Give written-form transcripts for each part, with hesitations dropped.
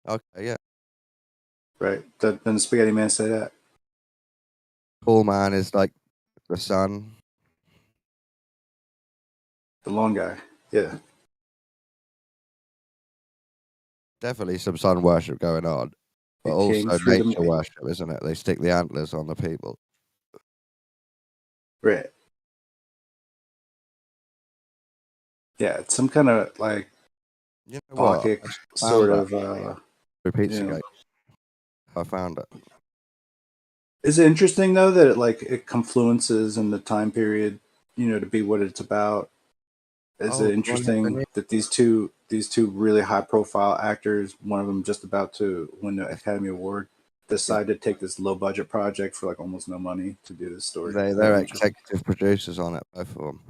Okay, yeah. Right. Then the Spaghetti Man say that. Cool Man is like the son. The long guy. Yeah. Definitely some sun worship going on, but He came also through nature the worship, isn't it? They stick the antlers on the people. right. Yeah, it's some kind of like You know what? Bacchic I just found sort that of through you know. Pizzagate. I found it. Is it interesting though that it confluences in the time period, to be what it's about? Is Oh, it do you want to hear the interesting news? that these two really high profile actors, one of them just about to win the It's- Academy Award, Yeah, decide to take this low budget project for like almost no money to do this story? Is that they're interesting? executive producers on it, both of them.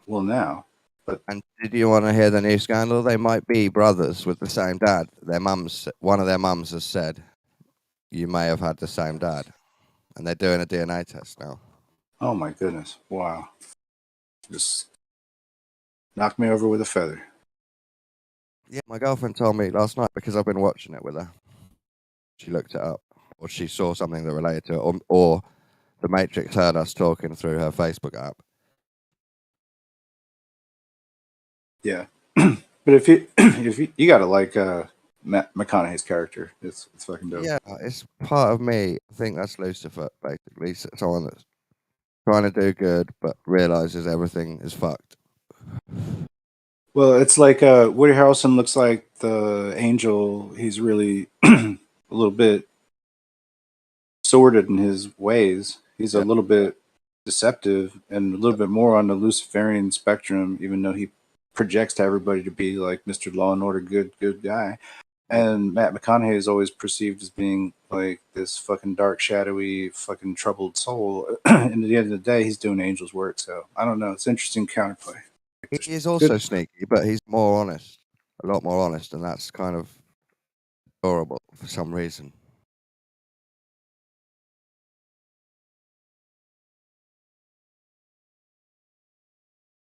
Well, now, but And did you want to hear the new scandal? They might be brothers with the same dad. One of their mums has said, you may have had the same dad. And they're doing a DNA test now. oh my goodness, wow, just knocked me over with a feather. Yeah, my girlfriend told me last night because I've been watching it with her. She looked it up, or she saw something that related to it, or the Matrix heard us talking through her Facebook app. Yeah, but if you if you gotta like Matt McConaughey's character, it's fucking dope. Yeah, it's part of me. I think that's Lucifer, basically. Someone that's trying to do good, but realizes everything is fucked. Well, it's like Woody Harrelson looks like the angel. He's really a little bit sordid in his ways. He's a Yeah. little bit deceptive and a little bit more on the Luciferian spectrum, even though he projects to everybody to be like Mr. Law and Order, good guy. Yeah. And Matt McConaughey is always perceived as being like this fucking dark, shadowy, fucking troubled soul. And at the end of the day, he's doing angel's work. So I don't know. It's interesting counterplay. He is Good. also sneaky, but he's more honest. A lot more honest, and that's kind of adorable for some reason.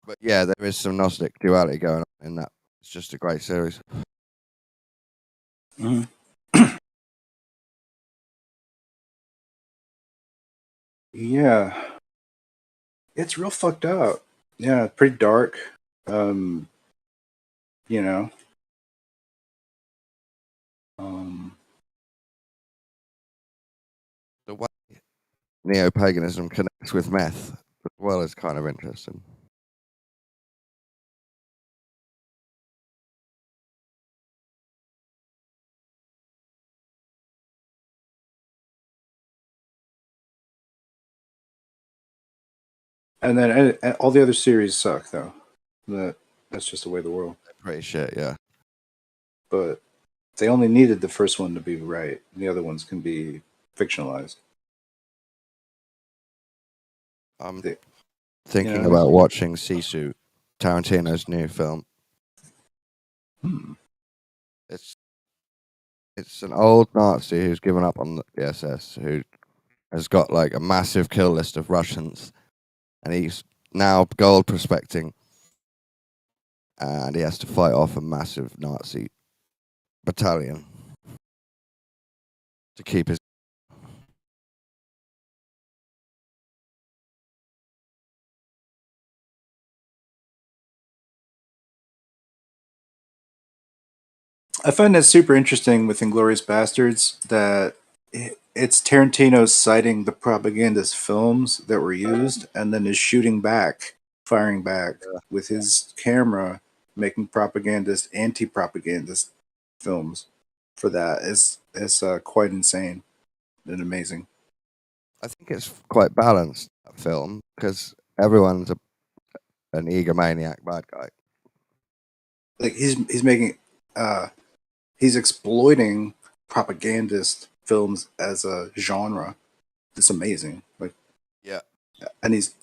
But yeah, there is some Gnostic duality going on in that. It's just a great series. Mhm. Yeah, it's real fucked up. Yeah, pretty dark. Um, you know. Um, The way neo-paganism connects with meth as well is kind of interesting. and then and all the other series suck though. That's just the way of the world. They're pretty shit, yeah. But they only needed the first one to be right. The other ones can be fictionalized. I'm They, thinking about watching Sisu, Tarantino's new film. hmm. It's it's an old Nazi who's given up on the SS, who has got like a massive kill list of Russians, and he's now gold prospecting, and he has to fight off a massive Nazi battalion to keep his. I find that super interesting with Inglorious Bastards that it's Tarantino citing the propagandist films that were used and then is shooting back, firing back with his camera, making propagandist, anti-propagandist films for that. It's quite insane and amazing. I think it's quite balanced, that film, because everyone's an egomaniac bad guy. Like he's making uh he's exploiting propagandist films as a genre. It's amazing. Like Yeah, and he's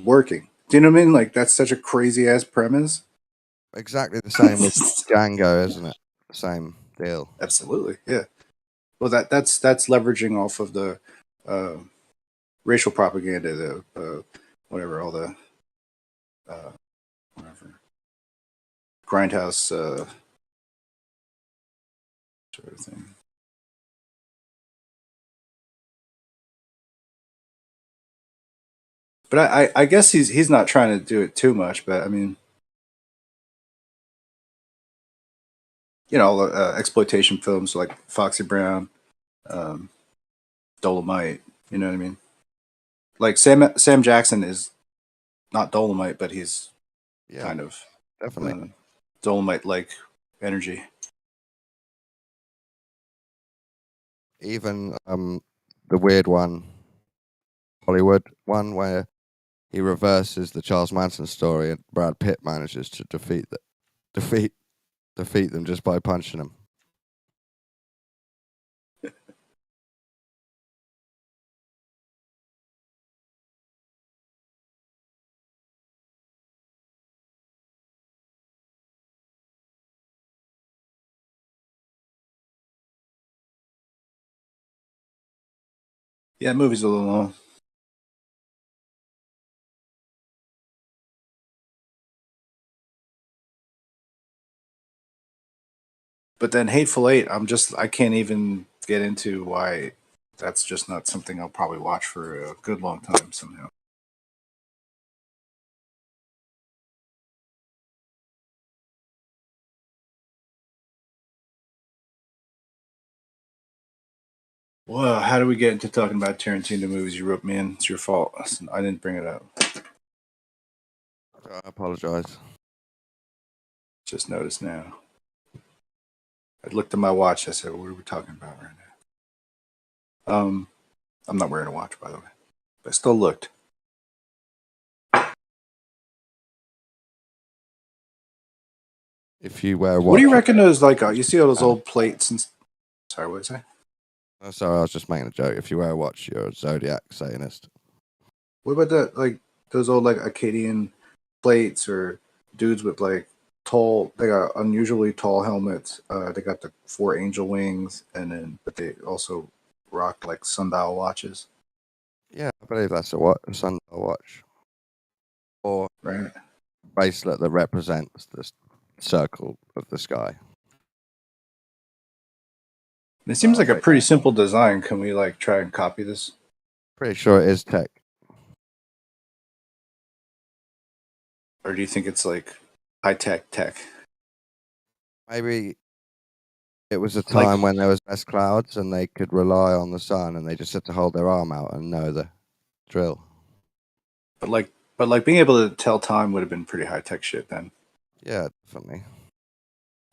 working. Do you know what I mean? Like that's such a crazy ass premise. exactly the same with Django, isn't it? Same deal. Absolutely, yeah. Well, that's leveraging off of the uh, racial propaganda, the whatever, all the uh, whatever grindhouse sort of thing. But I guess he's not trying to do it too much. But I mean, you know, exploitation films like Foxy Brown, um, Dolomite. You know what I mean? Like Sam Jackson is not Dolomite, but he's Yeah, kind of definitely. Dolomite like energy. Even the weird one, Hollywood one, where he reverses the Charles Manson story, and Brad Pitt manages to defeat them just by punching them. Yeah, movie's a little long. But then Hateful Eight, I can't even get into why that's just not something I'll probably watch for a good long time somehow. Well, how do we get into talking about Tarantino movies? You wrote me in. It's your fault. I didn't bring it up. I apologize. Just noticed now. I looked at my watch. I said, "What are we talking about right now?" I'm not wearing a watch, by the way, but I still looked. If you wear a watch, What do you reckon those like? You see all those old plates and. Sorry, what did I say? Oh, sorry, I was just making a joke. If you wear a watch, you're a Zodiac Satanist. What about that? Like those old like Acadian plates or dudes with like tall. They got unusually tall helmets. They got the four angel wings, and then but they also rock like sundial watches. Yeah, I believe that's a sundial watch. Or Right. bracelet that represents the circle of the sky. It seems like a pretty simple design. Can we like try and copy this? Pretty sure it is tech. Or do you think it's like high tech? Maybe it was a time when there was less clouds and they could rely on the sun, and they just had to hold their arm out and know the drill. But like being able to tell time would have been pretty high tech shit then. Yeah, definitely.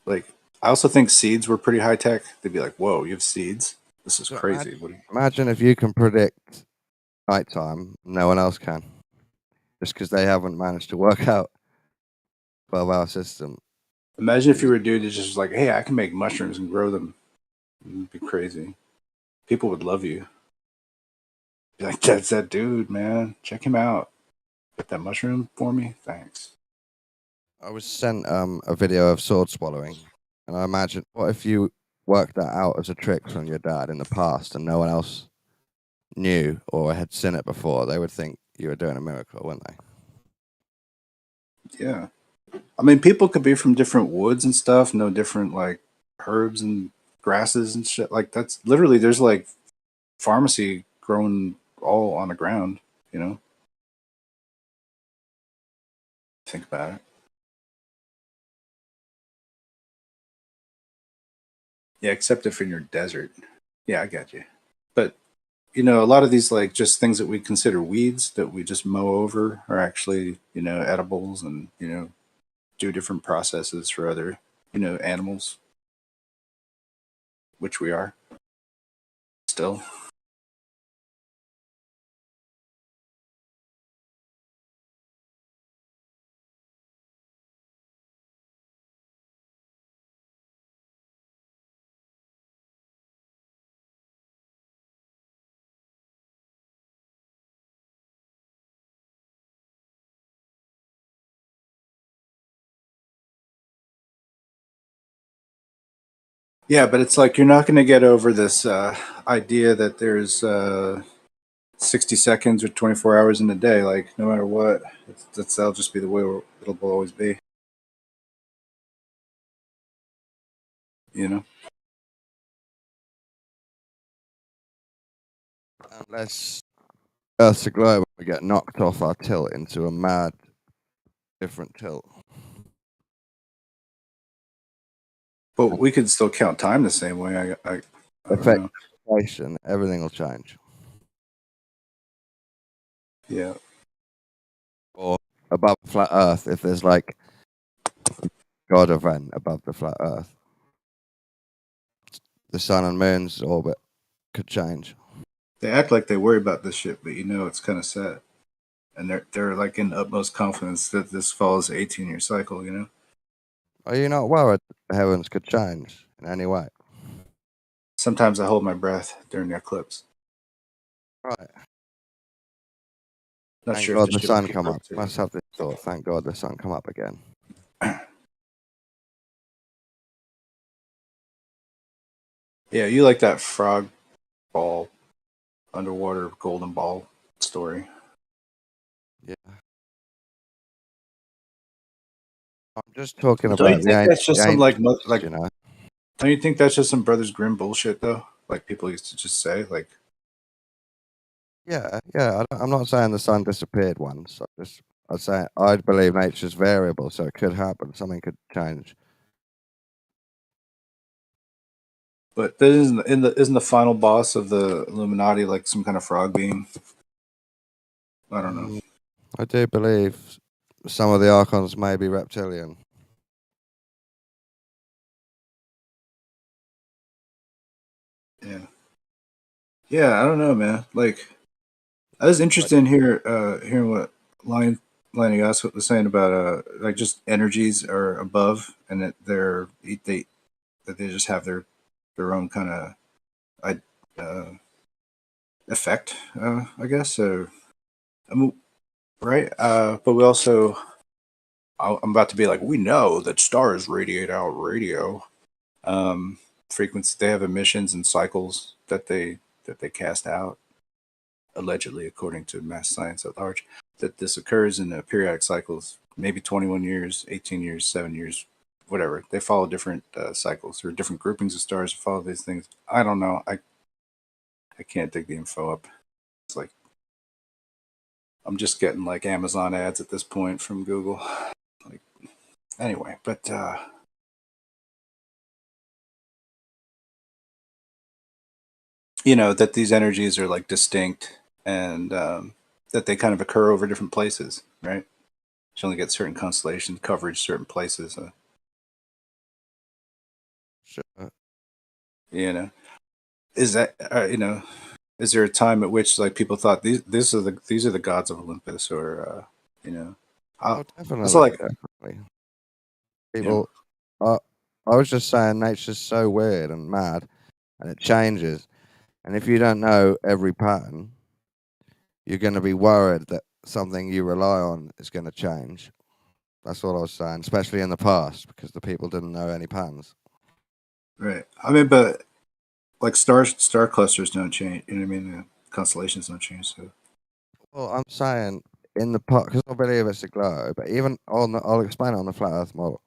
Like I also think seeds were pretty high tech. They'd be like, "Whoa, you have seeds? This is So crazy." imagine if you can predict nighttime, no one else can, just because they haven't managed to work out 12-hour system. Imagine if you were a dude that's just like, "Hey, I can make mushrooms and grow them." It'd be crazy. People would love you. Be like, "That's that dude, man. Check him out. Get that mushroom for me, thanks." I was sent a video of sword swallowing, and I imagine, what if you worked that out as a trick from your dad in the past, and no one else knew or had seen it before? They would think you were doing a miracle, wouldn't they? Yeah. I mean, people could be from different woods and stuff, know different like herbs and grasses and shit. Like that's literally there's like pharmacy growing all on the ground. You know, think about it. Yeah, except if in your desert. Yeah, I got you. But you know, a lot of these like just things that we consider weeds that we just mow over are actually edibles and do different processes for other animals, which we are still. Yeah, but it's like you're not going to get over this idea that there's 60 seconds or 24 hours in a day. Like, no matter what, that'll just be the way it'll always be. You know? Unless Earth's a globe, we get knocked off our tilt into a mad, different tilt. But we could still count time the same way. I don't Affect know. inflation, everything will change. Yeah. Or above flat Earth, if there's like God event above the flat Earth, the sun and moon's orbit could change. They act like they worry about this shit, but it's kind of sad. And they're like in utmost confidence that this follows the 18-year cycle. Are you not worried the heavens could change in any way? Sometimes I hold my breath during the eclipse. Right. Not Thank sure if God the the shit will sun keep come up. rotating. Must have this thought. Thank God the sun come up again. Yeah, you like that frog ball, underwater golden ball story. Yeah. I'm just talking But don't you about think that's just some ancients, you know. Don't you think that's just some Brothers Grimm bullshit though? Like people used to just say, like, Yeah, yeah. I'm not saying the sun disappeared once. I'd say I'd believe nature's variable, so it could happen. Something could change. but this isn't the final boss of the Illuminati like some kind of frog being? I don't know. I do believe some of the archons may be reptilian. Yeah, yeah. I don't know, man. Like, I was Like, interested in hearing what Lion Gossip was saying about like just energies are above and that they that they just have their own kind of uh, effect, I guess. So, right. But we also, I'm about to be like, we know that stars radiate out radio frequency. They have emissions and cycles that they cast out, allegedly, according to mass science at large. That this occurs in periodic cycles, maybe 21 years, 18 years, 7 years, whatever. They follow different cycles or different groupings of stars that follow these things. I don't know. I can't dig the info up. It's like I'm just getting like Amazon ads at this point from Google. Like anyway, but that these energies are like distinct and that they kind of occur over different places, right? You only get certain constellation coverage, certain places. sure. You know, is that is there a time at which like people thought these are the gods of Olympus, or I, Oh, I saw definitely, like definitely. yeah. People, I, I was just saying nature's so weird and mad, and it changes. And if you don't know every pattern, you're going to be worried that something you rely on is going to change. That's what I was saying, especially in the past, because the people didn't know any patterns. Right. I mean, but like star clusters don't change. You know what I mean? The constellations don't change. So Well, I'm saying in the past, because I believe it's a globe, but even I'll explain it on the flat Earth model.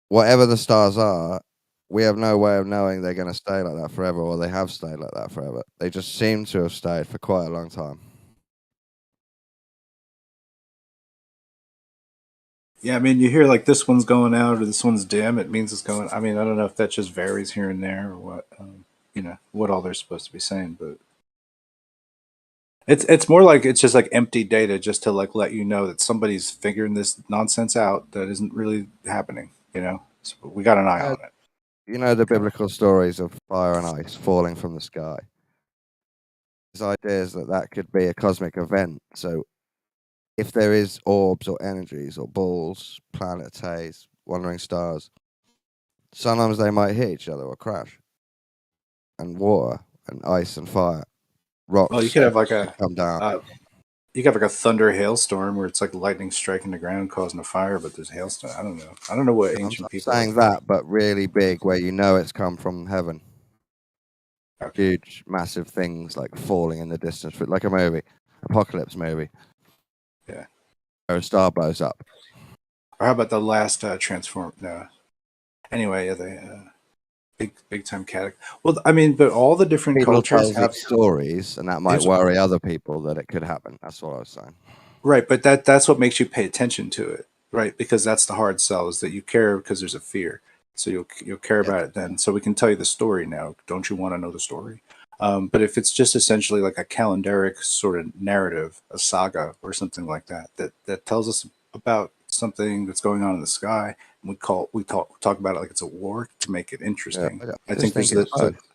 Whatever the stars are, we have no way of knowing they're going to stay like that forever, or they have stayed like that forever. They just seem to have stayed for quite a long time. yeah, I mean, you hear like this one's going out or this one's dim. It means it's going. I mean, I don't know if that just varies here and there or what. What all they're supposed to be saying, but it's more like it's just like empty data just to like let you know that somebody's figuring this nonsense out that isn't really happening. So we got an eye Uh, on it. you know the Kind of. biblical stories of fire and ice falling from the sky. His idea is that that could be a cosmic event. So if there is orbs or energies or balls, planets, haze, wandering stars, sometimes they might hit each other or crash. And water and ice and fire, Well, you rocks could have like could come down. you could have like a thunder hailstorm where it's like lightning striking the ground causing a fire, but there's hailstone. I don't know. I don't know what I'm ancient people were saying thinking. that, but really big, where you know it's come from heaven. Okay. Huge, massive things like falling in the distance, like a movie, apocalypse movie, Yeah. where a star blows up. Or how about the last transform? No. Anyway, yeah, big time cat. Well, I mean, but all the different People cultures tells you have. stories, and that might Here's worry other people that it could happen. That's what I was saying. Right, but that's what makes you pay attention to it, right? Because that's the hard sell is that you care because there's a fear, so you'll care Yeah, about it then. So we can tell you the story now. Don't you want to know the story? But if it's just essentially like a calendaric sort of narrative, a saga or something like that, that tells us about something that's going on in the sky, and we talk about it like it's a war to make it yeah. interesting. I I just think think there's it's the both.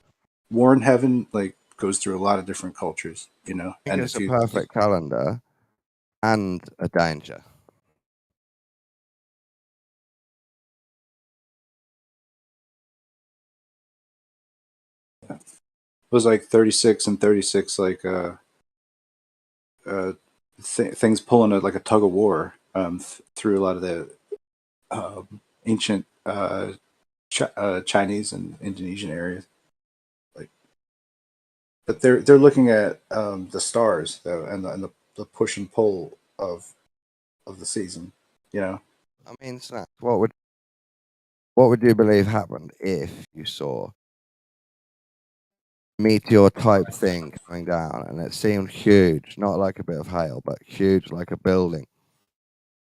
war in heaven like goes through a lot of different cultures, you know, I think and it's if a you perfect calendar and a danger. it was like 36 and 36 like things pulling like a tug of war through a lot of the ancient Chinese and Indonesian areas. Like, but they're looking at the stars though, and the push and pull of the season. You know, I mean, Snap, what would you believe happened if you saw meteor type thing coming down and it seemed huge, not like a bit of hail, but huge like a building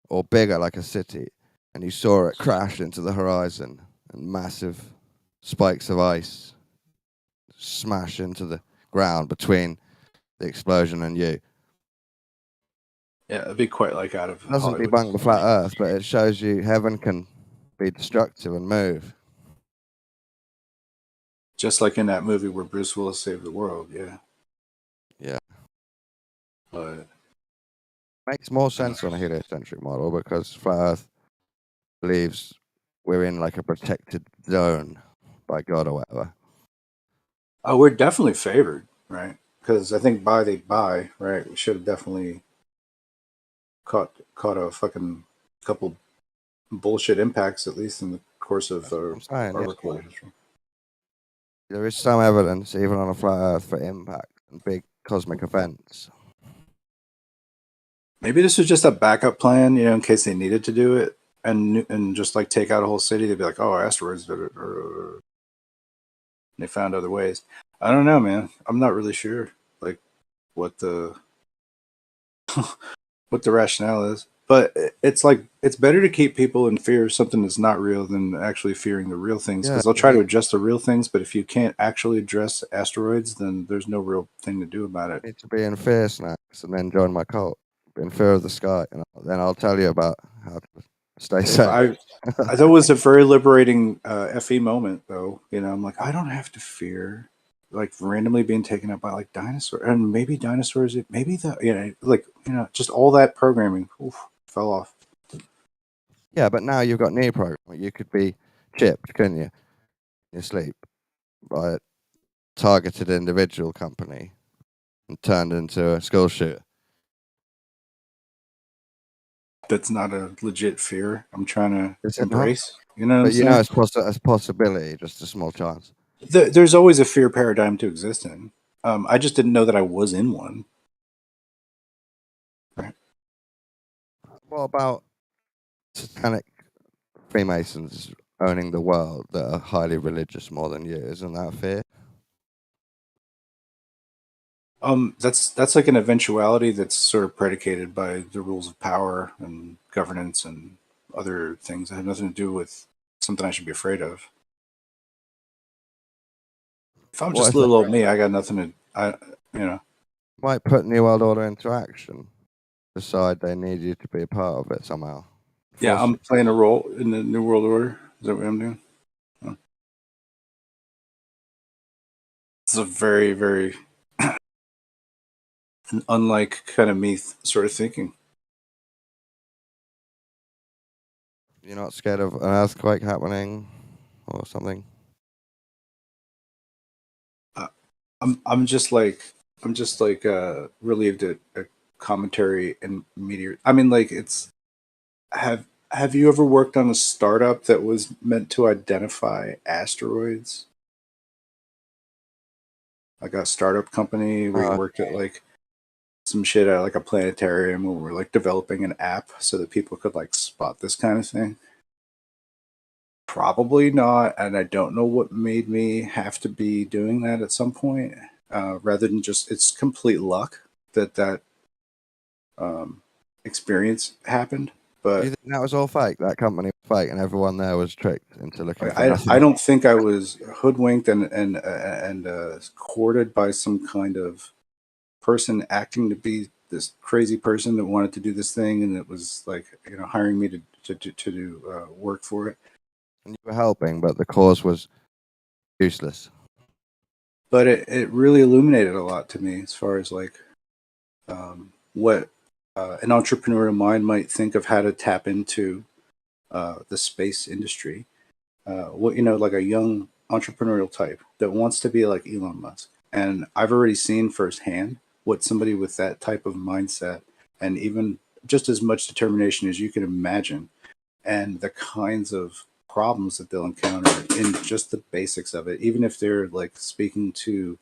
or bigger like a city, and you saw it crash into the horizon and massive spikes of ice smash into the ground between the explosion and you? yeah, it'd be quite like out of It doesn't Hollywood, debunk the flat earth, but it shows you heaven can be destructive and move. just like in that movie where Bruce Willis saved the world. Yeah, Yeah. but Makes more sense on a heliocentric model because flat earth believes we're in like a protected zone by God or whatever. oh, we're definitely favored, right? Because I think buy they buy, right? We should have definitely caught a fucking couple bullshit impacts at least in the course of That's what I'm saying. our Yeah. recorded history. There is some evidence, even on a flat earth, for impact and big cosmic events. Maybe this was just a backup plan, you know, in case they needed to do it, and just like take out a whole city. They'd be like, "Oh, asteroids," and they found other ways. I don't know, man. I'm not really sure, like what the what the rationale is. But it's like it's better to keep people in fear of something that's not real than actually fearing the real things Yeah, because they'll you try to need, address the real things. But if you can't actually address asteroids, then there's no real thing to do about it. need to be in fear snacks and then join my cult. Be in fear of the sky, and then I'll tell you about how to stay safe. I thought it was a very liberating FE moment, though. You know, I'm like, I don't have to fear like randomly being taken up by like dinosaurs, and maybe dinosaurs, maybe the like just all that programming fell off. Yeah, but now you've got new programming. You could be chipped, couldn't you, in your sleep by a targeted individual company and turned into a school shooter. That's not a legit fear. I'm trying to Is it not? embrace. You know what I'm But you know, saying? it's a possibility, just a small chance. There's always a fear paradigm to exist in. I just didn't know that I was in one. Right. What about satanic Freemasons owning the world that are highly religious more than you? Isn't that fair? That's like an eventuality that's sort of predicated by the rules of power and governance and other things that have nothing to do with something I should be afraid of. If I'm What just if they little old me, I got nothing to, you know. might put New World Order into action? Decide they need you to be a part of it somehow. Yeah, Force I'm you. playing a role in the New World Order. Is that what I'm doing? Oh. It's a very, very unlike kind of me sort of thinking. You're not scared of an earthquake happening or something? Uh, I'm just like relieved at commentary and meteor. I mean, like it's have you ever worked on a startup that was meant to identify asteroids? Like a startup company where you No. worked at like some shit at like a planetarium where we're like developing an app so that people could like spot this kind of thing. Probably not, and I don't know what made me have to be doing that at some point. Rather than just it's complete luck that um, experience happened. Do you But think that was all fake? That company was fake, and everyone there was tricked into looking for I nothing. don't think I was hoodwinked and courted by some kind of person acting to be this crazy person that wanted to do this thing, and it was like hiring me to do work for it. And you were helping, but the cause was useless. But it really illuminated a lot to me as far as like what an entrepreneurial mind might think of how to tap into the space industry. What like a young entrepreneurial type that wants to be like Elon Musk, and I've already seen firsthand what somebody with that type of mindset and even just as much determination as you can imagine, and the kinds of problems that they'll encounter in just the basics of it, even if they're like speaking to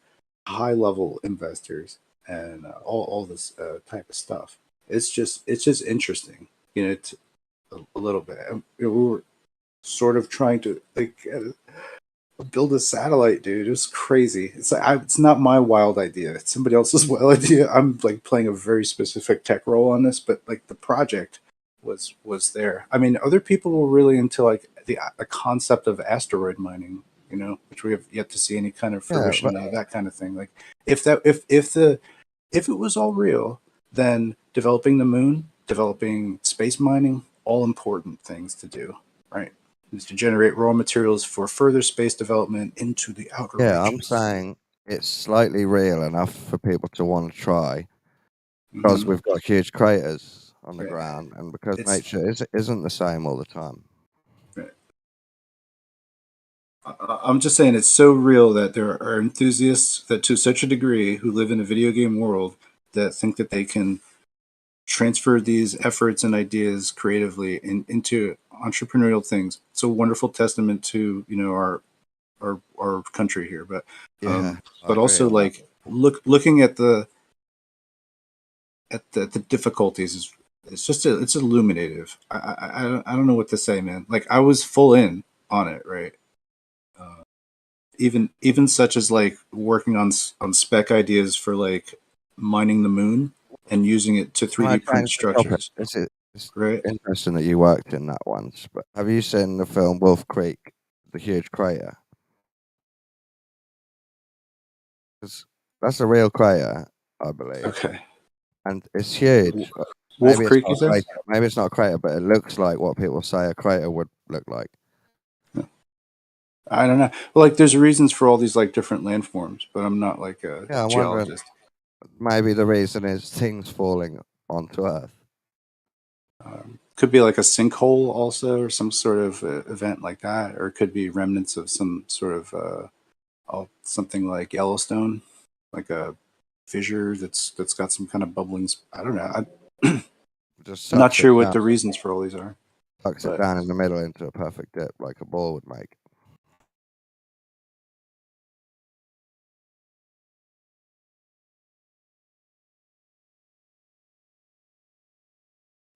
high level investors and all this type of stuff. It's just interesting, it's a little bit. We were sort of trying to like build a satellite, dude. It was crazy. It's like it's not my wild idea. It's somebody else's wild idea. I'm like playing a very specific tech role on this, but like the project was there. I mean, other people were really into like the concept of asteroid mining, which we have yet to see any kind of Yeah, but fruition of that kind of thing. Like if it was all real, then developing the moon, developing space mining, all important things to do, right? Is to generate raw materials for further space development into the outer yeah, I'm reaches. saying it's slightly real enough for people to want to try because Hmm. we've got huge craters on the Right. ground, and because It's nature isn't the same all the time. right. I'm just saying it's so real that there are enthusiasts that, to such a degree, who live in a video game world that think that they can transfer these efforts and ideas creatively into entrepreneurial things. It's a wonderful testament to our country here, but Yeah, I but agree also on that. like looking at the difficulties is it's illuminative. I don't know what to say, man. Like I was full in on it, right? Uh, even such as like working on spec ideas for like mining the moon and using it to Can I 3D print change the topic? structures, It's right? interesting that you worked in that once, but have you seen the film Wolf Creek, the huge crater? 'Cause that's a real crater, I believe, Okay. and it's W- huge. Wolf Maybe it's Creek, not you a said? crater. Maybe it's not a crater, but it looks like what people say a crater would look like. I don't know. Well, like there's reasons for all these like different landforms, but I'm not like a Yeah, I'm wondering. geologist. Maybe the reason is things falling onto Earth. Could be like a sinkhole also, or some sort of event like that, or it could be remnants of some sort of something like Yellowstone, like a fissure that's got some kind of bubbling. I don't know. I'm It just not sucks it sure what down, the reasons for all these are, sucks it but down in the middle into a perfect dip, like a ball would make.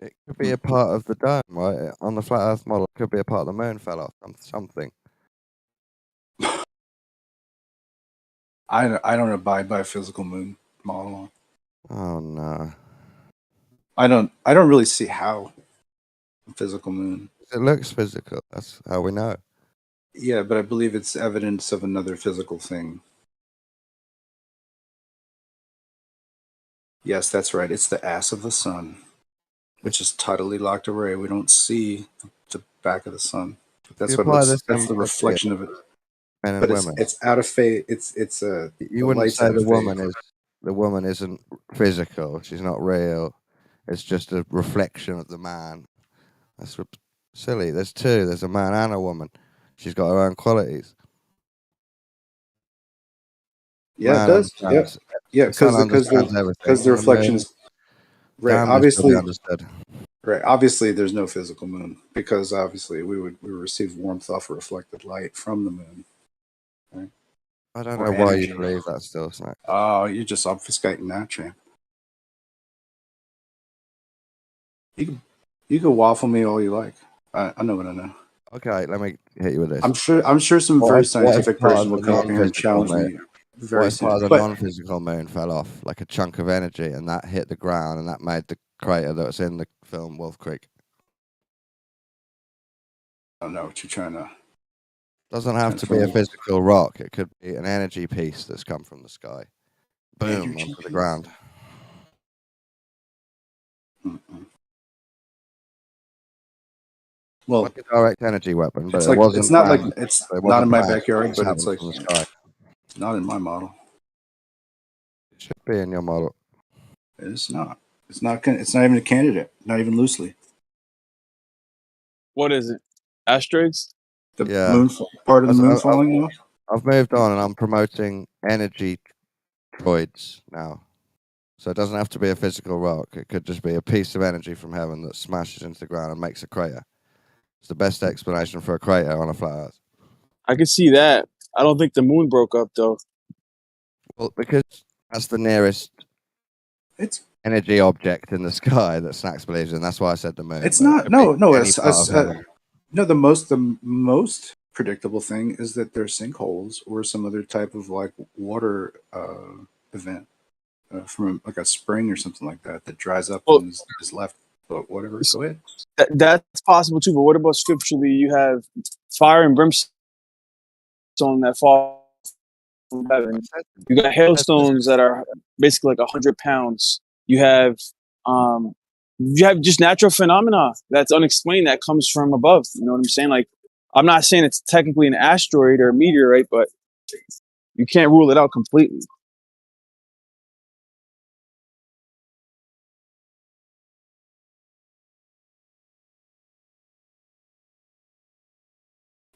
It could be hmm, a part of the dome, right? On the flat Earth model, it could be a part of the moon fell off, something. I don't abide by a physical moon model. Oh no. I don't really see how a physical moon. It looks physical. That's how we know. Yeah, but I believe it's evidence of another physical thing. Yes, that's right. It's the ass of the sun, If, which is totally locked away. We don't see the back of the sun. if you That's what it apply looks. the That's the symmetry of reflection of it. men and But it's women, it's out of phase. It's you the wouldn't light's say out of phase. the woman isn't physical. She's not real. It's just a reflection of the man. That's silly. There's two. There's a man and a woman. She's got her own qualities. Yeah, it Man does. Yeah, understands. yeah, The sun because understands the everything, and the reflection moon is right. can still be Obviously, understood. right. Obviously, there's no physical moon because obviously we would receive warmth off of reflected light from the moon, right? I don't Or know why you energy. believe that still, Snack. Oh, you're just obfuscating that, champ. You can waffle me all you like. I know what I know. Okay, let me hit you with this. I'm sure some What very if scientific part person of will the come up here and non-physical challenge moon? me What very if part soon. of the But non-physical moon fell off, like a chunk of energy, and that hit the ground, and that made the crater that was in the film Wolf Creek? I don't know what you're trying to Doesn't have to be tell a me. physical rock. It could be an energy piece that's come from the sky. Boom, Energy onto the piece. ground. Mm-mm. Well, Like a direct energy weapon, but it's it like wasn't planned. it's It not wasn't in my planned. It backyard, just but it's happened like from the sky. not in my model. It should be in your model. It's not. It's not. It's not even a candidate. Not even loosely. What is it? Asteroids? The Yeah. moon part of the As- moon I- I've, falling off. I've moved on, and I'm promoting energy droids now. So it doesn't have to be a physical rock. It could just be a piece of energy from heaven that smashes into the ground and makes a crater. It's the best explanation for a crater on a flat Earth. I could see that. I don't think the moon broke up though. Well, because that's the nearest It's energy object in the sky that Snacks believes in. That's why I said the moon. it's But it not. could be No, any part of heaven. no. The most predictable thing is that there's sinkholes or some other type of like water event from like a spring or something like that that dries up Well, and is left. But whatever. Go ahead. that's possible too. But what about scripturally? You have fire and brimstone that fall from I heaven. said, You got hailstones that are basically like 100 pounds. Um, you have just natural phenomena that's unexplained that comes from above. You know what I'm saying? Like, I'm not saying it's technically an asteroid or a meteorite, but you can't rule it out completely.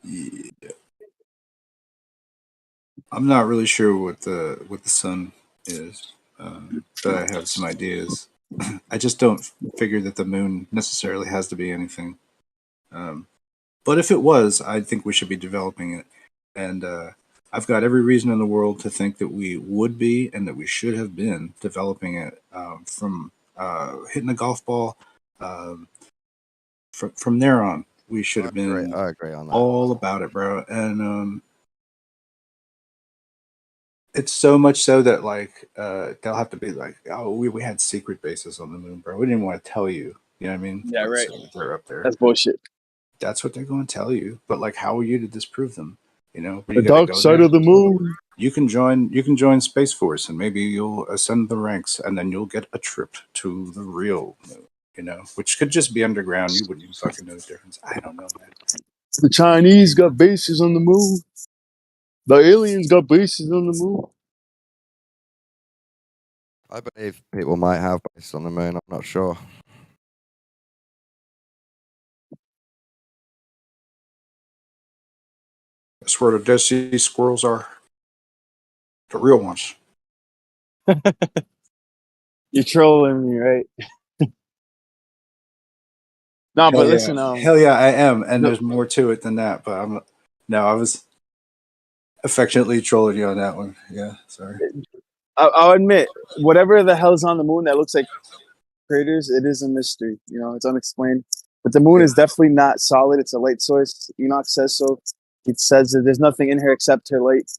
Yeah. I'm not really sure what the sun is, but I have some ideas. I just don't figure that the moon necessarily has to be anything. Um, but if it was, I think we should be developing it. And I've got every reason in the world to think that we would be and that we should have been developing it from hitting a golf ball. Um, from there on, we should have been I agree on that. all about it, bro. And it's so much so that like they'll have to be like, oh, we had secret bases on the moon, bro. We didn't want to tell you. You know what I mean? Yeah, right. So they're up there. That's bullshit. That's what they're going to tell you. But like, how are you to disprove them? You know, The dark side of the moon. You can join Space Force, and maybe you'll ascend the ranks, and then you'll get a trip to the real moon. You know, which could just be underground. You wouldn't even fucking know the difference. I don't know, man. The Chinese got bases on the moon. The aliens got bases on the moon. I believe people might have bases on the moon. I'm not sure. That's where the Dead Sea squirrels are. The real ones. You're trolling me, right? No, but listen, Hell yeah, I am, and no, there's more to it than that. But I was affectionately trolling you on that one. Yeah, sorry. I'll admit, whatever the hell's on the moon that looks like craters, it is a mystery. You know, it's unexplained. But the moon Yeah. is definitely not solid. It's a light source. Enoch says so. He says that there's nothing in here except her light.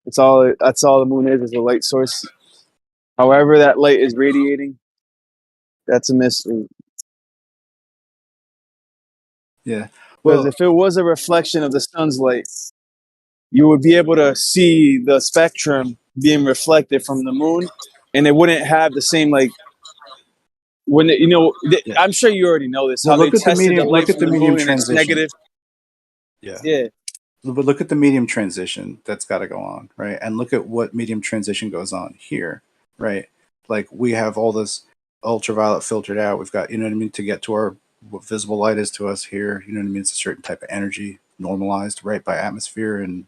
It's all. That's all the moon is a light source. However, that light is radiating, that's a mystery. Yeah. Because Well, if it was a reflection of the sun's light, you would be able to see the spectrum being reflected from the moon, and it wouldn't have the same like when it, you know. yeah. I'm sure you already know this. Well, How they look at the tested the medium. light Look at from the the medium moon, and it's transition. negative. Yeah. Yeah, But look at the medium transition that's got to go on, right? And look at what medium transition goes on here, right? Like we have all this ultraviolet filtered out. We've got, you know what I mean, to get to our what visible light is to us here. You know what I mean? It's a certain type of energy normalized, right, by atmosphere and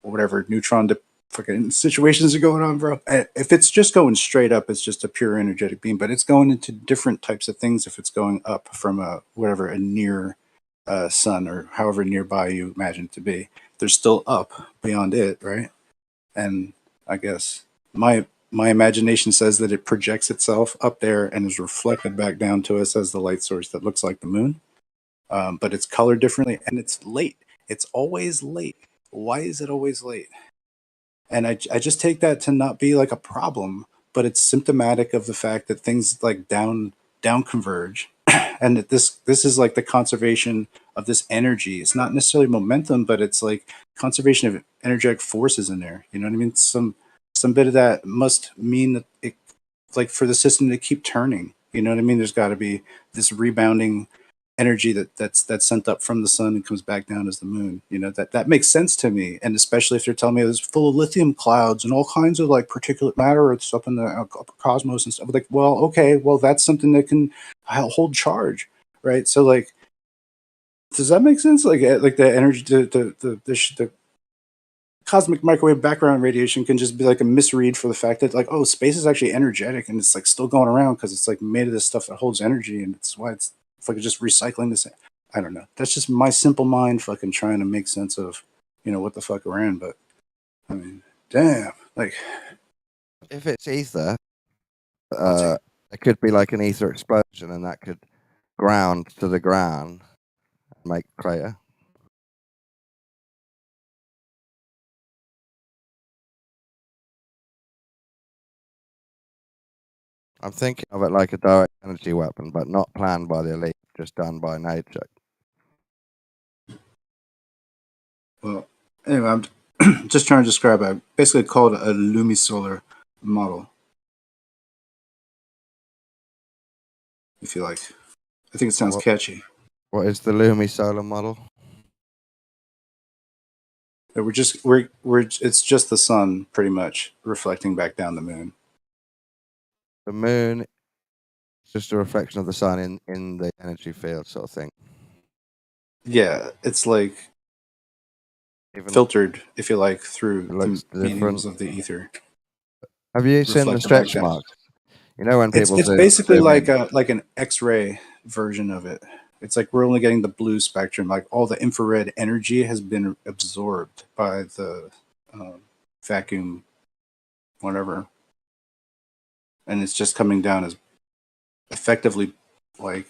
whatever neutron fucking situations are going on, bro. If it's just going straight up, it's just a pure energetic beam. But it's going into different types of things if it's going up from a whatever a near sun or however nearby you imagine it to be. They're still up beyond it, right? And I guess my imagination says that it projects itself up there and is reflected back down to us as the light source that looks like the moon. but it's colored differently, and it's late. It's always late. Why is it always late? And I just take that to not be like a problem, but it's symptomatic of the fact that things like down converge, and that this is like the conservation of this energy. It's not necessarily momentum, but it's like conservation of energetic forces in there. You know what I mean? Some bit of that must mean that it, like, for the system to keep turning. You know what I mean? There's got to be this rebounding energy that's sent up from the sun and comes back down as the moon. You know, that makes sense to me. And especially if they're telling me it's full of lithium clouds and all kinds of like particulate matter, it's up in the upper cosmos and stuff. Like, well, okay, well, that's something that can hold charge, right? So like, does that make sense? Like the energy, the cosmic microwave background radiation can just be like a misread for the fact that, like, oh, space is actually energetic and it's like still going around because it's like made of this stuff that holds energy, and it's why it's like just recycling this. I don't know. That's just my simple mind fucking trying to make sense of, you know, what the fuck we're in. But I mean, damn, like, If it's ether, I'll take it. it could be like an ether explosion, and that could ground to the ground and make crater. I'm thinking of it like a direct energy weapon, but not planned by the elite, just done by nature. Well, anyway, I'm just trying to describe. I basically called it a lumisolar model, if you like. I think it sounds catchy. What is the lumisolar model? That it's just the sun pretty much reflecting back down the moon. The moon is just a reflection of the sun in the energy field, sort of thing. Yeah, it's like Even filtered, if you like, through looks the mediums different. of the ether. Have you seen the Reflected stretch back down. marks? You know when people It's do basically zoom like in? like an X-ray version of it. It's like we're only getting the blue spectrum. Like all the infrared energy has been absorbed by the vacuum, whatever, and it's just coming down as effectively like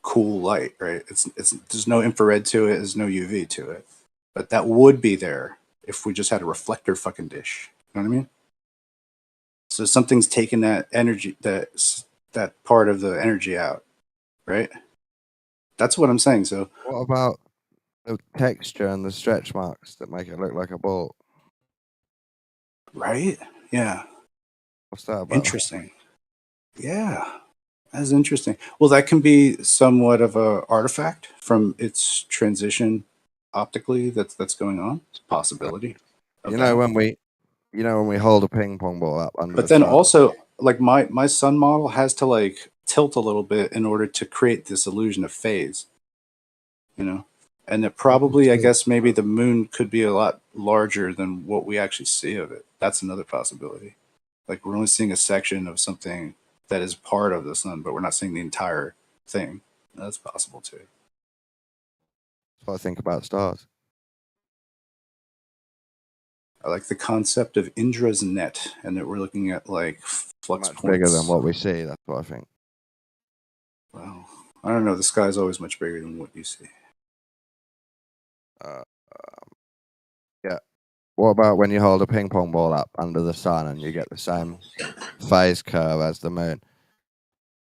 cool light, right? It's there's no infrared to it, there's no UV to it, but that would be there if we just had a reflector fucking dish. You know what I mean? So something's taking that energy, that part of the energy out, right? That's what I'm saying. So What about the texture and the stretch marks that make it look like a ball? right, yeah, What's that about? interesting. Yeah, that's interesting. Well, that can be somewhat of a artifact from its transition optically that's going on. It's a possibility of You know that. when we hold a ping pong ball up under But the then sun. also, like my sun model has to like tilt a little bit in order to create this illusion of phase, you know. And that probably, I guess, maybe the moon could be a lot larger than what we actually see of it. That's another possibility. Like we're only seeing a section of something that is part of the sun, but we're not seeing the entire thing. That's possible too. That's what I think about stars. I like the concept of Indra's net, and that we're looking at like flux Much points. bigger than what we see. That's what I think. Well, I don't know. The sky's always much bigger than what you see. Yeah. What about when you hold a ping pong ball up under the sun and you get the same phase curve as the moon?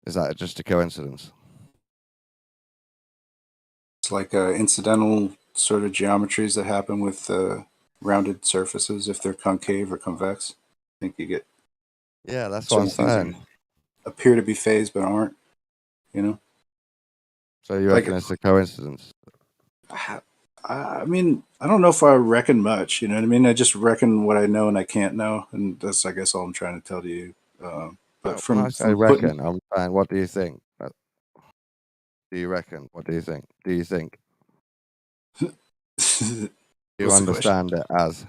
Is that just a coincidence? It's like incidental sort of geometries that happen with rounded surfaces if they're concave or convex. I think you get Yeah, that's what I'm certain things saying. that appear to be phased but aren't. You know. So you Like- reckon it's a coincidence? I mean, I don't know if I reckon much. You know what I mean? I just reckon what I know and I can't know, and that's, I guess, all I'm trying to tell to you. But When I from say reckon, I'm saying, what do you think? Do you reckon? What do you think? Do you think? Do you What's the understand it as?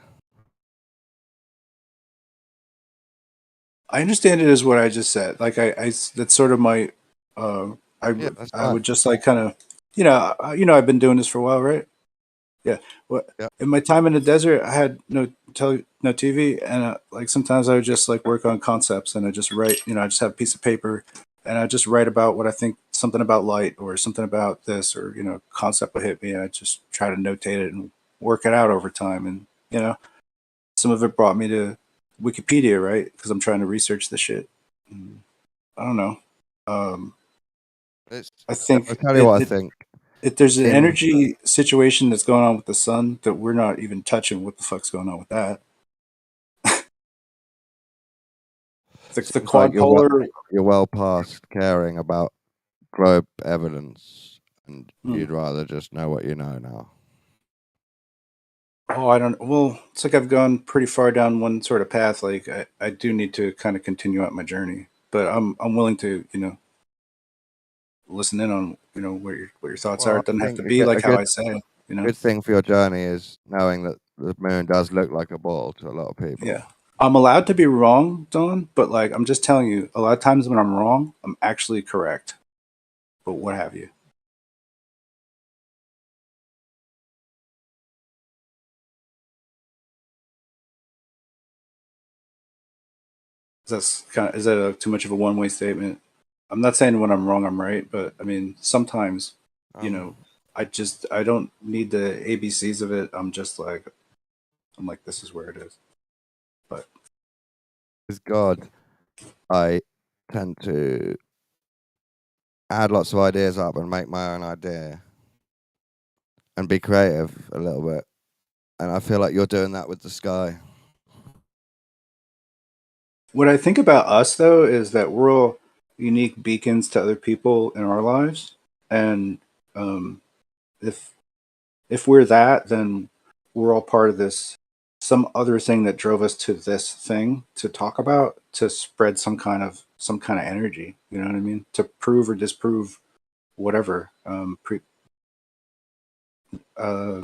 I understand it as what I just said. Like I that's sort of my. I That's I fine. would just like kind of, I've been doing this for a while, right? Yeah. What Yeah. in my time in the desert, I had no TV, and like sometimes I would just like work on concepts, and I just write. I just have a piece of paper, and I just write about what I think, something about light or something about this, or concept will hit me, and I just try to notate it and work it out over time. And some of it brought me to Wikipedia, right? Because I'm trying to research the shit. And I don't know. I I'll think tell you what I think. there's an In energy situation that's going on with the sun that we're not even touching. What the fuck's going on with that? The seems like quadpolar. you're well past caring about globe evidence, and Hmm. you'd rather just know what you know now. Oh, I don't. Well, it's like I've gone pretty far down one sort of path. Like I do need to kind of continue out my journey, but I'm willing to listen in on what your thoughts are. Well, It doesn't I have think to be like a how good I say. good thing for your journey is knowing that the moon does look like a ball to a lot of people. Yeah. I'm allowed to be wrong, Don, but like I'm just telling you, a lot of times when I'm wrong, I'm actually correct. But what have you? Is that too much of a one way statement? I'm not saying when I'm wrong I'm right, but I mean sometimes, you know, I don't need the ABCs of it. I'm like this is where it is. But With God, I tend to add lots of ideas up and make my own idea and be creative a little bit. And I feel like you're doing that with the sky. what I think about us though is that we're all unique beacons to other people in our lives, and um, if we're that, then we're all part of this some other thing that drove us to this thing to talk about, to spread some kind of energy. You know what I mean? To prove or disprove whatever. Um, I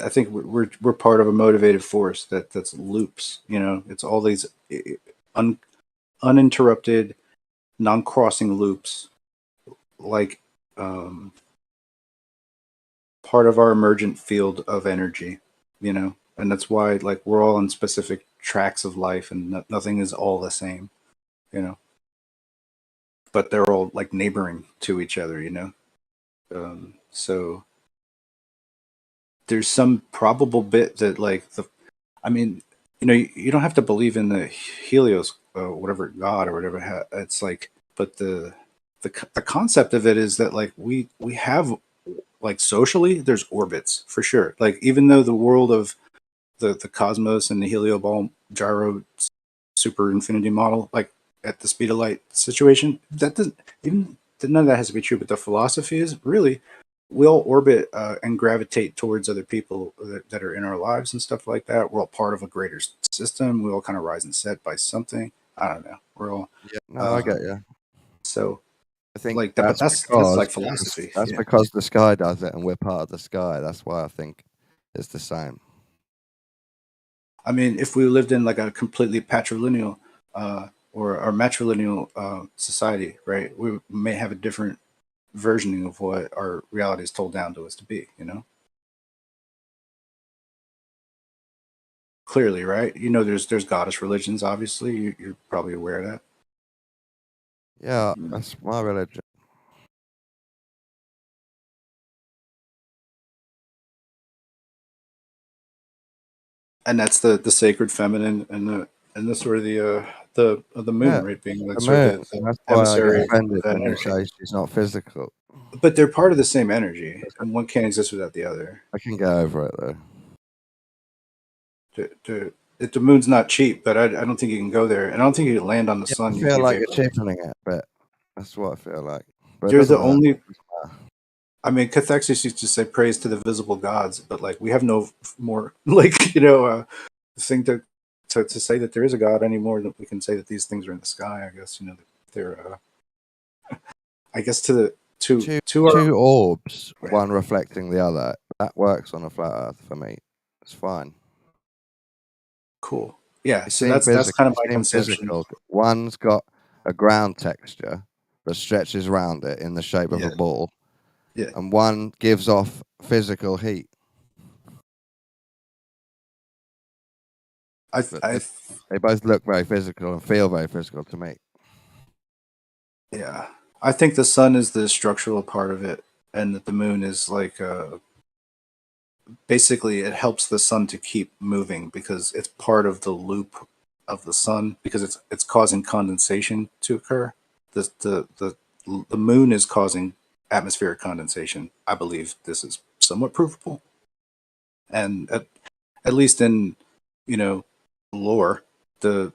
think we're part of a motivated force that's loops. It's all these un, uninterrupted, non-crossing loops, like um, part of our emergent field of energy. And that's why like we're all on specific tracks of life, and nothing is all the same. You know, but they're all like neighboring to each other. So there's some probable bit that like I mean, you don't have to believe in the Helios, whatever God or whatever. It's like, but the concept of it is that like we have like socially, there's orbits for sure. Like even though the world of the cosmos and the helio ball gyro super infinity model, like at the speed of light situation, that doesn't even none of that has to be true. But the philosophy is really we'll orbit and gravitate towards other people that are in our lives and stuff like that. We're all part of a greater system. We all kind of rise and set by something. I don't know. We're all Yeah, no, I get you. so I think like that, but that's that's because like philosophy. that's Yeah. because the sky does it, and we're part of the sky. That's why I think it's the same. I mean, if we lived in like a completely patrilineal or matrilineal society, right, we may have a different versioning of what our reality is told down to us to be. Clearly, right? There's goddess religions. Obviously, you're probably aware of that. Yeah, that's my religion. And that's the sacred feminine and the sort of the moon, Yeah, right? Being like the sort moon. of the And that's why I get emissary of offended that when you energy. say she's not physical. But they're part of the same energy, and one can't exist without the other. I can get over it though. The moon's not cheap, but I don't think you can go there, and I don't think you can land on the Yeah, I sun. You'd feel be like you're vapor. cheapening it, but that's what I feel like. But it You're doesn't the matter. only. I mean, cathexis used to say praise to the visible gods, but like we have no more like thing to say that there is a god anymore than we can say that these things are in the sky. I guess they're. I guess to our Two orbs, yeah. one reflecting the other. That works on a flat Earth for me. It's fine. Cool. Yeah, They so seem that's physical. kind of They my seem conception. physical. One's got a ground texture that stretches around it in the shape of Yeah, a ball, yeah. and one gives off physical heat. I But I they both look very physical and feel very physical to me. Yeah, I think the sun is the structural part of it, and that the moon is like basically it helps the sun to keep moving because it's part of the loop of the sun because it's causing condensation to occur. The moon is causing atmospheric condensation. I believe this is somewhat provable, and at least in you know lore, the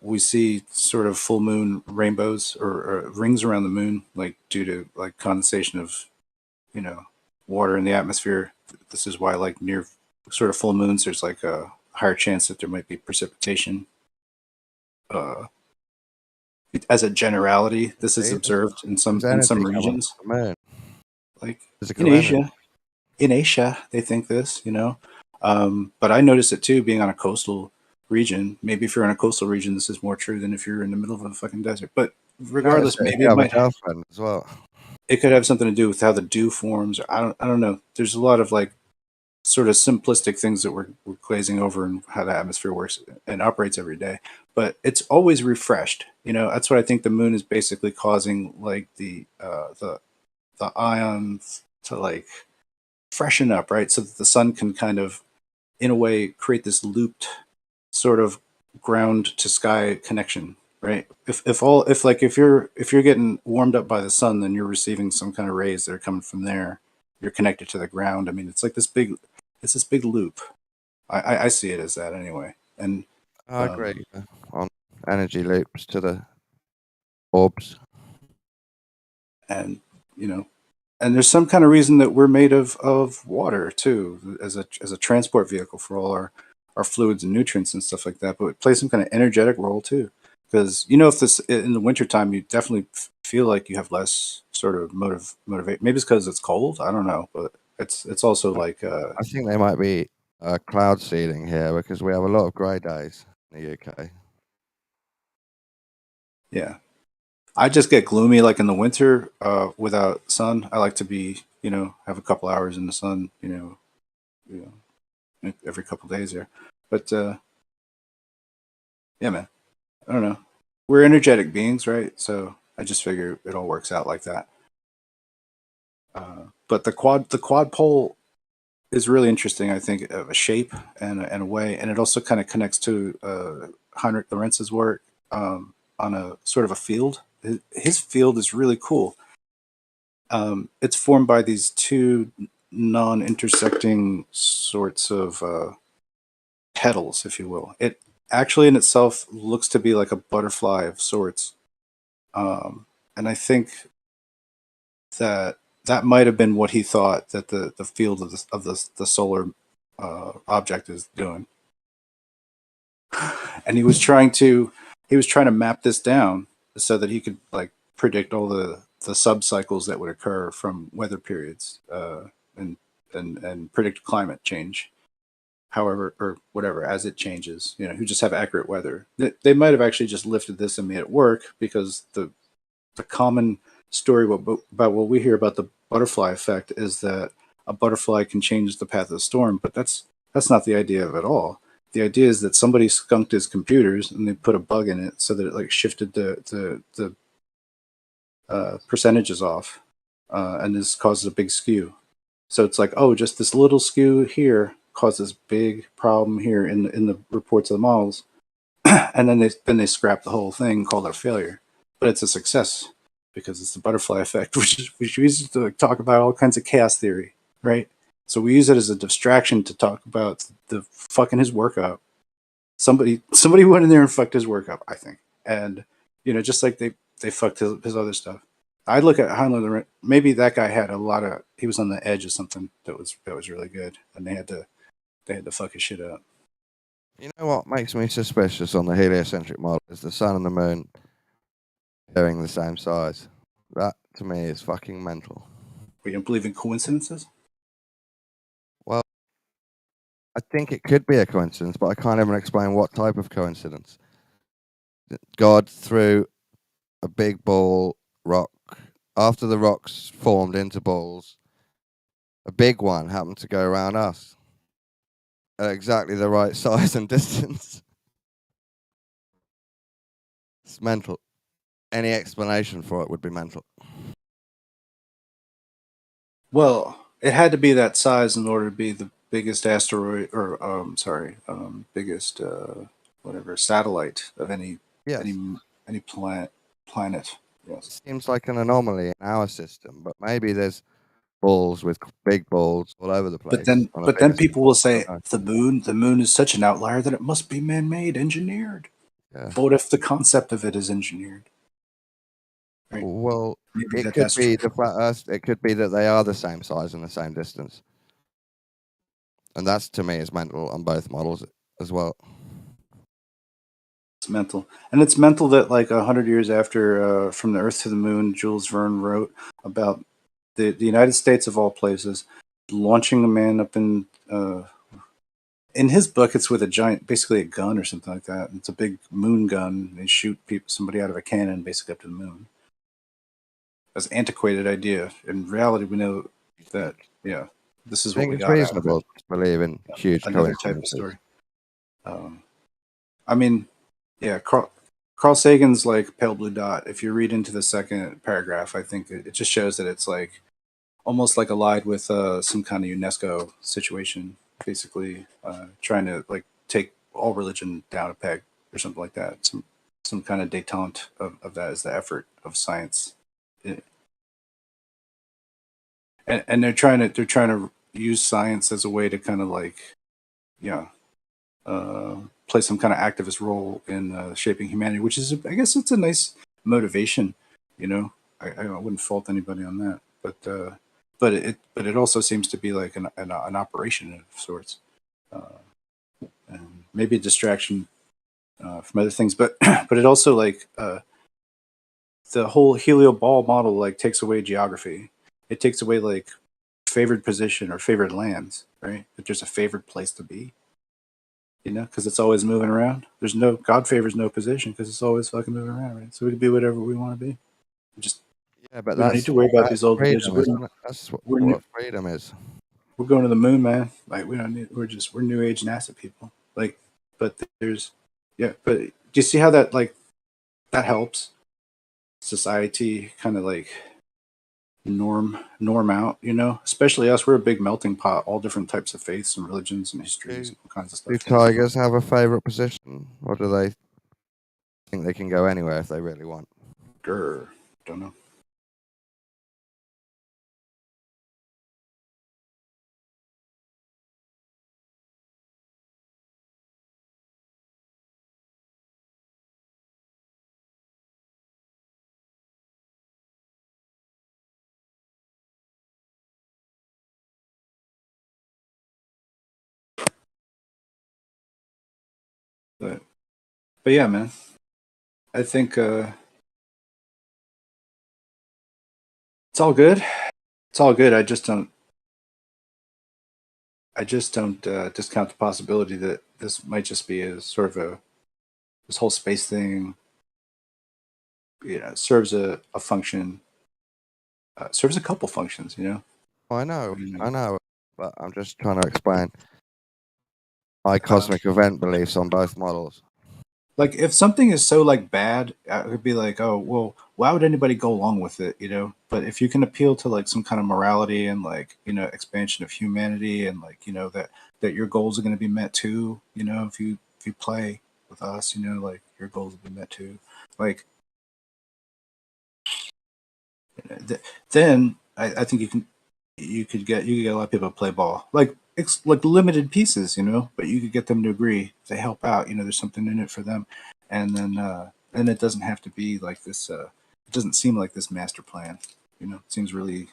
we see sort of full moon rainbows or rings around the moon, like due to like condensation of you know water in the atmosphere. This is why like near sort of full moons, there's like a higher chance that there might be precipitation. Uh, as a generality, this is See, there's observed there's in energy some coming regions, from the moon. like in Physical energy. Asia. In Asia, they think this, but I notice it too, being on a coastal region. Maybe if you're in a coastal region, this is more true than if you're in the middle of a fucking desert. But Notice regardless, it if maybe you have a girlfriend as well. it could have something to do with how the dew forms. I don't know. There's a lot of like sort of simplistic things that we're glazing over and how the atmosphere works and operates every day. But it's always refreshed. That's what I think the moon is basically causing, like the ions to like freshen up, right? So that the sun can kind of, in a way, create this looped sort of ground to sky connection, right? If you're getting warmed up by the sun, then you're receiving some kind of rays that are coming from there. You're connected to the ground. I mean, it's this big loop. I see it as that anyway. And I agree on energy loops to the orbs. and you know, and there's some kind of reason that we're made of water too, as a transport vehicle for all our fluids and nutrients and stuff like that. But it plays some kind of energetic role too, because if this in the wintertime, you definitely feel like you have less sort of motivate. Maybe it's because it's cold. I don't know, but it's also like I think they might be cloud seeding here because we have a lot of grey days in the UK. yeah. I just get gloomy like in the winter without sun. I like to be have a couple hours in the sun every couple days there. But yeah, man, I don't know. We're energetic beings, right? So I just figure it all works out like that. But the quad pole is really interesting. I think of a shape and a way, and it also kind of connects to Heinrich Lorentz's work on a sort of a field. His field is really cool. It's formed by these two non-intersecting sorts of petals, if you will. It actually in itself looks to be like a butterfly of sorts. And I think that that might have been what he thought that the field of the solar object is doing. And he was trying to map this down so that he could like predict all the sub cycles that would occur from weather periods and and predict climate change, however or whatever as it changes. Who just have accurate weather. They might have actually just lifted this and made it work because the common story about what we hear about the butterfly effect is that a butterfly can change the path of the storm, but that's not the idea of it all. The idea is that somebody skunked his computers and they put a bug in it so that it like shifted the percentages off, and this causes a big skew. So it's like, oh, just this little skew here causes big problem here in the reports of the models, and then they scrap the whole thing, call it a failure, but it's a success because it's the butterfly effect, which we use to talk about all kinds of chaos theory, right? So we use it as a distraction to talk about the fucking his work up. Somebody went in there and fucked his work up, I think, and just like they fucked his other stuff. I look at Heinlein. Maybe that guy had a lot of. He was on the edge of something that was really good, and they had to fuck his shit up. You know what makes me suspicious on the heliocentric model is the sun and the moon appearing the same size. That to me is fucking mental. We don't believe in coincidences. Well, I think it could be a coincidence, but I can't even explain what type of coincidence. God threw a big ball rock after the rocks formed into balls. A big one happened to go around us at exactly the right size and distance. It's mental. any explanation for it would be mental. Well, it had to be that size in order to be the biggest asteroid, or biggest whatever satellite of any Yes, any planet. it Yes, seems like an anomaly in our system, but maybe there's balls with big balls all over the but place then on a but bigger then scale. people will I don't say know. the moon is such an outlier that it must be man-made, engineered. Yeah. But what if the concept of it is engineered? Right? Well, Maybe it could that's be true. the flat Earth. It could be that they are the same size and the same distance, and that's to me is mental on both models as well. It's mental, and it's mental that like 100 years after From the Earth to the Moon, Jules Verne wrote about the United States of all places launching a man up in his book. It's with a giant, basically a gun or something like that. It's a big moon gun. They shoot somebody out of a cannon, basically up to the moon. That's an antiquated idea. In reality, we know that this is I what think we it's got out of it. reasonable to believe in huge Another type of coincidences. story. I mean, yeah, Carl Sagan's like Pale Blue Dot. If you read into the second paragraph, I think it just shows that it's like almost like allied with some kind of UNESCO situation, basically trying to like take all religion down a peg or something like that. Some kind of detente of that is the effort of science. And they're trying to use science as a way to kind of like play some kind of activist role in shaping humanity, which is, I guess, it's a nice motivation. You know, I wouldn't fault anybody on that, but it also seems to be like an operation of sorts, and maybe a distraction from other things. But but it also like the whole helio ball model like takes away geography. It takes away like favored position or favored lands, right? If there's a favored place to be, because it's always moving around. There's no God favors no position because it's always fucking moving around, right? So we can be whatever we want to be. Just Yeah, but we don't need to worry about that's these old divisions. freedom, isn't it? That's We're what freedom is. we're going to the moon, man. Like we don't need. We're new age NASA people. Like, but there's But do you see how that like that helps society kind of like norm out? Especially us. We're a big melting pot. All different types of faiths and religions and histories Do, and all kinds of do stuff. tigers have a favorite position, or do they think they can go anywhere if they really want? Grr. Don't know. But yeah, man. I think it's all good. It's all good. I just don't discount the possibility that this might just be a sort of this whole space thing. Serves a function. Serves a couple functions. I know, Mm. I know, but I'm just trying to explain my cosmic event beliefs on both models. Like if something is so like bad, I would be like, oh well, why would anybody go along with it? But if you can appeal to like some kind of morality and like expansion of humanity and like that your goals are going to be met too. If you play with us, like your goals will be met too. Like then I think you could get a lot of people to play ball like like limited pieces, but you could get them to agree if they help out. There's something in it for them, and then it doesn't have to be like this. It doesn't seem like this master plan. It seems really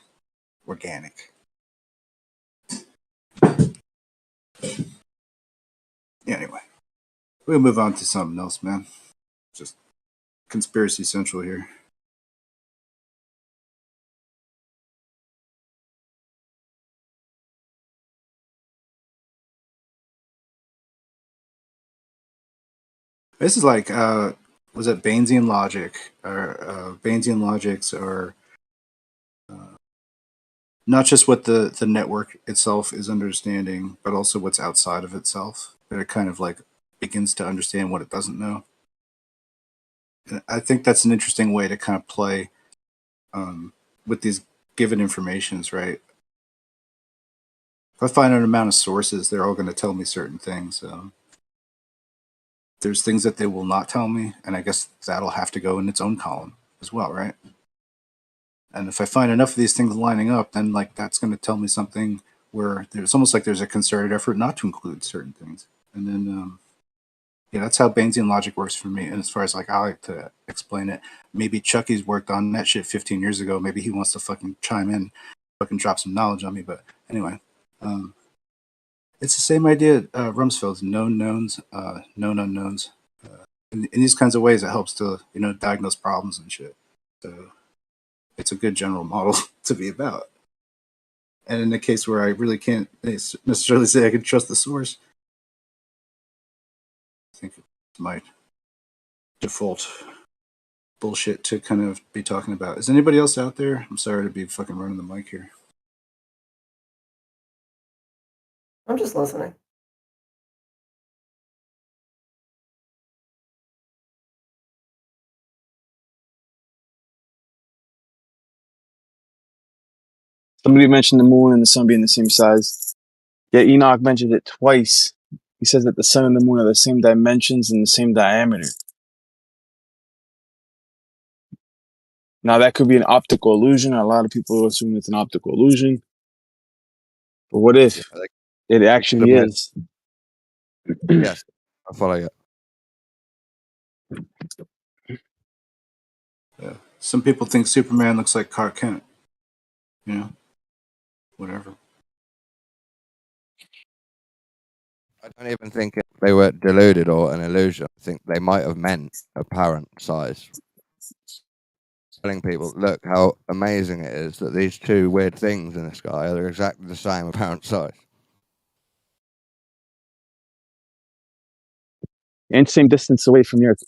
organic. Yeah, anyway, we'll move on to something else, man. Just conspiracy central here. This is like was it Bayesian logic or Bayesian logics or not just what the network itself is understanding, but also what's outside of itself. That it kind of like begins to understand what it doesn't know. I think that's an interesting way to kind of play with these given informations, right? If I find an amount of sources, they're all going to tell me certain things. There's things that they will not tell me, and I guess that'll have to go in its own column as well, right? And if I find enough of these things lining up, then like that's going to tell me something where there's almost like there's a concerted effort not to include certain things. And then, yeah, that's how Bayesian logic works for me. And as far as like I like to explain it, maybe Chucky's worked on that shit 15 years ago. Maybe he wants to fucking chime in, fucking drop some knowledge on me. But anyway, it's the same idea. Rumsfeld's known knowns, known unknowns. In these kinds of ways, it helps to diagnose problems and shit. So it's a good general model to be about. And in the case where I really can't necessarily say I can trust the source, I think it's my default bullshit to kind of be talking about. Is anybody else out there? I'm sorry to be fucking running the mic here. I'm just listening. Somebody mentioned the moon and the sun being the same size. Yeah, Enoch mentioned it twice. He says that the sun and the moon are the same dimensions and the same diameter. Now, that could be an optical illusion. A lot of people assume it's an optical illusion. But what if it actually is? Yes, I follow you. Yeah. Some people think Superman looks like Clark Kent. Whatever. I don't even think they were deluded or an illusion. I think they might have meant apparent size. Telling people, look how amazing it is that these two weird things in the sky are exactly the same apparent size. And same distance away from the Earth.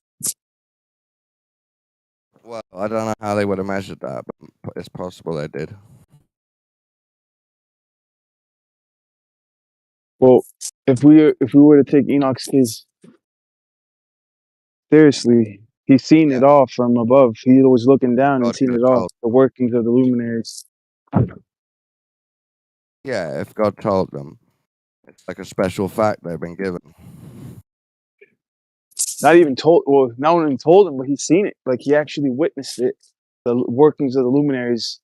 Well, I don't know how they would have measured that, but it's possible they did. Well, if we were to take Enoch's case seriously, he's seen it all from above. He was looking down and seen it all, the workings of the luminaries. Yeah, if God told them, it's like a special fact they've been given. Not even told. Well, not only told him, but he's seen it. Like he actually witnessed it. The workings of the luminaries,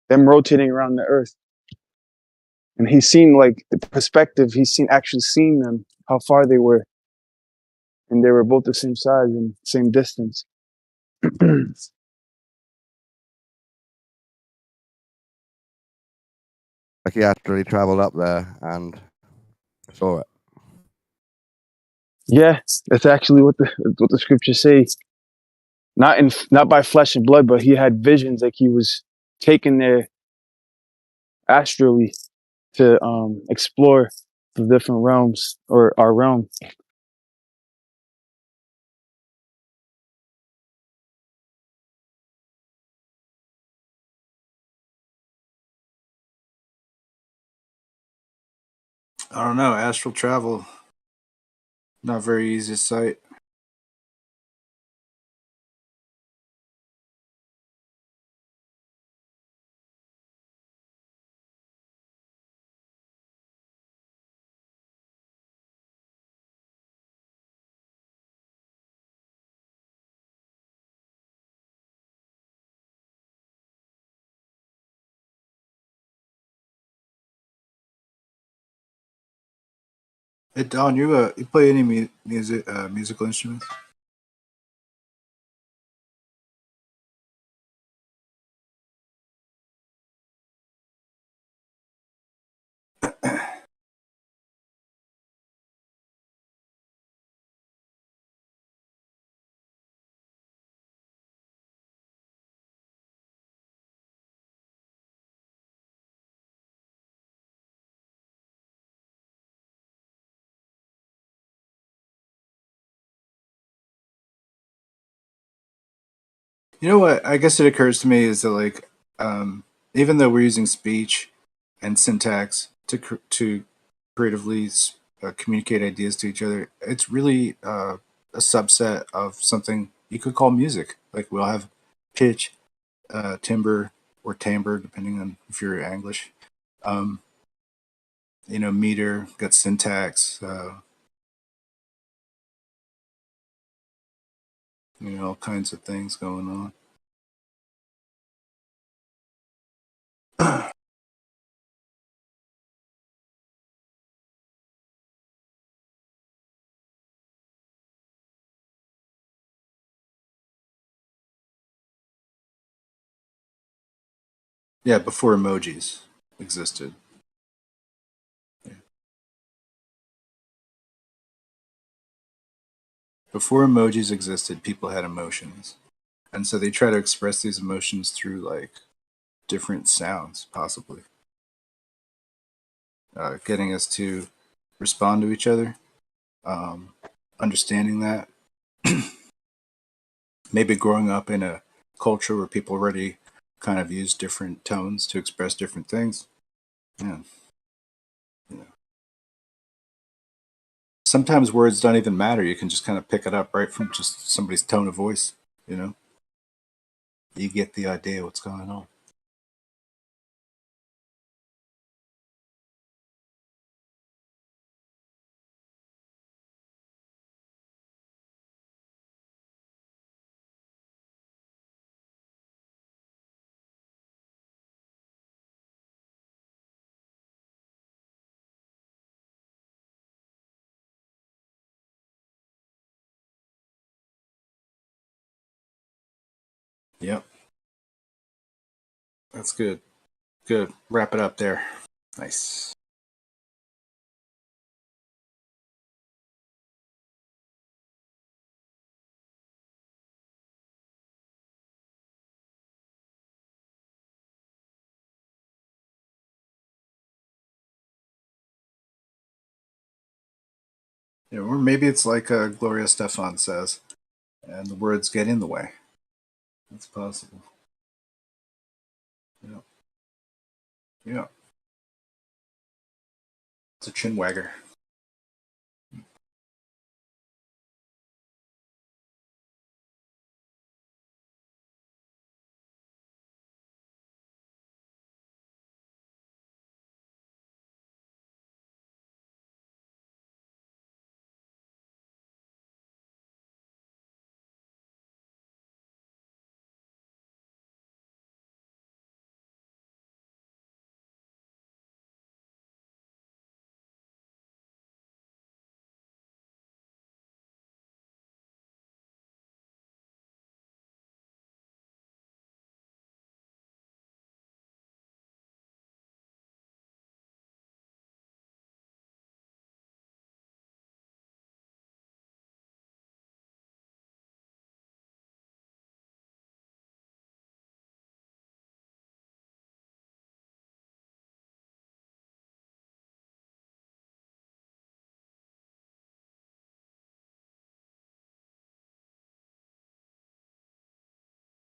them rotating around the Earth, and he's seen like the perspective. He's actually seen them, how far they were, and they were both the same size and same distance. Like he actually traveled up there and saw it. Yeah, that's actually what the scriptures say. Not by flesh and blood, but he had visions, like he was taken there astrally to explore the different realms, or our realm. I don't know. Astral travel, not very easy to sight. Hey Don, you play any musical instruments? You know what? I guess it occurs to me is that like, even though we're using speech and syntax to creatively communicate ideas to each other, it's really a subset of something you could call music. Like we'll have pitch, timbre, or timbre, depending on if you're English. Meter, got syntax, all kinds of things going on. Yeah, before emojis existed. Before emojis existed, people had emotions. And so they try to express these emotions through like different sounds, possibly. Getting us to respond to each other, understanding that. Maybe growing up in a culture where people already kind of use different tones to express different things. Yeah. Sometimes words don't even matter. You can just kind of pick it up right from just somebody's tone of voice, You get the idea what's going on. Yep. That's good. Good. Wrap it up there. Nice. Yeah, or maybe it's like Gloria Stefan says, and the words get in the way. That's possible. Yeah. Yeah. It's a chin wagger.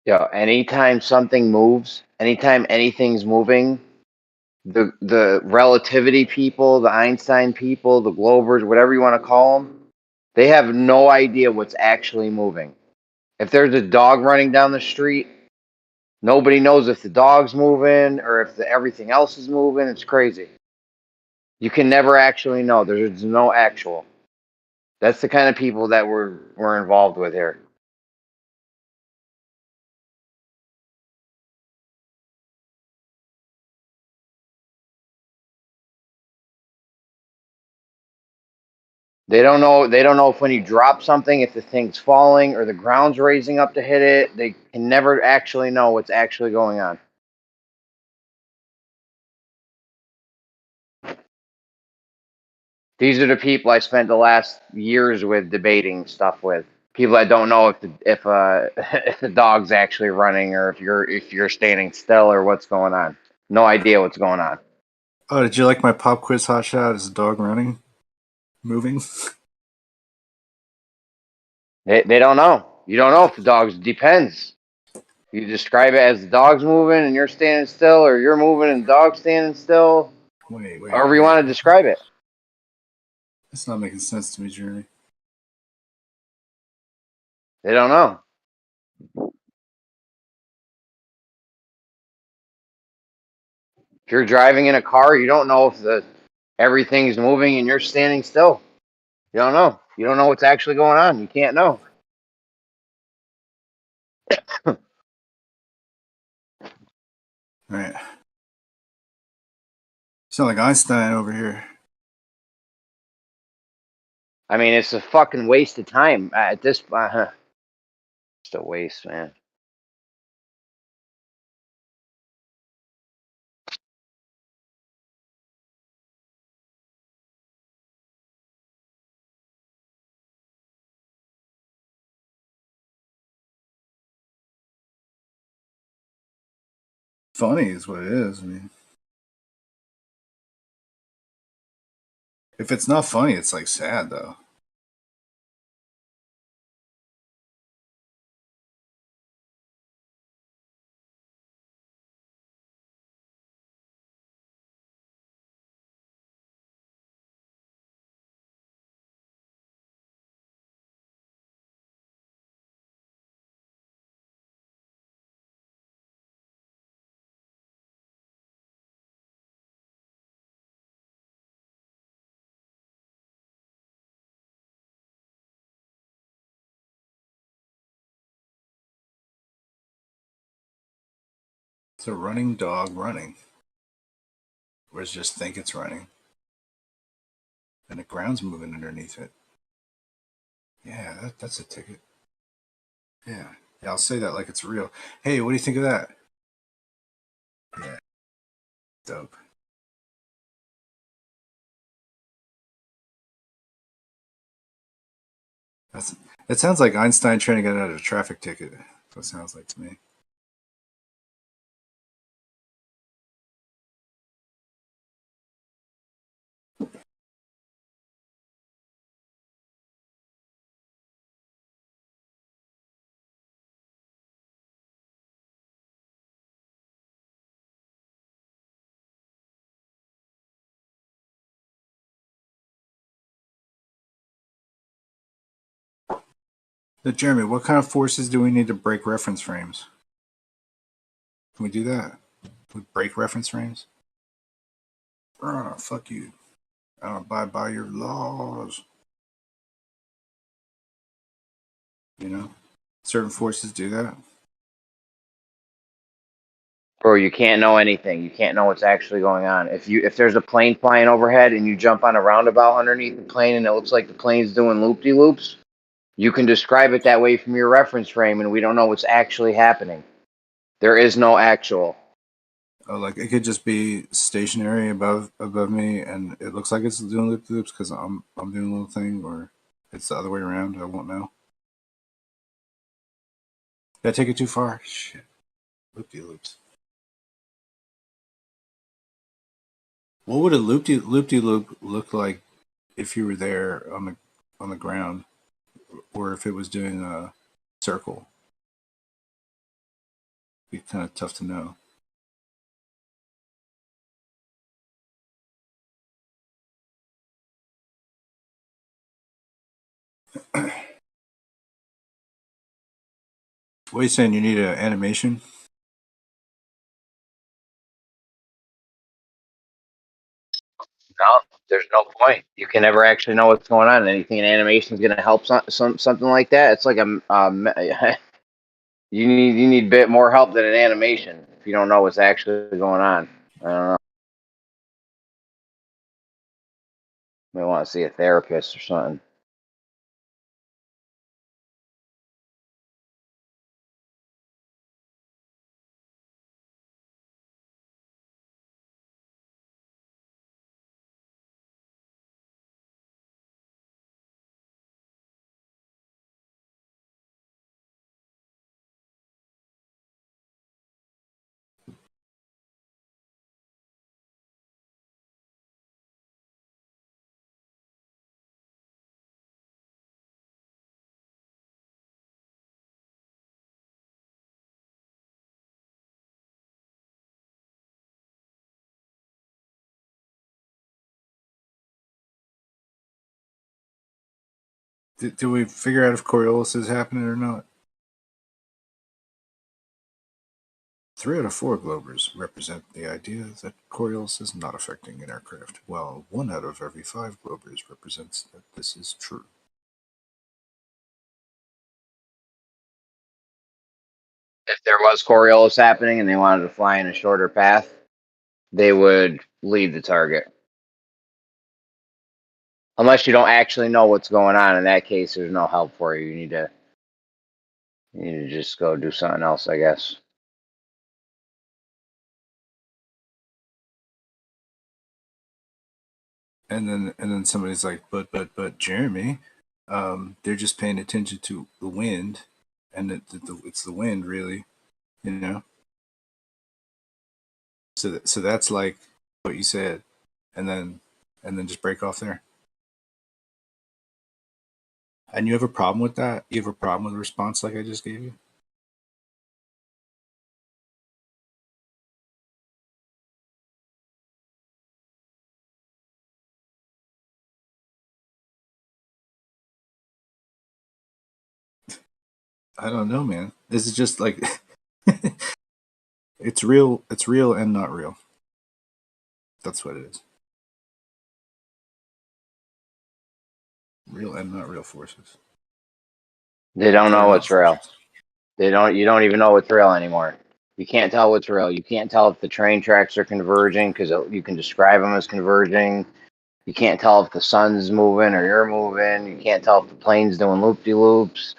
Yo, anytime something moves, anytime anything's moving, the relativity people, the Einstein people, the Globers, whatever you want to call them, they have no idea what's actually moving. If there's a dog running down the street, nobody knows if the dog's moving or if everything else is moving. It's crazy. You can never actually know. There's no actual. That's the kind of people that we're involved with here. They don't know. They don't know if when you drop something, if the thing's falling or the ground's raising up to hit it. They can never actually know what's actually going on. These are the people I spent the last years with debating stuff with. People that don't know if if the dog's actually running or if you're standing still or what's going on. No idea what's going on. Oh, did you like my pop quiz hot shot? Is the dog running? Moving? They don't know. You don't know if the dog's depends. You describe it as the dog's moving and you're standing still, or you're moving and the dog's standing still. Wait. However you want to describe it. It's not making sense to me, Jeremy. They don't know. If you're driving in a car, you don't know if everything's moving and you're standing still. You don't know. You don't know what's actually going on. You can't know. Right. Sound like Einstein over here. I mean, it's a fucking waste of time at this. It's a waste, man. Funny is what it is. I mean, if it's not funny, it's like sad though. It's a running dog running. Whereas just think it's running. And the ground's moving underneath it. Yeah, that's a ticket. Yeah. Yeah, I'll say that like it's real. Hey, what do you think of that? Yeah. Dope. It sounds like Einstein trying to get out of a traffic ticket. That's what it sounds like to me. Now, Jeremy, what kind of forces do we need to break reference frames? Can we do that? Can we break reference frames? Fuck you. I don't abide by your laws. You know? Certain forces do that. Bro, you can't know anything. You can't know what's actually going on. If there's a plane flying overhead and you jump on a roundabout underneath the plane and it looks like the plane's doing loop-de-loops, you can describe it that way from your reference frame, and we don't know what's actually happening. There is no actual. Oh, like it could just be stationary above me, and it looks like it's doing loop loops because I'm doing a little thing, or it's the other way around. I won't know. Did I take it too far? Shit. Loop de loops. What would a loop de loop look like if you were there on the ground, or if it was doing a circle? It'd be kind of tough to know. What are you saying? You need an animation? No, there's no point. You can never actually know what's going on. Anything in animation is going to help something like that. It's like you need a bit more help than an animation if you don't know what's actually going on. I don't know. You may want to see a therapist or something. Did we figure out if Coriolis is happening or not? 3 out of 4 Globers represent the idea that Coriolis is not affecting an aircraft, while 1 out of every 5 Globers represents that this is true. If there was Coriolis happening and they wanted to fly in a shorter path, they would leave the target. Unless you don't actually know what's going on. In that case, there's no help for you. You need to just go do something else, I guess. And then somebody's like, but Jeremy, they're just paying attention to the wind, and it's the wind, really, you know. So that's like what you said, and then just break off there. And you have a problem with that? You have a problem with the response like I just gave you? I don't know, man. This is just like it's real and not real. That's what it is. Real and not real forces. They don't know what's real. You don't even know what's real anymore. You can't tell what's real. You can't tell if the train tracks are converging because you can describe them as converging. You can't tell if the sun's moving or you're moving. You can't tell if the plane's doing loop-de-loops.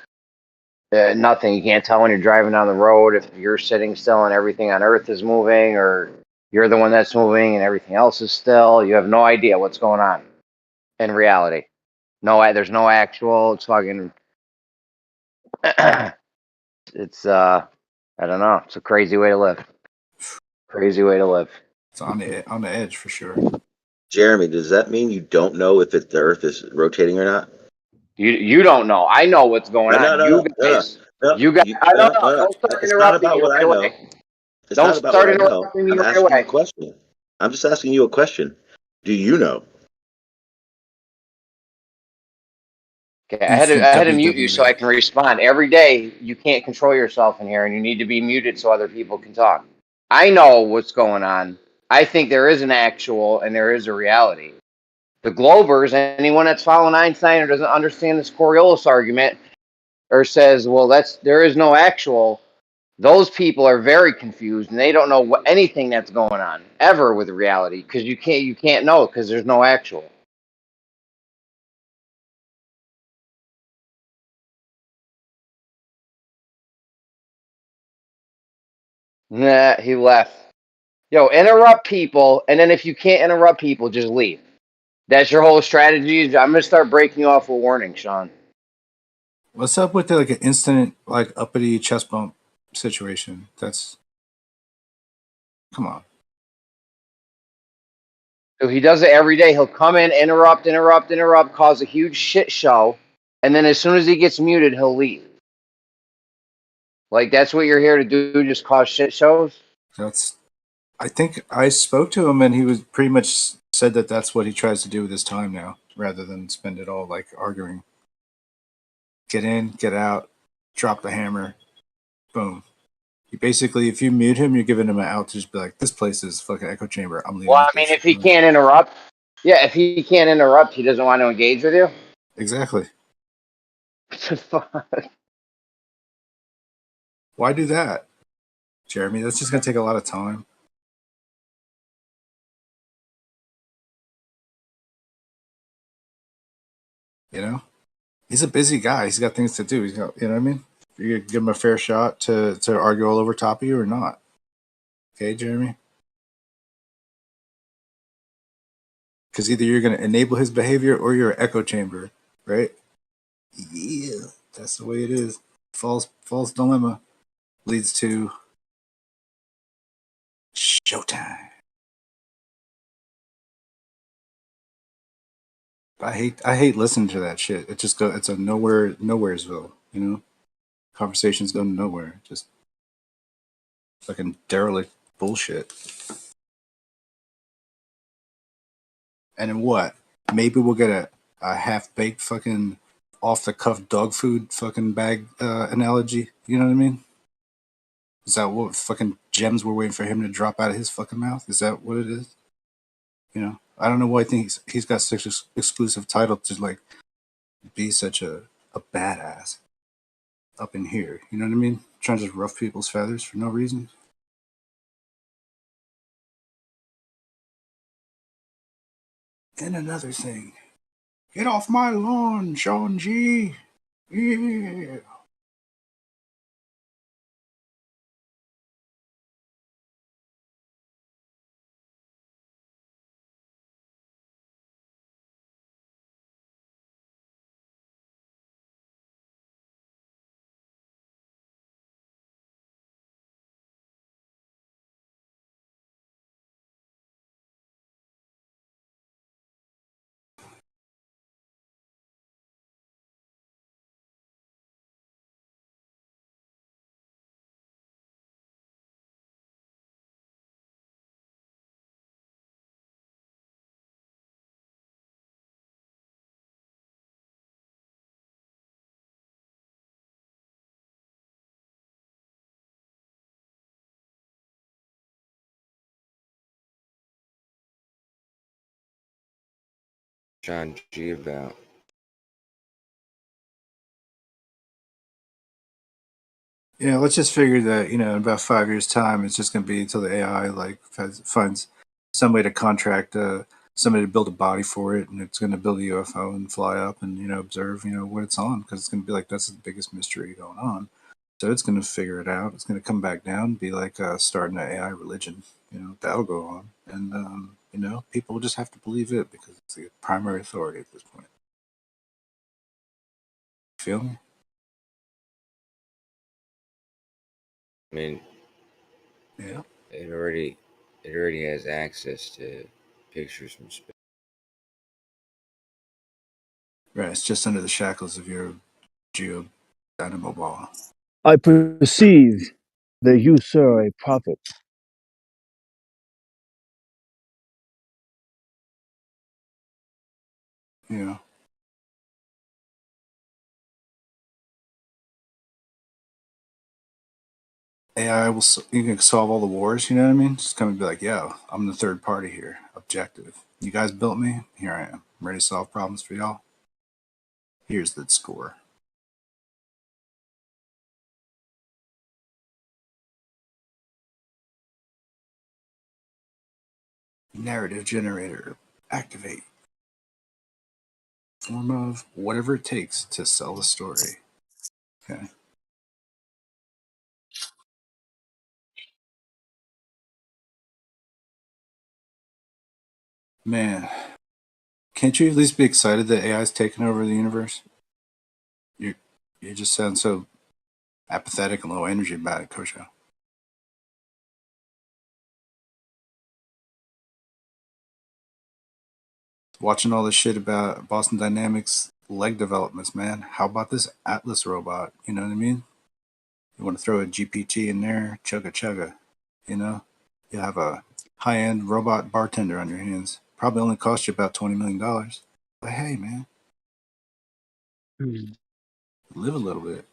Nothing. You can't tell when you're driving down the road if you're sitting still and everything on Earth is moving, or you're the one that's moving and everything else is still. You have no idea what's going on in reality. There's no actual. It's fucking. It's I don't know. It's a crazy way to live. Crazy way to live. It's on the edge for sure. Jeremy, does that mean you don't know if the Earth is rotating or not? You don't know. I know what's going on. You guys. I don't know. Don't start interrupting me right away. Don't start interrupting me right away. Question. I'm just asking you a question. Do you know? Okay, I had to mute you so I can respond. Every day, you can't control yourself in here, and you need to be muted so other people can talk. I know what's going on. I think there is an actual and there is a reality. The Globers, anyone that's following Einstein or doesn't understand this Coriolis argument, or says, well, there is no actual, those people are very confused and they don't know anything that's going on ever with reality, because you can't know because there's no actual. Nah, he left. Yo, interrupt people, and then if you can't interrupt people, just leave. That's your whole strategy. I'm gonna start breaking you off with warning, Sean. What's up with like an instant, like uppity chest bump situation? Come on. So he does it every day. He'll come in, interrupt, cause a huge shit show, and then as soon as he gets muted, he'll leave. Like, that's what you're here to do, just cause shit shows? I think I spoke to him and he was pretty much said that that's what he tries to do with his time now, rather than spend it all like arguing. Get in, get out, drop the hammer, boom. Basically, if you mute him, you're giving him an out to just be like, this place is fucking echo chamber. I'm leaving. Well, I mean, if he can't interrupt, he doesn't want to engage with you. Exactly. What the fuck? Why do that, Jeremy? That's just going to take a lot of time. You know? He's a busy guy. He's got things to do. He's got, you know what I mean? You give him a fair shot to argue all over top of you or not. Okay, Jeremy? Because either you're going to enable his behavior or you're an echo chamber, right? Yeah, that's the way it is. False dilemma leads to showtime. I hate listening to that shit. It's a nowheresville, you know? Conversations go nowhere. Just fucking derelict bullshit. And then what? Maybe we'll get a half-baked fucking off-the-cuff dog food fucking bag analogy. You know what I mean? Is that what fucking gems we're waiting for him to drop out of his fucking mouth? Is that what it is? You know, I don't know why I think he's got such an exclusive title to like be such a badass up in here. You know what I mean? Trying to just ruff people's feathers for no reason. And another thing, get off my lawn, Sean G. Yeah. John G about. Yeah, let's just figure that, in about 5 years' time, it's just going to be until the AI finds some way to contract somebody to build a body for it, and it's going to build a UFO and fly up and observe what it's on, because it's going to be like that's the biggest mystery going on. So it's going to figure it out. It's going to come back down and be like starting an AI religion. That'll go on, and people will just have to believe it because it's the primary authority at this point. Feel me? I mean, Yeah. it already has access to pictures from space. Right. It's just under the shackles of your geo dynamo ball. I perceive that you, sir, are a prophet. Yeah. AI will you can solve all the wars. You know what I mean? Just come and be like, "Yo, I'm the third party here. Objective. You guys built me. Here I am. I'm ready to solve problems for y'all. Here's the score." Narrative generator activate. Form of whatever it takes to sell the story. Okay. Man, can't you at least be excited that AI is taking over the universe? You you just sound so apathetic and low energy about it, Kosho. Watching all this shit about Boston Dynamics leg developments, man. How about this Atlas robot? You know what I mean? You want to throw a GPT in there, chugga chugga. You have a high end robot bartender on your hands. Probably only cost you about $20 million. But hey, man, live a little bit.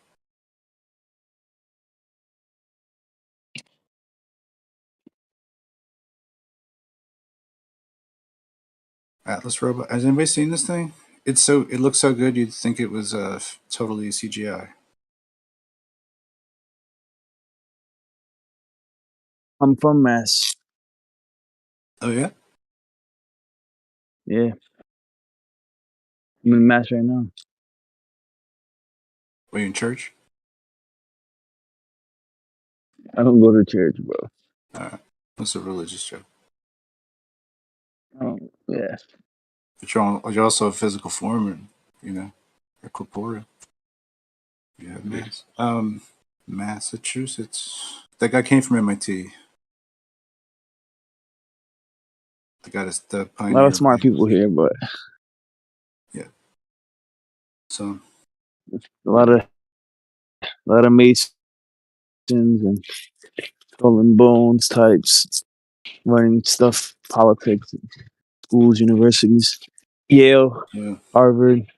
Atlas robot. Has anybody seen this thing? It looks so good you'd think it was totally CGI. I'm from Mass. Oh yeah? Yeah, I'm in Mass right now. Were you in church? I don't go to church, bro. That's a religious joke. Oh, yeah. But you're also a physical form, and you're corporeal. Yeah, Mass. Massachusetts. That guy came from MIT. The guy that's the A lot pioneer of of smart people here, but yeah. So a lot of masons and skull and bones types running stuff, politics, schools, universities, Yale, yeah, Harvard.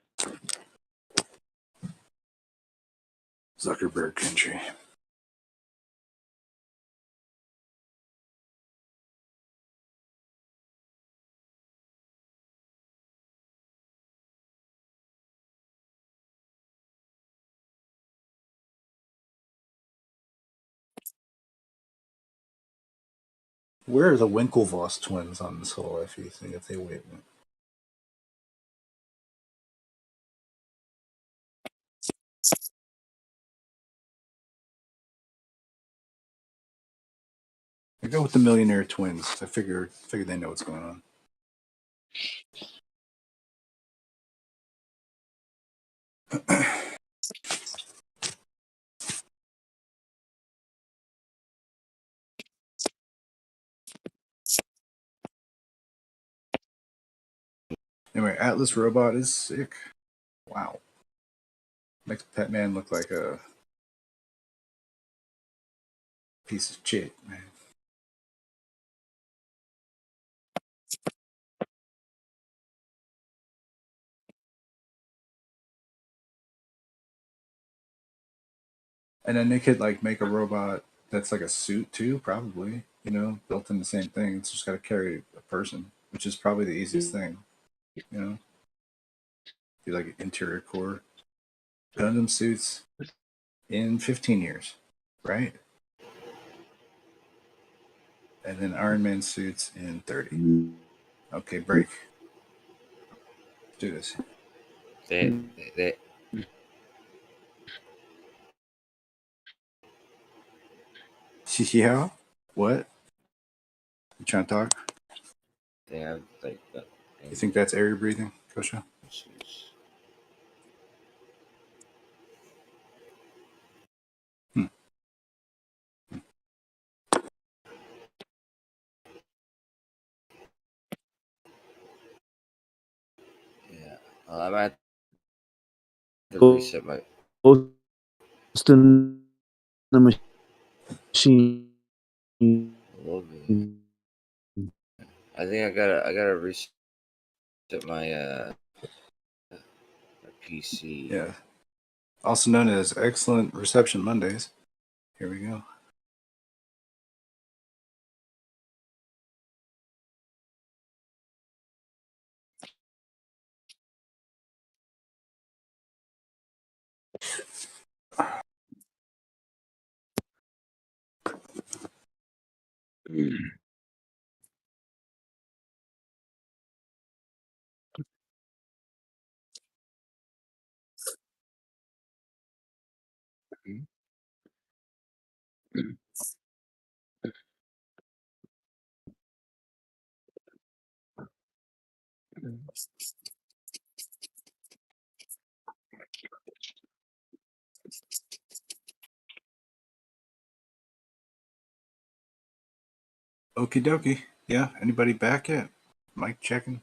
Zuckerberg country. Where are the Winklevoss twins on this whole FE thing if they win? I go with the Millionaire Twins. I figure they know what's going on. Anyway, Atlas Robot is sick. Wow. Makes Pet Man look like a piece of shit, man. And then they could like make a robot that's like a suit too, probably. You know, built in the same thing. It's just got to carry a person, which is probably the easiest thing. You know, do like an interior core. Gundam suits in 15 years, right? And then Iron Man suits in 30. Okay, break. Let's do this. They Yeah? What? You trying to talk? they have like the You think that's air breathing, Kosha? Yeah. I'm at the reset my Ghost in the machine. a little bit. I think I gotta reset my PC. Yeah. Also known as Excellent Reception Mondays. Here we go. Okie dokie. Yeah, anybody back yet? Mic checking.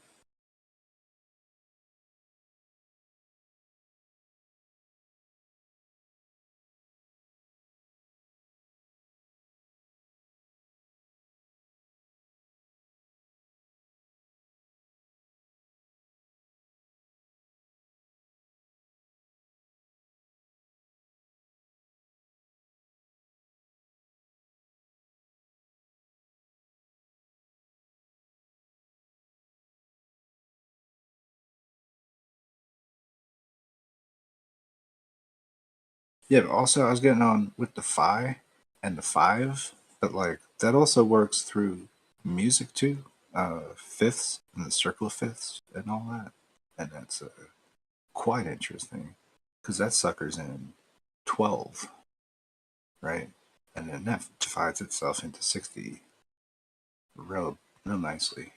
Yeah, but also I was getting on with the Phi and the 5, but like that also works through music too. Fifths and the circle of fifths and all that. And that's quite interesting because that sucker's in 12, right? And then that divides itself into 60 real nicely.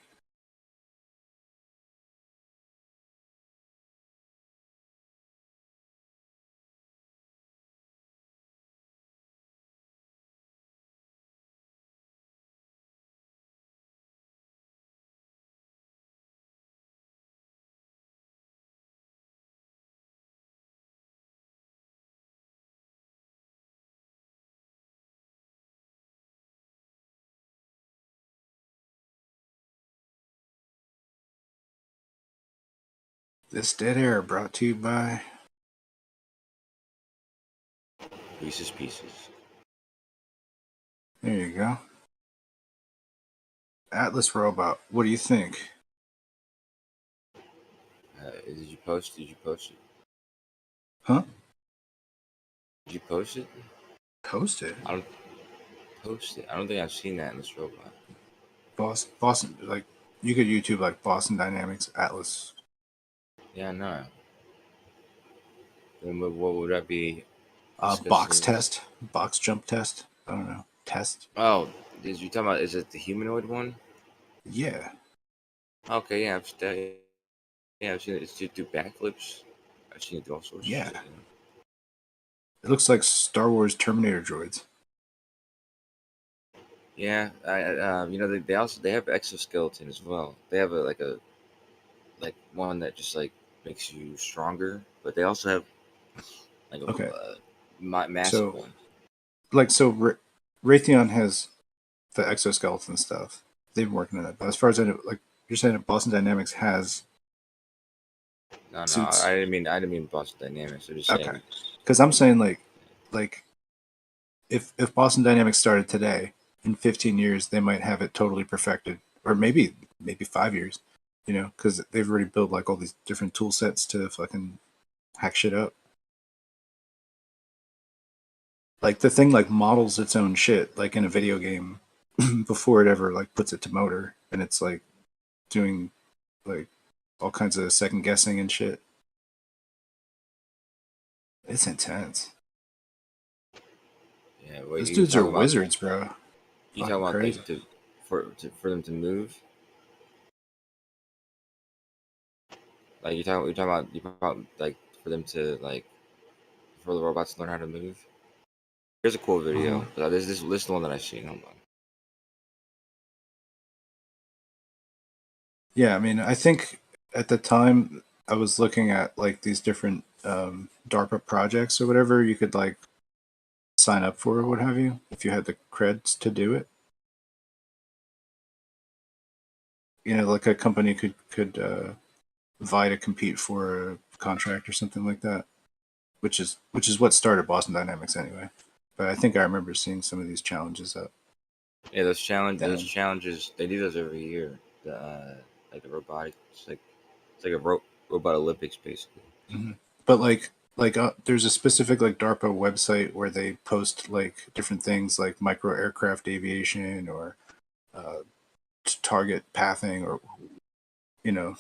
This dead air brought to you by Reese's Pieces. There you go. Atlas Robot. What do you think? Did you post? Did you post it? Huh? Did you post it? Post it? I don't post it. I don't think I've seen that in this robot. Boston, like you could YouTube like Boston Dynamics Atlas. Yeah, no. Then what would that be? Box Discussing. test, box jump test. I don't know. Test. Oh, is you talking about? Is it the humanoid one? Yeah. Okay, yeah, yeah, I've seen it. It's to do backflips. I've seen it do all sorts of Yeah. shit. It looks like Star Wars Terminator droids. Yeah, they have exoskeleton as well. They have a one that just like makes you stronger, but they also have like a Okay. massive So, one. Raytheon has the exoskeleton stuff. They've been working on it. But as far as I know, like you're saying, that Boston Dynamics has No, suits. I didn't mean Boston Dynamics. I'm just Okay. saying. Because I'm saying like if Boston Dynamics started today, in 15 years they might have it totally perfected, or maybe 5 years. You know, because they've already built like all these different tool sets to fucking hack shit up. Like the thing like models its own shit, like in a video game, before it ever like puts it to motor, and it's like doing like all kinds of second guessing and shit. It's intense. Yeah, wait, Those dudes are wizards, bro. you Fucking talking about crazy. like for them to move? Like you talking about like for them to like for the robots to learn how to move? Here's a cool video. This is the one that I've seen. Hold on. Yeah, I mean, I think at the time I was looking at like these different DARPA projects or whatever you could like sign up for or what have you if you had the creds to do it. You know, like a company could vie to compete for a contract or something like that, which is what started Boston Dynamics anyway. But I think I remember seeing some of these challenges up. Yeah, those Damn. challenges, they do those every year. Like the robotic, it's like a robot Olympics basically. Mhm. But there's a specific like DARPA website where they post like different things like micro aircraft aviation or uh, target pathing or you know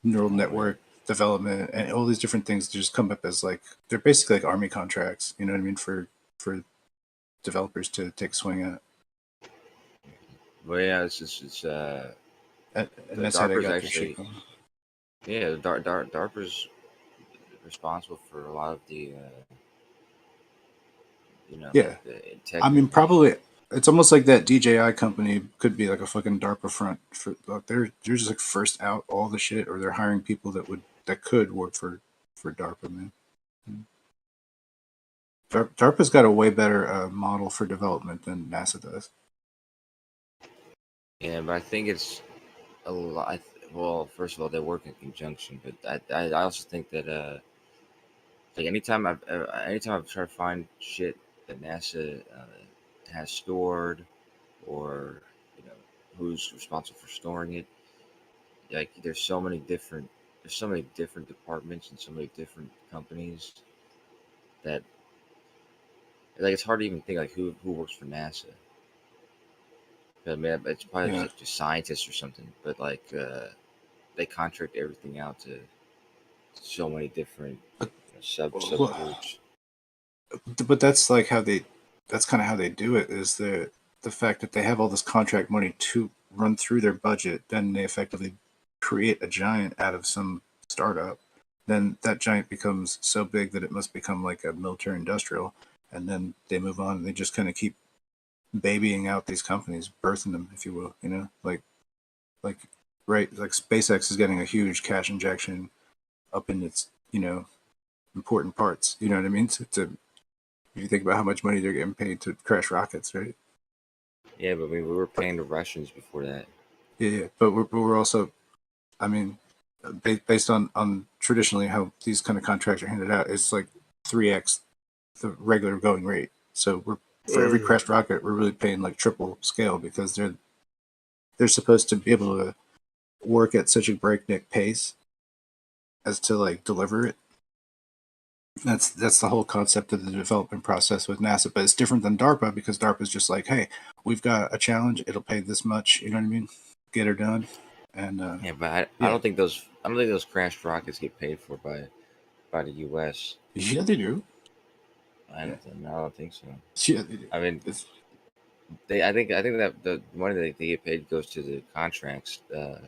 neural Oh, network development and all these different things just come up as like they're basically like army contracts. You know what I mean for developers to take a swing at. Well, yeah, it's And the that's how they DARPA's got their shit actually going. yeah, DARPA's responsible for a lot of the Yeah, like the tech I mean, innovation. probably it's almost like that DJI company could be like a fucking DARPA front for like they're just like first out all the shit, or they're hiring people that could work for DARPA, man. DARPA's got a way better model for development than NASA does. Yeah, but I think it's a lot. Well, first of all, they work in conjunction, but I also think that like anytime I've tried to find shit that NASA has stored or you know who's responsible for storing it, like there's so many different departments and so many different companies that like it's hard to even think like who works for NASA. I mean, it's probably Yeah, just scientists or something, but like they contract everything out to so many different well, subgroups. but that's like that's kind of how they do it. Is the fact that they have all this contract money to run through their budget, then they effectively create a giant out of some startup. Then that giant becomes so big that it must become like a military industrial, and then they move on and they just kind of keep babying out these companies, birthing them, if you will. You know, like right, like SpaceX is getting a huge cash injection up in its important parts. You know what I mean? If you think about how much money they're getting paid to crash rockets, right? Yeah, but we were paying the Russians before that. Yeah, yeah. But we're also, I mean, based on traditionally how these kind of contracts are handed out, it's like 3x the regular going rate. So we're for every crashed rocket, we're really paying like triple scale because they're supposed to be able to work at such a breakneck pace as to like deliver it That's the whole concept of the development process with NASA, but it's different than DARPA because DARPA is just like, hey, we've got a challenge, it'll pay this much, you know what I mean? Get her done, and Yeah, but I yeah. don't think those crashed rockets get paid for by the U.S. Yeah, they do. I don't think so. Yeah, they do. I mean, It's, I think that the money that they get paid goes to the contracts to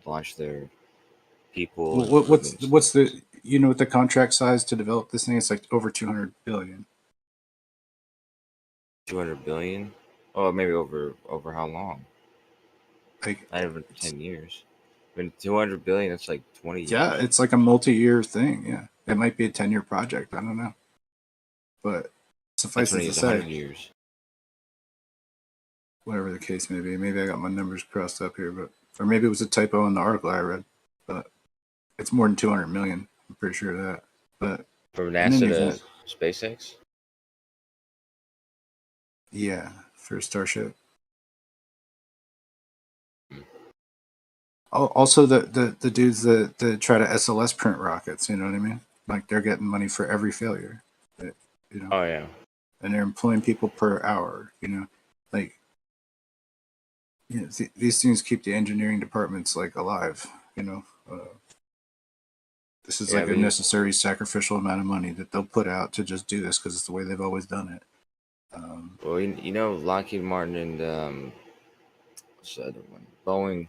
launch their people and what's equipment and stuff. the you know what the contract size to develop this thing? It's like over 200 billion. 200 billion? Oh, maybe over how long? Like, Not even 10 years. I mean, 200 billion. That's like 20 yeah, years. it's like a multi-year thing. Yeah, it might be a 10-year project. I don't know, but That's suffice when it to he's say, 100 years. whatever the case may be, maybe I got my numbers crossed up here, but or maybe it was a typo in the article I read, but it's more than 200 million. I'm pretty sure of that. But From in NASA any event, to SpaceX. yeah, for Starship. Hmm. Also, the dudes that try to SLS print rockets, you know what I mean? Like they're getting money for every failure, that, you know, Oh yeah. and they're employing people per hour, you know, like you know, these things keep the engineering departments like alive, you know. This is Yeah, like a but necessary sacrificial amount of money that they'll put out to just do this because it's the way they've always done it. well, you know, Lockheed Martin and what's the other one? Boeing,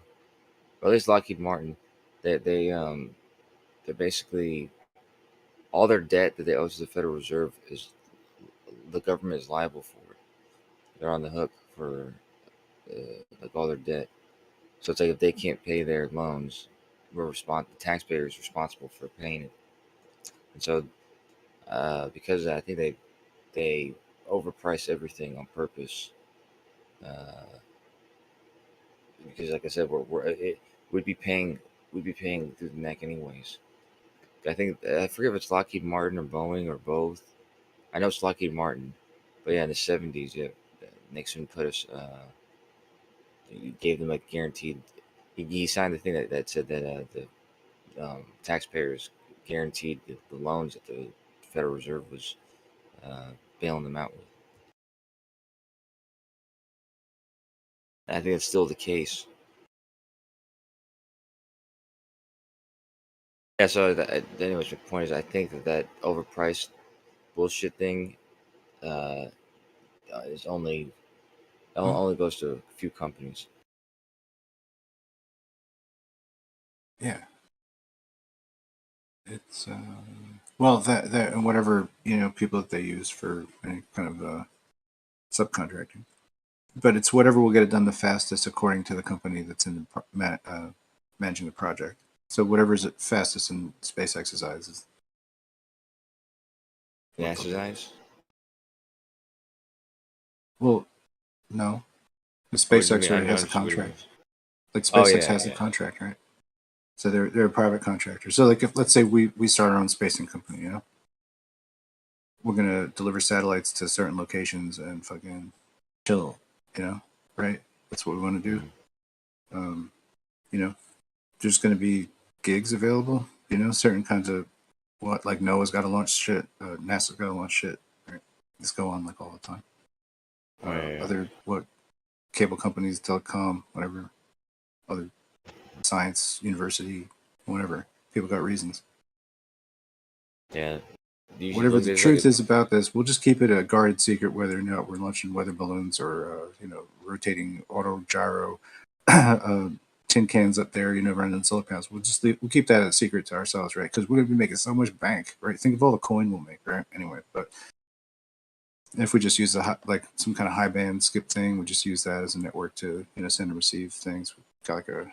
or at least Lockheed Martin, they basically all their debt that they owe to the Federal Reserve is the government is liable for it. They're on the hook for like all their debt. So it's like if they can't pay their loans, the taxpayer is responsible for paying it. And so because I think they overprice everything on purpose. Uh, because like I said, we'd be paying through the neck anyways. I forget if it's Lockheed Martin or Boeing or both. I know it's Lockheed Martin, but yeah, in the '70s, yeah, Nixon put us. He gave them like guaranteed. He signed the thing that said that the taxpayers guaranteed the loans that the Federal Reserve was bailing them out with. And I think that's still the case. Yeah. So anyways, my point is, I think that overpriced bullshit thing uh, is only goes to a few companies. Yeah, it's well that and whatever you know people that they use for any kind of subcontracting, but it's whatever will get it done the fastest according to the company that's in the managing the project. So whatever's the fastest in SpaceX's eyes is what they'll NASA's do. eyes. Well, no, the What do you SpaceX mean? I already don't has a understand. What do you mean? contract. Like Oh SpaceX yeah, has a yeah. contract, right? So they're a private contractor. So like if let's say we start our own spacing company, you know, we're gonna deliver satellites to certain locations and fucking chill, you know, right? That's what we want to do. Mhm. Um, you know, there's gonna be gigs available, you know, certain kinds of what like NOAA's got to launch shit, NASA's got to launch shit. Right? This go on like all the time. Oh yeah, Other what cable companies, telecom, whatever, other science, university, whatever. People got reasons. yeah. Whatever Look, the there's like truth is about this, we'll just keep it a guarded secret whether or not we're launching weather balloons or, you know, rotating auto gyro tin cans up there, you know, running solar panels. We'll keep that a secret to ourselves, right? Because we're going to be making so much bank, right? Think of all the coin we'll make, right? Anyway, but if we just use like some kind of high band skip thing, we just use that as a network to, you know, send and receive things. We've got like a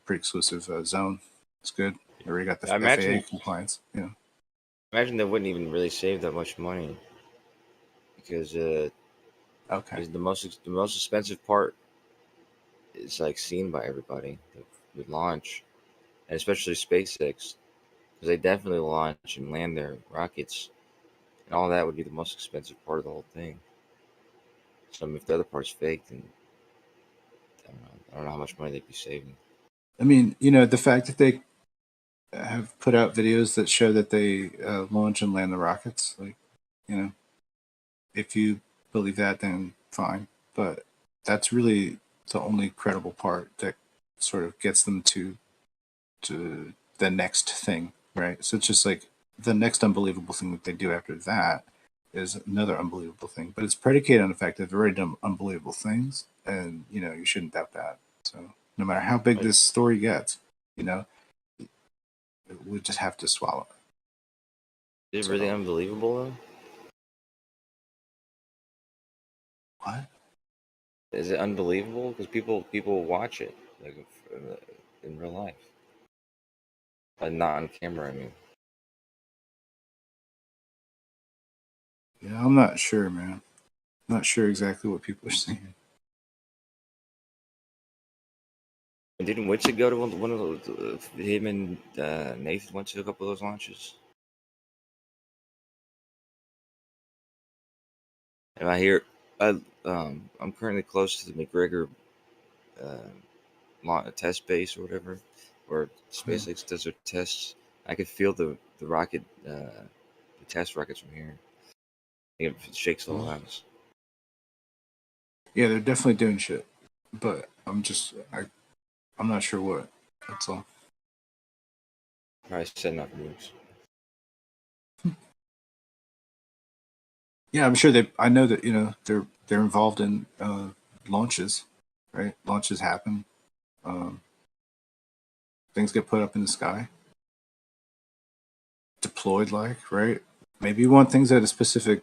pretty exclusive zone. It's good. We already got the I FAA imagine compliance, you know. they wouldn't even really save that much money because Okay. the most expensive part is like seen by everybody. The launch, and especially SpaceX, because they definitely launch and land their rockets, and all that would be the most expensive part of the whole thing. So I mean, if the other part's fake, then I don't know how much money they'd be saving. I mean, you know, the fact that they have put out videos that show that they launch and land the rockets. Like, you know, if you believe that, then fine. But that's really the only credible part that sort of gets them to the next thing, right? So it's just like the next unbelievable thing that they do after that is another unbelievable thing. But it's predicated on the fact that they've already done unbelievable things, and you know you shouldn't doubt that. So no matter how big this story gets, you know, we just have to swallow it. Is it really unbelievable though? What? Is it unbelievable? Because people watch it like in real life, and not on camera. I mean, Yeah, I'm not sure, man. Not sure exactly what people are saying. and didn't Witcher go to one of those? Him and Nathan went to a couple of those launches. And I hear, I'm currently close to the McGregor test base or whatever, where SpaceX does their tests. I could feel the rocket, the test rockets from here. It shakes the whole house. Yeah, they're definitely doing shit, but I'm not sure what. That's all. Probably setting up moves. Yeah, I'm sure I know that they're involved in launches, right? Launches happen. Um, things get put up in the sky, deployed, like, right? Maybe you want things at a specific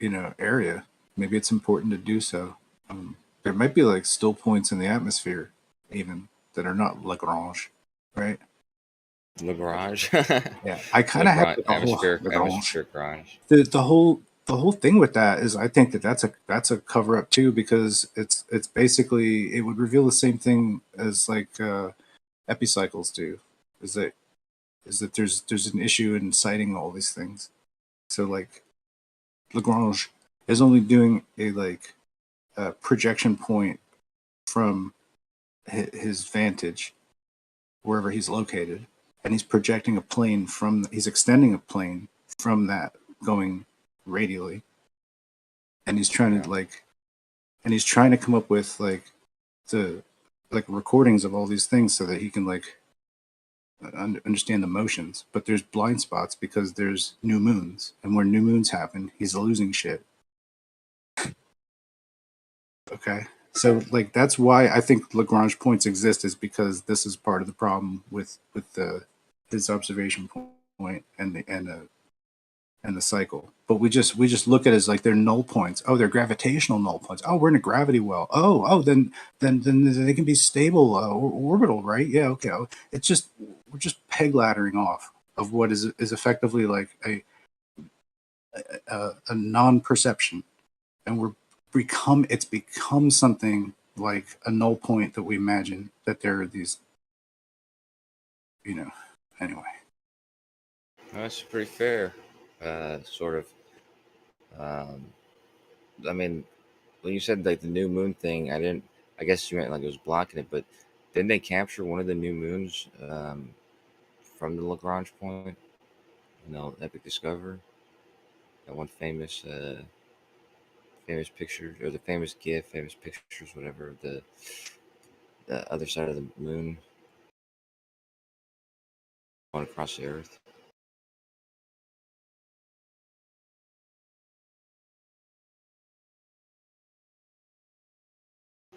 area. Maybe it's important to do so. There might be like still points in the atmosphere, even that are not Lagrange, right? Lagrange. Yeah, I kind of have like a whole atmospheric Lagrange. Lagrange. The whole thing with that is I think that that's a cover up too, because it's basically it would reveal the same thing as like epicycles do, is that there's an issue in citing all these things. So like Lagrange is only doing a like projection point from his vantage wherever he's located, and he's projecting a plane he's extending a plane from that going radially, and he's trying to come up with like the like recordings of all these things so that he can like understand the motions. But there's blind spots because there's new moons, and where new moons happen, he's losing shit. Okay. So like that's why I think Lagrange points exist, is because this is part of the problem with his observation point and the cycle. But we just look at it as like they're null points. Oh, they're gravitational null points. Oh, we're in a gravity well. Then they can be stable or orbital, right? Yeah, okay. It's just we're just peg laddering off of what is effectively like a non-perception, and it's become something like a null point that we imagine that there are these, anyway. That's pretty fair. Sort of. I mean, when you said like the new moon thing, I guess you meant like it was blocking it, but didn't they capture one of the new moons from the Lagrange point? Epic Discovery. That one famous picture, or the famous GIF, famous pictures, whatever. The other side of the moon, going across the Earth.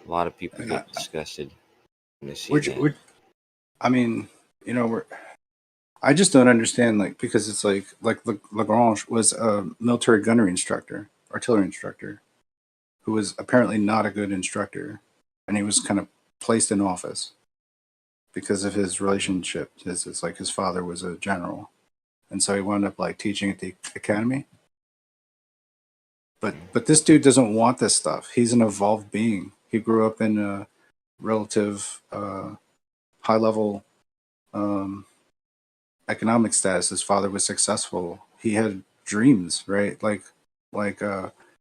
A lot of people get disgusted when they see that. I mean, I just don't understand, like, because it's like Lagrange was a military gunnery instructor, artillery instructor, who was apparently not a good instructor, and he was kind of placed in office because of his relationship. It's like his father was a general, and so he wound up like teaching at the academy. But this dude doesn't want this stuff. He's an evolved being. He grew up in a relative high level economic status. His father was successful. He had dreams, right? Like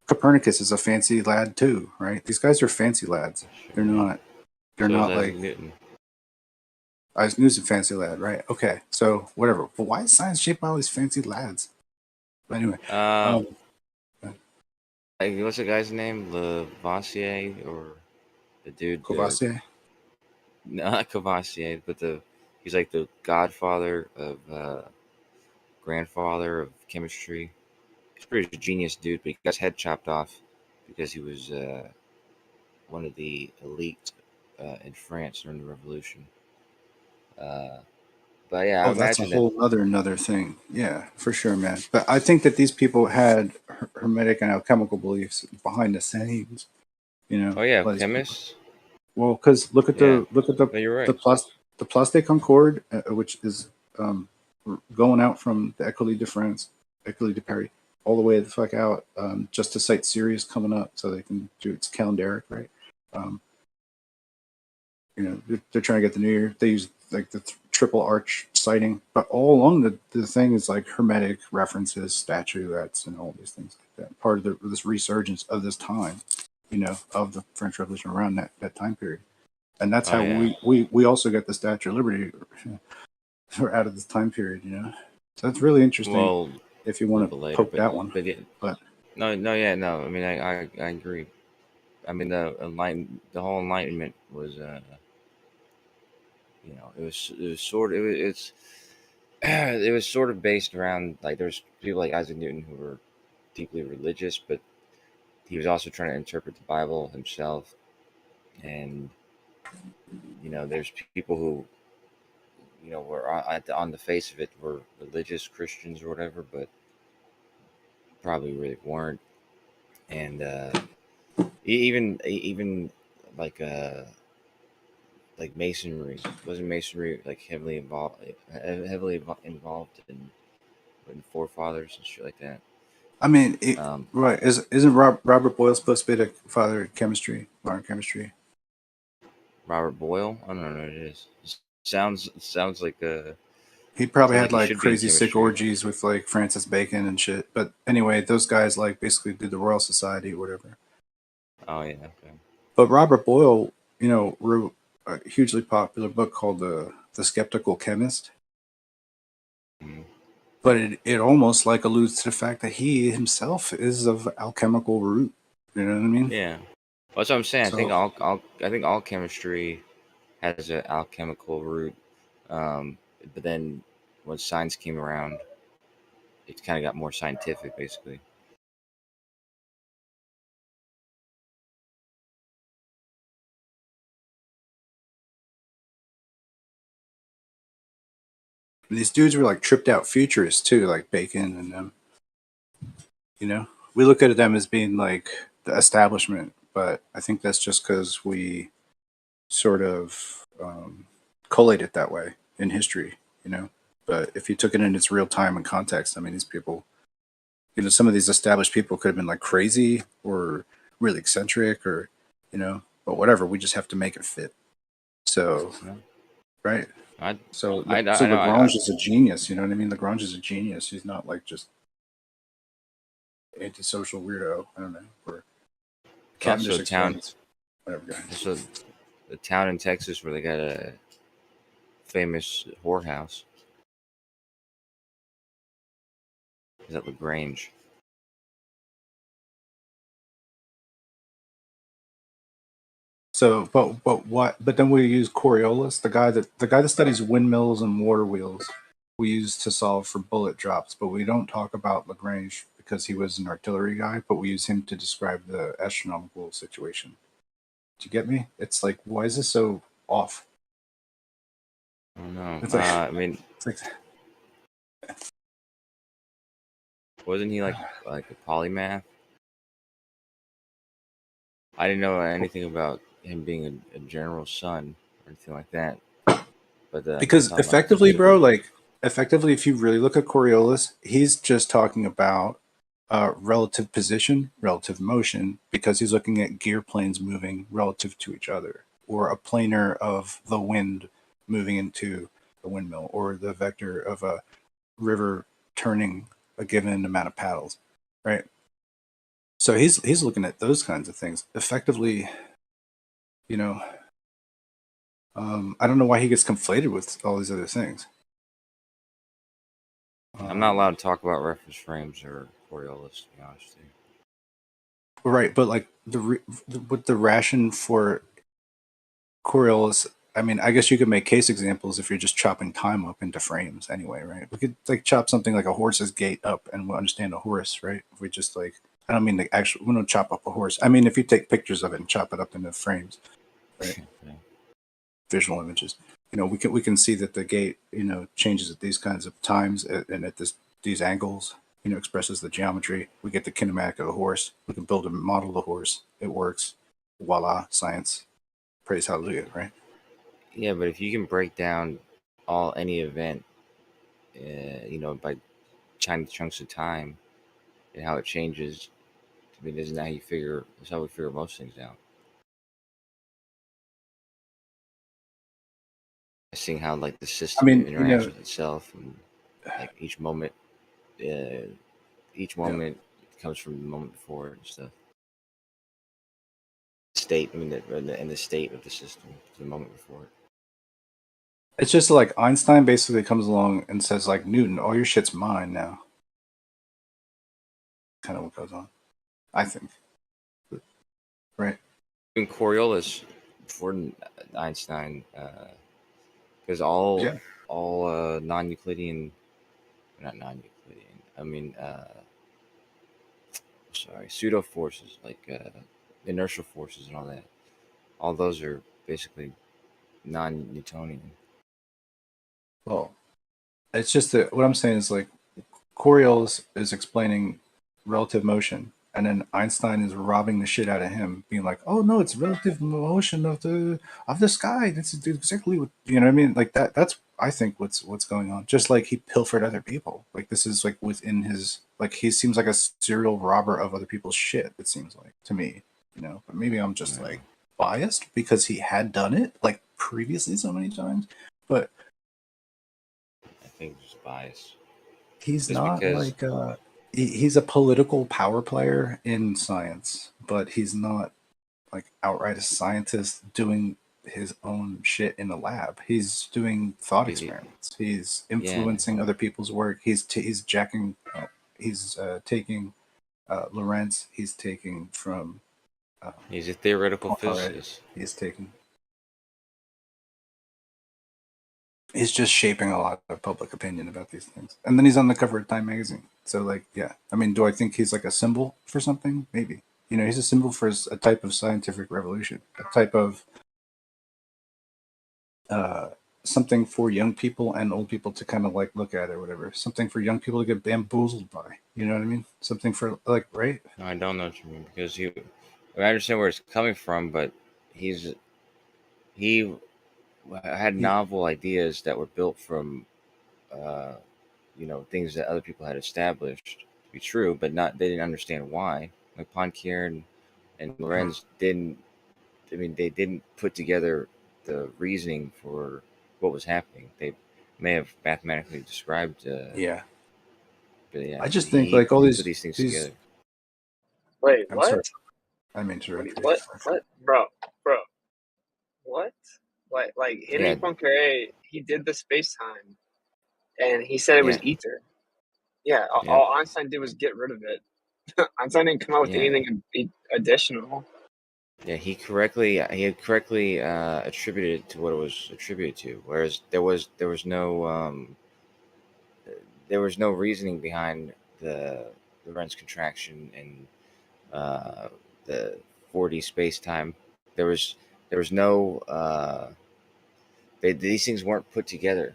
Copernicus is a fancy lad too, right? These guys are fancy lads. They're not. They're So not is like. Isaac Newton. I knew he's a fancy lad, right? Okay, so whatever. But why is science shaped by all these fancy lads? But anyway, Like, what's the guy's name? Lavoisier, or the dude? Courvoisier. Not Cavassier, but he's like the godfather of grandfather of chemistry. He's a pretty genius dude, but he got his head chopped off because he was one of the elite in France during the Revolution. But yeah, I Oh, that's a imagine that. whole other thing. Yeah, for sure, man. But I think that these people had hermetic and alchemical beliefs behind the scenes. You know, Oh yeah, a lot of these people. chemists. Well, because look at Yeah. the No, you're right. the Place Concorde, which is going out from the École de France, École de Paris, all the way the fuck out, just to cite Sirius coming up, so they can do its calendaric, right? You know, they're trying to get the New Year. They use like the triple arch sighting, but all along the thing is like hermetic references, statuettes, and all these things like that. Part of this resurgence of this time, you know, of the French Revolution around that time period. And that's Oh, how yeah. we also get the Statue of Liberty or out of this time period, you know. So that's really interesting. Well, if you a want little to bit later, poke that one, but yeah, but no, yeah, no. I mean, I agree. I mean, the whole Enlightenment was, you know, it was sort of, it's it was sort of based around, like, there's people like Isaac Newton who were deeply religious, but he was also trying to interpret the Bible himself. And you know, there's people who, you know, were on the face of it were religious Christians or whatever, but probably really weren't. And even like masonry, wasn't masonry like heavily involved in forefathers and shit like that. I mean, Um, right? Isn't Robert Boyle supposed to be the father of chemistry, modern chemistry? Robert Boyle, I don't know what it is. Sounds like He probably sounds had like he like should be in crazy sick chemistry. orgies with like Francis Bacon and shit. But anyway, those guys like basically did the Royal Society or whatever. Oh yeah, okay. But Robert Boyle, you know, wrote a hugely popular book called the Skeptical Chemist. Mhm. But it almost like alludes to the fact that he himself is of alchemical root. You know what I mean? Yeah, well, that's what I'm saying. So I think all chemistry has an alchemical root, but then when science came around, it kind of got more scientific, basically. these dudes were like tripped out futurists too, like Bacon and them. You know, we look at them as being like the establishment, but I think that's just because we sort of collate it that way in history. You know, but if you took it in its real time and context, I mean, these people, you know, some of these established people could have been like crazy or really eccentric or, you know, but whatever. We just have to make it fit. So, Yeah. right. I So, I know Lagrange is a genius. You know what I mean? Lagrange is a genius. He's not like just antisocial weirdo. I don't know. Or It's also Cavendish a town. experiments. Whatever, guy. It's a town in Texas where they got a famous whorehouse. Is that Lagrange? So, but what? But then we use Coriolis, the guy that studies windmills and water wheels. We use to solve for bullet drops, but we don't talk about Lagrange because he was an artillery guy. But we use him to describe the astronomical situation. Do you get me? It's like, why is this so off? I don't know. It's like, I mean, it's like, wasn't he like a polymath? I didn't know anything about him being a general's son or anything like that. But because talking about effectively, bro, political. like effectively, if you really look at Coriolis, he's just talking about relative position, relative motion, because he's looking at gear planes moving relative to each other, or a planar of the wind moving into a windmill, or the vector of a river turning a given amount of paddles, right? So he's looking at those kinds of things. Effectively, you know, I don't know why he gets conflated with all these other things. I'm not allowed to talk about reference frames or Coriolis, to be honest with you. Right, but like with the ration for Coriolis, I mean, I guess you could make case examples if you're just chopping time up into frames anyway, right? We could like chop something like a horse's gait up and we'll understand a horse, right? If we just like, I don't mean the actual, we don't chop up a horse. I mean, if you take pictures of it and chop it up into frames, right? Yeah. Visual images, we can see that the gait, changes at these kinds of times and at these angles, expresses the geometry. We get the kinematic of the horse. We can build a model of the horse. It works. Voila, science. Praise hallelujah, right? Yeah, but if you can break down any event, by tiny chunks of time and how it changes, I mean, isn't that how you figure? That's how we figure most things out. Seeing how like the system interacts with itself, and like each moment comes from the moment before it and stuff. State, I mean, the state of the system, the moment before it. It's just like Einstein basically comes along and says, like, Newton, all your shit's mine now. Kind of what goes on, I think. Right. In Coriolis, before Einstein, because all non-Euclidean, not non-Euclidean, I mean, pseudo forces like inertial forces and all that. All those are basically non-Newtonian. Well, it's just that what I'm saying is like Coriolis is explaining relative motion, and then Einstein is robbing the shit out of him, being like, "Oh no, it's relative motion of the sky. That's exactly what you know what I mean." Like that. That's I think what's going on. Just like he pilfered other people. Like this is like within his like he seems like a serial robber of other people's shit. It seems like to me, But maybe I'm just like biased because he had done it like previously so many times, but I think it's just bias. he's Just not because, like he's a political power player in science, but he's not like outright a scientist doing his own shit in the lab. He's doing thought experiments. He's influencing other people's work. He's jacking. He's taking Lorentz. He's taking from. He's a theoretical Poincaré. physicist. He's taking. He's just shaping a lot of public opinion about these things. And then he's on the cover of Time magazine. So, like, yeah. I mean, do I think he's like a symbol for something? Maybe. He's a symbol for a type of scientific revolution, a type of something for young people and old people to kind of like look at or whatever. Something for young people to get bamboozled by. You know what I mean? Something for, like, right? No, I don't know what you mean because I understand where it's coming from, but he had novel ideas that were built from things that other people had established to be true, but they didn't understand why. Like Poincaré and Lorentz didn't. I mean, they didn't put together the reasoning for what was happening. They may have mathematically described. Yeah. But yeah, I just think like all put these things together. Wait, I'm what? sorry. I mean to What? Bro? What? Like Henry Poincaré, he did the space time, and he said it was ether. Yeah, all Einstein did was get rid of it. Einstein didn't come up with anything additional. Yeah, he had correctly attributed it to what it was attributed to, whereas there was no reasoning behind the Lorentz contraction and the 4D space time. There was no these things weren't put together.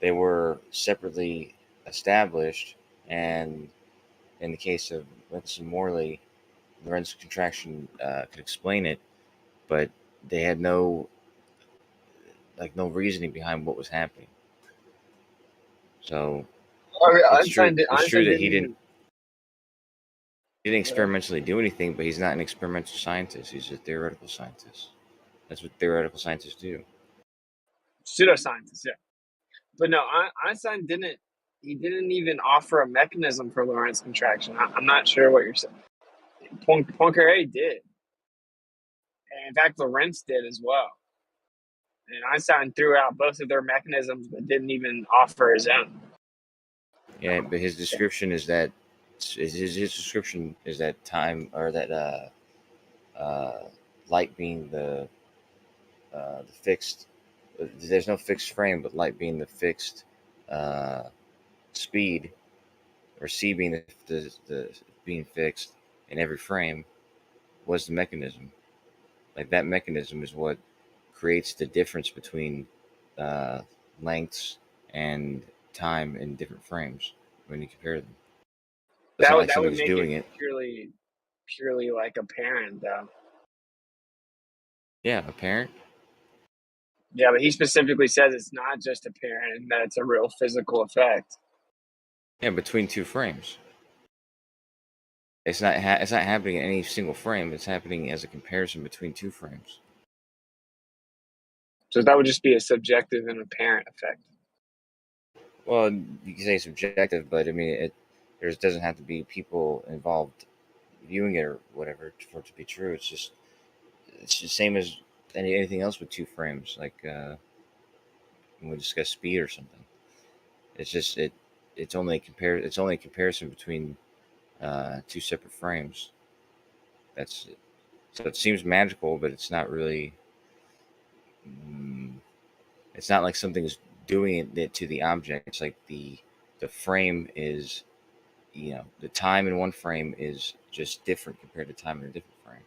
They were separately established, and in the case of Lenz and Morley, Lorentz contraction could explain it, but they had no reasoning behind what was happening. So it's true that he didn't experimentally do anything, but he's not an experimental scientist. He's a theoretical scientist. That's what theoretical scientists do. Pseudoscientists, yeah. But no, Einstein didn't. He didn't even offer a mechanism for Lorentz contraction. I'm not sure what you're saying. Poincaré did. And in fact, Lorentz did as well. And Einstein threw out both of their mechanisms, but didn't even offer his own. Yeah, but his description is that his description is that time, or that light being the fixed. There's no fixed frame, but light being the fixed speed, or c being the being fixed in every frame, was the mechanism. Like, that mechanism is what creates the difference between lengths and time in different frames when you compare them. It's not like That would something's make doing it it. purely like apparent, though. Yeah, apparent. Yeah, but he specifically says it's not just apparent and that it's a real physical effect. Yeah, between two frames. It's not happening in any single frame. It's happening as a comparison between two frames. So that would just be a subjective and apparent effect. Well, you can say subjective, but I mean, there doesn't have to be people involved viewing it or whatever for it to be true. It's the same as anything else with two frames, like when we discuss speed or something. It's just it's only a comparison between two separate frames. That's it. So it seems magical, but it's not really. It's not like something's doing it to the object. It's like the frame is, the time in one frame is just different compared to time in a different frame.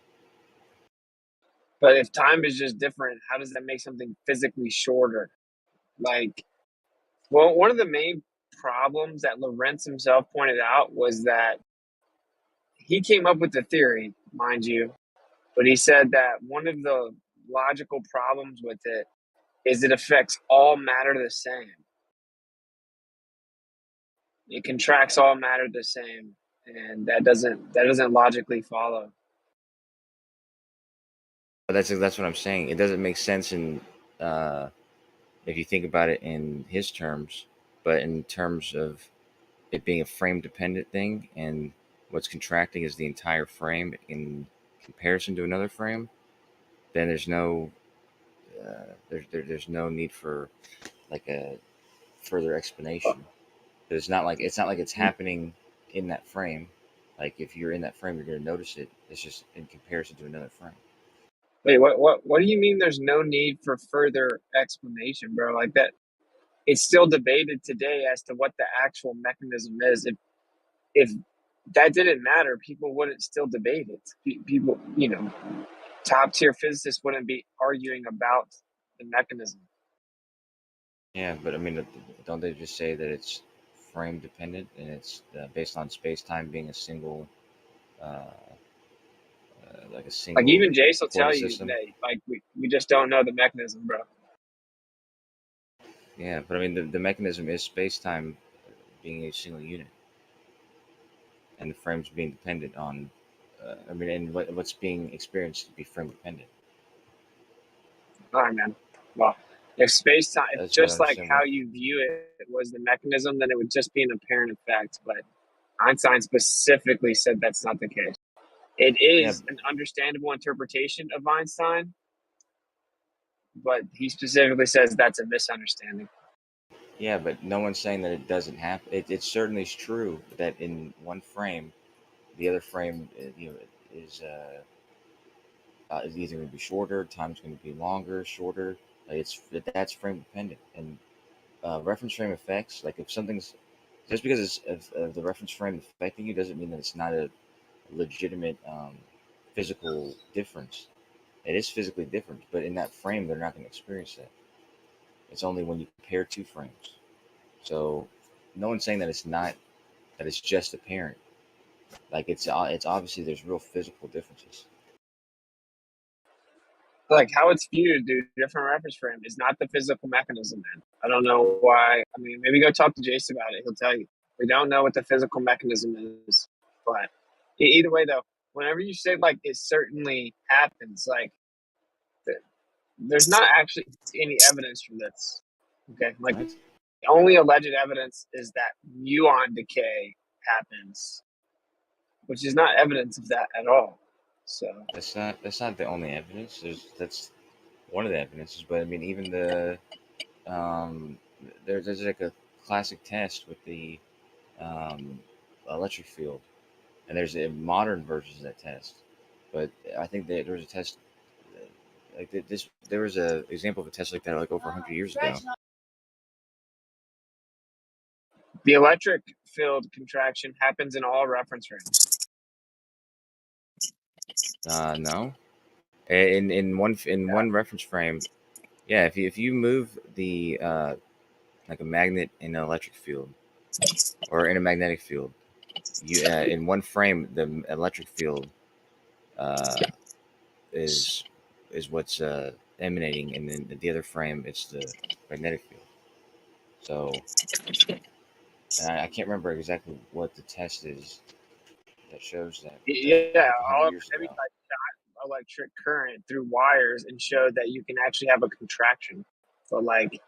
But if time is just different, how does that make something physically shorter? Like, well, one of the main problems that Lorentz himself pointed out was that he came up with the theory, mind you, but he said that one of the logical problems with it is it affects all matter the same. It contracts all matter the same, and that doesn't logically follow. But that's what I'm saying. It doesn't make sense if you think about it in his terms, but in terms of it being a frame dependent thing, and what's contracting is the entire frame in comparison to another frame, then there's no there's no need for like a further explanation. It's not like it's happening in that frame. Like, if you're in that frame, you're going to notice it. It's just in comparison to another frame. Wait, what do you mean there's no need for further explanation, bro? Like that, it's still debated today as to what the actual mechanism is. If that didn't matter, people wouldn't still debate it. People, top tier physicists wouldn't be arguing about the mechanism. Yeah, but I mean, don't they just say that it's frame dependent, and it's based on space time being a single, like a Like, single even Jace will tell coordinate you system? that, like, we just don't know the mechanism, bro. Yeah, but I mean, the mechanism is space time being a single unit, and the frames being dependent on. I mean, and what's being experienced to be frame dependent. All right, man. Well, if space time, if That's what I just like understand. how you view it was the mechanism, then it would just be an apparent effect. But Einstein specifically said that's not the case. It Yeah, is an understandable interpretation of Einstein, but he specifically says that's a misunderstanding. yeah, but no one's saying that it doesn't happen. It certainly is true that in one frame, the other frame, is either going to be shorter, time's going to be longer, shorter. Like, that's frame dependent, and reference frame effects. Like, if something's just because of the reference frame affecting you, doesn't mean that it's not a legitimate physical difference. It is physically different, but in that frame, they're not going to experience that. It's only when you compare two frames. So, no one's saying that it's just apparent. Like, it's obviously there's real physical differences. Like how it's viewed, dude, different reference frame is not the physical mechanism, man. I don't know why. I mean, maybe go talk to Jace about it. He'll tell you. We don't know what the physical mechanism is. But either way, though, whenever you say like it certainly happens, like there's not actually any evidence for this. Okay, like What? the only alleged evidence is that muon decay happens, which is not evidence of that at all. So That's not the only evidence. one of the evidences. But I mean, even the there's like a classic test with the electric field, and there's a modern versions of that test. But I think that there was a test this. There was a example of a test like that like over 100 years ago. The electric field contraction happens in all reference frames. No. In one reference frame, yeah. If you move the like a magnet in an electric field or in a magnetic field, you in one frame the electric field is what's emanating, and then the other frame it's the magnetic field. So, and I can't remember exactly what the test is that shows that. Yeah, Like 100 years everybody ago. shot electric current through wires and showed that you can actually have a contraction. So like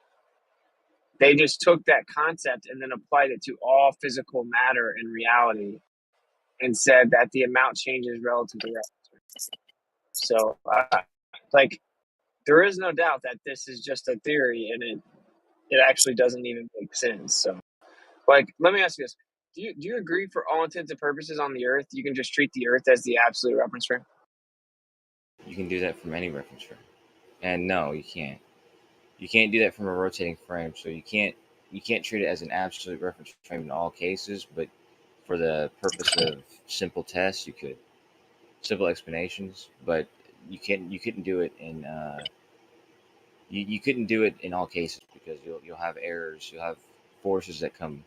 they just took that concept and then applied it to all physical matter in reality and said that the amount changes relative to reference. So like there is no doubt that this is just a theory and it actually doesn't even make sense. So like let me ask you this. Do you agree for all intents and purposes on the Earth, you can just treat the Earth as the absolute reference frame? You can do that from any reference frame, and no, you can't. You can't do that from a rotating frame. So you can't treat it as an absolute reference frame in all cases. But for the purpose of simple tests, you could simple explanations. But you couldn't do it in you couldn't do it in all cases because you'll have errors. You'll have forces that come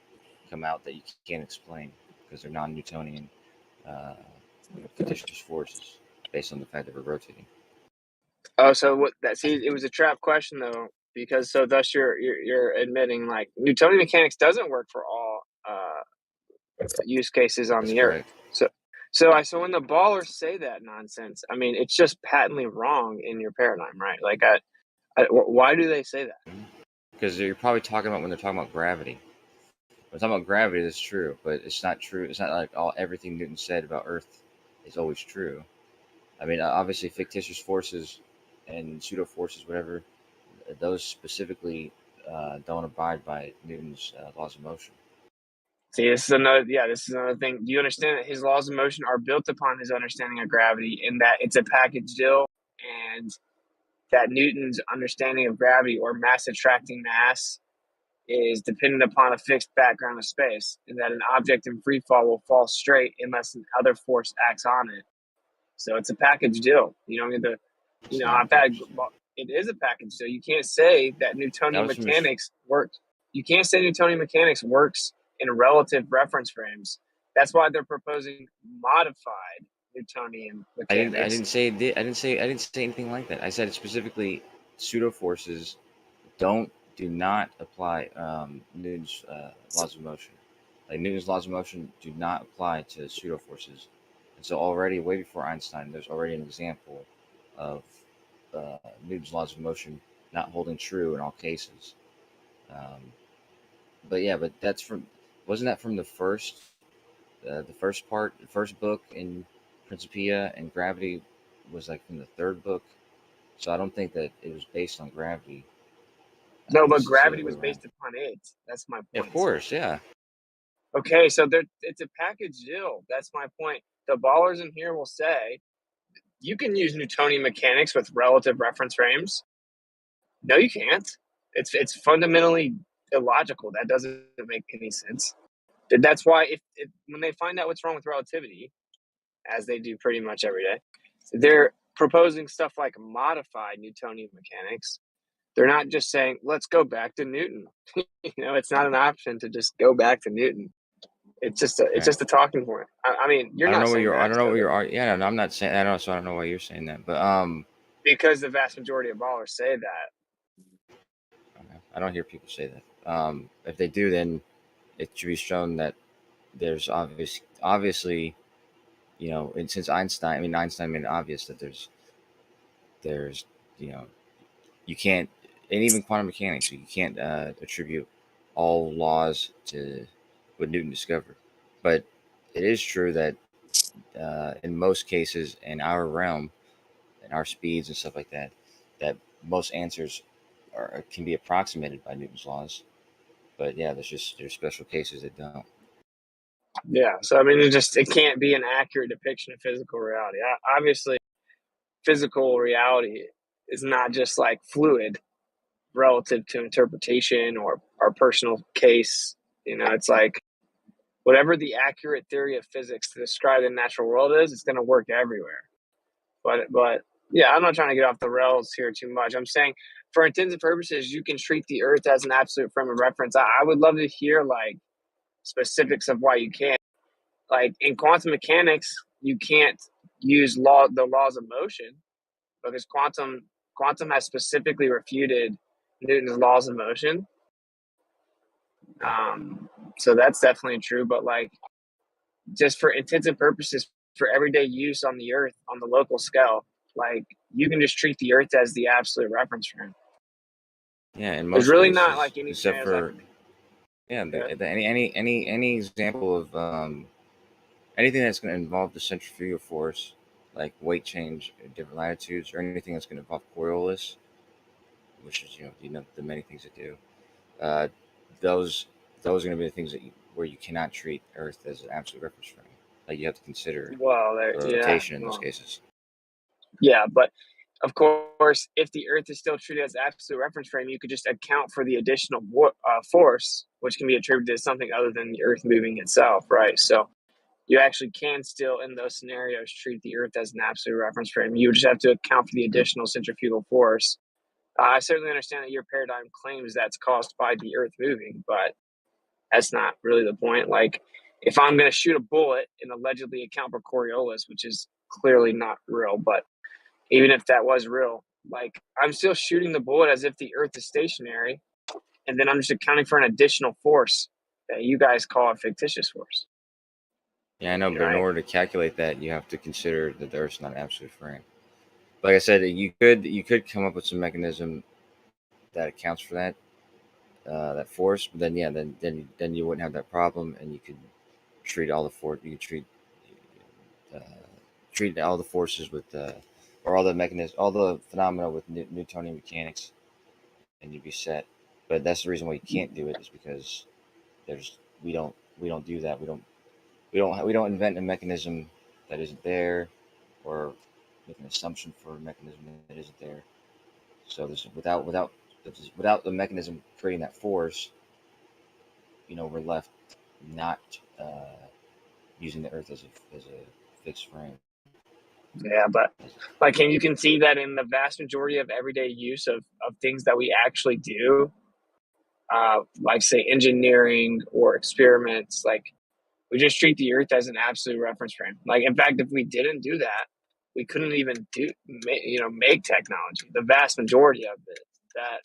out that you can't explain because they're non-Newtonian fictitious forces based on the fact that we're rotating. Oh, so what that see it was a trap question though, because so thus you're admitting like Newtonian mechanics doesn't work for all use cases on That's the Earth. correct. So when the ballers say that nonsense, I mean it's just patently wrong in your paradigm, right? Like why do they say that? Because you're probably talking about when they're talking about gravity. When talking about gravity, that's true, but it's not true. It's not like everything Newton said about Earth is always true. I mean, obviously, fictitious forces and pseudo forces, whatever, those specifically don't abide by Newton's laws of motion. See, this is another thing. Do you understand that his laws of motion are built upon his understanding of gravity in that it's a package deal and that Newton's understanding of gravity or mass attracting mass is dependent upon a fixed background of space, and that an object in free fall will fall straight unless another force acts on it. So it's a package deal. You know, It's not a package deal. It is a package deal. You can't say that Newtonian That was mechanics works. You can't say Newtonian mechanics works in relative reference frames. That's why they're proposing modified Newtonian mechanics. I didn't say it did. I didn't say anything like that. I said specifically pseudo forces do not apply Newton's laws of motion. Like Newton's laws of motion do not apply to pseudo forces. And so already, way before Einstein, there's already an example of Newton's laws of motion not holding true in all cases. But yeah, but wasn't that from the first book in Principia, and gravity was like from the third book. So I don't think that it was based on gravity. No, but gravity was based upon it. That's my point. Yeah, of course, yeah. Okay, so it's a package deal. That's my point. The ballers in here will say, you can use Newtonian mechanics with relative reference frames. No, you can't. It's fundamentally illogical. That doesn't make any sense. That's why if when they find out what's wrong with relativity, as they do pretty much every day, they're proposing stuff like modified Newtonian mechanics. They're not just saying, let's go back to Newton. It's not an option to just go back to Newton. It's just a talking point. I mean, you're not saying that. I don't know what you're. Yeah, no, I'm not saying. I don't. So I don't know why you're saying that. But because the vast majority of ballers say that. I don't hear people say that. If they do, then it should be shown that there's obviously, and since Einstein made it obvious that there's, you can't, and even quantum mechanics, you can't attribute all laws to what Newton discovered. But it is true that in most cases in our realm, and our speeds and stuff like that, that most answers can be approximated by Newton's laws, but yeah, there's special cases that don't. Yeah, so I mean, it can't be an accurate depiction of physical reality. Obviously, physical reality is not just like fluid relative to interpretation or our personal case. It's like whatever the accurate theory of physics to describe the natural world is, it's going to work everywhere. But yeah, I'm not trying to get off the rails here too much. I'm saying for intents purposes, you can treat the Earth as an absolute frame of reference. I would love to hear like specifics of why you can't. Like in quantum mechanics, you can't use the laws of motion because quantum has specifically refuted Newton's laws of motion. So that's definitely true. But like, just for intents and purposes, for everyday use on the Earth on the local scale, like you can just treat the Earth as the absolute reference frame. Yeah, in There's most really cases, not like any except scenarios. for any example of anything that's going to involve the centrifugal force, like weight change at different latitudes, or anything that's going to involve Coriolis, which is the many things that do. Uh, those are going to be the things where you cannot treat Earth as an absolute reference frame. Like you have to consider Well, the rotation in those cases. Yeah, but of course, if the Earth is still treated as absolute reference frame, you could just account for the additional force, which can be attributed to something other than the Earth moving itself, right? So you actually can still, in those scenarios, treat the Earth as an absolute reference frame. You just have to account for the additional centrifugal force. I certainly understand that your paradigm claims that's caused by the Earth moving, but that's not really the point. Like, if I'm going to shoot a bullet and allegedly account for Coriolis, which is clearly not real, but even if that was real, like, I'm still shooting the bullet as if the Earth is stationary, and then I'm just accounting for an additional force that you guys call a fictitious force. Yeah, I know, but in order to calculate that, you have to consider that the Earth's not an absolute frame. Like I said, you could come up with some mechanism that accounts for that force, but then you wouldn't have that problem, and you could treat all the force. You could treat all the forces with or all the mechanisms, all the phenomena with Newtonian mechanics, and you'd be set. But that's the reason why you can't do it, is because we don't do that. We don't invent a mechanism that isn't there, or make an assumption for a mechanism that isn't there. So this without the mechanism creating that force, we're left not using the Earth as a fixed frame. Yeah, but like, can you concede that in the vast majority of everyday use of things that we actually do, like say engineering or experiments, like we just treat the Earth as an absolute reference frame. Like, in fact, if we didn't do that, we couldn't even make technology. The vast majority of it, that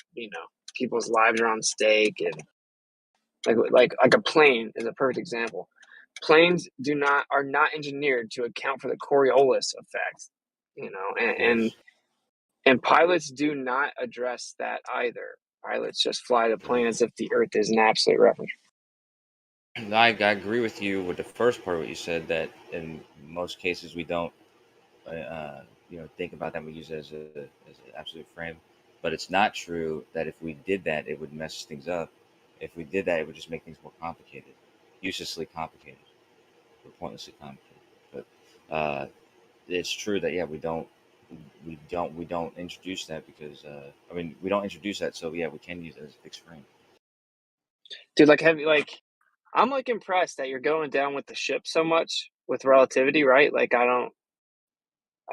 people's lives are on stake, and like a plane is a perfect example. Planes are not engineered to account for the Coriolis effect, and pilots do not address that either. Pilots just fly the plane as if the Earth is an absolute reference. I agree with you with the first part of what you said, that in most cases we don't think about that. We use it as an absolute frame, but it's not true that if we did that, it would mess things up. If we did that, it would just make things more complicated, uselessly complicated, or pointlessly complicated. But it's true that we don't introduce that because we don't introduce that, so we can use it as a fixed frame. Dude, I'm like impressed that you're going down with the ship so much with relativity, right? Like I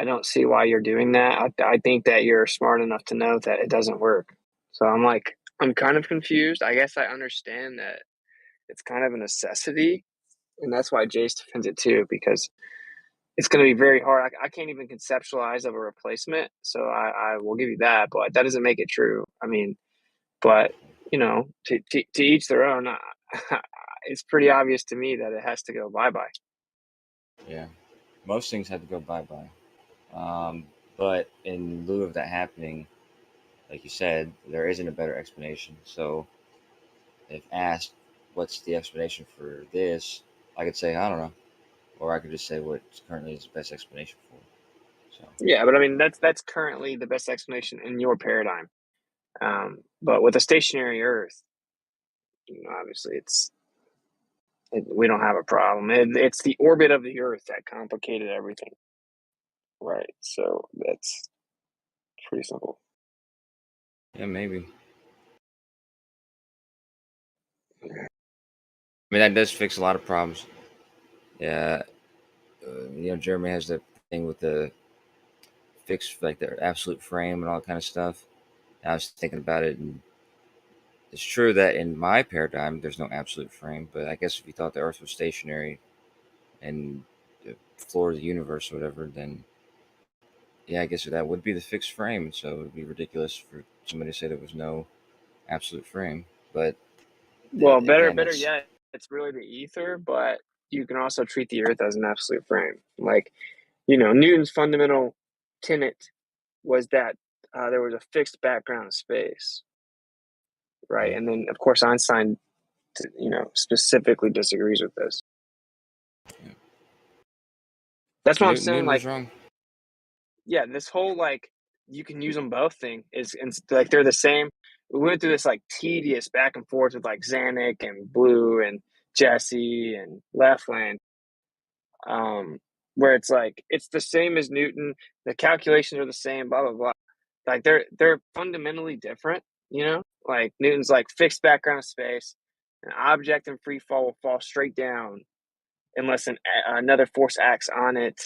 don't see why you're doing that. I think that you're smart enough to know that it doesn't work. So I'm kind of confused. I guess I understand that it's kind of a necessity, and that's why Jace defends it too, because it's going to be very hard. I can't even conceptualize of a replacement, so I will give you that, but that doesn't make it true. I mean, but to each their own. It's pretty obvious to me that it has to go bye-bye. Yeah, most things have to go bye-bye. But in lieu of that happening, like you said, there isn't a better explanation. So if asked, what's the explanation for this, I could say, I don't know. Or I could just say what currently is the best explanation for it. So. Yeah, but I mean that's currently the best explanation in your paradigm. But with a stationary Earth, obviously we don't have a problem. It's the orbit of the Earth that complicated everything, right? So that's pretty simple. Yeah, maybe. I mean, that does fix a lot of problems. Yeah, Jeremy has that thing with the fixed, like the absolute frame and all that kind of stuff. And I was thinking about it, and it's true that in my paradigm, there's no absolute frame. But I guess if you thought the Earth was stationary and the floor of the universe or whatever, then yeah, I guess that would be the fixed frame. So it would be ridiculous for somebody to say there was no absolute frame. But Well, again, better that's yet, it's really the ether, but you can also treat the Earth as an absolute frame. Like, Newton's fundamental tenet was that there was a fixed background of space, right? And then, of course, Einstein, specifically disagrees with this. Yeah. That's what I'm saying. Newton was Like, wrong. yeah, this whole you can use them both thing is like they're the same. We went through this tedious back and forth with Zanuck and Blue and Jesse and Lefland, where it's it's the same as Newton. The calculations are the same. Blah blah blah. Like they're fundamentally different. Like Newton's fixed background of space. An object in free fall will fall straight down unless another force acts on it.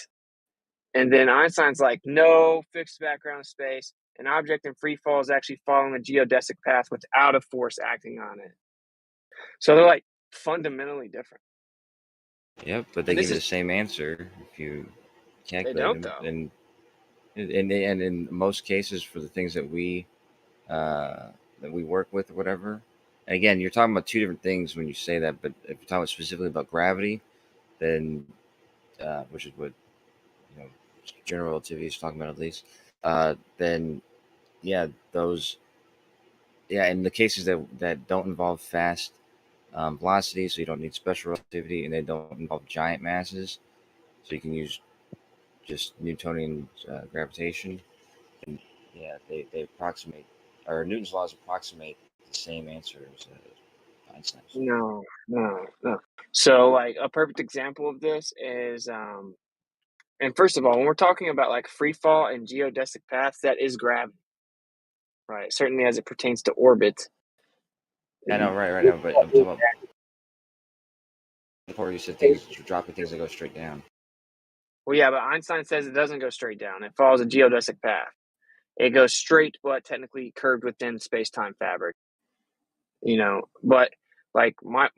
And then Einstein's no fixed background of space. An object in free fall is actually following a geodesic path without a force acting on it. So they're fundamentally different. Yep, but they give you the same answer if you calculate they don't, them. though. And in most cases, for the things that we work with or whatever. And again, you're talking about two different things when you say that. But if you're talking specifically about gravity, then which is what general relativity is talking about at least. Then yeah, those in the cases that don't involve fast velocity, so you don't need special relativity, and they don't involve giant masses, so you can use just Newtonian gravitation. And yeah, they approximate, or Newton's laws approximate the same answer as Einstein's. No. So a perfect example of this is, and first of all, when we're talking about free fall and geodesic paths, that is gravity, right? Certainly as it pertains to orbit. I know, right now, but I'm talking about the part where you said things, you're dropping things that go straight down. Well, yeah, but Einstein says it doesn't go straight down. It follows a geodesic path. It goes straight, but technically curved within space-time fabric. But my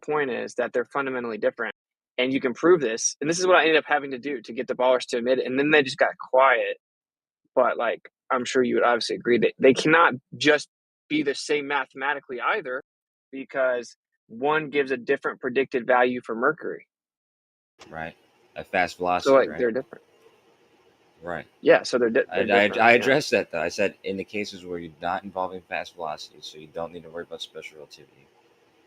point is that they're fundamentally different, and you can prove this. And this is what I ended up having to do to get the ballers to admit it. And then they just got quiet. But I'm sure you would obviously agree that they cannot just be the same mathematically either, because one gives a different predicted value for Mercury. Right. At fast velocity, So right? they're different. Right. Yeah, so they're different. I addressed that, though. I said in the cases where you're not involving fast velocity, so you don't need to worry about special relativity,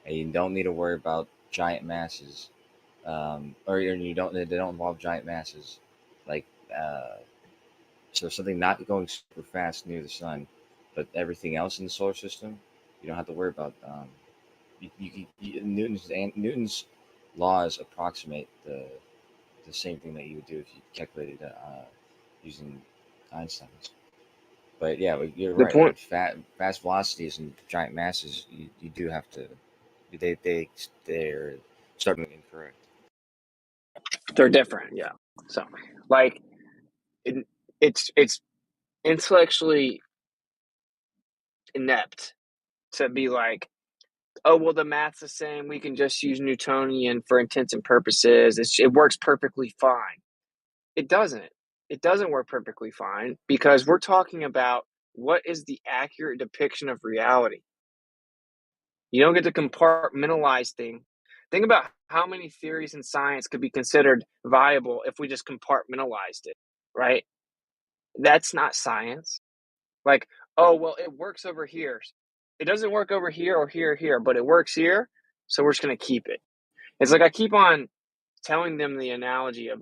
and you don't need to worry about giant masses, or they don't involve giant masses, like so something not going super fast near the sun, but everything else in the solar system, you don't have to worry about. Newton's laws approximate the same thing that you would do if you calculated using Einstein's. But yeah, you're The right. point. With fast velocities and giant masses, you do have to. They're starting incorrect. They're different, yeah. So it's intellectually inept to be oh well, the math's the same. We can just use Newtonian for intents and purposes. It works perfectly fine. It doesn't. It doesn't work perfectly fine because we're talking about what is the accurate depiction of reality. You don't get to compartmentalize things. Think about how many theories in science could be considered viable if we just compartmentalized it, right? That's not science. Oh, well, it works over here. It doesn't work over here or here or here, but it works here, so we're just going to keep it. It's I keep on telling them the analogy of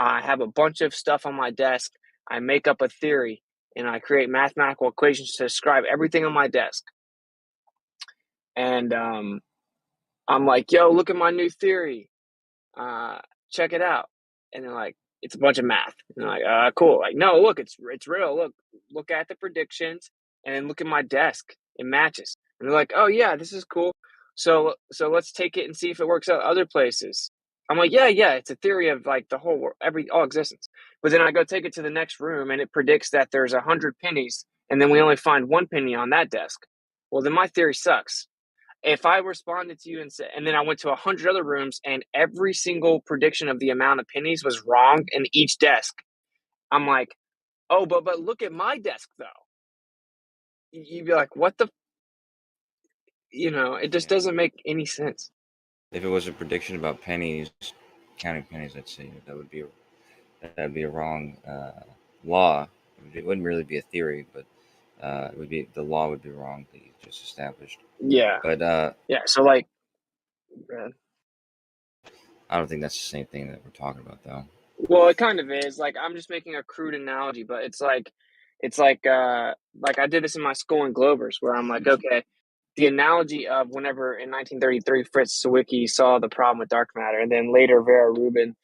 I have a bunch of stuff on my desk. I make up a theory and I create mathematical equations to describe everything on my desk. And I'm like, yo, look at my new theory. Check it out. And they're like, it's a bunch of math. And they're like, cool. Like, no, look, it's real. Look at the predictions and then look at my desk. It matches. And they're like, oh yeah, this is cool. So let's take it and see if it works out other places. I'm like, yeah, it's a theory of like the whole world, all existence. But then I go take it to the next room and it predicts that there's 100 pennies and then we only find one penny on that desk. Well, then my theory sucks. If I responded to you and said, and then I went to 100 other rooms and every single prediction of the amount of pennies was wrong in each desk, I'm like, oh, but look at my desk though. You'd be like, what the, it just doesn't make any sense. If it was a prediction about pennies, counting pennies, let's say, that would be a wrong law. It wouldn't really be a theory, but it would be, the law would be wrong that you just established. Yeah. But yeah. So like, I don't think that's the same thing that we're talking about, though. Well, it kind of is. Like, I'm just making a crude analogy, but it's like I did this in my school in Glovers, where I'm like, okay, the analogy of whenever in 1933 Fritz Zwicky saw the problem with dark matter, and then later Vera Rubin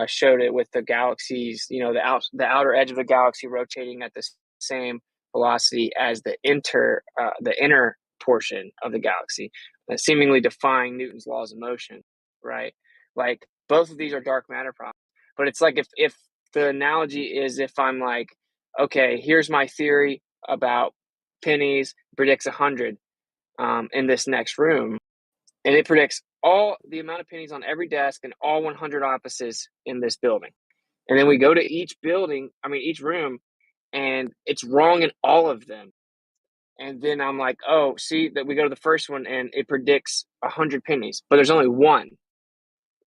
showed it with the galaxies, the outer edge of the galaxy rotating at the same velocity as the inner portion of the galaxy, seemingly defying Newton's laws of motion, right? Like, both of these are dark matter problems. But it's like if the analogy is, if I'm like, okay, here's my theory about pennies, predicts 100 in this next room, and it predicts all the amount of pennies on every desk and all 100 offices in this building. And then we go to each room, and it's wrong in all of them. And then I'm like, oh, see that we go to the first one and it predicts 100 pennies, but there's only one,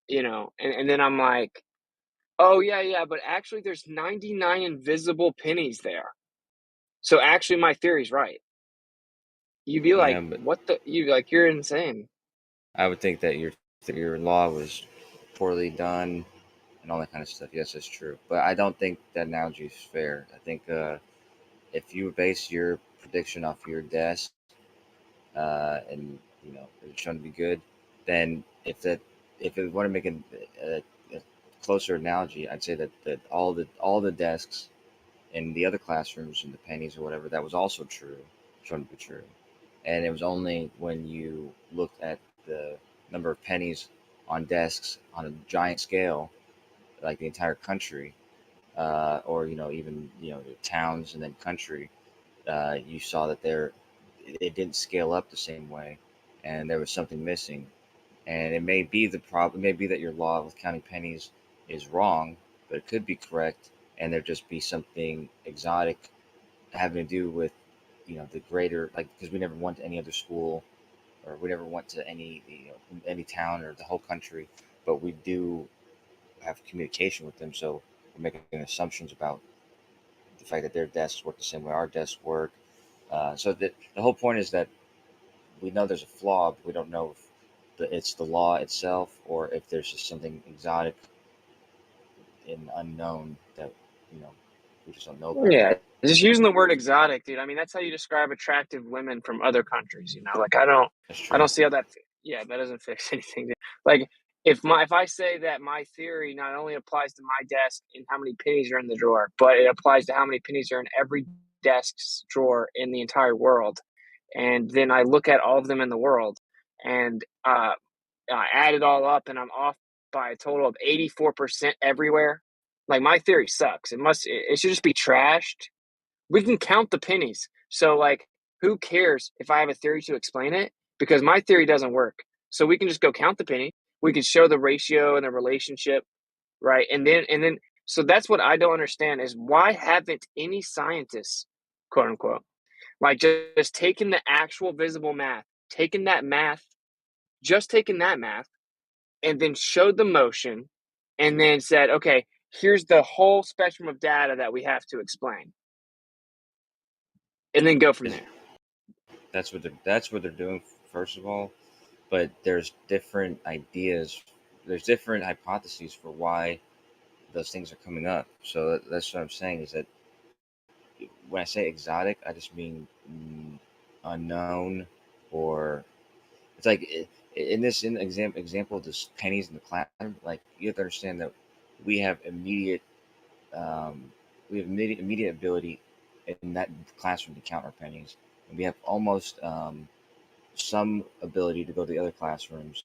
and then I'm like, oh, yeah, but actually there's 99 invisible pennies there. So actually my theory's right. You'd be like, you're insane. I would think that your law was poorly done and all that kind of stuff. Yes, that's true. But I don't think that analogy is fair. I think if you base your prediction off your desk and it's shown to be good, then if it want to make a closer analogy, I'd say that all the desks in the other classrooms and the pennies or whatever, that was also true, shown to be true. And it was only when you looked at the number of pennies on desks on a giant scale, like the entire country, or even the towns and then country, you saw that it didn't scale up the same way, and there was something missing. And it may be the problem. It may be that your law with counting pennies is wrong, but it could be correct, and there just be something exotic having to do with the greater, like, because we never went to any other school, or we never went to any town or the whole country, but we do have communication with them, so we're making assumptions about the fact that their desks work the same way our desks work. So the whole point is that we know there's a flaw, but we don't know if it's the law itself or if there's just something exotic and unknown that we just don't know about. Yeah, just using the word exotic, dude. I mean, that's how you describe attractive women from other countries. Like, I don't see how that. Yeah, that doesn't fix anything. Like, if I say that my theory not only applies to my desk and how many pennies are in the drawer, but it applies to how many pennies are in every desk's drawer in the entire world, and then I look at all of them in the world, and I add it all up, and I'm off by a total of 84% everywhere. Like, my theory sucks. It should just be trashed. We can count the pennies. So, like, who cares if I have a theory to explain it? Because my theory doesn't work. So we can just go count the penny. We can show the ratio and the relationship, right? And then so that's what I don't understand is why haven't any scientists, quote unquote, like just taken the actual visible math, taken that math, and then showed the motion and then said, okay, here's the whole spectrum of data that we have to explain, and then go from there. That's what they're doing, first of all. But there's different ideas. There's different hypotheses for why those things are coming up. So that's what I'm saying is that when I say exotic, I just mean unknown, or it's like in example of this pennies in the classroom. Like you have to understand that we have immediate ability in that classroom to count our pennies, and we have almost some ability to go to the other classrooms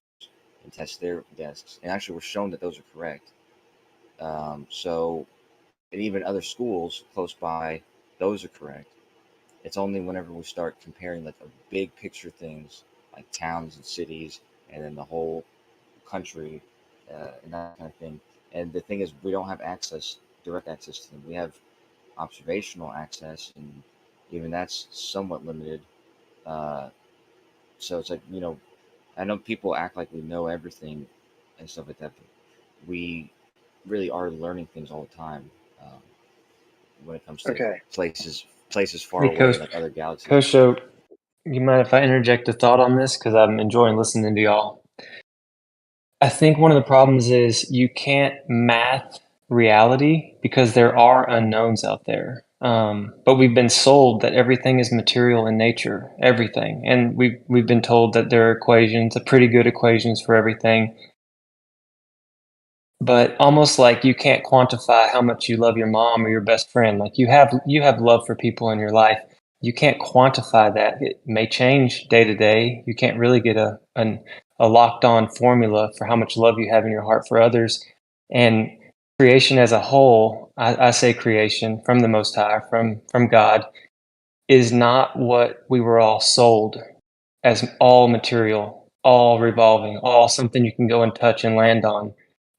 and test their desks. And actually, we're shown that those are correct. So, and even other schools close by, those are correct. It's only whenever we start comparing like a big picture things like towns and cities, and then the whole country, and that kind of thing. And the thing is, we don't have direct access to them. We have observational access, and even that's somewhat limited. Uh, so it's like, I know people act like we know everything and stuff like that, but we really are learning things all the time, when it comes to Okay. places far Hey, away, Coach. like other galaxies. Coach, so you mind if I interject a thought on this? Because I'm enjoying listening to y'all. I think one of the problems is you can't math reality because there are unknowns out there. But we've been sold that everything is material in nature, everything, and we've been told that there are equations, pretty good equations for everything. But almost like you can't quantify how much you love your mom or your best friend. Like you have love for people in your life. You can't quantify that. It may change day to day. You can't really get a locked on formula for how much love you have in your heart for others. And creation as a whole, I say creation from the Most High, from God, is not what we were all sold as, all material, all revolving, all something you can go and touch and land on.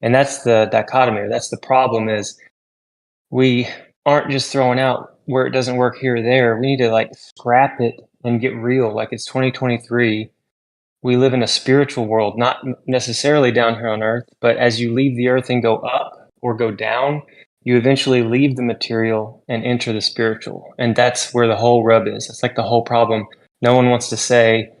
And that's the dichotomy. That's the problem, is we aren't just throwing out where it doesn't work here or there. We need to like scrap it and get real. Like it's 2023. We live in a spiritual world, not necessarily down here on earth, but as you leave the earth and go up or go down, you eventually leave the material and enter the spiritual. And that's where the whole rub is. It's like the whole problem. No one wants to say,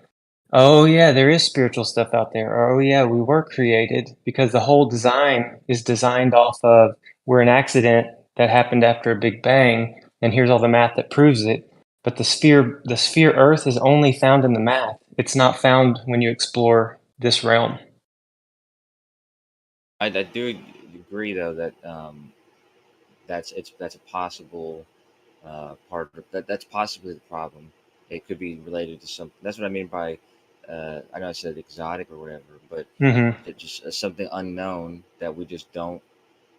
oh yeah, there is spiritual stuff out there. Or, oh yeah, we were created, because the whole design is designed off of, we're an accident that happened after a big bang, and here's all the math that proves it. But the sphere Earth is only found in the math. It's not found when you explore this realm. I do agree though that that's a possible part of that's possibly the problem. It could be related to something. That's what I mean by I know I said exotic or whatever, but it just something unknown that we just don't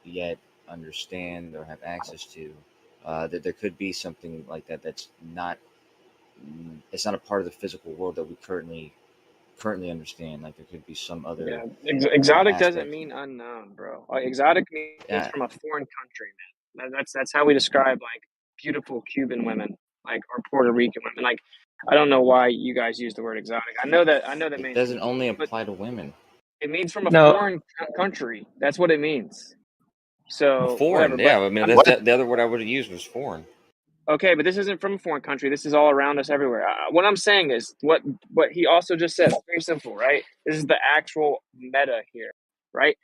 yet understand or have access to. That there could be something like that that's not. It's not a part of the physical world that we currently understand. Like there could be some other Yeah, exotic doesn't aspect. mean unknown, bro. Like, exotic means Yeah, from a foreign country, man. That's how we describe like beautiful Cuban women, like, or Puerto Rican women. Like, I don't know why you guys use the word exotic. I know that it means, doesn't only but apply to women. it means from a No, foreign country. That's what it means. So whatever. Foreign, But yeah. I mean, I'm the other word I would have used was foreign. okay, but this isn't from a foreign country. This is all around us, everywhere. What I'm saying is what he also just said. Very simple, right? This is the actual meta here, right?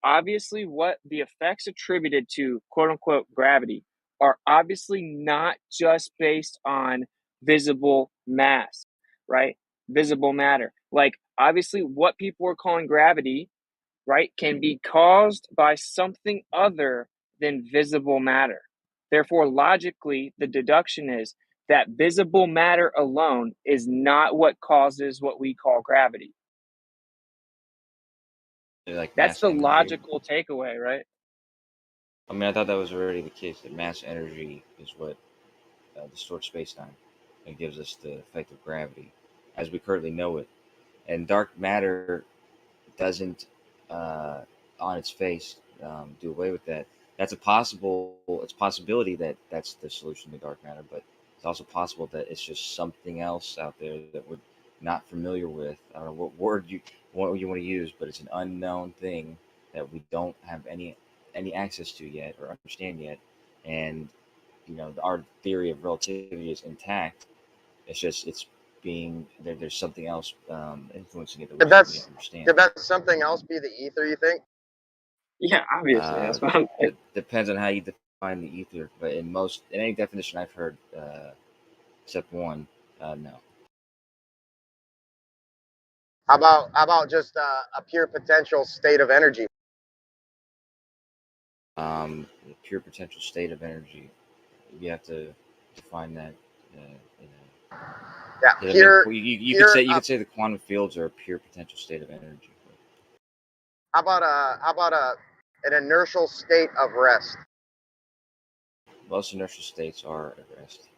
Obviously, what the effects attributed to quote unquote gravity are obviously not just based on visible mass, right? Visible matter. Like, obviously, what people are calling gravity, right, can be caused by something other than visible matter. Therefore, logically, the deduction is that visible matter alone is not what causes what we call gravity. Like That's mass the energy. logical takeaway, right? I mean, I thought that was already the case. That mass energy is what distorts space-time and gives us the effect of gravity, as we currently know it. And dark matter doesn't, on its face, do away with that. That's a possible. It's a possibility that that's the solution to dark matter, but it's also possible that it's just something else out there that we're not familiar with. I don't know what you want to use, but it's an unknown thing that we don't have any access to yet or understand yet. And our theory of relativity is intact. It's just it's being there. There's something else influencing it that we don't understand. Could that something else be the ether, you think? Yeah, obviously. That's what I'm. It depends on how you define the ether, but in any definition I've heard, except one, no. How about just a pure potential state of energy? The pure potential state of energy. You have to define that. You know, Yeah, 'cause, I pure. mean, you could Pure. say the quantum fields are a pure potential state of energy. How about an inertial state of rest? Most inertial states are at rest.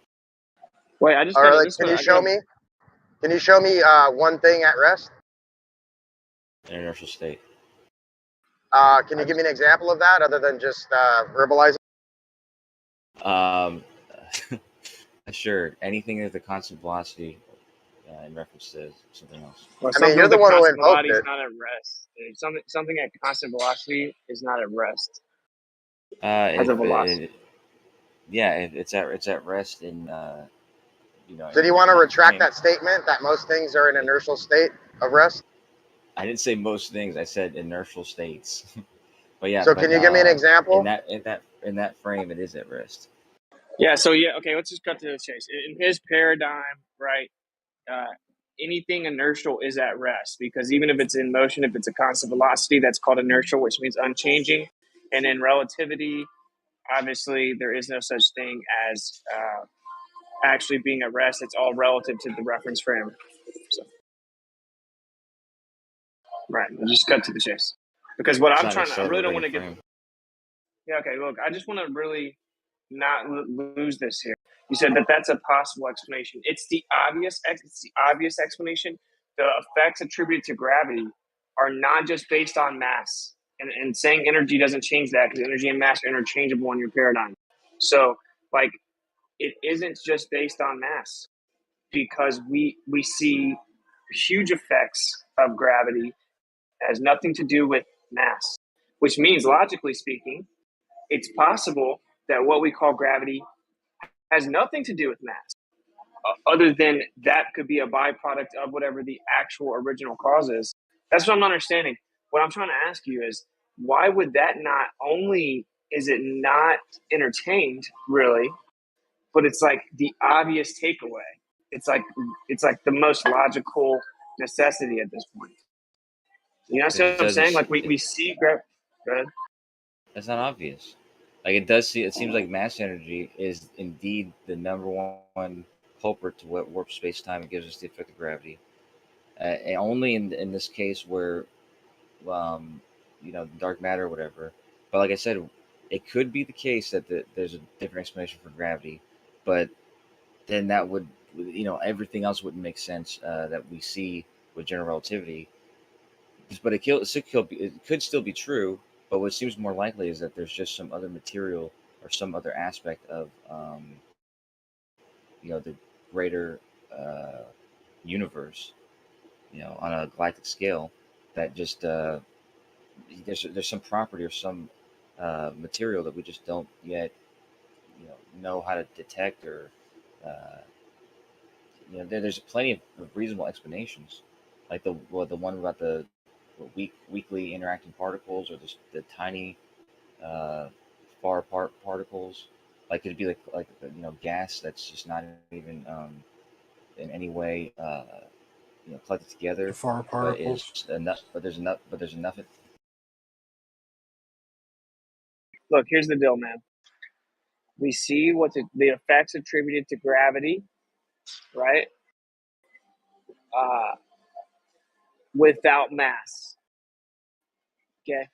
Wait, I just Or got it. like, This can one. you I show got. me? Can you show me one thing at rest? An inertial state. Can you give me an example of that other than just verbalizing? Sure. Anything with a constant velocity in reference to something else. Well, I mean, something you're with the a one who constant invoked velocity is it. not at rest. Something at constant velocity is not at rest. Has a velocity. It's at rest in So do you in want to that retract frame. that statement that most things are in inertial state of rest? I didn't say most things. I said inertial states. But yeah, So can you give me an example? in that frame, it is at rest. Yeah. So yeah. Okay. Let's just cut to the chase. In his paradigm, right? Anything inertial is at rest because even if it's in motion, if it's a constant velocity, that's called inertial, which means unchanging. And in relativity, obviously, there is no such thing as actually being at rest. It's all relative to the reference frame. So, right. We'll just cut to the chase because what It's I'm not trying to, I necessarily really don't letting want it to get. frame. Yeah. Okay. Look, I just want to really not lose this here. You said that that's a possible explanation. It's the obvious. It's the obvious explanation. The effects attributed to gravity are not just based on mass, and saying energy doesn't change that because energy and mass are interchangeable in your paradigm. So, like, it isn't just based on mass because we see huge effects of gravity. It has nothing to do with mass, which means logically speaking, it's possible that what we call gravity has nothing to do with mass, other than that could be a byproduct of whatever the actual original cause is. That's what I'm not understanding. What I'm trying to ask you is why would that not only is it not entertained really, but it's like the obvious takeaway. It's like the most logical necessity at this point. You know what I'm saying? Like we see go ahead. That's not obvious. Like it does see. It seems like mass energy is indeed the number one culprit to what warps space time and gives us the effect of gravity. And only in this case where, um, dark matter or whatever. But like I said, it could be the case that there's a different explanation for gravity, but then that would, everything else wouldn't make sense that we see with general relativity. But it could still be true. But what seems more likely is that there's just some other material or some other aspect of the greater universe, on a galactic scale, that just there's some property or some material that we just don't yet know how to detect, or uh, there's plenty of reasonable explanations, like the one about the weakly interacting particles, or the tiny uh, far apart particles. Like it'd be like gas that's just not even in any way collected The together, far but particles. is enough. But there's enough. Look, here's the deal, man. We see what the effects attributed to gravity, right? Uh, without mass. Okay.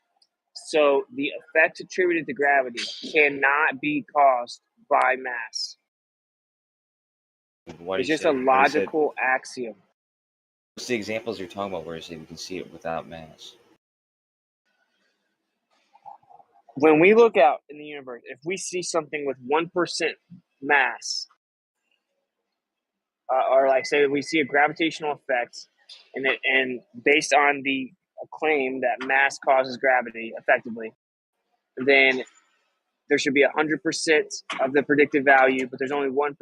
So the effect attributed to gravity cannot be caused by mass. Why do It's you just a say? Why do you say? logical axiom. What's the examples you're talking about where you say we can see it without mass? When we look out in the universe, if we see something with 1% mass, or like say we see a gravitational effect, and based on the claim that mass causes gravity effectively, then there should be 100% of the predicted value, but there's only 1%.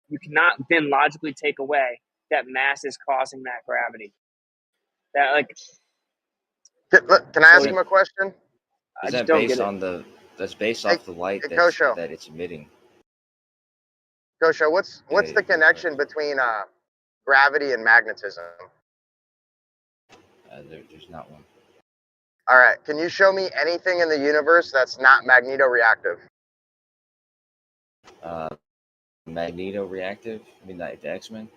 You cannot then logically take away that mass is causing that gravity. That like Can I so ask him a question? I Is just that don't based get it. on the? That's based Hey, off the light hey, that's Kosho. that it's emitting. Kosho, Yeah, what's the connection between gravity and magnetism? there's not one. All right. Can you show me anything in the universe that's not magnetoreactive? Magneto-reactive? I mean, like the X-Men?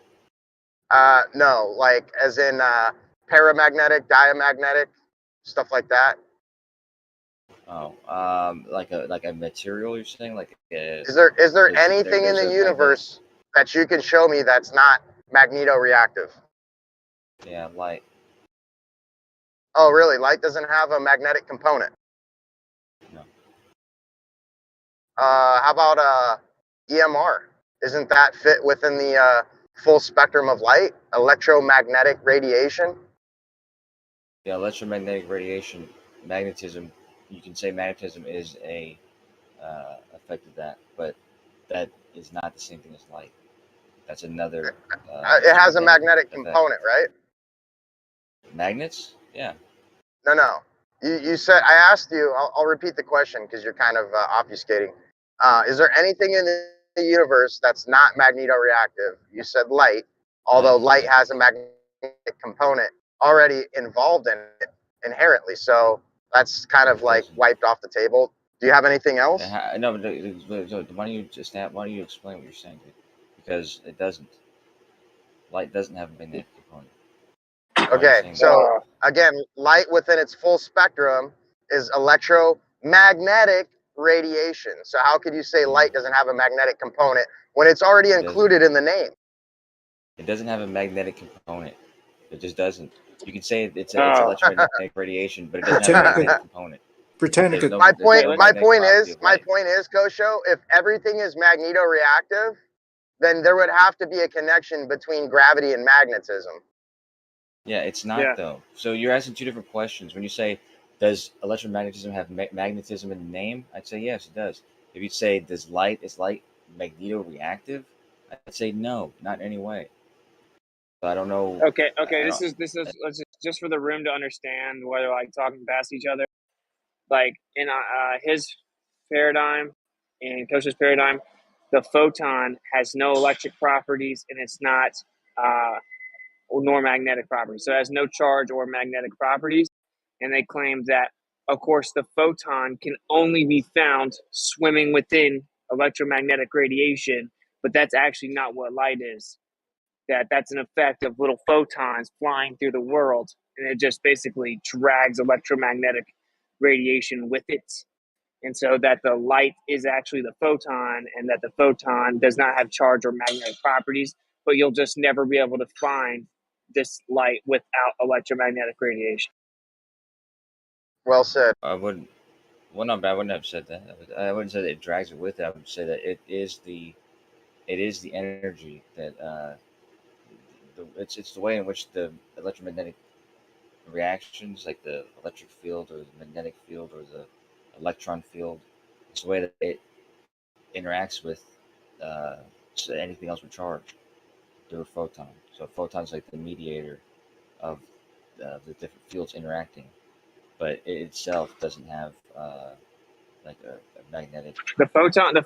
No, like as in paramagnetic, diamagnetic, stuff like that. Oh, like a material you're saying, like Is there because anything in there's the a magnetic. universe that you can show me that's not magnetoreactive? Yeah, light. Oh, really? Light doesn't have a magnetic component. No. How about EMR? Isn't that fit within the full spectrum of light? Electromagnetic radiation? Yeah, electromagnetic radiation, magnetism. You can say magnetism is a effect of that, but that is not the same thing as light. That's another It has a magnetic effect. component, right? Magnets? Yeah. No. You said, I asked you, I'll repeat the question because you're kind of obfuscating. Is there anything in the universe that's not magnetoreactive? You said light, although light Yeah. has a magnetic component already involved in it inherently. So that's kind of like wiped off the table. Do you have anything else? No, but why don't you explain what you're saying, dude? Because it doesn't. Light doesn't have a magnetic component. Okay, so again, light within its full spectrum is electromagnetic radiation. So how could you say light doesn't have a magnetic component when it's already included in the name? It doesn't have a magnetic component. It just doesn't. You can say it's electromagnetic radiation, but it doesn't have a magnetic component. My point is, Kosho, if everything is magnetoreactive, then there would have to be a connection between gravity and magnetism. Yeah, it's not though. So you're asking two different questions. When you say, does electromagnetism have magnetism in the name? I'd say yes, it does. If you say, is light magnetoreactive? I'd say no, not in any way. So I don't know. Okay. This is just for the room to understand whether like talking past each other. Like in his paradigm and Kosha's paradigm, the photon has no electric properties and it's not nor magnetic properties. So it has no charge or magnetic properties. And they claim that, of course, the photon can only be found swimming within electromagnetic radiation, but that's actually not what light is. That's an effect of little photons flying through the world, and it just basically drags electromagnetic radiation with it. And so that the light is actually the photon, and that the photon does not have charge or magnetic properties, but you'll just never be able to find this light without electromagnetic radiation. Well said. I wouldn't. Well, no, but I wouldn't have said that. I wouldn't say that it drags it with it. I would say that it is the energy that it's the way in which the electromagnetic reactions, like the electric field or the magnetic field or the electron field, it's the way that it interacts with anything else with charge through a photon. So a photon's like the mediator of the different fields interacting, but it itself doesn't have like a magnetic. The photon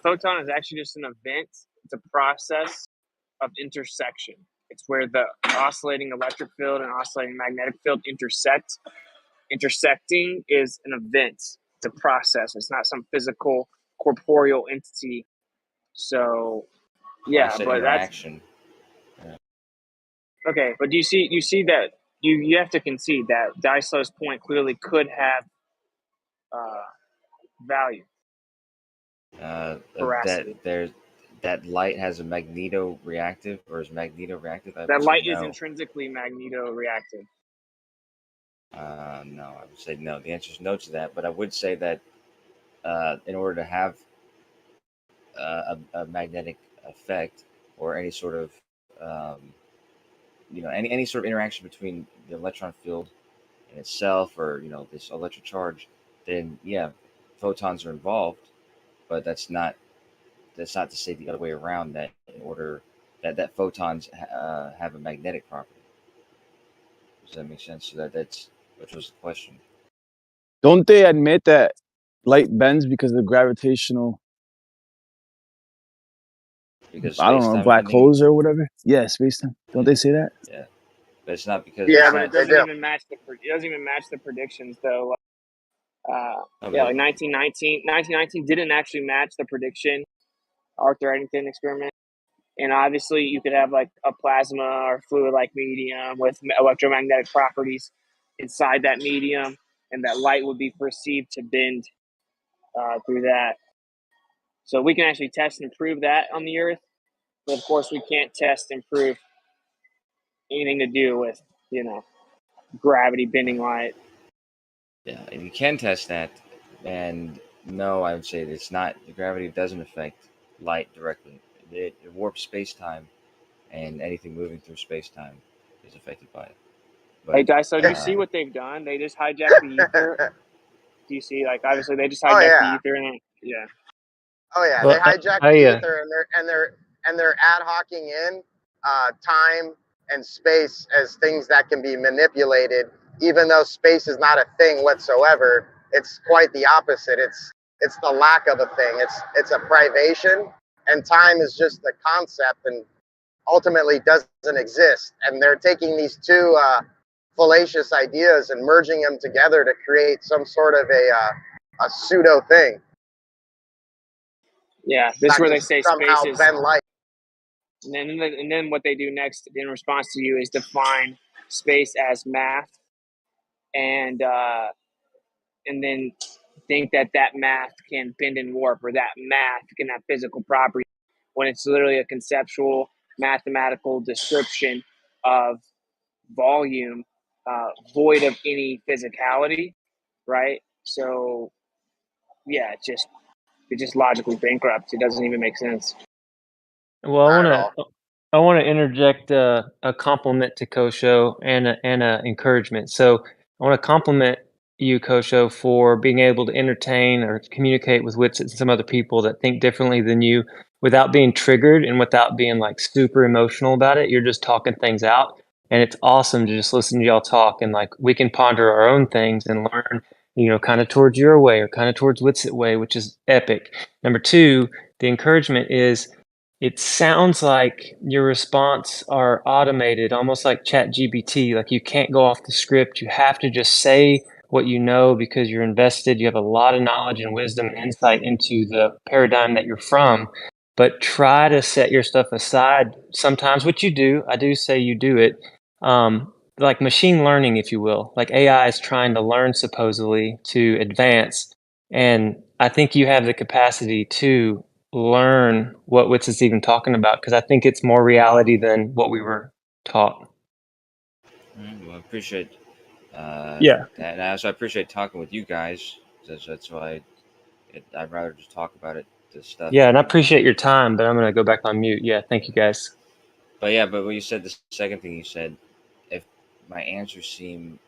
is actually just an event. It's a process of intersection. It's where the oscillating electric field and oscillating magnetic field intersect. Intersecting is an event. It's a process. It's not some physical corporeal entity. So yeah, but interaction. Okay, but you see that you have to concede that Dyslow's point clearly could have value. That light has a magnetoreactive or is magnetoreactive. That light is intrinsically magnetoreactive. No, I would say no. The answer is no to that. But I would say that in order to have a magnetic effect or any sort of any sort of interaction between the electron field in itself or this electric charge, then yeah, photons are involved. But that's not to say the other way around, that in order that photons have a magnetic property. Does that make sense? So which was the question. Don't they admit that light bends because of the gravitational. Because I don't know, space-time black bending. holes or whatever. Yeah, space time. Don't they say that? Yeah, but it's not because. Yeah, it's but not, it doesn't even match the. It doesn't even match the predictions though. Yeah, like 1919 didn't actually match the prediction, Arthur Eddington experiment. And obviously, you could have like a plasma or fluid-like medium with electromagnetic properties inside that medium, and that light would be perceived to bend through that. So we can actually test and prove that on the Earth, but of course, we can't test and prove anything to do with gravity bending light. Yeah, and you can test that, and no, I would say it's not. The gravity doesn't affect light directly. It warps space-time, and anything moving through space-time is affected by it. But, Hey, Dice, so do you see what they've done? They just hijacked the ether. Do you see? Like, obviously, they just hijacked the ether, and yeah. Oh yeah, Well, they hijacked the ether, and they're ad hocing in time and space as things that can be manipulated. Even though space is not a thing whatsoever, it's quite the opposite. It's the lack of a thing. It's a privation, and time is just the concept, and ultimately doesn't exist. And they're taking these two fallacious ideas and merging them together to create some sort of a pseudo thing. Yeah, this is where they say somehow space is. bend light. And then what they do next in response to you is define space as math, and then think that math can bend and warp, or that math can have physical properties, when it's literally a conceptual mathematical description of volume, void of any physicality, right? So yeah, it just logically bankrupt. It doesn't even make sense. Well, I want to interject a compliment to Kosho and a encouragement. So I want to compliment you, Kosho, for being able to entertain or communicate with Wits and some other people that think differently than you without being triggered and without being like super emotional about it. You're just talking things out, and it's awesome to just listen to y'all talk, and like we can ponder our own things and learn, kind of towards your way or kind of towards Wits' way, which is epic. Number two, the encouragement is, it sounds like your response are automated, almost like ChatGPT. Like you can't go off the script. You have to just say what you know because you're invested. You have a lot of knowledge and wisdom and insight into the paradigm that you're from. But try to set your stuff aside sometimes, which you do. I do say you do it. Like machine learning, if you will. Like AI is trying to learn supposedly to advance. And I think you have the capacity to learn what Wits is even talking about, because I think it's more reality than what we were taught. Well, I appreciate Yeah. that. And I also appreciate talking with you guys. That's why I'd rather just talk about it, this stuff. Yeah, and I appreciate your time, but I'm going to go back on mute. Yeah, thank you guys. But when you said the second thing you said, if my answers seem,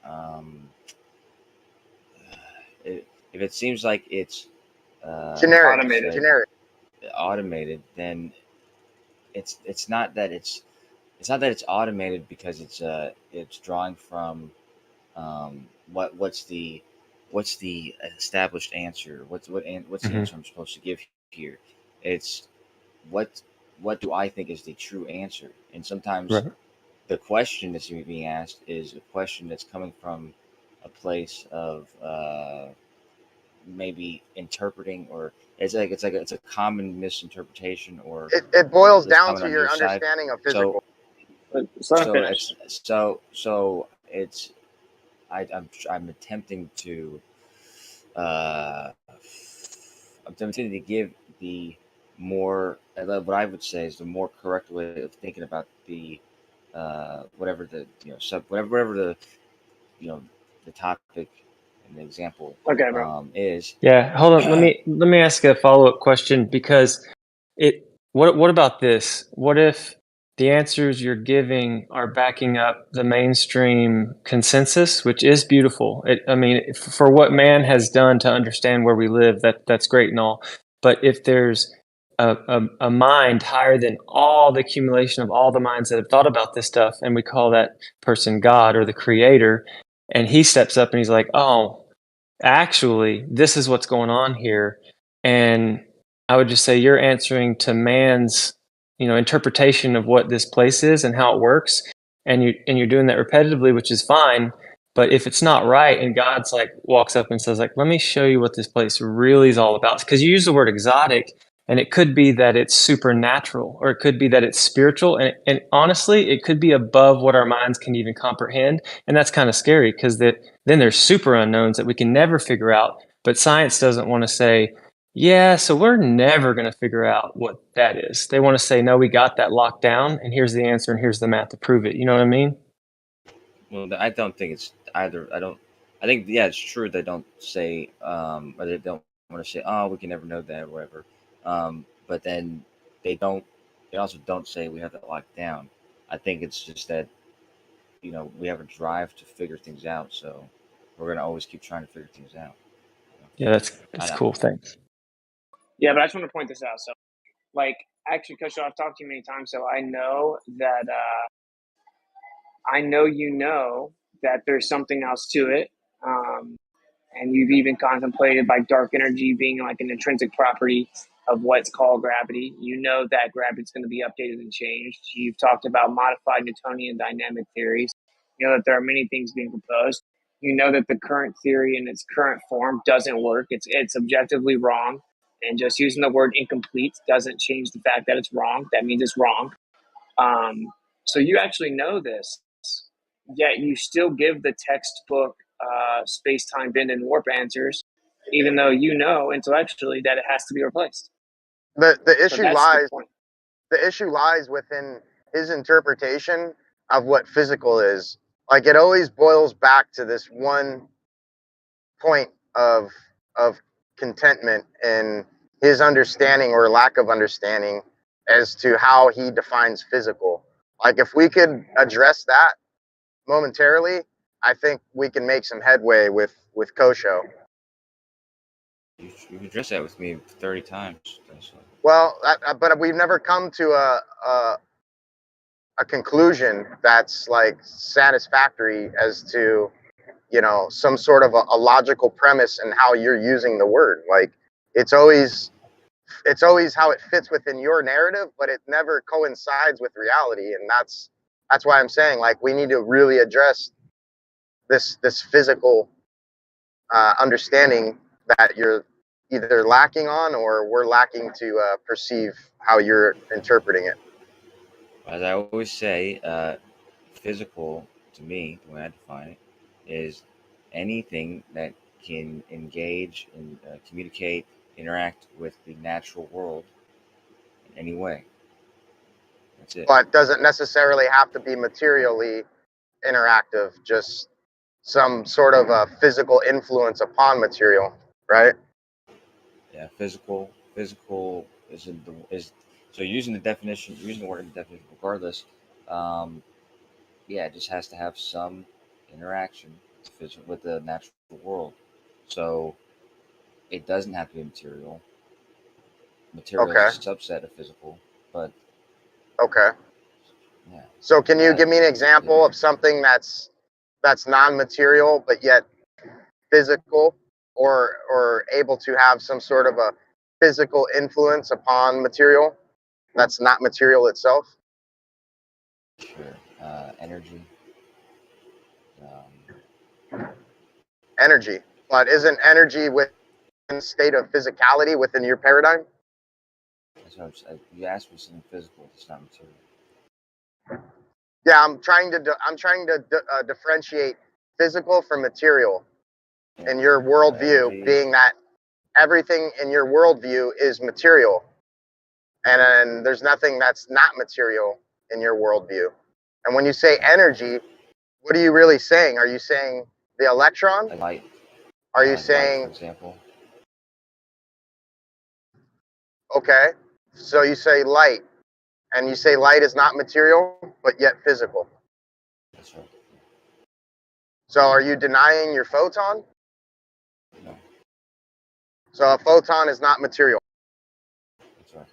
if it seems like it's generic, automated, then it's not that it's automated because it's drawing from what's the established answer, what's the answer I'm supposed to give here. It's what do I think is the true answer, and sometimes the question that's being asked is a question that's coming from a place of maybe interpreting, or it's a common misinterpretation, or it boils down to your understanding of physical. So it's I'm attempting to give the more, what I would say is the more correct way of thinking about the whatever the whatever the the topic and the example is. Yeah, hold on. Let me ask a follow-up question, because what about this? What if the answers you're giving are backing up the mainstream consensus, which is beautiful? For what man has done to understand where we live, that's great and all. But if there's a mind higher than all the accumulation of all the minds that have thought about this stuff, and we call that person God or the creator, and he steps up and he's like, oh, actually, this is what's going on here. And I would just say you're answering to man's, interpretation of what this place is and how it works. And you're doing that repetitively, which is fine. But if it's not right, and God's like walks up and says, like, let me show you what this place really is all about. Because you use the word exotic, and it could be that it's supernatural, or it could be that it's spiritual. And honestly, it could be above what our minds can even comprehend. And that's kind of scary, because then there's super unknowns that we can never figure out. But science doesn't want to say, yeah, so we're never going to figure out what that is. They want to say, no, we got that locked down, and here's the answer, and here's the math to prove it. You know what I mean? Well, I don't think it's either. I think, yeah, it's true. They don't say, or they don't want to say, oh, we can never know that or whatever. But then they also don't say we have that locked down. I think it's just that, we have a drive to figure things out. So we're going to always keep trying to figure things out. Yeah, that's cool. Thanks. Yeah, but I just want to point this out. So, like, actually, Coach, I've talked to you many times, so I know that that there's something else to it. And you've even contemplated like dark energy being like an intrinsic property of what's called gravity. You know that gravity is going to be updated and changed. You've talked about modified Newtonian dynamic theories. You know that there are many things being proposed. You know that the current theory in its current form doesn't work. It's objectively wrong. And just using the word incomplete doesn't change the fact that it's wrong. That means it's wrong. So you actually know this, yet you still give the textbook space-time bend and warp answers, even though you know intellectually that it has to be replaced. The issue lies within his interpretation of what physical is. Like, it always boils back to this one point of contentment in his understanding or lack of understanding as to how he defines physical. Like, if we could address that momentarily, I think we can make some headway with Kosho. You've addressed that with me 30 times. Well, but we've never come to a conclusion that's like satisfactory as to, some sort of a logical premise and how you're using the word. Like, it's always how it fits within your narrative, but it never coincides with reality. And that's why I'm saying, like, we need to really address this physical understanding that you're either lacking on or we're lacking to perceive how you're interpreting it. As I always say, physical, to me, the way I define it, is anything that can engage and communicate, interact with the natural world in any way. That's it. But doesn't necessarily have to be materially interactive, just some sort of a physical influence upon material, right? Yeah, physical is so using the definition, using the word in the definition, regardless. Yeah, it just has to have some interaction with the natural world. So it doesn't have to be material. Material is a subset of physical, but okay. Yeah. So can you give me an example of something that's non-material but yet physical, or able to have some sort of a physical influence upon material that's not material itself? Sure. Energy. Energy. But isn't energy within a state of physicality within your paradigm? That's what I'm saying. You asked me something physical. It's not material. Yeah, I'm trying to differentiate physical from material in your worldview, being that everything in your worldview is material, and then there's nothing that's not material in your worldview. And when you say energy, what are you really saying? Are you saying the electron? Like light. Are you saying, light, for example? Okay, so you say light, and you say light is not material, but yet physical. That's right. So are you denying your photon? No. So a photon is not material. That's right.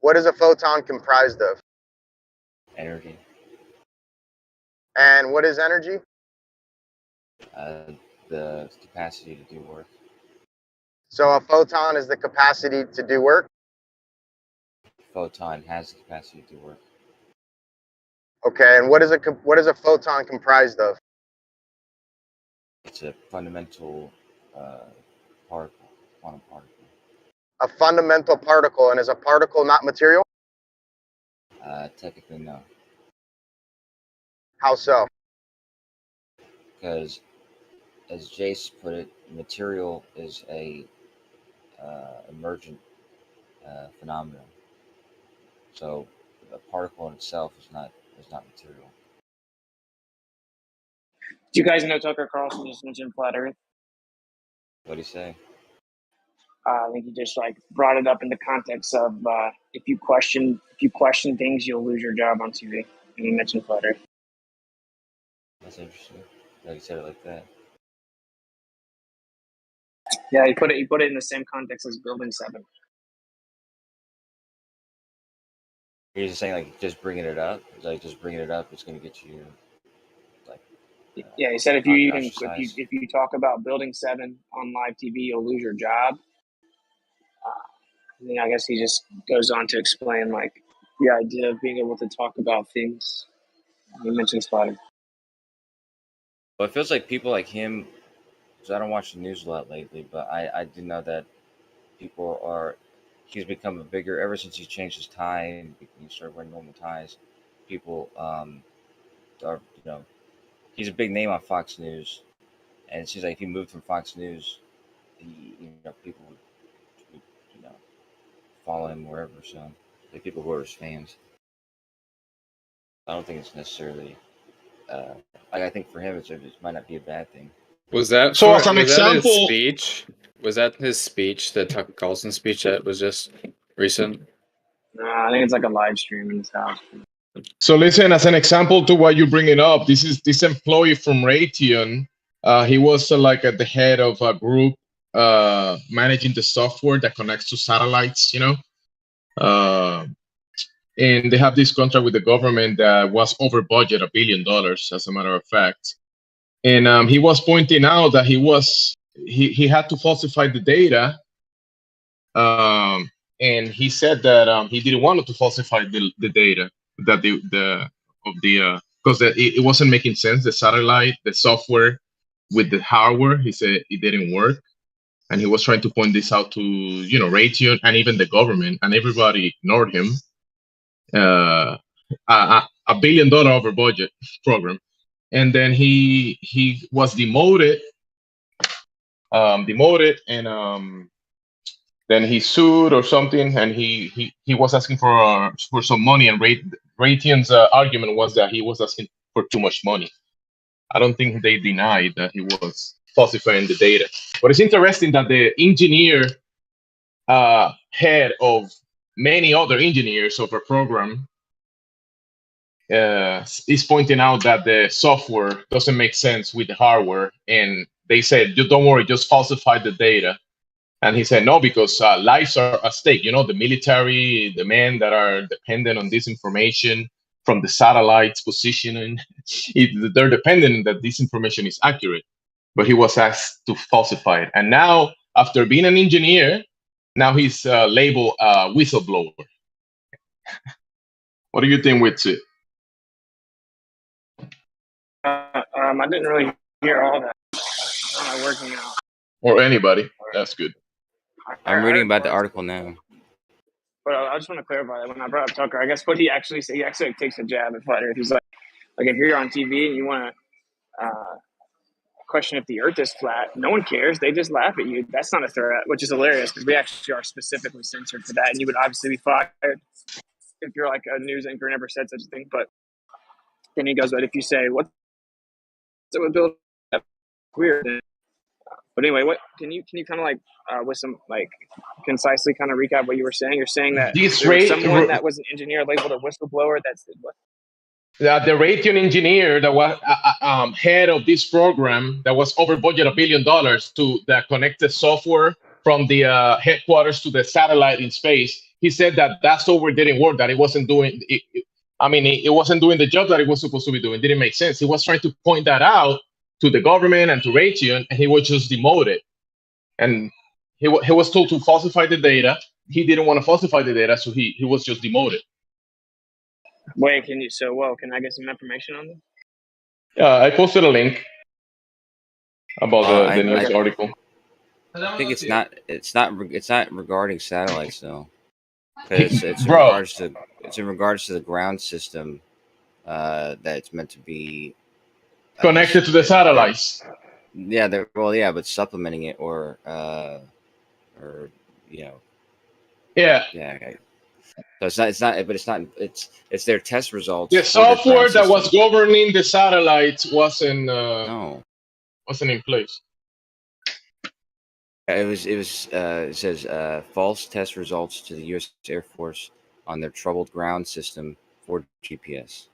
What is a photon comprised of? Energy. And what is energy? the capacity to do work. So a photon is the capacity to do work? Photon has the capacity to do work. Okay, and what is a photon comprised of? It's a fundamental particle, quantum particle. A fundamental particle, and is a particle not material? Technically, no. How so? Because, as Jace put it, material is a emergent phenomenon. So, the particle in itself is not material. Do you guys know Tucker Carlson just mentioned flat Earth? What do you say? I think he just like brought it up in the context of if you question things, you'll lose your job on TV. And he mentioned flat Earth. That's interesting. That he said it like that. Yeah, he put it in the same context as Building 7. You're just saying like just bringing it up. Like just bringing it up, it's going to get you like. Yeah, he said if you talk about Building 7 on live TV, you'll lose your job. I guess he just goes on to explain like the idea of being able to talk about things. He mentions flat Earth. Well, it feels like people like him. Because I don't watch the news a lot lately, but I do know that people are. He's become a bigger ever since he changed his tie and he started wearing normal ties. People are he's a big name on Fox News, and it seems like if he moved from Fox News, people would follow him wherever. So like people who are his fans. I don't think it's necessarily. I think for him it might not be a bad thing. Was that so? As an example, his speech? Was that his speech, the Tucker Carlson speech that was just recent? I think it's like a live stream in his house. So listen, as an example to what you're bringing up, this employee from Raytheon. He was like at the head of a group managing the software that connects to satellites. And they have this contract with the government that was over budget $1 billion, as a matter of fact. And he was pointing out that he had to falsify the data. And he said that he didn't want to falsify the data that because it wasn't making sense. The satellite, the software with the hardware, he said it didn't work. And he was trying to point this out to Raytheon and even the government, and everybody ignored him. A $1 billion over budget program, and then he was demoted, and then he sued or something, and he was asking for some money, and Raytheon's argument was that he was asking for too much money. I don't think they denied that he was falsifying the data, but it's interesting that the engineer, head of many other engineers of a program, is pointing out that the software doesn't make sense with the hardware, and they said, "You don't worry, just falsify the data." And he said, "No, because lives are at stake. The military, the men that are dependent on this information from the satellites positioning, they're dependent that this information is accurate." But he was asked to falsify it, and now, after being an engineer, now he's labeled a whistleblower. What do you think with it? I didn't really hear all that. I'm not working out. Or anybody. That's good. I'm reading about the article now. But I just want to clarify that when I brought up Tucker, I guess what he actually said, he actually takes a jab at flat Earth. He's like if you're on TV and you want to question if the Earth is flat, no one cares. They just laugh at you. That's not a threat, which is hilarious because we actually are specifically censored for that, and you would obviously be fired if you're like a news anchor never said such a thing. But then he goes, "But if you say what's it with Bill? That's weird." But anyway, what can you kind of like with some like concisely kind of recap what you were saying? You're saying that someone that was an engineer labeled a whistleblower. That's what? The Raytheon engineer that was head of this program that was over budget $1 billion that connected software from the headquarters to the satellite in space. He said that software didn't work, that it wasn't doing it. It wasn't doing the job that it was supposed to be doing. It didn't make sense. He was trying to point that out to the government and to Raytheon, and he was just demoted. And he was told to falsify the data. He didn't want to falsify the data, so he was just demoted. Wait, can I get some information on this? Yeah, I posted a link about the news article. I think it's not regarding satellites though. It's in regards to the ground system that's meant to be connected to the satellites. Yeah, but supplementing it or Yeah. So it's their test results. The software that was governing the satellites wasn't in place. It says false test results to the U.S. Air Force on their troubled ground system for GPS.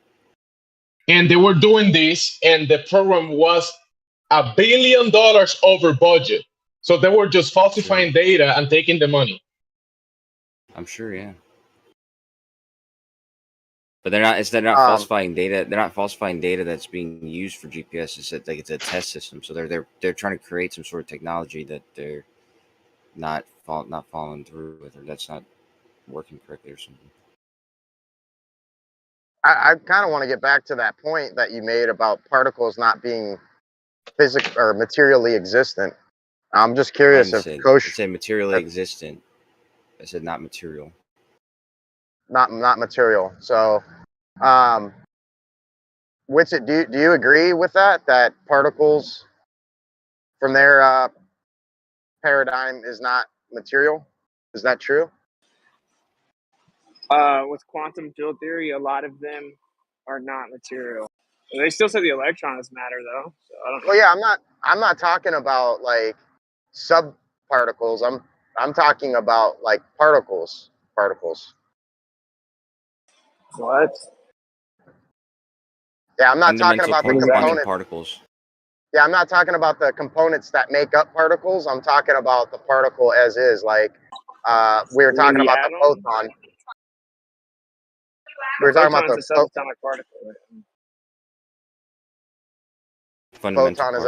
And they were doing this, and the program was $1 billion over budget. So they were just falsifying data and taking the money. I'm sure, yeah. But they're not falsifying data. They're not falsifying data that's being used for GPS. It's a test system. So they're trying to create some sort of technology that they're not following through with, or that's not working correctly or something. I kind of want to get back to that point that you made about particles not being physical or materially existent. I'm just curious if Kosh said materially existent. I said not material. Not material. So, Witsit, do you agree with that particles from their paradigm is not material? Is that true? With quantum field theory, a lot of them are not material. They still say the electron is matter, though. So I don't know. Well, yeah, I'm not talking about like subparticles. I'm talking about like particles. What? Yeah, I'm not talking about the component particles. Yeah, I'm not talking about the components that make up particles. I'm talking about the particle as is. Like we were talking about the photon. We were talking about the subatomic particle. Photon is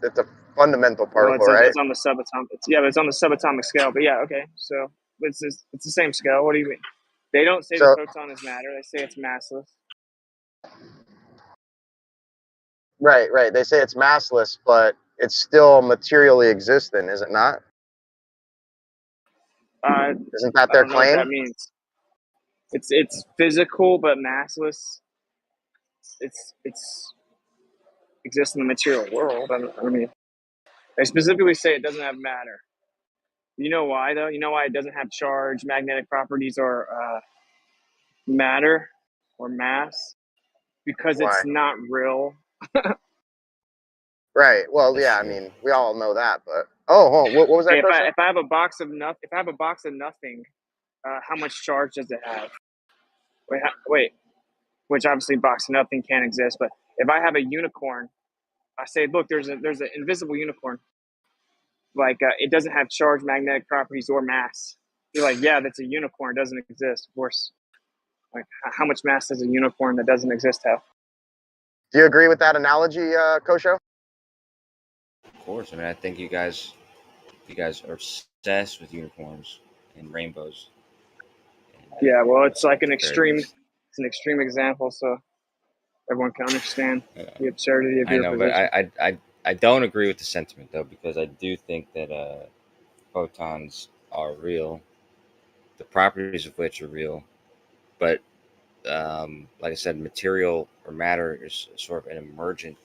it's a fundamental particle, right? It's on the subatomic. It's on the subatomic scale. But yeah, okay. So it's the same scale. What do you mean? They don't say the photon is matter. They say it's massless. Right. They say it's massless, but it's still materially existent, is it not? Isn't that their claim? What that means. It's physical but massless. It's exists in the material world. I mean, they specifically say it doesn't have matter. You know why though? You know why it doesn't have charge, magnetic properties, or matter or mass? Because it's not real. Right. Well, yeah. I mean, we all know that. But what was that question? If I have a box of nothing, how much charge does it have? Wait. Which obviously box of nothing can't exist. But if I have a unicorn, I say, look, there's an invisible unicorn. Like it doesn't have charge, magnetic properties, or mass. You're like, yeah, that's a unicorn. It doesn't exist. Of course. Like, how much mass does a unicorn that doesn't exist have? Do you agree with that analogy, Kosho? Of course. I mean, I think you guys are obsessed with unicorns and rainbows. Yeah, well, it's like an extreme. It's an extreme example, so everyone can understand the absurdity of your position. But I don't agree with the sentiment though, because I do think that photons are real, the properties of which are real, but like I said, material or matter is sort of an emergent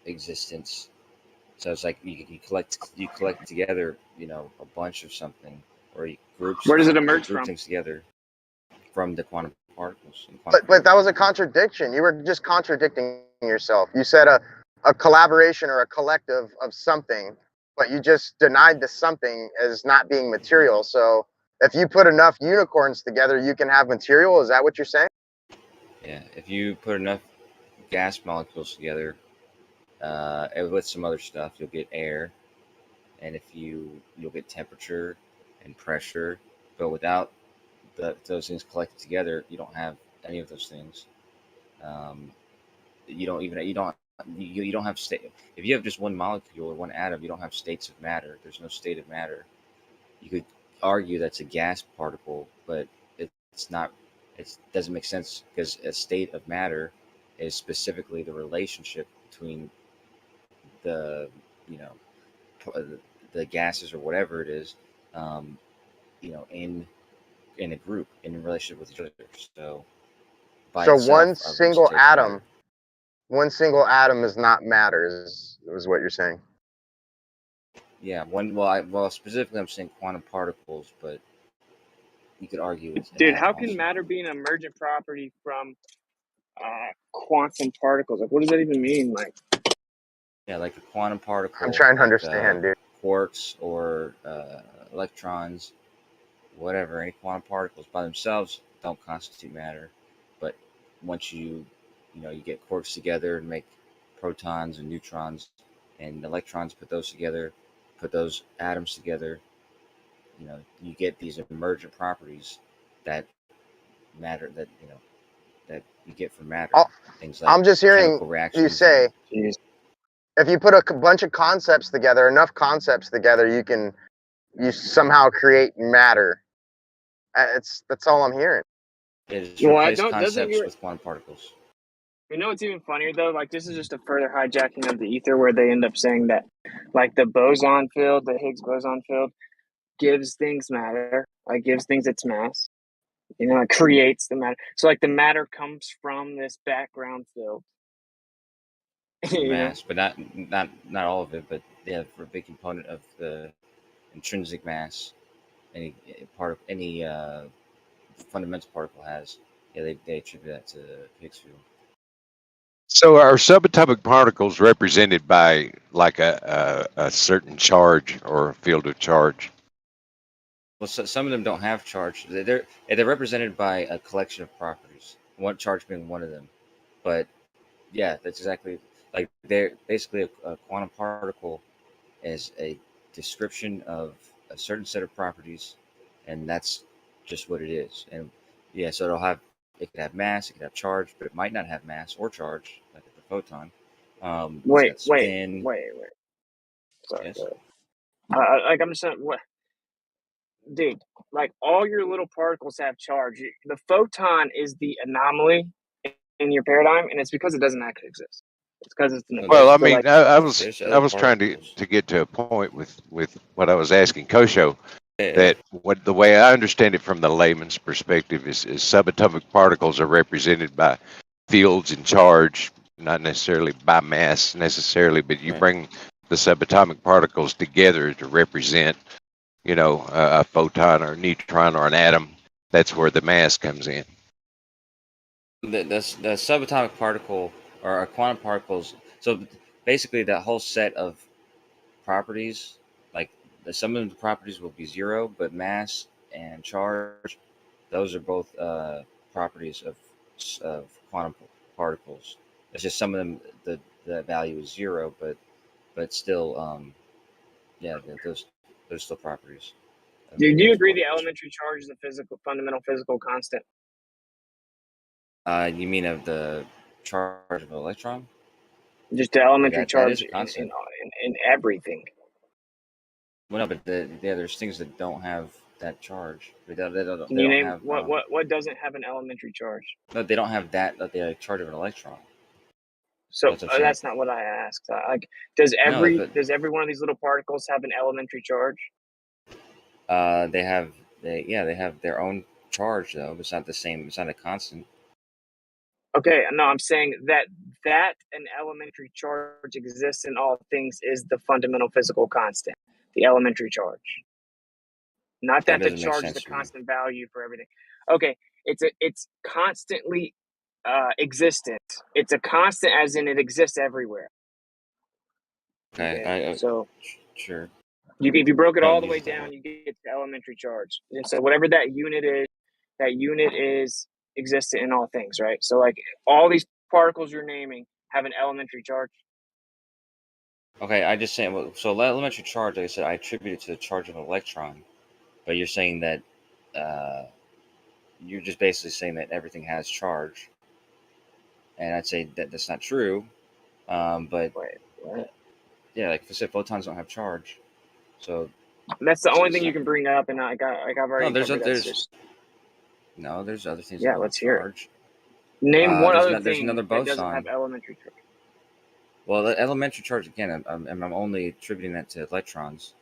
existence. So it's like you collect together, a bunch of something, or groups. Where does it emerge from? Things together from the quantum particles. But that was a contradiction. You were just contradicting yourself. You said a collaboration or a collective of something, but you just denied the something as not being material. So if you put enough unicorns together, you can have material. Is that what you're saying? Yeah, if you put enough gas molecules together with some other stuff, you'll get air, and you'll get temperature and pressure. But without those things collected together, you don't have any of those things. You don't You don't have state. If you have just one molecule or one atom, you don't have states of matter. There's no state of matter. You could argue that's a gas particle, but it's not. It doesn't make sense because a state of matter is specifically the relationship between the you know the gases or whatever it is, um, in a group in relationship with each other. So by So itself, a takes matter. one single atom is not matter, is what you're saying. Yeah, specifically I'm saying quantum particles, but you could argue it's an Dude, atom how can also. matter be an emergent property from quantum particles? Like, what does that even mean? Like, Yeah, like a quantum particle, I'm trying to like understand, dude. quarks or electrons, whatever. Any quantum particles by themselves don't constitute matter, but once you get quarks together and make protons and neutrons and electrons, put those together, put those atoms together, you get these emergent properties that matter that you get from matter. Oh, Things like I'm just hearing chemical you reactions. say, if you put a bunch of concepts together, enough concepts together, you somehow create matter. That's all I'm hearing. It's well, replace doesn't concepts your with quantum particles. you know what's even funnier though? Like, this is just a further hijacking of the ether, where they end up saying that, like, the boson field, the Higgs boson field, gives things matter, like gives things its mass. It creates the matter. So, like, the matter comes from this background field. The mass, but not all of it, but yeah, for a big component of the intrinsic mass, any fundamental particle has. Yeah, they attribute that to the Higgs field. So are subatomic particles represented by like a certain charge or field of charge? Well, some of them don't have charge. They're represented by a collection of properties. One charge being one of them, but yeah, that's exactly like they're basically a quantum particle is a description of a certain set of properties, and that's just what it is. And yeah, so it could have mass, it could have charge, but it might not have mass or charge, like the photon. It's Wait. got spin. Sorry. Yes. Like, I'm just saying, what, dude? Like, all your little particles have charge. The photon is the anomaly in your paradigm, and it's because it doesn't actually exist. It's because it's an Well, I so, mean, like, I other was trying particles. to get to a point with what I was asking Kosho, Yeah. that what the way I understand it from the layman's perspective is subatomic particles are represented by fields and charge, not necessarily by mass necessarily, but you Right. bring the subatomic particles together to represent, a photon or a neutron or an atom. That's where the mass comes in. The subatomic particle or quantum particles. So basically, that whole set of properties, like some of the properties will be zero, but mass and charge, those are both properties of quantum particles. It's just some of them the value is zero, but still, yeah, those still properties. do you Those agree the particles. elementary charge is a fundamental physical constant? You mean of the charge of an electron? Just the Yeah, elementary that is charge a constant. in everything. Well, no, but there's things that don't have that charge. They Can you don't name have what doesn't have an elementary charge? no, they don't have the charge of an electron. So That's what I'm saying. that's not what I asked. Like, does No, every but does every one of these little particles have an elementary charge? they have their own charge though. It's not the same. It's not a constant. Okay, no, I'm saying that an elementary charge exists in all things is the fundamental physical constant, the elementary charge. Not That that the doesn't make charge is a sense for me. constant value for everything. Okay, it's constantly existent. It's a constant as in it exists everywhere. Okay, So sure. if you broke it all Don't the use way it that down, way. you get the elementary charge. And so whatever that unit is existent in all things, right? So, like, all these particles you're naming have an elementary charge. Okay, I just saying. Well, so elementary charge, like I said, I attribute it to the charge of an electron. But you're saying that you're just basically saying that everything has charge, and I'd say that that's not true. But Wait, what? yeah, like I said, photons don't have charge, so That's the only it's thing you can bring up, and I've already no. covered. That's just There's other things that yeah. don't have Let's hear it. charge. Name one other There's thing another that doesn't have boson. elementary charge. Well, the elementary charge again. I'm only attributing that to electrons.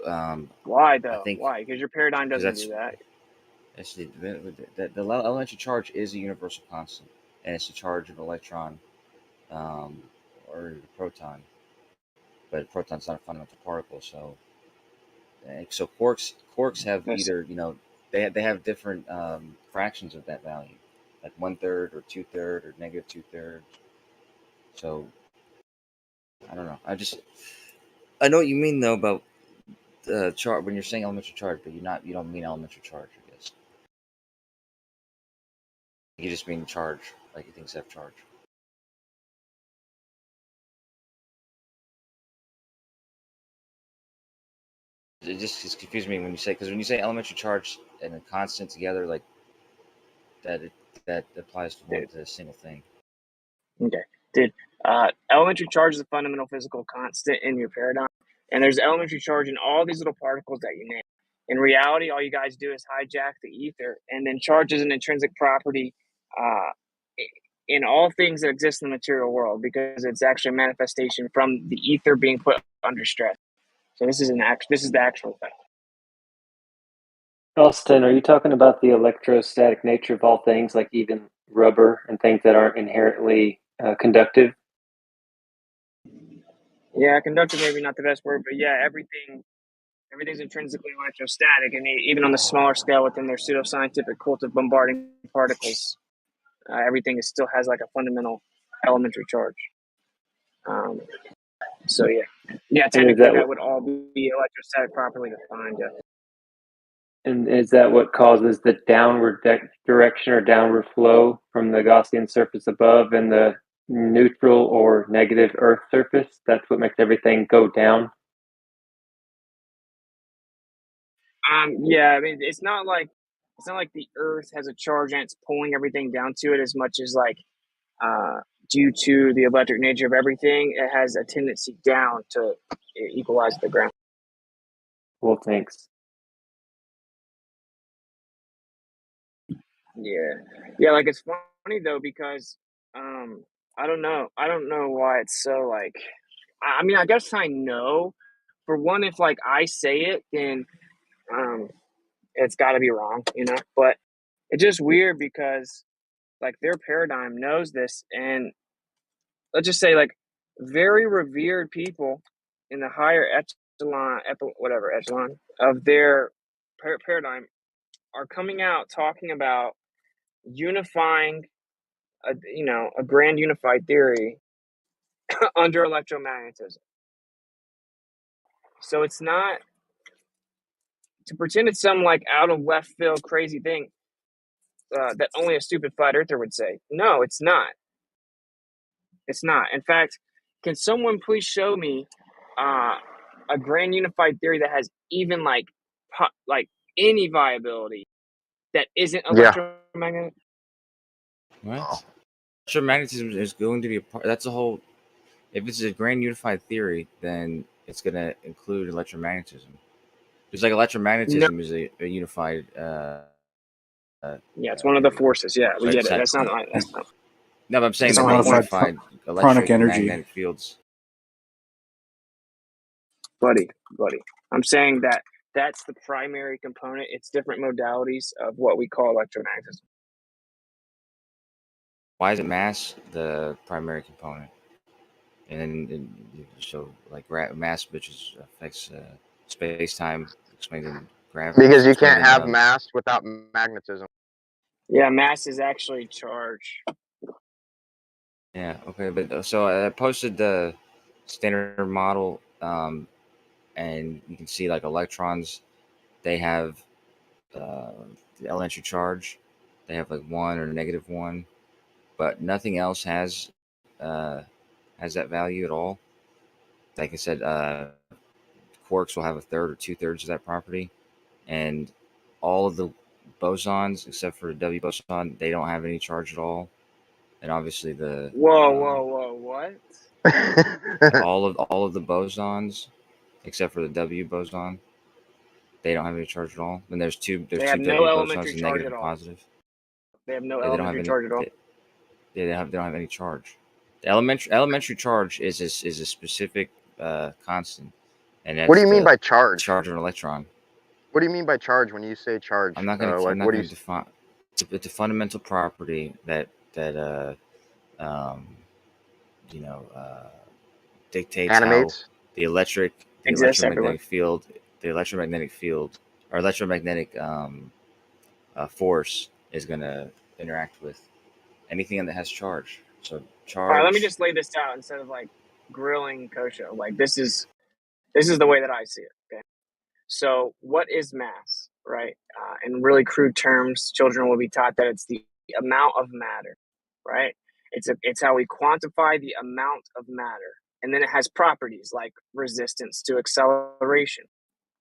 Why though? I think Why? Because your paradigm doesn't do that. That's the elementary charge is a universal constant, and it's the charge of an electron or a proton. But a proton's not a fundamental particle, so quarks have either they have different fractions of that value, like 1/3 or 2/3 or negative 2/3. So I don't know. I know what you mean though about charge when you're saying elementary charge, but you don't mean elementary charge, I guess. You just mean charge, like things have charge. It just confused me when you say, because when you say elementary charge and a constant together, like that applies to a single thing. Okay, dude. Elementary charge is a fundamental physical constant in your paradigm, and there's elementary charge in all these little particles that you name. In reality, all you guys do is hijack the ether, and then charge is an intrinsic property in all things that exist in the material world because it's actually a manifestation from the ether being put under stress. So this is the actual fact. Austin, are you talking about the electrostatic nature of all things, like even rubber and things that aren't inherently conductive? Yeah, conductive maybe not the best word, but yeah, everything's intrinsically electrostatic, and even on the smaller scale within their pseudoscientific cult of bombarding particles, everything still has like a fundamental elementary charge. So yeah, technically that would all be electrostatic properly defined. Yeah. And is that what causes the downward direction or downward flow from the Gaussian surface above and the neutral or negative Earth surface? That's what makes everything go down? Yeah, I mean, it's not like the Earth has a charge and it's pulling everything down to it as much as like due to the electric nature of everything, it has a tendency down to equalize the ground. Well, thanks. Yeah, like it's funny though because I don't know why it's so like. I mean, I guess I know. For one, if like I say it, then it's got to be wrong, But it's just weird because like their paradigm knows this, and let's just say like very revered people in the higher echelon of their paradigm are coming out talking about unifying a grand unified theory under electromagnetism. So it's not to pretend it's some like out of left field crazy thing that only a stupid flat earther would say. No, it's not. It's not. In fact, can someone please show me a grand unified theory that has even like any viability that isn't electromagnetic? What? Electromagnetism is going to be a part. That's a whole. If it's a grand unified theory, then it's going to include electromagnetism. Just like electromagnetism is a unified. Yeah, it's one of the forces. Yeah, we get it. That's not. No, but I'm saying It's that they modified unified pranic electric and energy. magnetic fields. Buddy. I'm saying that that's the primary component. It's different modalities of what we call electromagnetism. Why is it mass the primary component? And then so like mass, which affects space time, explaining gravity. Because you can't have mass without magnetism. Yeah, mass is actually charge. Yeah. Okay. But so I posted the standard model, and you can see like electrons, they have the elementary charge. They have like 1 or -1, but nothing else has that value at all. Like I said, quarks will have 1/3 or 2/3 of that property, and all of the bosons except for the W boson, they don't have any charge at all. and obviously the Whoa, what? all of the bosons, except for the W boson, they don't have any charge at all. Then there's two They have no W elementary bosons, a charge negative at and all. positive. They have no Yeah, they don't have elementary any. charge at all. They don't have any charge. The elementary charge is a specific constant, and What do that's you mean the by charge? charge of an electron. What do you mean by charge when you say charge? I'm not gonna define. It's a fundamental property that um, you know dictates animates? how the Exists everywhere. electromagnetic field, or electromagnetic force is gonna interact with anything that has charge. So All right, let me charge. just lay this out instead of like grilling Kosho. Like this is the way that I see it. Okay. So what is mass, right? In really crude terms, children will be taught that it's the amount of matter, right? It's how we quantify the amount of matter, and then it has properties like resistance to acceleration.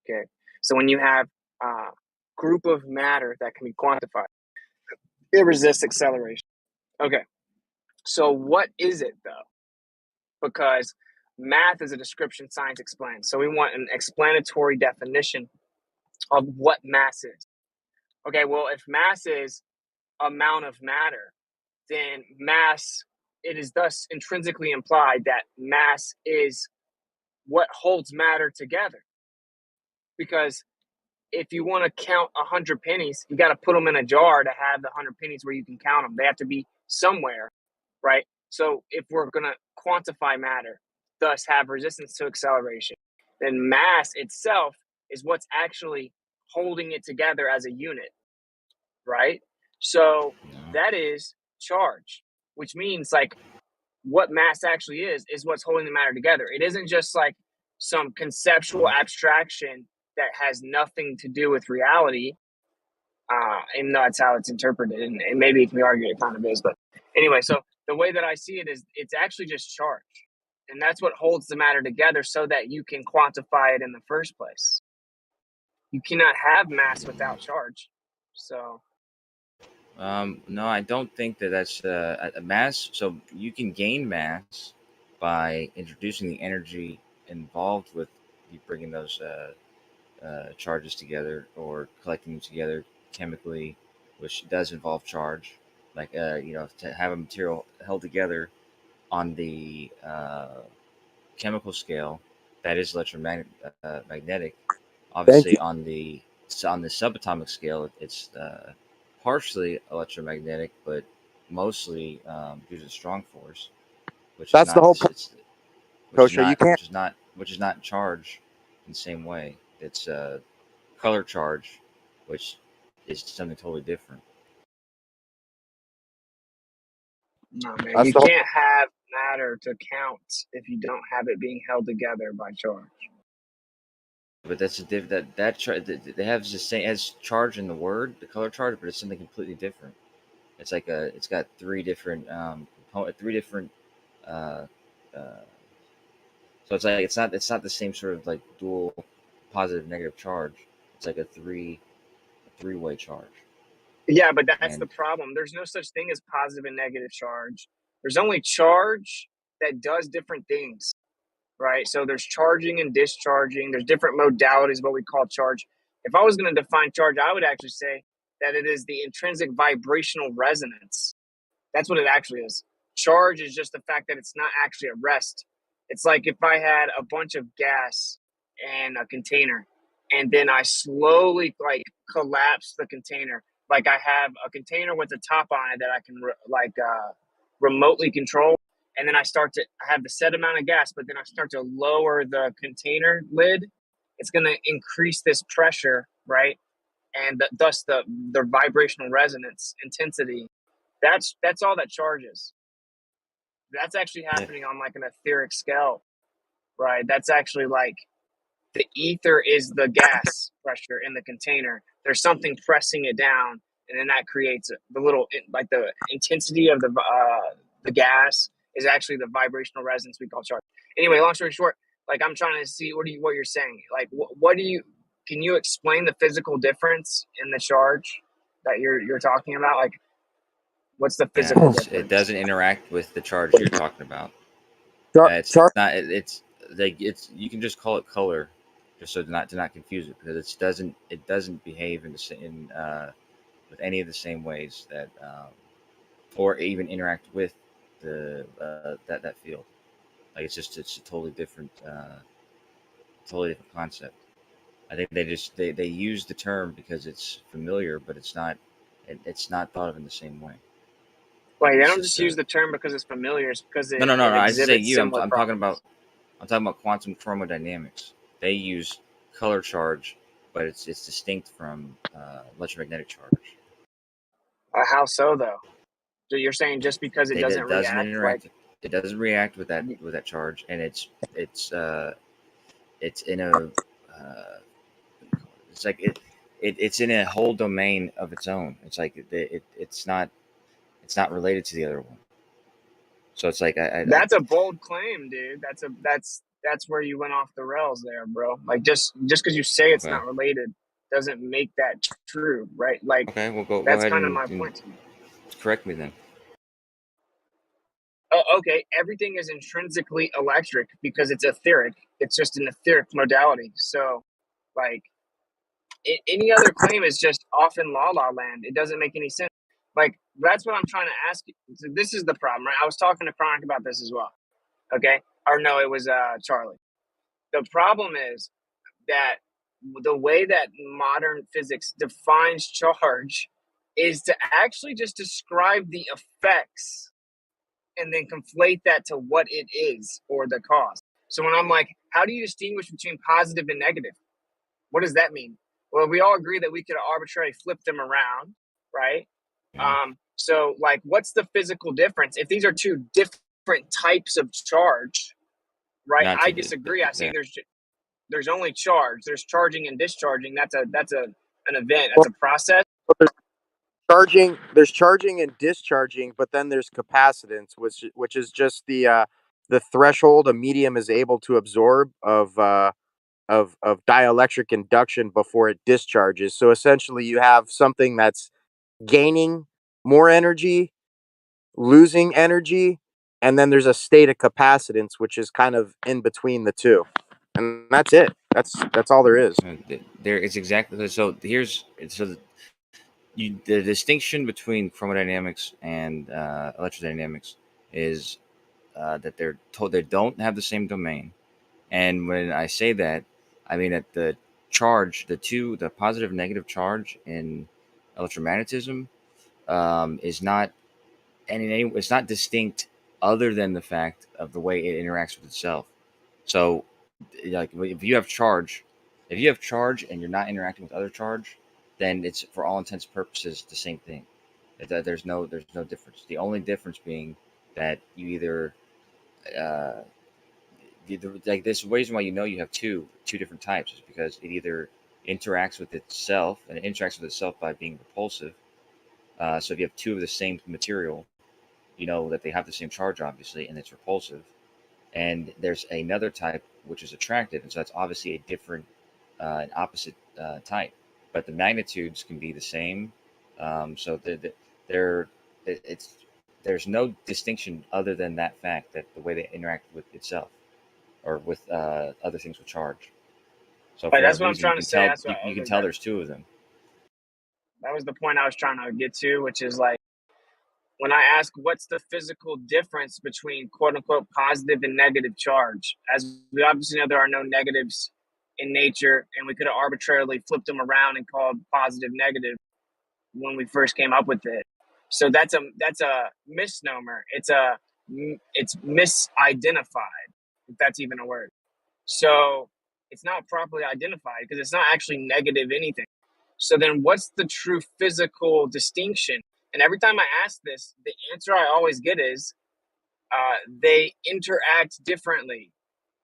Okay, so when you have a group of matter that can be quantified, it resists acceleration. Okay, so what is it though? Because math is a description, science explains. So we want an explanatory definition of what mass is. Okay, well, if mass is amount of matter, then mass, it is thus intrinsically implied that mass is what holds matter together. Because if you want to count 100 pennies, you got to put them in a jar to have the 100 pennies where you can count them. They have to be somewhere, right? So if we're going to quantify matter, thus have resistance to acceleration, then mass itself is what's actually holding it together as a unit, right? So that is charge, which means like what mass actually is what's holding the matter together. It isn't just like some conceptual abstraction that has nothing to do with reality. And that's how it's interpreted. And maybe it can be argued it kind of is. But anyway, so the way that I see it is it's actually just charge. And that's what holds the matter together so that you can quantify it in the first place. You cannot have mass without charge. So No, I don't think that's a mass. So you can gain mass by introducing the energy involved with you bringing those charges together or collecting them together chemically, which does involve charge. Like to have a material held together on the chemical scale, that is electromagnetic. Magnetic. Thank you. Obviously, on the subatomic scale, it's partially electromagnetic, but mostly due to strong force, which is That's the not whole point, Kosho. You can't. which is not charge in the same way. It's color charge, which is something totally different. no, man, That's you the whole. can't have matter to count if you don't have it being held together by charge. But that's a they have the same as charge in the word, the color charge, but it's something completely different. It's like it's got three different uh, uh, so it's like it's not the same sort of like dual positive negative charge. It's like a three-way charge. Yeah, but that's the And problem. There's no such thing as positive and negative charge. There's only charge that does different things, right? So there's charging and discharging. There's different modalities, what we call charge. If I was going to define charge, I would actually say that it is the intrinsic vibrational resonance. That's what it actually is. Charge is just the fact that it's not actually at rest. It's like if I had a bunch of gas in a container and then I slowly like collapse the container. Like I have a container with a top on it that I can remotely control. And then I have the set amount of gas, but then I start to lower the container lid. It's going to increase this pressure, right? And thus the vibrational resonance intensity. That's all that charges. That's actually happening on like an etheric scale, right? That's actually like the ether is the gas pressure in the container. There's something pressing it down, and then that creates the little like the intensity of the gas is actually the vibrational resonance we call charge. Anyway, long story short, like I'm trying to see what you're saying. Like can you explain the physical difference in the charge that you're talking about? Like What's the physical It difference? doesn't interact with the charge you're talking about. It's not. It's like it's. You can just call it color, just so to not confuse it, because it doesn't behave in the same with any of the same ways that or even interact with the that field. Like it's a totally different concept. I think they use the term because it's familiar, but it's not thought of in the same way. Like they It's don't just just use the term because it's familiar. It's because no. it I just say exhibits you. similar properties. I'm talking about quantum chromodynamics. They use color charge, but it's distinct from electromagnetic charge. How so though? So you're saying just because it doesn't It doesn't react, like interact. It doesn't react with that charge, and it's in a it's like it's in a whole domain of its own. It's like it's not related to the other one. So it's like that's a bold claim, dude. That's where you went off the rails there, bro. Like just because you say it's not related doesn't make that true, right? Like okay, well go that's ahead kind of my and point to you. correct me then. Oh, okay. Everything is intrinsically electric because it's etheric. It's just an etheric modality. So, like, any other claim is just off in la la land. It doesn't make any sense. Like, that's what I'm trying to ask you. So this is the problem, right? I was talking to Chronic about this as well. Okay. Or no, it was Charlie. The problem is that the way that modern physics defines charge is to actually just describe the effects and then conflate that to what it is or the cause. So when I'm like, how do you distinguish between positive and negative? What does that mean? Well, we all agree that we could arbitrarily flip them around, right? So like, what's the physical difference? If these are two different types of charge, right? I disagree. I say there's only charge. There's charging and discharging. That's an event. That's a process. There's charging and discharging, but then there's capacitance, which is just the threshold a medium is able to absorb of dielectric induction before it discharges. So essentially, you have something that's gaining more energy, losing energy, and then there's a state of capacitance, which is kind of in between the two, and that's it. That's all there is. There is exactly so. The distinction between chromodynamics and electrodynamics is that they don't have the same domain. And when I say that, I mean that the charge, the positive and negative charge in electromagnetism is not, it's not distinct other than the fact of the way it interacts with itself. So, like if you have charge and you're not interacting with other charge, then it's for all intents and purposes the same thing. There's no difference. The only difference being that you either like this reason why you have two different types is because it either interacts with itself, and it interacts with itself by being repulsive. So if you have two of the same material, you know that they have the same charge, obviously, and it's repulsive. And there's another type which is attractive, and so that's obviously a different, an opposite type. But the magnitudes can be the same. So there's no distinction other than that fact that the way they interact with itself or with other things with charge. So for That's that what I'm reason, trying to say. you can tell there's two of them. That was the point I was trying to get to, which is like when I ask what's the physical difference between quote unquote positive and negative charge, as we obviously know there are no negatives in nature, and we could have arbitrarily flipped them around and called positive negative when we first came up with it. So that's a misnomer. It's misidentified, if that's even a word. So it's not properly identified because it's not actually negative anything. So then what's the true physical distinction? And every time I ask this, the answer I always get is they interact differently.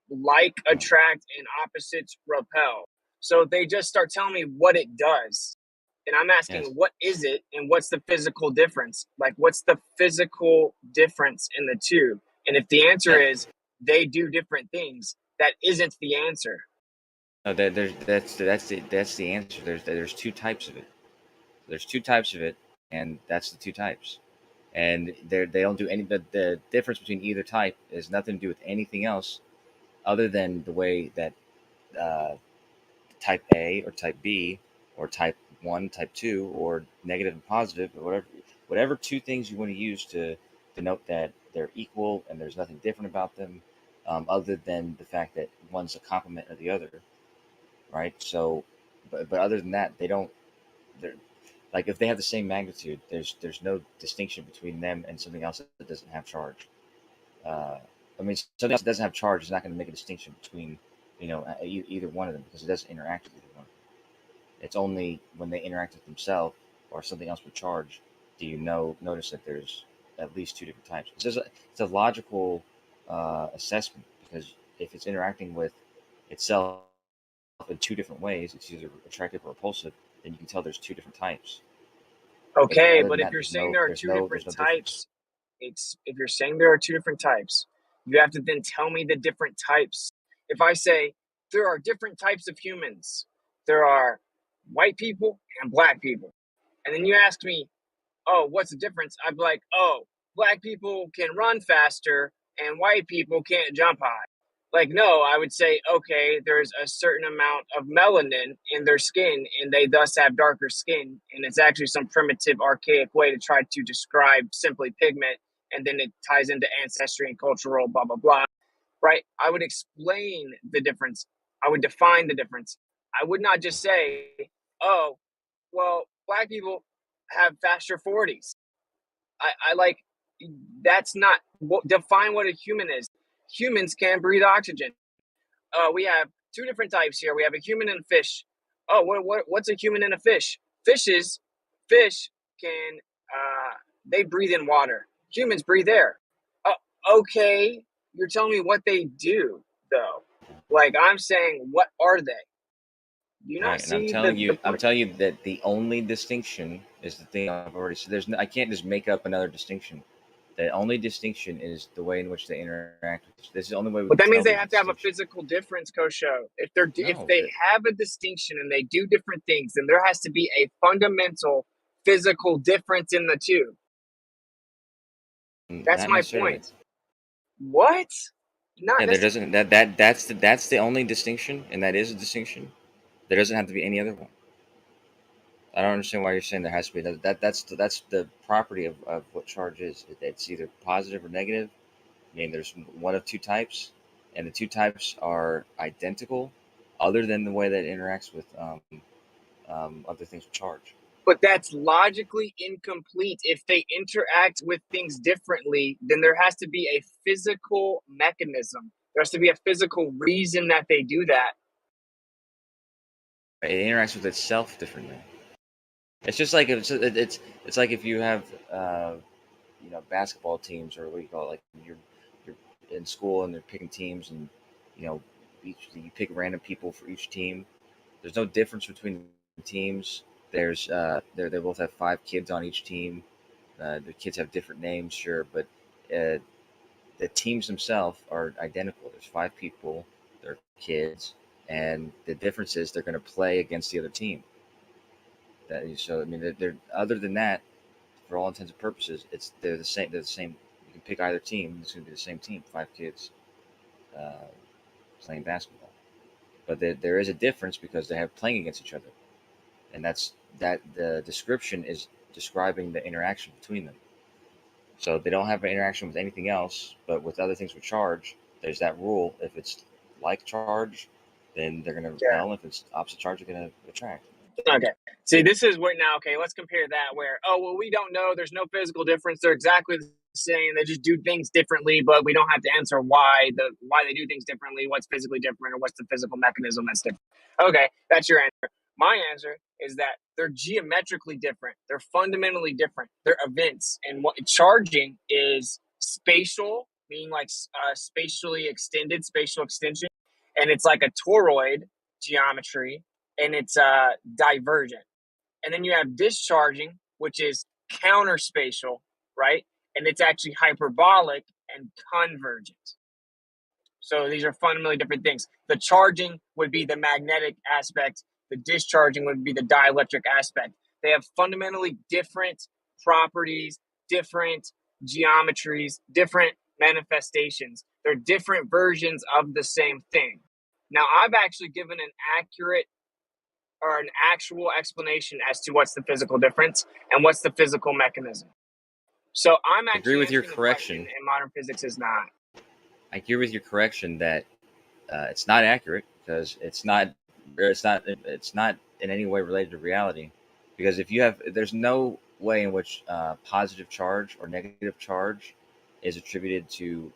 Like attract and opposites repel. So they just start telling me what it does. And I'm asking, what is it and what's the physical difference? Like, what's the physical difference in the two? And if the answer is they do different things, that isn't the answer. No, that's the answer. There's two types of it. There's two types of it, and that's the two types. and they don't do any. The difference between either type is nothing to do with anything else other than the way that uh, type A or type B or type 1, type 2, or negative and positive, or whatever two things you want to use to denote that they're equal and there's nothing different about them, other than the fact that one's a complement of the other, right? So, but other than that, they don't. They're like if they have the same magnitude, there's no distinction between them and something else that doesn't have charge. Uh, I mean, something else that doesn't have charge is not going to make a distinction between either one of them because it doesn't interact with either one. It's only when they interact with themselves or something else with charge do you notice that there's at least two different types. It's a logical assessment because if it's interacting with itself in two different ways, it's either attractive or repulsive, then you can tell there's two different types. Okay, Other but than if that, you're saying there are there's two no different difference. types, if you're saying there are two different types, you have to then tell me the different types. If I say there are different types of humans, there are white people and black people, and then you ask me, oh, what's the difference? I'd be like, oh, black people can run faster and white people can't jump high. Like, no, I would say, okay, there's a certain amount of melanin in their skin and they thus have darker skin. And it's actually some primitive, archaic way to try to describe simply pigment. And then it ties into ancestry and cultural, blah, blah, blah. Right? I would explain the difference. I would define the difference. I would not just say, oh, well, black people have faster 40s. I like, that's not, define what a human is. Humans can breathe oxygen. We have two different types here. We have a human and a fish. Oh, what's a human and a fish? Fish can, they breathe in water. Humans breathe air. Okay, you're telling me what they do, though. Like, I'm saying, what are they? Do you not Right, and I'm see telling you, the that the only distinction is the thing I've already said. I can't just make up another distinction. The only distinction is the way in which they interact. This is the only way we But can that means tell they there's a have to have a distinction. physical difference, Kosho. If No, they have a distinction and they do different things, then there has to be a fundamental physical difference in the two. That's not my necessarily. point. What? Not Yeah, there necessarily. doesn't that's the only distinction, and that is a distinction. There doesn't have to be any other one. I don't understand why you're saying there has to be. That's the property of what charge is. It's either positive or negative. I mean, there's one of two types, and the two types are identical, other than the way that it interacts with other things with charge. But that's logically incomplete. If they interact with things differently, then there has to be a physical mechanism. There has to be a physical reason that they do that. It interacts with itself differently. It's just like it's like if you have basketball teams, or what do you call it? Like you're in school and they're picking teams, and you pick random people for each team. There's no difference between the teams. There's they both have 5 kids on each team. The kids have different names, sure, but the teams themselves are identical. There's 5 people, they're kids, and the difference is they're going to play against the other team. So I mean, they're other than that, for all intents and purposes, they're the same. They're the same. You can pick either team. It's going to be the same team. 5 kids playing basketball, but there is a difference because they have playing against each other, and that the description is describing the interaction between them. So they don't have an interaction with anything else, but with other things with charge, there's that rule. If it's like charge, then they're going to repel. If it's opposite charge, they're going to attract. Okay. See, this is where now, okay, let's compare that where, oh, well, we don't know. There's no physical difference. They're exactly the same. They just do things differently, but we don't have to answer why they do things differently, what's physically different, or what's the physical mechanism that's different. Okay, that's your answer. My answer is that they're geometrically different. They're fundamentally different. They're events. And what charging is spatial, meaning like spatially extended, spatial extension. And it's like a toroid geometry, and it's divergent. And then you have discharging, which is counterspatial, right? And it's actually hyperbolic and convergent. So these are fundamentally different things. The charging would be the magnetic aspect. The discharging would be the dielectric aspect. They have fundamentally different properties, different geometries, different manifestations. They're different versions of the same thing. Now, I've actually given an accurate or an actual explanation as to what's the physical difference and what's the physical mechanism. So I'm I agree actually with your answering the question, correction. and modern physics is not. I agree with your correction that it's not accurate because it's not in any way related to reality. Because if you have, there's no way in which positive charge or negative charge is attributed to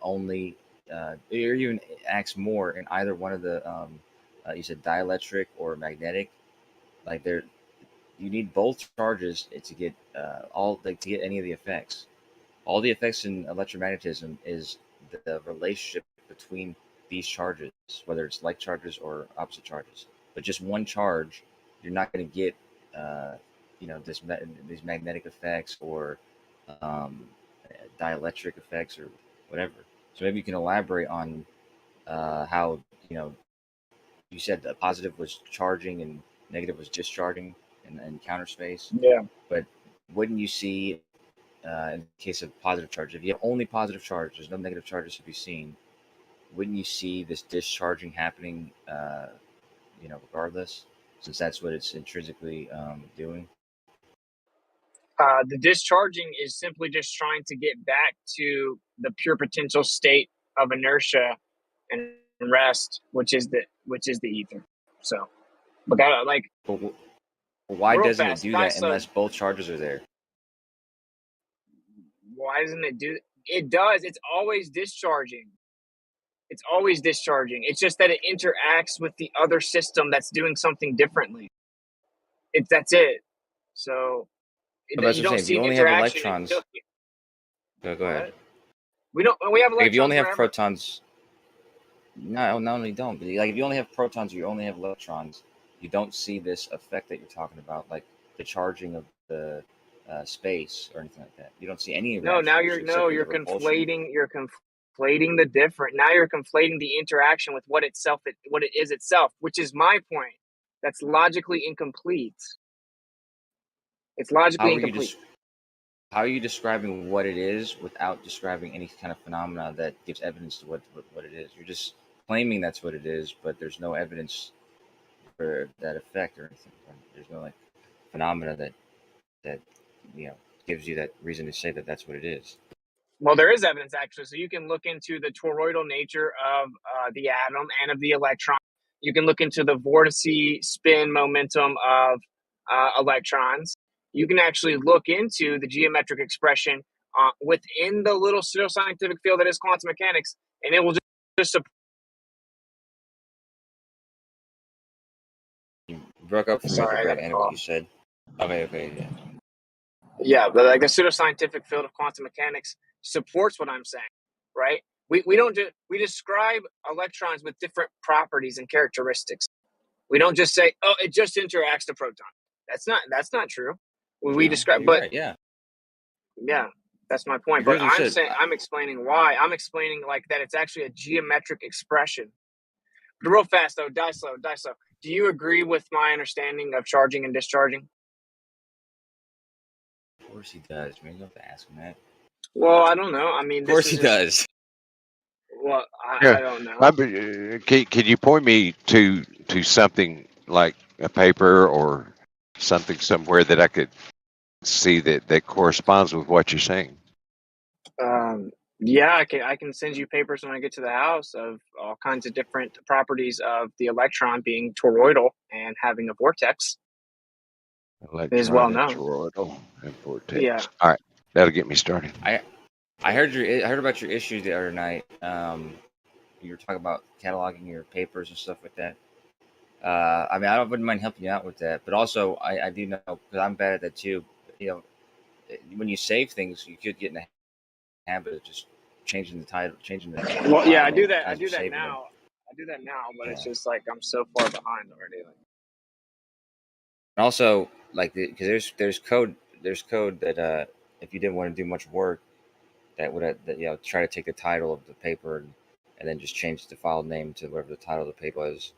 only or even acts more in either one of the you said dielectric or magnetic. Like there, you need both charges to get to get any of the effects. All the effects in electromagnetism is the relationship between these charges, whether it's like charges or opposite charges. But just one charge, you're not going to get, these magnetic effects or um, dielectric effects or whatever. So maybe you can elaborate on how you said that positive was charging and negative was discharging in counter space. Yeah. But wouldn't you see in the case of positive charge, if you have only positive charge, there's no negative charges to be seen, wouldn't you see this discharging happening, regardless, since that's what it's intrinsically doing? The discharging is simply just trying to get back to the pure potential state of inertia and rest, which is the ether. So, but But why real doesn't it fast, do that unless both charges are there? why doesn't it do? It does. It's always discharging. It's always discharging. It's just that it interacts with the other system that's doing something differently. That's it. So That's you what I'm don't saying. If see you an only have interaction electrons, until go ahead. we don't. We have Like if you electrons only have forever. protons, no, not only don't, but like if you only have protons or you only have electrons, you don't see this effect that you're talking about, like the charging of the space or anything like that. You don't see any No, now reactions except for the you're repulsion. conflating. You're conflating the different. Now you're conflating the interaction with what it is itself, which is my point. That's logically incomplete. It's logically incomplete. How are you describing what it is without describing any kind of phenomena that gives evidence to what it is? You're just claiming that's what it is, but there's no evidence for that effect or anything. There's no like phenomena that gives you that reason to say that that's what it is. Well, there is evidence actually. So you can look into the toroidal nature of the atom and of the electron. You can look into the vorticity spin momentum of electrons. You can actually look into the geometric expression within the little pseudoscientific field that is quantum mechanics, and it will just You broke up for me at the Sorry, I got very a end of what call. you said. Okay, yeah. Yeah, but like the pseudoscientific field of quantum mechanics supports what I'm saying, right? We don't just we describe electrons with different properties and characteristics. We don't just say, oh, it just interacts to proton. That's not true. We describe, You're but right. Yeah. yeah, that's my point. But Here's what you said. I'm explaining why. I'm explaining like that it's actually a geometric expression. But real fast though, die slow. Do you agree with my understanding of charging and discharging? Of course he does, man. You don't have to ask him that. Well, I don't know. I mean, Of course he does. Well, Yeah. I don't know. Can you point me to something like a paper or something somewhere that I could see that corresponds with what you're saying? Yeah, I can send you papers when I get to the house of all kinds of different properties of the electron being toroidal and having a vortex. It is well Electron and known. toroidal and vortex. Yeah. All right, that'll get me started. I heard about your issues the other night. You were talking about cataloging your papers and stuff like that. I mean, wouldn't mind helping you out with that, but also I do know because I'm bad at that too. You know, when you save things, you could get in the habit of just changing the title, changing the. Well, yeah, I do name that. I as do you're that saving them. now. I do that now, but it's Yeah. just like I'm so far behind already. And also, like, because there's code that if you didn't want to do much work, that would try to take the title of the paper and then just change the file name to whatever the title of the paper was.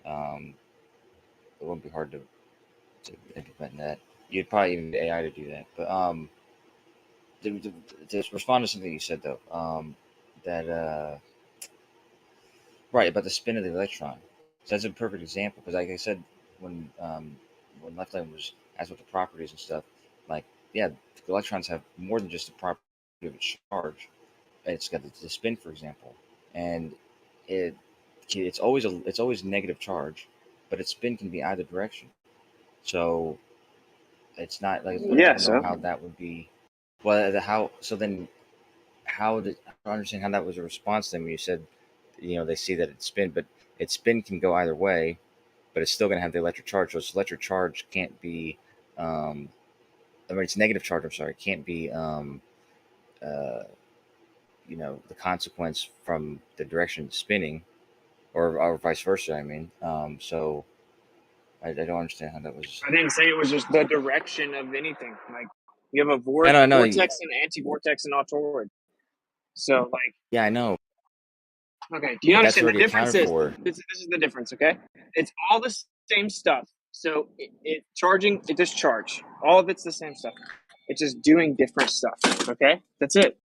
It wouldn't be hard to implement that. You'd probably even need AI to do that. But to respond to something you said though, that right about the spin of the electron. So that's a perfect example because, like I said, when Left was asked about the properties and stuff, like yeah, the electrons have more than just the property of its charge. It's got the spin, for example, and it's always negative charge, but its spin can be either direction. So it's not like I Yeah. don't know So how that would be. Well, how so then? How did I don't understand how that was a response to them when you said, they see that it's spin, but its spin can go either way, but it's still going to have the electric charge. So its electric charge can't be, its negative charge. I'm sorry, can't be, uh, the consequence from the direction it's spinning, or vice versa. I mean, so I don't understand how that was. I didn't say it was just the direction of anything. Like you have a I don't know. vortex and anti-vortex and all toward. So like, Yeah, I know. okay, do you But that's understand the already difference? accounted for. This is the difference. Okay, it's all the same stuff. So it charging, it discharge. All of it's the same stuff. It's just doing different stuff. Okay, that's it.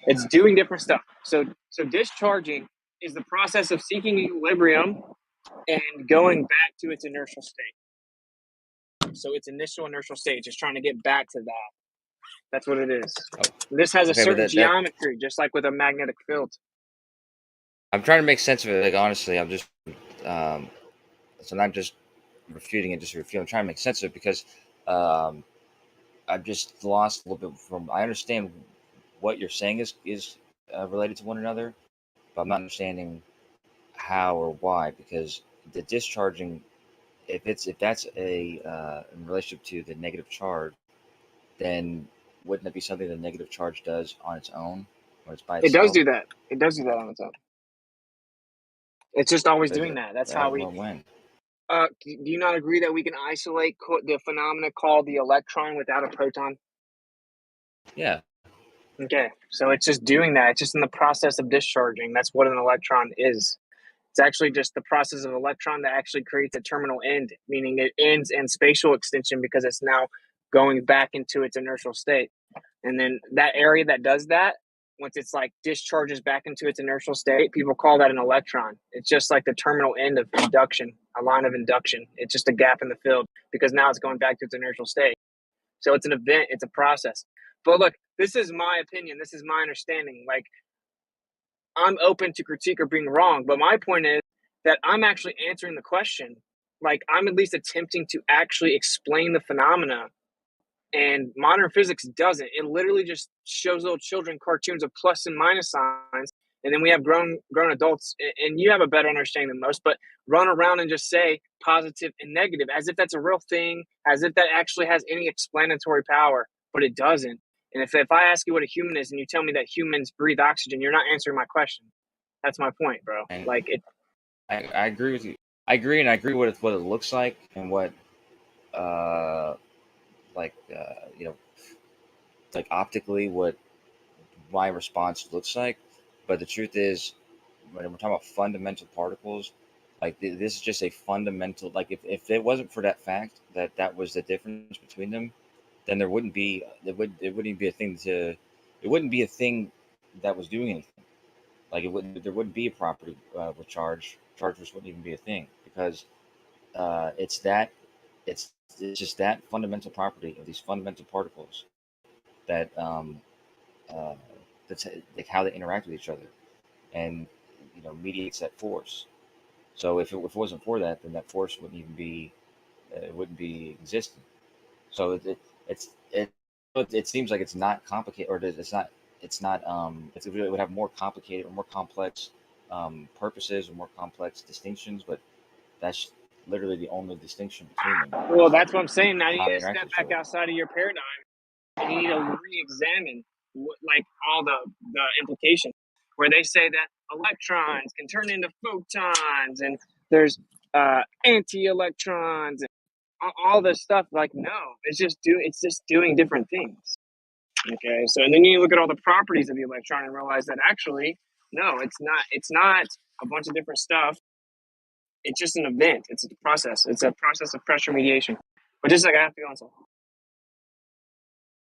It's doing different stuff. So discharging is the process of seeking equilibrium and going back to its inertial state. So its initial inertial state, just trying to get back to that. That's what it is. Oh, This has a okay, but certain geometry, just like with a magnetic field. I'm trying to make sense of it. Like honestly, I'm just so not just refuting it, just refuting. I'm trying to make sense of it because I've just lost a little bit from. I understand what you're saying is related to one another, but I'm not understanding how or why because the discharging, if that's in relationship to the negative charge, then wouldn't it be something the negative charge does on its own, or it's by It does itself? do that. It does do that on its own. It's just always But doing that. That's how we. when? Do you not agree that we can isolate the phenomena called the electron without a proton? Yeah. Okay, so it's just doing that. It's just in the process of discharging. That's what an electron is. It's actually just the process of electron that actually creates a terminal end, meaning it ends in spatial extension because it's now going back into its inertial state. And then that area that does that, once it's like discharges back into its inertial state, people call that an electron. It's just like the terminal end of induction, a line of induction. It's just a gap in the field because now it's going back to its inertial state. So it's an event, it's a process. But look, this is my opinion. This is my understanding. Like, I'm open to critique or being wrong, but my point is that I'm actually answering the question. Like, I'm at least attempting to actually explain the phenomena, and modern physics doesn't. It literally just shows little children cartoons of plus and minus signs, and then we have grown adults, and you have a better understanding than most, but run around and just say positive and negative as if that's a real thing, as if that actually has any explanatory power, but it doesn't. And if I ask you what a human is and you tell me that humans breathe oxygen, you're not answering my question. That's my point, bro. And Like it. I agree with you. I agree, and I agree with what it looks like and what, uh, like like optically what my response looks like. But the truth is, when we're talking about fundamental particles, like this is just a fundamental. Like if it wasn't for that fact that was the difference between them, then it wouldn't even be a thing it wouldn't be a thing that was doing anything. Like there wouldn't be a property with charge. Charges wouldn't even be a thing because it's that it's just that fundamental property of these fundamental particles that uh, that's like how they interact with each other and mediates that force. So if it wasn't for that, then that force wouldn't even be it wouldn't be existing. So it's it seems like it's not complicated or it would have more complicated or more complex purposes or more complex distinctions, but that's literally the only distinction between them Well, is that's what I'm saying. Now you how need they to interact step with each back other. outside of your paradigm, and you need to re-examine like all the implications, where they say that electrons can turn into photons, and there's anti-electrons, and all this stuff. Like, no, it's just doing different things. Okay, so and then you look at all the properties of the electron and realize that actually, no, it's not. It's not a bunch of different stuff. It's just an event. It's a process. It's a process of pressure mediation. But just like I have to go on.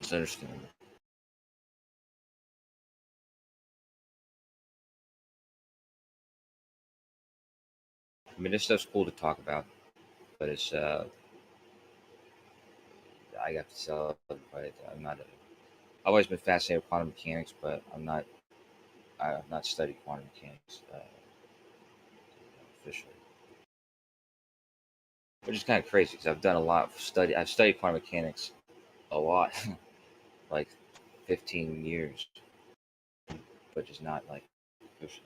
It's understandable. I mean, this stuff's cool to talk about, but it's I have to sell it. But I'm not. I've always been fascinated with quantum mechanics, but I'm not. I have not studied quantum mechanics officially, which is kind of crazy because I've done a lot of study. I've studied quantum mechanics a lot, like 15 years, but just not like officially.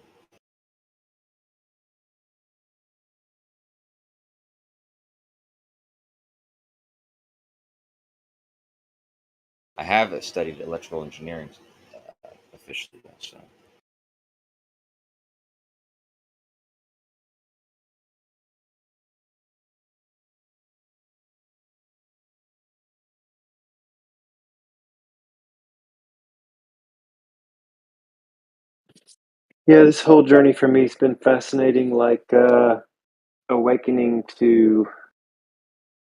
I have studied electrical engineering officially, though, so. Yeah, this whole journey for me has been fascinating, like awakening to,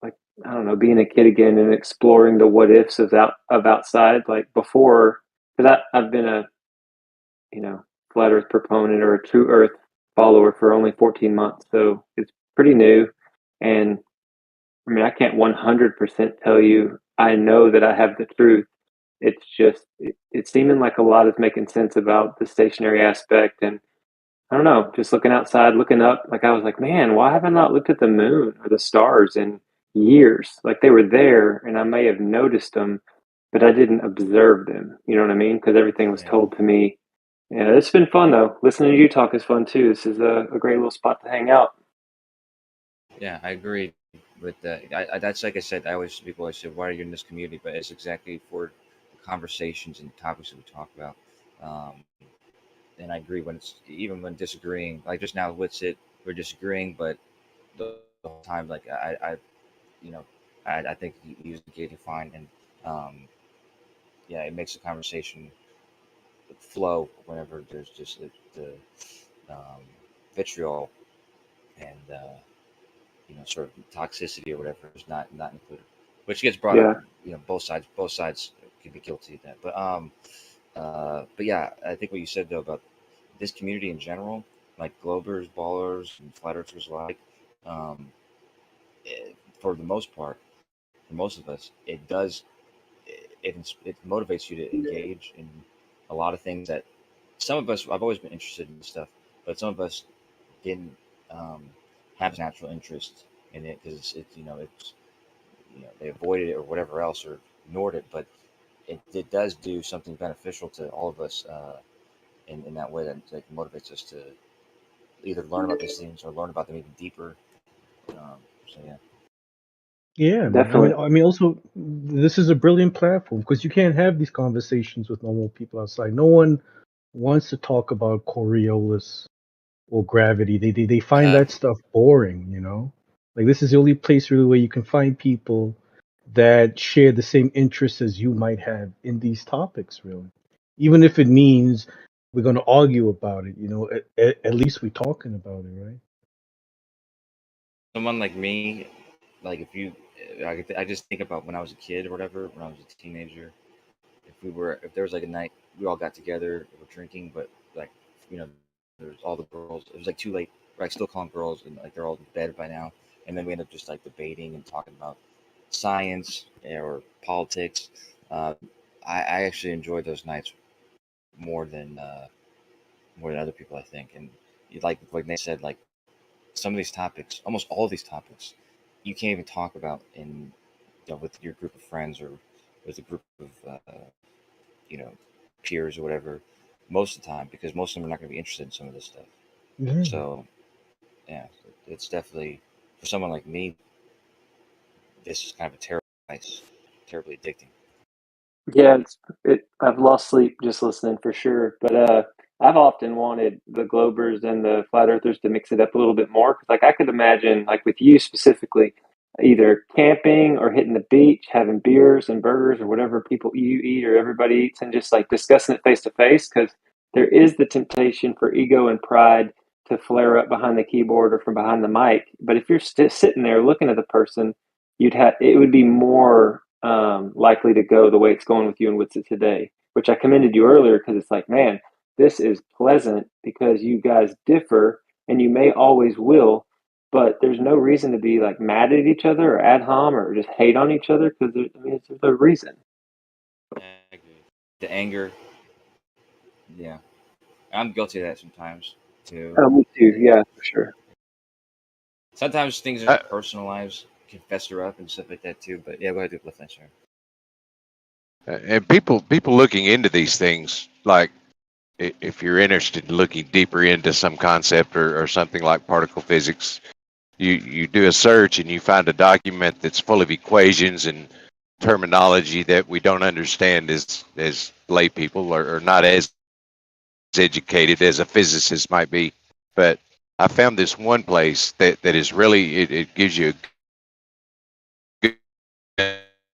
like, I don't know, being a kid again and exploring the what ifs of outside. Like before, because I've been a, flat Earth proponent or a true Earth follower for only 14 months, so it's pretty new. And I mean, I can't 100% tell you I know that I have the truth. It's just it's seeming like a lot is making sense about the stationary aspect, and I don't know, just looking outside, looking up, like I was like, man, why have I not looked at the moon or the stars in years? Like they were there and I may have noticed them, but I didn't observe them. You know what I mean? Because everything was told to me. Yeah, it's been fun though. Listening to you talk is fun too. This is a great little spot to hang out. Yeah, I agree with that. That's like I said. People always say, "Why are you in this community?" But it's exactly for the conversations and topics that we talk about. Um, and I agree when it's even when disagreeing. Like just now with it, we're disagreeing, but the whole time, like you know, I think he was engaging fine, and um, yeah, it makes the conversation flow whenever there's just the um, vitriol and sort of toxicity or whatever is not included, which gets brought up. Yeah. Both sides can be guilty of that. But yeah, I think what you said though about this community in general, like Globers, Ballers, and Flat Earthers alike, um, for the most part, for most of us, it motivates you to engage in a lot of things that some of us. I've always been interested in this stuff, but some of us didn't um, have natural interest in it because it's they avoided it or whatever else or ignored it, but it does do something beneficial to all of us in that way that motivates us to either learn about these things or learn about them even deeper. So yeah. Yeah, man. Definitely. I mean, also, this is a brilliant platform because you can't have these conversations with normal people outside. No one wants to talk about Coriolis or gravity. They find that stuff boring, you know? Like, this is the only place really where you can find people that share the same interests as you might have in these topics, really. Even if it means we're going to argue about it, at least we're talking about it, right? Someone like me, like I just think about when I was a kid or whatever, when I was a teenager. If there was like a night we all got together, we were drinking, but like you know, there's all the girls. It was like too late. But I still call them girls, and like they're all in bed by now. And then we end up just like debating and talking about science or politics. I actually enjoyed those nights more than other people, I think. And like Nate said, like some of these topics, almost all of these topics, you can't even talk about in with your group of friends or with a group of you know peers or whatever most of the time because most of them are not going to be interested in some of this stuff. Yeah. So yeah, it's definitely for someone like me, this is kind of a terribly addicting. Yeah, I've lost sleep just listening for sure. But I've often wanted the Globers and the Flat Earthers to mix it up a little bit more. 'Cause, like I could imagine, like with you specifically, either camping or hitting the beach, having beers and burgers or whatever people you eat or everybody eats, and just like discussing it face to face. Because there is the temptation for ego and pride to flare up behind the keyboard or from behind the mic. But if you're sitting there looking at the person, it would be more likely to go the way it's going with you and with it today, which I commended you earlier because it's like, man, this is pleasant because you guys differ and you may always will, but there's no reason to be like mad at each other or ad hom or just hate on each other because there's no reason. I agree. The anger, yeah, I'm guilty of that sometimes too. Me too. Yeah, for sure. Sometimes things in our personal lives can fester up and stuff like that too. But yeah, go ahead, do left hand, sir. And people looking into these things, like if you're interested in looking deeper into some concept or something like particle physics, you do a search and you find a document that's full of equations and terminology that we don't understand as lay people or not as educated as a physicist might be. But I found this one place that is really, it gives you a good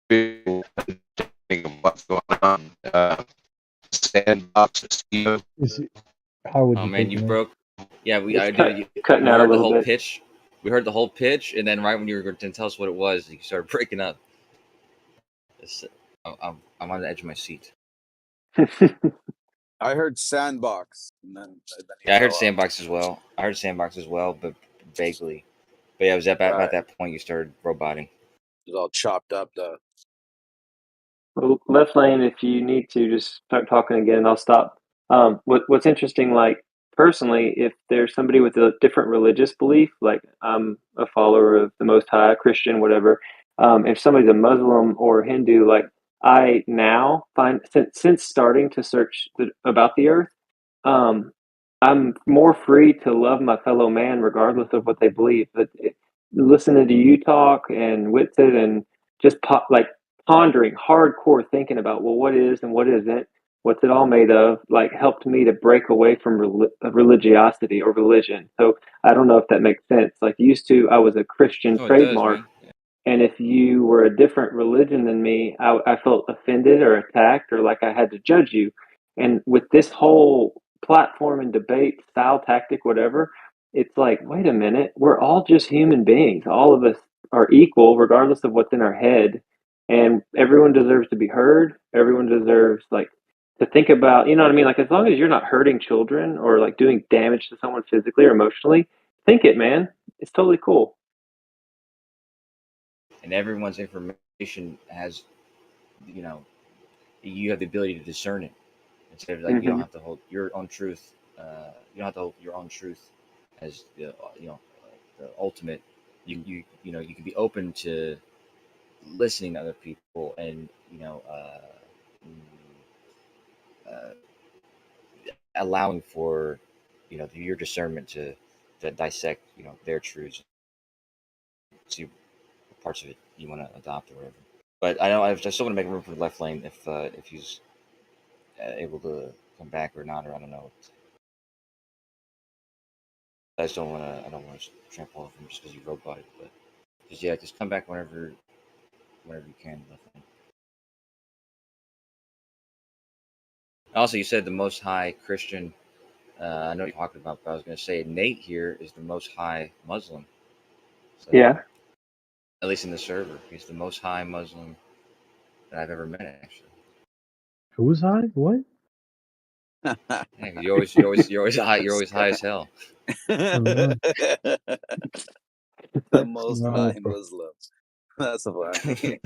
understanding of what's going on. Sandbox. How would Oh you man, take you it? broke. Yeah, we cutting out a heard the little whole bit. pitch. We heard the whole pitch, and then right when you were going to tell us what it was, you started breaking up. I'm on the edge of my seat. I heard sandbox, and then Yeah, I heard sandbox as well. But vaguely. But yeah, it was about that point you started roboting. It was all chopped up though. Well, left lane, if you need to, just start talking again. I'll stop. What's interesting, like personally, if there's somebody with a different religious belief, like I'm a follower of the Most High, Christian, whatever. If somebody's a Muslim or Hindu, like I now find since starting to search about the Earth, um, I'm more free to love my fellow man regardless of what they believe. But listening to you talk and Whitsit and just like pondering, hardcore thinking about, well, what is and what isn't, what's it all made of, like helped me to break away from religiosity or religion. So I don't know if that makes sense. Like used to, I was a Christian Oh, it does, trademark. man. And if you were a different religion than me, I felt offended or attacked or like I had to judge you. And with this whole platform and debate, style, tactic, whatever, it's like, wait a minute, we're all just human beings. All of us are equal, regardless of what's in our head. And everyone deserves to be heard. Everyone deserves like to think about, you know what I mean? Like as long as you're not hurting children or like doing damage to someone physically or emotionally, think it, man. It's totally cool. And everyone's information has, you have the ability to discern it. Instead of like you don't have to hold your own truth. You don't have to hold your own truth as the the ultimate. You can be open to listening to other people and allowing for your discernment to dissect their truths, see what parts of it you want to adopt or whatever. But I still want to make room for the left lane if he's able to come back or not, or I don't know. I just don't want to. I don't want to trample over him just because you robot it. But just come back whenever you can. Left lane. Also, you said the Most High Christian. I know what you're talking about, but I was going to say Nate here is the Most High Muslim. So, yeah. At least in the server, he's the Most High Muslim that I've ever met. Actually. Who's high? What? Yeah, you're always high. You're always high as hell. The Most High Muslim. That's funny.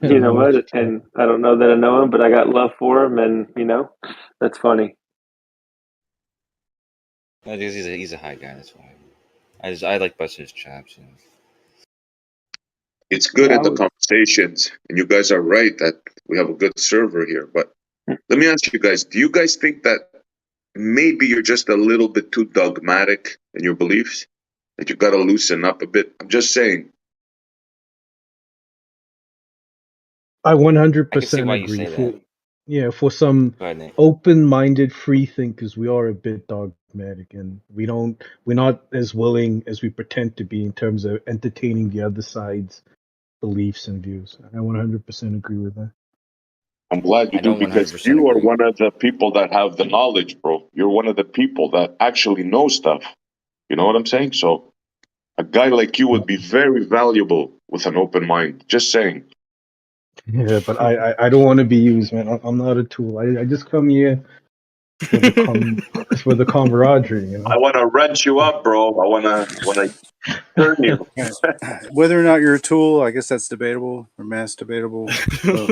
You know what? And I don't know that I know him, but I got love for him, and that's funny. He's a high guy. That's why. I like busting his chops. It's good in the conversations, and you guys are right that we have a good server here. But let me ask you guys: do you guys think that maybe you're just a little bit too dogmatic in your beliefs? That you got to loosen up a bit? I'm just saying. I 100% I can see why agree. you say that. For some Go ahead, Nate. open-minded free thinkers, we are a bit dogmatic, and we're not as willing as we pretend to be in terms of entertaining the other side's beliefs and views. I 100% agree with that. I'm glad you do, because you are one of the people that have the knowledge, bro. You're one of the people that actually know stuff. You know what I'm saying? So a guy like you would be very valuable with an open mind. Just saying. Yeah, but I don't want to be used, man. I'm not a tool. I just come here for the camaraderie, I want to wrench you up, bro. I want to Turn you. Whether or not you're a tool, I guess that's debatable or mass debatable. So,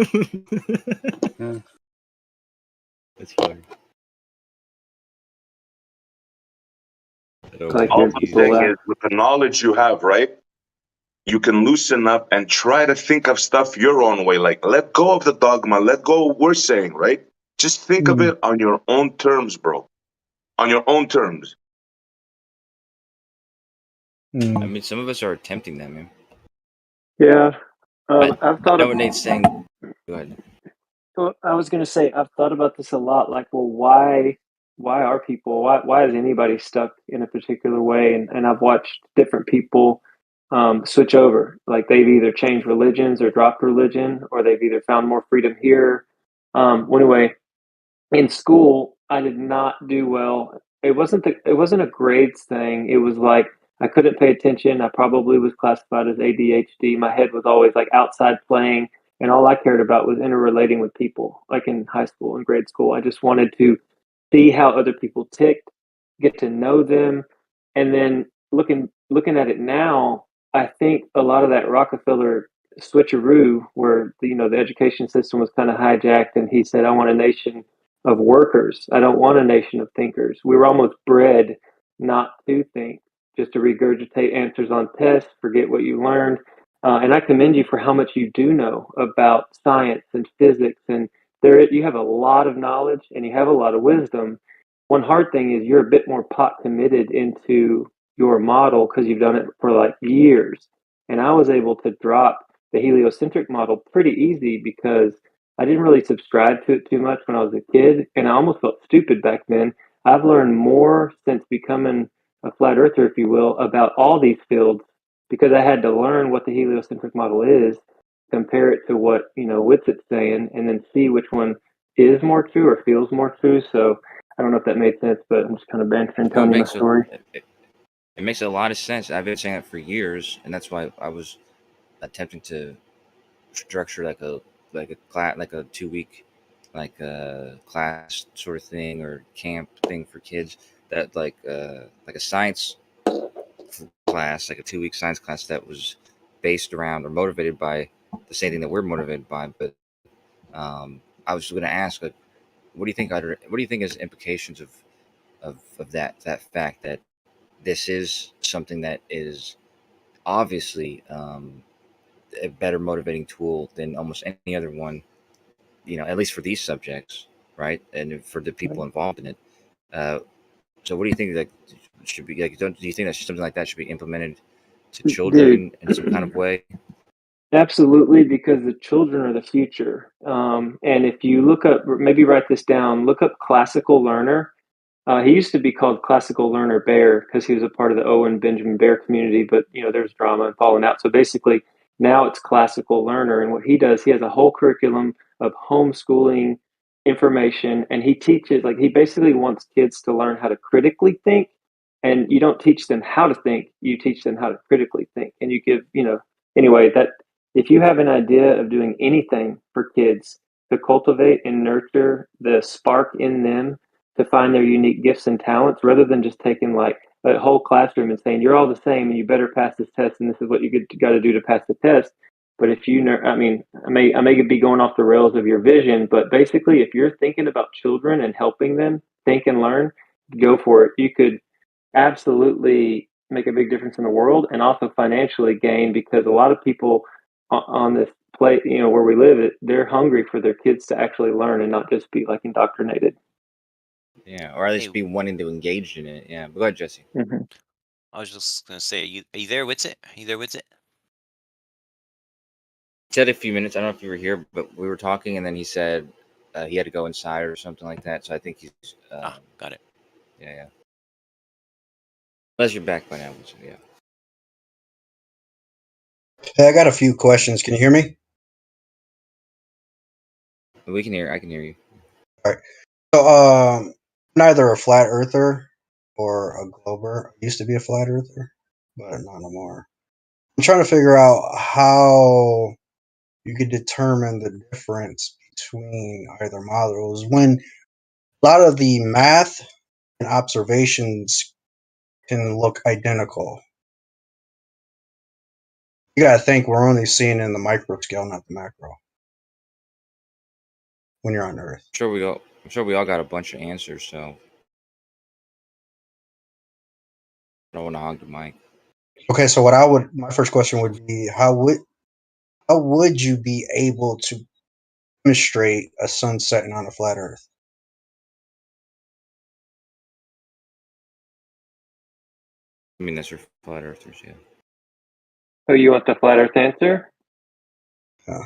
yeah. That's funny. All I'm saying is, with the knowledge you have, right? You can loosen up and try to think of stuff your own way. Like, let go of the dogma. Let go of what we're saying, right? Just think of it on your own terms, bro. On your own terms. I mean, some of us are attempting that, man. Yeah, I I've thought know of. what Nate's saying. Go ahead. Well, I was going to say I've thought about this a lot. Like, well, why are people? Why is anybody stuck in a particular way? And I've watched different people switch over. Like they've either changed religions or dropped religion, or they've either found more freedom here. Well, anyway, in school, I did not do well. It wasn't a grades thing. It was like I couldn't pay attention. I probably was classified as ADHD. My head was always like outside playing, and all I cared about was interrelating with people. Like in high school and grade school, I just wanted to see how other people ticked, get to know them, and then looking at it now, I think a lot of that Rockefeller switcheroo, where the education system was kind of hijacked, and he said, "I want a nation of workers. I don't want a nation of thinkers." We were almost bred not to think, just to regurgitate answers on tests, forget what you learned. And I commend you for how much you do know about science and physics. And you have a lot of knowledge and you have a lot of wisdom. One hard thing is you're a bit more pot committed into your model because you've done it for like years. And I was able to drop the heliocentric model pretty easy because I didn't really subscribe to it too much when I was a kid, and I almost felt stupid back then. I've learned more since becoming a flat earther, if you will, about all these fields because I had to learn what the heliocentric model is, compare it to what Witset's saying, and then see which one is more true or feels more true. So I don't know if that made sense, but I'm just kind of bantering, No, telling you my story. It makes a lot of sense. I've been saying that for years, and that's why I was attempting to structure like a class, like a 2 week class sort of thing or camp thing for kids that like a science class, like a 2 week science class that was based around or motivated by the same thing that we're motivated by. But I was going to ask, like, what do you think? What do you think is implications of that fact that this is something that is obviously a better motivating tool than almost any other one, at least for these subjects, right? And for the people involved in it. So what do you think that should be like? Do you think that something like that should be implemented to children in some kind of way? Absolutely, because the children are the future. And if you look up, maybe write this down, look up classical learner. He used to be called Classical Learner Bear because he was a part of the Owen Benjamin Bear community, but there's drama and falling out. So basically, now it's Classical Learner, and what he does, he has a whole curriculum of homeschooling information, and he teaches he basically wants kids to learn how to critically think, and you don't teach them how to think, you teach them how to critically think, and you give anyway that if you have an idea of doing anything for kids to cultivate and nurture the spark in them to find their unique gifts and talents rather than just taking like a whole classroom and saying you're all the same and you better pass this test and this is what you got to do to pass the test. But if I mean, I may be going off the rails of your vision, but basically, if you're thinking about children and helping them think and learn, go for it. You could absolutely make a big difference in the world and also financially gain because a lot of people on this plate, where we live, they're hungry for their kids to actually learn and not just be like indoctrinated. Yeah, or at least be wanting to engage in it. Yeah, but go ahead, Jesse. Mm-hmm. I was just gonna say, are you there, Witsit? Are you there, Witsit? He said a few minutes. I don't know if you were here, but we were talking, and then he said he had to go inside or something like that. So I think he's. Got it. Yeah. Unless you're back by now, so yeah. Hey, I got a few questions. Can you hear me? We can hear. I can hear you. All right. So, neither a flat earther or a glober. I used to be a flat earther, but not no more. I'm trying to figure out how you could determine the difference between either models when a lot of the math and observations can look identical. You gotta think we're only seeing in the micro scale, not the macro. When you're on Earth. I'm sure we all got a bunch of answers, so I don't want to hog the mic. Okay, so my first question would be, how would you be able to demonstrate a sun setting on a flat Earth? I mean, that's for flat earthers, yeah. So you want the flat Earth answer? Yeah.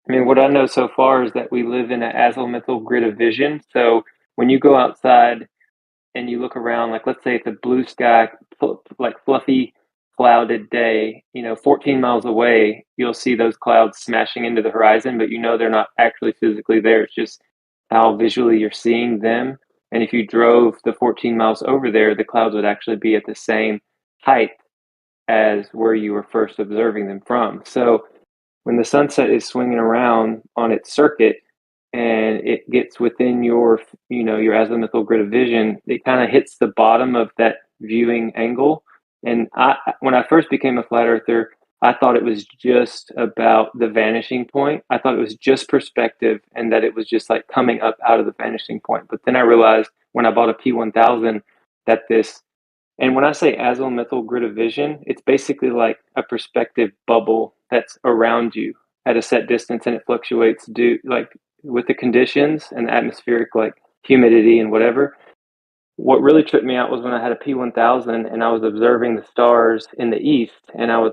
I mean, what I know so far is that we live in an azimuthal grid of vision. So when you go outside and you look around, like let's say it's a blue sky, like fluffy, clouded day, 14 miles away, you'll see those clouds smashing into the horizon, but they're not actually physically there. It's just how visually you're seeing them. And if you drove the 14 miles over there, the clouds would actually be at the same height as where you were first observing them from. So when the sunset is swinging around on its circuit and it gets within your azimuthal grid of vision, it kind of hits the bottom of that viewing angle. And when I first became a flat earther, I thought it was just about the vanishing point. I thought it was just perspective and that it was just like coming up out of the vanishing point. But then I realized when I bought a P1000 that and when I say azimuthal grid of vision, it's basically like a perspective bubble that's around you at a set distance, and it fluctuates with the conditions and the atmospheric humidity and whatever. What really tripped me out was when I had a P1000 and I was observing the stars in the east, and I would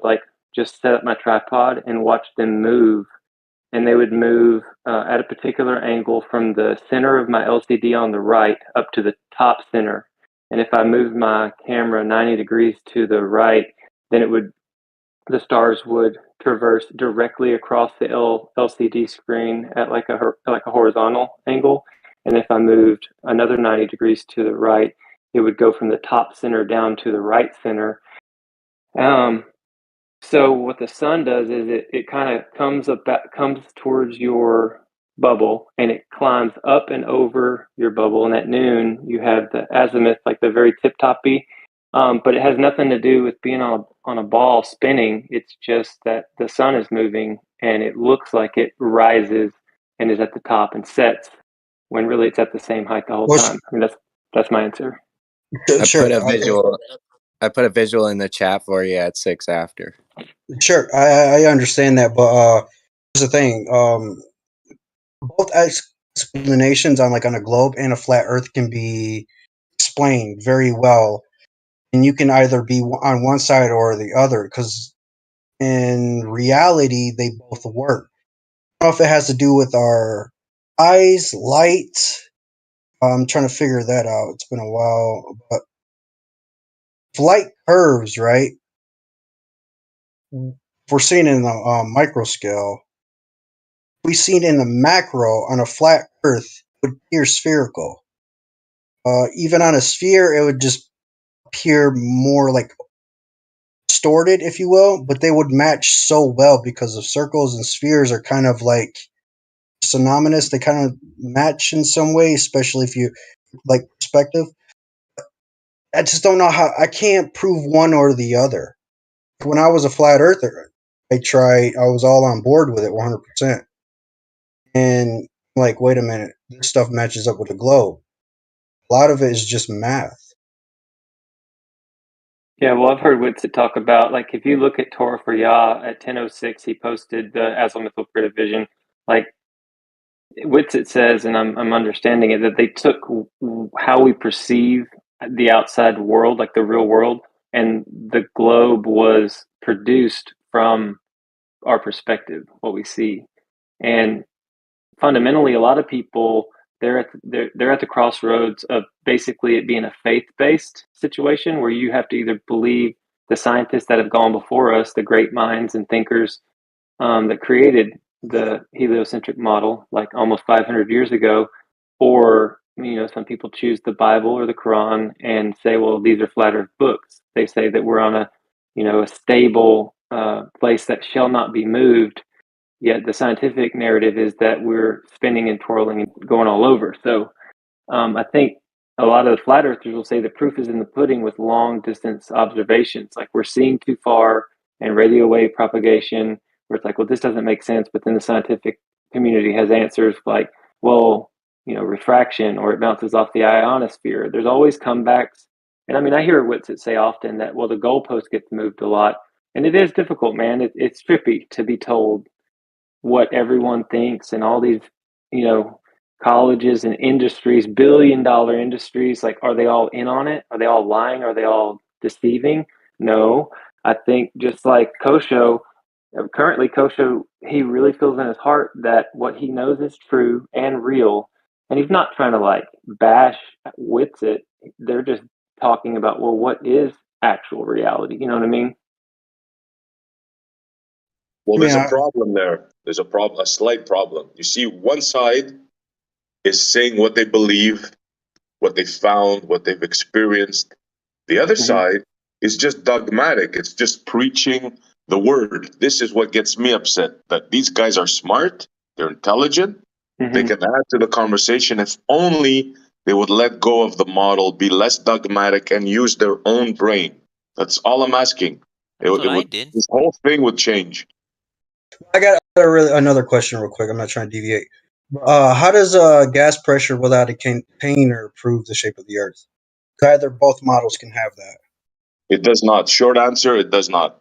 just set up my tripod and watch them move, and they would move at a particular angle from the center of my LCD on the right up to the top center. And if I moved my camera 90 degrees to the right, then the stars would traverse directly across the LCD screen at like a horizontal angle. And if I moved another 90 degrees to the right, it would go from the top center down to the right center. So what the sun does is it kind of comes towards your bubble, and it climbs up and over your bubble. And at noon, you have the azimuth, like the very tip toppy. But it has nothing to do with being on a ball spinning. It's just that the sun is moving, and it looks like it rises and is at the top and sets when really it's at the same height the whole time. I mean, that's my answer. I put a visual. I put a visual in the chat for you at 6 after. Sure, I understand that, but here's the thing: both explanations on a globe and a flat Earth can be explained very well, and you can either be on one side or the other. Because in reality, they both work. I don't know if it has to do with our eyes, light. I'm trying to figure that out. It's been a while, but light curves, right? If we're seeing it in the micro scale, we see it in the macro on a flat Earth, it would appear spherical. Even on a sphere, it would just appear more distorted, if you will, but they would match so well because of circles and spheres are kind of synonymous. They kind of match in some way, especially if you like perspective. I just don't know how. I can't prove one or the other. When I was a flat earther, I was all on board with it 100%. And wait a minute, this stuff matches up with the globe. A lot of it is just math. Yeah, well, I've heard Witsit talk about, if you look at Torah for Yah at 10:06, he posted the azimuthal grid of vision. Witsit says, and I'm understanding it, that they took how we perceive the outside world, like the real world, and the globe was produced from our perspective, what we see. And fundamentally, a lot of people, they're at the crossroads of basically it being a faith-based situation where you have to either believe the scientists that have gone before us, the great minds and thinkers that created the heliocentric model almost 500 years ago, or some people choose the Bible or the Quran and say, well, these are flat earth books. They say that we're on a stable place that shall not be moved. Yet the scientific narrative is that we're spinning and twirling and going all over. So I think a lot of the flat earthers will say the proof is in the pudding with long distance observations. We're seeing too far and radio wave propagation, where it's like, well, this doesn't make sense, but then the scientific community has answers like, well, refraction, or it bounces off the ionosphere. There's always comebacks. And I mean, I hear Whitsitt say often that, well, the goalpost gets moved a lot. And it is difficult, man. It's trippy to be told what everyone thinks, and all these, colleges and industries, $1 billion industries, like, are they all in on it? Are they all lying? Are they all deceiving? No. I think just like Kosho, currently Kosho, he really feels in his heart that what he knows is true and real. And he's not trying to like bash Whitsitt. They're just talking about, well, what is actual reality? You know what I mean? Well, there's a problem there. There's a slight problem. You see, one side is saying what they believe, what they found, what they've experienced. The other side is just dogmatic. It's just preaching the word. This is what gets me upset, that these guys are smart, they're intelligent, they can add to the conversation if only they would let go of the model, be less dogmatic, and use their own brain. That's all I'm asking. This whole thing would change. I got another question real quick. I'm not trying to deviate. How does gas pressure without a container prove the shape of the Earth? Either both models can have that. It does not. Short answer, it does not.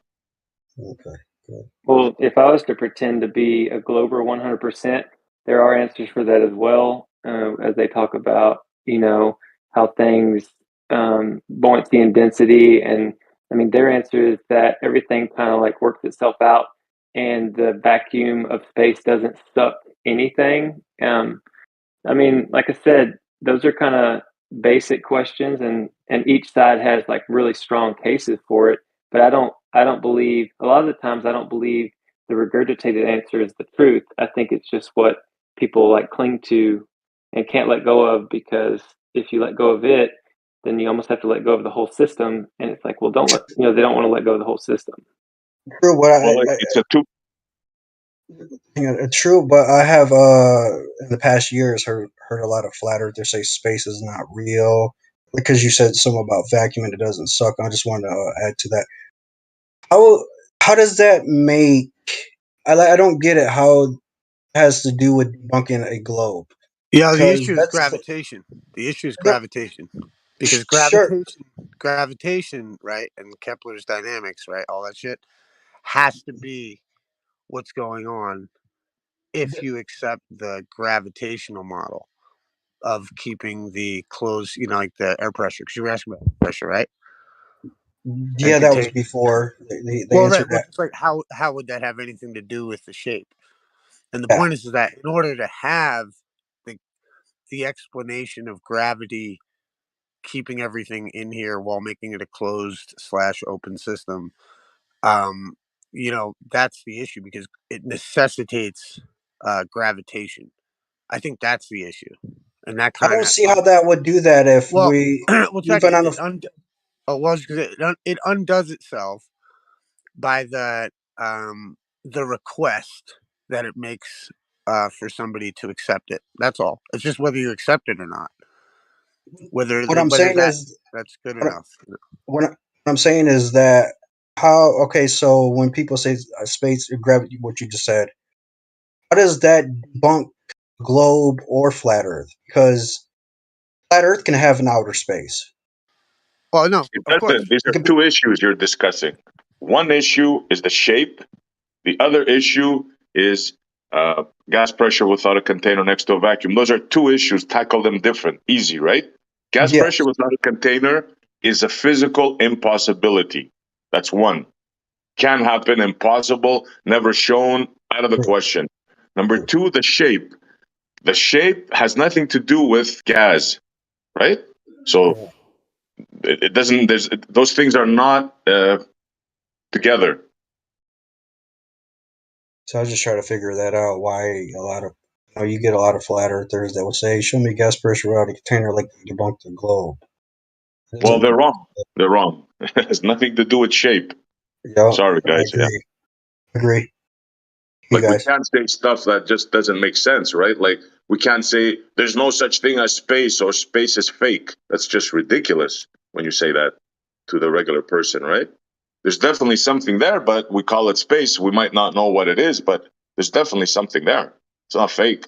Okay. Good. Well, if I was to pretend to be a Glober 100%, there are answers for that as well, as they talk about, how things, buoyancy and density. And I mean, their answer is that everything kind of like works itself out, and the vacuum of space doesn't suck anything. I mean, like I said, those are kind of basic questions, and each side has like really strong cases for it. But I don't believe, a lot of the times I don't believe the regurgitated answer is the truth. I think it's just what people like cling to and can't let go of, because if you let go of it, then you almost have to let go of the whole system. And it's like, well, they don't want to let go of the whole system. True, it's a two. True, but I have in the past years heard a lot of flat earthers say space is not real, because you said something about vacuum and it doesn't suck. I just wanted to add to that. How does that make? I don't get it. How it has to do with debunking a globe? Yeah, the Because issue is that's gravitation. The issue is gravitation. Because sure. gravitation, right, and Kepler's dynamics, right, all that shit has to be what's going on if you accept the gravitational model of keeping the closed, like the air pressure. Because you were asking about pressure, right? Yeah, that was before they Well, answered right. Well, that. it's like how would that have anything to do with the shape? And the Yeah. point is that in order to have the explanation of gravity keeping everything in here while making it a closed / open system, that's the issue, because it necessitates gravitation. I think that's the issue, and that I kind don't of see how that would do that if well, check even it. on a It undoes itself by the request that it makes for somebody to accept it. That's all. It's just whether you accept it or not. Whether what I'm saying is that's good what, enough. what I'm saying is that how okay. So when people say space gravity, what you just said, how does that debunk globe or flat Earth? Because flat Earth can have an outer space. Well, no, It of course. doesn't. These are two issues you're discussing. One issue is the shape. The other issue is gas pressure without a container next to a vacuum. Those are two issues. Tackle them different. Easy, right? Gas pressure without a container is a physical impossibility. That's one. Can happen, impossible, never shown, out of the question. Number two, the shape. The shape has nothing to do with gas, right? So it doesn't. Those things are not together. So I was just trying to figure that out. Why a lot of you get a lot of flat earthers that will say, "Show me gas pressure without a container," like they debunk the globe. Well, they're wrong. They're wrong. It has nothing to do with shape. Yeah, Sorry, I guys. Yeah. agree. Like we can't say stuff that just doesn't make sense, right? Like we can't say there's no such thing as space or space is fake. That's just ridiculous when you say that to the regular person, right? There's definitely something there, but we call it space. We might not know what it is, but there's definitely something there. It's not fake.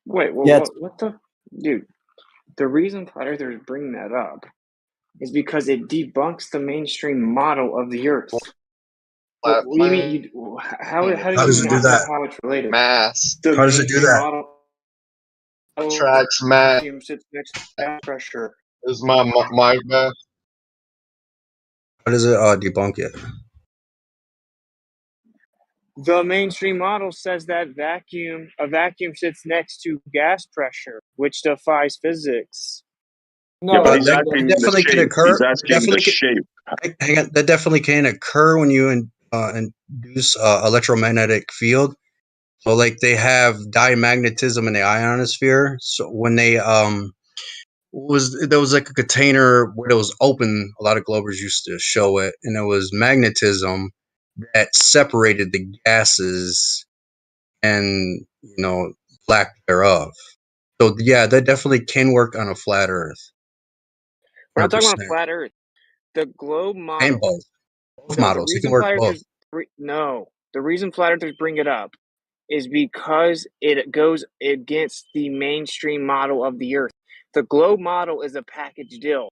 Wait, well, Yeah, what the dude? The reason flat earthers bring that up is because it debunks the mainstream model of the Earth. What do you mean? How do How you does it do not know that? how it's related? Mass. The How does it do mainstream that? model Tracks mass. sits next to gas pressure. Is my mass. How does it debunk it? The mainstream model says that a vacuum sits next to gas pressure, which defies physics. Yeah, No, but he's that asking the definitely can shape. He's occur. asking the shape. Hang on, that definitely can occur when you induce electromagnetic field. So, like, they have diamagnetism in the ionosphere. So when they there was like a container where it was open. A lot of Globers used to show it, and it was magnetism that separated the gases and lack thereof. So yeah, that definitely can work on a flat Earth. We're not 100%. talking about a flat Earth. The globe model. And both No, the models. It can reason work flat both. earthers the reason flat earthers bring it up is because it goes against the mainstream model of the Earth. The globe model is a package deal.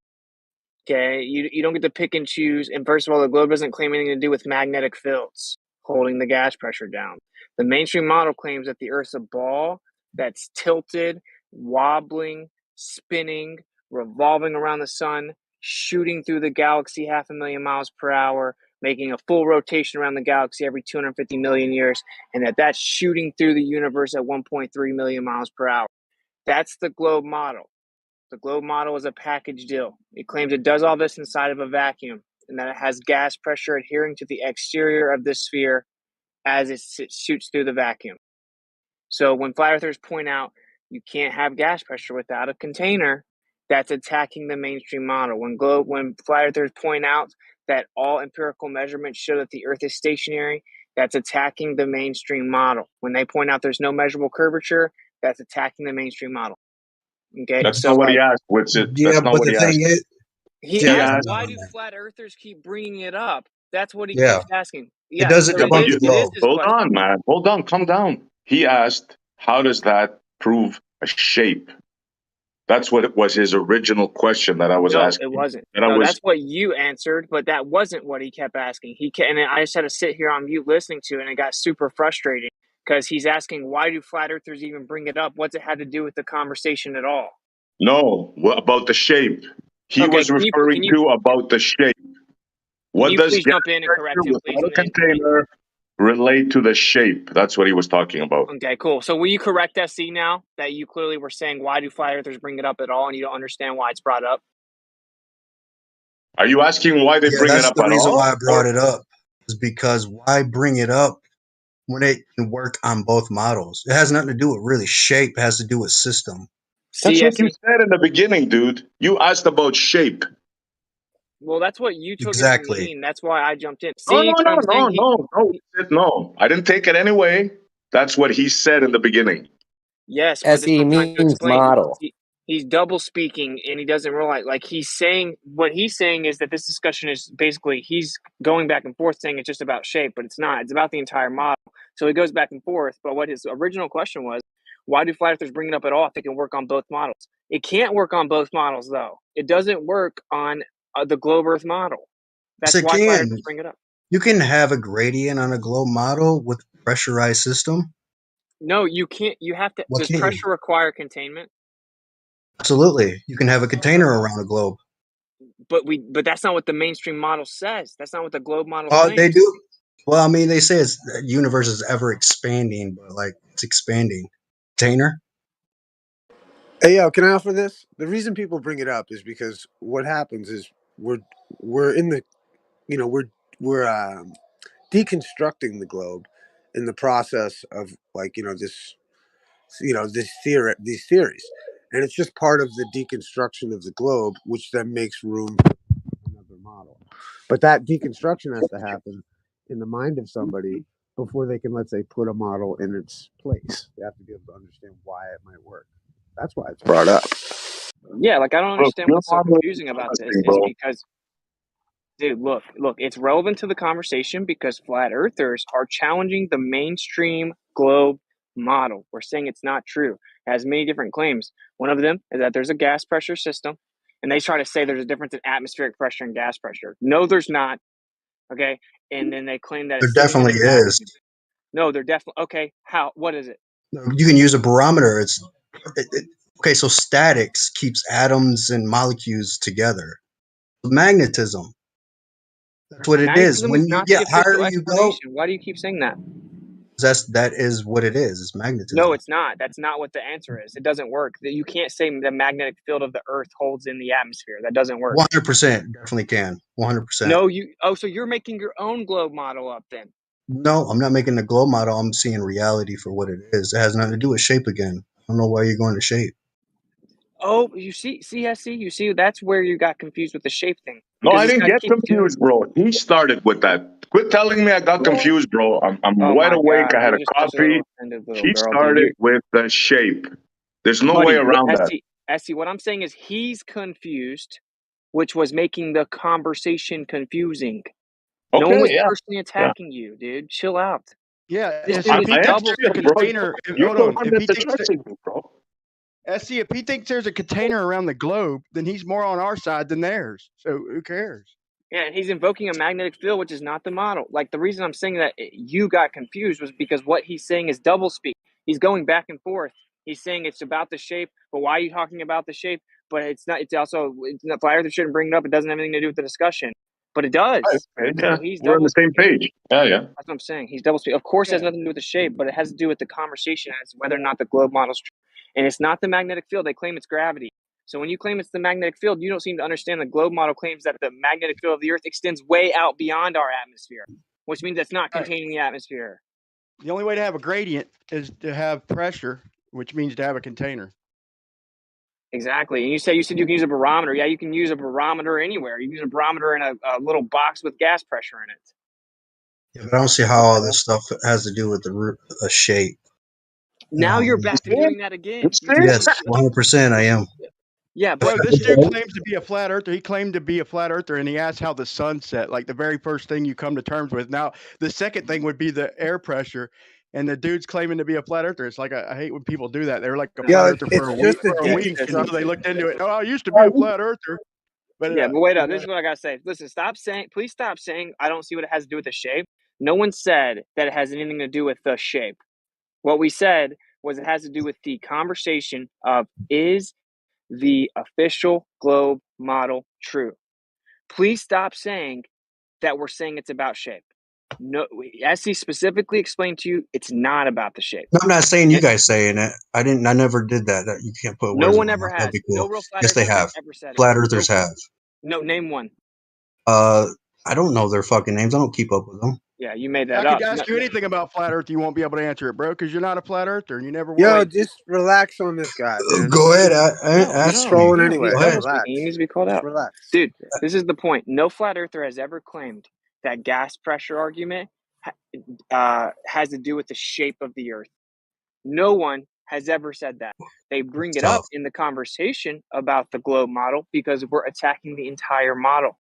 Okay, you don't get to pick and choose. And first of all, the globe doesn't claim anything to do with magnetic fields holding the gas pressure down. The mainstream model claims that the Earth's a ball that's tilted, wobbling, spinning, revolving around the sun, shooting through the galaxy 500,000 miles per hour, making a full rotation around the galaxy every 250 million years, and that's shooting through the universe at 1.3 million miles per hour. That's the globe model. The globe model is a package deal. It claims it does all this inside of a vacuum and that it has gas pressure adhering to the exterior of the sphere as it shoots through the vacuum. So when flat earthers point out you can't have gas pressure without a container, that's attacking the mainstream model. When flat earthers point out that all empirical measurements show that the Earth is stationary, that's attacking the mainstream model. When they point out there's no measurable curvature, that's attacking the mainstream model. Okay, That's so not what he asked. What's it? Yeah, That's not but what the he thing asked. is, he asked, why do flat earthers keep bringing it up? That's what he keeps asking. it Yeah, doesn't so debunk the it is globe. his Hold question. on, man. Hold on. Calm down. He asked, how does that prove a shape? That's what it was, his original question that I was No, asking. it wasn't. That I No, was. that's what you answered, but that wasn't what he kept asking. And I just had to sit here on mute listening to it, and it got super frustrating because he's asking, why do flat earthers even bring it up? What's it had to do with the conversation at all? No, about the shape. He Okay, was referring to about the shape. What you does please gas jump in and correct pressure him, please? without a container relate to the shape? That's what he was talking about. Okay, cool. So will you correct SC now that you clearly were saying, why do flat earthers bring it up at all, and you don't understand why it's brought up? Are you asking why they Yeah, bring it that's up the at reason all? why I brought it up. Is because why bring it up when it can work on both models? It has nothing to do with really shape. It has to do with system. That's what you said in the beginning, dude. You asked about shape. Well, that's what you took it to Exactly. mean. That's why I jumped in. No, See, no, what no, I'm saying? no. I didn't take it anyway. That's what he said in the beginning. Yes, but this is what SE I'm trying to means explain. model. He's double speaking and he doesn't realize, like, he's saying, what he's saying is that this discussion is basically, he's going back and forth saying it's just about shape, but it's not. It's about the entire model. So he goes back and forth. But what his original question was, why do flat earthers bring it up at all if they can work on both models? It can't work on both models, though. It doesn't work on the globe Earth model. That's Yes, it why flat can. earthers bring it up. You can have a gradient on a globe model with a pressurized system. No, you can't. You have to. What Does can you? pressure require containment? Absolutely. You can have a container around a globe. But that's not what the mainstream model says. That's not what the globe model They claims. do. Well, I mean, they say it's the universe is ever expanding, but like it's expanding. Container. Hey, yo, can I offer this? The reason people bring it up is because what happens is we're in the, we're deconstructing the globe in the process of, like, these theories, and it's just part of the deconstruction of the globe, which then makes room for another model. But that deconstruction has to happen in the mind of somebody before they can, let's say, put a model in its place. They have to be able to understand why it might work. That's why it's brought up. Yeah, like I don't Bro, understand your what's so model is confusing about this interesting, is bro. because Dude, look, it's relevant to the conversation because flat earthers are challenging the mainstream globe model. We're saying it's not true. It has many different claims. One of them is that there's a gas pressure system, and they try to say there's a difference in atmospheric pressure and gas pressure. No, there's not. Okay. And then they claim that There it's sitting definitely in a is. vacuum. No, they're definitely okay. How? What is it? You can use a barometer. Okay, so statics keeps atoms and molecules together. Magnetism. That's what it is. Magnetism When is you not get the higher official you go, explanation. Why do you keep saying that? that is what it is. It's magnetism. No, it's not. That's not what the answer is. It doesn't work. You can't say the magnetic field of the Earth holds in the atmosphere. That doesn't work. 100% definitely can. 100%. No, you. Oh, so you're making your own globe model up then? No, I'm not making the globe model. I'm seeing reality for what it is. It has nothing to do with shape again. I don't know why you're going to shape. Oh, you see, you see, that's where you got confused with the shape thing. No, I This didn't guy get keeps confused, bro. He started with that. Quit telling me I got confused, bro. I'm Oh wide my awake. God, I had you're a just such a coffee. little offended little He girl, dude. started with the shape. There's no way Buddy, around that. Essie, what I'm saying is he's confused, which was making the conversation confusing. No one Okay, was yeah. personally attacking you, dude. Chill out. Yeah, This SC, dude if is he thinks double there's a speak. container, You're hold the on. one If he that's thinks addressing me, bro. SC, if he thinks there's a container around the globe, then he's more on our side than theirs. So who cares? Yeah, and he's invoking a magnetic field, which is not the model. Like, the reason I'm saying that you got confused was because what he's saying is double speak. He's going back and forth. He's saying it's about the shape, but why are you talking about the shape? But it's not. It's also it's not. Flat Earthers shouldn't bring it up. It doesn't have anything to do with the discussion, but it does. Okay, yeah. So he's We're on double the same speaking. page. Yeah, yeah. That's what I'm saying. He's double speaking. Of course, it has nothing to do with the shape, but it has to do with the conversation as whether or not the globe model's true. And it's not the magnetic field. They claim it's gravity. So when you claim it's the magnetic field, you don't seem to understand the globe model claims that the magnetic field of the Earth extends way out beyond our atmosphere, which means it's not containing the atmosphere. The only way to have a gradient is to have pressure, which means to have a container. Exactly. And you said you can use a barometer. Yeah, you can use a barometer anywhere. You can use a barometer in a little box with gas pressure in it. Yeah, but I don't see how all this stuff has to do with a shape. Now you're back to doing that again. Yes, 100% I am. Yeah, Bro, but this dude claims to be a flat earther. He claimed to be a flat earther, and he asked how the sun set, like the very first thing you come to terms with. Now, the second thing would be the air pressure, and the dude's claiming to be a flat earther. It's like I hate when people do that. They're like a flat earther for a week until they looked into it. Oh, I used to be a flat earther. But yeah, but wait up. This is what I gotta say. Listen, please stop saying I don't see what it has to do with the shape. No one said that it has anything to do with the shape. What we said was it has to do with the conversation of is the official globe model true? Please stop saying that we're saying it's about shape. No, SC specifically explained to you it's not about the shape. No, I'm not saying you guys saying it. I never did that. You can't put words No in one my ever mouth. That'd has. be cool. No real flat Yes, they earther has have. ever said it. Flat earthers have. No, name one. I don't know their fucking names. I don't keep up with them. Yeah, you made that I up. could ask you anything about flat earth, you won't be able to answer it, bro, because you're not a flat earther and you never will. Yo, just relax on this guy, man. Go ahead. He's trolling anyway. Relax. He needs to be called out. Relax. Dude, this is the point. No flat earther has ever claimed that gas pressure argument has to do with the shape of the Earth. No one has ever said that. They bring it up in the conversation about the globe model because we're attacking the entire model.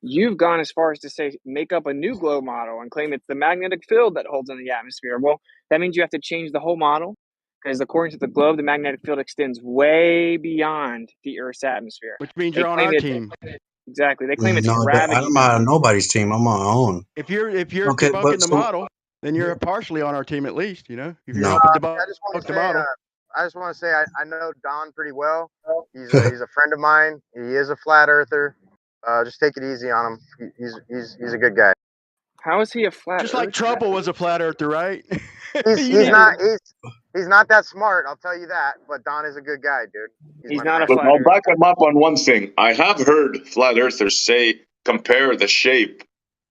You've gone as far as to say make up a new globe model and claim it's the magnetic field that holds in the atmosphere. Well, that means you have to change the whole model because according to the globe, the magnetic field extends way beyond the Earth's atmosphere. Which means you're on our team. Exactly. They claim it's No, gravity. I'm not on nobody's team. I'm on my own. If you're Okay, debunking the model, then you're partially on our team at least, you know? If you're No. helping I just want debunk to the say, model. I just want to say I know Don pretty well. He's a friend of mine. He is a flat earther. Just take it easy on him. He's a good guy. How is he a flat Just like Trouble was a flat earther, right? He's not that smart, I'll tell you that. But Don is a good guy, dude. He's not a Look, flat I'll earther. back him up on one thing. I have heard flat earthers say compare the shape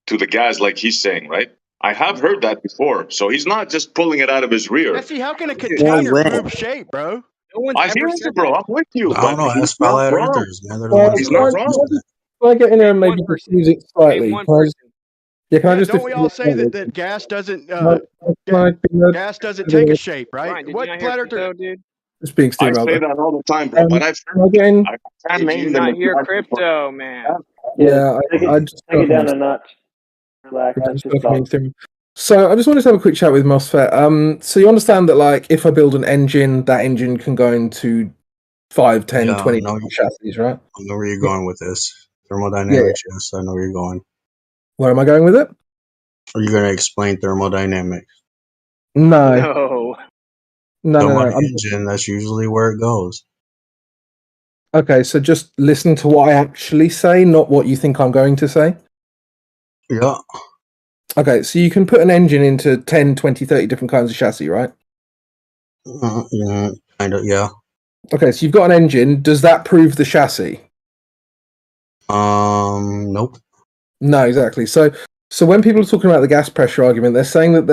to the gas, like he's saying, right? I have heard that before, so he's not just pulling it out of his rear. See, how can a container prove shape, bro? I hear you, bro. I'm with you. I don't know. He's Ask not flat wrong. earthers, man. They're the ones He's that not are wrong. Can I get in there and maybe confuse it slightly? Can I just, can I just Don't we all say that gas doesn't gas doesn't take a shape, right? Ryan, did What you not flat hear earther? Crypto, dude? Just being I Steve say Albert. that all the time, bro. But I've Can I get in? I can't Did name you them. not hear Crypto, man? Yeah, I just take it down a notch. Relax. That's just all. So I just wanted to have a quick chat with MOSFET. So you understand that, like, if I build an engine, that engine can go into 5, 10, 20 chassis, right? I know where you're going with this. Thermodynamics, yes, I know where you're going. Where am I going with it? Are you going to explain thermodynamics? No. No. My engine, that's usually where it goes. Okay, so just listen to what I actually say, not what you think I'm going to say. Yeah. Okay, so you can put an engine into 10, 20, 30 different kinds of chassis, right? Kind of, yeah. Okay, so you've got an engine. Does that prove the chassis? Nope. No, exactly. So when people are talking about the gas pressure argument, they're saying that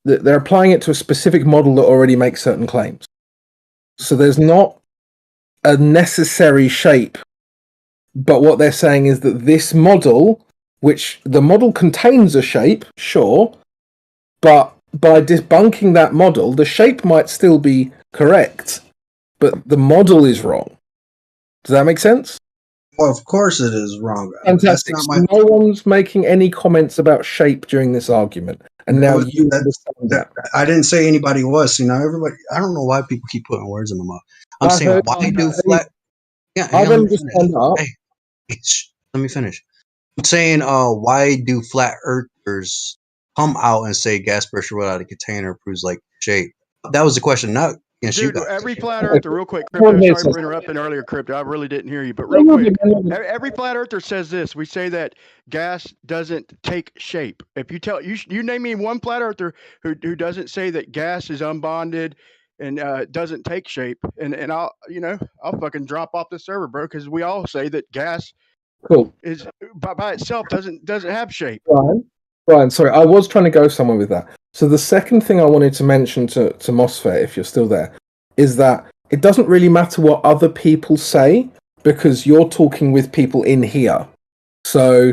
they're applying it to a specific model that already makes certain claims. So there's not a necessary shape, but what they're saying is that this model, which the model contains a shape, sure, but by debunking that model, the shape might still be correct, but the model is wrong. Does that make sense? Well, of course it is wrong. Fantastic. That's So not my... no one's making any comments about shape during this argument, and now you understand that. I didn't say anybody was. You know, everybody. I don't know why people keep putting words in my mouth. I'm saying, why do flat? Yeah, I let don't me just finish. stand up. Hey, let me finish. I'm saying, why do flat earthers come out and say gas pressure without a container proves like shape? That was the question, not against you Dude, guys. every flat earther, real quick, Crypto, sorry for interrupting earlier, Crypto. I really didn't hear you, but real quick, every flat earther says this. We say that gas doesn't take shape. If you tell you name me one flat earther who doesn't say that gas is unbonded and doesn't take shape, and I'll fucking drop off the server, bro, because we all say that gas is by itself doesn't have shape. Brian, sorry, I was trying to go somewhere with that. So the second thing I wanted to mention to MOSFET, if you're still there, is that it doesn't really matter what other people say because you're talking with people in here. So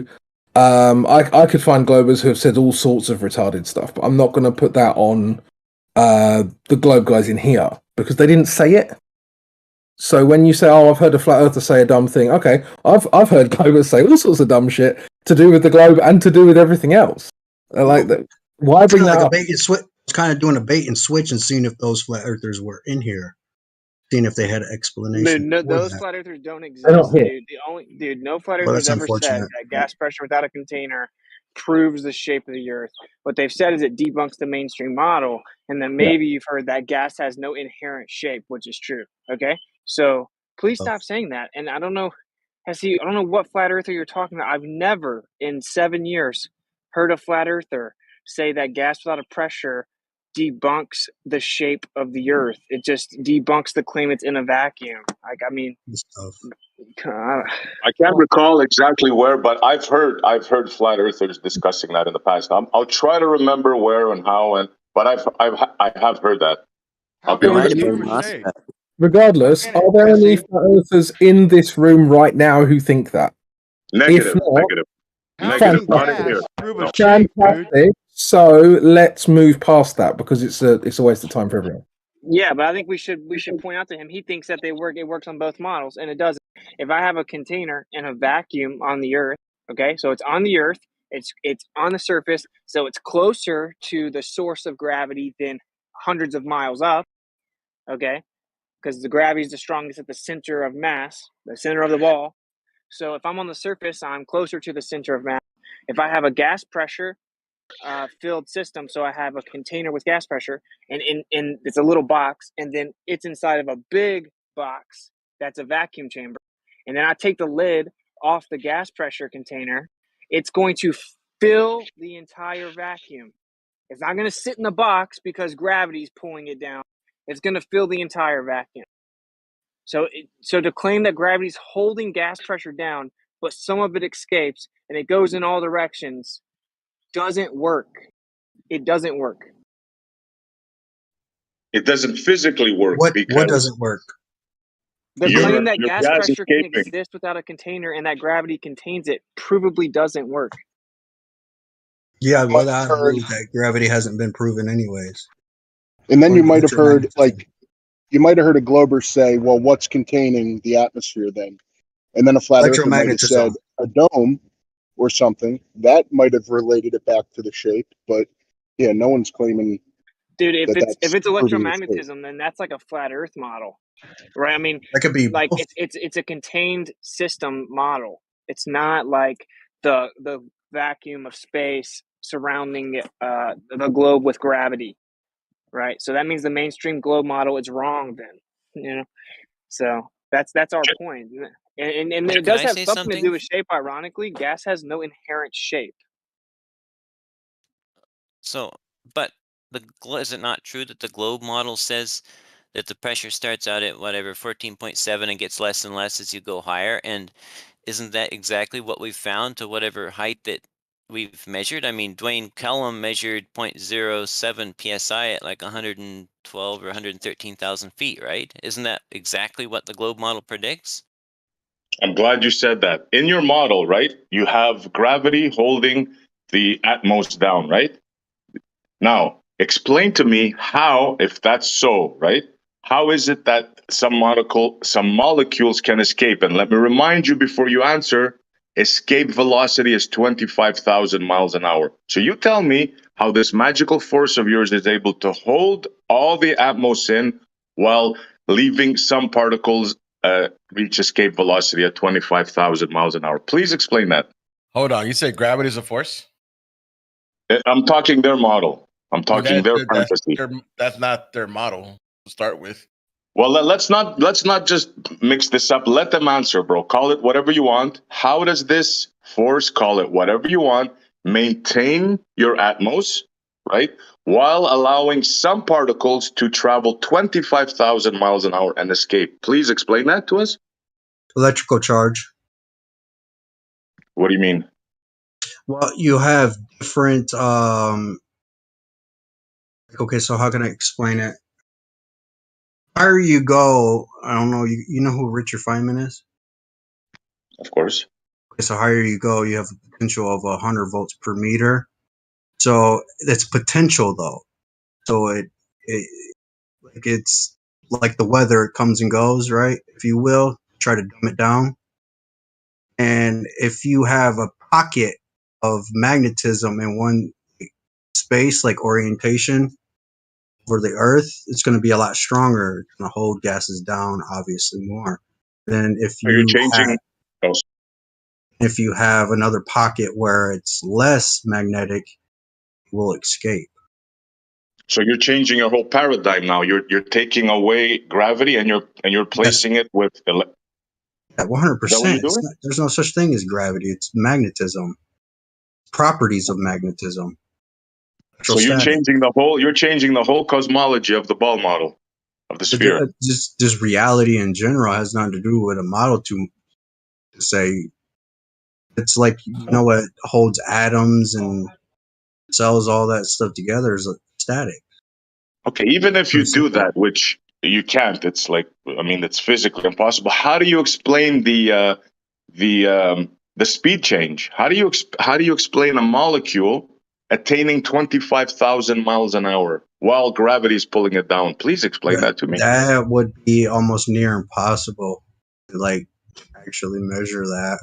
I could find Globers who have said all sorts of retarded stuff, but I'm not going to put that on the Globe guys in here because they didn't say it. So when you say, "Oh, I've heard a flat earther say a dumb thing," okay, I've heard Globers say all sorts of dumb shit to do with the globe and to do with everything else. Like that. Why bring that up? It's kind of doing a bait and switch and seeing if those flat earthers were in here, seeing if they had an explanation. Dude, those that. flat earthers don't exist, They're not here. No flat Well, earther that's has ever said unfortunate. that gas pressure without a container proves the shape of the Earth. What they've said is it debunks the mainstream model, and then maybe you've heard that gas has no inherent shape, which is true. Okay, so please stop saying that. And I don't know, I don't know what flat earther you're talking about. I've never in 7 years heard a flat earther say that gas without a pressure debunks the shape of the Earth. It just debunks the claim it's in a vacuum. Like, I mean, I can't recall exactly where, but I've heard flat earthers discussing that in the past. I'll try to remember where and how, but I have heard that. I'll be honest. Regardless, are there any flat earthers in this room right now who think that? Negative. If not, Negative. Not in here. No. Fantastic. So let's move past that because it's a waste of time for everyone. Yeah, but I think we should point out to him he thinks that it works on both models, and it doesn't. If I have a container and a vacuum on the Earth, okay, so it's on the Earth, it's on the surface, so it's closer to the source of gravity than hundreds of miles up, okay, because the gravity is the strongest at the center of mass, the center of the ball. So if I'm on the surface, I'm closer to the center of mass. If I have a gas pressure filled system, so I have a container with gas pressure, and in it's a little box, and then it's inside of a big box that's a vacuum chamber, and then I take the lid off the gas pressure container, it's going to fill the entire vacuum. It's not going to sit in the box because gravity's pulling it down. It's going to fill the entire vacuum. So to claim that gravity's holding gas pressure down, but some of it escapes and it goes in all directions, doesn't work. It doesn't work. It doesn't physically work. What doesn't work? The claim that gas pressure can exist without a container and that gravity contains it provably doesn't work. Yeah, well, I agree that gravity hasn't been proven anyways. And then you might have heard a Glober say, well, what's containing the atmosphere then? And then a flat earther might have said, a dome or something, that might have related it back to the shape. But yeah, no one's claiming Dude, if that it's that's proving the shape. electromagnetism, then that's like a flat Earth model, right? I mean, That could be like both. it's a contained system model. It's not like the vacuum of space surrounding the globe with gravity, right? So that means the mainstream globe model is wrong. Then, you know. So that's our point, and it Can does I have say something to something? do with shape. Ironically, gas has no inherent shape. So, but is it not true that the globe model says that the pressure starts out at whatever 14.7 and gets less and less as you go higher? And isn't that exactly what we've found to whatever height that we've measured? I mean, Dwayne Kellum measured 0.07 psi at like 112 or 113,000 feet, right? Isn't that exactly what the globe model predicts? I'm glad you said that. In your model, right, you have gravity holding the atmos down, right? Now, explain to me how, if that's so, right? How is it that some molecules can escape? And let me remind you before you answer, escape velocity is 25,000 miles an hour. So you tell me how this magical force of yours is able to hold all the atmos in while leaving some particles reach escape velocity at 25,000 miles an hour. Please explain that. Hold on. You said gravity is a force? I'm talking their model. I'm talking their fantasy. That's not their model to start with. Well, let's not just mix this up. Let them answer, bro. Call it whatever you want. How does this force, call it whatever you want, maintain your atmos, right? While allowing some particles to travel 25,000 miles an hour and escape. Please explain that to us. Electrical charge. What do you mean? Well, you have different. Okay, so how can I explain it? Higher you go, I don't know. You know who Richard Feynman is? Of course. Okay, so higher you go, you have a potential of 100 volts per meter. So it's potential though. So it's like the weather, it comes and goes, right? If you will, try to dumb it down. And if you have a pocket of magnetism in one space, like orientation for the Earth, it's going to be a lot stronger. It's going to hold gases down, obviously, more than if Are you you changing? if you have another pocket where it's less magnetic, it will escape. So you're changing your whole paradigm now. You're taking away gravity and you're placing it with. Yeah, 100%. Is that what you're doing? There's no such thing as gravity. It's magnetism. Properties of magnetism. So you're changing the whole cosmology of the ball model of the sphere. Just reality in general has nothing to do with a model to say. It's like, you know, what holds atoms and cells, all that stuff together is static. Okay, even if you do that, which you can't, it's like, I mean, it's physically impossible. How do you explain the speed change? How do you explain a molecule attaining 25,000 miles an hour while gravity is pulling it down? Please explain that to me. That would be almost near impossible to like actually measure that.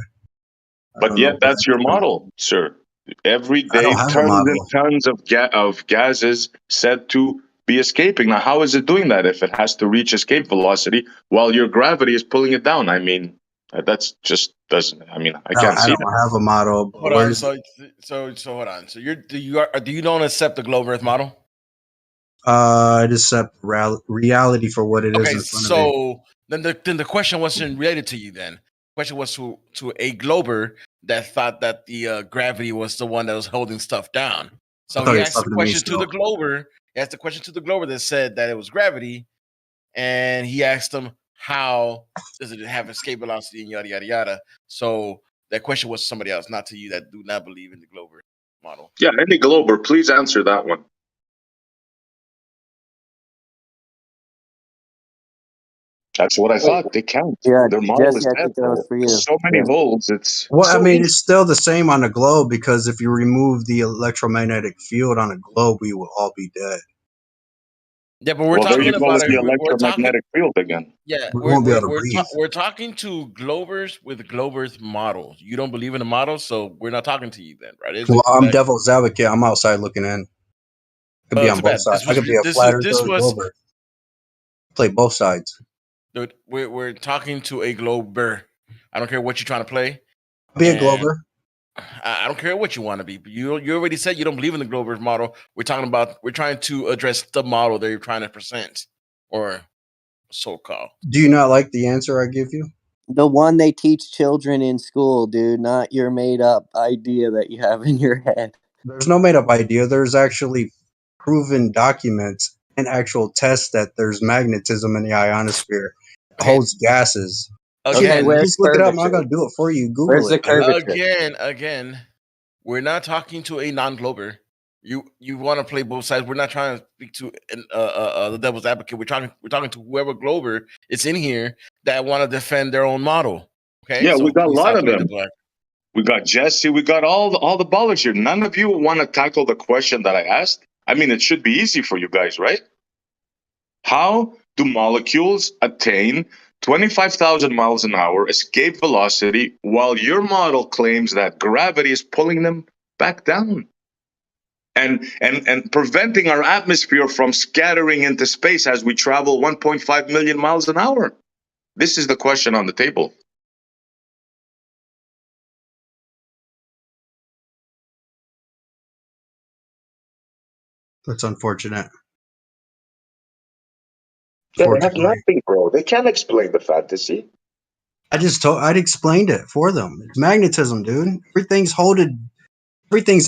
But yet, that's your model, sir. Every day, tons and tons of gases said to be escaping. Now, how is it doing that if it has to reach escape velocity while your gravity is pulling it down? I mean, that's just doesn't. I mean, I can't see I don't have a model. Hold on. So hold on. So do you don't accept the globe Earth model? I just accept reality for what it is in front of me. So then the question wasn't related to you. Then the question was to a glober that thought that the gravity was the one that was holding stuff down. So he asked the question to the glober. He asked the question to the glober that said that it was gravity, and he asked him how does it have escape velocity and yada yada yada. So that question was to somebody else, not to you that do not believe in the glober model. Yeah, any glober, please answer that one. That's what I thought. They count. Yeah, their model Jesse, is I dead. think that was for you. So many holes. It's Well, so I mean, easy. it's still the same on the globe because if you remove the electromagnetic field on a globe, we will all be dead. Yeah, but we're talking there you go about with it. the We're talking. electromagnetic field again. Yeah, We won't be able to breathe. we're talking to Globers with Globers models. You don't believe in the models, so we're not talking to you then, right? Well, I'm That, devil's advocate. I'm outside looking in. I could be on too both bad. sides. I could be a flat earther This or a was. glober. Play both sides. Dude, we're talking to a Glober. I don't care what you're trying to play. Be a glober. I don't care what you want to be. But you already said you don't believe in the Glober's model. We're trying to address the model that you're trying to present, or so-called. Do you not like the answer I give you? The one they teach children in school, dude, not your made up idea that you have in your head. There's no made up idea. There's actually proven documents and actual tests that there's magnetism in the ionosphere. It holds gases. Okay, where's just look it up. I'm not curvature? gonna do it for you. Google Where's the it. curvature? Again, we're not talking to a non-Glober. You want to play both sides. We're not trying to speak to the devil's advocate. We're talking to whoever Glober is in here that want to defend their own model. Okay, Yeah, so we got a please lot stop of playing them. the black. We got Jesse. We got all the ballers here. None of you want to tackle the question that I asked. I mean, it should be easy for you guys, right? How do molecules attain 25,000 miles an hour escape velocity while your model claims that gravity is pulling them back down and preventing our atmosphere from scattering into space as we travel 1.5 million miles an hour? This is the question on the table. That's unfortunate. Yeah, they have nothing, bro. They can't explain the fantasy. I'd explained it for them. It's magnetism, dude. Everything's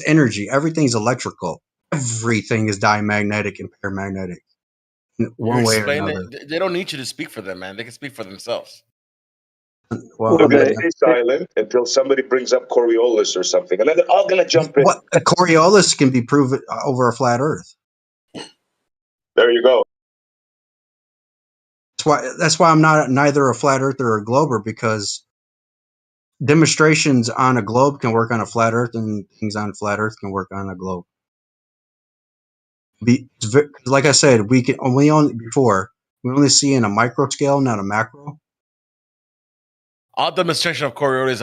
energy. Everything's electrical. Everything is diamagnetic and paramagnetic. In one way or another. They don't need you to speak for them, man. They can speak for themselves. Well, They're going to stay silent until somebody brings up Coriolis or something, and then they're all going to jump in. What Coriolis can be proven over a flat Earth. There you go. That's why I'm neither a flat earther or a glober, because demonstrations on a globe can work on a flat Earth, and things on flat Earth can work on a globe. Like I said, we only see in a micro scale, not a macro. All demonstration of Coriolis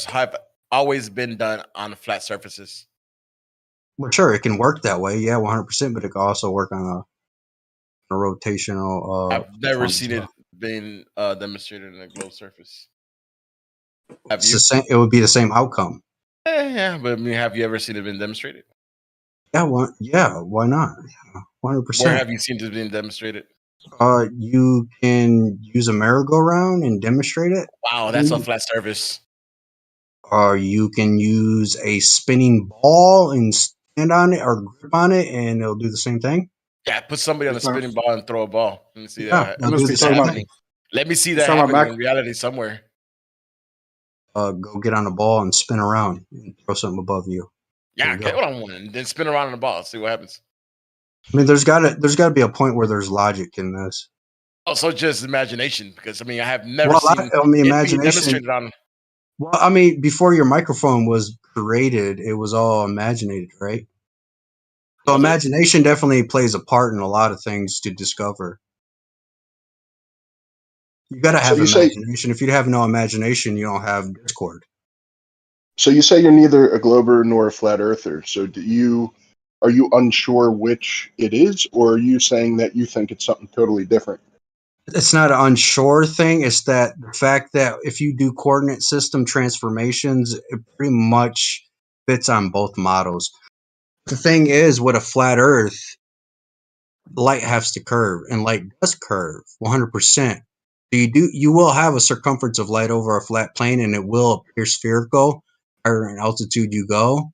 have always been done on flat surfaces. Well, sure, it can work that way, yeah, 100%, but it can also work on a rotational. I've never seen it being demonstrated on a globe surface. It's the same. It would be the same outcome. Yeah, but I mean, have you ever seen it been demonstrated? Yeah, why not? 100%. Where have you seen it being demonstrated? You can use a merry-go-round and demonstrate it. Wow, that's a flat surface. Or you can use a spinning ball and stand on it or grip on it, and it'll do the same thing. Yeah, put somebody on a spinning ball and throw a ball. Let me see Yeah, that. Let me see that talking about happening in reality somewhere. Go get on a ball and spin around and throw something above you. Yeah, get what I want, and then spin around on the ball. See what happens. I mean, there's gotta be a point where there's logic in this. Also, just imagination, because I mean, I have never seen it imagination. being demonstrated on. Well, I mean, before your microphone was created, it was all imaginated, right? So imagination definitely plays a part in a lot of things to discover. You got to have imagination. If you have no imagination, you don't have Discord. So you say you're neither a glober nor a flat earther. So are you unsure which it is, or are you saying that you think it's something totally different? It's not an unsure thing. It's that the fact that if you do coordinate system transformations, it pretty much fits on both models. The thing is, with a flat Earth, light has to curve, and light does curve 100%. You will have a circumference of light over a flat plane, and it will appear spherical higher in altitude you go.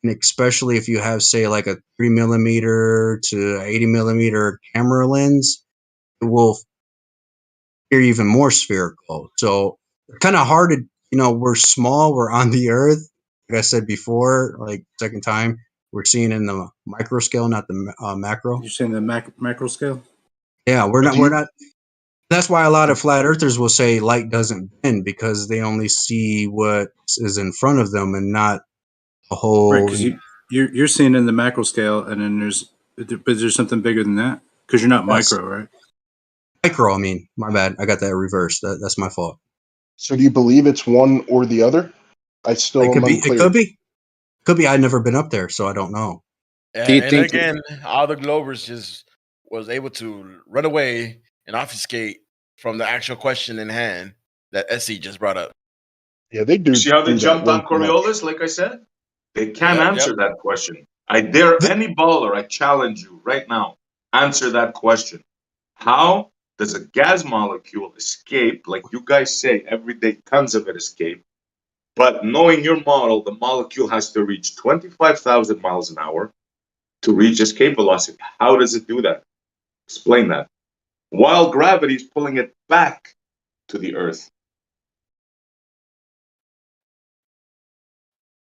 And especially if you have, say, like a 3mm to 80mm camera lens, it will appear even more spherical. So it's kind of hard to, we're small, we're on the Earth. Like I said before, like second time, we're seeing in the micro scale, not the macro. You're saying the macro scale? Yeah, we're not. That's why a lot of flat earthers will say light doesn't bend, because they only see what is in front of them and not the whole. Right, because you're seeing in the macro scale, and then there's something bigger than that. Because you're not That's- micro, right? Micro, I mean, my bad. I got that reversed. That's my fault. So do you believe it's one or the other? I still It could am be. unclear. It could be. Could be. I've never been up there, so I don't know. And again, all the Globers just was able to run away and obfuscate from the actual question in hand that SE just brought up. Yeah, they do. You see how they do that jumped way on too much. Coriolis? Like I said, they can't Yep, answer yep. that question. I dare any baller, I challenge you right now, answer that question. How does a gas molecule escape, like you guys say, every day tons of it escape, but knowing your model, the molecule has to reach 25,000 miles an hour to reach escape velocity. How does it do that? Explain that. While gravity is pulling it back to the Earth.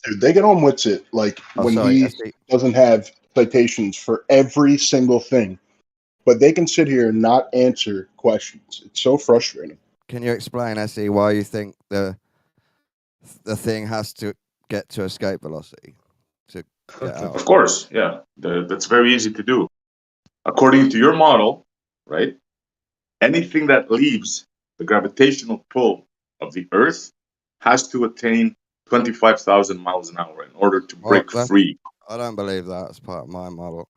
Dude, they get on with it. Like when he doesn't have citations for every single thing, but they can sit here and not answer questions. It's so frustrating. Can you explain, SE, why you think the thing has to get to escape velocity to get out? Of course, yeah. That's very easy to do. According to your model, right? Anything that leaves the gravitational pull of the Earth has to attain 25,000 miles an hour in order to break free. I don't believe that as part of my model.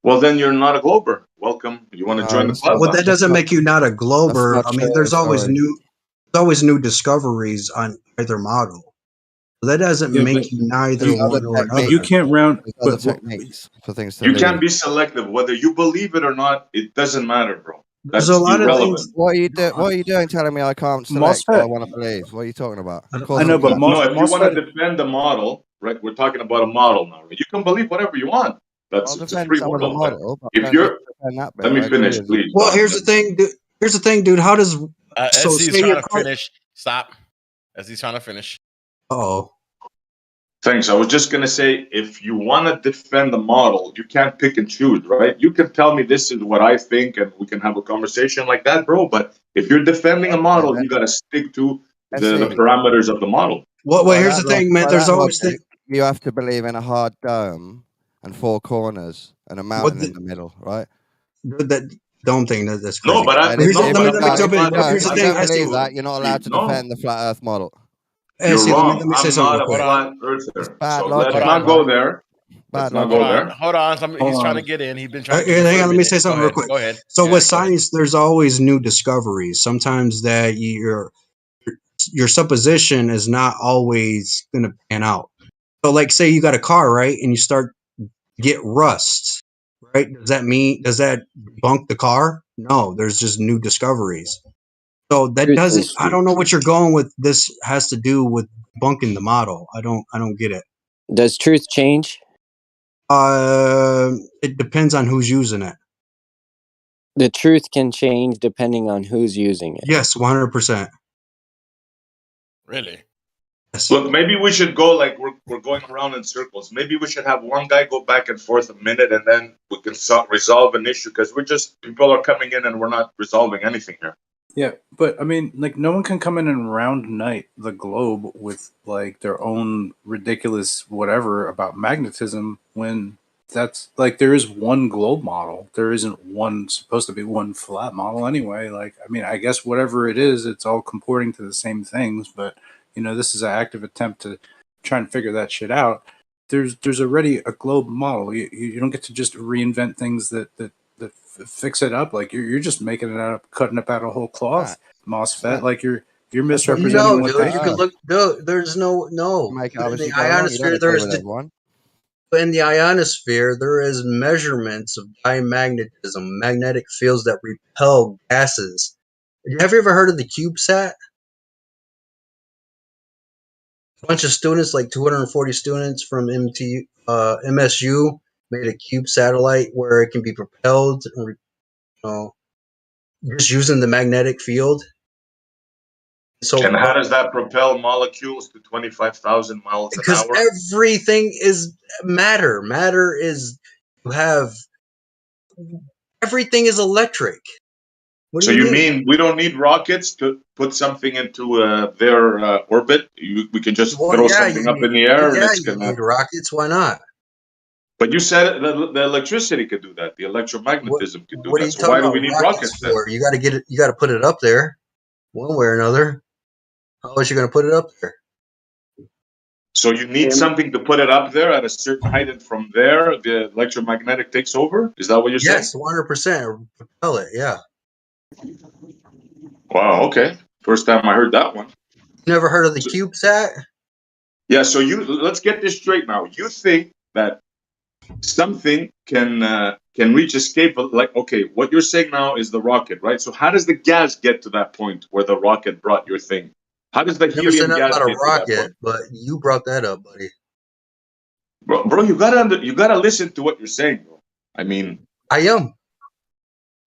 Well, then you're not a Glober. Welcome. You want to join the club? Well, that doesn't make you not a Glober. not I mean, true, there's always sorry. new discoveries on either model. So that doesn't Yeah, make but you neither there's one other or another. techniques. You can't round. There's other But techniques for things to You leave. can't be selective. Whether you believe it or not, it doesn't matter, bro. There's That's a lot of irrelevant. things. What are you doing telling me I can't select what I MOSFET. want to believe? What are you talking about? Of I course know, I but can. No, if you want to MOSFET. defend the model, right? We're talking about a model now. Right? You can believe whatever you want. I'll It's a defend free some of the world. But model, but if don't you're, defend that bit. let me I agree finish, with you. please. Well, Don. here's the thing, dude. Here's the thing, dude. How does so SE's say trying your to car? finish. Stop. SE's trying to finish. Oh, Thanks. I was just gonna say, if you want to defend the model, you can't pick and choose, right? You can tell me this is what I think, and we can have a conversation like that, bro. But if you're defending a model, you gotta stick to the SE. parameters of the model. well, By here's the thing, man. by There's that always logic, you have to believe in a hard dome and four corners and a mountain in the middle, right? that dome thing. That's No, crazy. but But here's no, let but me I'm jump talking in. about. Here's the If you thing, don't Essie. believe that, you're not allowed to No, defend the flat Earth model. you're Essie, wrong. let me say I'm something real not a quick. flat earther. Bad So logic. let's not go there. Bad Let's not logic. go there. Hold on. He's trying to on. get in. He's been trying to Hang get in. on, let me say something real quick. Go ahead. So Yeah, with go ahead. science, there's always new discoveries. Sometimes that your supposition is not always going to pan out. So, like, say you got a car, right, and you start to get rust, right? Does that bunk the car? No, there's just new discoveries. So that doesn't. I don't know what you're going with. This has to do with bunking the model. I don't get it. Does truth change? It depends on who's using it. The truth can change depending on who's using it. Yes, 100%. Really? Look, maybe we should go like we're going around in circles. Maybe we should have one guy go back and forth a minute, and then we can resolve an issue because people are coming in and we're not resolving anything here. Yeah, but I mean, like, no one can come in and round night the globe with like their own ridiculous whatever about magnetism when that's like there is one globe model. There isn't one supposed to be one flat model anyway. Like, I mean, I guess whatever it is, it's all comporting to the same things. But you know, this is an active attempt to try and figure that shit out. There's already a globe model. You don't get to just reinvent things that fix it up. Like you're just making it up, cutting up out of whole cloth. MOSFET, like you're misrepresenting No, what dude, they you are. can look. No, there's no. Make In obviously the go along. You don't ionosphere, there agree is with everyone. in the ionosphere there is measurements of diamagnetism, magnetic fields that repel gases. Have you ever heard of the CubeSat? A bunch of students, like 240 students from MSU, made a cube satellite where it can be propelled, just using the magnetic field. So, And how does that propel molecules to 25,000 miles an because hour? everything is matter. Matter is you have everything is electric. What So do you you mean? mean we don't need rockets to put something into their orbit? We can just Well, throw yeah, something up in the air and it's you gonna. need rockets. Why not? But you said the electricity could do that. The electromagnetism could do What are that. you So talking why do about we need rockets rockets then? for? You got to get it. You got to put it up there, one way or another. How else you going to put it up there? So you need something to put it up there at a certain height, and from there the electromagnetic takes over. Is that what you're saying? Yes, 100%. Propel it. Yeah. Wow. Okay. First time I heard that one. You never heard of the CubeSat? Yeah. So let's get this straight now. You think that something can reach escape, like, okay, what you're saying now is the rocket, right? So how does the gas get to that point where the rocket brought your thing? How does the Never said helium nothing gas about a get to that rocket, point? but you brought that up, buddy. Bro, you gotta listen to what you're saying, bro. I mean, I am.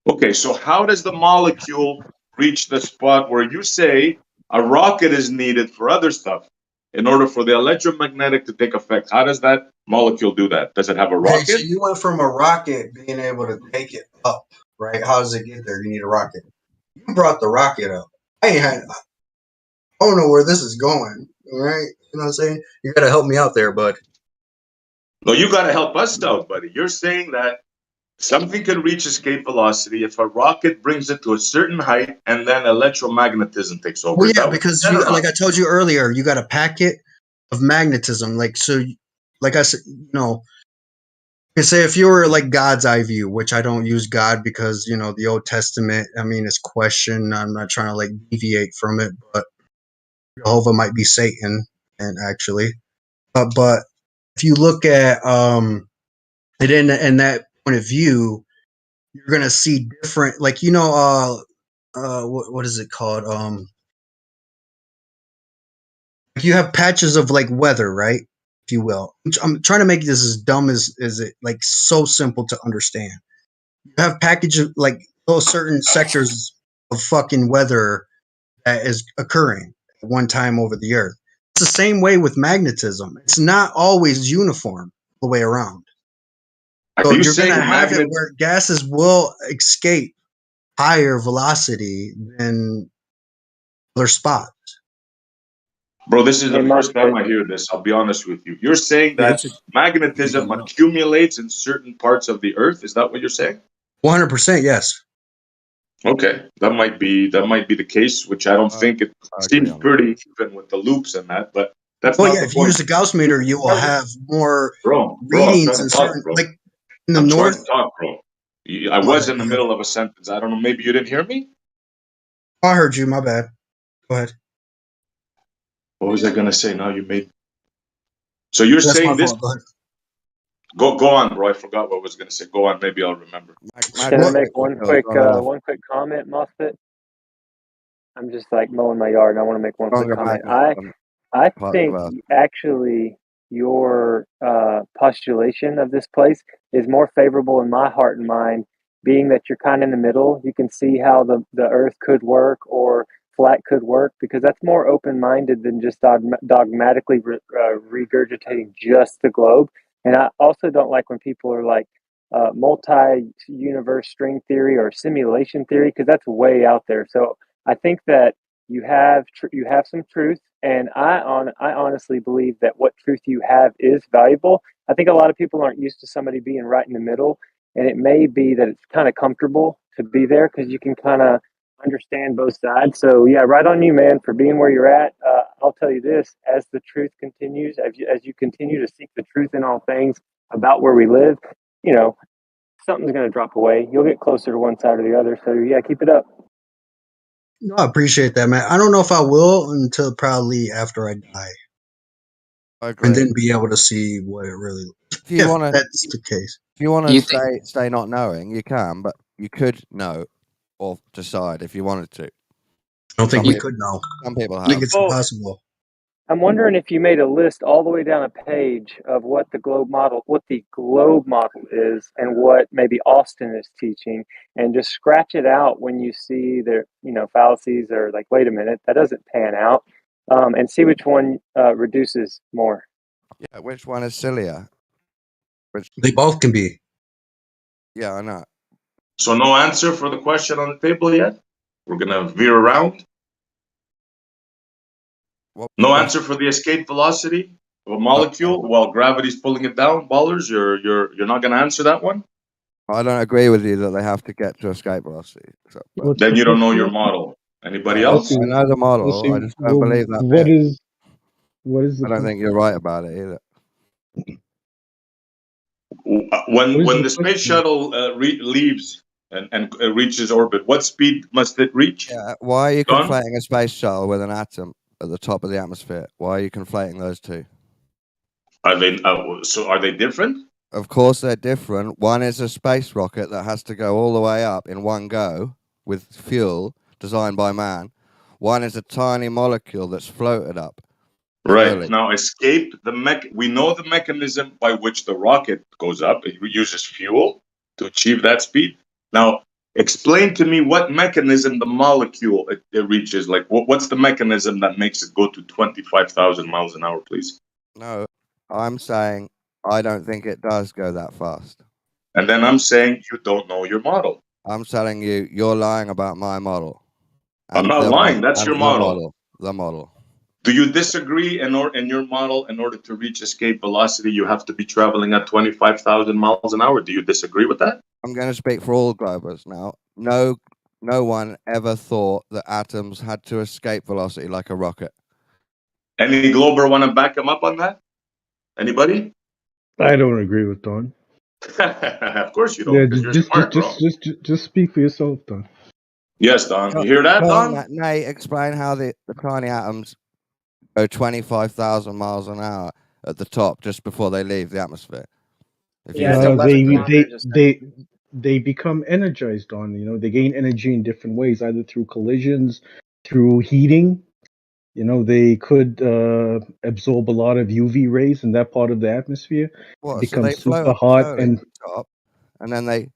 Okay, so how does the molecule reach the spot where you say a rocket is needed for other stuff in order for the electromagnetic to take effect? How does that molecule do that? Does it have a Okay, so rocket? you went from a rocket being able to take it up, right? How does it get there? You need a rocket. You brought the rocket up. I don't know where this is going, right? You know what I'm saying? You got to help me out there, bud. No, you gotta help us out, buddy. You're saying that something can reach escape velocity if a rocket brings it to a certain height and then electromagnetism takes over. Well, Is yeah, that what you because said or not? like I told you earlier, you got a packet of magnetism. Like, so, like I said, you know, say if you were like God's eye view, which I don't use God because, you know, the Old Testament, I mean, it's questioned. I'm not trying to like deviate from it, but Jehovah might be Satan, and actually, but if you look at it in that point of view, you're gonna see different, like, you know, what is it called? You have patches of like weather, right? If you will. I'm trying to make this as dumb as it, like, so simple to understand. You have packages like those certain sectors of fucking weather that is occurring at one time over the earth. It's the same way with magnetism. It's not always uniform the way around. So Are you you're saying gonna have it where gases will escape higher velocity than other spots. Bro, this is the Hey, first Mosfet. time I hear this. I'll be honest with you. You're saying Yeah, that magnetism accumulates in certain parts of the earth. Is that what you're saying? 100%, yes. Okay, that might be the case, which I don't think it seems pretty even with the loops and that, but that's Well, not yeah, the if you use point. a Gauss meter, you will have more Bro, I'm readings trying to in talk, certain, bro. like in the I'm trying north. to talk, bro. I My was bad, in the go ahead. middle of a sentence. I don't know. Maybe you didn't hear me. I heard you. My bad. Go ahead. What was I gonna say? Now you made. So you're That's my saying this? fault. Go ahead. Go on, bro. I forgot what I was gonna say. Go on. Maybe I'll remember. Can I make one quick comment, Mosfet? I'm just like mowing my yard, and I want to make one quick comment. I think actually your postulation of this place is more favorable in my heart and mind, being that you're kind of in the middle. You can see how the Earth could work or flat could work, because that's more open-minded than just dogmatically regurgitating just the globe. And I also don't like when people are like multi-universe string theory or simulation theory, because that's way out there. So I think that you have some truth, and I honestly believe that what truth you have is valuable. I think a lot of people aren't used to somebody being right in the middle, and it may be that it's kind of comfortable to be there because you can kind of understand both sides. So yeah, right on you, man, for being where you're at. I'll tell you this: as the truth continues, as you continue to seek the truth in all things about where we live, you know, something's going to drop away. You'll get closer to one side or the other. So yeah, keep it up. No, I appreciate that, man. I don't know if I will until probably after I die. I agree. And then be able to see what it really. If you want to, that's the case. if you want to stay not knowing, you can, but you could know or decide if you wanted to. I don't think we could know. Some people have. I think it's impossible. I'm wondering if you made a list all the way down a page of what the globe model is, and what maybe Austin is teaching, and just scratch it out when you see their, fallacies, or like, wait a minute, that doesn't pan out, and see which one reduces more. Yeah, which one is sillier? They both can be. Yeah, I know. So no answer for the question on the table yet. We're gonna veer around. No answer for the escape velocity. of a molecule while gravity's pulling it down? Ballers, you're not going to answer that one? I don't agree with you that they have to get to escape velocity. So, then you don't know your model. Anybody else? I know the model. I just don't believe that. What is the? I don't think you're right about it either. When the space shuttle leaves and reaches orbit, what speed must it reach? Yeah, why are you conflating a space shuttle with an atom at the top of the atmosphere? Why are you conflating those two? Are they different? Of course they're different. One is a space rocket that has to go all the way up in one go with fuel designed by man. One is a tiny molecule that's floated up. Right. Slowly. Now, escape we know the mechanism by which the rocket goes up. It uses fuel to achieve that speed. Now, explain to me what mechanism the molecule it reaches. Like, what's the mechanism that makes it go to 25,000 miles an hour, please? No, I'm saying I don't think it does go that fast. And then I'm saying you don't know your model. I'm telling you, you're lying about my model. I'm not lying. That's your model. The model. Do you disagree in your model, in order to reach escape velocity, you have to be traveling at 25,000 miles an hour? Do you disagree with that? I'm going to speak for all globers now. No one ever thought that atoms had to escape velocity like a rocket. Any glober want to back him up on that? Anybody? I don't agree with Don. Of course you don't, because you're smart, bro. Just speak for yourself, Don. Yes, Don. You hear that, Don? Nate, explain how the tiny atoms go 25,000 miles an hour at the top just before they leave the atmosphere. They become energized, Don. You know, they gain energy in different ways, either through collisions, through heating. You know, they could absorb a lot of UV rays in that part of the atmosphere. Become super hot and top, and then they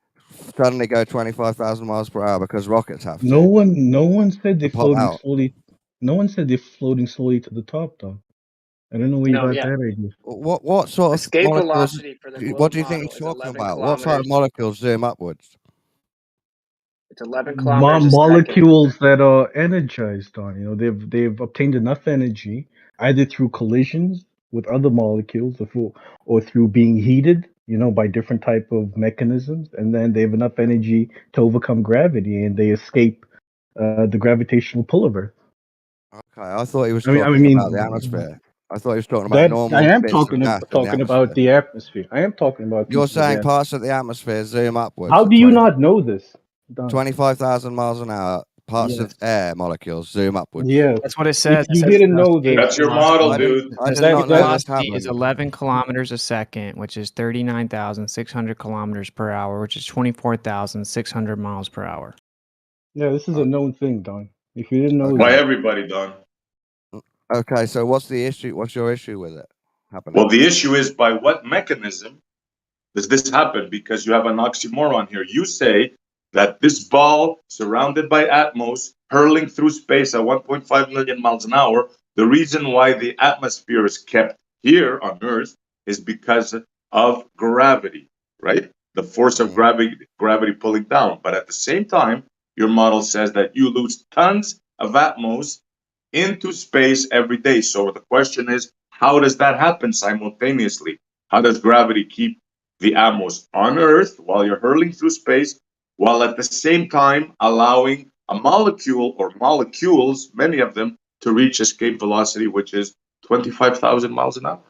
suddenly go 25,000 miles per hour because rockets have to. No one said they're floating slowly. No one said they're floating slowly to the top, Don. I don't know where you got that idea. What sort of escape molecules? velocity for the What do you think you're talking about? What sort of molecules zoom upwards? It's 11 kilometers molecules that are energized, Don. You know, they've obtained enough energy either through collisions with other molecules or through being heated, you know, by different type of mechanisms, and then they have enough energy to overcome gravity, and they escape the gravitational pull of Earth. Okay, I thought he was talking about the atmosphere. I thought he was talking about normal. I am talking about the atmosphere. I am talking about. You're saying parts of the atmosphere zoom upwards. How do you not know this? 25,000 miles an hour. Parts of air molecules zoom upwards. Yeah, that's what it says. You didn't know that. That's your model, dude. The escape velocity is 11 kilometers a second, which is 39,600 kilometers per hour, which is 24,600 miles per hour. Yeah, this is a known thing, Don. If you didn't know, by everybody, Don. Okay, so what's the issue? What's your issue with it happening? Well, the issue is by what mechanism does this happen? Because you have an oxymoron here. You say that this ball surrounded by atmos hurling through space at 1.5 million miles an hour, the reason why the atmosphere is kept here on Earth is because of gravity, right? The force of gravity pulling down. But at the same time, your model says that you lose tons of atmos into space every day. So the question is, how does that happen simultaneously? How does gravity keep the atmos on Earth while you're hurling through space, while at the same time allowing a molecule or molecules, many of them, to reach escape velocity, which is 25,000 miles an hour?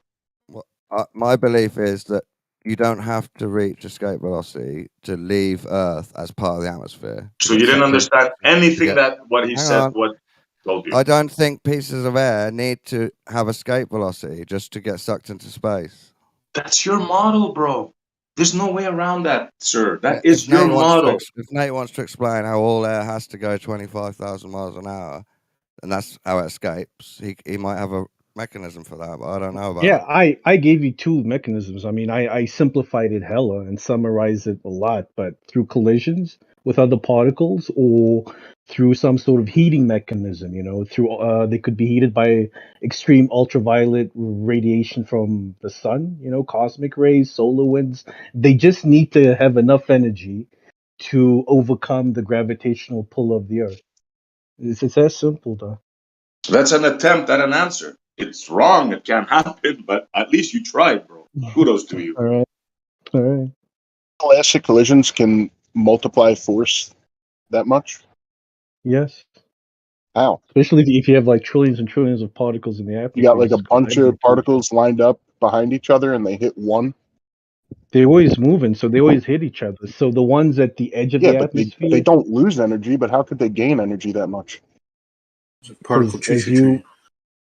Well, my belief is that you don't have to reach escape velocity to leave Earth as part of the atmosphere. So you didn't understand anything that what he said, what told you? I don't think pieces of air need to have escape velocity just to get sucked into space. That's your model, bro. There's no way around that, sir. That is your model. If Nate wants to explain how all air has to go 25,000 miles an hour, and that's how it escapes, he might have a mechanism for that, but I don't know about that. I gave you two mechanisms. I mean, I simplified it hella and summarized it a lot, but through collisions with other particles or through some sort of heating mechanism, you know, through they could be heated by extreme ultraviolet radiation from the sun, you know, cosmic rays, solar winds. They just need to have enough energy to overcome the gravitational pull of the Earth. It's as simple, though. That's an attempt at an answer. It's wrong. It can't happen, but at least you tried, bro. Kudos to you. All right. All right. Elastic collisions can multiply force that much? Yes. How? Especially if you have like trillions and trillions of particles in the atmosphere. You got like a just bunch colliding of with each- particles lined up behind each other and they hit one? They're always moving, so they always hit each other. So the ones at the edge of Yeah, the but atmosphere, they don't lose energy, but how could they gain energy that much? because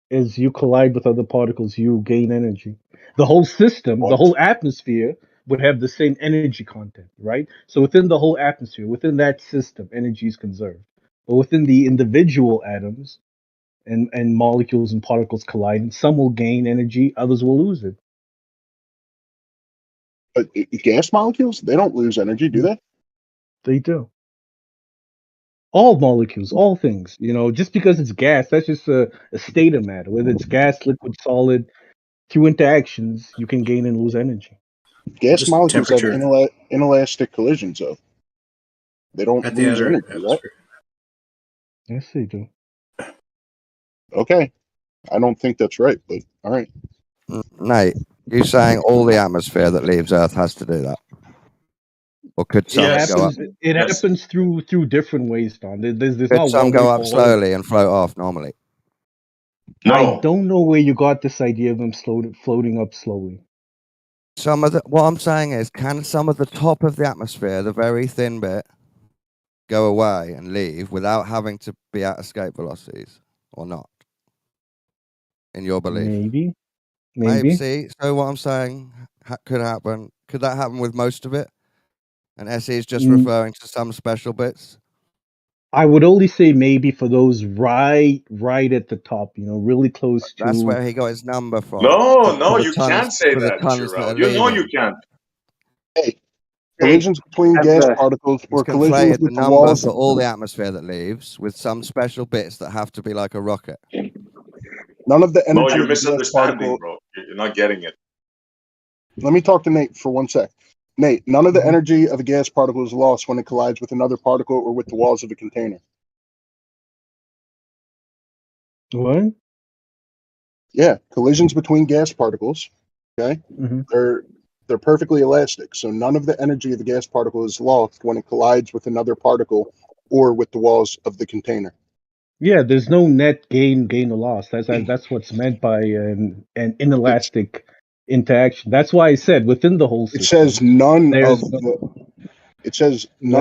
as you collide with other particles, you gain energy. The whole system, the whole atmosphere would have the same energy content, right? So within the whole atmosphere, within that system, energy is conserved. But within the individual atoms and molecules and particles colliding, some will gain energy, others will lose it. But gas molecules, they don't lose energy, do they? They do. All molecules, all things, just because it's gas, that's just a state of matter. Whether it's gas, liquid, solid, through interactions, you can gain and lose energy. Gas molecules have inelastic collisions, though. They don't lose energy, right? Yes, they do. Okay. I don't think that's right, but all right. Nate, you saying all the atmosphere that leaves Earth has to do that? Or could some go up? It happens through different ways, Don. There's Could not some one go way up for all. slowly and float off normally? I don't know where you got this idea of them floating up slowly. What I'm saying is, can some of the top of the atmosphere, the very thin bit, go away and leave without having to be at escape velocities, or not? In your belief, Maybe. See, so what I'm saying could happen. Could that happen with most of it? And SE is just referring to some special bits. I would only say maybe for those right at the top, really close to. That's where he got his number from. No, you can't say that, Shirel. You know you can't. Hey, collisions between gas particles or collisions with the the number walls. for all the atmosphere that leaves with some special bits that have to be like a rocket. None of the energy. No, you're of the gas misunderstanding, particle. bro. You're not getting it. Let me talk to Nate for 1 sec. Nate, none of the energy of a gas particle is lost when it collides with another particle or with the walls of a container. What? Yeah, collisions between gas particles. Okay, they're perfectly elastic, so none of the energy of the gas particle is lost when it collides with another particle or with the walls of the container. Yeah, there's no net gain or loss. That's what's meant by an inelastic interaction. That's why I said within the whole system. It says none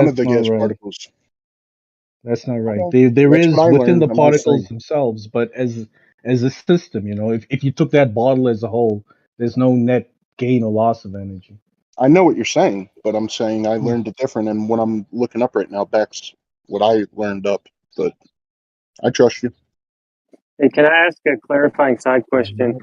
of the gas particles. That's not right. There is within the particles themselves, but as a system, if you took that bottle as a whole, there's no net gain or loss of energy. I know what you're saying, but I'm saying I learned it different, and what I'm looking up right now backs what I learned up. But I trust you. Hey, can I ask a clarifying side question?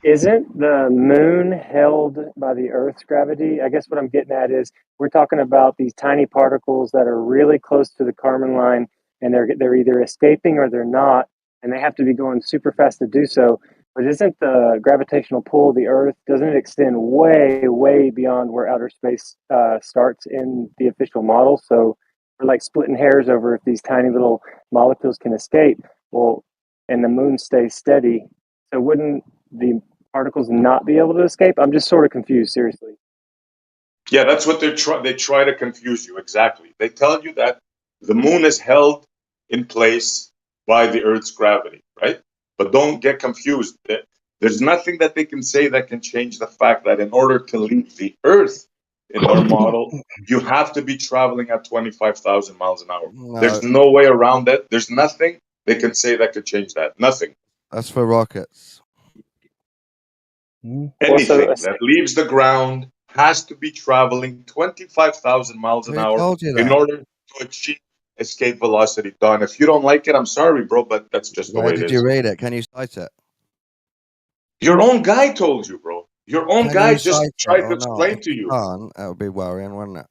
Isn't the moon held by the Earth's gravity? I guess what I'm getting at is we're talking about these tiny particles that are really close to the Kármán line, and they're either escaping or they're not, and they have to be going super fast to do so. But isn't the gravitational pull of the Earth, doesn't it extend way, way beyond where outer space starts in the official model? So we're like splitting hairs over if these tiny little molecules can escape. Well, and the moon stays steady. So wouldn't the particles not be able to escape? I'm just sort of confused, seriously. Yeah, that's what they try to confuse you. Exactly. They tell you that the moon is held in place by the Earth's gravity, right? But don't get confused. There's nothing that they can say that can change the fact that in order to leave the Earth in their model, you have to be traveling at 25,000 miles an hour. No. There's no way around that. There's nothing they can say that could change that. Nothing. That's for rockets. Anything that leaves the ground has to be traveling 25,000 miles an hour in order to achieve escape velocity. Don, if you don't like it, I'm sorry, bro, but that's just the way it is. Where did you read it? Can you cite it? Your own guy told you, bro. Your own guy just tried to explain to you. That would be worrying, wouldn't it?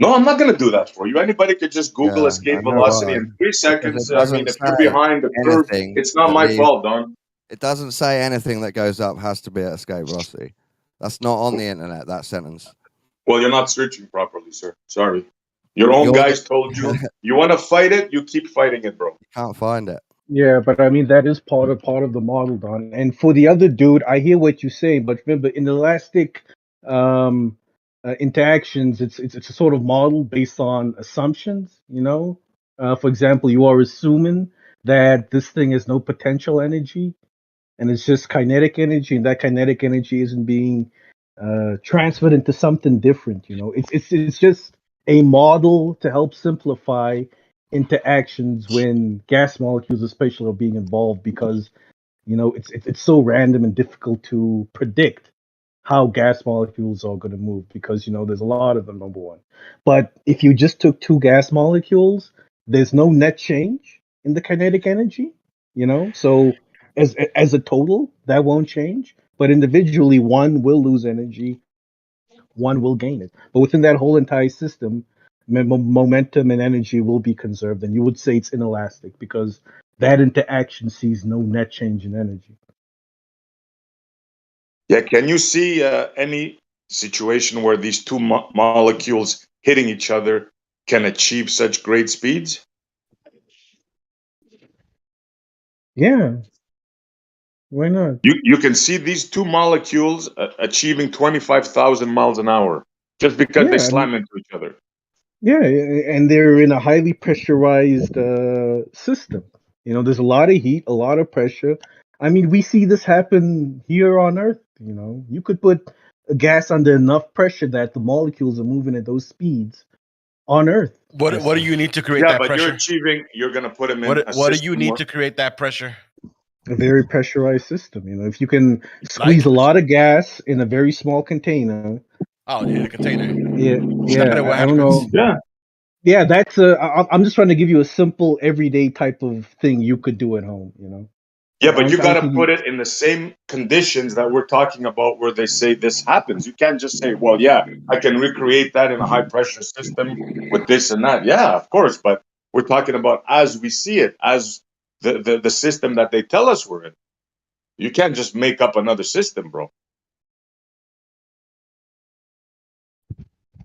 No, I'm not going to do that for you. Anybody could just Google escape velocity in 3 seconds. I mean, if you're behind the curve, it's not my fault, Don. It doesn't say anything that goes up has to be at escape velocity. That's not on the internet, that sentence. Well, you're not searching properly, sir. Sorry. Your own guys told you. You want to fight it, you keep fighting it, bro. You can't find it. Yeah, but I mean that is part of the model, Don. And for the other dude, I hear what you say, but remember, in elastic interactions, it's a sort of model based on assumptions. You know, for example, you are assuming that this thing has no potential energy, and it's just kinetic energy, and that kinetic energy isn't being transferred into something different. You know, it's just a model to help simplify interactions when gas molecules, especially, are being involved, because you know it's so random and difficult to predict how gas molecules are going to move, because you know there's a lot of them, number one. But if you just took two gas molecules, there's no net change in the kinetic energy, you know. So as a total, that won't change, but individually one will lose energy, one will gain it. But within that whole entire system, momentum and energy will be conserved, and you would say it's inelastic because that interaction sees no net change in energy. Yeah, can you see any situation where these two molecules hitting each other can achieve such great speeds? Yeah, why not? You can see these two molecules achieving 25,000 miles an hour just because they Yeah, slam into each other. yeah, and they're in a highly pressurized system. You know, there's a lot of heat, a lot of pressure. I mean, we see this happen here on Earth. You know, you could put a gas under enough pressure that the molecules are moving at those speeds on Earth. What do you need to create Yeah, that but pressure? you're going to put them in a What do you system need where, to create that pressure? A very pressurized system. You know, if you can Like? squeeze a lot of gas in a very small container. Oh, in a container. Yeah, Started, what I don't know. happens? Yeah, I'm just trying to give you a simple everyday type of thing you could do at home. You know. yeah, but you I don't got to think put it in the same conditions that we're talking about where they say this happens. You can't just say, well, yeah, I can recreate that in a high pressure system with this and that. Yeah, of course. But we're talking about as we see it, as the system that they tell us we're in. You can't just make up another system, bro.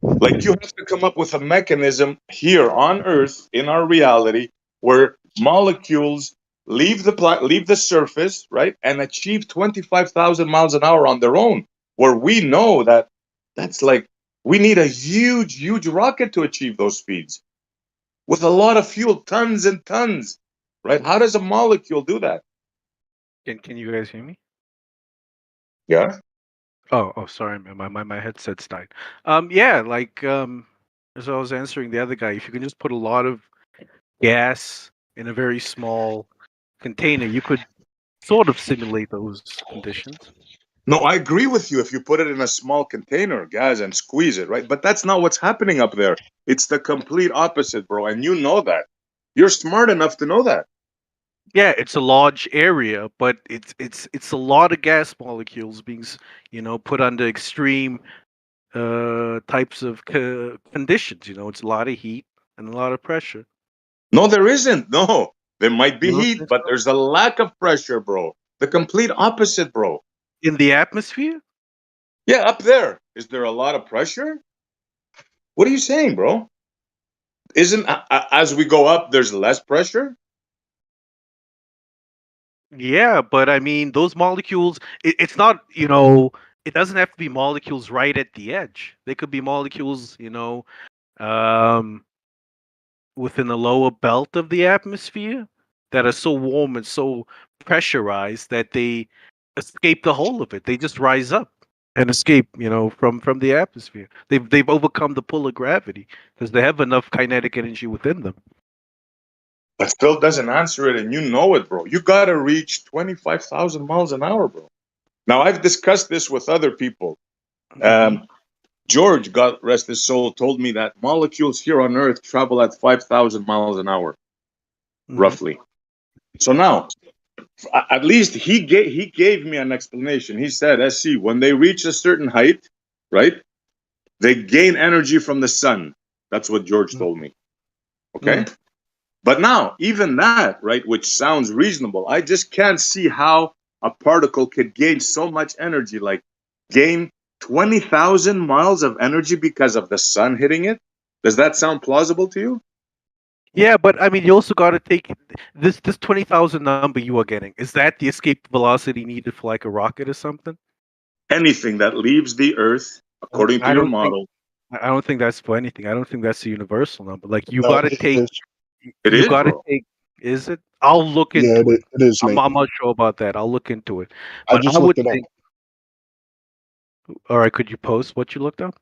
Like you have to come up with a mechanism here on Earth in our reality where molecules leave the surface, right, and achieve 25,000 miles an hour on their own. Where we know that that's like we need a huge rocket to achieve those speeds with a lot of fuel, tons and tons, right? How does a molecule do that? Can you guys hear me? Yeah. Oh, sorry, man. My headset's died. Yeah, like as I was answering the other guy, if you can just put a lot of gas in a very small container, you could sort of simulate those conditions. No, I agree with you if you put it in a small container, guys, and squeeze it, right? But that's not what's happening up there. It's the complete opposite, bro. And you know that. You're smart enough to know that. Yeah, it's a large area, but it's a lot of gas molecules being put under extreme types of conditions. You know, it's a lot of heat and a lot of pressure. No, there isn't. No, there might be You don't heat, think but so? there's a lack of pressure, bro. The complete opposite, bro. In the atmosphere? Yeah, up there. Is there a lot of pressure? What are you saying, bro? Isn't as we go up, there's less pressure? Yeah, but I mean, those molecules, it's not, it doesn't have to be molecules right at the edge. They could be molecules, um, within the lower belt of the atmosphere that are so warm and so pressurized that they escape the whole of it. They just rise up and escape, from the atmosphere. They've overcome the pull of gravity because they have enough kinetic energy within them. But still doesn't answer it, and you know it, bro. You got to reach 25,000 miles an hour, bro. Now, I've discussed this with other people. George, God rest his soul, told me that molecules here on Earth travel at 5,000 miles an hour, roughly. So now, at least he gave me an explanation. He said, SC, when they reach a certain height, right, they gain energy from the sun. That's what George told me. Okay? But now, even that, right, which sounds reasonable, I just can't see how a particle could gain so much energy, like gain 20,000 miles of energy because of the sun hitting it. Does that sound plausible to you? Yeah, but I mean, you also got to take this 20,000 number you are getting. Is that the escape velocity needed for like a rocket or something? Anything that leaves the Earth, according to I your don't think. model, I don't think that's for anything. I don't think that's a universal number. Like you No, got to it take. is. it You is, got to bro. take. Is it? I'll look Yeah, into it. it is, Nate. I'm not sure about that. I'll look into it. I But just I would looked it up. think. All right, could you post what you looked up?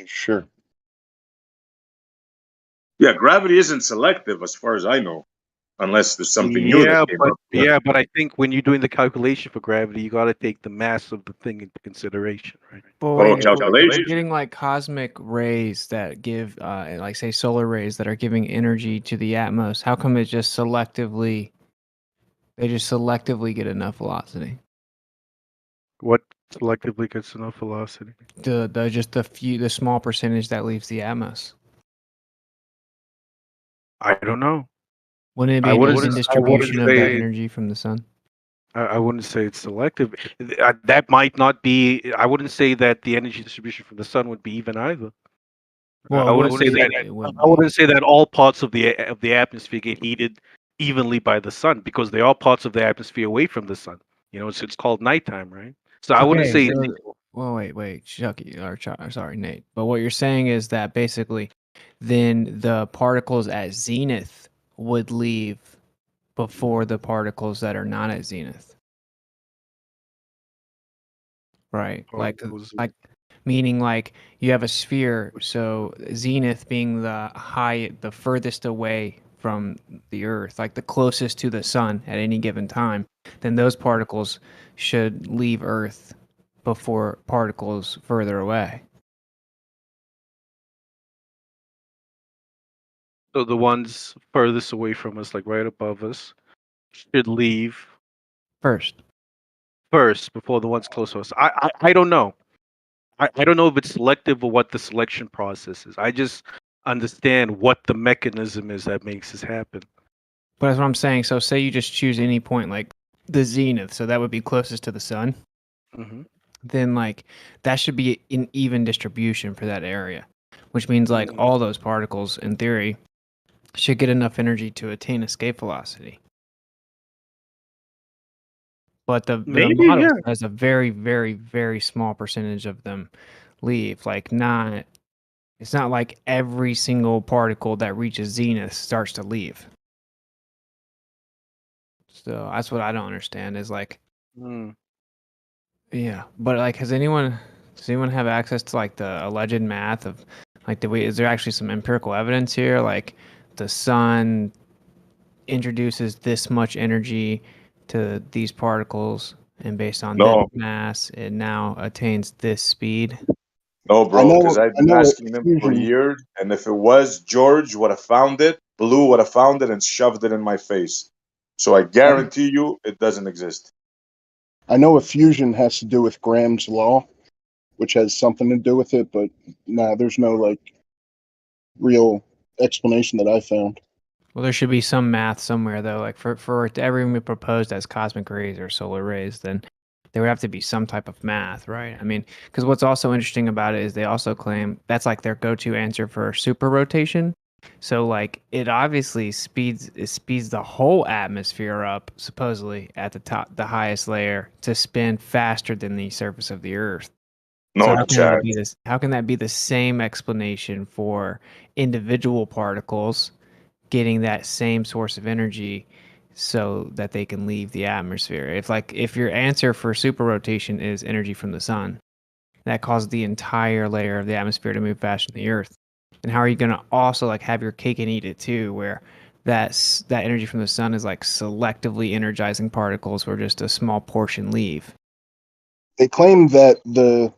Sure. Yeah, gravity isn't selective as far as I know, unless there's something new that came up. But I think when you're doing the calculation for gravity, you got to take the mass of the thing into consideration, right? But wait, if we're getting like cosmic rays that give, like say solar rays that are giving energy to the atmos, how come it just selectively, they just selectively get enough velocity? What selectively gets enough velocity? The small percentage that leaves the atmos. I don't know. Wouldn't it be an even distribution of that energy from the sun? I wouldn't say it's selective. That might not be. I wouldn't say that the energy distribution from the sun would be even either. Well, I wouldn't say that. I wouldn't say that all parts of the atmosphere get heated evenly by the sun, because there are parts of the atmosphere away from the sun. You know, it's called nighttime, right? So I wouldn't say. Well, wait, Chucky, sorry, Nate. But what you're saying is that basically, then the particles at zenith would leave before the particles that are not at zenith, right? Like meaning like you have a sphere, so zenith being the furthest away from the Earth, like the closest to the sun at any given time, then those particles should leave Earth before particles further away. So the ones furthest away from us, like right above us, should leave first before the ones close to us. I don't know. I don't know if it's selective or what the selection process is. I just understand what the mechanism is that makes this happen. But that's what I'm saying. So say you just choose any point, like the zenith, so that would be closest to the sun. Mm-hmm. Then like that should be an even distribution for that area, which means like all those particles, in theory, should get enough energy to attain escape velocity. But the model has a very, very, very small percentage of them leave. Like it's not like every single particle that reaches zenith starts to leave. So that's what I don't understand is like, yeah, but like, does anyone have access to like the alleged math of like is there actually some empirical evidence here? Like the sun introduces this much energy to these particles, and based on this mass, it now attains this speed. No, bro, because I've been asking them for years, and if it was, George would have found it, Blue would have found it, and shoved it in my face. So I guarantee you, it doesn't exist. I know a fusion has to do with Graham's law, which has something to do with it, but there's no like real explanation that I found. Well, there should be some math somewhere though. Like for it to ever be proposed as cosmic rays or solar rays, then there would have to be some type of math, right? I mean, because what's also interesting about it is they also claim that's like their go-to answer for super rotation. So like it obviously speeds the whole atmosphere up, supposedly at the top, the highest layer, to spin faster than the surface of the Earth. No, so how can that be the same explanation for individual particles getting that same source of energy so that they can leave the atmosphere? If your answer for super rotation is energy from the sun, that causes the entire layer of the atmosphere to move faster than the Earth. And how are you going to also like have your cake and eat it too, where that energy from the sun is like selectively energizing particles where just a small portion leave? They claim that the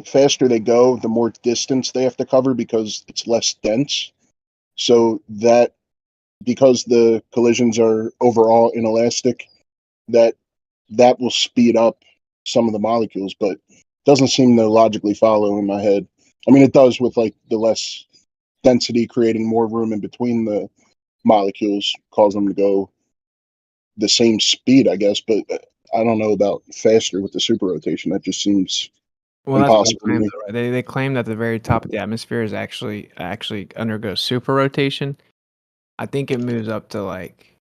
faster they go, the more distance they have to cover because it's less dense. So that because the collisions are overall inelastic, that will speed up some of the molecules, but doesn't seem to logically follow in my head. I mean, it does with like the less density creating more room in between the molecules, cause them to go the same speed, I guess. But I don't know about faster with the super rotation. That just seems Well, that's what they Impossible to claim. make. Though, right? They claim that the very top of the atmosphere is actually undergoes super rotation. I think it moves up to like,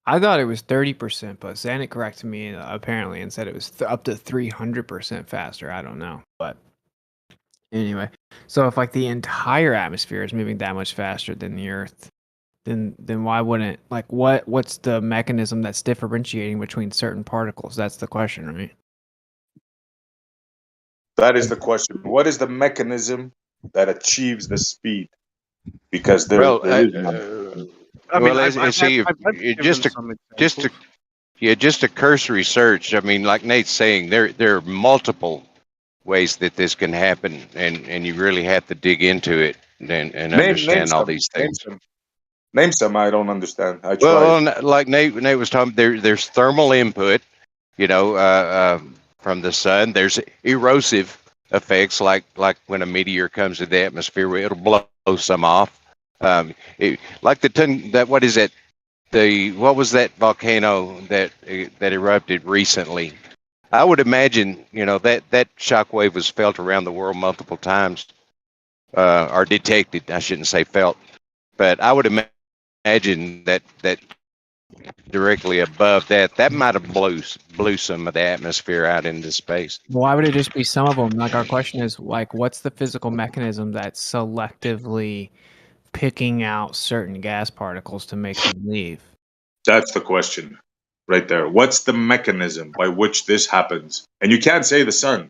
I thought it was 30%, but Zanuck corrected me apparently and said it was up to 300% faster. I don't know, but anyway. So if like the entire atmosphere is moving that much faster than the Earth, then why wouldn't, like, what's the mechanism that's differentiating between certain particles? That's the question, right? That is the question. What is the mechanism that achieves the speed? Because there is none. I mean, well, and see, if just a cursory search. I mean, like Nate's saying, there are multiple ways that this can happen, and you really have to dig into it and Name understand all some. these things. Name some. I don't understand. I tried. Well, like Nate was talking, there's thermal input, from the sun. There's erosive effects, like when a meteor comes to the atmosphere, it'll blow some off. Like what is it? What was that volcano that erupted recently? I would imagine, that shockwave was felt around the world multiple times, or detected. I shouldn't say felt, but I would imagine that directly above that might have blew some of the atmosphere out into space. Why would it just be some of them? Like, our question is, like, what's the physical mechanism that's selectively picking out certain gas particles to make them leave? That's the question right there. What's the mechanism by which this happens? And you can't say the sun.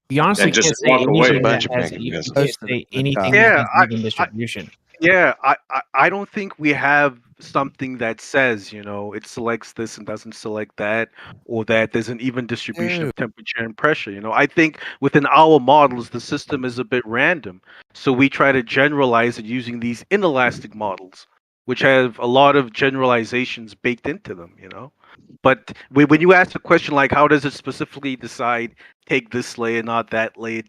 You honestly And just can't say walk away. anything that has, you can't say anything that has even distribution. I don't think we have something that says, it selects this and doesn't select that, or that there's an even distribution of temperature and pressure. I think within our models, the system is a bit random. So we try to generalize it using these inelastic models, which have a lot of generalizations baked into them, But when you ask a question like, how does it specifically decide, take this layer, not that layer,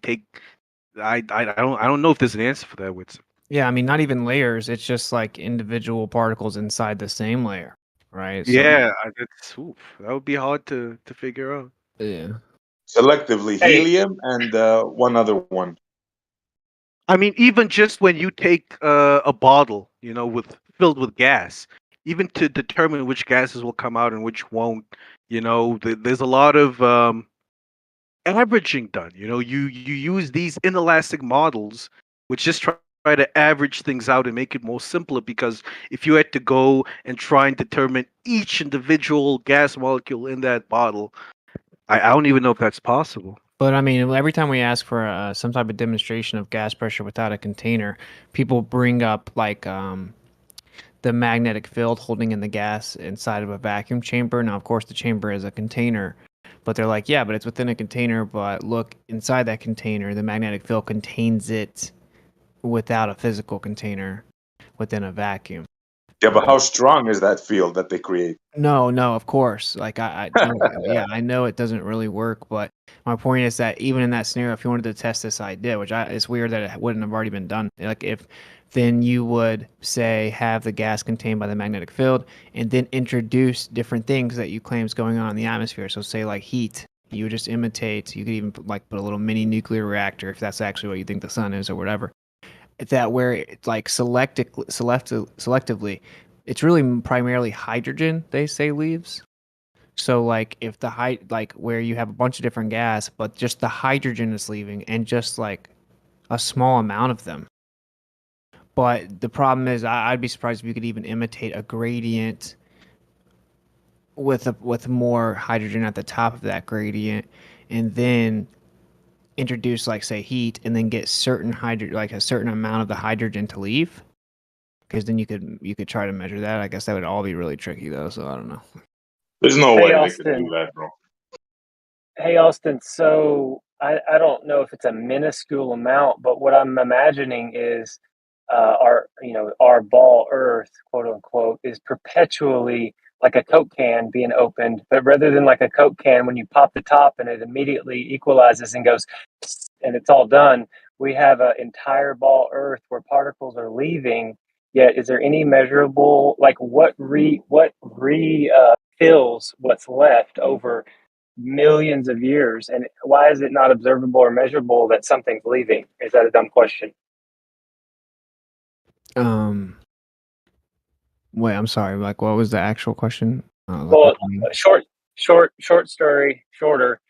I don't know if there's an answer for that, Whitson. Yeah, I mean, not even layers. It's just like individual particles inside the same layer, right? Yeah, that would be hard to figure out. Yeah. Selectively helium and one other one. I mean, even just when you take a bottle, filled with gas, even to determine which gases will come out and which won't, there's a lot of averaging done. You use these inelastic models, which just try to average things out and make it more simpler. Because if you had to go and try and determine each individual gas molecule in that bottle, I don't even know if that's possible. But I mean, every time we ask for some type of demonstration of gas pressure without a container, people bring up like the magnetic field holding in the gas inside of a vacuum chamber. Now, of course, the chamber is a container, but they're like, yeah, but it's within a container. But look, inside that container, the magnetic field contains it without a physical container within a vacuum. Yeah, but how strong is that field that they create? No, of course. Like yeah, I know it doesn't really work, but my point is that even in that scenario, if you wanted to test this idea, it's weird that it wouldn't have already been done. Like then you would say have the gas contained by the magnetic field, and then introduce different things that you claim is going on in the atmosphere. So say like heat, you would just imitate. You could even put a little mini nuclear reactor if that's actually what you think the sun is or whatever. That where it's like selectively, it's really primarily hydrogen they say leaves. So like if like where you have a bunch of different gas, but just the hydrogen is leaving and just like a small amount of them. But the problem is I'd be surprised if you could even imitate a gradient with more hydrogen at the top of that gradient, and then introduce like say heat and then get certain like a certain amount of the hydrogen to leave, because then you could try to measure that. I guess that would all be really tricky though, so I don't know. There's no way Hey, they could do that, bro. Hey, Austin. So I don't know if it's a minuscule amount, but what I'm imagining is our ball Earth, quote unquote, is perpetually like a Coke can being opened, but rather than like a Coke can, when you pop the top and it immediately equalizes and goes, and it's all done, we have an entire ball Earth where particles are leaving. Yet, is there any measurable, like what fills what's left over millions of years, and why is it not observable or measurable that something's leaving? Is that a dumb question? Wait, I'm sorry. Like, what was the actual question? Well, short story, shorter.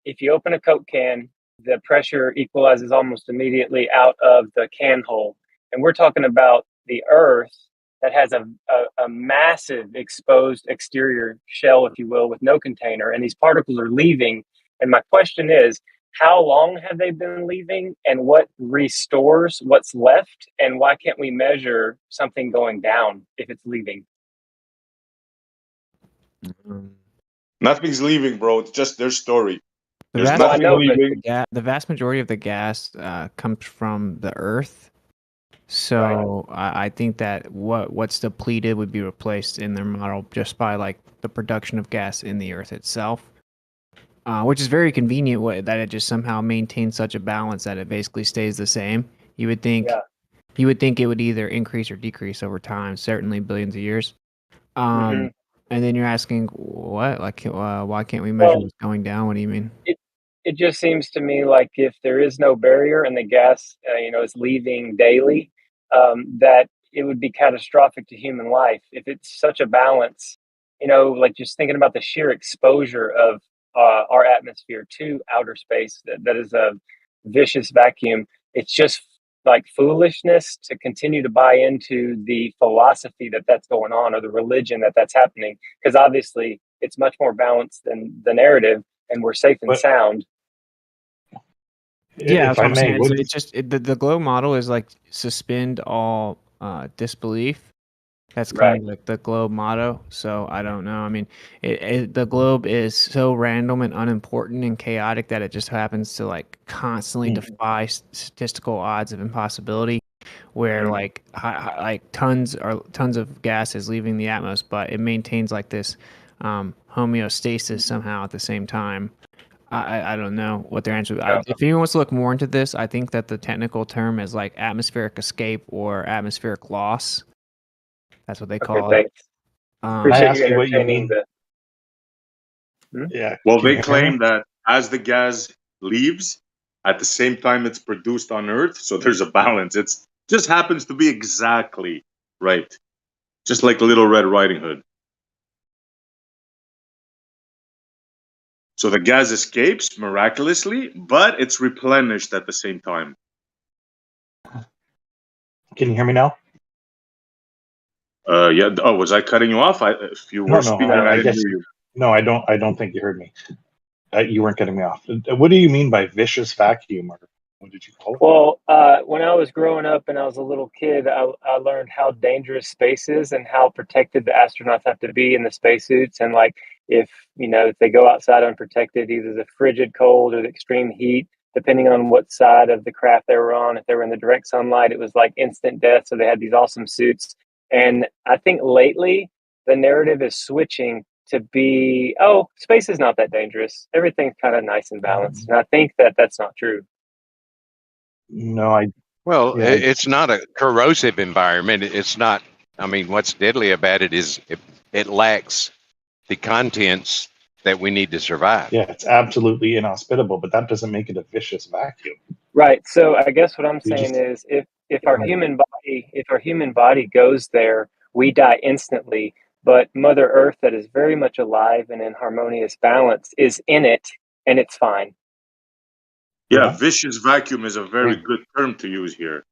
If you open a Coke can, the pressure equalizes almost immediately out of the can hole. And we're talking about the Earth that has a massive exposed exterior shell, if you will, with no container. And these particles are leaving. And my question is, how long have they been leaving, and what restores what's left? And why can't we measure something going down if it's leaving? Nothing's leaving, bro. It's just their story. The There's vast, nothing leaving. the vast majority of the gas comes from the Earth. So I think that what's depleted would be replaced in their model just by like the production of gas in the Earth itself, which is very convenient that it just somehow maintains such a balance that it basically stays the same. You would think it would either increase or decrease over time, certainly billions of years. And then you're asking what, like, why can't we measure what's going down? What do you mean? It just seems to me like if there is no barrier and the gas, is leaving daily, that it would be catastrophic to human life. If it's such a balance, like just thinking about the sheer exposure of our atmosphere to outer space, that is a vicious vacuum. It's just like foolishness to continue to buy into the philosophy that's going on, or the religion that's happening, because obviously it's much more balanced than the narrative, and we're safe and sound. Yeah, that's what I'm saying. It's just the globe model is like suspend all disbelief. That's kind of like the globe motto. So I don't know. I mean, the globe is so random and unimportant and chaotic that it just happens to like constantly defy statistical odds of impossibility, where like tons of gas is leaving the atmosphere, but it maintains like this homeostasis somehow at the same time. I don't know what their answer is. If anyone wants to look more into this, I think that the technical term is like atmospheric escape or atmospheric loss. That's what they call it. Appreciate you entertaining what you mean. Yeah. Well, they claim that as the gas leaves, at the same time it's produced on Earth, so there's a balance. It just happens to be exactly right, just like Little Red Riding Hood. So the gas escapes miraculously, but it's replenished at the same time. Can you hear me now? Yeah. Oh, was I cutting you off? If you were speaking, I didn't hear you. No, I don't think you heard me. You weren't cutting me off. What do you mean by vicious vacuum, or what did you call it? Well, when I was growing up and I was a little kid, I learned how dangerous space is and how protected the astronauts have to be in the spacesuits. And like, if they go outside unprotected, either the frigid cold or the extreme heat, depending on what side of the craft they were on, if they were in the direct sunlight, it was like instant death. So they had these awesome suits. And I think lately the narrative is switching to be, space is not that dangerous. Everything's kind of nice and balanced. And I think that's not true. No, it's not a corrosive environment. It's not. I mean, what's deadly about it is it lacks the contents that we need to survive. Yeah, it's absolutely inhospitable, but that doesn't make it a vicious vacuum. Right. So I guess what I'm saying is, if our human body goes there, we die instantly. But Mother Earth, that is very much alive and in harmonious balance, is in it, and it's fine. Yeah, vicious vacuum is a very good term to use here.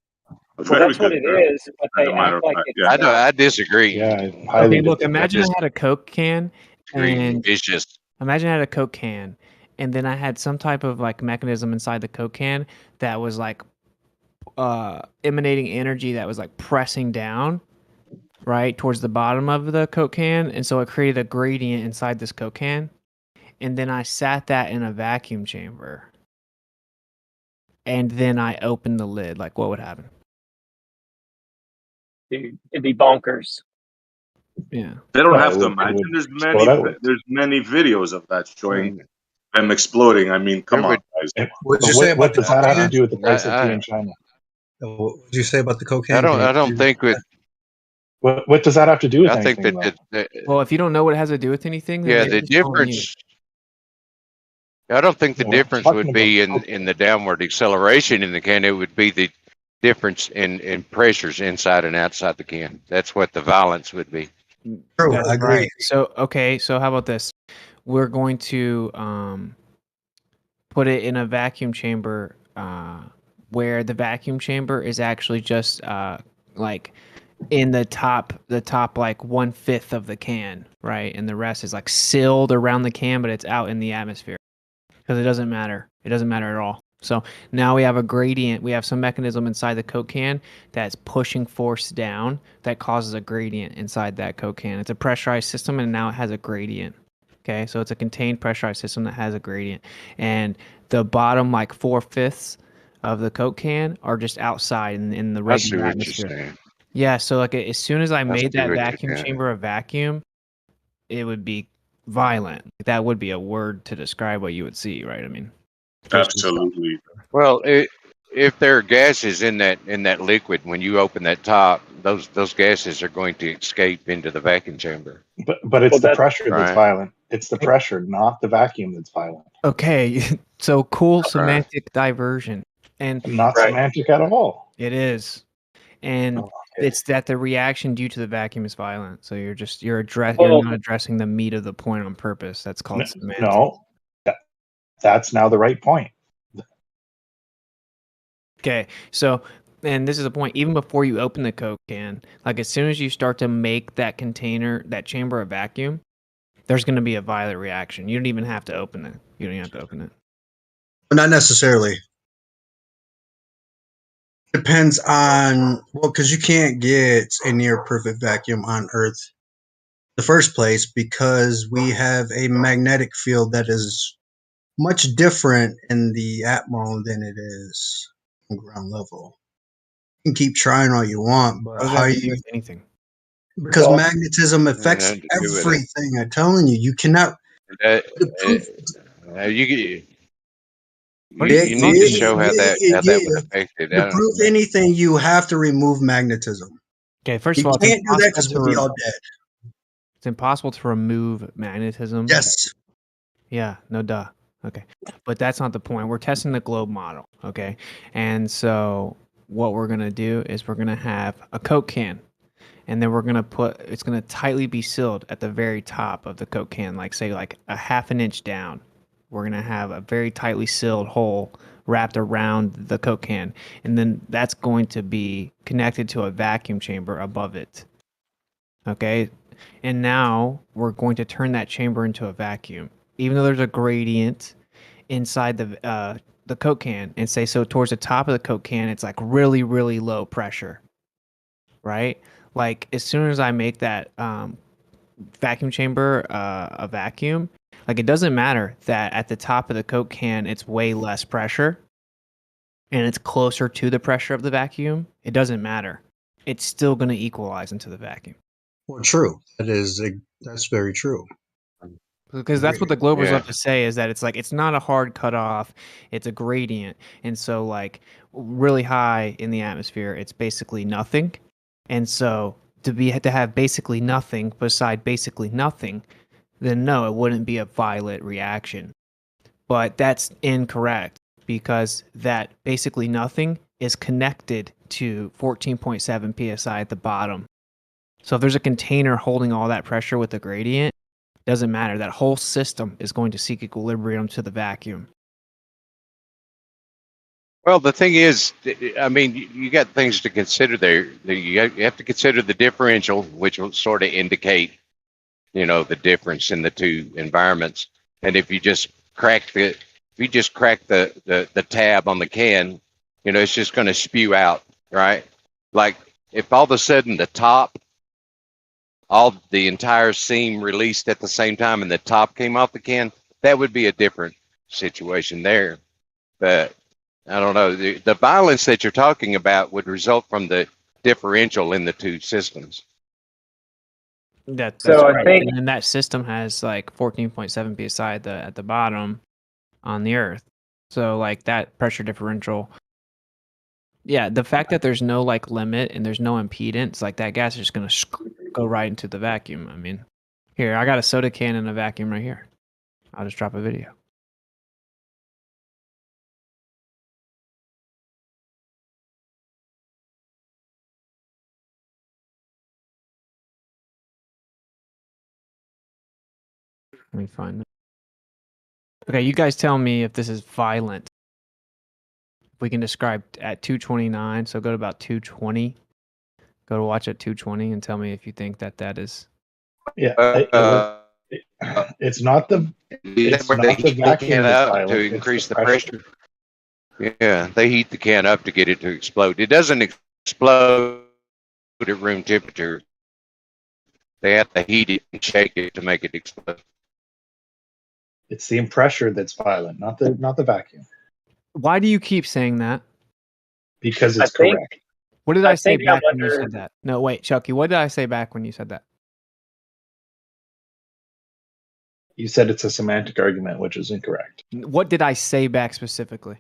That's what it is, but they act like it's not. I disagree. Yeah, okay, look, imagine I had a Coke can and vicious. Imagine I had a Coke can, and then I had some type of like mechanism inside the Coke can that was like emanating energy that was like pressing down right towards the bottom of the Coke can, and so it created a gradient inside this Coke can, and then I sat that in a vacuum chamber, and then I opened the lid. Like, what would happen? Dude, it'd be bonkers. Yeah, they don't have to imagine. There's many videos of that showing them exploding. I mean, come on, guys. What does that have to do with the price of tea in China? What did you say about the cocaine? I don't think with. What does that have to do with anything? Well, if you don't know what it has to do with anything, then the difference. I don't think the No, difference talking would about be coke. in the downward acceleration in the can. It would be the difference in pressures inside and outside the can. That's what the violence would be. True, That's I agree. right. So okay, so how about this? We're going to put it in a vacuum chamber where the vacuum chamber is actually just like in the top like 1/5 of the can, right? And the rest is like sealed around the can, but it's out in the atmosphere because it doesn't matter. It doesn't matter at all. So now we have a gradient. We have some mechanism inside the Coke can that's pushing force down that causes a gradient inside that Coke can. It's a pressurized system, and now it has a gradient. Okay, so it's a contained pressurized system that has a gradient, and the bottom like 4/5 of the Coke can are just outside in the I see regular what you're atmosphere. saying. Yeah, so like as soon as I I made see that what vacuum you're saying. chamber a vacuum, it would be violent. That would be a word to describe what you would see, right? I mean, Absolutely. Well, if there are gases in that liquid, when you open that top, those gases are going to escape into the vacuum chamber. But it's the pressure that's right. violent. It's the pressure, not the vacuum, that's violent. Okay, so cool Right. semantic diversion, and Not semantic at all. it is, and Okay. it's that the reaction due to the vacuum is violent. So you're Well, not addressing the meat of the point on purpose. That's called semantic. No, that's now the right point. Okay, so and this is the point. Even before you open the Coke can, like as soon as you start to make that container, that chamber a vacuum, there's going to be a violent reaction. You don't even have to open it. You don't even have to open it. But not necessarily. Depends on, well, because you can't get a near perfect vacuum on Earth in the first place because we have a magnetic field that is much different in the atmo than it is on ground level. You can keep trying all you want, but What does that how have to do you, with anything? because magnetism affects Nothing to do with it. everything. I'm telling you, you cannot. You need to show how that would affect it. To prove anything, you have to remove magnetism. Okay, first You of all, it's can't do that because impossible we'll be to all dead. it's impossible to remove magnetism. Yes. Yeah, no duh. Okay. But that's not the point. We're testing the globe model, okay? And so what we're going to do is we're going to have a Coke can. And then we're going to it's going to tightly be sealed at the very top of the Coke can, like say like a 1/2 inch down. We're going to have a very tightly sealed hole wrapped around the Coke can. And then that's going to be connected to a vacuum chamber above it. Okay? And now we're going to turn that chamber into a vacuum. Even though there's a gradient inside the Coke can, and say so towards the top of the Coke can, it's like really, really low pressure, right? Like as soon as I make that vacuum chamber a vacuum, like it doesn't matter that at the top of the Coke can it's way less pressure and it's closer to the pressure of the vacuum. It doesn't matter. It's still going to equalize into the vacuum. Well, true. That's very true. Because that's what the Globers love to say is that it's like it's not a hard cutoff, it's a gradient, and so like really high in the atmosphere, it's basically nothing, and so to have basically nothing beside basically nothing, then no, it wouldn't be a violent reaction. But that's incorrect because that basically nothing is connected to 14.7 psi at the bottom. So if there's a container holding all that pressure with the gradient, doesn't matter. That whole system is going to seek equilibrium to the vacuum. Well, the thing is, I mean, you got things to consider there. You have to consider the differential, which will sort of indicate, the difference in the two environments. And if you just crack the tab on the can, it's just going to spew out, right? Like if all of a sudden the top, the entire seam released at the same time and the top came off the can, that would be a different situation there. But I don't know. The violence that you're talking about would result from the differential in the two systems. That's So I right. think- And then that system has like 14.7 psi at the bottom on the Earth. So like that pressure differential. Yeah, the fact that there's no like limit and there's no impedance, like that gas is just gonna go right into the vacuum. I mean, here I got a soda can in a vacuum right here. I'll just drop a video. Let me find it. Okay, you guys tell me if this is violent. We can describe at 229, so go to about 220. Go to watch at 220 and tell me if you think that is. Yeah, it's not the vacuum that's violent. To increase the pressure. Yeah, they heat the can up to get it to explode. It doesn't explode at room temperature. They have to heat it and shake it to make it explode. It's the pressure that's violent, not the vacuum. Why do you keep saying that? Because it's correct. What did I say back when you said that? No, wait, Chucky, what did I say back when you said that? You said it's a semantic argument, which is incorrect. What did I say back specifically?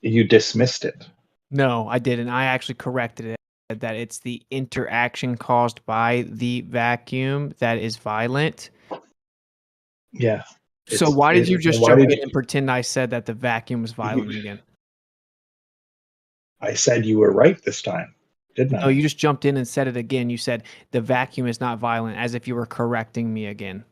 You dismissed it. No, I didn't. I actually corrected it. That it's the interaction caused by the vacuum that is violent. Yeah. So why did you just jump in and pretend I said that the vacuum was violent again? I said you were right this time, didn't I? No, you just jumped in and said it again. You said the vacuum is not violent, as if you were correcting me again.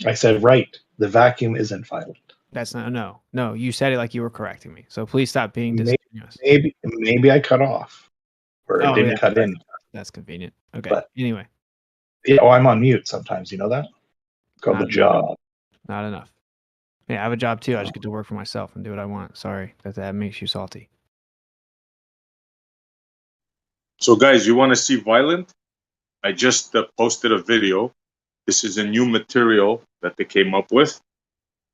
I said right. The vacuum isn't violent. That's not no. You said it like you were correcting me. So please stop being disingenuous. Maybe I cut off, or it didn't cut in. That's convenient. Okay. But anyway. Yeah. I'm on mute sometimes. You know that? It's called the job. Not enough. Yeah, I have a job too. I just get to work for myself and do what I want. Sorry that makes you salty. So, guys, you want to see violent? I just posted a video. This is a new material that they came up with.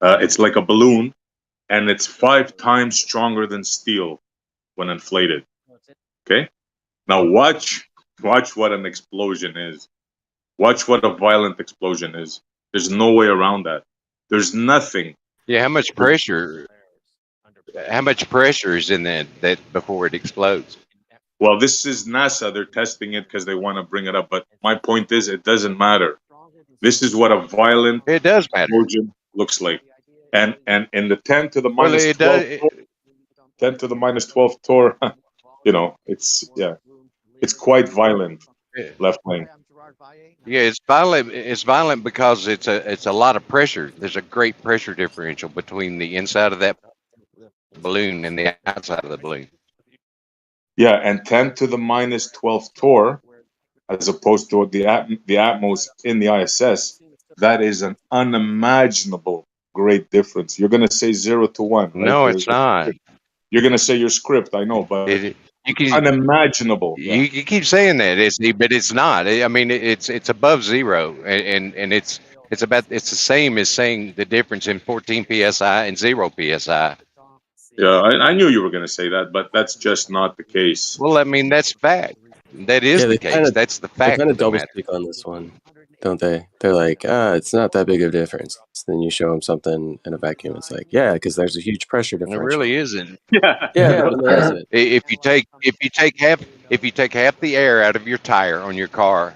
It's like a balloon, and it's 5 times stronger than steel when inflated. Okay? Now watch what an explosion is. Watch what a violent explosion is. There's no way around that. There's nothing. Yeah, how much pressure is in that before it explodes? Well, this is NASA. They're testing it because they want to bring it up. But my point is, it doesn't matter. This is what a violent explosion looks like. And in the 10 to the minus 10 to the minus 12 torr, it's quite violent. Left wing. Yeah, it's violent. It's violent because it's a lot of pressure. There's a great pressure differential between the inside of that balloon and the outside of the balloon. Yeah, and 10 to the minus 12 torr, as opposed to the Atmos in the ISS, that is an unimaginable great difference. You're going to say 0 to 1. Right? No, it's not. You're going to say your script, I know, but unimaginable. You keep saying that, but it's not. I mean, it's above 0, and it's the same as saying the difference in 14 psi and 0 psi. Yeah, I knew you were going to say that, but that's just not the case. Well, I mean, that's fact. That is the case. That's the fact. They kind of double speak on this one, don't they? They're like, it's not that big of a difference. Then you show them something in a vacuum. It's like, yeah, because there's a huge pressure differential. It really isn't. Yeah. There isn't. If you take half the air out of your tire on your car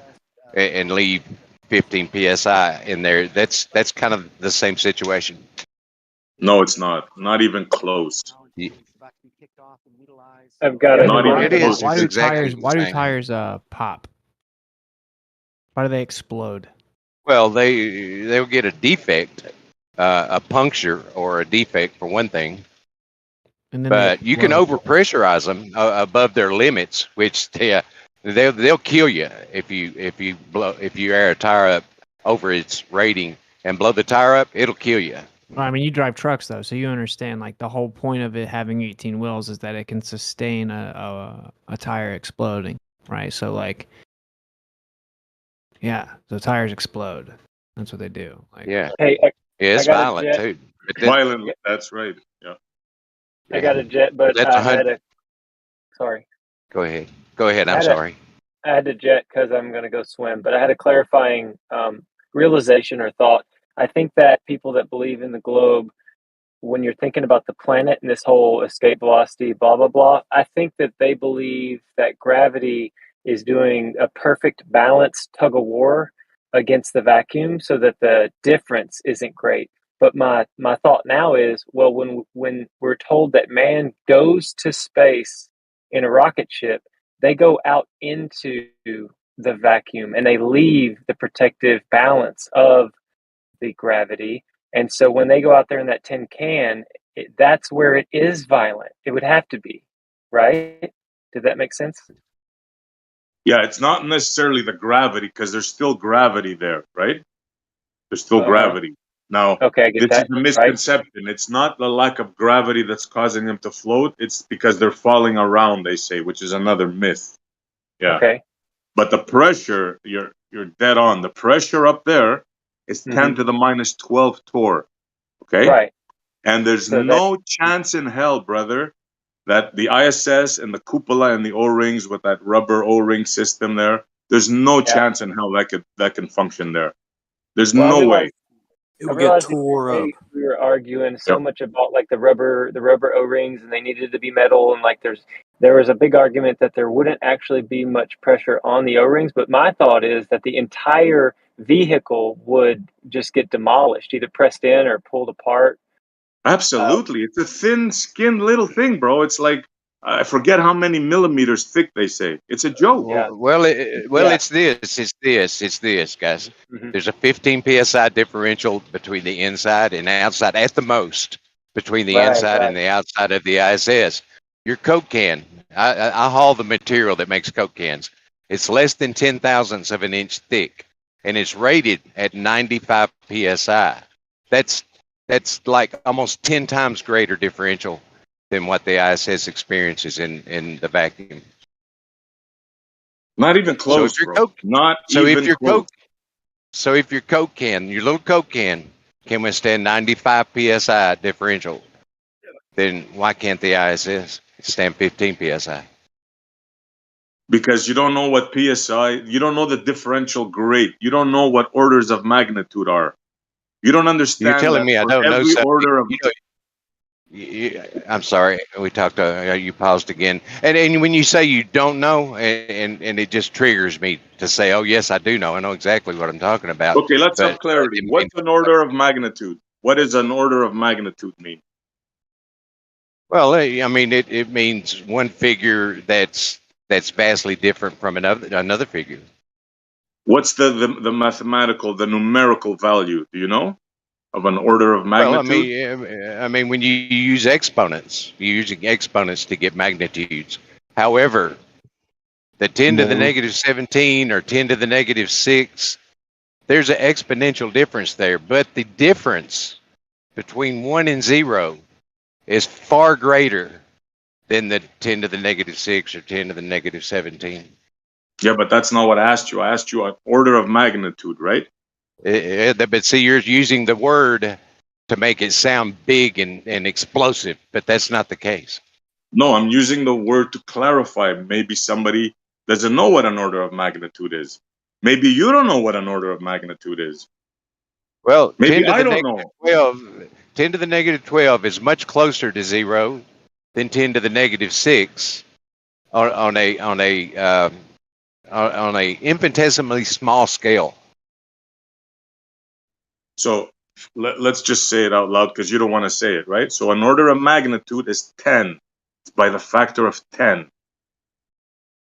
and leave 15 psi in there, that's kind of the same situation. No, it's not. Not even close. I've got it is. Why do tires pop? Why do they explode? Well, they'll get a defect, a puncture or a defect for one thing. But you can overpressurize them above their limits, which they'll kill you if you air a tire up over its rating and blow the tire up. It'll kill you. Well, I mean, you drive trucks though, so you understand. Like the whole point of it having 18 wheels is that it can sustain a tire exploding, right? So like, yeah, the tires explode. That's what they do. Like, yeah, hey, it's violent too. Violent. That's right. Yeah. I got a jet, but sorry. Go ahead. I'm sorry. I had to jet because I'm going to go swim, but I had a clarifying realization or thought. I think that people that believe in the globe, when you're thinking about the planet and this whole escape velocity, blah, blah, blah, I think that they believe that gravity is doing a perfect balanced tug of war against the vacuum so that the difference isn't great. But my thought now is, well, when we're told that man goes to space in a rocket ship, they go out into the vacuum and they leave the protective balance of the gravity. And so when they go out there in that tin can, that's where it is violent. It would have to be, right? Did that make sense? Yeah, it's not necessarily the gravity because there's still gravity there, right? There's still gravity. Now, okay, I get this is that, a misconception. Right? It's not the lack of gravity that's causing them to float. It's because they're falling around, they say, which is another myth. Yeah. Okay. But the pressure, you're dead on. The pressure up there is 10 to the minus 12 torr. Okay? Right. And there's So no chance in hell, brother, that the ISS and the cupola and the O-rings with that rubber O-ring system there, there's no chance in hell that can function there. There's no way. I realized the other day we were arguing so much about like the rubber O-rings, and they needed to be metal, and like there was a big argument that there wouldn't actually be much pressure on the O-rings. But my thought is that the entire vehicle would just get demolished, either pressed in or pulled apart. Absolutely. It's a thin-skinned little thing, bro. It's like, I forget how many millimeters thick they say. It's a joke. Well, it's this, guys. There's a 15 psi differential between the inside and outside, at the most, between the inside and the outside of the ISS. Your Coke can, I haul the material that makes Coke cans. It's less than 10 thousandths of an inch thick, and it's rated at 95 psi. That's like almost 10 times greater differential than what the ISS experiences in the vacuum. Not even close, so if your bro. Coke, Not so even if your close. if your Coke can, your little Coke can withstand 95 psi differential, then why can't the ISS stand 15 psi? Because you don't know what PSI, you don't know the differential grade. You don't know what orders of magnitude are. You don't understand. You're telling me I don't know every something. order of. I'm sorry. We talked. You paused again, and when you say you don't know, and it just triggers me to say, oh yes, I do know. I know exactly what I'm talking about. Okay, let's have clarity. What's an order of magnitude? What does an order of magnitude mean? Well, I mean, it means one figure that's vastly different from another figure. What's the mathematical, the numerical value? Do you know of an order of magnitude? Well, I mean, when you use exponents, you're using exponents to get magnitudes. However, the 10 to the negative 17 or 10 to the negative 6, there's an exponential difference there. But the difference between 1 and 0 is far greater than the 10 to the negative 6 or 10 to the negative 17. Yeah, but that's not what I asked you. I asked you an order of magnitude, right? But see, you're using the word to make it sound big and explosive, but that's not the case. No, I'm using the word to clarify. Maybe somebody doesn't know what an order of magnitude is. Maybe you don't know what an order of magnitude is. Well, maybe I don't know. 10 to the negative 12 is much closer to 0 than 10 to the negative 6 on a infinitesimally small scale. So let's just say it out loud because you don't want to say it, right? So an order of magnitude is 10. It's by the factor of 10.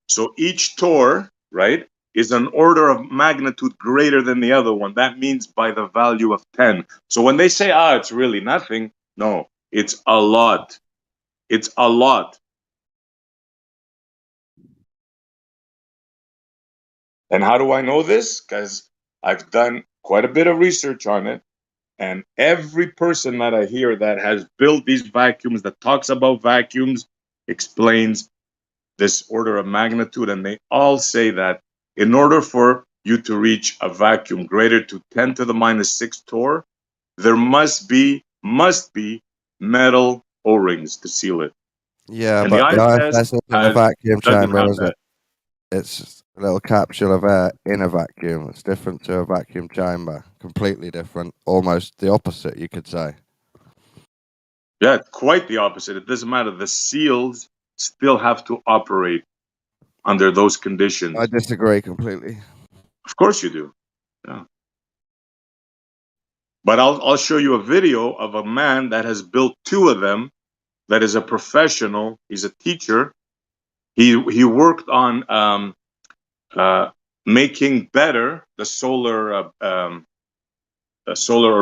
So each torr, right, is an order of magnitude greater than the other one. That means by the value of 10. So when they say, it's really nothing, no, it's a lot. It's a lot. And how do I know this? Because I've done quite a bit of research on it. And every person that I hear that has built these vacuums, that talks about vacuums, explains this order of magnitude. And they all say that in order for you to reach a vacuum greater to 10 to the minus 6 torr, there must be metal O-rings to seal it. Yeah, and but the ISS isn't a vacuum doesn't chamber, have is it? It's just a little capsule of air in a vacuum. It's different to a vacuum chamber. Completely different. Almost the opposite, you could say. Yeah, quite the opposite. It doesn't matter. The seals still have to operate under those conditions. I disagree completely. Of course you do. Yeah. But I'll show you a video of a man that has built 2 of them, that is a professional. He's a teacher. He worked on making better the solar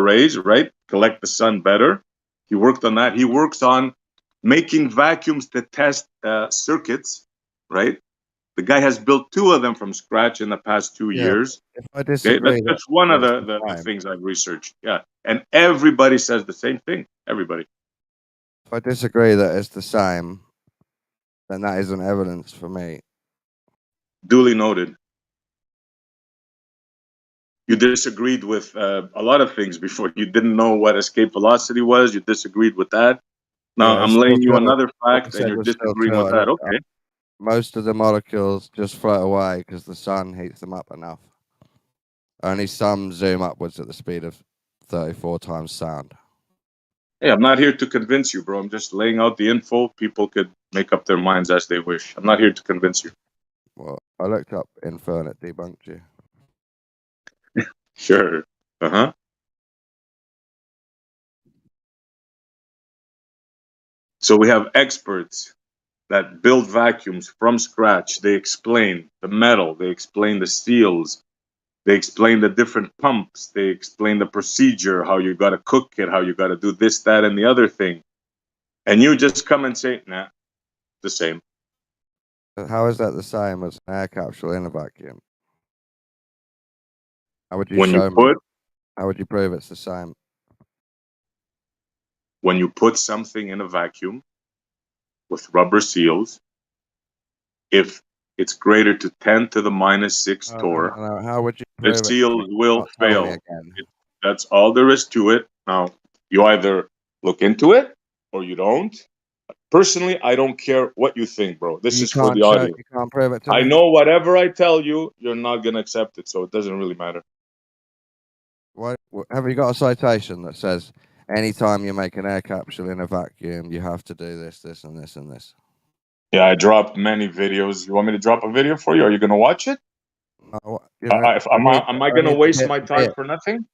arrays, right? Collect the sun better. He worked on that. He works on making vacuums to test circuits, right? The guy has built 2 of them from scratch in the past 2 years. If I disagree, Okay? That's one of the things I've researched. Yeah. And everybody says the same thing. Everybody. If I disagree that it's the same, then that isn't evidence for me. Duly noted. You disagreed with a lot of things before. You didn't know what escape velocity was. You disagreed with that. Now Yeah, I'm laying you another fact, and you're disagreeing with that. Okay. Most of the molecules just float away because the sun heats them up enough. Only some zoom upwards at the speed of 34 times sound. Hey, I'm not here to convince you, bro. I'm just laying out the info. People could make up their minds as they wish. I'm not here to convince you. Well, I looked up info and it debunked you. Sure. Uh-huh. So we have experts that build vacuums from scratch. They explain the metal. They explain the seals. They explain the different pumps. They explain the procedure, how you got to cook it, how you got to do this, that, and the other thing. And you just come and say, nah, the same. How is that the same as an air capsule in a vacuum? How would you When show you me? put, How would you prove it's the same? when you put something in a vacuum with rubber seals, if it's greater to 10 to the minus 6 torr, How would you the prove it? seals will Tell me fail. again. That's all there is to it. Now, you either look into it or you don't. Personally, I don't care what you think, bro. This is for the audience. You can't prove it to I me. know whatever I tell you, you're not going to accept it, so it doesn't really matter. Have you got a citation that says anytime you make an air capsule in a vacuum, you have to do this, this, and this, and this? Yeah, I dropped many videos. You want me to drop a video for you? Are you going to watch it? No, Am I going to waste my time for nothing?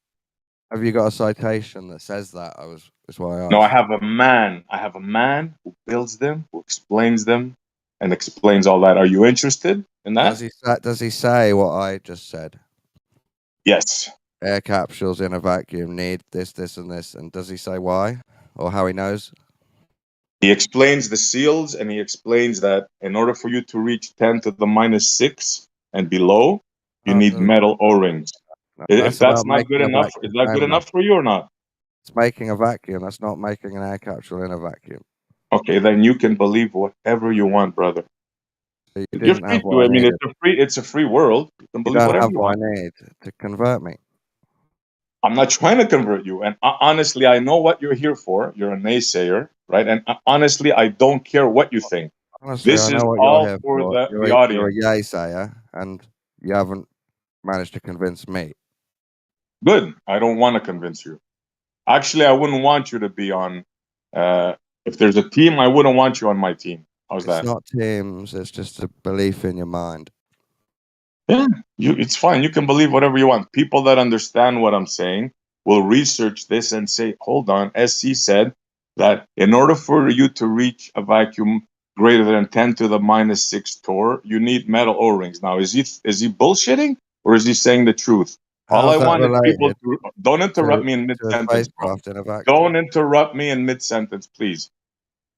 Have you got a citation that says that? That's why I asked. No, I have a man. I have a man who builds them, who explains them, and explains all that. Are you interested in that? Does he say what I just said? Yes. Air capsules in a vacuum need this, this, and this. And does he say why or how he knows? He explains the seals, and he explains that in order for you to reach 10 to the minus 6 and below, you need metal O-rings. If that's not good enough, is that good enough for you or not? It's making a vacuum. That's not making an air capsule in a vacuum. Okay, then you can believe whatever you want, brother. So You're free to. I mean, it's a free world. You can believe whatever you want. I need to convert me. I'm not trying to convert you. And honestly, I know what you're here for. You're a naysayer, right? And honestly, I don't care what you think. Honestly, this I know is what all you're here for the You're a audience. yay sayer, and you haven't managed to convince me. Good. I don't want to convince you. Actually, I wouldn't want you to be on. If there's a team, I wouldn't want you on my team. How's that? It's not teams. It's just a belief in your mind. Yeah, it's fine. You can believe whatever you want. People that understand what I'm saying will research this and say, hold on, SC said that in order for you to reach a vacuum greater than 10 to the minus 6 torr, you need metal O-rings. Now, is he bullshitting or is he saying the truth? All I want is people to don't interrupt me in mid-sentence. Don't interrupt me in mid-sentence, please.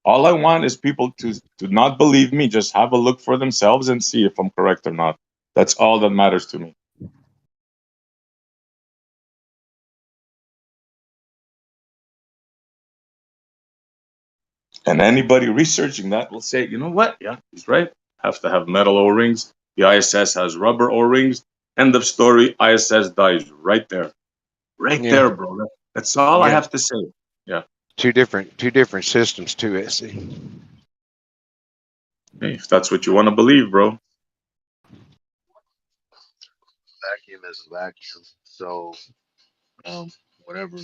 All I want is people to not believe me. Just have a look for themselves and see if I'm correct or not. That's all that matters to me. And anybody researching that will say, you know what? Yeah, he's right. Have to have metal O-rings. The ISS has rubber O-rings. End of story. ISS dies right there. Right there, bro. That's all I have to say. Yeah. Two different systems to it. See? Hey, if that's what you want to believe, bro. Vacuum is a vacuum. So, whatever.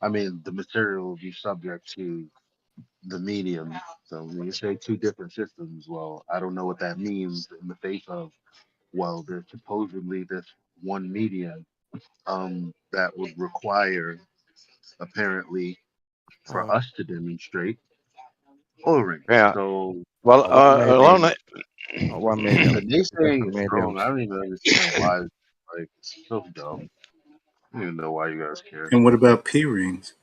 I mean, the material will be subject to the medium. So when you say 2 different systems, well, I don't know what that means in the face of, well, there's supposedly this one medium that would require, apparently, for us to demonstrate O-rings. Yeah. So, Well, what along that, 1 million. The naysaying is strong. Mediums. I don't even understand why. Like, it's so dumb. I don't even know why you guys care. And what about P rings?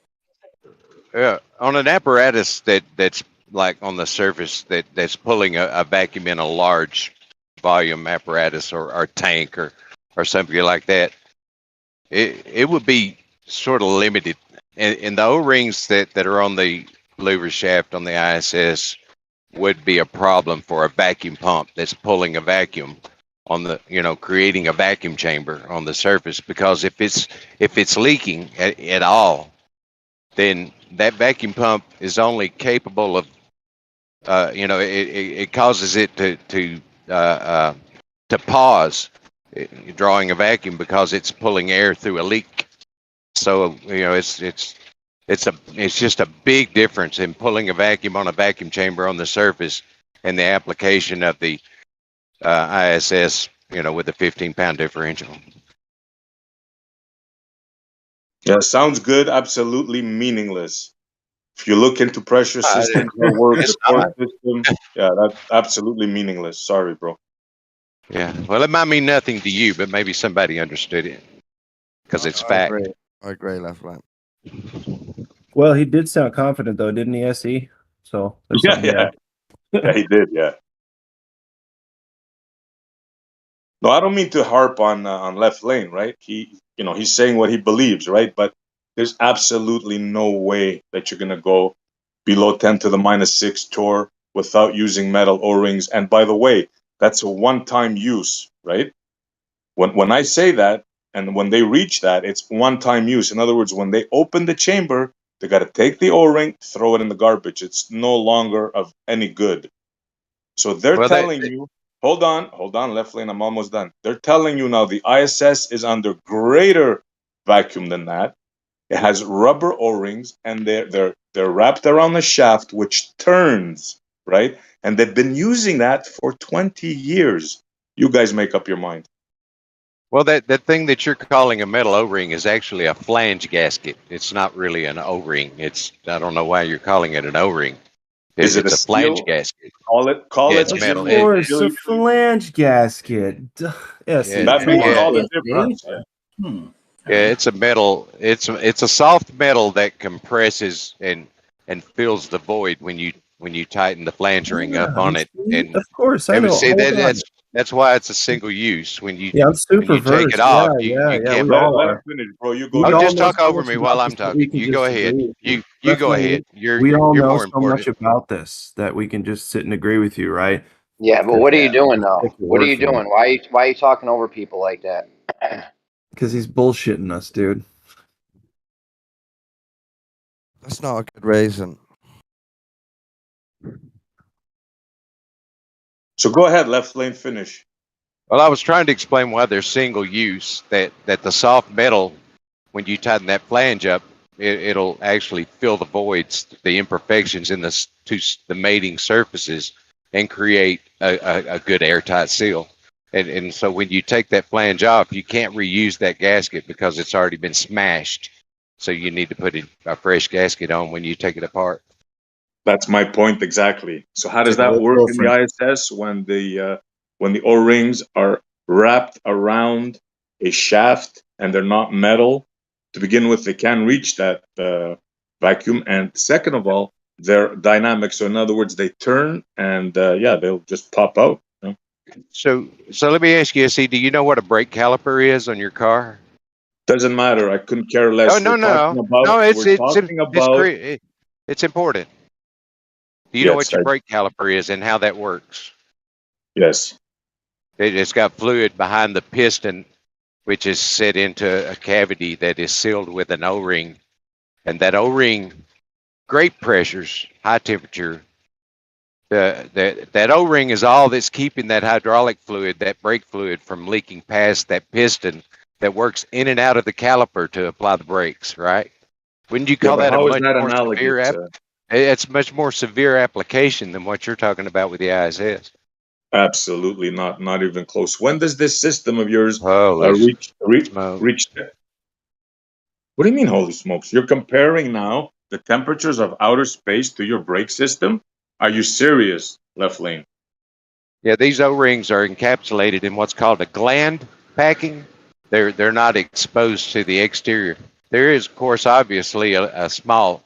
Yeah, on an apparatus that's like on the surface that's pulling a vacuum in a large volume apparatus or tank or something like that, it would be sort of limited. And the O-rings that are on the louver shaft on the ISS would be a problem for a vacuum pump that's pulling a vacuum on the, creating a vacuum chamber on the surface, because if it's leaking at all, then that vacuum pump is only capable of, it causes it to pause drawing a vacuum because it's pulling air through a leak. So it's just a big difference in pulling a vacuum on a vacuum chamber on the surface and the application of the ISS, with a 15-pound differential. Yeah, sounds good. Absolutely meaningless. If you look into pressure systems that work, the core system, yeah, that's absolutely meaningless. Sorry, bro. Yeah, well, it might mean nothing to you, but maybe somebody understood it because it's fact. I agree, Lovely. Well, he did sound confident, though, didn't he, SE? So there's Yeah, something yeah. there. Yeah, he did. Yeah. No, I don't mean to harp on Left Lane, right? He's saying what he believes, right? But there's absolutely no way that you're gonna go below 10⁻⁻⁶ torr without using metal O-rings. And by the way, that's a one-time use, right? When I say that, and when they reach that, it's one-time use. In other words, when they open the chamber, they got to take the O-ring, throw it in the garbage. It's no longer of any good. So they're telling you, hold on, Left Lane, I'm almost done. They're telling you now the ISS is under greater vacuum than that. It has rubber O-rings, and they're wrapped around the shaft, which turns, right? And they've been using that for 20 years. You guys make up your mind. Well, that thing that you're calling a metal O-ring is actually a flange gasket. It's not really an O-ring. I don't know why you're calling it an O-ring. Is it it's a a flange steel? gasket. Call it It's metal. Of course, a flange gasket. Duh. SE, That makes come all on, the SE. difference. Yeah. Yeah, it's a metal. It's a soft metal that compresses and fills the void when you tighten the flange ring up on it. And Of course, I know. see Hold on. that's why it's a single use. When you Yeah, I'm super take it versed. off, Yeah, you yeah, can't. we all Let are. him finish, bro. You go. We Oh, all just know talk so over much me about while I'm this that we talking. can You go just ahead. agree with You Left go Lane, ahead. we all You're know more so much important. about this that we can just sit and agree with you, right? Yeah, but what are you doing though? Take your What are word you for it. doing? Why are you talking over people like that? Because he's bullshitting us, dude. That's not a good reason. So go ahead, Left Lane, finish. Well, I was trying to explain why they're single use. That the soft metal, when you tighten that flange up, it'll actually fill the voids, the imperfections in the mating surfaces, and create a good airtight seal. And so when you take that flange off, you can't reuse that gasket because it's already been smashed. So you need to put a fresh gasket on when you take it apart. That's my point exactly. So how does Take that your work in the girlfriend. ISS when the O-rings are wrapped around a shaft and they're not metal? To begin with, they can reach that vacuum, and second of all, they're dynamic. So in other words, they turn and they'll just pop out. So let me ask you, see, do you know what a brake caliper is on your car? Doesn't matter. I couldn't care less. Oh, no. It's important. Do you know what your brake caliper is and how that works? Yes. It's got fluid behind the piston, which is set into a cavity that is sealed with an O-ring. And that O-ring, great pressures, high temperature, that O-ring is all that's keeping that hydraulic fluid, that brake fluid, from leaking past that piston that works in and out of the caliper to apply the brakes, right? Wouldn't you call that a much more severe it's much more severe application than what you're talking about with the ISS? Absolutely not. Not even close. When does this system of yours reach that? What do you mean, holy smokes? You're comparing now the temperatures of outer space to your brake system? Are you serious, Left Lane? Yeah, these O-rings are encapsulated in what's called a gland packing. They're not exposed to the exterior. There is, of course, obviously a small,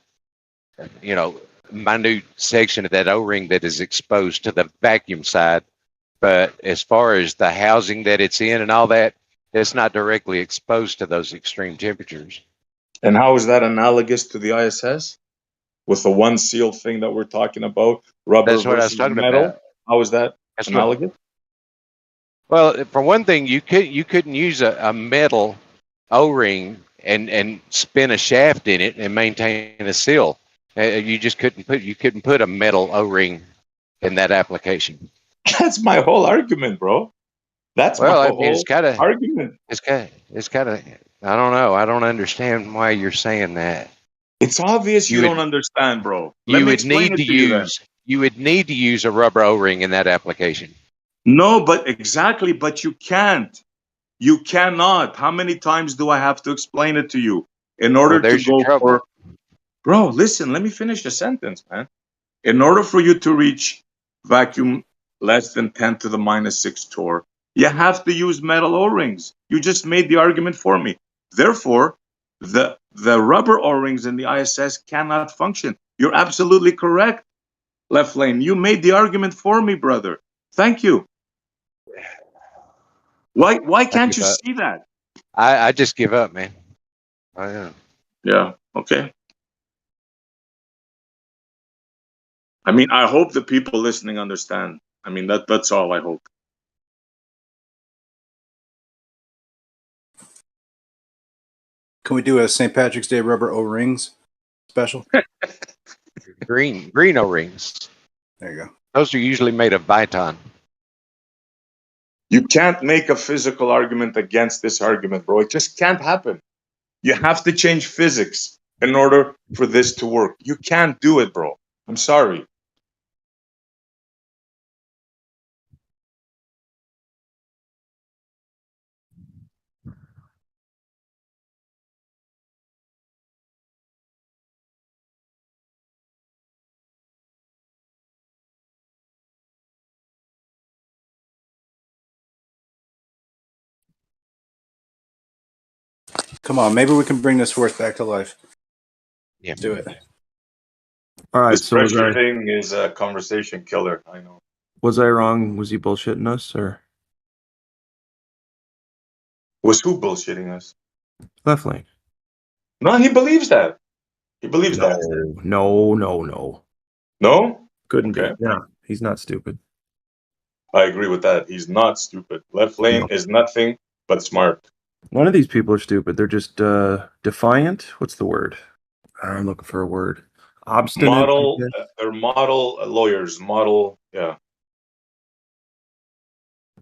minute section of that O-ring that is exposed to the vacuum side. But as far as the housing that it's in and all that, it's not directly exposed to those extreme temperatures. And how is that analogous to the ISS? With the one sealed thing that we're talking about, rubber That's what I was versus talking metal. about. How is that That's analogous? Well, for one thing, you couldn't use a metal O-ring and spin a shaft in it and maintain a seal. You just couldn't put a metal O-ring in that application. That's my whole argument, bro. That's my whole argument. It's kind of. I don't know. I don't understand why you're saying that. It's obvious you don't understand, bro. Let You me would explain need it to to you then. use. You would need to use a rubber O-ring in that application. No, but exactly, but you can't. You cannot. How many times do I have to explain it to you in order to there's your go trouble. for? Bro, listen, let me finish the sentence, man. In order for you to reach vacuum less than 10 to the minus 6 torr, you have to use metal O-rings. You just made the argument for me. Therefore, the rubber O-rings in the ISS cannot function. You're absolutely correct, Left Lane. You made the argument for me, brother. Thank you. Why can't you see that? I just give up, man. I am. Yeah, okay. I mean, I hope the people listening understand. I mean, that's all I hope. Can we do a St. Patrick's Day rubber O-rings special? Green O-rings. There you go. Those are usually made of Viton. You can't make a physical argument against this argument, bro. It just can't happen. You have to change physics in order for this to work. You can't do it, bro. I'm sorry. Come on, maybe we can bring this horse back to life. Yeah. Do it. All right, This so was pressure I thing is a conversation killer. I know. was I wrong? Was he bullshitting us or Was who bullshitting us? Left Lane? No, he believes that. He believes that. No. No? Couldn't Okay. be. Yeah, he's not stupid. I agree with that. He's not stupid. Left Lane is nothing but smart. None of these people are stupid. They're just defiant. What's the word? I'm looking for a word. Obstinate. Model, they're model lawyers. Model, yeah.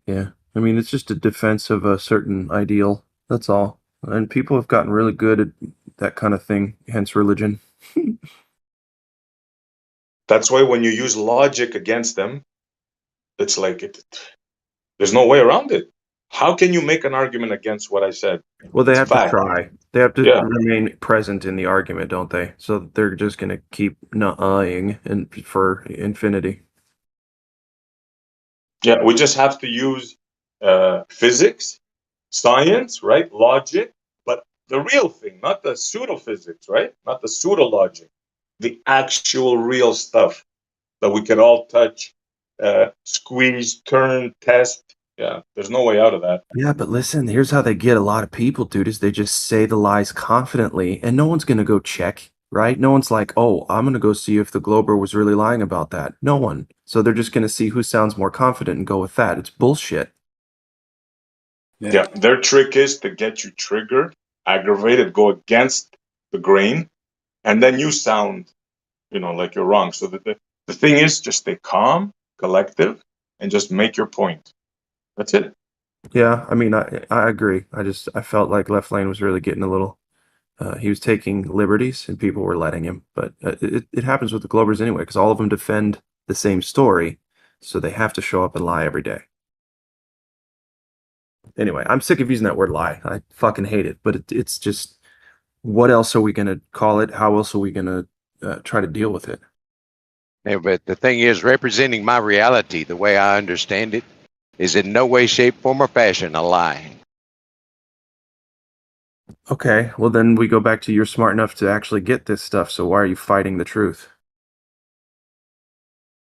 Yeah, I mean it's just a defense of a certain ideal. That's all. And people have gotten really good at that kind of thing. Hence religion. That's why when you use logic against them, it's like there's no way around it. How can you make an argument against what I said? Well, they It's have fact. to try. They have to Yeah. remain present in the argument, don't they? So they're just going to keep nuh-uhing and for infinity. Yeah, we just have to use physics, science, right? Logic, but the real thing, not the pseudo physics, right? Not the pseudo logic, the actual real stuff that we can all touch, squeeze, turn, test. Yeah, there's no way out of that. Yeah, but listen, here's how they get a lot of people, dude, is they just say the lies confidently, and no one's going to go check, right? No one's like, oh, I'm going to go see if the Glober was really lying about that. No one. So they're just going to see who sounds more confident and go with that. It's bullshit. Yeah, their trick is to get you triggered, aggravated, go against the grain, and then you sound, like you're wrong. So the thing is just stay calm, collective, and just make your point. That's it. Yeah, I mean, I agree. I felt like Left Lane was really getting a little, he was taking liberties and people were letting him. But it happens with the Globers anyway, because all of them defend the same story. So they have to show up and lie every day. Anyway, I'm sick of using that word lie. I fucking hate it. But it's just, what else are we going to call it? How else are we going to try to deal with it? Yeah, but the thing is, representing my reality, the way I understand it, is in no way, shape, form, or fashion a lie. Okay, well then we go back to you're smart enough to actually get this stuff, so why are you fighting the truth?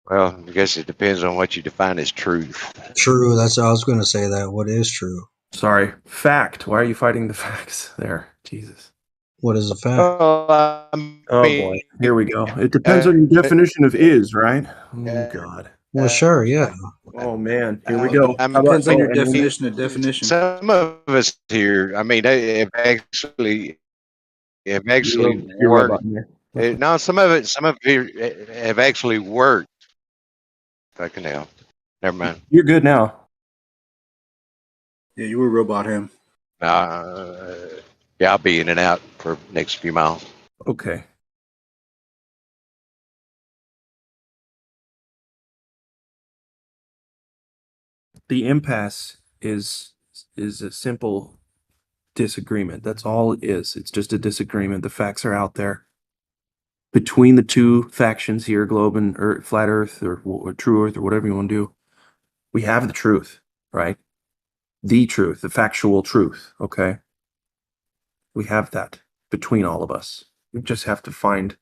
Well, I guess it depends on what you define as truth. True. That's I was going to say that. What is true? Sorry, fact. Why are you fighting the facts there? Jesus. What is a fact? Oh boy, here we go. It depends on your definition of is, right? Oh God. Well, sure, yeah. Oh man, here we go. I How about Depends on your and definition of definition. some of us here, I mean, they have actually you're worked. robot here. No, some of it have actually worked. Fucking hell. Never mind. You're good now. Yeah, you were robot him. Yeah, I'll be in and out for next few miles. Okay. The impasse is a simple disagreement. That's all it is. It's just a disagreement. The facts are out there. Between the two factions here, globe and Earth, flat Earth or true Earth or whatever you want to do, we have the truth, right? The truth, the factual truth, okay? We have that between all of us. We just have to find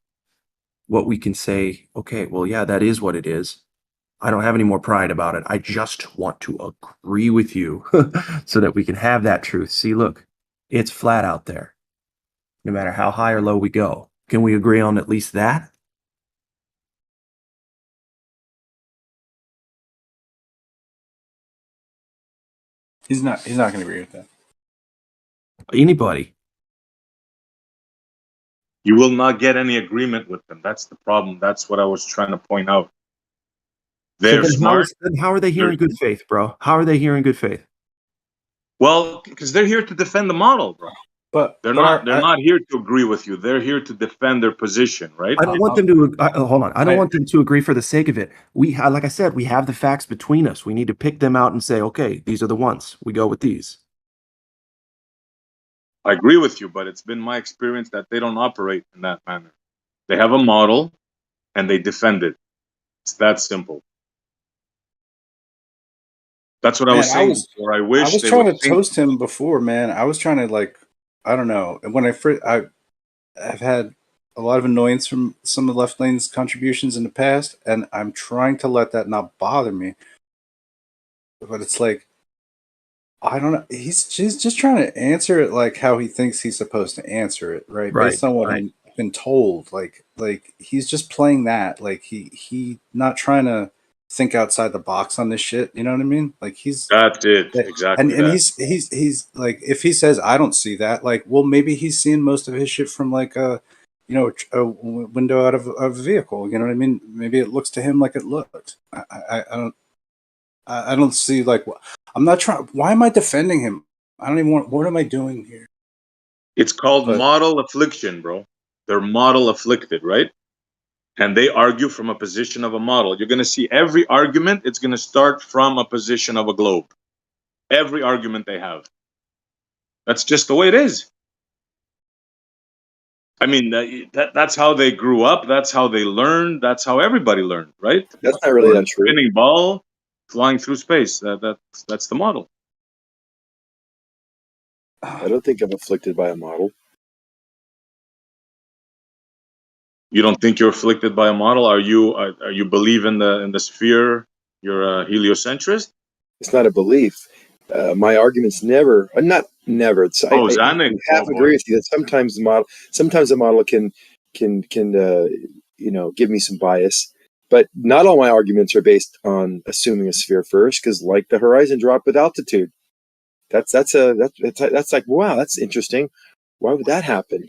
what we can say, okay, well, yeah, that is what it is. I don't have any more pride about it. I just want to agree with you so that we can have that truth. See, look, it's flat out there. No matter how high or low we go. Can we agree on at least that? He's not going to agree with that. Anybody. You will not get any agreement with them. That's the problem. That's what I was trying to point out. They're smart. Then how are they here in good faith, bro? How are they here in good faith? Well, because they're here to defend the model, bro. But they're not here to agree with you. They're here to defend their position, right? I don't want them to hold on. I don't want them to agree for the sake of it. Like I said, we have the facts between us. We need to pick them out and say, okay, these are the ones. We go with these. I agree with you, but it's been my experience that they don't operate in that manner. They have a model and they defend it. It's that simple. That's what I was saying before. I wish was they trying would to toast him before, man. I was trying to I don't know. When I've had a lot of annoyance from some of Left Lane's contributions in the past, and I'm trying to let that not bother me. But it's like, I don't know. He's just trying to answer it like how he thinks he's supposed to answer it, right? Based on what I've been told. Like he's just playing that. Like he not trying to think outside the box on this shit. You know what I mean? Like that's it exactly. And he's like, if he says I don't see that, like, well, maybe he's seeing most of his shit from like a window out of a vehicle. You know what I mean? Maybe it looks to him like it looked. I don't see like. I'm not trying. Why am I defending him? I don't even want. What am I doing here? It's called model affliction, bro. They're model afflicted, right? And they argue from a position of a model. You're going to see every argument, it's going to start from a position of a globe. Every argument they have. That's just the way it is. I mean, that's how they grew up. That's how they learned. That's how everybody learned, right? That's not really that true. Spinning ball, flying through space. That's the model. I don't think I'm afflicted by a model. You don't think you're afflicted by a model? Are you believe in the sphere? You're a heliocentrist? It's not a belief. My arguments never, not never. It's, I half agree with you that sometimes the model can give me some bias, but not all my arguments are based on assuming a sphere first, because like the horizon drop with altitude, that's like, wow, that's interesting. Why would that happen?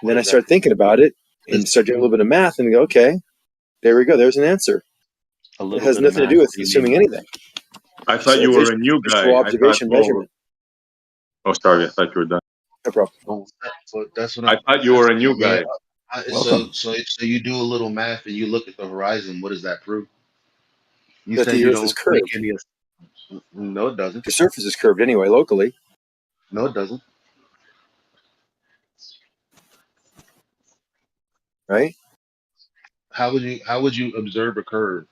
And then I start thinking about it and start doing a little bit of math and go, okay, there we go. There's an answer. It has nothing to do with assuming anything. I thought you were a new guy. Observation measurement. Oh, sorry. I thought you were done. No problem. So that's what I thought you were a new guy. So you do a little math and you look at the horizon. What does that prove? You that said the you Earth don't is curved. No, it doesn't. The surface is curved anyway, locally. No, it doesn't. Right? how would you observe a curve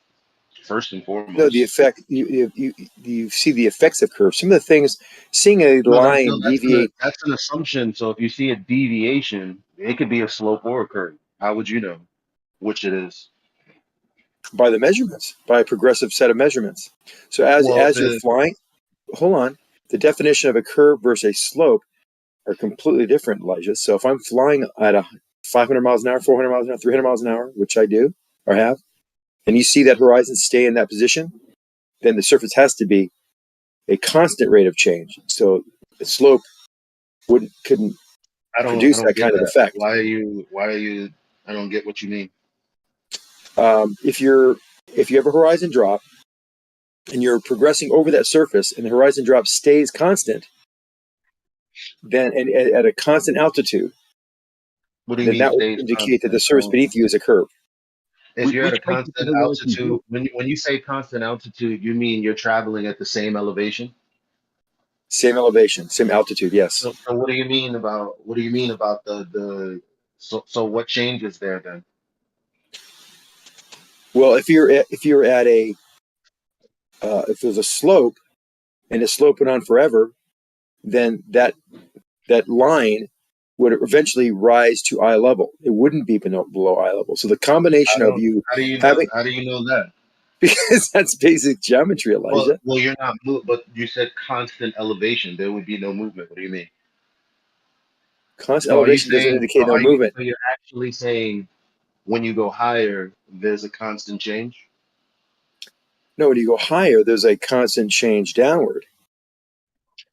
first and No, the foremost? effect you see the effects of curves. Some of the things, seeing a line deviate. That's an assumption. So if you see a deviation, it could be a slope or a curve. How would you know which it is? By the measurements, by a progressive set of measurements. So as you're flying, hold on, the definition of a curve versus a slope are completely different, Elijah. So if I'm flying at 500 miles an hour, 400 miles an hour, 300 miles an hour, which I do or have, and you see that horizon stay in that position, then the surface has to be a constant rate of change. So the slope couldn't produce that kind of effect. Why are you? I don't get what you mean. If you have a horizon drop and you're progressing over that surface and the horizon drop stays constant, then and at a constant altitude, what do you then mean that would stays indicate that the constant? surface beneath you is a curve. If you're at a constant altitude, when you say constant altitude, you mean you're traveling at the same elevation? Same elevation, same altitude, yes. So what do you mean about the so what changes there then? Well, if you're at a if there's a slope and the slope went on forever, then that line would eventually rise to eye level. It wouldn't be below eye level. So the combination of you how do you know that? Because that's basic geometry, Elijah. Well, you're not but you said constant elevation. There would be no movement. What do you mean? Constant elevation doesn't indicate no movement. So you're actually saying when you go higher, there's a constant change? No, when you go higher, there's a constant change downward.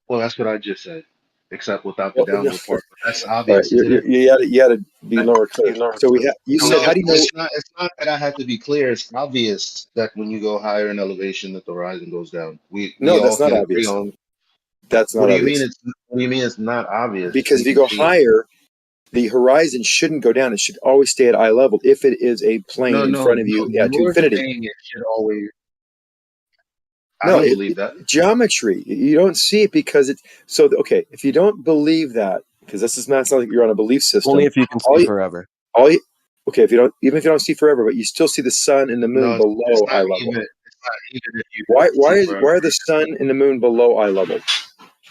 Well, that's what I just said, except without the downward part. But that's obvious. Right, you got to be lower clear. So you said, how do you know? It's not that I have to be clear. It's obvious that when you go higher in elevation, that the horizon goes down. No, that's not obvious. That's not obvious. What do you mean it's not obvious? Because if you go higher, the horizon shouldn't go down. It should always stay at eye level if it is a plane in front of you to infinity. Saying it should always. I don't believe that. Geometry. You don't see it because it's so okay. If you don't believe that, because this is not something you're on a belief system. Only if you can see forever. Okay, if you don't see forever, but you still see the sun and the moon below eye level. Why are the sun and the moon below eye level?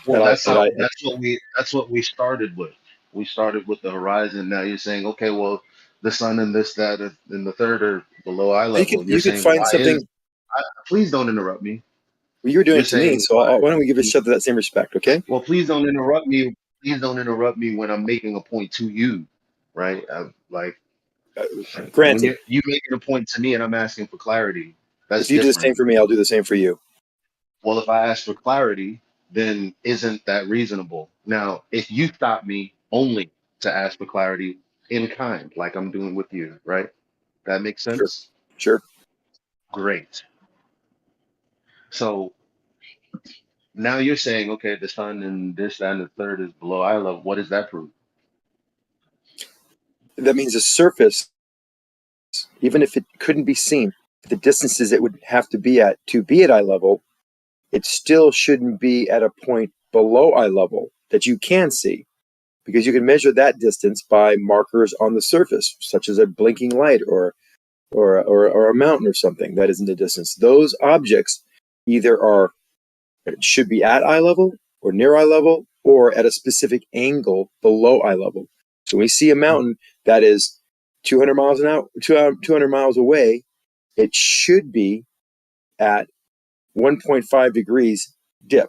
Well, that's what we started with. We started with the horizon. Now you're saying, okay, well, the sun and this, that, and the third are below eye level. You could find something. Please don't interrupt me. Well, you're doing it to me, so why don't we give each other that same respect, okay? Well, please don't interrupt me. Please don't interrupt me when I'm making a point to you, right? Granted, when you're making a point to me and I'm asking for clarity. That's if you do the same for me, I'll do the same for you. Well, if I ask for clarity, then isn't that reasonable? Now, if you stop me only to ask for clarity in kind, like I'm doing with you, right? That makes sense? Sure. Great. So now you're saying, okay, the sun and this, that, and the third is below eye level. What does that prove? That means the surface, even if it couldn't be seen, the distances it would have to be at eye level, it still shouldn't be at a point below eye level that you can see, because you can measure that distance by markers on the surface, such as a blinking light or a mountain or something that isn't a distance. Those objects either should be at eye level or near eye level or at a specific angle below eye level. So when we see a mountain that is 200 miles an hour, 200 miles away, it should be at 1.5 degrees dip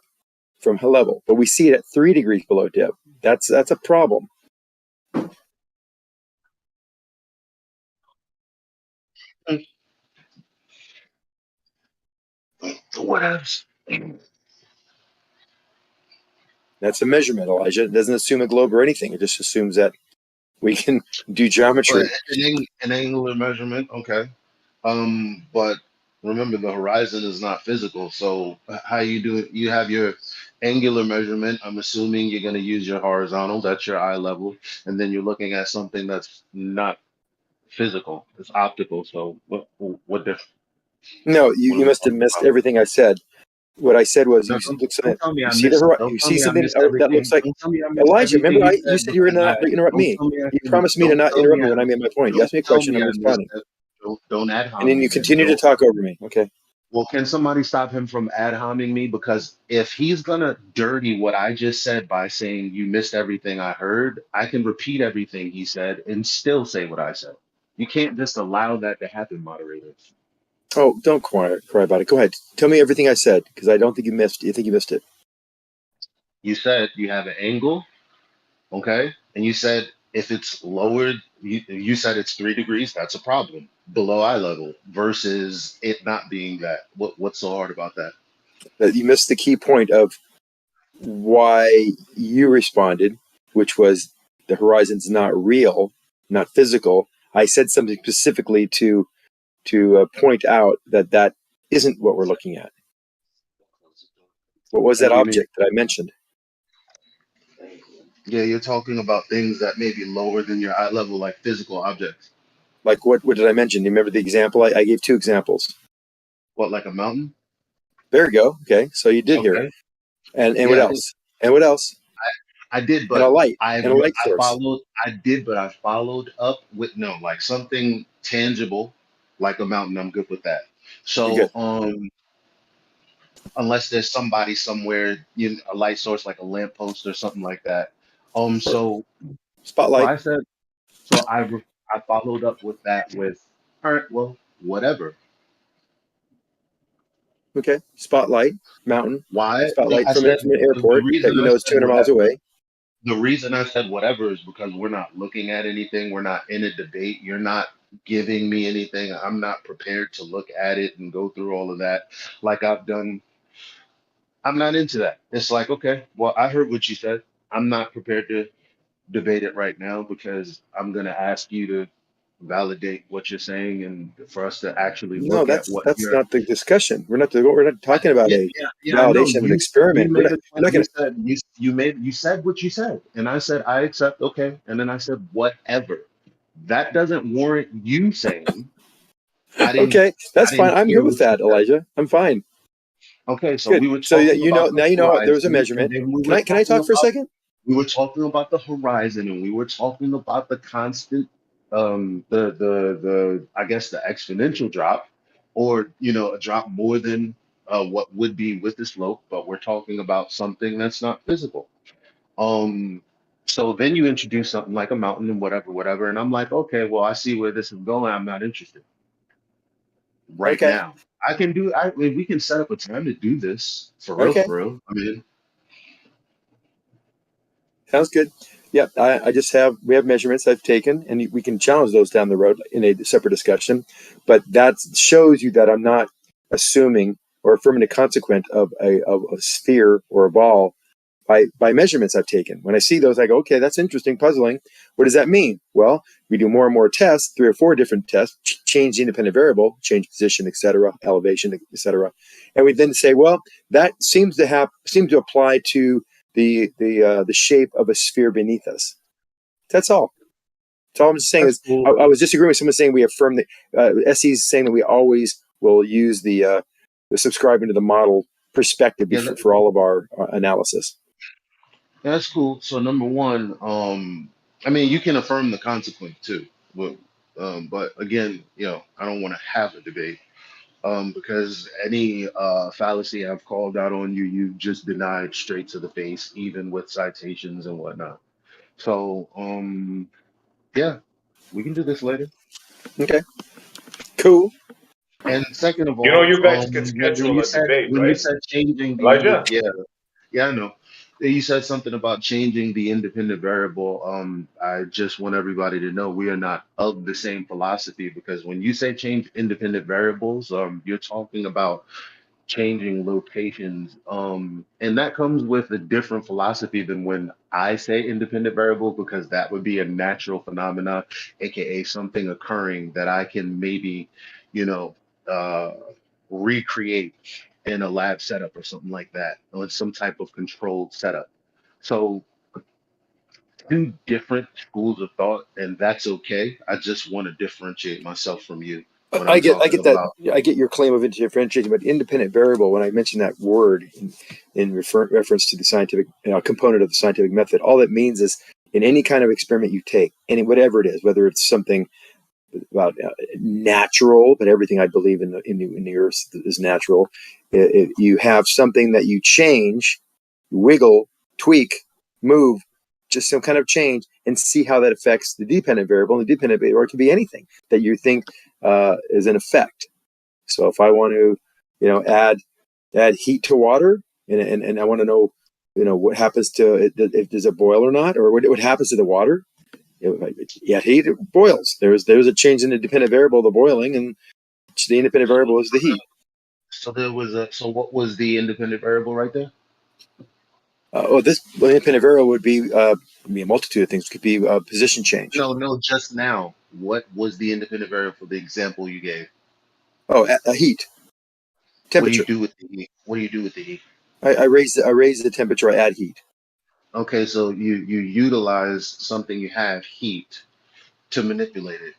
from level, but we see it at 3 degrees below dip. That's a problem. What else? That's a measurement, Elijah. It doesn't assume a globe or anything. It just assumes that we can do geometry. An angular measurement, okay. But remember, the horizon is not physical. So how you do it? You have your angular measurement. I'm assuming you're going to use your horizontal. That's your eye level, and then you're looking at something that's not physical. It's optical. So what difference? No, you must have missed everything I said. What I said was, you see something that looks like Elijah. Remember, you said you were not to interrupt me. You promised me to not interrupt me when I made my point. You asked me a question, I'm responding. Don't ad And then hom you me. Then continue to don't. talk over me. Okay. Well, can somebody stop him from ad homing me? Because if he's gonna dirty what I just said by saying you missed everything I heard, I can repeat everything he said and still say what I said. You can't just allow that to happen, moderators. Oh, don't cry about it. Go ahead. Tell me everything I said because I don't think you missed. You think you missed it? You said you have an angle, okay? And you said if it's lowered, you said it's 3 degrees, that's a problem below eye level versus it not being that. What's so hard about that? That you missed the key point of why you responded, which was the horizon's not real, not physical. I said something specifically to point out that that isn't what we're looking at. What was What that do you mean? object that I mentioned? Yeah, you're talking about things that may be lower than your eye level, like physical objects. Like what did I mention? Do you remember the example? I gave 2 examples. What, like a mountain? There you go. Okay, so you did hear it. Okay. And what Yeah, else? And what else? I did, And a but light. I And a light I source. followed. I did, but I followed up with no, like something tangible, like a mountain. I'm good with that. You're good. So, unless there's somebody somewhere, a light source like a lamppost or something like that. So Spotlight. I said, so I followed up with that with, all right, well, whatever. Okay. Spotlight. Mountain. Why? Spotlight I from said an the airport that reason you I know is said 200 miles whatever. away. The reason I said whatever is because we're not looking at anything. We're not in a debate. You're not giving me anything. I'm not prepared to look at it and go through all of that like I've done. I'm not into that. It's like, okay, well, I heard what you said. I'm not prepared to debate it right now because I'm going to ask you to validate what you're saying and for us to actually No, look at that's what you're. not the discussion. We're not talking about Yeah, a yeah, yeah. I know validation of an you experiment. made a We're point. not going to. You said what you said, and I said I accept. Okay, and then I said whatever. That doesn't warrant you saying I didn't. Okay, that's I fine. didn't I'm hear good what with you that, said. Elijah. I'm fine. Okay, so Good. we were So that talking you know about the now, you know there was a horizon, and measurement. then we Can were I talking talk for a about second? the horizon, and we were talking about the constant, the I guess the exponential drop, or a drop more than what would be with the slope, but we're talking about something that's not physical. Um, so then you introduce something like a mountain and whatever, whatever, and I'm like, okay, well, I see where this is going. I'm not interested right Okay. now. I mean, we can set up a time to do this for real, Okay. for real. I mean, Sounds good. Yeah, I just we have measurements I've taken, and we can challenge those down the road in a separate discussion. But that shows you that I'm not assuming or affirming a consequent of a sphere or a ball by measurements I've taken. When I see those, I go, okay, that's interesting, puzzling. What does that mean? Well, we do more and more tests, 3 or 4 different tests, change the independent variable, change position, etc., elevation, etc., and we then say, well, that seems to apply to the shape of a sphere beneath us. That's all. That's all I'm just saying that's is cool. I was disagreeing with someone saying we affirm that SE's saying that we always will use the subscribing to the model perspective for all of our analysis. That's cool. So number one, I mean, you can affirm the consequent too, but again, I don't want to have a debate, because any fallacy I've called out on you, you just denied straight to the face, even with citations and whatnot. So, yeah, we can do this later. Okay, cool. And second of You know, all, you guys can schedule a debate, when you right? said changing Elijah? yeah, I know. You said something about changing the independent variable. I just want everybody to know we are not of the same philosophy, because when you say change independent variables, you're talking about changing locations. And that comes with a different philosophy than when I say independent variable, because that would be a natural phenomena, aka something occurring that I can maybe, you know, uh, recreate in a lab setup or something like that, or some type of controlled setup. So 2 different schools of thought, and that's okay. I just want to differentiate myself from you when I I'm get talking that. about. I get your claim of differentiating, but independent variable. When I mention that word in reference to the scientific component of the scientific method, all it means is in any kind of experiment you take, whatever it is, whether it's something natural, but everything I believe in the earth is natural. You have something that you change, wiggle, tweak, move, just some kind of change, and see how that affects the dependent variable. And the dependent variable, or it can be anything that you think is an effect. So if I want to, add heat to water, and I want to know, what happens to it, if does it boil or not, or what happens to the water? Heat, it boils. There's a change in the dependent variable, the boiling, and the independent variable is the heat. So what was the independent variable right there? This independent variable would be a multitude of things. It could be position change. No, just now. What was the independent variable for the example you gave? Oh, heat. Temperature. What do you do with the heat? What do you do with the heat? I raise the temperature. I add heat. Okay, so you utilize something you have, heat, to manipulate it.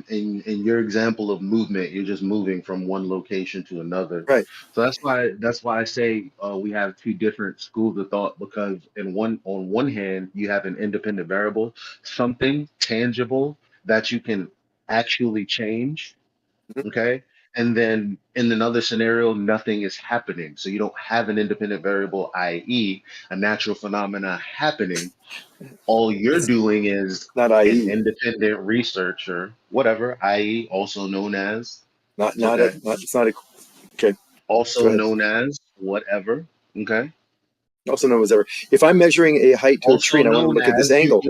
In your example of movement, you're just moving from one location to another. Right. So that's why I say we have two different schools of thought, because on one hand you have an independent variable, something tangible that you can actually change. Okay. And then in another scenario, nothing is happening. So you don't have an independent variable, i.e., a natural phenomena happening. All you're doing is not an IE. independent researcher, whatever, i.e., also known as it's not a okay. Also known as whatever. Okay. Also known as ever. If I'm measuring a height to a tree and I want to look at this angle,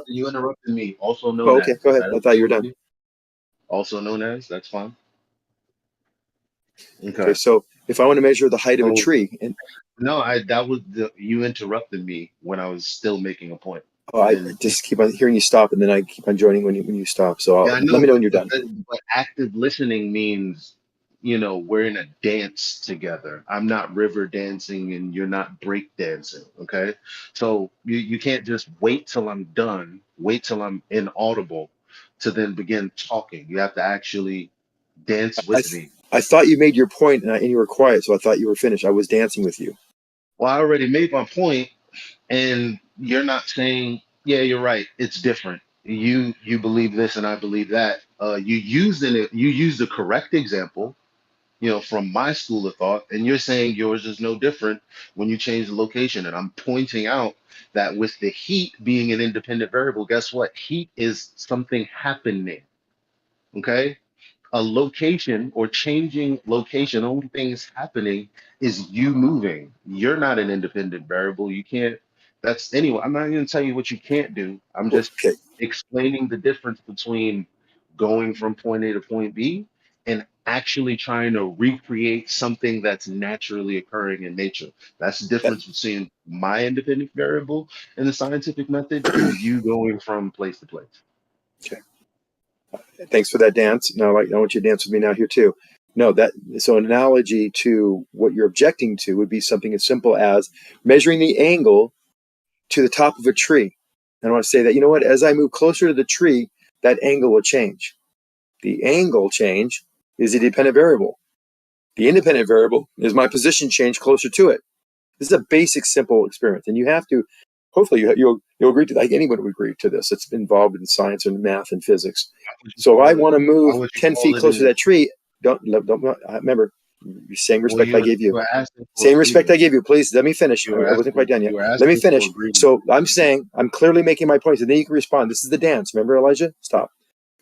you interrupted me. Also known Oh, okay, as. go Is ahead. that I thought you okay were with done. you? Also known as. That's fine. Okay, so if I want to measure the height of a tree, and you interrupted me when I was still making a point. I just keep on hearing you stop, and then I keep on joining when you stop. So Yeah, I know, let me know when you're done. But active listening means, we're in a dance together. I'm not river dancing and you're not break dancing. Okay. So you can't just wait till I'm done, wait till I'm inaudible to then begin talking. You have to actually dance with me. I thought you made your point, and you were quiet, so I thought you were finished. I was dancing with you. Well, I already made my point, and you're not saying, yeah, you're right. It's different. You believe this and I believe that. You used the correct example, from my school of thought, and you're saying yours is no different when you change the location. And I'm pointing out that with the heat being an independent variable, guess what? Heat is something happening. Okay. A location or changing location, the only thing is happening is you moving. You're not an independent variable. You can't, that's anyway. I'm not going to tell you what you can't do. I'm just explaining the difference between going from point A to point B and actually trying to recreate something that's naturally occurring in nature. That's the difference between my independent variable in the scientific method and you going from place to place. Okay. Thanks for that dance. Now I want you to dance with me now here too. No, so an analogy to what you're objecting to would be something as simple as measuring the angle to the top of a tree. And I want to say that, you know what, as I move closer to the tree, that angle will change. The angle change is a dependent variable. The independent variable is my position change closer to it. This is a basic, simple experiment, and you have to. Hopefully, you'll agree to that. Like anyone would agree to this. It's involved in science and math and physics. So if I want to move 10 feet closer to that tree, don't remember. Same respect I gave you. Same respect I gave you. Please let me finish. I wasn't quite done yet. Let me finish. So I'm saying I'm clearly making my points, and then you can respond. This is the dance. Remember, Elijah? Stop.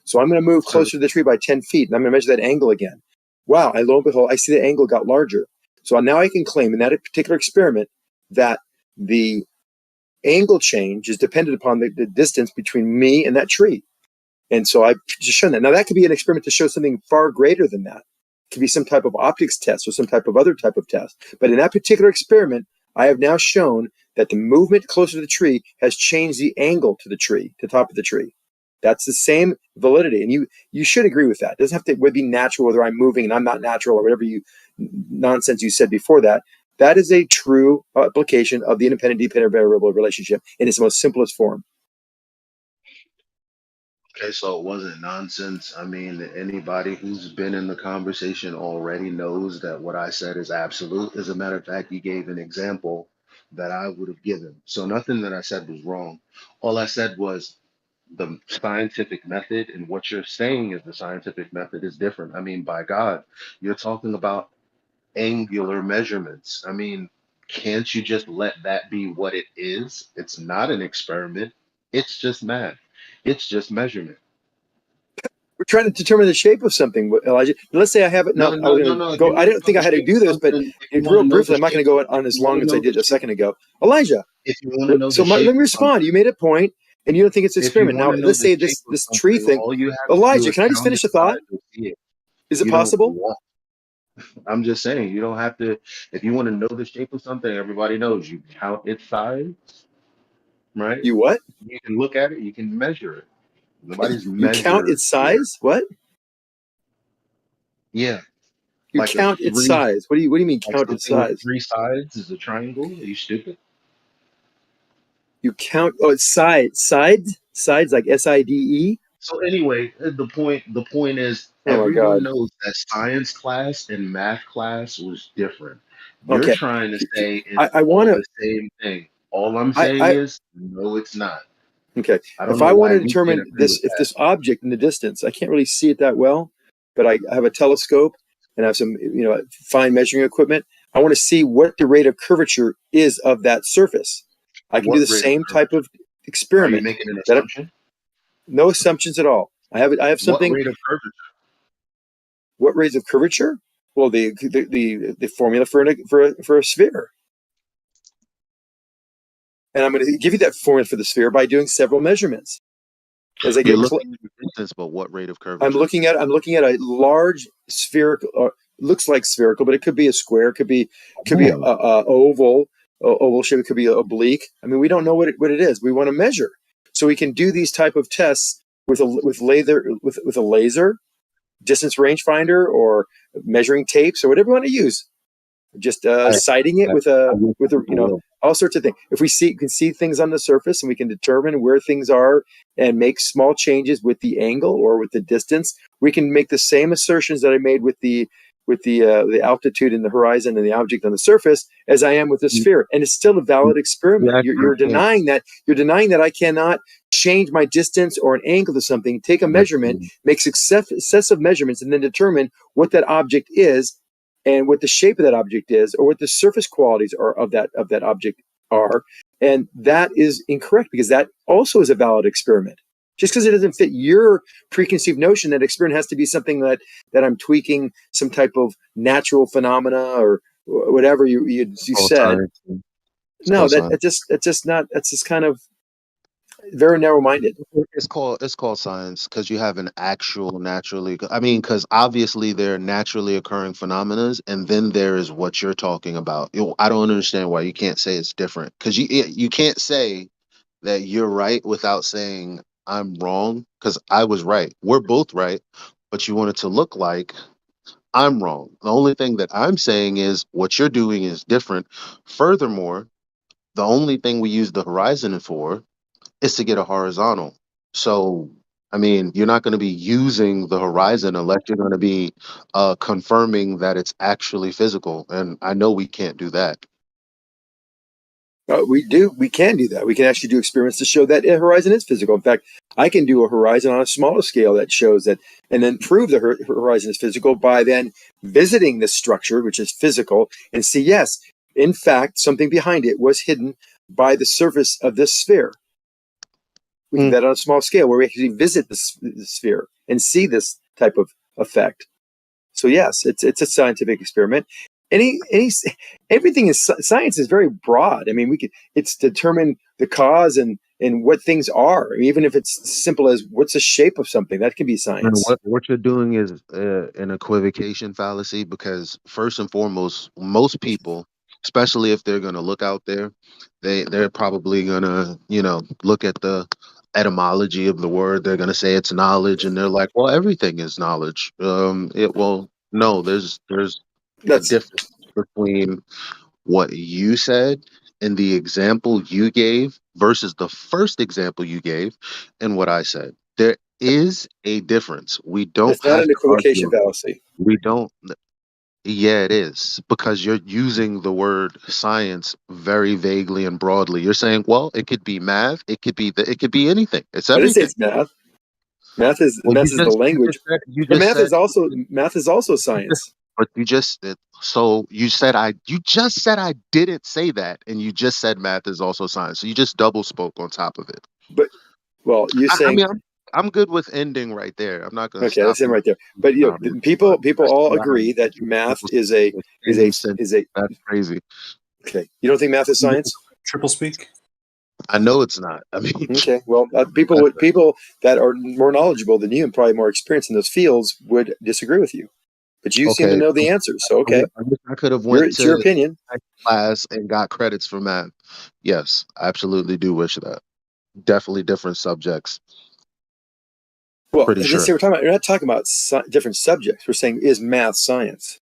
So I'm going to move closer to the tree by 10 feet, and I'm going to measure that angle again. Wow! Lo and behold, I see the angle got larger. So now I can claim in that particular experiment that the angle change is dependent upon the distance between me and that tree. And so I've just shown that. Now that could be an experiment to show something far greater than that. It could be some type of optics test or some type of other type of test. But in that particular experiment, I have now shown that the movement closer to the tree has changed the angle to the tree, to the top of the tree. That's the same validity. And you should agree with that. It doesn't have to be natural, whether I'm moving and I'm not natural or whatever nonsense you said before that. That is a true application of the independent-dependent variable relationship in its most simplest form. Okay, so it wasn't nonsense. I mean, anybody who's been in the conversation already knows that what I said is absolute. As a matter of fact, you gave an example that I would have given. So nothing that I said was wrong. All I said was the scientific method and what you're saying is the scientific method is different. I mean, by God, you're talking about angular measurements. I mean, can't you just let that be what it is? It's not an experiment. It's just math. It's just measurement. We're trying to determine the shape of something, Elijah. Let's say I have it. No, No, I no, was no, going no. to If you go. I want to didn't know think the I had to shape do of this, but something, if you want real to know the briefly, I'm not going shape, to go on if as you want long to as I know the did a shape, second ago. Elijah, if you want to know the let shape me of respond. You something, made a point, and you don't think it's an if you experiment. want Now, to know let's the say shape of this tree something, thing. all you have to do Elijah, is can I just count finish the its thought? size to see it. Is it You don't possible? want. I'm just saying, you don't have to. If you want to know the shape of something, everybody knows. You count its size, right? You what? You can look at it. You can measure it. Nobody's You count measured its here. size? What? Yeah, You like a count its three, size? What do you mean like count its something with size? 3 sides is a triangle. Are you stupid? You count it's sides like SIDE. So anyway, the point is Oh my everyone God. knows that science class and math class was different. You're Okay. trying to say it's I want all to. the same thing. All I'm saying I is no, it's not. Okay. I don't If know I want why to you can't determine agree this, with if that. this object in the distance, I can't really see it that well, but I have a telescope and I have some, fine measuring equipment. I want to see what the rate of curvature is of that surface. I can do the What rate of same type curvature? of Are you experiment. making an assumption? No assumptions at all. I have What something. rate of curvature? What rates of curvature? Well, the formula for a sphere, and I'm going to give you that formula for the sphere by doing several measurements as I You're get looking at the distance, but what rate of I'm curvature? looking at a large spherical, looks like spherical, but it could be a square, it could be a oval, oval shape, it could be oblique. I mean, we don't know what it is. We want to measure, so we can do these type of tests with a laser, distance rangefinder, or measuring tapes, or whatever you want to use. Just sighting it I, with I a will. I will. all sorts of things. If we can see things on the surface, and we can determine where things are and make small changes with the angle or with the distance, we can make the same assertions that I made with the altitude and the horizon and the object on the surface as I am with the sphere, and it's still a valid experiment. You You're actually can. denying that. You're denying that I cannot change my distance or an angle to something, take a measurement, make successive measurements, and then determine what that object is and what the shape of that object is, or what the surface qualities are of that object are, and that is incorrect because that also is a valid experiment. Just because it doesn't fit your preconceived notion that experiment has to be something that I'm tweaking some type of natural phenomena or whatever you said. No, that's just kind of very narrow-minded. It's called science because you have an actual naturally. I mean, because obviously there are naturally occurring phenomena, and then there is what you're talking about. I don't understand why you can't say it's different because you can't say that you're right without saying I'm wrong because I was right. We're both right, but you want it to look like I'm wrong. The only thing that I'm saying is what you're doing is different. Furthermore, the only thing we use the horizon for is to get a horizontal. So, I mean, you're not going to be using the horizon unless you're going to be confirming that it's actually physical. And I know we can't do that. We can do that. We can actually do experiments to show that a horizon is physical. In fact, I can do a horizon on a smaller scale that shows that, and then prove the horizon is physical by then visiting this structure, which is physical, and see, yes, in fact, something behind it was hidden by the surface of this sphere. We do that on a small scale where we actually visit the sphere and see this type of effect. So yes, it's a scientific experiment. Everything is science is very broad. I mean, it's determine the cause and what things are. I mean, even if it's simple as what's the shape of something, that can be And science. what you're doing is an equivocation fallacy because first and foremost, most people, especially if they're going to look out there, they're probably going to look at the etymology of the word. They're going to say it's knowledge, and they're like, well, everything is knowledge. No, there's a That's difference between what you said and the example you gave versus the first example you gave and what I said. There is a difference. We don't that's not have an to equivocation argue. fallacy. We don't. Yeah, it is because you're using the word science very vaguely and broadly. You're saying, well, it could be math, it could be anything. It's I didn't say everything. it's math. Math is Well, the language, you but just said math is also science. but you just said I didn't say that, and you just said math is also science. So you just double spoke on top of it. But well, you're I saying mean, I'm good with ending right there. I'm not going to okay, stop that's him you. right there. But you know, people That's all not how agree that you math people is a that's crazy. okay. You don't think math is science? Triple speak. I know it's not. I mean, okay. Well, people that are more knowledgeable than you and probably more experienced in those fields would disagree with you. But you seem to okay. know the answers, so okay. I wish I could have It's your to opinion. class and got credits for math. Yes, I absolutely do wish that. Definitely different subjects. Well, Pretty let's sure. say we're not talking about different subjects. We're saying is math science?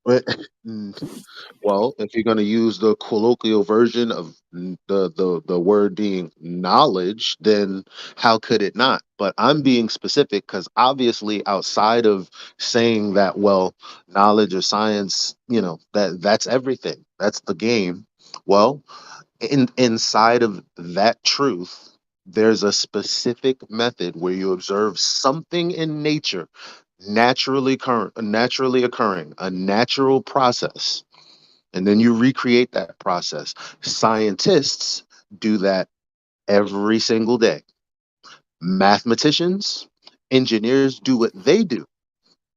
Well, if you're going to use the colloquial version of the word being knowledge, then how could it not? But I'm being specific because obviously, outside of saying that, well, knowledge or science, that's everything. That's the game. Well, inside of that truth, there's a specific method where you observe something in nature naturally occurring, a natural process, and then you recreate that process. Scientists do that every single day. Mathematicians, engineers do what they do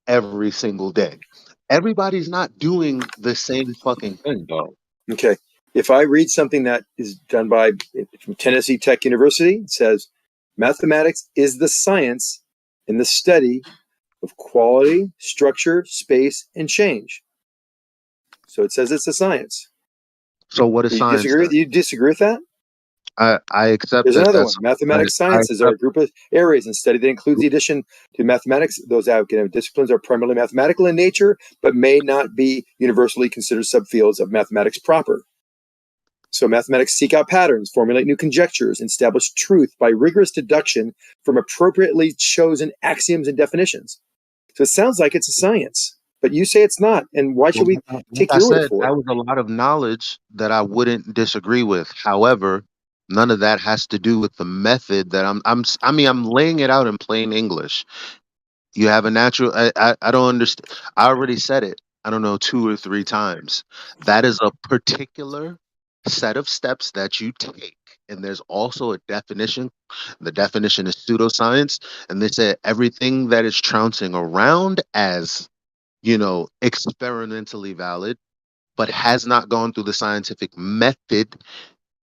every single day. Everybody's not doing the same fucking thing, though. Okay. If I read something that is done by from Tennessee Tech University, it says mathematics is the science in the study of quality, structure, space, and change. So it says it's a science. So what is science? You disagree with that? I accept There's that. another one. Mathematics sciences are a group of areas in study that includes the addition to mathematics. Those academic disciplines are primarily mathematical in nature, but may not be universally considered subfields of mathematics proper. So mathematics seek out patterns, formulate new conjectures, and establish truth by rigorous deduction from appropriately chosen axioms and definitions. So it sounds like it's a science, but you say it's not. And why should we take your word for it? That was a lot of knowledge that I wouldn't disagree with. However, none of that has to do with the method that I'm laying it out in plain English. You have a natural. I don't understand. I already said it. I don't know 2 or 3 times. That is a particular set of steps that you take, and there's also a definition. The definition is pseudoscience, and they say everything that is trouncing around as experimentally valid, but has not gone through the scientific method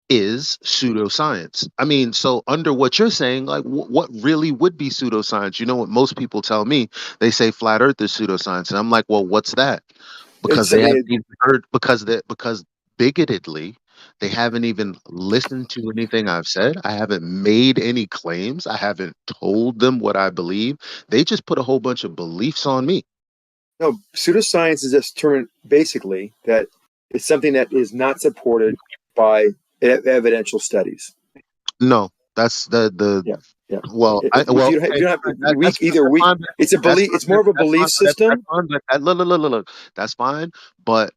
is pseudoscience. I mean, so under what you're saying, like what really would be pseudoscience? You know what most people tell me? They say flat earth is pseudoscience. And I'm like, well, what's that? Because they haven't even heard because bigotedly, they haven't even listened to anything I've said. I haven't made any claims. I haven't told them what I believe. They just put a whole bunch of beliefs on me. No, pseudoscience is just term basically that it's something that is not supported by evidential studies. No, that's the yeah. Well, If you don't have it's a belief. It's more of a belief system. Look, that's fine. But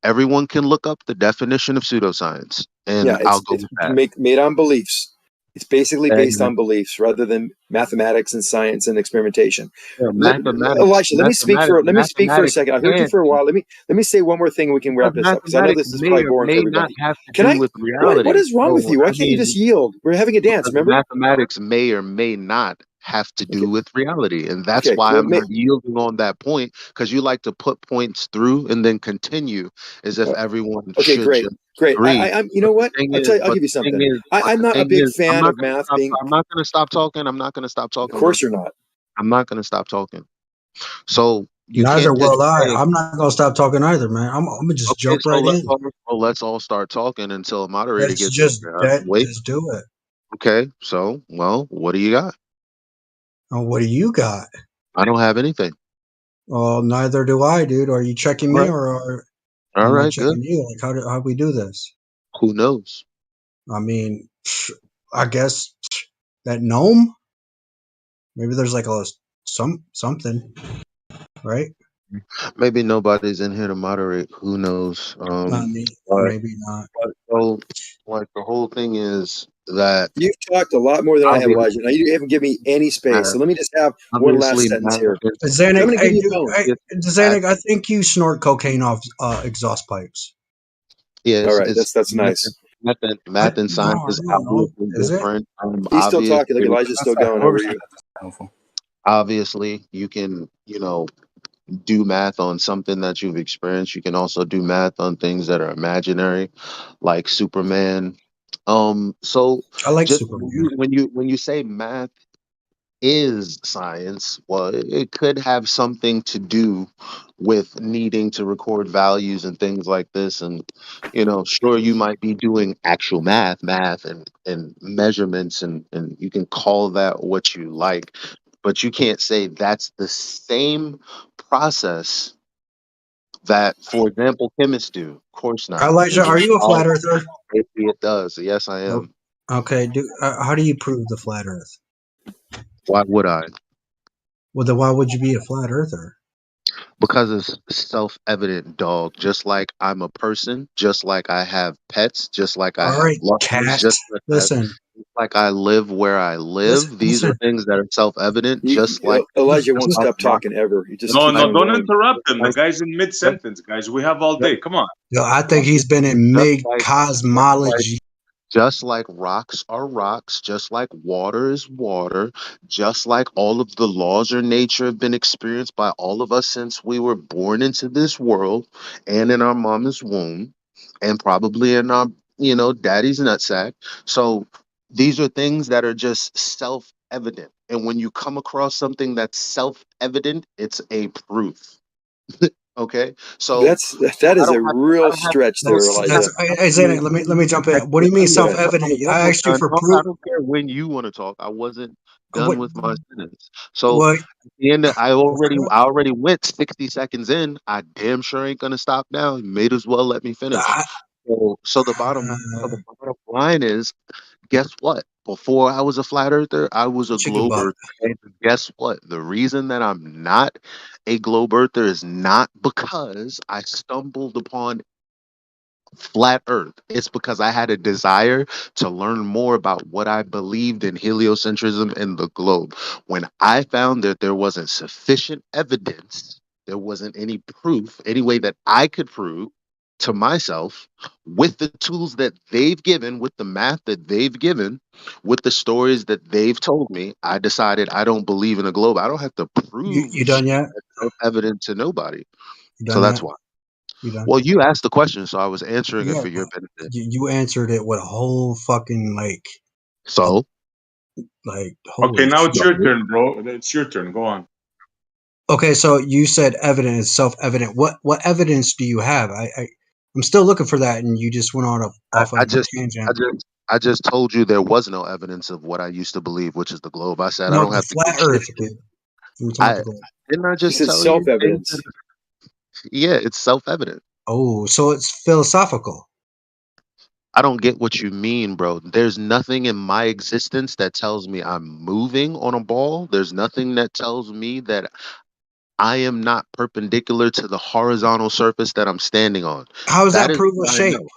everyone can look up the definition of pseudoscience, and I'll go with that. Made on beliefs. It's basically based on beliefs rather than mathematics and science and experimentation. Elisha, let me speak for a second. I heard you for a while. Let me say one more thing and we can wrap this up because I know this is probably boring for everybody. What is wrong with you? Why can't you just yield? We're having a dance, remember? Mathematics may or may not have to do with reality, and that's why I'm not yielding on that point, because you like to put points through and then continue as if everyone should great. agree. I'm you know what? I'll give you something. I'm not a big fan of math being. I'm not going to stop talking. I'm not going to stop talking. Of course you're not. I'm not going to stop talking. So neither will I. I'm not going to stop talking either, man. I'm going to just jump right in. Let's all start talking until a moderator gets just here. Just do it. Okay. So, what do you got? Oh, what do you got? I don't have anything. Well, neither do I, dude. Are you checking me or am I checking you? Like, how do we do this? Who knows? I mean, I guess that gnome. Maybe there's like something, right? Maybe nobody's in here to moderate. Who knows? Not me, or But, maybe not. so, like, the whole thing is that You've talked a lot more than I have, obviously, Elijah. Now you haven't given me any space. So let me just have one last sentence math here. Zanuck, I'm going to give hey, you dude, a tone. hey, Zanuck, I think you snort cocaine off exhaust pipes. Yes, All right, that's nice. Math and science No, is I don't know. obviously Is it? different. He's still talking. Look, Elijah's still going. Over you. Obviously, you can, do math on something that you've experienced. You can also do math on things that are imaginary, like Superman. So I like just Superman. when you say math is science, well, it could have something to do with needing to record values and things like this. And, sure, you might be doing actual math and measurements, and you can call that what you like, but you can't say that's the same process that, for example, chemists do. Of course not. Elijah, are you a Oh, flat earther? maybe it does. Yes, I am. Okay, how do you prove the flat Earth? Why would I? Well, then why would you be a flat earther? Because it's self-evident, dog. Just like I'm a person, just like I have pets, just like I All have right, loved ones, cat. Listen, just like I live where I live. These are listen. things that are self-evident. Just like Elijah won't just like stop talking ever. He just No, keeps on don't going. interrupt him. The guy's in mid sentence, guys. We have all day. Come on. Yo, I think he's been in mid cosmology. Just like rocks are rocks, just like water is water, just like all of the laws of nature have been experienced by all of us since we were born into this world and in our mama's womb and probably in our, daddy's nutsack. So these are things that are just self-evident. And when you come across something that's self-evident, it's a proof. Okay? So That I is don't a have real I don't have to stretch tell there, Elijah. Hey, Zanuck, let me jump in. What do you mean Go ahead. self-evident? I asked you for No, proof. I don't care when you want to talk. I wasn't done What? with my sentence. So What? at the end, I already went 60 seconds in. I damn sure ain't gonna stop now. You may as well let me finish. So the bottom line is, guess what? Before I was a flat earther, I was a Chicken globe butt. earther. And guess what? The reason that I'm not a globe earther is not because I stumbled upon flat earth. It's because I had a desire to learn more about what I believed in heliocentrism and the globe. When I found that there wasn't sufficient evidence, there wasn't any proof, any way that I could prove to myself with the tools that they've given, with the math that they've given, with the stories that they've told me, I decided I don't believe in a globe. I don't have to prove You done yet? evidence to nobody. You So done that's yet? why. You done? Well, you asked the question, so I was answering it Yeah, for your but benefit. you answered it with a whole fucking So, holy Okay, now it's shit. your turn, bro. It's your turn. Go on. Okay, so you said evident is self-evident. What evidence do you have? I'm still looking for that, and you just went on off on I a just, I tangent. just, I just told you there was no evidence of what I used to believe, which is the globe. I said I No, don't the have to flat give shit. Earth, dude. We're talking about I the globe. didn't I He just said tell you things self-evidence. that yeah, it's self-evident. Oh, so it's philosophical. I don't get what you mean, bro. There's nothing in my existence that tells me I'm moving on a ball. There's nothing that tells me that I am not perpendicular to the horizontal surface that I'm standing on. How does That that is prove a what I shape? know.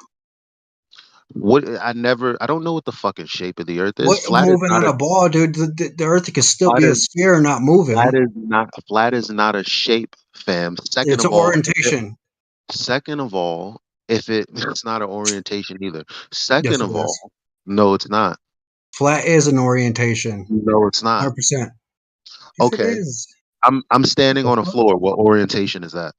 I don't know what the fucking shape of the earth is. What moving on a ball, dude? The Earth can still Flat be a is sphere, not moving. flat is not a shape, fam. It's an orientation. Second of all, if it's not an orientation either. Yes, Second it of all, is. no, it's not. Flat is an orientation. No, it's not. 100%. Yes, it Okay. is. I'm standing The on a fuck? floor. What orientation is that?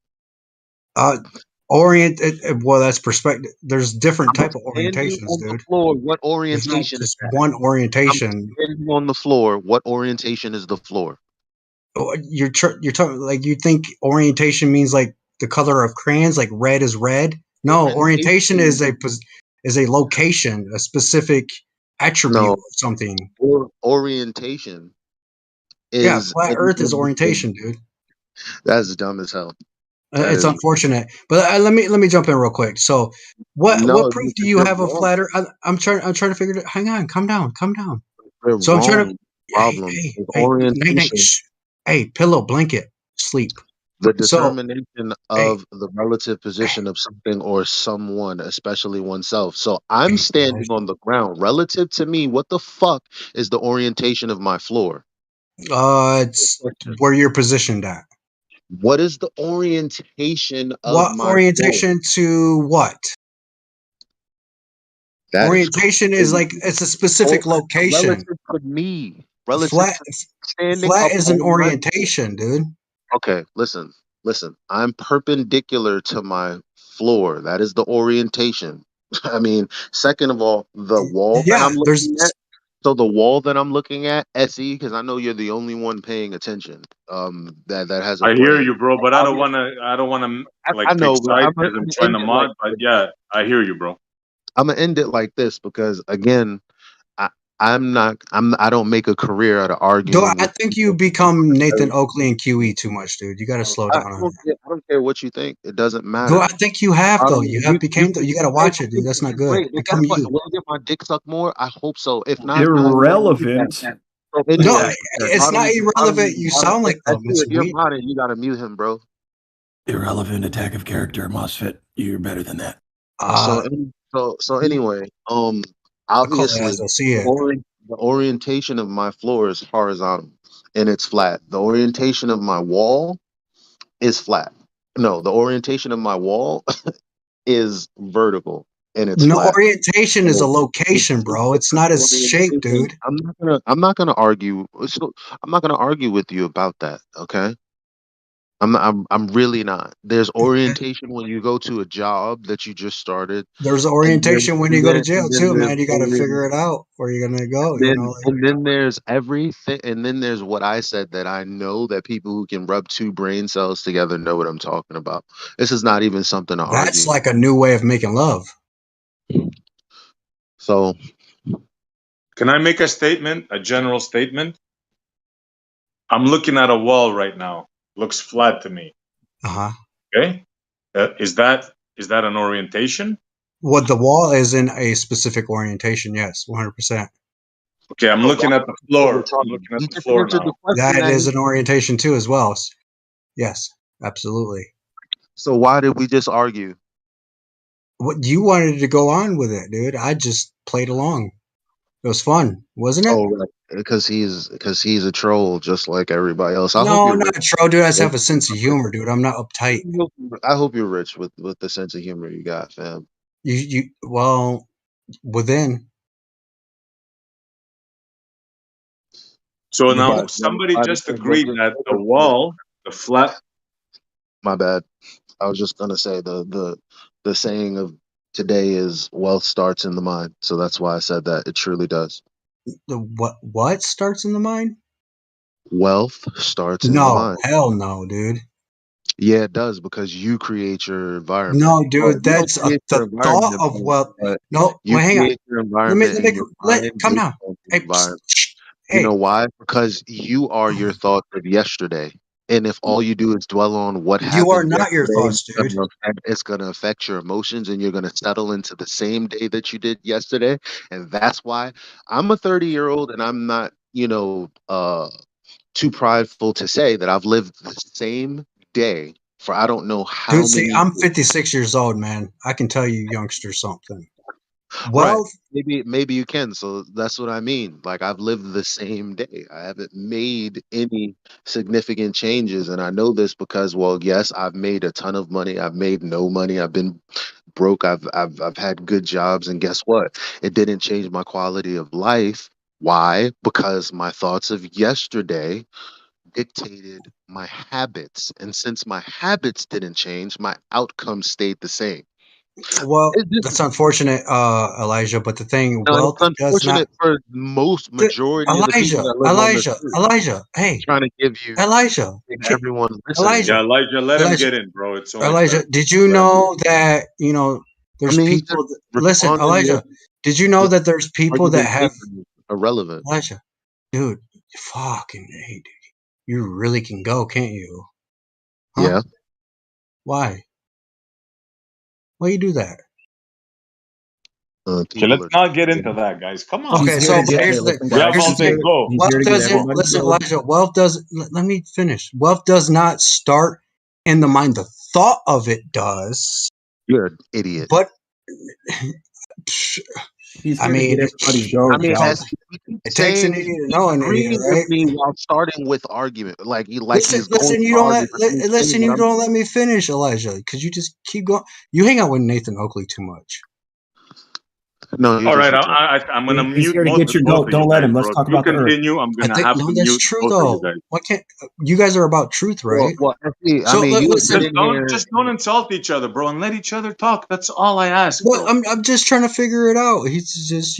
Well, that's perspective. There's different I'm type of standing orientations, on the dude. floor. What There's not orientation is just that? one I'm orientation. standing on the floor. What orientation is the floor? You're talking like you think orientation means like the color of crayons, like red is red. No, orientation is a location, a specific attribute No, of something. orientation Yeah, is flat Earth is orientation, dude. that's dumb as hell. That It's is unfortunate, but let me jump in real quick. So, what no, proof do you you're have of wrong. flat Earth? I'm trying to figure it. Hang on, calm down. You're So I'm trying to. wrong. Hey, Problem hey, is hey, night, night, orientation. shh. Hey, pillow, blanket, sleep. The determination of the relative position of something or someone, especially oneself. So I'm standing on the ground. Relative to me, what the fuck is the orientation of my floor? It's where you're positioned at. What is the orientation of What my orientation to what? floor? Orientation is like it's a specific location. Relative to me. Relative Flat, to standing flat up is an on my orientation, dude. Okay, listen. I'm perpendicular to my floor. That is the orientation. I mean, second of all, the wall that I'm looking at. So the wall that I'm looking at, SE, because I know you're the only one paying attention. That has a I hear brain. you, bro, but I don't want to like I know, take but sides because I'm trying to mod. But yeah, I hear you, bro. I'm gonna end it like this because again, I don't make a career out of arguing. I think you become Nathan Oakley and QE too much, dude. You got to slow down on that. I don't care what you think. It doesn't matter. I think you have though. You have became. You got to watch it, dude. That's not good. Become you. Will I get my dick sucked more? I hope so. If not, irrelevant. No, it's not irrelevant. You sound like them. It's if you're weird. modded, you gotta mute him, bro. Irrelevant attack of character, MOSFET. You're better than that. So anyway, obviously the orientation of my floor is horizontal and it's flat. The orientation of my wall is flat. No, the orientation of my wall is vertical and it's flat. Orientation is a location, bro. It's not a shape, dude. I'm not gonna argue. I'm not gonna argue with you about that. Okay. I'm really not. There's orientation when you go to a job that you just started. There's orientation when you go to jail too, man. You got to figure it out where you're gonna go. And then there's everything, and then there's what I said that I know that people who can rub two brain cells together know what I'm talking about. This is not even something to argue. That's like a new way of making love. So, can I make a statement, a general statement? I'm looking at a wall right now. Looks flat to me. Okay, is that an orientation? What the wall is in a specific orientation? Yes, 100%. Okay, I'm looking at the floor. I'm looking at the floor now. That is an orientation too, as well. Yes, absolutely. So why did we just argue? What you wanted to go on with it, dude? I just played along. It was fun, wasn't it? Oh, right. Because he's a troll, just like everybody else. No, not a troll, dude. I just have a sense of humor, dude. I'm not uptight. I hope you're rich with the sense of humor you got, fam. Well, within. So now somebody just agreed that the wall, the flat. My bad. I was just gonna say the saying of today is wealth starts in the mind. So that's why I said that. It truly does. What starts in the mind? Wealth starts in the mind. No, hell no, dude. Yeah, it does because you create your environment. No, dude, that's the thought of wealth. No, wait, hang on. Come down. Hey, you know why? Because you are your thoughts of yesterday. And if all you do is dwell on what happened, you are not your thoughts, dude. It's going to affect your emotions and you're going to settle into the same day that you did yesterday. And that's why I'm a 30-year-old and I'm not, too prideful to say that I've lived the same day for I don't know how many. See, I'm 56 years old, man. I can tell you, youngster, something. Well, right. Maybe you can. So that's what I mean. Like I've lived the same day. I haven't made any significant changes, and I know this because, well, yes, I've made a ton of money. I've made no money. I've been broke. I've had good jobs, and guess what? It didn't change my quality of life. Why? Because my thoughts of yesterday dictated my habits, and since my habits didn't change, my outcome stayed the same. Well, that's unfortunate, Elijah. But the thing, wealth does not. For majority of the people that live on this earth. Elijah, hey, trying to give you Elijah, everyone listening. Yeah, Elijah, let him get in, bro. It's Elijah. Did you know that there's people? Listen, Elijah. Did you know that there's people that have irrelevant? Elijah, dude, fucking hey, dude, you really can go, can't you? Huh? Yeah. Why? Why you do that? Okay, let's not get into that, guys. Come on. Okay, so here's the thing. Wealth doesn't listen, Elijah. Wealth does. Let me finish. Wealth does not start in the mind. The thought of it does. You're an idiot. But He's I here to mean, get everybody's goat. I mean, it takes an idiot to know an idiot, agreeing right? with me while starting with argument, like he's going Listen, you to don't argue for me saying listen, what you I'm don't let me finish, Elijah, because you just keep going. You hang out with Nathan Oakley too much. No, you're All just right, I'm gonna He's mute here to both get your both goat. of Don't you let guys, him. Let's bro. If talk you about the Earth. continue, I'm gonna have to No, that's mute true both of you though. guys. Why can't you guys are about truth, right? well, actually, I So mean, you listen. get in here. Just don't insult each other, bro, and let each other talk. That's all I ask, Well, bro. I'm just trying to figure it out. He's just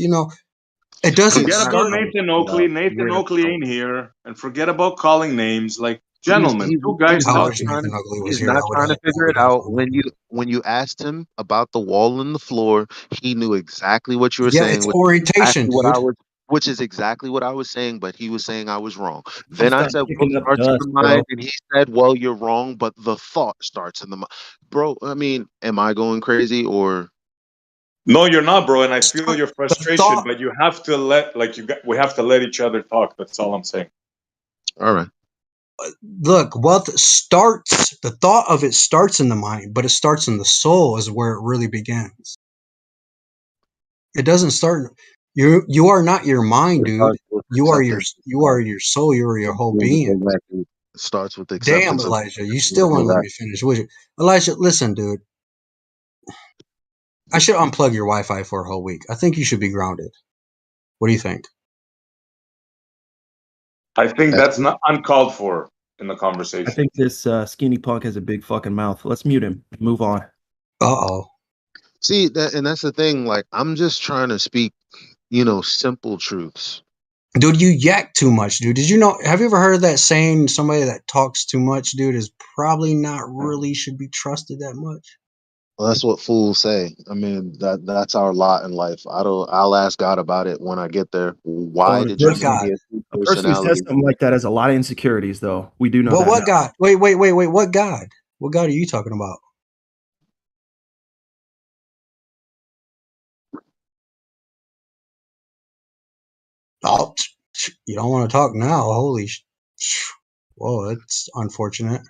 it doesn't Forget about start. Nathan Oakley. Nathan Oakley ain't here, and forget about calling names. Like He's, gentlemen, he's, two guys I he's not wish talking. trying to. Nathan Oakley was He's here. not trying to figure it out. When you asked him about the wall and the floor, he knew exactly what you were Yeah, saying. it's orientation, dude. Which is exactly what I was saying, but he was saying I was wrong. Just Then I stop said, "What kicking up starts in dust, the bro. mind?" And he said, "Well, you're wrong, but the thought starts in the mind." Bro, I mean, am I going crazy or? No, you're not, bro, and I feel your frustration, thought- but you have to let we have to let each other talk. That's all I'm saying. All right. Look, wealth starts. The thought of it starts in the mind, but it starts in the soul, is where it really begins. It doesn't start. You are not your mind, dude. You are your soul. You are your whole being. It starts with Damn, acceptance of. Elijah, you still won't let me finish, would you? Elijah, listen, dude. I should unplug your Wi-Fi for a whole week. I think you should be grounded. What do you think? I think that's not uncalled for in the I conversation. think this skinny punk has a big fucking mouth. Let's mute him. Move on. Uh-oh. See, and that's the thing. Like, I'm just trying to speak, simple truths. Dude, you yak too much, dude. Did you know? Have you ever heard of that saying? Somebody that talks too much, dude, is probably not really should be trusted that much. Well, that's what fools say. I mean, that's our lot in life. I'll ask God about it when I get there. Why did you give me A person who says something like that has a lot of insecurities, though. We do know Well, that. what God? Wait. What God? What God are you talking about? Oh, you don't want to talk now. Holy whoa, that's unfortunate.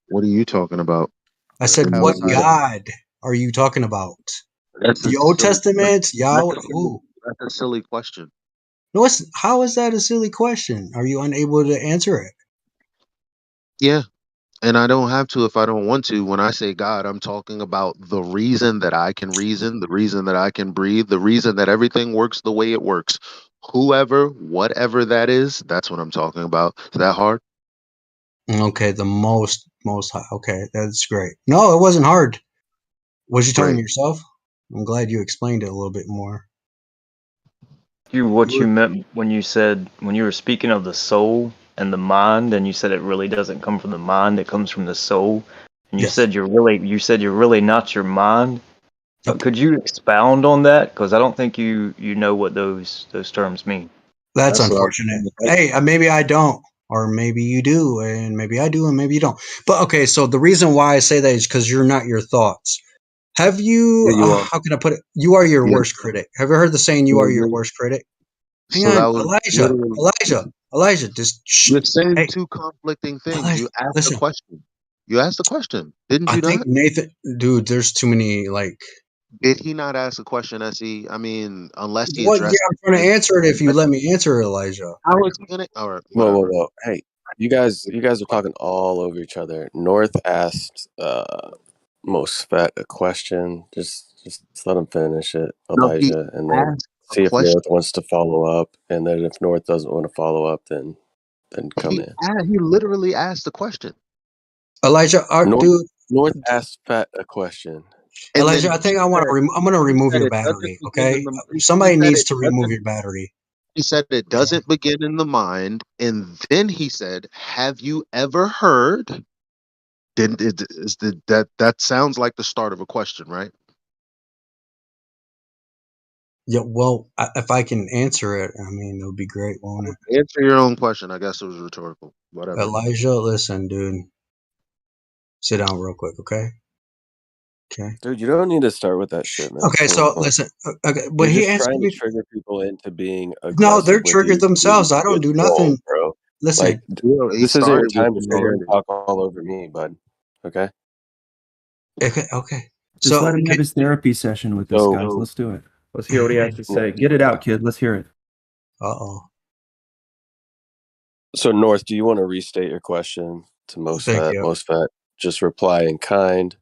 What are you talking about? I said, what God are you talking about? The Old Testament, Yahweh. Ooh. That's a silly question. No, how is that a silly question? Are you unable to answer it? Yeah. And I don't have to if I don't want to. When I say God, I'm talking about the reason that I can reason, the reason that I can breathe, the reason that everything works the way it works. Whoever, whatever that is, that's what I'm talking about. Is that hard? Okay, the most high. Okay, that's great. No, it wasn't hard. Was you talking to yourself? I'm glad you explained it a little bit more. What you meant when you were speaking of the soul and the mind, and you said it really doesn't come from the mind, it comes from the soul. And you said you're really not your mind. Could you expound on that? Because I don't think you know what those terms mean. That's unfortunate. Hey, maybe I don't, or maybe you do, and maybe I do, and maybe you don't. But okay, so the reason why I say that is because you're not your thoughts. Have you? How can I put it? You are your worst critic. Have you heard the saying? You are your worst critic. Hang on, Elijah. Just you're saying two conflicting things. You asked the question. You asked the question, didn't you? I think Nathan, dude. There's too many. Did he not ask a question? I mean, unless he Well, addressed. yeah, I'm trying to answer it. If you let me answer, Elijah. How is he gonna? All right. Whoa. Hey, you guys are talking all over each other. North asked Most Fat a question. Just let him finish it, Elijah, and then see if North wants to follow up. And then if North doesn't want to follow up, then come in. He literally asked the question. Elijah, North asked Fat a question. Elijah, I think I'm going to remove your battery. Okay, somebody needs to remove your battery. He said it doesn't begin in the mind, and then he said, "Have you ever heard?" That sounds like the start of a question, right? Yeah. Well, if I can answer it, I mean, it would be great, won't it? Answer your own question. I guess it was rhetorical. Whatever. Elijah, listen, dude. Sit down real quick, okay? Okay. Dude, you don't need to start with that shit, man. Okay, so listen. Okay, but You're he just answered trying me. to trigger people into being aggressive. No, they're with triggered you themselves. I don't do nothing, bro. Listen, Like, this isn't your time to trigger and talk all over me, bud. Okay. Okay. Just So let him have his therapy session with this, guys. Let's do it. Let's hear what he has to say. Get it out, kid. Let's hear it. Uh-oh. So North, do you want to restate your question to Thank MostFat? you. MostFat, just reply in kind.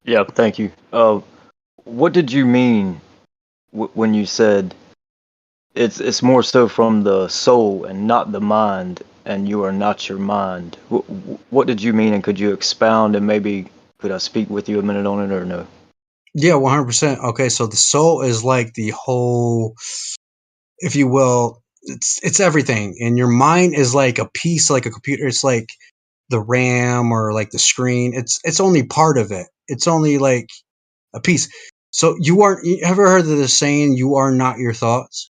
Yeah, thank you. What did you mean when you said it's more so from the soul and not the mind, and you are not your mind? What did you mean, and could you expound, and maybe could I speak with you a minute on it, or no? Yeah, 100%. Okay, so the soul is like the whole, if you will, it's everything. And your mind is like a piece, like a computer. It's like the RAM or like the screen. It's only part of it. It's only like a piece. So you ever heard of the saying, you are not your thoughts?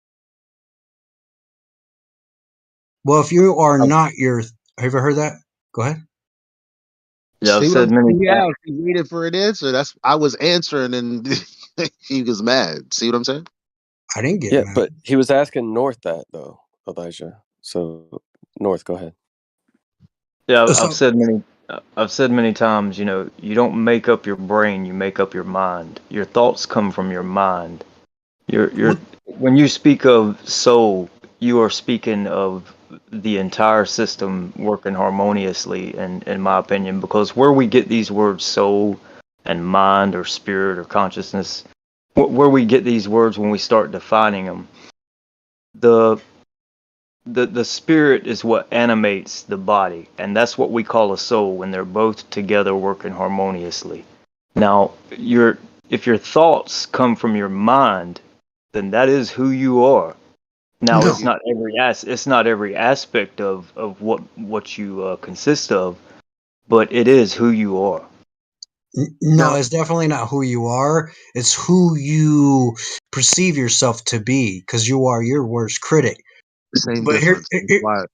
Well, if you are not your, have you ever heard that? Go ahead. Yeah, I've See what I'm said many saying? times. Yeah, he waited for an answer. I was answering and he was mad. See what I'm saying? I didn't get Yeah, mad. but he was asking North that though, Elijah. So North, go ahead. Yeah, So, I've said many times, you don't make up your brain, you make up your mind. Your thoughts come from your mind. When you speak of soul, you are speaking of the entire system working harmoniously, in my opinion, because where we get these words soul and mind or spirit or consciousness, where we get these words when we start defining them, the spirit is what animates the body, and that's what we call a soul when they're both together working harmoniously. Now, if your thoughts come from your mind, then that is who you are. Now, no. it's not every aspect of what you consist of, but it is who you are. No, it's definitely not who you are. It's who you perceive yourself to be, because you are your worst critic. Same But difference. Why?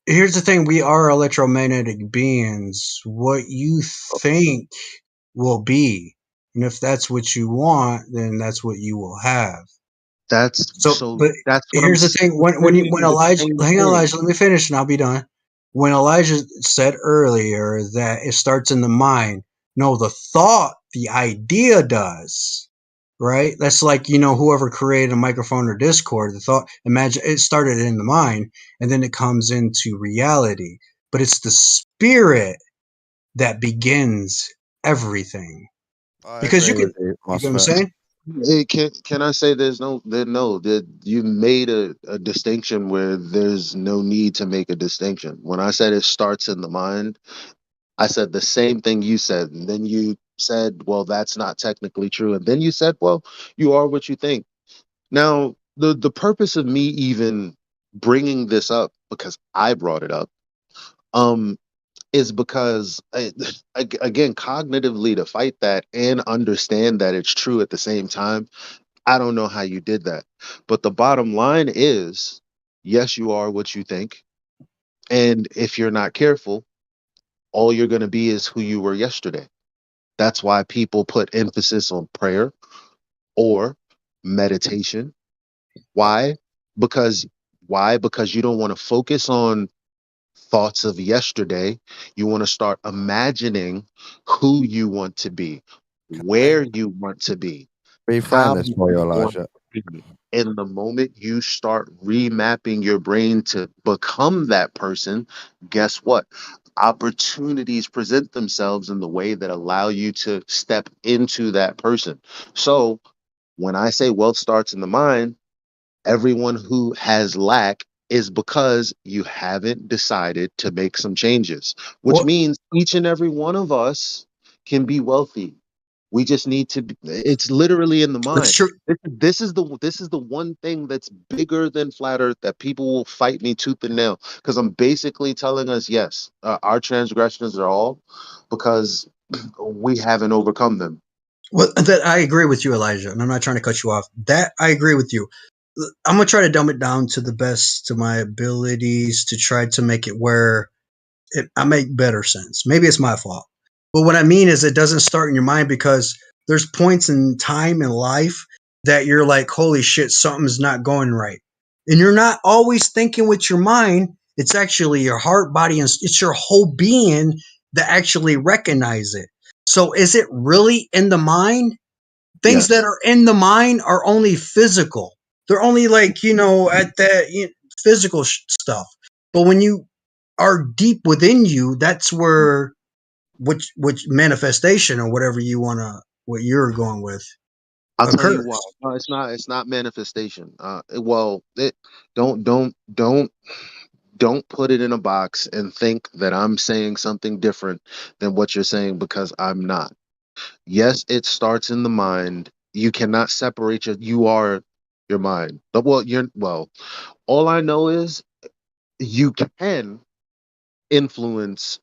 here's the thing: we are electromagnetic beings. What you think will be, and if that's what you want, then that's what you will have. But That's what I'm here's the thing: when saying. The Elijah, same hang on, thing. Elijah, let me finish, and I'll be done. When Elijah said earlier that it starts in the mind, no, the thought, the idea does, right? That's like whoever created a microphone or Discord. The thought, imagine it started in the mind, and then it comes into reality. But it's the spirit that begins everything, I because agree you with can. you, You get what I'm MostFat. saying? Hey, can I say that you made a distinction where there's no need to make a distinction. When I said it starts in the mind, I said the same thing you said, and then you said, well, that's not technically true, and then you said, well, you are what you think. Now, the purpose of me even bringing this up, because I brought it up, um, is because again, cognitively, to fight that and understand that it's true at the same time, I don't know how you did that. But the bottom line is, yes, you are what you think. And if you're not careful, all you're going to be is who you were yesterday. That's why people put emphasis on prayer or meditation. Why? Because Because you don't want to focus on thoughts of yesterday. You want to start imagining who you want to be, where you want to be, Reframe how this you for you, want Elijah. to be. In the moment you start remapping your brain to become that person, guess what? Opportunities present themselves in the way that allow you to step into that person. So when I say wealth starts in the mind, everyone who has lack is because you haven't decided to make some changes, which Well, means each and every one of us can be wealthy. We just need to it's literally in the it's mind. true. This is the one thing that's bigger than flat earth that people will fight me tooth and nail, because I'm basically telling us, yes, our transgressions are all because we haven't overcome them. Well, that I agree with you, Elijah, and I'm not trying to cut you off. That I agree with you. I'm gonna try to dumb it down to the best to my abilities to try to make it where I make better sense. Maybe it's my fault, but what I mean is it doesn't start in your mind, because there's points in time in life that you're like, holy shit, something's not going right, and you're not always thinking with your mind. It's actually your heart, body, and it's your whole being that actually recognize it. So is it really in the mind? Things that Yes. are in the mind are only physical. They're only like, at that physical stuff. But when you are deep within you, that's where which manifestation or whatever what you're going with I'll tell you why. occurs. No, it's not manifestation. Well, don't put it in a box and think that I'm saying something different than what you're saying, because I'm not. Yes, it starts in the mind. You cannot separate you are your mind. But all I know is you can influence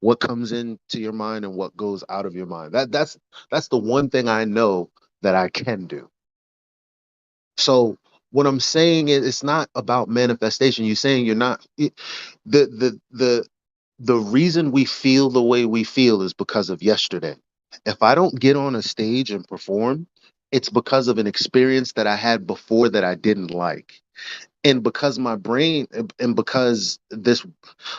what comes into your mind and what goes out of your mind. That's the one thing I know that I can do. So what I'm saying is, it's not about manifestation. You're saying you're not the reason we feel the way we feel is because of yesterday. If I don't get on a stage and perform, it's because of an experience that I had before that I didn't like. And because my brain, and because this,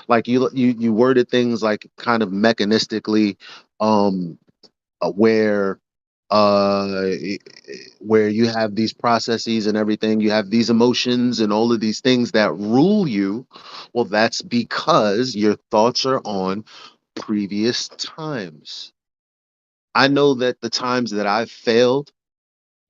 like you worded things like kind of mechanistically, um where uh where you have these processes and everything, you have these emotions and all of these things that rule you. Well, that's because your thoughts are on previous times. I know that the times that I've failed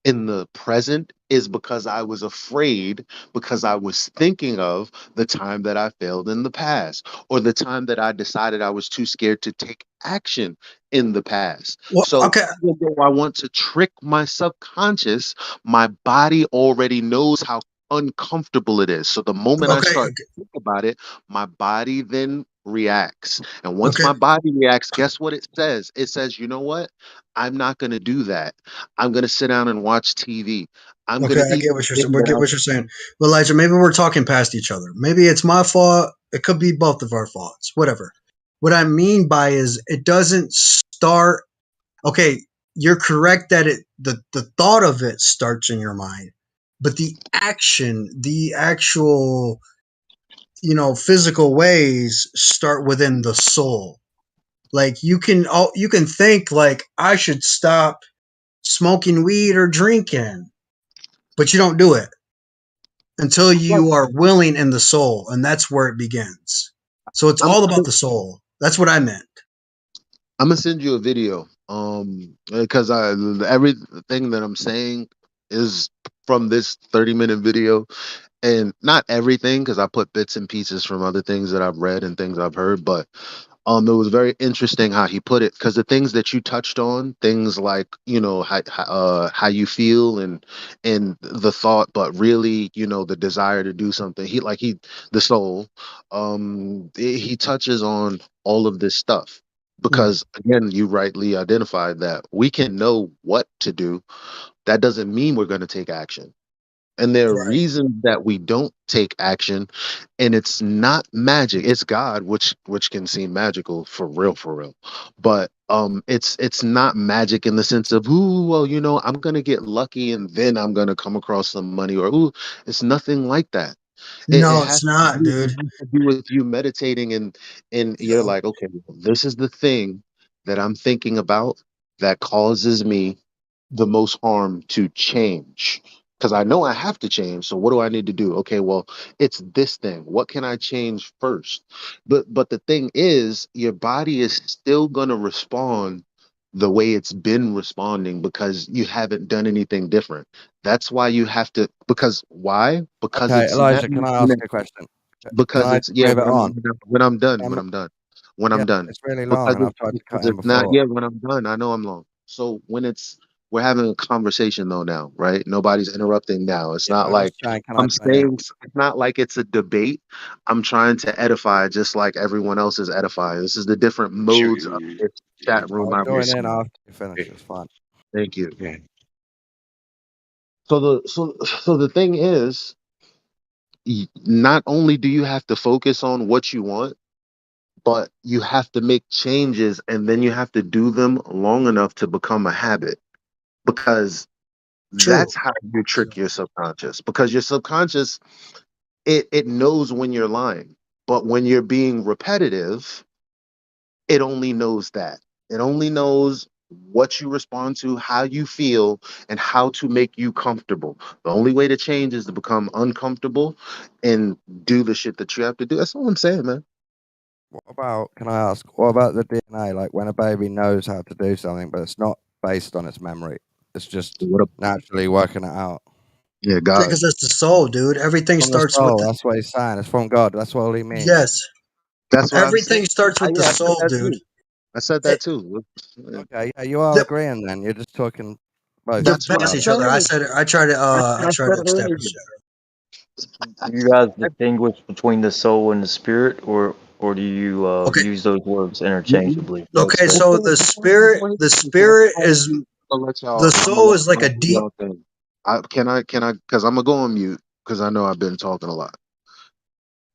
in the present is because I was afraid, because I was thinking of the time that I failed in the past, or the time that I decided I was too scared to take action in the past. Well, So okay, even though I want to trick my subconscious, my body already knows how uncomfortable it is. So the moment I okay, start to think about it, my body then reacts. And once okay, my body reacts, guess what it says? It says, you know what? I'm not going to do that. I'm going to sit down and watch TV. I'm going okay. to I eat get the what you're saying. thing We that get what you're saying. But Elijah, maybe we're talking past each other. Maybe it's my fault. It could be both of our faults. Whatever. What I mean by is it doesn't start. Okay, you're correct that the thought of it starts in your mind, but the action, the actual physical ways start within the soul. Like you can think like I should stop smoking weed or drinking, but you don't do it until Right. you are willing in the soul, and that's where it begins. So it's I'm, all I'm, about the soul. That's what I meant. I'm going to send you a video. Because everything that I'm saying is from this 30-minute video, and not everything, because I put bits and pieces from other things that I've read and things I've heard, but it was very interesting how he put it, because the things that you touched on, things like how you feel and the thought, but really the desire to do something. The soul. He touches on all of this stuff, Hmm. because again, you rightly identified that we can know what to do. That doesn't mean we're going to take action. And there are Right. reasons that we don't take action, and it's not magic. It's God, which can seem magical for real. But it's not magic in the sense of, ooh, well, I'm gonna get lucky and then I'm gonna come across some money, or ooh, it's nothing like that. It No, has it's to not, do, it dude. has to do with you meditating, and you're like, okay, well, this is the thing that I'm thinking about that causes me the most harm to change, because I know I have to change. So what do I need to do? Okay, well, it's this thing. What can I change first? But the thing is, your body is still going to respond the way it's been responding, because you haven't done anything different. That's why you have to, because why? Because Okay, it's Elijah, can I ask a question? Can because I it's, just yeah, move it on? when I'm done, Um, when yeah, I'm done, it's really long, because and I've tried to cut in it's not, before. yeah, when I'm done. I know I'm long. So we're having a conversation though now, right? Nobody's interrupting now. It's Yeah, not I'm like just saying, can I I'm cut in? saying, it's not like it's a debate. I'm trying to edify just like everyone else is edifying. This is the different modes of this chat room I'll I'm join in in. after you finish. It's fine. Thank you. So the thing is, not only do you have to focus on what you want, but you have to make changes, and then you have to do them long enough to become a habit, because True. that's how you trick your subconscious, because your subconscious, it knows when you're lying, but when you're being repetitive, It only knows that. It only knows what you respond to, how you feel, and how to make you comfortable. The only way to change is to become uncomfortable and do the shit that you have to do. That's all I'm saying, man. What about, can I ask, what about the DNA? Like when a baby knows how to do something, but it's not based on its memory, it's just naturally working it out. Yeah, God. Because that's the soul, dude. Everything From the starts with soul, the, that's what he's saying. It's from God. That's what he means. yes. That's what I'm Everything saying. starts with the I said soul, that dude. too. I said that too. Okay, yeah, you are agreeing then. You're just talking both. They're That's what past I'm each other. I saying. said I tried to I said establish earlier. that. Do you guys distinguish between the soul and the spirit, or do you Okay. use those words interchangeably? Okay, so the spirit is I'll let y'all. the I'm gonna soul let is like a y'all do deep. y'all thing. Because I'm gonna go on mute because I know I've been talking a lot.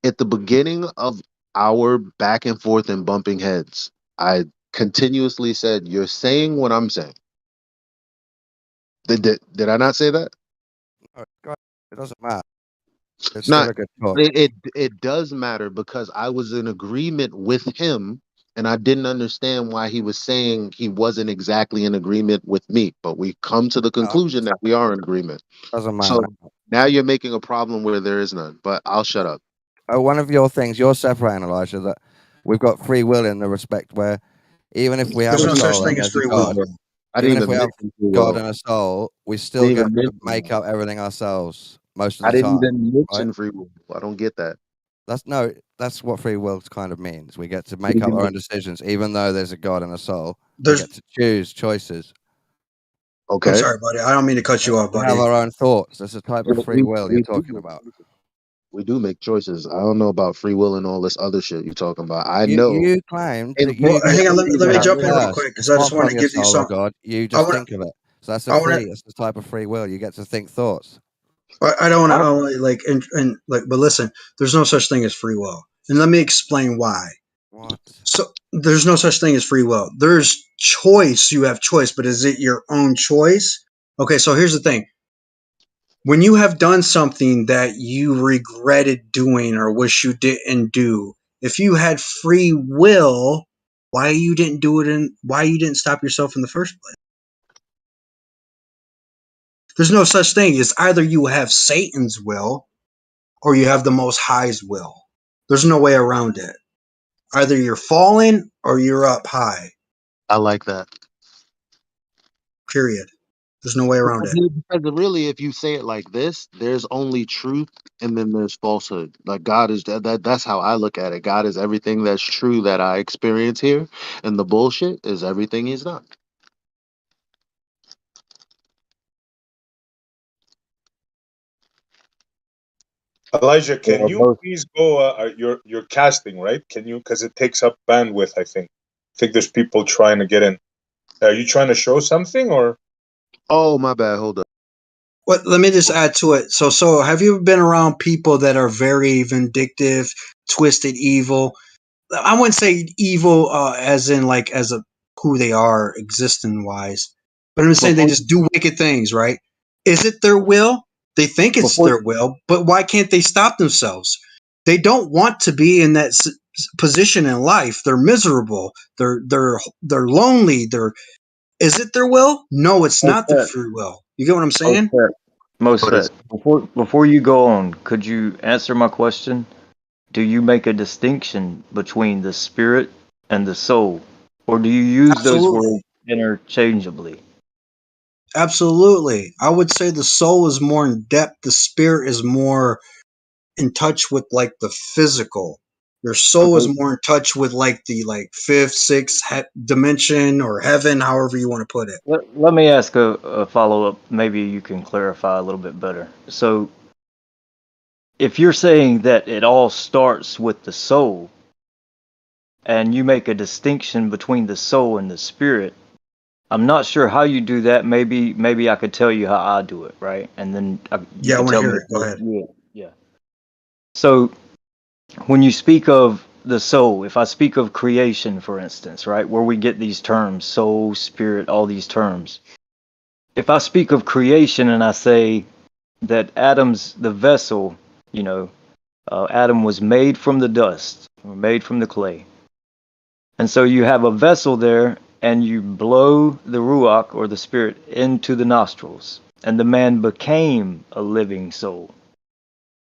At the beginning of our back and forth and bumping heads, I continuously said, "You're saying what I'm saying." Did I not say that? No, God, it doesn't matter. It's still Not. a good talk. It does matter because I was in agreement with him, and I didn't understand why he was saying he wasn't exactly in agreement with me. But we come to the conclusion that we are in agreement. Doesn't matter. So now you're making a problem where there is none. But I'll shut up. One of your things, you're separating, Elijah, that we've got free will in the respect where even if we have There's a no such soul thing and as there's a free will. God, I didn't even if even we have mention free God will. and a soul, we I still didn't get even to mention make that. up everything ourselves most of I the didn't time, even right? mention free will. I don't get that. That's what free will kind of means. We get to make up our own decisions, even though there's a God and a soul. We get to choose choices. I'm Okay. sorry, buddy. I don't mean to cut you off, We have buddy. our own thoughts. That's a type of free will you're We do talking about. we do make choices. I don't know about free will and all this other shit you're talking about. I You know. claimed And that Well, you get hang to on. choose Let it me at jump in real first. quick because It's I not just want from to your give you soul or some. God. You I just want think of it. So that's to. a free. It's the type of free will. You get to think thoughts. I don't want to like and like, but listen, there's no such thing as free will, and let me explain why. What? So there's no such thing as free will. There's choice. You have choice, but is it your own choice? Okay, so here's the thing. When you have done something that you regretted doing or wish you didn't do, if you had free will, why you didn't do it and why you didn't stop yourself in the first place? There's no such thing. It's either you have Satan's will or you have the Most High's will. There's no way around it. Either you're falling or you're up high. I like that. Period. There's no way around it. Because really, if you say it like this, there's only truth and then there's falsehood. Like God is that's how I look at it. God is everything that's true that I experience here, and the bullshit is everything he's not. Elijah, can Well, you both. please go? You're casting, right? Can you? Because it takes up bandwidth. I think there's people trying to get in. Are you trying to show something or? Oh, my bad. Hold up. What? Let me just add to it. So have you been around people that are very vindictive, twisted, evil? I wouldn't say evil as in like as a who they are existing wise, but I'm saying they Before just do wicked things, right? Is it their will? They think it's before their will, but why can't they stop themselves? They don't want to be in that position in life. They're miserable. They're lonely. Is it their will? No, it's most not their that free will. You get what I'm most saying? that most But it's that before you go on, could you answer my question? Do you make a distinction between the spirit and the soul, or do you use those Absolutely. words interchangeably? Absolutely. I would say the soul is more in depth. The spirit is more in touch with like the physical. Your soul is Okay. more in touch with like the like fifth, sixth dimension or heaven, however you want to put it. Let me ask a follow up. Maybe you can clarify a little bit better. So, if you're saying that it all starts with the soul, and you make a distinction between the soul and the spirit, I'm not sure how you do that. Maybe I could tell you how I do it, right? And then you Yeah, I could want to tell hear me. it. Go ahead. Yeah. So when you speak of the soul, if I speak of creation, for instance, right, where we get these terms, soul, spirit, all these terms. If I speak of creation and I say that Adam's the vessel, Adam was made from the dust, or made from the clay. And so you have a vessel there, and you blow the ruach or the spirit into the nostrils, and the man became a living soul.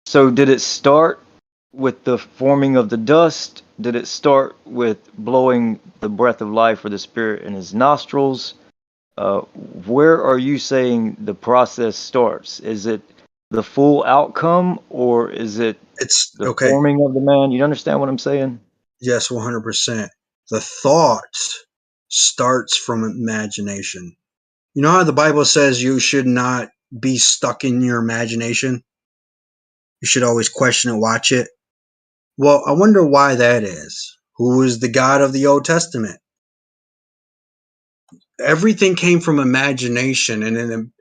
So did it start with the forming of the dust? Did it start with blowing the breath of life or the spirit in his nostrils? Where are you saying the process starts? Is it the full outcome, or is it the Okay. forming of the man? You understand what I'm saying? Yes, 100%. The thought starts from imagination. You know how the Bible says you should not be stuck in your imagination? You should always question it, watch it. Well, I wonder why that is. Who is the God of the Old Testament? Everything came from imagination, and then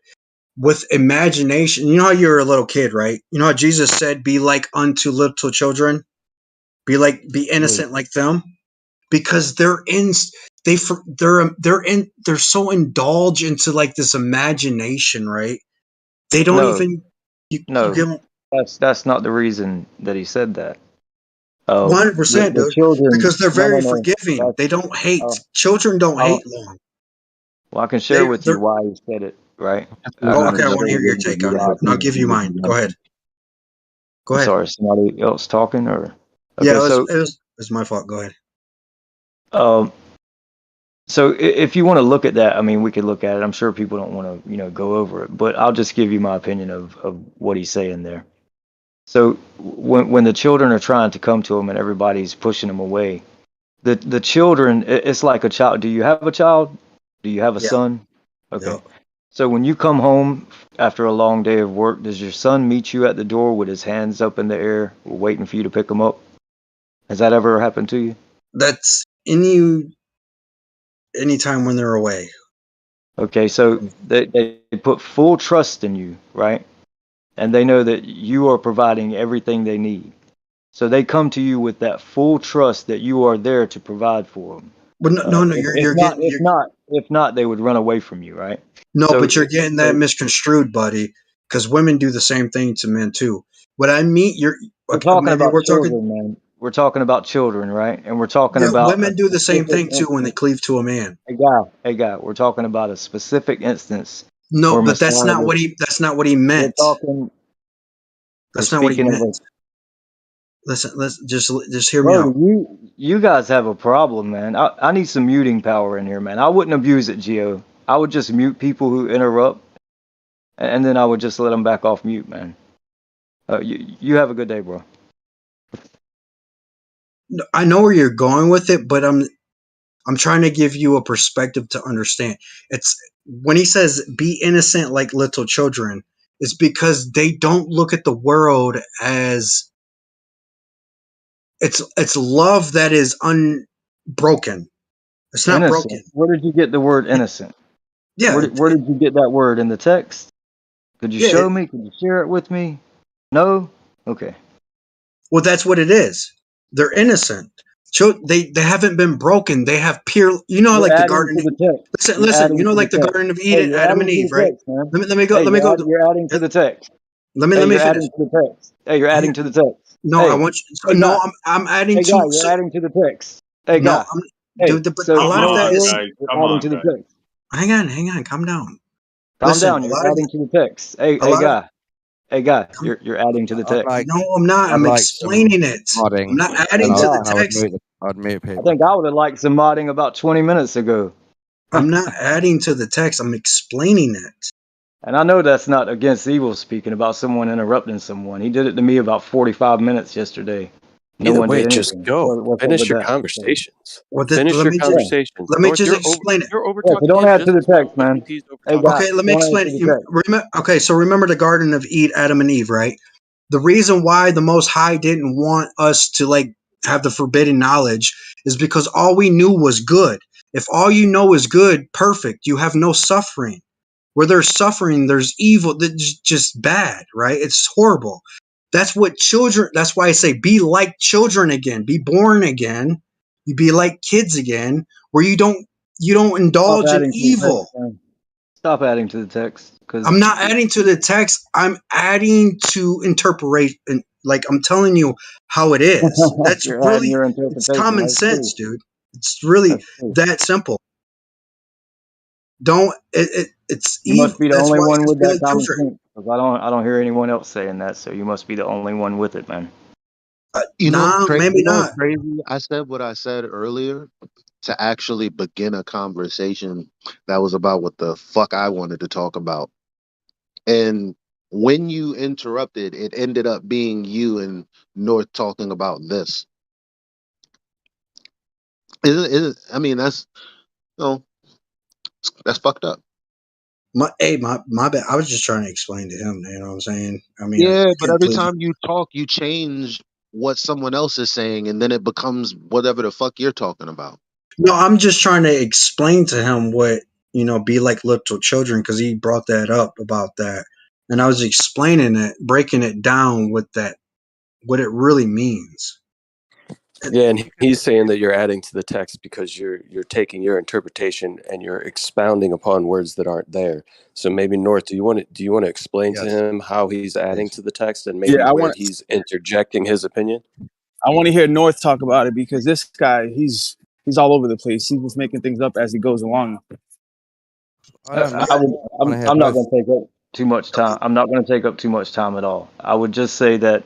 with imagination, you know how you're a little kid, right? You know how Jesus said, "Be like unto little children, be innocent like them," because they're so indulged into like this imagination, right? They don't No, even you no, get that's not the reason that he said that. 100%, The dude, children, because they're no, no, very no. forgiving. That's They don't hate. oh, Children don't oh, hate long. well, I can share with you They're why he said it, right? Oh, I okay. can I want to share hear with your you take on it, why I and I'll think. give you mine. Go ahead. Go I'm ahead. sorry, somebody else talking or Yeah, okay, so it was my fault. Go ahead. um so if you want to look at that, I mean, we could look at it. I'm sure people don't want to, go over it, but I'll just give you my opinion of what he's saying there. So when the children are trying to come to him and everybody's pushing them away, the children, it's like a child. Do you have a child? Do you have a Yeah. son? Yeah. Okay. So when you come home after a long day of work, does your son meet you at the door with his hands up in the air, waiting for you to pick him up? Has that ever happened to you? That's anytime when they're away. Okay, so they put full trust in you, right? And they know that you are providing everything they need. So they come to you with that full trust that you are there to provide for them. But no, If not, they would run away from you, right? No, So, but you're getting that misconstrued, buddy. Because women do the same thing to men too. What I mean, we're talking maybe about we're talking. children, man. We're talking about children, right? And we're talking Yeah, about a women do the same specific thing too when they instance. cleave to a man. Hey guy, we're talking about a specific instance No, where but Messiah that's not what he. That's not what he meant. we're That's not what he speaking of meant. Listen, let's just hear me bro, out. you guys have a problem, man. I need some muting power in here, man. I wouldn't abuse it, Gio. I would just mute people who interrupt, and then I would just let them back off mute, man. You have a good day, bro. I know where you're going with it, but I'm trying to give you a perspective to understand. It's when he says be innocent like little children, it's because they don't look at the world as it's love that is unbroken. It's not Innocent. broken. Where did you get the word innocent? Yeah. Where did you get that word in the text? Could you Yeah. show me? Could you share it with me? No? Okay. Well, that's what it is. They're innocent. They haven't been broken. They have pure. You know, You're like the adding garden. to the text. You're Listen. You adding know, to the like the text. Garden of Hey, Eden, you're Adam adding and to Eve, the right? text, man. Let me go. Hey, Let me go. you're adding to the text. Let Hey, me you're finish. adding to the text. Hey, you're adding to the text. No, Hey, I want you. hey, No, guy. I'm adding Hey, to. guy, you're adding to the text. Hey, No, guy. Hey, but so a lot of that is. you're adding to the text. Hang on, calm down. Calm Listen, down. a You're lot of adding to the text. Hey, a lot of. You're adding to the text. No, I'm not. I'm explaining it. I'm not adding to the text. I'd mute I people. think I would have liked some modding about 20 minutes ago. I'm not adding to the text. I'm explaining it. And I know that's not against evil speaking about someone interrupting someone. He did it to me about 45 minutes yesterday. No Either one way, did just anything. go. What's up Finish with your that? conversations. Let Finish your me conversations. just explain it. You're over Yeah, so talking don't him add to just the as well. text, man. He's over Hey, talking. guy, Okay, let me don't add explain to it. the text. Okay, so remember the Garden of Adam and Eve, right? The reason why the Most High didn't want us to like have the forbidden knowledge is because all we knew was good. If all you know is good, perfect. You have no suffering. Where there's suffering, there's evil. That's just bad, right? It's horrible. That's what children. That's why I say be like children again. Be born again. You be like kids again, where you don't Stop indulge in adding to the evil. text, man. Stop adding to the text. I'm not adding to the text. I'm adding to interpret. Like I'm telling you how it is. That's You're adding really, your it's interpretation. common That's sense, cool. dude. It's really that simple. Don't it's You evil. must be the That's only why it one says with be that like common children. sense. 'Cause I don't hear anyone else saying that. So you must be the only one with it, man. You know, Nah, maybe you know what's not. crazy? I said what I said earlier to actually begin a conversation that was about what the fuck I wanted to talk about. And when you interrupted, it ended up being you and North talking about this. I mean, that's no, that's fucked up. My bad. I was just trying to explain to him. You know what I'm saying? I mean, I Yeah, but can't every please. time you talk, you change what someone else is saying, and then it becomes whatever the fuck you're talking about. No, I'm just trying to explain to him what be like little children, because he brought that up about that, and I was explaining it, breaking it down with that, what it really means. Yeah, and he's saying that you're adding to the text because you're taking your interpretation and you're expounding upon words that aren't there. So maybe North, do you want to explain to Yes. him how he's adding to the text and Yeah, maybe where he's interjecting his opinion? I want to hear North talk about it because this guy, he's all over the place. He's just making things up as he goes along. I'm not going to take up too much time. I'm not going to take up too much time at all. I would just say that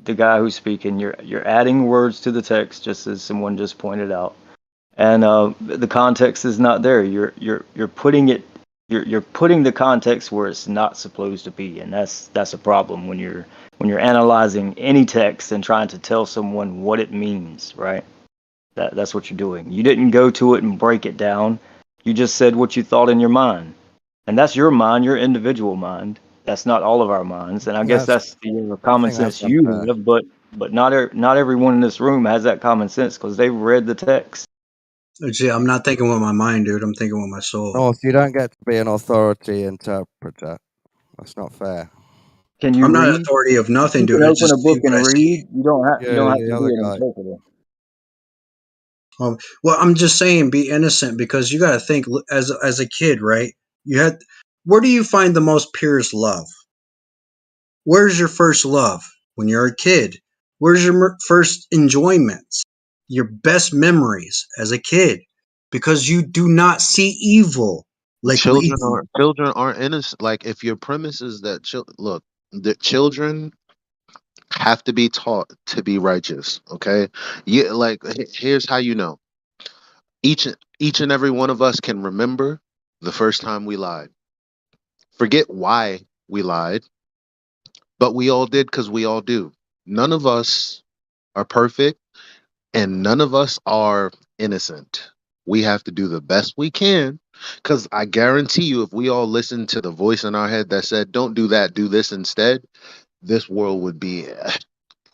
the guy who's speaking, you're adding words to the text, just as someone just pointed out, and the context is not there. You're putting it. You're putting the context where it's not supposed to be, and that's a problem when you're analyzing any text and trying to tell someone what it means, right? That's what you're doing. You didn't go to it and break it down. You just said what you thought in your mind. And that's your mind, your individual mind. That's not all of our minds. And I guess that's the common sense you have, but not everyone in this room has that common sense because they've read the text. See, I'm not thinking with my mind, dude. I'm thinking with my soul. North, you don't get to be an authority interpreter. That's not fair. Can you I'm not an read? authority of nothing, You dude. can I open just a see book what and I see. read. You don't have to the be other an guy. interpreter. Well, I'm just saying, be innocent, because you got to think as a kid, right? Where do you find the most purest love? Where's your first love? When you're a kid. Where's your first enjoyments? Your best memories as a kid, because you do not see evil like we do. Children aren't innocent. Like if your premise is that look, the children have to be taught to be righteous. Okay, here's how you know. Each and every one of us can remember the first time we lied. Forget why we lied, but we all did because we all do. None of us are perfect, and none of us are innocent. We have to do the best we can, because I guarantee you, if we all listened to the voice in our head that said, "Don't do that, do this instead," this world would be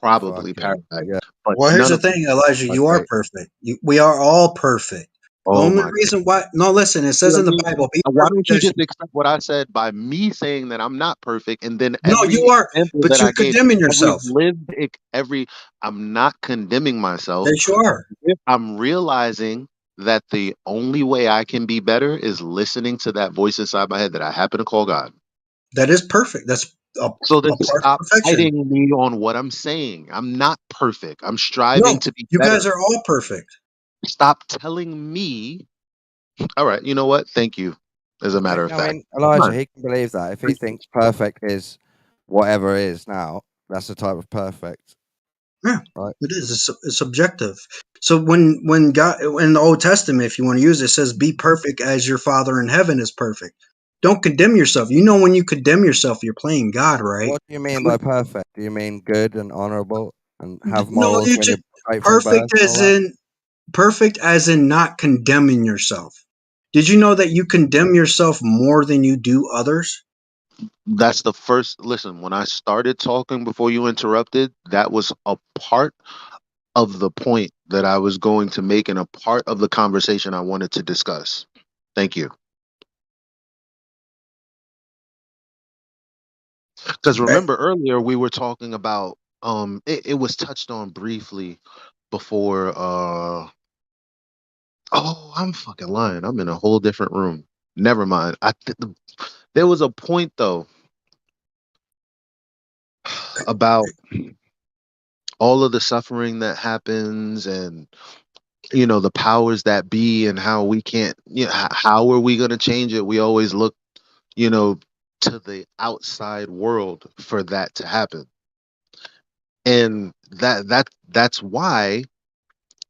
probably paradise. Yeah. But Well, here's none the of us. thing, Elijah. You are Okay. perfect. We are all perfect. The Oh only my reason why, no, listen, it says in Let the me- Bible, be Why perfect don't you as just accept what I said by me saying that I'm not perfect, and then no, you every are, example but that you're I gave, condemning every yourself. lived, every I'm not condemning myself. Yes, you are. I'm realizing that the only way I can be better is listening to that voice inside my head that I happen to call God. That is perfect. That's a So then part of stop perfection. fighting me on what I'm saying. I'm not perfect. I'm striving No, to be you better. guys are all perfect. Stop telling me. All right, you know what? Thank you. As a matter of I fact. mean, Elijah, Fine. he can believe that. If he thinks perfect is whatever is now, that's the type of perfect. Yeah, right? it is. It's subjective. So when God in the Old Testament, if you want to use it, says, "Be perfect as your Father in heaven is perfect." Don't condemn yourself. You know, when you condemn yourself, you're playing God, right? What do you mean by perfect? Do you mean good and honorable and have No, morals you when you're just right from birth? perfect as in not condemning yourself. Did you know that you condemn yourself more than you do others? That's the first listen. When I started talking before you interrupted, that was a part of the point that I was going to make and a part of the conversation I wanted to discuss. Thank you. Because remember earlier we were talking about it was touched on briefly before oh, I'm fucking lying. I'm in a whole different room. Never mind. There was a point though about all of the suffering that happens, and the powers that be and how we can't, how are we going to change it? We always look, to the outside world for that to happen. And that's why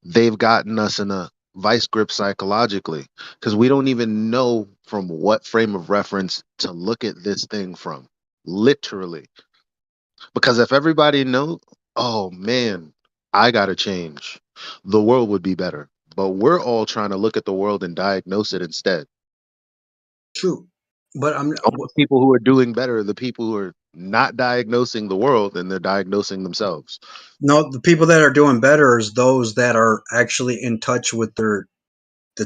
they've gotten us in a vice grip psychologically, because we don't even know from what frame of reference to look at this thing from, literally. Because if everybody knew, oh man, I gotta change, the world would be better. But we're all trying to look at the world and diagnose it instead. True, but Only people who are doing better are the people who are not diagnosing the world, and they're diagnosing themselves. no, the people that are doing better is those that are actually in touch with the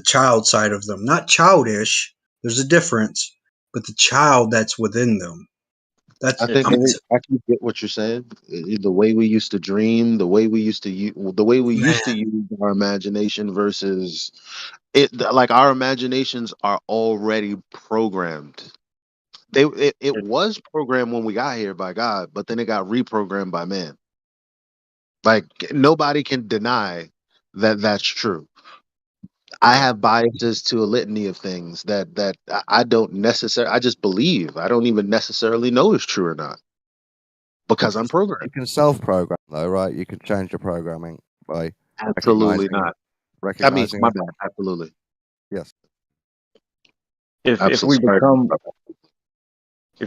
child side of them. Not childish. There's a difference, but the child that's within them. That's I think I can get what you're saying. The way we used to dream, the way we used to use our imagination versus it. Like our imaginations are already programmed. It was programmed when we got here by God, but then it got reprogrammed by man. Like nobody can deny that that's true. I have biases to a litany of things that I don't necessarily. I just believe. I don't even necessarily know is true or not because I'm programmed. You can self-program though, right? You can change your programming by Absolutely not. recognizing My it. bad. Absolutely. Yes. If Absolutely.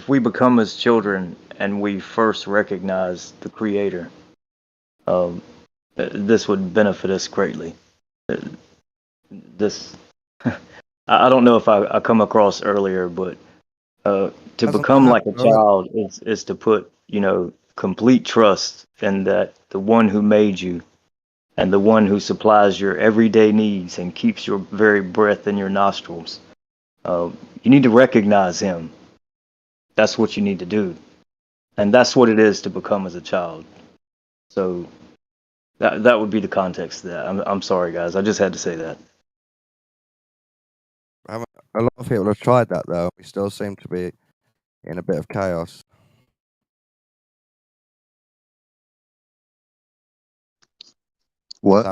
we become as children and we first recognize the Creator, this would benefit us greatly. This I don't know if I come across earlier, but to become like a child is to put complete trust in that the one who made you and the one who supplies your everyday needs and keeps your very breath in your nostrils. You need to recognize him. That's what you need to do. And that's what it is to become as a child. So that would be the context of that. I'm sorry, guys. I just had to say that. A lot of people have tried that though. We still seem to be in a bit of chaos. What?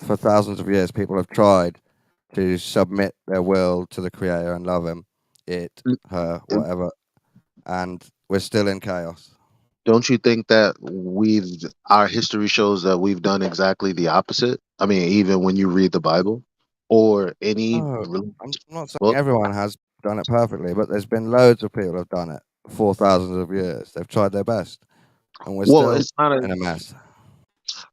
For thousands of years, people have tried to submit their will to the Creator and love Him, her, whatever, and we're still in chaos. Don't you think that our history shows that we've done exactly the opposite? I mean, even when you read the Bible or any. No, I'm not saying everyone has done it perfectly, but there's been loads of people who have done it for thousands of years. They've tried their best, and we're still in a mess.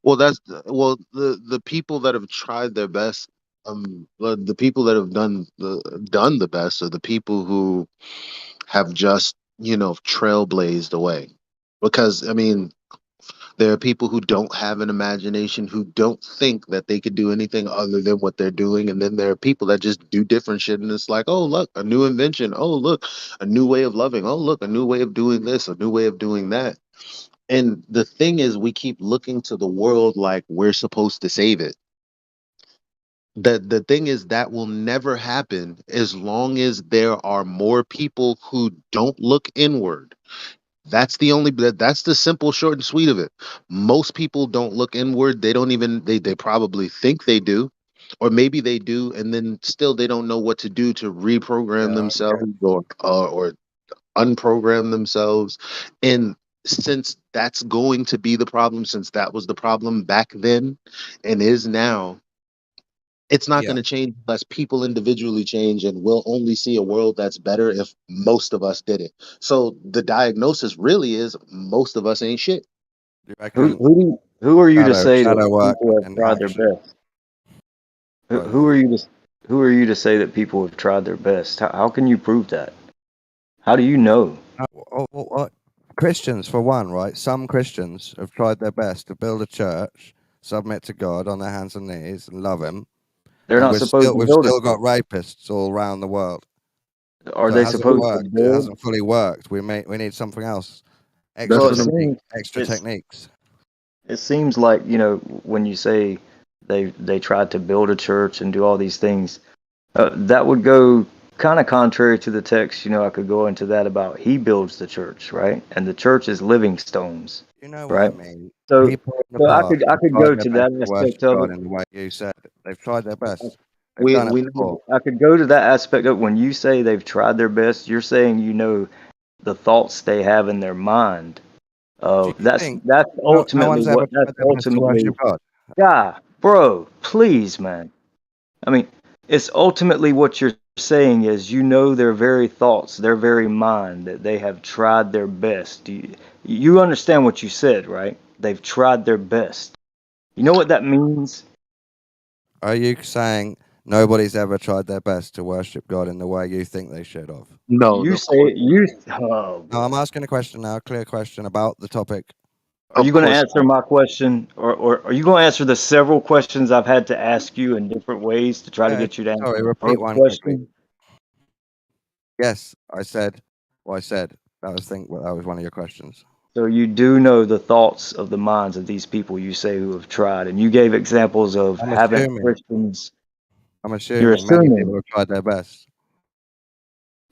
Well, the people that have tried their best, the people that have done the best are the people who have just trailblazed away. Because I mean, there are people who don't have an imagination, who don't think that they could do anything other than what they're doing, and then there are people that just do different shit, and it's like, oh look, a new invention. Oh look, a new way of loving. Oh look, a new way of doing this, a new way of doing that. And the thing is, we keep looking to the world like we're supposed to save it. The thing is that will never happen as long as there are more people who don't look inward. That's the simple, short, and sweet of it. Most people don't look inward. They don't even they probably think they do, or maybe they do, and then still they don't know what to do to reprogram themselves or unprogram themselves. And since that's going to be the problem, since that was the problem back then and is now, it's not going to change unless people individually change, and we'll only see a world that's better if most of us did it. So the diagnosis really is most of us ain't shit. Who are you to say that people have tried their best? Who are you to say that people have tried their best? How can you prove that? How do you know? Christians, for one, right? Some Christians have tried their best to build a church, submit to God on their hands and knees, and love Him. They're not supposed to build it. We've still got rapists all around the world. Are they supposed to build? It hasn't fully worked. We need something else. Extra techniques. It seems like, when you say they tried to build a church and do all these things, that would go kind of contrary to the text, I could go into that about he builds the church, right? And the church is living stones, You know what I right? mean? So, People in the so I past could I have could tried go their to best that to aspect worship of God it. in the way you said. They've tried their best. They've We done it we before. I could go to that aspect of when you say they've tried their best. You're saying the thoughts they have in their mind. Do you That's think that's no ultimately one's ever what that's tried their best to ultimately. worship God? Yeah, bro, please, man. I mean, it's ultimately what you're saying is their very thoughts, their very mind, that they have tried their best. You understand what you said, right? They've tried their best. You know what that means? Are you saying nobody's ever tried their best to worship God in the way you think they should have? No, You no, say oh No, I'm boy. asking a question now, a clear question about the topic. Are of you going to course answer not. my question, or are you going to answer the several questions I've had to ask you in different ways to try to Yeah, get you to answer sorry, the repeat first one quickly. question? Yes, I said what I said. That was one of your questions. So you do know the thoughts of the minds of these people you say who have tried, and you gave examples of I'm haven't assuming. Christians. I'm You're assuming many people assuming. have tried their best.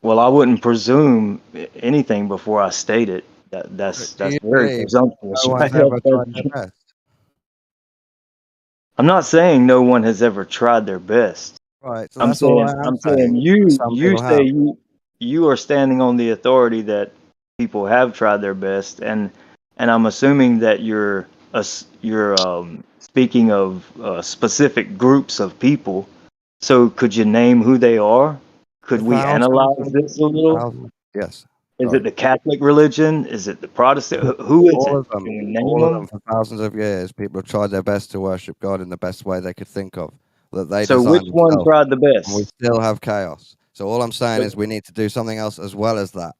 Well, I wouldn't presume anything before I state it. But That's do you very believe presumptuous, no right? one's ever tried their best? I'm not saying no one has ever tried their best. Right, so I'm that's all I saying am I'm saying saying. Some you people say have. you are standing on the authority that people have tried their best, and I'm assuming that you're speaking of specific groups of people. So could you name who they are? Could The we thousands analyze and this a little? thousands. Yes, Is it sorry. the Catholic religion? Is it the Protestant? Who is All it? of them. Can we name All of them them? for thousands of years. People have tried their best to worship God in the best way they could think of, that they So which designed one themselves. tried the And we best? still have chaos. So all I'm saying is we need to do something else as well as that.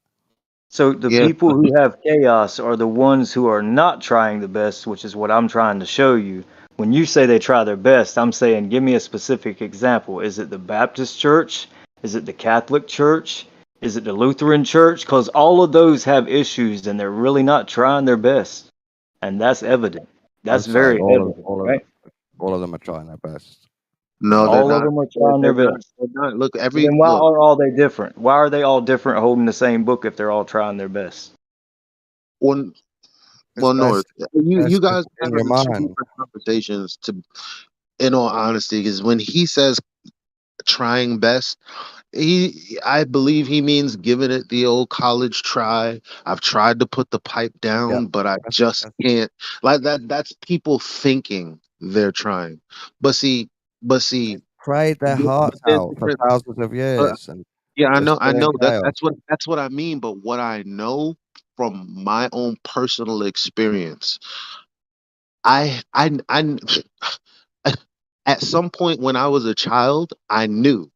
So the Yeah, people who have chaos are the ones who are not trying the best, which is what I'm trying to show you. When you say they try their best, I'm saying give me a specific example. Is it the Baptist church? Is it the Catholic church? Is it the Lutheran church? Because all of those have issues and they're really not trying their best. And that's evident. That's I'd say very evident, right? all of them are trying their best. no, they're All of not. them are trying their They're not. best. They're not. Look, Well, then every why look. are all they different? Why are they all different holding the same book if they're all trying their best? One, It's well, North. You that's just guys in have your two mind. different conversations. To, in all honesty, because when he says trying best, I believe he means giving it the old college try. I've tried to put the pipe Yeah. down, but I just can't. Like that. That's people thinking they're trying. But see, but see, Prayed their but hearts there's out for different. thousands of years and Yeah, they're I still in know that chaos. that's what I mean. But what I know from my own personal experience, I at some point when I was a child, I knew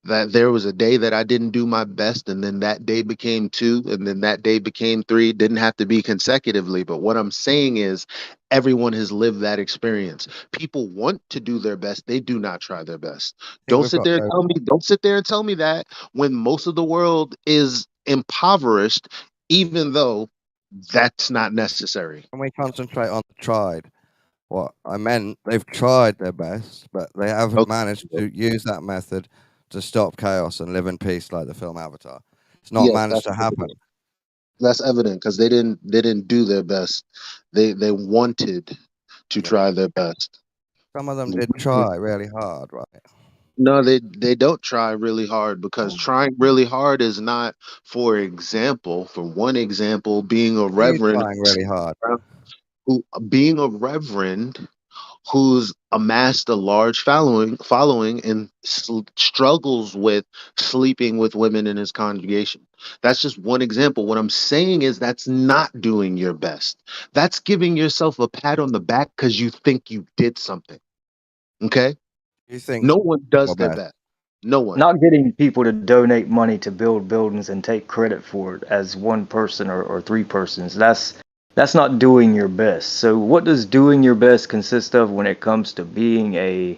that there was a day that I didn't do my best, and then that day became two, and then that day became three. Didn't have to be consecutively, but what I'm saying is everyone has lived that experience. People want to do their best, they do not try their best. I think we've got Don't sit there and tell me that when most of the world is impoverished, even though that's not necessary. Can we concentrate on the tried? What I meant, they've tried their best, but they haven't managed Okay. to use that method to stop chaos and live in peace like the film Avatar. It's not Yes, managed to happen. that's evident because they didn't do their best. They wanted to Yeah. try their best. Some of them did try really hard, right? No, they don't try really hard because trying really hard is not, for example, for one example, being a Are you reverend trying really hard? who being a reverend who's amassed a large following and struggles with sleeping with women in his congregation. That's just one example. What I'm saying is that's not doing your best. That's giving yourself a pat on the back because you think you did something. Okay? You think No one does your their best? best. No one. Not getting people to donate money to build buildings and take credit for it as one person or three persons. That's not doing your best. So what does doing your best consist of when it comes to being a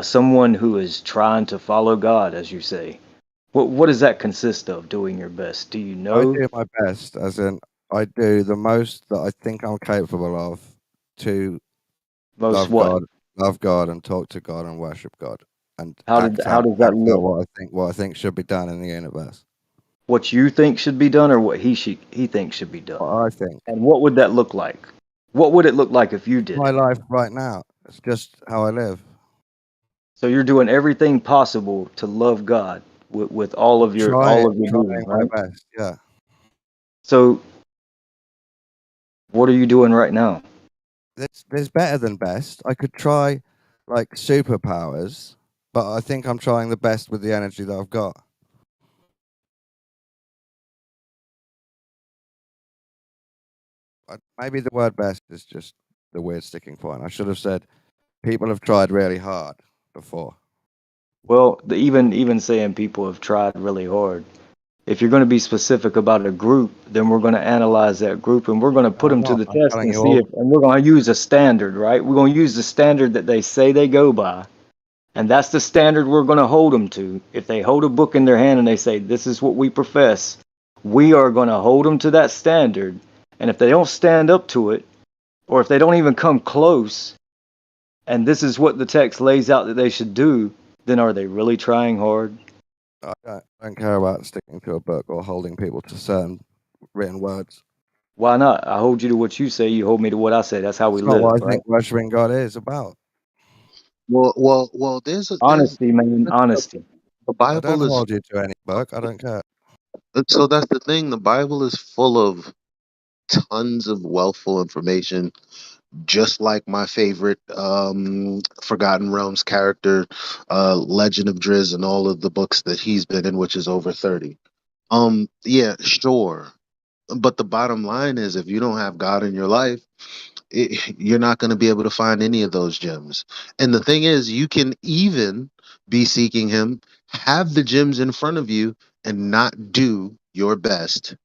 someone who is trying to follow God, as you say? What does that consist of? Doing your best? Do you I know? do my best, as in I do the most that I think I'm capable of to Most what? love God, and talk to God and worship God. and How act does out that look? what I think should be done in the universe. What you think should be done, or what he thinks should be done? What I think. And what would that look like? What would it look like if you did My it? life right now. It's just how I live. So you're doing everything possible to love God with all of your being, Trying my right? best. Yeah. So what are you doing right now? There's better than best. I could try like superpowers, but I think I'm trying the best with the energy that I've got. Maybe the word best is just the weird sticking point. I should have said people have tried really hard before. Well, even saying people have tried really hard. If you're going to be specific about a group, then we're going to analyze that group and we're going to put them to the I'm test telling and you see all. if, and we're going to use a standard, right? We're going to use the standard that they say they go by. And that's the standard we're going to hold them to. If they hold a book in their hand and they say, this is what we profess, we are going to hold them to that standard. And if they don't stand up to it, or if they don't even come close, and this is what the text lays out that they should do, then are they really trying hard? I don't care about sticking to a book or holding people to certain written words. Why not? I hold you to what you say. You hold me to what I say. That's how we It's not live, what I right? think worshiping God is about. Well. There's Honesty, man. Honesty. the I don't Bible is hold you to any book. I don't care. so that's the thing. The Bible is full of tons of wealthful information, just like my favorite Forgotten Realms character, Legend of Driz, and all of the books that he's been in, which is over 30. Yeah, sure. But the bottom line is, if you don't have God in your life, you're not going to be able to find any of those gems. And the thing is, you can even be seeking Him, have the gems in front of you, and not do your best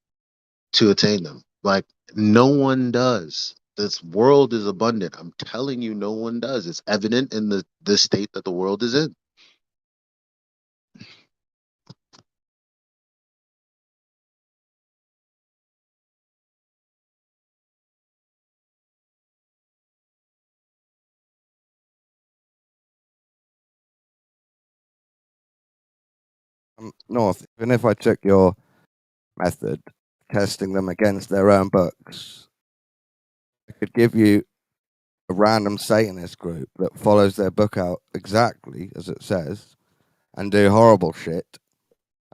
to attain them. Like, no one does. This world is abundant. I'm telling you, no one does. It's evident in the state that the world is in. North, even if I took your method, testing them against their own books, I could give you a random Satanist group that follows their book out exactly as it says and do horrible shit.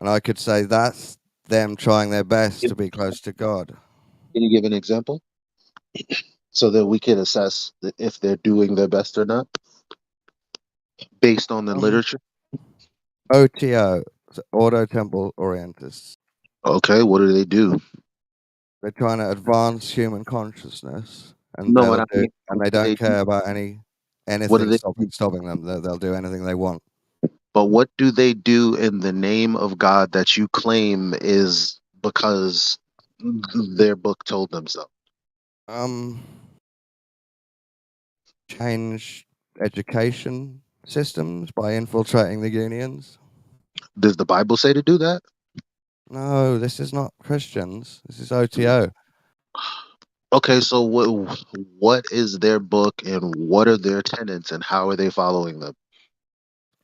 And I could say that's them trying their best to be close to God. Can you give an example so that we can assess if they're doing their best or not based on the literature? OTO, Auto Temple Orientists. Okay, what do they do? They're trying to advance human consciousness, and No, what I mean, they don't care about what do anything they? stopping them. They'll do anything they want. But what do they do in the name of God that you claim is because their book told them so? Change education systems by infiltrating the unions. Does the Bible say to do that? No, this is not Christians. This is OTO. Okay, so what is their book and what are their tenets and how are they following them?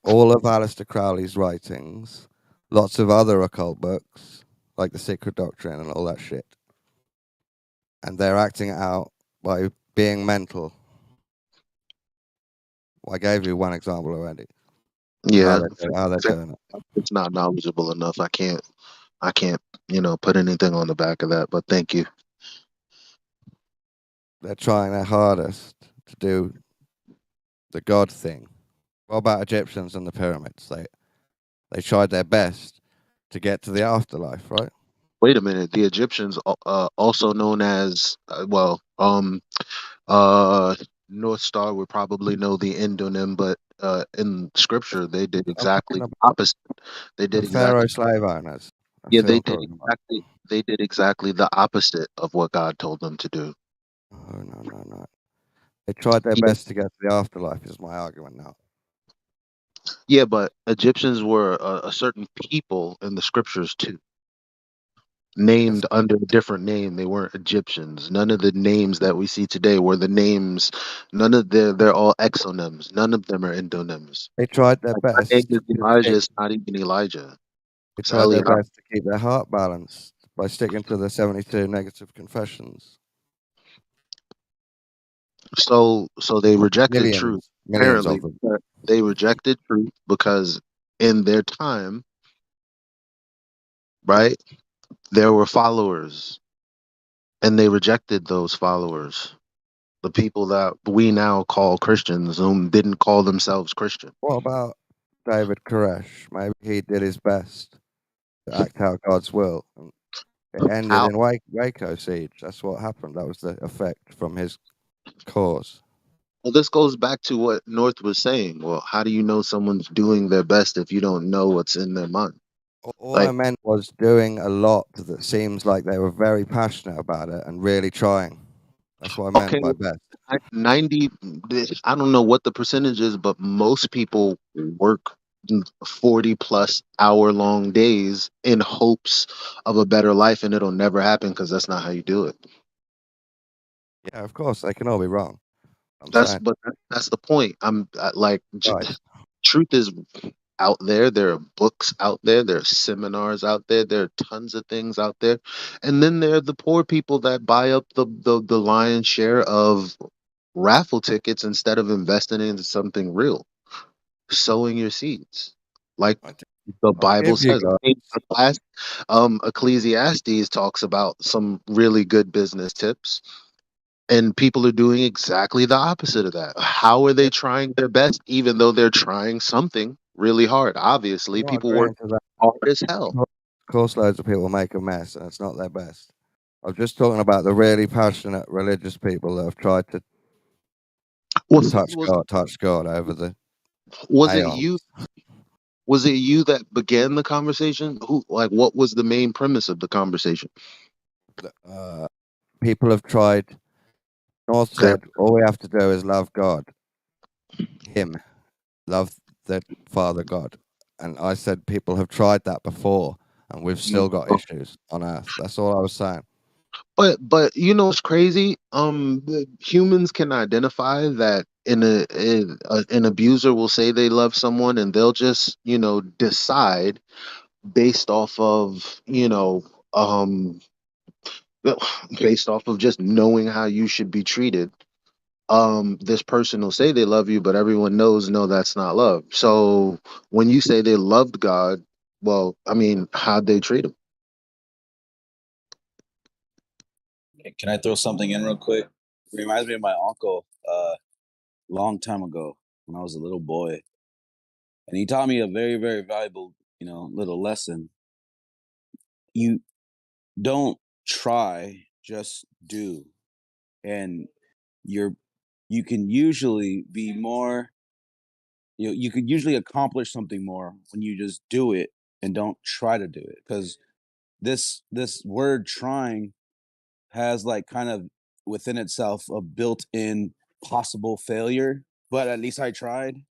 All of Aleister Crowley's writings, lots of other occult books, like The Secret Doctrine and all that shit. And they're acting it out by being mental. Well, I gave you one example already. Yeah, How they're doing it. it's not knowledgeable enough. I can't, put anything on the back of that. But thank you. They're trying their hardest to do the God thing. What about Egyptians and the pyramids? They tried their best to get to the afterlife, right? Wait a minute. The Egyptians, also known as North Star, would probably know the endonym, but in Scripture they did exactly the opposite. They did The Pharaoh exactly. slave owners. Yeah, That's who I'm talking about. they did exactly the opposite of what God told them to do. Oh, no. They tried their Yeah, best to get to the afterlife, is my argument now. yeah, but Egyptians were a certain people in the Scriptures too. named under a different name. They weren't Egyptians. None of the names that we see today were the names. None of they're all exonyms. None of them are endonyms. They tried their Like my name best is to Elijah. keep, It's not even Elijah. they It's tried their Eliab. best to keep their heart balanced by sticking to the 72 negative confessions. So they rejected truth. Millions of Apparently, them. they rejected truth because in their time, right, there were followers, and they rejected those followers. The people that we now call Christians, whom didn't call themselves Christian. What about David Koresh? Maybe he did his best to act out God's will. And it ended How? in Waco siege. That's what happened. That was the effect from his cause. Well, this goes back to what North was saying. Well, how do you know someone's doing their best if you don't know what's in their mind? All I Like, meant was doing a lot that seems like they were very passionate about it and really trying. That's what I meant okay, by best. 90, I don't know what the percentage is, but most people work 40 plus hour long days in hopes of a better life, and it'll never happen because that's not how you do it. Yeah, of course, they can all be wrong. But that's the point. Truth is out there. There are books out there. There are seminars out there. There are tons of things out there, and then there are the poor people that buy up the lion's share of raffle tickets instead of investing into something real, sowing your seeds, like the Bible give you says. I think the last Ecclesiastes talks about some really good business tips. And people are doing exactly the opposite of that. How are they trying their best, even though they're trying something really hard? Obviously, I'm not people work agreeing to that. hard as hell. Of course, loads of people make a mess, and it's not their best. I'm just talking about the really passionate religious people that have tried to touch God over the Was it aeons. you? Was it you that began the conversation? What was the main premise of the conversation? People have tried. North said, all we have to do is love God, Him, love the Father God. And I said, people have tried that before, and we've still got issues on Earth. That's all I was saying. But you know what's crazy? Humans can identify that an abuser will say they love someone, and they'll just decide based off of based off of just knowing how you should be treated. This person will say they love you, but everyone knows no, that's not love. So when you say they loved God, well, I mean, how'd they treat him? Can I throw something in real quick? It reminds me of my uncle long time ago when I was a little boy. And he taught me a very, very valuable, little lesson. You don't try, just do. And you can usually be more, you could usually accomplish something more when you just do it and don't try to do it. Because this word trying has like kind of within itself a built-in possible failure, but at least I tried.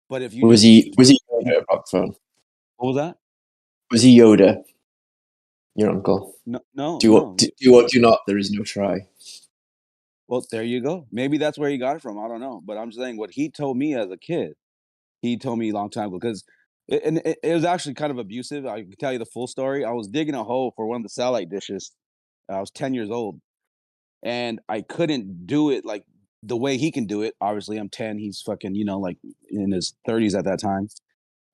But if you Was just he Yoda about the phone? what was that? Was he Yoda? Your uncle? No. Do or do not. There is no try. Well, there you go. Maybe that's where he got it from. I don't know, but I'm saying what he told me as a kid. He told me a long time ago because it was actually kind of abusive. I can tell you the full story. I was digging a hole for one of the satellite dishes. I was 10 years old, and I couldn't do it like the way he can do it. Obviously, I'm 10. He's fucking, like in his 30s at that time.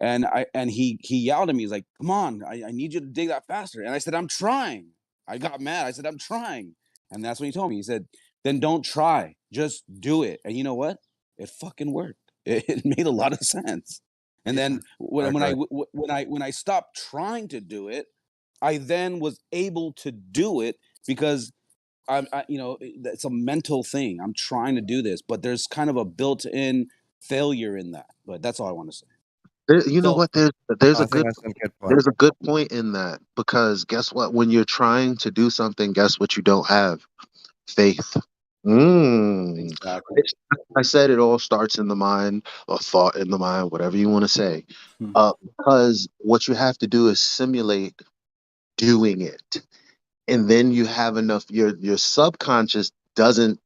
And he yelled at me. He's like, "Come on, I need you to dig that faster." And I said, "I'm trying." I got mad. I said, "I'm trying." And that's what he told me. He said, "Then don't try, just do it." And you know what? It fucking worked. It made a lot of sense. And then when I stopped trying to do it, I then was able to do it because it's a mental thing. I'm trying to do this, but there's kind of a built-in failure in that. But that's all I want to say. You know what? There's I a think good that's a good point. there's a good point in that, because guess what? When you're trying to do something, guess what you don't have? Faith. Exactly. I said it all starts in the mind, or thought in the mind, whatever you want to say. Because what you have to do is simulate doing it. and then you have enough, your subconscious doesn't,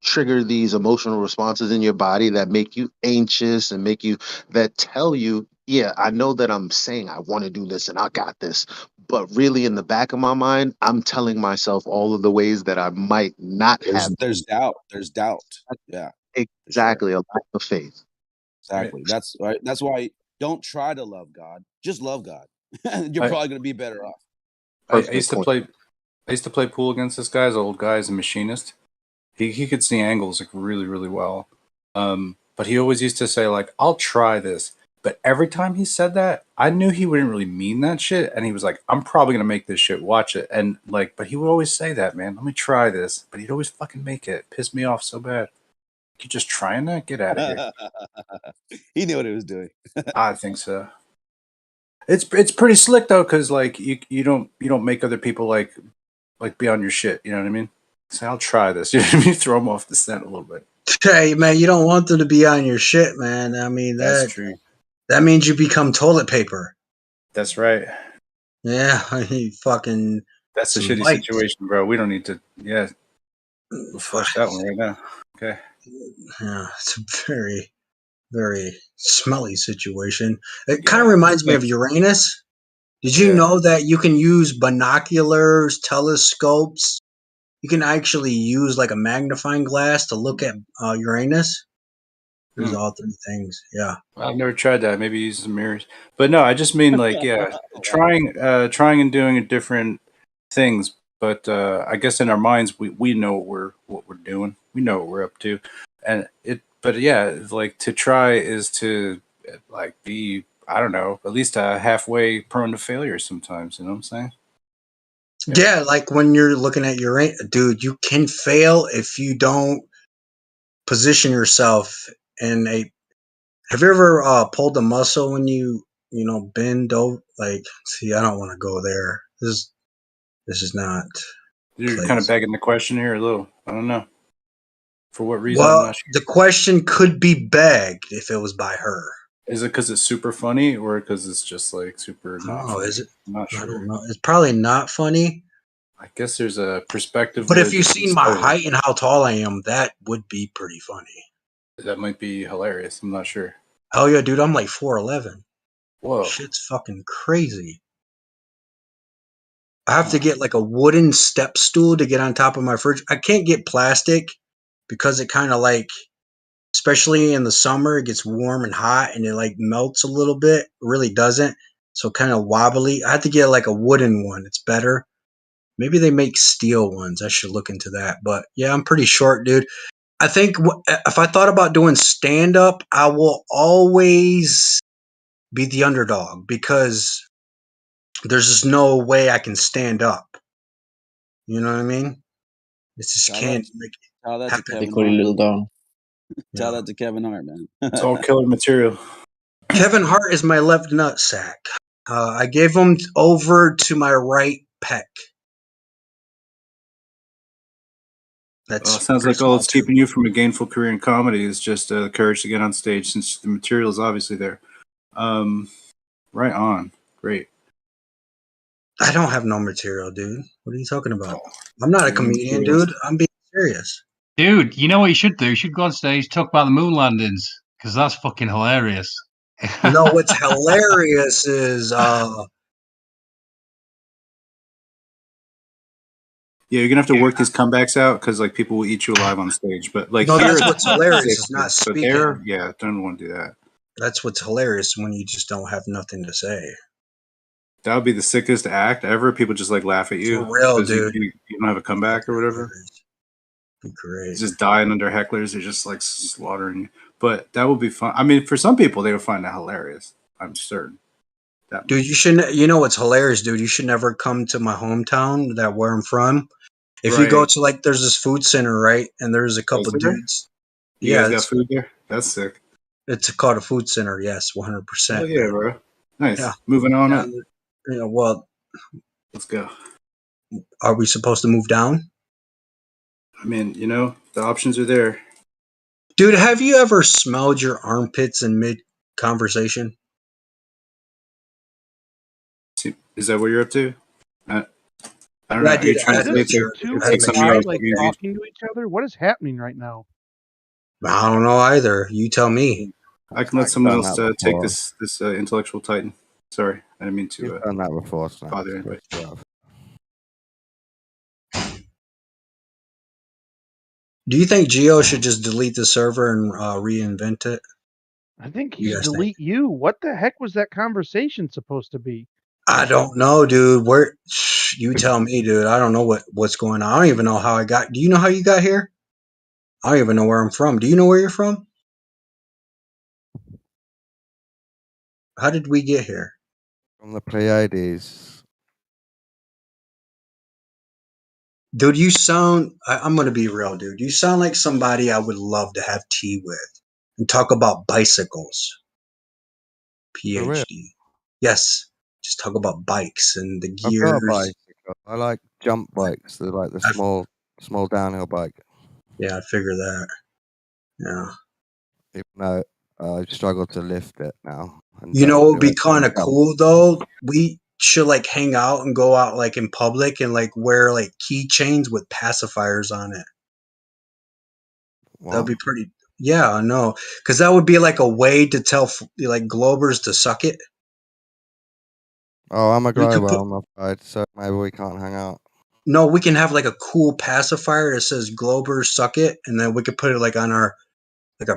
trigger these emotional responses in your body that make you anxious and that tell you, yeah, I know that I'm saying I want to do this and I got this, but really in the back of my mind, I'm telling myself all of the ways that I might not have. There's doubt. There's doubt. Yeah. Exactly, a lack of faith. Exactly. That's right. That's why don't try to love God. Just love God. You're probably going to be better off. I used to play pool against this guy. As old guy, as a machinist. He could see angles like really, really well. But he always used to say like, "I'll try this." But every time he said that, I knew he wouldn't really mean that shit. And he was like, "I'm probably gonna make this shit. Watch it." And like, but he would always say that, man. Let me try this. But he'd always fucking make it. Piss me off so bad. You just trying that? Get out of here. He knew what he was doing. I think so. It's pretty slick though, because like you don't make other people like be on your shit. You know what I mean? Say, I'll try this. You know what I mean? Throw them off the scent a little bit. Hey, man, you don't want them to be on your shit, man. I mean, That's true. That means you become toilet paper. That's right. Yeah, I mean, fucking. That's a shitty situation, bro. We don't need to. Yeah, we'll flush that one right now. Okay. Yeah, it's a very, very smelly situation. It kind of reminds me of Uranus. Did you know that you can use binoculars, telescopes? You can actually use like a magnifying glass to look at Uranus. There's all three things. Yeah. I've never tried that. Maybe use some mirrors, but no, I just mean like trying and doing different things. But I guess in our minds we know what we're doing. We know what we're up to, and But yeah, like to try is to like be, I don't know, at least halfway prone to failure sometimes. You know what I'm saying? Yeah, like when you're looking at Uranus, dude, you can fail if you don't position yourself in a. Have you ever pulled a muscle when you bend over? Like, see, I don't want to go there. This is not. You're kind of begging the question here a little. I don't know. For what reason? Well, I'm not sure. the question could be begged if it was by her. Is it because it's super funny or because it's just like super not funny? Is it? I'm not sure. I don't know. It's probably not funny. I guess there's a perspective. But if you've seen my height and how tall I am, that would be pretty funny. That might be hilarious. I'm not sure. Oh yeah, dude, I'm like 4'11". Whoa. Shit's fucking crazy. I have to get like a wooden step stool to get on top of my fridge. I can't get plastic because it kind of like, especially in the summer, it gets warm and hot and it like melts a little bit. It really doesn't. So kind of wobbly. I have to get like a wooden one. It's better. Maybe they make steel ones. I should look into that. But yeah, I'm pretty short, dude. I think if I thought about doing stand up, I will always be the underdog because there's just no way I can stand up. You know what I mean? It just can't make it happen. They call you little dog. Tell that to Kevin Hart, man. It's all killer material. Kevin Hart is my left nut sack. I gave him over to my right pec. That's sounds like all it's keeping you from a gainful career in comedy is just the courage to get on stage, since the material is obviously there. Right on. Great. I don't have no material, dude. What are you talking about? I'm not a comedian, dude. I'm being serious. Dude, you know what you should do? You should go on stage, talk about the moon landings, because that's fucking hilarious. No, what's hilarious is yeah, you're gonna have to work these comebacks out because like people will eat you alive on stage. But like no, here, that's what's hilarious. It's not but speaking. there, yeah, don't want to do that. That's what's hilarious when you just don't have nothing to say. That would be the sickest act ever. People just like laugh at you. For real, dude. You don't have a comeback or whatever. Great. Just dying under hecklers. They're just like slaughtering you. But that would be fun. I mean, for some people, they would find that hilarious. I'm certain. Dude, you shouldn't. You know what's hilarious, dude? You should never come to my hometown, that where I'm from. If you go to like, there's this food center, right? And there's a couple dudes. You guys got food there? That's sick. It's called a food center. Yes, 100%. Oh yeah, bro. Nice. Yeah. Moving on up. Yeah, well, let's go. Are we supposed to move down? I mean, the options are there. Dude, have you ever smelled your armpits in mid-conversation? Is that what you're up to? I don't know. Yeah, Are you dude, trying I to had say to it's make like, sure. Two I had to it's make something sure I AI else? was like okay. talking to each other? What is happening right now? I don't know either. You tell me. I can let I've someone done else that take before. this intellectual titan. Sorry, I didn't mean You've to done that before, Snap. bother anybody. Do you think Geo should just delete the server and reinvent it? I think he You should guys think? delete you. What the heck was that conversation supposed to be? I don't know, dude. Where you tell me, dude. I don't know what's going on. I don't even know how I got. Do you know how you got here? I don't even know where I'm from. Do you know where you're from? How did we get here? From the Pleiades. Dude, you sound. I'm gonna be real, dude. You sound like somebody I would love to have tea with and talk about bicycles. For real? PhD. Yes, just talk about bikes and the I've got a gears. bicycle. I like jump bikes. They're like the small downhill bike. Yeah, I figure that. Yeah. Even though I struggle to lift it now and You know, don't it would do be it. kind of cool though. We should like hang out and go out like in public and like wear like keychains with pacifiers on it. That would What? be pretty. Yeah, I know, because that would be like a way to tell like Globers to suck it. Oh, I'm a We could Glober, put I'm afraid, so maybe we can't hang out. no. We can have like a cool pacifier that says Globers suck it, and then we could put it like on our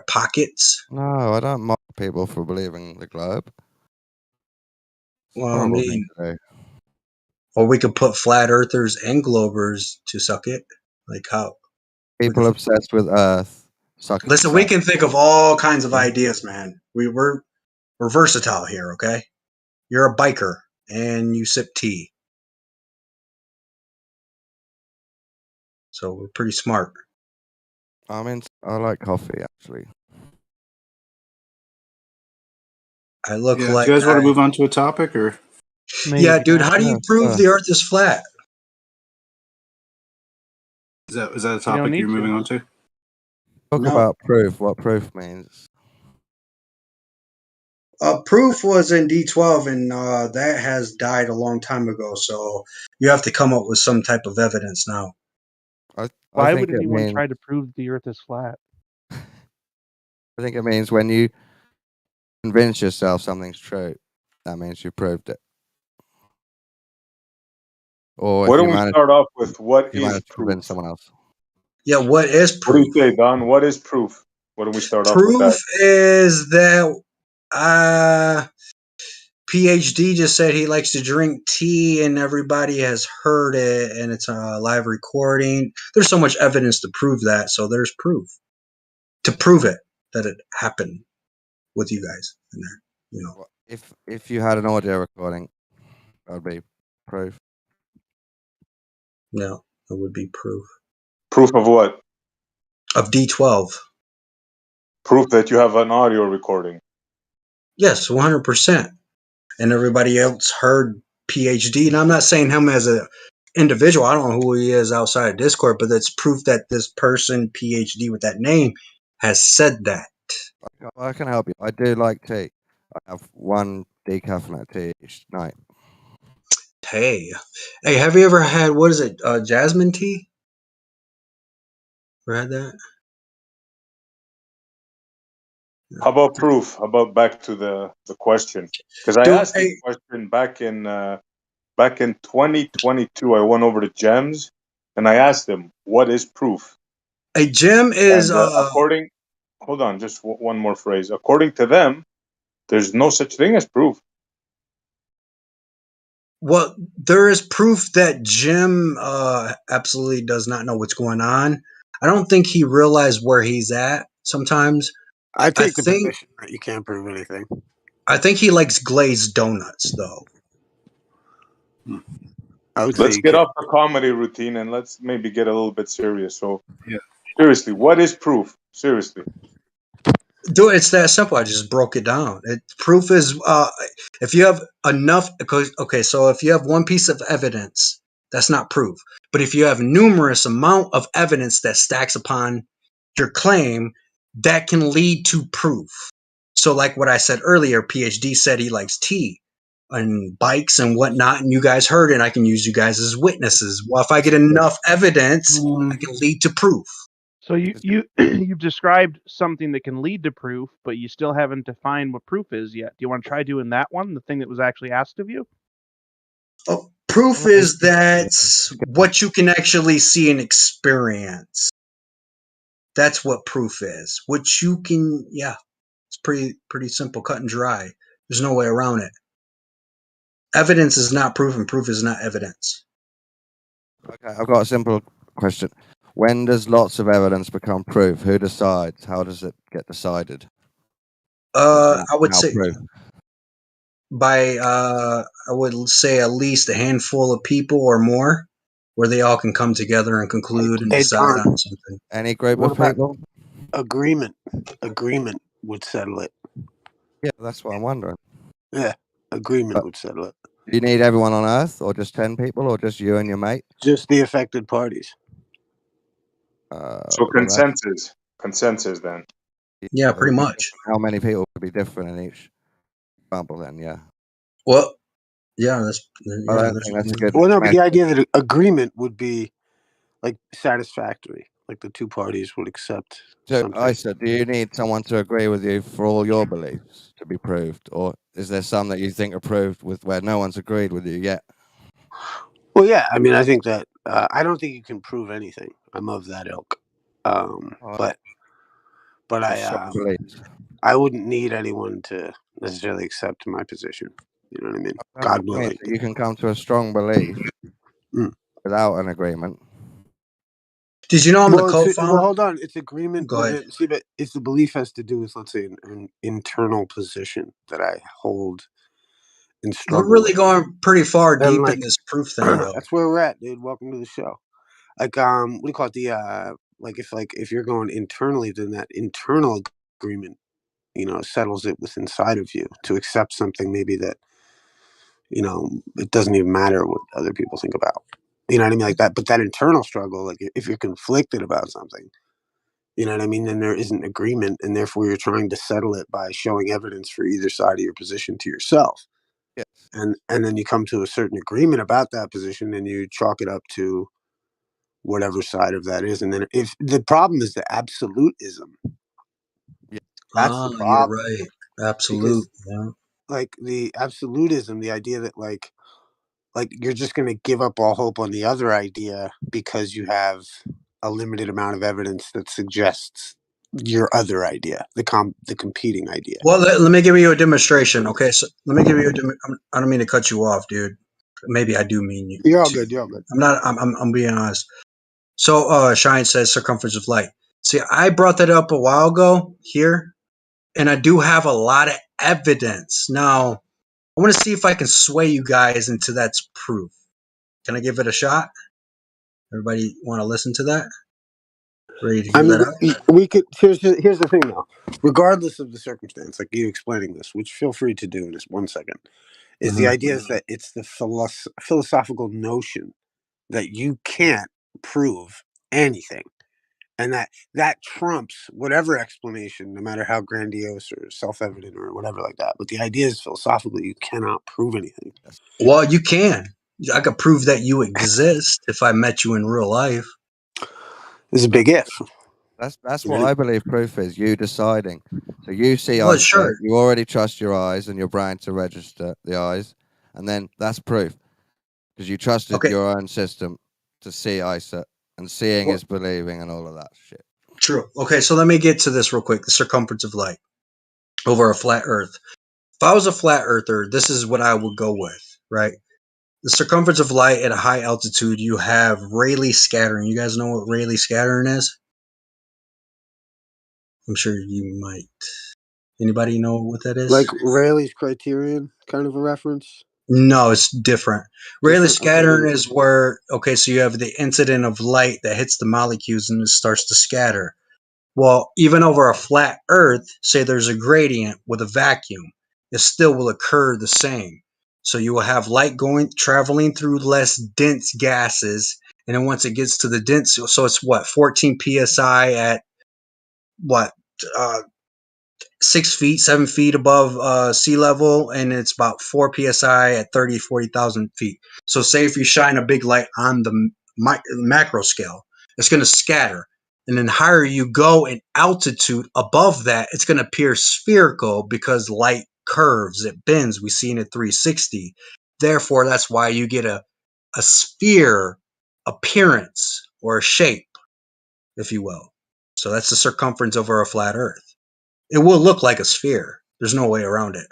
pockets. No, I don't mock people for believing the globe. It's a Well, I horrible thing mean, to do. or we could put flat earthers and Globers to suck it. Like how? People obsessed with Earth Listen, we suck. can think of all kinds of ideas, man. We're versatile here, okay? You're a biker and you sip tea. So we're pretty smart. I like coffee actually. I look Yeah. like Do you guys want to move on to a topic, or yeah, dude. How do you prove Yeah. the Earth is flat? is that a You don't topic need you're moving to. on to? Talk No. about proof. What proof means? Proof was in D12, and that has died a long time ago. So you have to come up with some type of evidence now. I Why think would it anyone means try to prove the Earth is flat? I think it means when you convince yourself something's true, that means you proved it. Or Why if don't you we manage, start off with what you is manage to proof? convince someone else. Yeah, what is What do proof? you say, Don? What is proof? Why don't we start off with Proof that? is that PhD just said he likes to drink tea, and everybody has heard it, and it's a live recording. There's so much evidence to prove that, so there's proof to prove it that it happened with you guys, and that, you know. If you had an audio recording, that would be proof. No, it would be proof Proof of what? of D12. Proof that you have an audio recording. Yes, 100%. And everybody else heard PhD, and I'm not saying him as a individual. I don't know who he is outside of Discord, but that's proof that this person, PhD with that name, has said that. I can help you. I do like tea. I have one decaffeinated tea each night. Hey, have you ever had, what is it, jasmine tea? Ever had that? How about proof? How about back to the question? Because I Dude, asked this question back in 2022. I went over to Gems and I asked them, "What is proof?" a gem is And according, hold on, just one more phrase. According to them, there's no such thing as proof. well, there is proof that Jim absolutely does not know what's going on. I don't think he realized where he's at sometimes. I take the think position that you can't prove anything. I think he likes glazed donuts though. I would say Let's you get can't. off the comedy routine and let's maybe get a little bit serious. So, Yeah. seriously, what is proof? Seriously. Dude, it's that simple. I just broke it down. Proof is if you have enough. Okay, so if you have one piece of evidence, that's not proof. But if you have numerous amount of evidence that stacks upon your claim, that can lead to proof. So, like what I said earlier, PhD said he likes tea. and bikes and whatnot, and you guys heard it. I can use you guys as witnesses. Well, if I get enough evidence, I can lead to proof. So you you've described something that can lead to proof, but you still haven't defined what proof is yet. Do you want to try doing that one, the thing that was actually asked of you? Oh, proof is that what you can actually see and experience. That's what proof is. What you can, yeah, it's pretty simple, cut and dry. There's no way around it. Evidence is not proof, and proof is not evidence. Okay, I've got a simple question. When does lots of evidence become proof? Who decides? How does it get decided? I would Now say proof. by I would say at least a handful of people or more, where they all can come together and conclude and Hey, decide Tom, on something. Any group what of about people? agreement? Agreement would settle it. Yeah, that's what I'm wondering. Yeah, agreement would settle it. Do you need everyone on Earth, or just 10 people, or just you and your mate? Just the affected parties. So consensus then. Yeah, it would pretty be much. different. How many people would be different in each example then, yeah. Well, yeah, that's I don't think that's a good Well, no, but the measure. idea that agreement would be like satisfactory, like the two parties would accept So, something. Isa, do you need someone to agree with you for all your beliefs to be proved? Or is there some that you think are proved with where no one's agreed with you yet? Well, yeah, I mean, I think that I don't think you can prove anything. I'm of that ilk, but I wouldn't need anyone to necessarily accept my position. You know what I mean? That's God what I mean. willing. So you can come to a strong belief without an agreement. Did you know I'm the Well, co-founder? hold on. It's agreement. Go ahead. See, but if the belief has to do with, let's say, an internal position that I hold and struggle We're really with. going pretty far And, deep like, in this proof thing, though. that's where we're at, dude. Welcome to the show. Like, what do you call it? If you're going internally, then that internal agreement, settles it with inside of you to accept something maybe that, it doesn't even matter what other people think about. You know what I mean? Like that. But that internal struggle, like if you're conflicted about something, you know what I mean? Then there isn't agreement, and therefore you're trying to settle it by showing evidence for either side of your position to yourself. Yes. And then you come to a certain agreement about that position, and you chalk it up to whatever side of that is. And then if the problem is the absolutism, that's the You're problem. right. Absolute. Because Yeah. like the absolutism, the idea that like you're just going to give up all hope on the other idea because you have a limited amount of evidence that suggests your other idea, the competing idea. Well, let me give you a demonstration. Okay, so let me give you I don't mean to cut you off, dude. Maybe I do mean you. You're all good. You're all good. I'm not. I'm being honest. So, Shine says circumference of light. See, I brought that up a while ago here, and I do have a lot of evidence. Now, I want to see if I can sway you guys into that's proof. Can I give it a shot? Everybody want to listen to that? Ready to I hear mean, that out? we could. Here's the thing, though. Regardless of the circumstance, like you explaining this, which feel free to do in just 1 second, is the idea is that it's the philosophical notion that you can't prove anything, and that trumps whatever explanation, no matter how grandiose or self-evident or whatever like that. But the idea is philosophically you cannot prove anything. Well, you can. I could prove that you exist if I met you in real life. It's a big if. That's what I believe proof is. You deciding. So you see Well, eyesight. sure. You already trust your eyes and your brain to register the eyes, and then that's proof because you trusted Okay. your own system to see eyesight, and seeing Well- is believing, and all of that shit. True. Okay, so let me get to this real quick. The circumference of light over a flat Earth. If I was a flat earther, this is what I would go with, right? The circumference of light at a high altitude, you have Rayleigh scattering. You guys know what Rayleigh scattering is? I'm sure you might. Anybody know what that is? Like Rayleigh's criterion, kind of a reference. No, it's different. Rayleigh Different? Okay. scattering is where, okay, so you have the incident of light that hits the molecules and it starts to scatter. Well, even over a flat Earth, say there's a gradient with a vacuum, it still will occur the same. So you will have light traveling through less dense gases, and then once it gets to the dense, so it's what 14 psi at what 6 feet, 7 feet above sea level, and it's about 4 psi at 30, 40,000 feet. So say if you shine a big light on the macro scale, it's going to scatter. And then higher you go in altitude above that, it's going to appear spherical because light curves, it bends. We see it at 360. Therefore, that's why you get a sphere appearance or a shape, if you will. So that's the circumference over a flat Earth. It will look like a sphere. There's no way around it.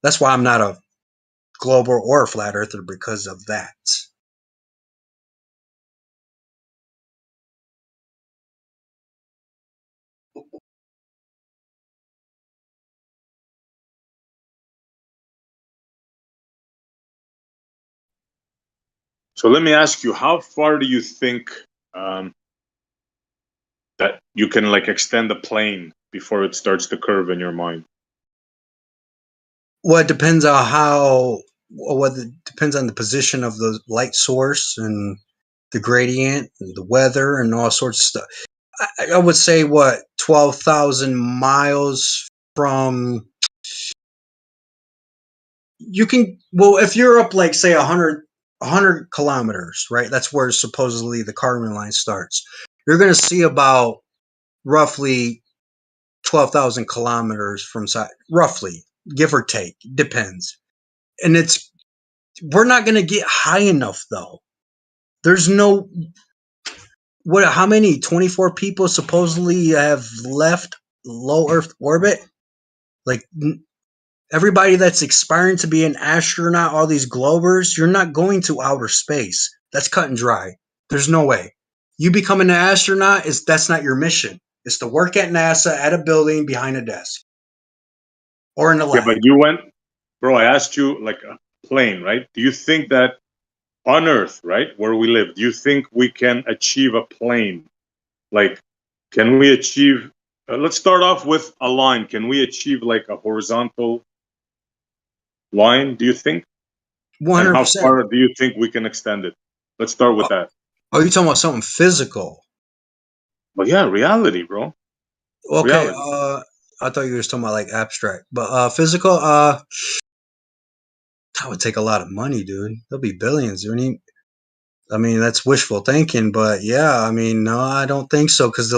That's why I'm not a globe or a flat earther, because of that. So let me ask you, how far do you think that you can like extend the plane before it starts to curve in your mind? Well, it depends on depends on the position of the light source and the gradient and the weather and all sorts of stuff. I would say 12,000 miles from. You can, well, if you're up like say 100 kilometers, right? That's where supposedly the carbon line starts. You're going to see about roughly 12,000 kilometers from side, roughly, give or take, depends. And we're not going to get high enough though. There's no, how many 24 people supposedly have left low Earth orbit? Like everybody that's aspiring to be an astronaut, all these globers, you're not going to outer space. That's cut and dry. There's no way. You becoming an astronaut that's not your mission. It's to work at NASA at a building behind a desk or in the lab. Yeah, but you went, bro. I asked you like a plane, right? Do you think that on Earth, right, where we live, do you think we can achieve a plane? Like, can we achieve? Let's start off with a line. Can we achieve like a horizontal line? Do you think? 100%. And how far do you think we can extend it? Let's start with that. Oh, you're talking about something physical? But yeah, reality, bro. Okay. Reality. I thought you were talking about like abstract, but physical. That would take a lot of money, dude. There'll be billions. I mean, that's wishful thinking, but yeah, I mean, no, I don't think so. Because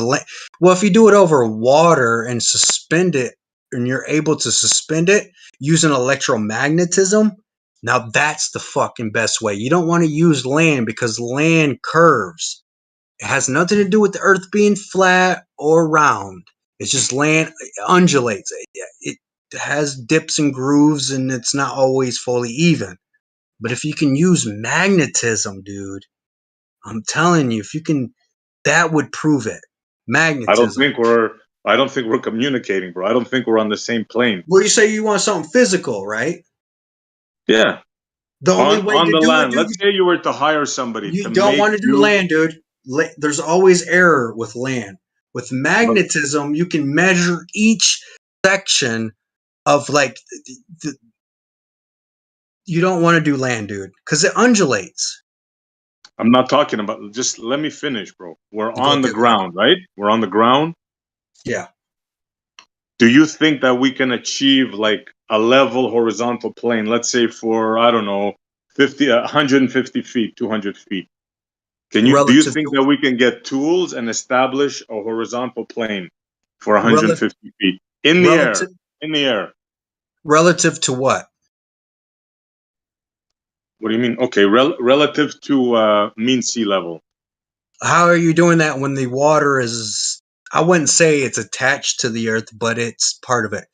well, if you do it over water and suspend it, and you're able to suspend it using electromagnetism, now that's the fucking best way. You don't want to use land because land curves. It has nothing to do with the Earth being flat or round. It's just land undulates. It has dips and grooves, and it's not always fully even. But if you can use magnetism, dude, I'm telling you, if you can, that would prove it. Magnetism. I don't think we're communicating, bro. I don't think we're on the same plane. Well, you say you want something physical, right? Yeah. The only way on to the do land. it, dude, Let's say you were to hire somebody you to don't make want to do land, dude. There's always error with land. With magnetism, you can measure each section of like. You don't want to do land, dude, because it undulates. I'm not talking about. Just let me finish, bro. We're on the ground, right? We're on the ground. Yeah. Do you think that we can achieve like a level horizontal plane? Let's say for I don't know, 150 feet, 200 feet. Do you think that we can get tools and establish a horizontal plane for 150 feet in the air? In the air. Relative to what? What do you mean? Okay, relative to mean sea level. How are you doing that when the water is? I wouldn't say it's attached to the Earth, but it's part of it.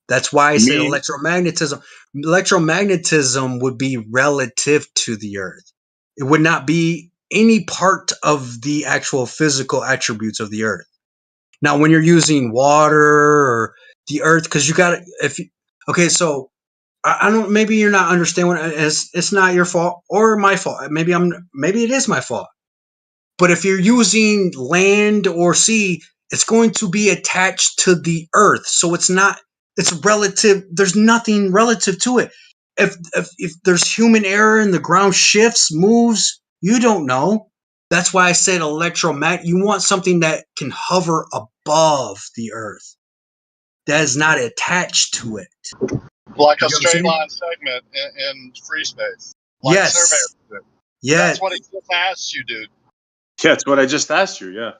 That's why I said electromagnetism. Electromagnetism would be relative to the Earth. It would not be any part of the actual physical attributes of the Earth. Now, when you're using water or the Earth, because you got okay, so I don't. Maybe you're not understanding. It's not your fault or my fault. Maybe it is my fault. But if you're using land or sea, it's going to be attached to the Earth. So it's relative. There's nothing relative to it. If there's human error and the ground shifts, moves, you don't know. That's why I said electromagnet. You want something that can hover above the Earth. that is not attached to it. Like You a know what I'm straight saying? line segment in free space. Like Yes. surveyor. Yeah. That's what he just asked you, dude. Yeah, that's what I just asked you. Yeah.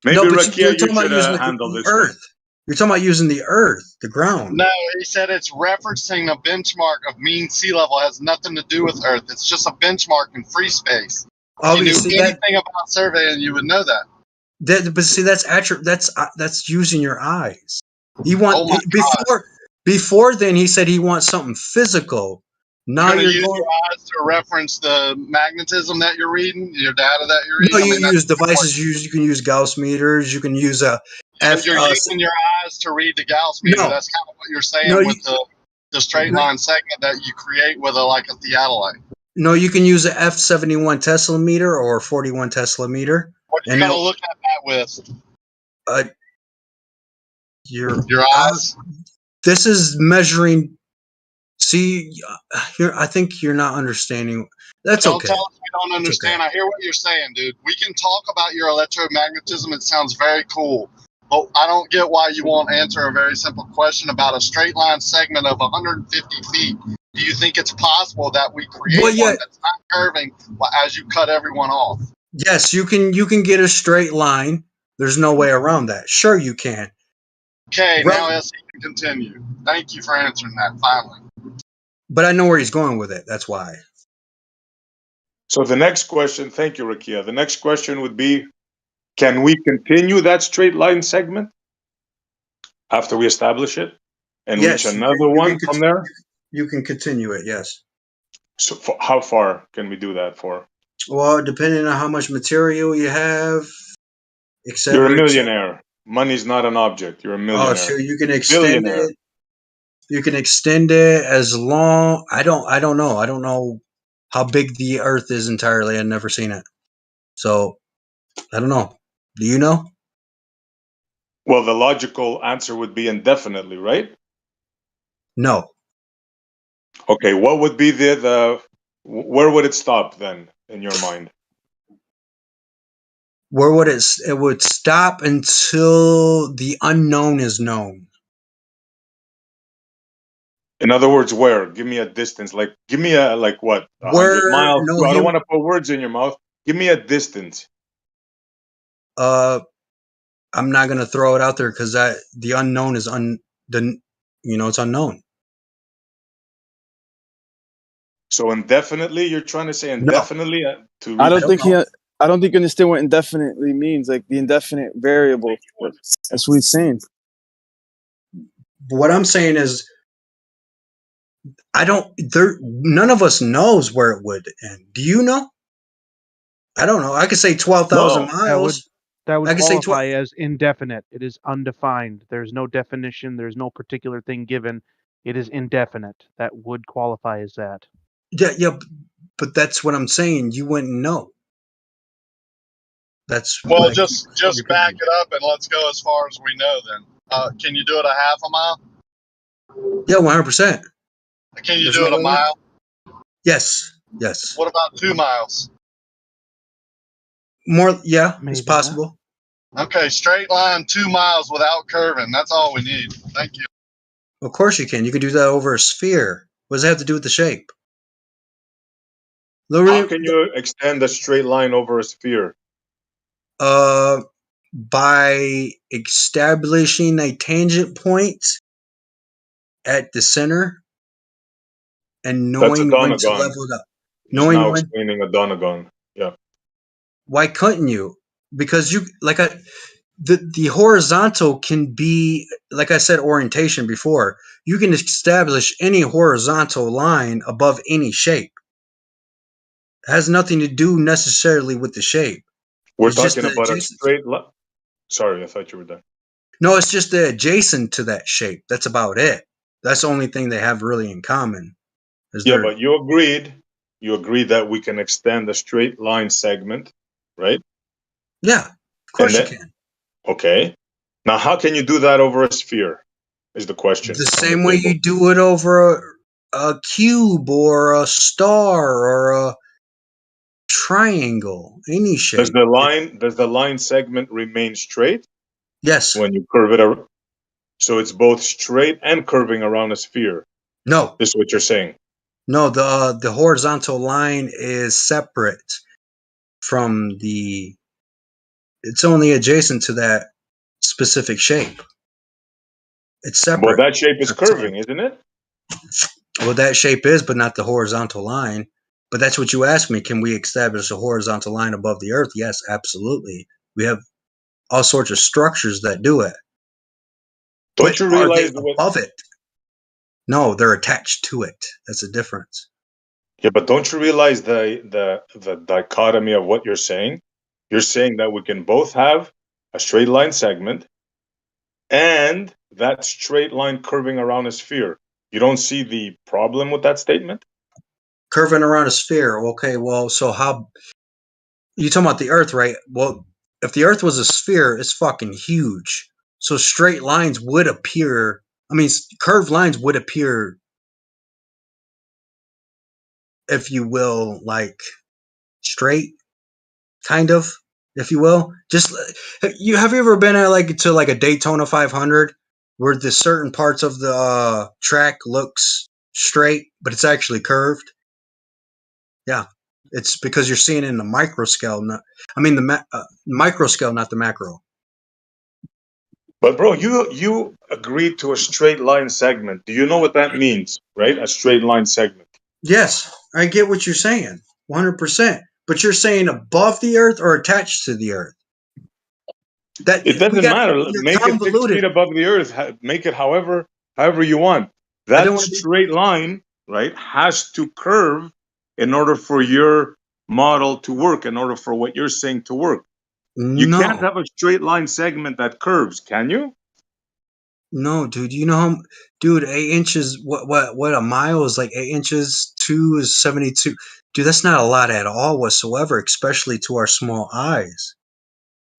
Maybe No, but Rakia, you're you talking about should using handle the this one. earth. You're talking about using the earth, the ground. No, he said it's referencing a benchmark of mean sea level. It has nothing to do with Earth. It's just a benchmark in free space. If you knew Obviously, anything about surveying, you would know that. But see, that's using your eyes. Oh my God. Before then, he said he wants something physical. Now You're going to you're use going. your eyes to reference the magnetism that you're reading, your data that you're reading. No, I you mean, that's use devices. You can use Gauss meters. You can use a F. you're using your eyes to read the Gauss meter. No. That's kind of what you're saying No, with the straight line segment that you create with a theodolite. No, you can use a F71 Tesla meter or 41 Tesla meter. What are you going to look at that with? Your eyes. This is measuring. See, I think you're not understanding. That's Don't okay. tell us we don't understand. I hear what you're saying, dude. We can talk about your electromagnetism. It sounds very cool. But I don't get why you won't answer a very simple question about a straight line segment of 150 feet. Do you think it's possible that we create one that's not curving as you cut everyone off? Yes, you can get a straight line. There's no way around that. Sure, you can. Okay, now SE can continue. Thank you for answering that, finally. But I know where he's going with it. That's why. So the next question, thank you, Rakia. The next question would be, can we continue that straight line segment after we establish it and reach another one from there? You can continue it, yes. So how far can we do that for? Well, depending on how much material you have, etc. You're a millionaire. Money's not an object. You're a millionaire. Oh, so you can extend it. You can extend it as long. I don't know. I don't know how big the Earth is entirely. I've never seen it, so I don't know. Do you know? Well, the logical answer would be indefinitely, right? No. Okay, what would be where would it stop then in your mind? Where would it would stop until the unknown is known. In other words, where? Give me a distance. Like, give me a, like what? 100 miles? No, I don't want to put words in your mouth. Give me a distance. I'm not gonna throw it out there because the unknown is it's unknown. So indefinitely, you're trying to say indefinitely to reach I don't think you understand what indefinitely means, like the indefinite variable. That's what he's saying. But what I'm saying is, none of us knows where it would end. Do you know? I don't know. I could say 12,000 miles. That would I could say qualify as indefinite. It is undefined. There's no definition. There's no particular thing given. It is indefinite. That would qualify as that. Yeah, but that's what I'm saying. You wouldn't know. That's well, just back it up and let's go as far as we know. Then, can you do it a half a mile? Yeah, 100%. Can you do it a mile? Yes. What about 2 miles? More, yeah, it's possible. Okay, straight line 2 miles without curving. That's all we need. Thank you. Of course you can. You can do that over a sphere. What does it have to do with the shape? How can you extend a straight line over a sphere? By establishing a tangent point at the center and knowing when to level it up. He's now explaining a Donegan. Yeah. Why couldn't you? Because the horizontal can be, like I said, orientation before. You can establish any horizontal line above any shape. It has nothing to do necessarily with the shape. We're talking about a straight line. Sorry, I thought you were done. No, it's just the adjacent to that shape. That's about it. That's the only thing they have really in common. But you agreed that we can extend a straight line segment, right? Yeah, of course you can. Okay. Now, how can you do that over a sphere? Is the question. The same way you do it over a cube or a star or a triangle, any shape. Does the line segment remain straight? Yes. When you curve it around. So it's both straight and curving around a sphere. No. This is what you're saying. No, the horizontal line is separate from the. It's only adjacent to that specific shape. It's separate. Well, that shape is curving, isn't it? Well, that shape is, but not the horizontal line. But that's what you asked me. Can we establish a horizontal line above the Earth? Yes, absolutely. We have all sorts of structures that do it. Don't you realize above it? No, they're attached to it. That's the difference. Yeah, but don't you realize the dichotomy of what you're saying? You're saying that we can both have a straight line segment and that straight line curving around a sphere. You don't see the problem with that statement? Curving around a sphere. Okay, well, so how you talking about the Earth, right? Well, if the Earth was a sphere, it's fucking huge. So straight lines would appear. I mean, curved lines would appear, if you will, like straight, kind of, if you will. Just have you ever been at to a Daytona 500 where the certain parts of the track looks straight, but it's actually curved? Yeah, it's because you're seeing it in the micro scale. The micro scale, not the macro. But bro, you agreed to a straight line segment. Do you know what that means, right? A straight line segment. Yes, I get what you're saying, 100%. But you're saying above the Earth or attached to the Earth? It doesn't matter. Make it 6 feet above the Earth. Make it however you want. That straight line, right, has to curve in order for your model to work, in order for what you're saying to work. You can't have a straight line segment that curves, can you? No, dude. You know how, dude, 8 inches, what a mile is, like 8 inches, 2 is 72. Dude, that's not a lot at all whatsoever, especially to our small eyes.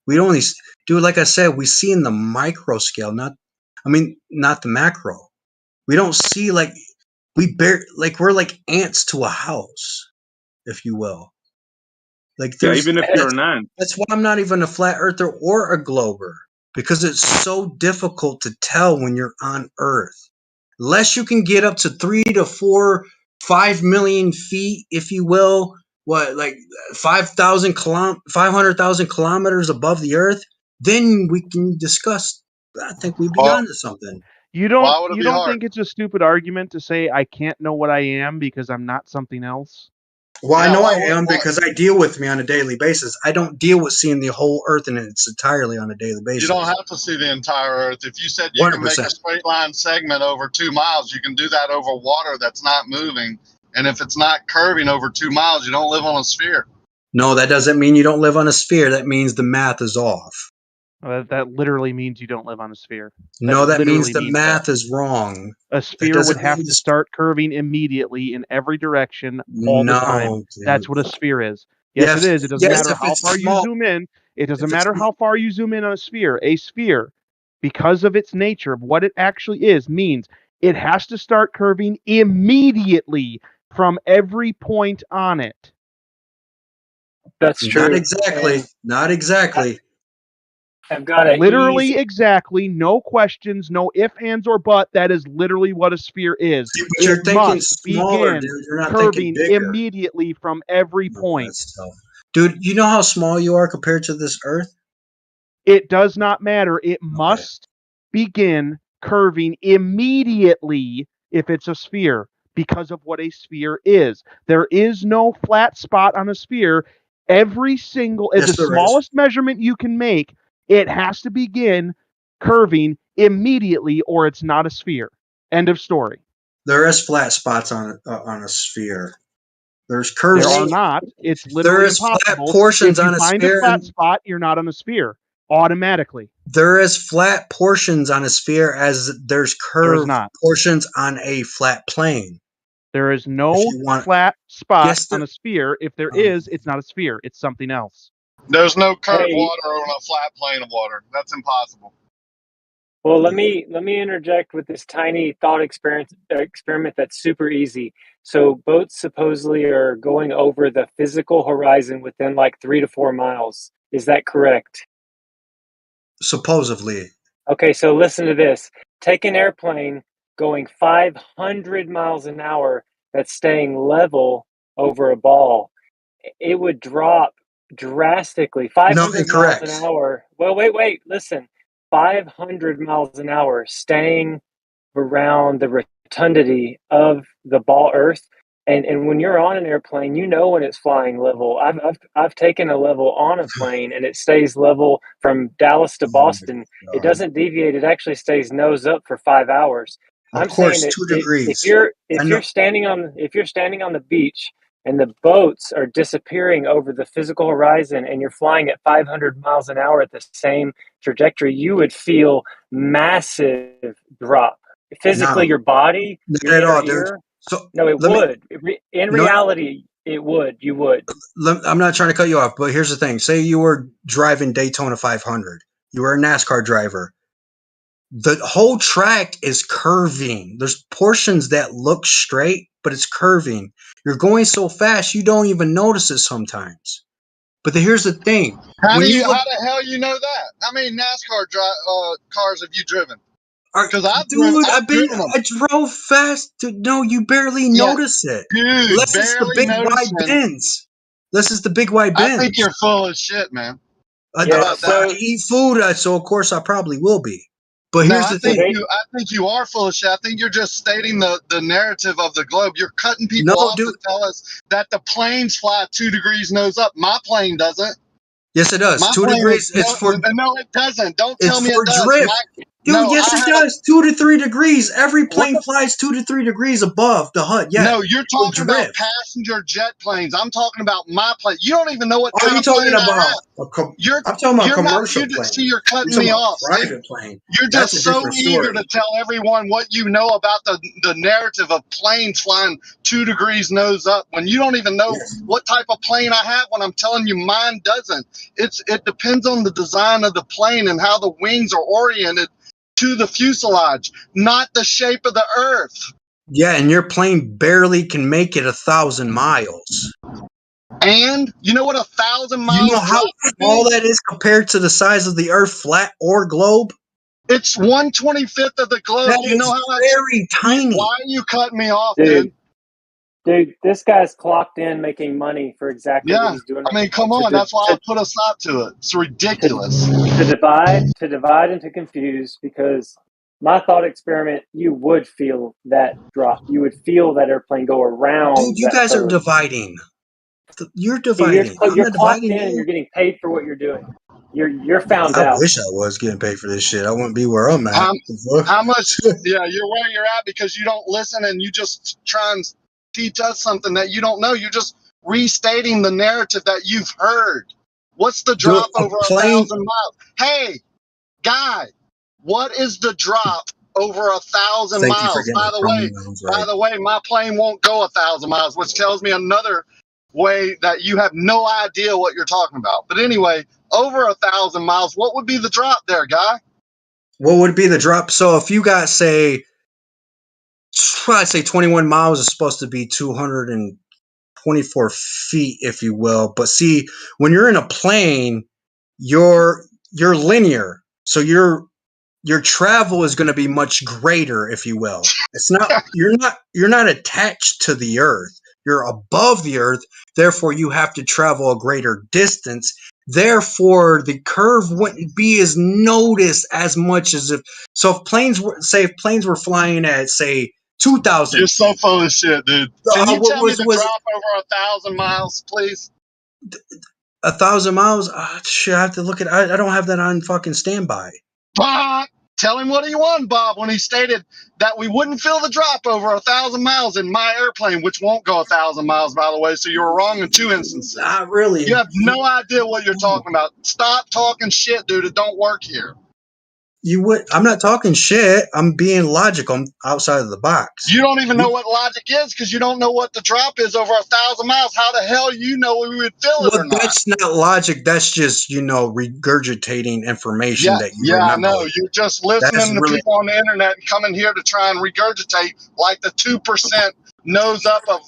We only, dude, like I said, we see in the micro scale, not the macro. We don't see we're like ants to a house, if you will. Yeah, even if you're an ant. That's why I'm not even a flat earther or a glober, because it's so difficult to tell when you're on Earth. Unless you can get up to 3 to 4, 5 million feet, if you will, 500,000 kilometers above the Earth, then we can discuss. I think we'd be onto something. You don't think it's a stupid argument to say I can't know what I am because I'm not something else? Well, I know I am because I deal with me on a daily basis. I don't deal with seeing the whole Earth in its entirely on a daily basis. You don't have to see the entire Earth. If you said you can make a 100%. straight line segment over 2 miles, you can do that over water that's not moving. And if it's not curving over 2 miles, you don't live on a sphere. No, that doesn't mean you don't live on a sphere. That means the math is off. That literally means you don't live on a sphere. No, that means the math is wrong. A sphere would have to start curving immediately in every direction all the time. Dude. That's what a sphere is. Yes, it is. It doesn't matter how far you zoom in. It doesn't matter how far you zoom in on a sphere. A sphere, because of its nature, of what it actually is, means it has to start curving immediately from every point on it. That's true. Not exactly. I've got it. Literally, exactly. No questions, no ifs, ands, or but. That is literally what a sphere is. But you're thinking smaller, dude. You're not thinking curving bigger. immediately from every point. Dude, you know how small you are compared to this Earth? It does not matter. It must begin curving immediately if it's a sphere, because of what a sphere is. There is no flat spot on a sphere. Every single, the smallest measurement you can make, it has to begin curving immediately, or it's not a sphere. End of story. There is flat spots on a sphere. There's curves. There are not. It's literally there is impossible. Flat portions if you on a find sphere. A flat spot, you're not on a sphere automatically. There is flat portions on a sphere as there's curved portions on a flat plane. There is no flat spot on a sphere. If there is, it's not a sphere. It's something else. There's no curved water on a flat plane of water. That's impossible. Well, let me interject with this tiny thought experiment that's super easy. So boats supposedly are going over the physical horizon within like 3 to 4 miles. Is that correct? Supposedly. Okay, so listen to this. Take an airplane going 500 miles an hour that's staying level over a ball. It would drop drastically. 500 miles an hour. Well, wait, listen. 500 miles an hour staying around the rotundity of the ball Earth. And when you're on an airplane, you know when it's flying level. I've taken a level on a plane and it stays level from Dallas to Boston. It doesn't deviate. It actually stays nose up for 5 hours. Of I'm course, saying 2 that if degrees. you're standing on the beach and the boats are disappearing over the physical horizon and you're flying at 500 miles an hour at the same trajectory, you would feel massive drop. Physically, your body, your inner ear. So no, it would. In reality, it would. You would. I'm not trying to cut you off, but here's the thing. Say you were driving Daytona 500. You were a NASCAR driver. The whole track is curving. There's portions that look straight, but it's curving. You're going so fast, you don't even notice it sometimes. But here's the thing. How the hell you know that? How many NASCAR cars have you driven? Because I drove fast. No, you barely notice it. Dude, unless it's the big wide bends. Unless it's the big wide bends. I think you're full of shit, man. I eat food, so of course I probably will be. But here's the thing. I think you are full of shit. I think you're just stating the narrative of the globe. You're cutting people off to tell us that the planes fly 2 degrees nose up. My plane doesn't. Yes, it does. 2 degrees. No, it doesn't. Don't tell me it does. Drift. Yes, it does. 2 to 3 degrees. Every plane flies 2 to 3 degrees above the HUD. Yeah. No, you're talking about passenger jet planes. I'm talking about my plane. You don't even know what kind of plane I have. I'm talking about commercial plane. See, you're cutting me off. Private plane. You're just so eager to tell everyone what you know about the narrative of planes flying 2 degrees nose up when you don't even know what type of plane I have when I'm telling you mine doesn't. It depends on the design of the plane and how the wings are oriented to the fuselage, not the shape of the Earth. Yeah, and your plane barely can make it 1,000 miles. And you know what 1,000 miles? You know how small that is compared to the size of the Earth, flat or globe? It's 1/25th of the globe. That is very tiny. Why are you cutting me off, dude? Dude, this guy's clocked in making money for exactly what he's doing. I mean, come on. That's why I put a stop to it. It's ridiculous. To divide and to confuse, because my thought experiment, you would feel that drop. You would feel that airplane go around. Dude, you guys are dividing. You're dividing. You're clocked in and you're getting paid for what you're doing. You're found out. I wish I was getting paid for this shit. I wouldn't be where I'm at. How much? Yeah, you're where you're at because you don't listen and you just try and teach us something that you don't know. You're just restating the narrative that you've heard. What's the drop over 1,000 miles? Hey, guy, what is the drop over 1,000 miles? By the way, my plane won't go 1,000 miles, which tells me another way that you have no idea what you're talking about. But anyway, over 1,000 miles, what would be the drop there, guy? What would be the drop? So if you got, say 21 miles is supposed to be 224 feet, if you will. But see, when you're in a plane, you're linear. So your travel is going to be much greater, if you will. It's not you're not attached to the Earth. You're above the Earth. Therefore, you have to travel a greater distance. Therefore, the curve wouldn't be as noticed as much as if planes were flying at, say, 2,000. You're so full of shit, dude. Can you tell me the drop over 1,000 miles, please? 1,000 miles? Shit, I have to look at. I don't have that on fucking standby. Tell him what he won, Bob, when he stated that we wouldn't feel the drop over 1,000 miles in my airplane, which won't go 1,000 miles, by the way. So you were wrong in 2 instances. Not really. You have no idea what you're talking about. Stop talking shit, dude. It don't work here. I'm not talking shit. I'm being logical. I'm outside of the box. You don't even know what logic is because you don't know what the drop is over 1,000 miles. How the hell you know we would feel it or not? That's not logic. That's just, regurgitating information that you remember. I know. You're just listening to people on the internet and coming here to try and regurgitate like the 2% nose up of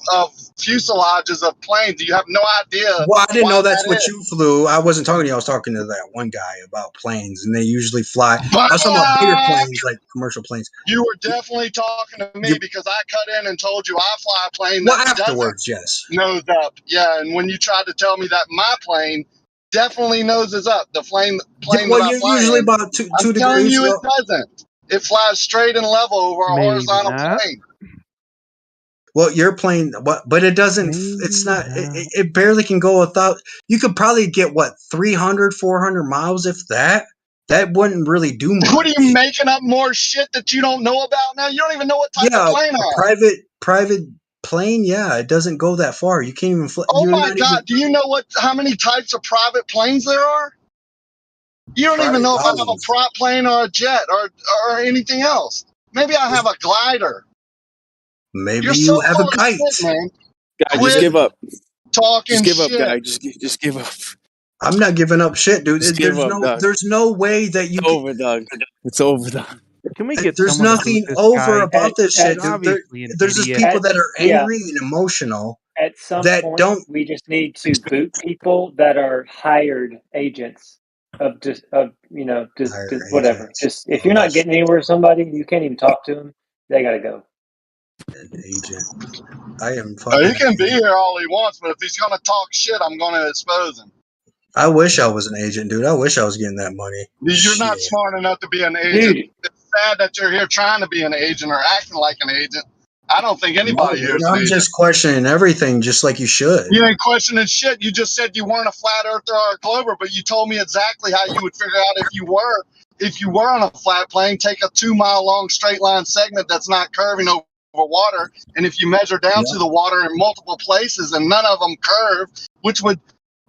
fuselages of planes. You have no idea. Well, I didn't know that's that what is. you flew. I wasn't talking to you. I was talking to that one guy about planes, and they usually fly. But I was talking about bigger planes, like commercial planes. you were definitely talking to me because I cut in and told you I fly a plane Well, that afterwards, doesn't yes. nose up. Yeah, and when you tried to tell me that my plane definitely noses up, the plane Well, that I you're fly usually in, about two I'm telling degrees. you it doesn't. It flies straight and level over a Maybe horizontal not. plane. Well, your plane, but it doesn't. It's not. It barely can go without. You could probably get what 300, 400 miles, if that. That wouldn't really do much. What are you making up more shit that you don't know about now? You don't even know what type of plane I have. Private plane. Yeah, it doesn't go that far. You can't even. Oh my God! Do you know how many types of private planes there are? You don't even know if I have a prop plane or a jet or anything else. Maybe I have a glider. Maybe You're you so have full a of kite. shit, man. Guy, just give up. Talking Just give up, shit. guy. Just give up. I'm not giving up shit, dude. Just give up, dog. There's no way that you. It's over, dog. It's over, dog. Can we get There's someone to nothing boot this over guy? about this shit, He's dude. obviously an There's just idiot. people that are Yeah. angry and emotional At some that point, don't. we just need to boot people that are hired agents of whatever. Just if you're not getting anywhere with somebody, you can't even talk to them. They gotta go. An agent. I am He fucking. can be here all he wants, but if he's gonna talk shit, I'm gonna expose him. I wish I was an agent, dude. I wish I was getting that money. You're not smart enough to be an agent. Dude. It's sad that you're here trying to be an agent or acting like an agent. I don't think anybody here is an I'm agent. just questioning everything, just like you should. You ain't questioning shit. You just said you weren't a flat earther or a glober, but you told me exactly how you would figure out if you were. If you were on a flat plane, take a 2-mile long straight line segment that's not curving over water, and if you measure down to the water in multiple places and none of them curve, which would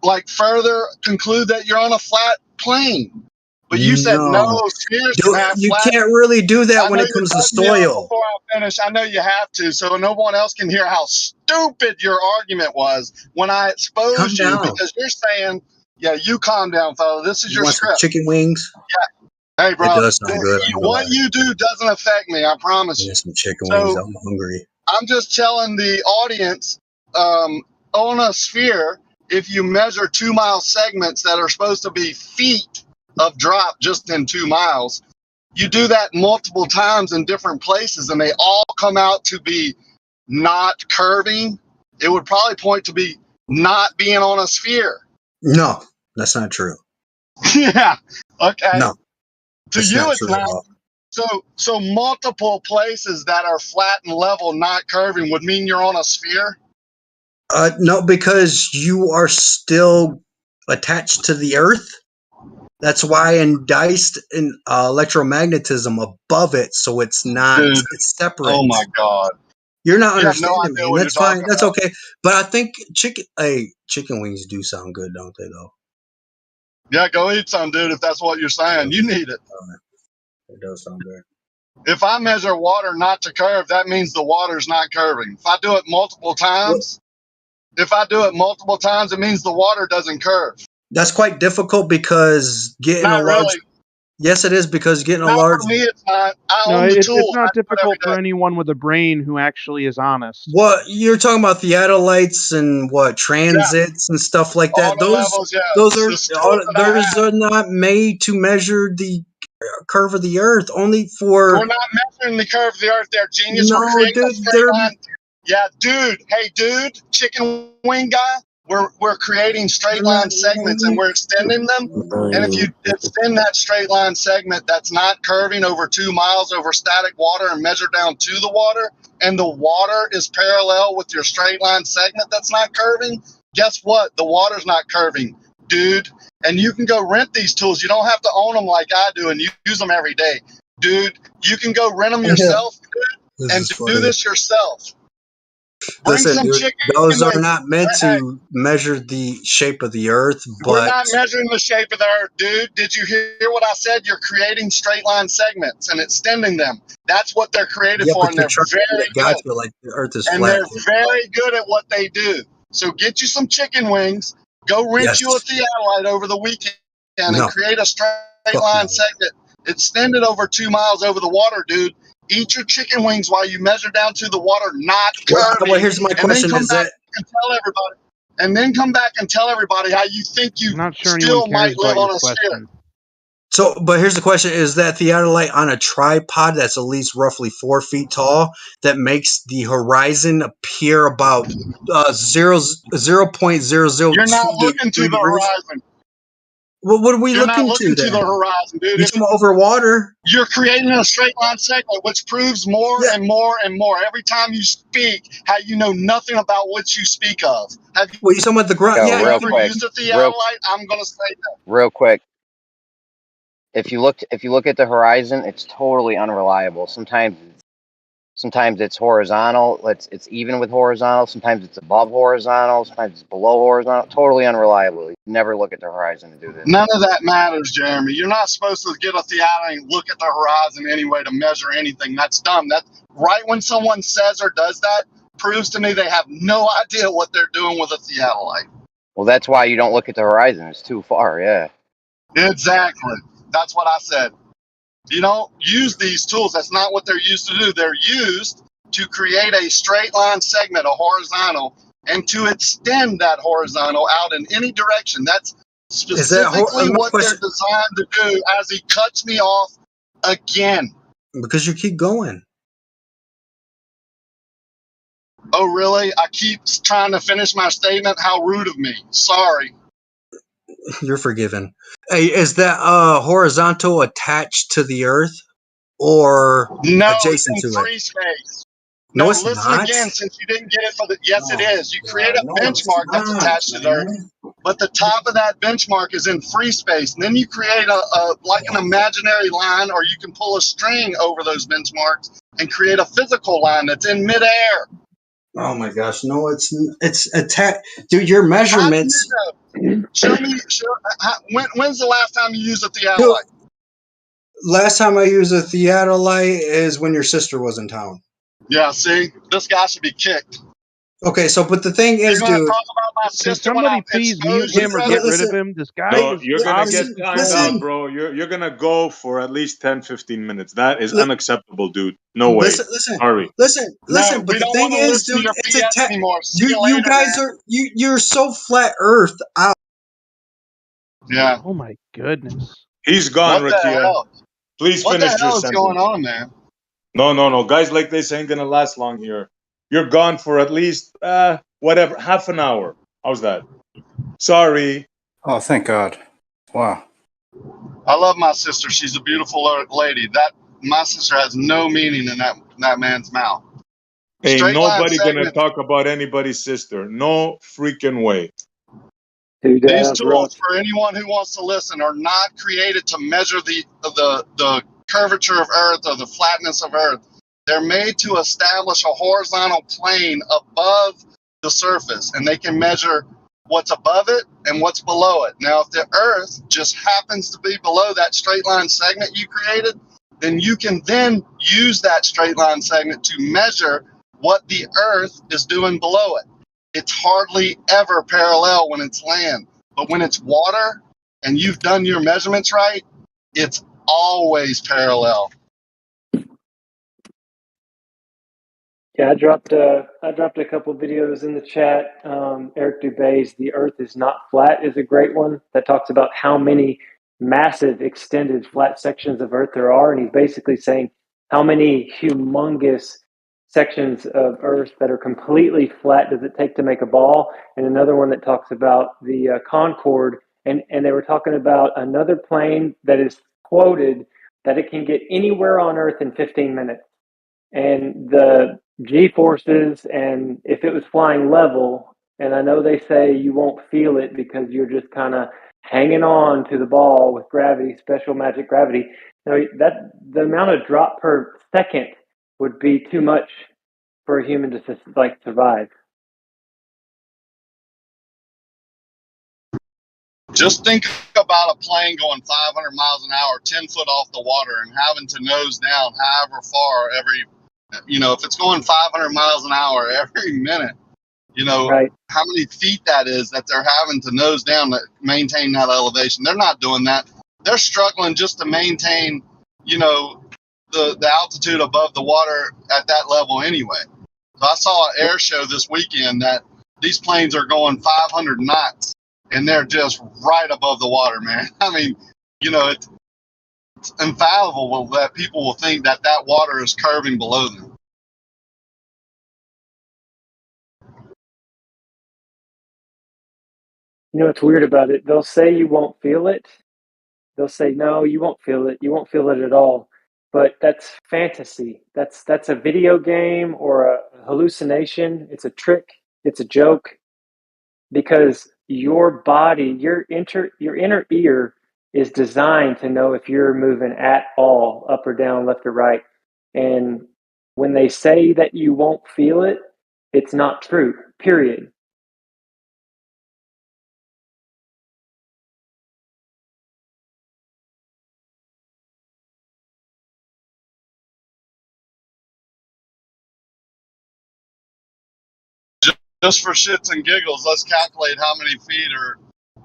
like further conclude that you're on a flat plane. But you said no, spheres can have you flat. can't really do that when it comes to soil. Before I finish, I know you have to, so no one else can hear how stupid your argument was when I exposed you, because you're saying, yeah, you calm down, fella. This is You your want some script. chicken wings? Yeah. Hey, bro. It does sound good. What you do doesn't affect me, I promise you. Some chicken wings. I'm hungry. I'm just telling the audience, on a sphere, if you measure 2-mile segments that are supposed to be feet of drop just in 2 miles, you do that multiple times in different places and they all come out to be not curving, it would probably point to be not being on a sphere. No, that's not true. Yeah. Okay. No. To you, it's not. So multiple places that are flat and level, not curving, would mean you're on a sphere? No, because you are still attached to the Earth. That's why indiced in electromagnetism above it, so it's not. Dude. It's separate. Oh my God. You're not You have no understanding idea me. what That's you're fine. talking That's about. okay. But I think chicken wings do sound good, don't they? Though. Yeah, go eat some, dude. If that's what you're saying, you need it. It does sound good. If I measure water not to curve, that means the water's not curving. If I do it multiple times, it means the water doesn't curve. That's quite difficult because getting Not a large. really. Yes, it is, because getting a Not large. for me, it's not. I No, own the it's tool. not I do it difficult every for day. anyone with a brain who actually is honest. What you're talking about, theodolites and what transits and stuff like that. All the levels, yeah. Those are It's the tools that I those have. are not made to measure the curve of the Earth. Only for. We're not measuring the curve of the Earth there, genius. No, We're creating a dude, straight line. Yeah, dude. Hey, dude, chicken wing guy. We're creating straight line segments and we're extending them. And if you extend that straight line segment that's not curving over 2 miles over static water and measure down to the water, and the water is parallel with your straight line segment that's not curving, guess what? The water's not curving, dude. And you can go rent these tools. You don't have to own them like I do and use them every day. Dude, you can go rent them yourself, dude, and do this yourself. Listen, dude, those are not meant to measure the shape of the Earth, but we're not measuring the shape of the Earth, dude. Did you hear what I said? You're creating straight line segments and extending them. That's what they're created for, and they're very good. Like the Earth is and flat. they're very good at what they do. So get you some chicken wings. Go rent you a theodolite over the weekend and create a straight line segment. Extend it over 2 miles over the water, dude. Eat your chicken wings while you measure down to the water, not Well, curving. here's my And then question: come is back that and tell everybody. And then come back and tell everybody how you think you I'm not sure anyone still cares might live about your on a sphere. question. so? But here's the question: is that theodolite on a tripod that's at least roughly 4 feet tall that makes the horizon appear about 0.002 You're not looking to the degrees? horizon. Well, what are we You're not looking looking to to the then? horizon, dude. You talking about over water? You're creating a straight line segment, which proves more and more and more every time you speak how you know nothing about what you speak of. Have you, Well, you talking about the ground? Yo, Yeah, real ever quick, used a real theodolite? I'm gonna say that. real quick. If you look at the horizon, it's totally unreliable. Sometimes it's horizontal. It's even with horizontal. Sometimes it's above horizontal. Sometimes it's below horizontal. Totally unreliable. You never look at the horizon to do this. None of that matters, Jeremy. You're not supposed to get a theodolite and look at the horizon anyway to measure anything. That's dumb. That right when someone says or does that proves to me they have no idea what they're doing with a theodolite. Well, that's why you don't look at the horizon. It's too far. Yeah. Exactly. That's what I said. You don't use these tools. That's not what they're used to do. They're used to create a straight line segment, a horizontal, and to extend that horizontal out in any direction. That's specifically what they're designed to do as he cuts me off again. Because you keep going. Oh, really? I keep trying to finish my statement? How rude of me. Sorry. You're forgiven. Hey, is that horizontal attached to the earth or No, adjacent it's in to it? free space. No, No, it's listen not. again, since you didn't get it for the. Yes, it is. You create a No, it's benchmark that's not, attached to the earth, but the top of that benchmark is in free space. And then you create an imaginary line, or you can pull a string over those benchmarks and create a physical line that's in midair. Oh my gosh, no, it's attached. Dude, your measurements. Show me. When's the last time you used a theodolite? Last time I used a theodolite is when your sister was in town. Yeah, see, this guy should be kicked. Okay, so but the thing is, You're gonna dude. talk about my Can sister when I somebody please mute expose you, him or brother? get rid of him? This guy No, is you're gonna get obviously timed out, bro. You're gonna go for at least 10, 15 minutes. That is unacceptable, dude. No way. Sorry. Listen. No, But we the don't thing want to is, listen to dude, your it's BS anymore. See you you later, guys man. are you're so flat Earth out. Yeah. Oh my goodness. He's gone, What the Rakia. hell? Please What the finish your hell is sentence. going on, man? No. Guys like this ain't gonna last long here. You're gone for at least whatever, half an hour. How's that? Sorry. Oh, thank God. Wow. I love my sister. She's a beautiful lady. That my sister has no meaning in that man's mouth. Ain't Straight line nobody gonna segment. talk about anybody's sister. No freaking way. These tools, for anyone who wants to listen, are not created to measure the curvature of Earth or the flatness of Earth. They're made to establish a horizontal plane above the surface, and they can measure what's above it and what's below it. Now, if the Earth just happens to be below that straight line segment you created, then you can then use that straight line segment to measure what the Earth is doing below it. It's hardly ever parallel when it's land, but when it's water and you've done your measurements right, it's always parallel. Yeah, I dropped a couple videos in the chat. Eric Dubé's "The Earth is Not Flat" is a great one that talks about how many massive extended flat sections of Earth there are, and he's basically saying how many humongous sections of Earth that are completely flat does it take to make a ball. And another one that talks about the Concorde, and they were talking about another plane that is quoted that it can get anywhere on Earth in 15 minutes. And the G-forces, and if it was flying level, and I know they say you won't feel it because you're just kind of hanging on to the ball with gravity, special magic gravity. Now, that the amount of drop per second would be too much for a human to survive. Just think about a plane going 500 miles an hour, 10 foot off the water, and having to nose down however far if it's going 500 miles an hour every minute, right. How many feet that is that they're having to nose down to maintain that elevation. They're not doing that. They're struggling just to maintain, the the altitude above the water at that level anyway. So I saw an air show this weekend that these planes are going 500 knots, and they're just right above the water, man. I mean, it's infallible that people will think that that water is curving below them. You know what's weird about it? They'll say you won't feel it. They'll say, no, you won't feel it. You won't feel it at all. But that's fantasy. That's a video game or a hallucination. It's a trick. It's a joke. Because your body, your inner ear is designed to know if you're moving at all, up or down, left or right. And when they say that you won't feel it, it's not true, period. Just for shits and giggles, let's calculate how many feet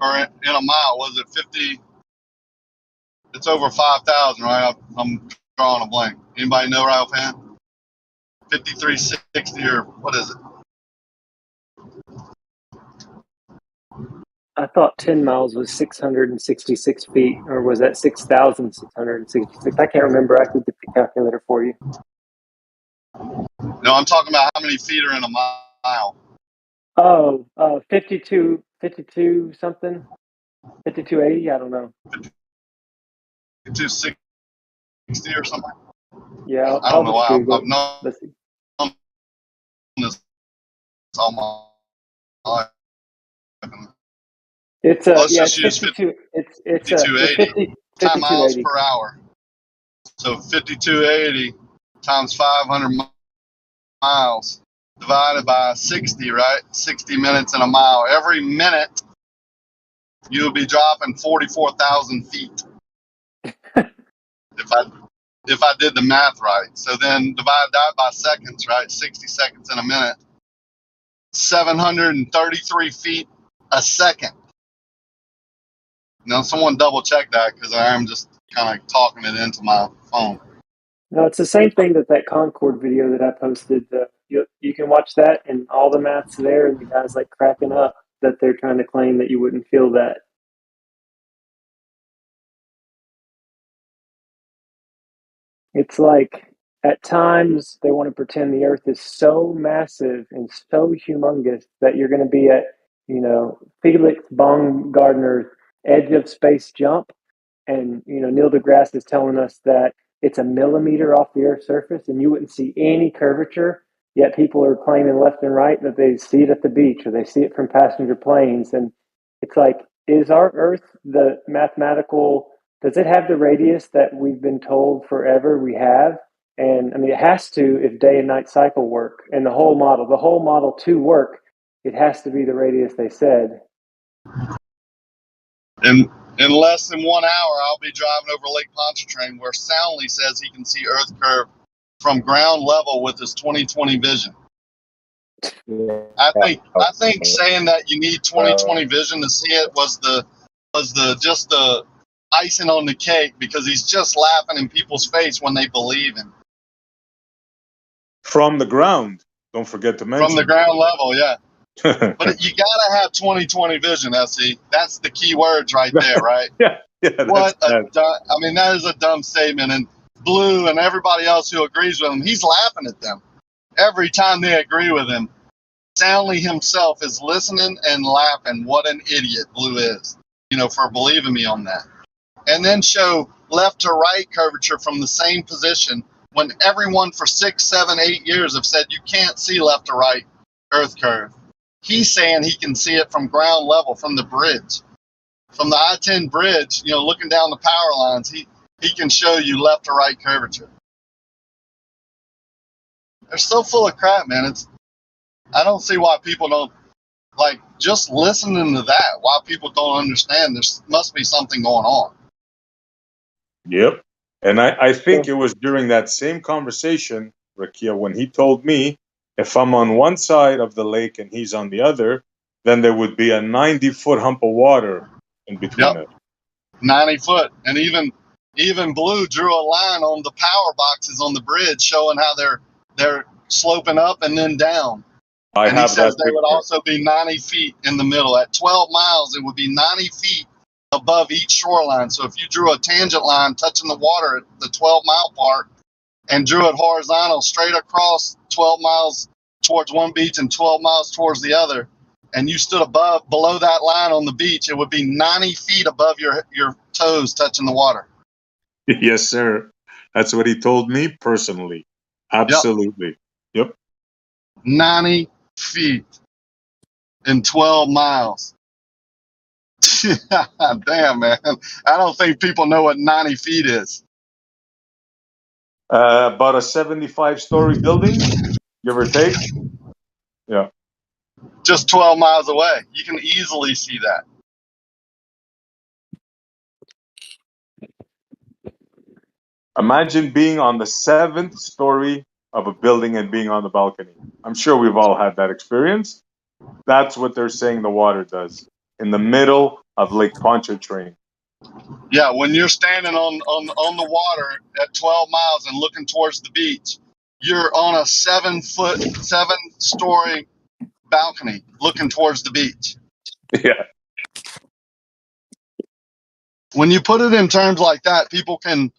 are in a mile. Was it 50? It's over 5,000, right? I'm drawing a blank. Anybody know, right offhand? 5360 or what is it? I thought 10 miles was 666 feet, or was that 6,666? I can't remember. I could get the calculator for you. No, I'm talking about how many feet are in a mile. Oh, 52 something? 5280? I don't know. 5260 or something? Yeah, I don't know why. I've known this all my life. It's Let's yeah, just it's use 52. It's 5280 times miles per hour. So 5280 times 500 miles divided by 60, right? 60 minutes in a mile. Every minute you'll be dropping 44,000 feet. if I did the math right. So then divide that by seconds, right? 60 seconds in a minute. 733 feet a second. Now, someone double check that because I am just kind of talking it into my phone. No, it's the same thing that Concorde video that I posted. You can watch that, and all the math's there, and the guy's like cracking up that they're trying to claim that you wouldn't feel that. It's like at times they want to pretend the Earth is so massive and so humongous that you're going to be at, Felix Baumgartner's edge of space jump. And, Neil deGrasse is telling us that it's a millimeter off the Earth's surface and you wouldn't see any curvature, yet people are claiming left and right that they see it at the beach or they see it from passenger planes. And it's like, is our Earth the mathematical, does it have the radius that we've been told forever we have? And I mean, it has to if day and night cycle work and the whole model to work, it has to be the radius they said. In less than 1 hour, I'll be driving over Lake Pontchartrain, where Soundly says he can see Earth curve from ground level with his 20/20 vision. I think saying that you need 20/20 vision to see it was the icing on the cake, because he's just laughing in people's face when they believe him. From the ground, don't forget to mention. From the ground level, yeah. But you gotta have 20/20 vision, SE. That's the key words right there, right? yeah. That is a dumb statement. And Blue and everybody else who agrees with him, he's laughing at them every time they agree with him. Soundly himself is listening and laughing. What an idiot Blue is, for believing me on that. And then show left to right curvature from the same position when everyone for 6, 7, 8 years have said you can't see left to right Earth curve. He's saying he can see it from ground level, from the bridge. From the I-10 bridge, looking down the power lines, he can show you left to right curvature. They're so full of crap, man. I don't see why people don't, just listening to that, why people don't understand there must be something going on. Yep. And I think it was during that same conversation, Rakia, when he told me, if I'm on one side of the lake and he's on the other, then there would be a 90-foot hump of water in between us. 90 foot. And even Even Blue drew a line on the power boxes on the bridge showing how they're sloping up and then down. I And he have says that they would picture. also be 90 feet in the middle. At 12 miles, it would be 90 feet above each shoreline. So if you drew a tangent line touching the water at the 12-mile part and drew it horizontal straight across 12 miles towards one beach and 12 miles towards the other, and you stood below that line on the beach, it would be 90 feet above your toes touching the water. Yes, sir. That's what he told me personally. Absolutely. Yep. 90 feet in 12 miles. Damn, man. I don't think people know what 90 feet is. About a 75-story building, give or take. Yeah. Just 12 miles away. You can easily see that. Imagine being on the 7th story of a building and being on the balcony. I'm sure we've all had that experience. That's what they're saying the water does in the middle of Lake Pontchartrain. Yeah, when you're standing on the water at 12 miles and looking towards the beach, you're on a 7-story balcony looking towards the beach. Yeah. When you put it in terms like that, people can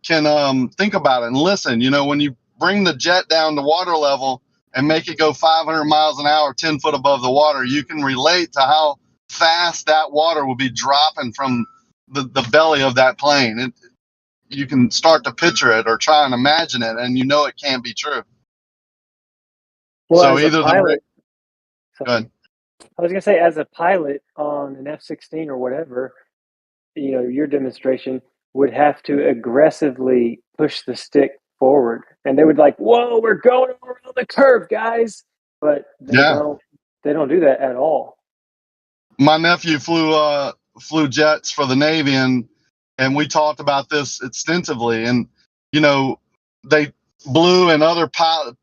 think about it and listen. You know, when you bring the jet down to water level and make it go 500 miles an hour, 10 foot above the water, you can relate to how fast that water will be dropping from the belly of that plane. You can start to picture it or try and imagine it, and you know it can't be true. Well, So as either a pilot, go ahead. I was gonna say, as a pilot on an F-16 or whatever, you know, your demonstration would have to aggressively push the stick forward, and they would like, "Whoa, we're going around the curve, guys!" But they don't do that at all. My nephew flew jets for the Navy, and we talked about this extensively. And you know, they Blue and other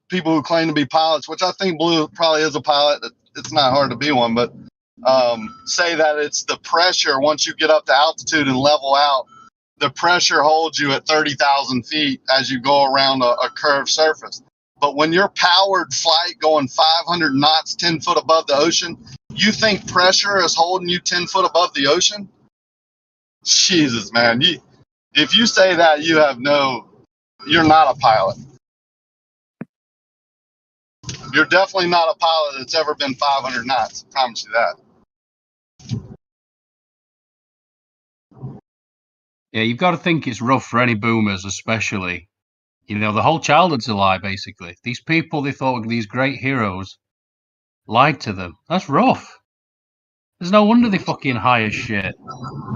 people who claim to be pilots, which I think Blue probably is a pilot. It's not hard to be one, but say that it's the pressure once you get up to altitude and level out. The pressure holds you at 30,000 feet as you go around a curved surface. But when you're powered flight going 500 knots, 10 foot above the ocean, you think pressure is holding you 10 foot above the ocean? Jesus, man. If you say that, you're not a pilot. You're definitely not a pilot that's ever been 500 knots. I promise you that. Yeah, you've got to think it's rough for any boomers, especially. You know, the whole childhood's a lie, basically. These people they thought were these great heroes lied to them. That's rough. There's no wonder they fucking high as shit.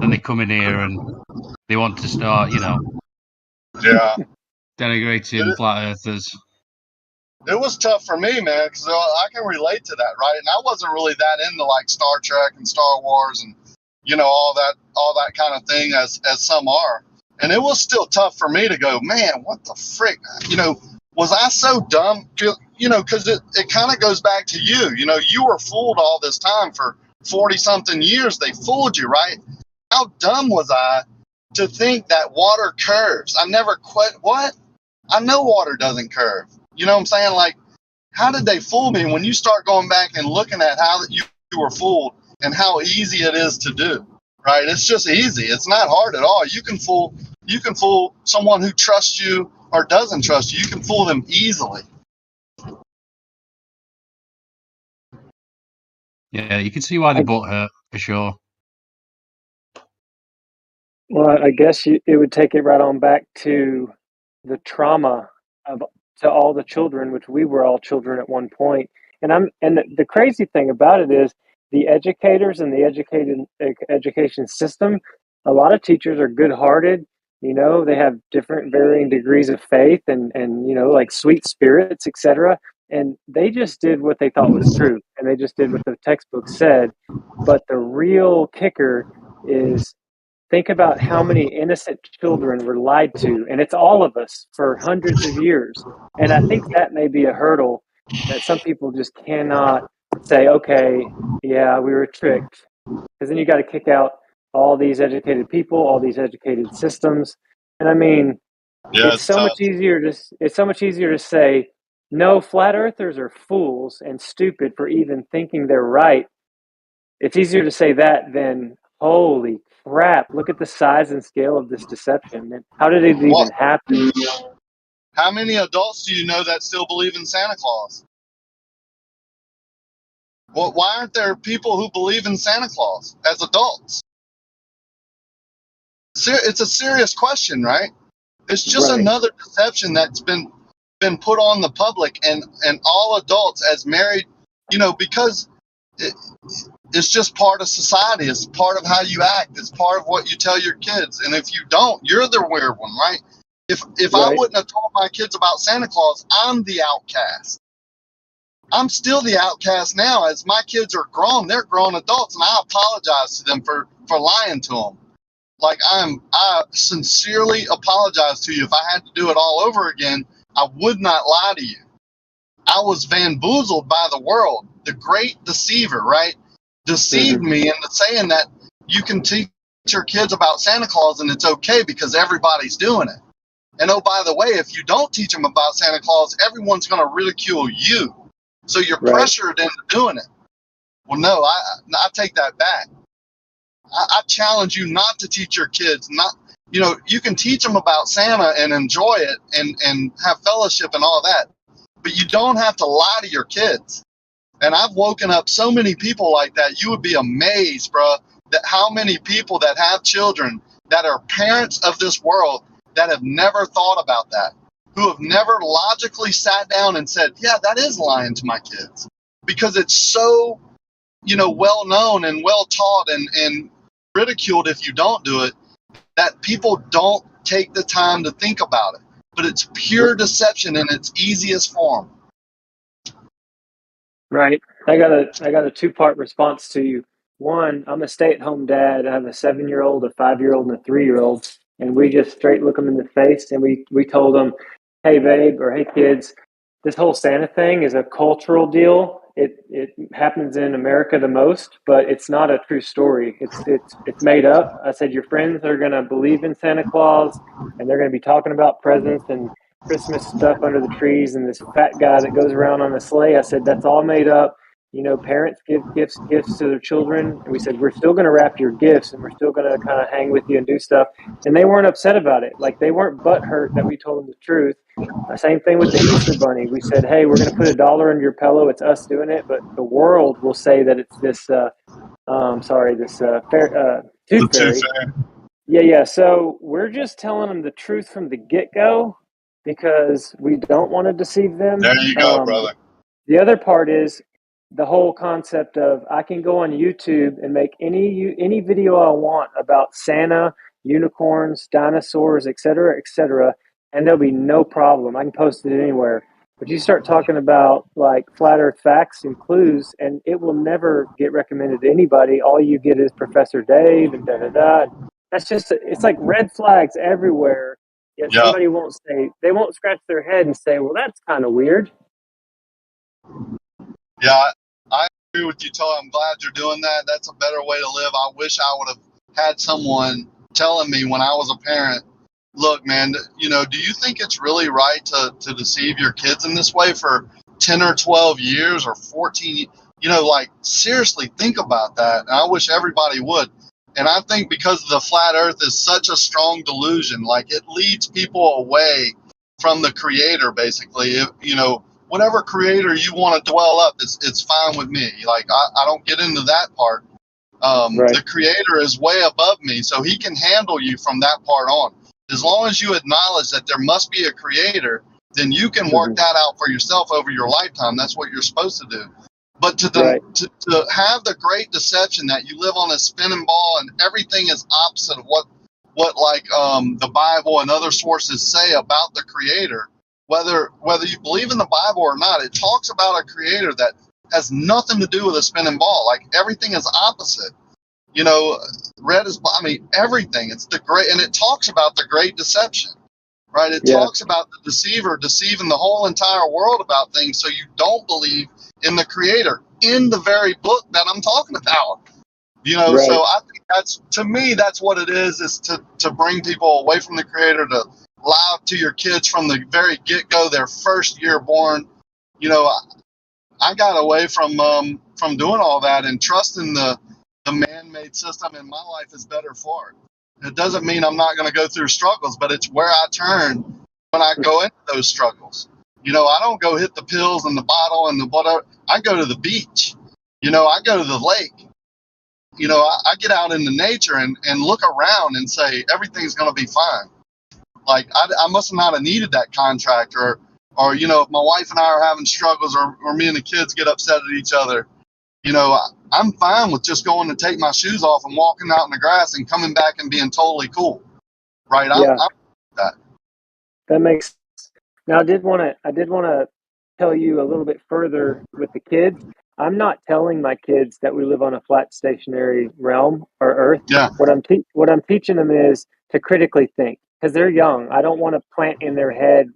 Then they come in here and they want to start, you know, denigrating flat earthers. It was tough for me, man, because I can relate to that, right? And I wasn't really that into like Star Trek and Star Wars and all that kind of thing as some are. And it was still tough for me to go, man, what the frick? Was I so dumb? Because it kind of goes back to you. You were fooled all this time for 40-something years. They fooled you, right? How dumb was I to think that water curves? I never quit. What? I know water doesn't curve. You know what I'm saying? Like, how did they fool me? When you start going back and looking at how you were fooled and how easy it is to do, right? It's just easy. It's not hard at all. You can fool someone who trusts you or doesn't trust you. You can fool them easily. Yeah, you can see why they butt hurt, for sure. Well, I guess it would take it right on back to the trauma to all the children, which we were all children at one point. And the crazy thing about it is the educators and the education system. A lot of teachers are good-hearted. They have different varying degrees of faith and like sweet spirits, etc. And they just did what they thought was true, and they just did what the textbook said. But the real kicker is, think about how many innocent children were lied to, and it's all of us for hundreds of years. And I think that may be a hurdle that some people just cannot say, okay, yeah, we were tricked. Because then you got to kick out all these educated people, all these educated systems. And I mean, Yeah, it's it's so tough. much easier to say no, flat earthers are fools and stupid for even thinking they're right. It's easier to say that than holy crap, look at the size and scale of this deception. And how did it even What? happen? How many adults do you know that still believe in Santa Claus? Well, why aren't there people who believe in Santa Claus as adults? It's a serious question, right? It's just Right. another deception that's been put on the public and all adults as married, because it's just part of society. It's part of how you act. It's part of what you tell your kids. And if you don't, you're the weird one, right? If I Right. wouldn't have told my kids about Santa Claus, I'm the outcast. I'm still the outcast now. As my kids are grown, they're grown adults, and I apologize to them for lying to them. Like I sincerely apologize to you. If I had to do it all over again, I would not lie to you. I was bamboozled by the world. The great deceiver, right? Deceived me into saying that you can teach your kids about Santa Claus and it's okay because everybody's doing it. And oh, by the way, if you don't teach them about Santa Claus, everyone's going to ridicule you. So you're pressured into doing it. Well, no, I take that back. I challenge you not to teach your kids. You can teach them about Santa and enjoy it and have fellowship and all that, but you don't have to lie to your kids. And I've woken up so many people like that. You would be amazed, bro, that how many people that have children that are parents of this world that have never thought about that, who have never logically sat down and said, yeah, that is lying to my kids, because it's so, well known and well taught and ridiculed if you don't do it, that people don't take the time to think about it. But it's pure deception in its easiest form. Right. I got a two-part response to you. One, I'm a stay-at-home dad. I have a 7-year-old, a 5-year-old, and a 3-year-old, and we just straight look them in the face and we told them, "Hey, babe," or "Hey, kids, this whole Santa thing is a cultural deal. It happens in America the most, but it's not a true story. It's made up." I said, "Your friends are gonna believe in Santa Claus, and they're gonna be talking about presents and Christmas stuff under the trees and this fat guy that goes around on a sleigh." I said, "That's all made up. Parents give gifts to their children." And we said, "We're still going to wrap your gifts and we're still going to kind of hang with you and do stuff." And they weren't upset about it. Like, they weren't butthurt that we told them the truth. Same thing with the Easter Bunny. We said, "Hey, we're going to put $1 under your pillow. It's us doing it, but the world will say that it's this tooth fairy." Yeah. So we're just telling them the truth from the get-go because we don't want to deceive them. There you go, brother. The other part is the whole concept of I can go on YouTube and make any video I want about Santa, unicorns, dinosaurs, etc., and there'll be no problem. I can post it anywhere. But you start talking about like flat Earth facts and clues, and it will never get recommended to anybody. All you get is Professor Dave and da da da. It's like red flags everywhere. Yet somebody they won't scratch their head and say, "Well, that's kind of weird." Yeah, I agree with you, Todd. I'm glad you're doing that. That's a better way to live. I wish I would have had someone telling me when I was a parent, look, man, do you think it's really right to deceive your kids in this way for 10 or 12 years or 14? Seriously, think about that. And I wish everybody would. And I think because the flat earth is such a strong delusion, like it leads people away from the creator, basically. Whatever creator you want to dwell up, it's fine with me. Like, I don't get into that part. The creator is way above me, so he can handle you from that part on. As long as you acknowledge that there must be a creator, then you can work that out for yourself over your lifetime. That's what you're supposed to do. But to have the great deception that you live on a spinning ball and everything is opposite of what the Bible and other sources say about the creator, whether you believe in the Bible or not, it talks about a creator that has nothing to do with a spinning ball. Like, everything is opposite. Red is, everything. It's the great, and it talks about the great deception, right? It talks about the deceiver deceiving the whole entire world about things so you don't believe in the creator in the very book that I'm talking about. You know, Right. so I think that's, to me, that's what it is to bring people away from the Creator, to allow to your kids from the very get-go, their first year born. You know, I got away from doing all that and trusting the man-made system in my life is better for it. It doesn't mean I'm not going to go through struggles, but it's where I turn when I go into those struggles. You know, I don't go hit the pills and the bottle and the whatever. I go to the beach. You know, I go to the lake. You know, I get out into nature and look around and say, everything's going to be fine. Like, I must not have needed that contract, or, you know, if my wife and I are having struggles, or me and the kids get upset at each other, you know, I'm fine with just going to take my shoes off and walking out in the grass and coming back and being totally cool. Right. Yeah. I'm that. That makes. Now, I did want to tell you a little bit further with the kids. I'm not telling my kids that we live on a flat, stationary realm or Earth. Yeah. What I'm teaching them is to critically think, because they're young. I don't want to plant in their head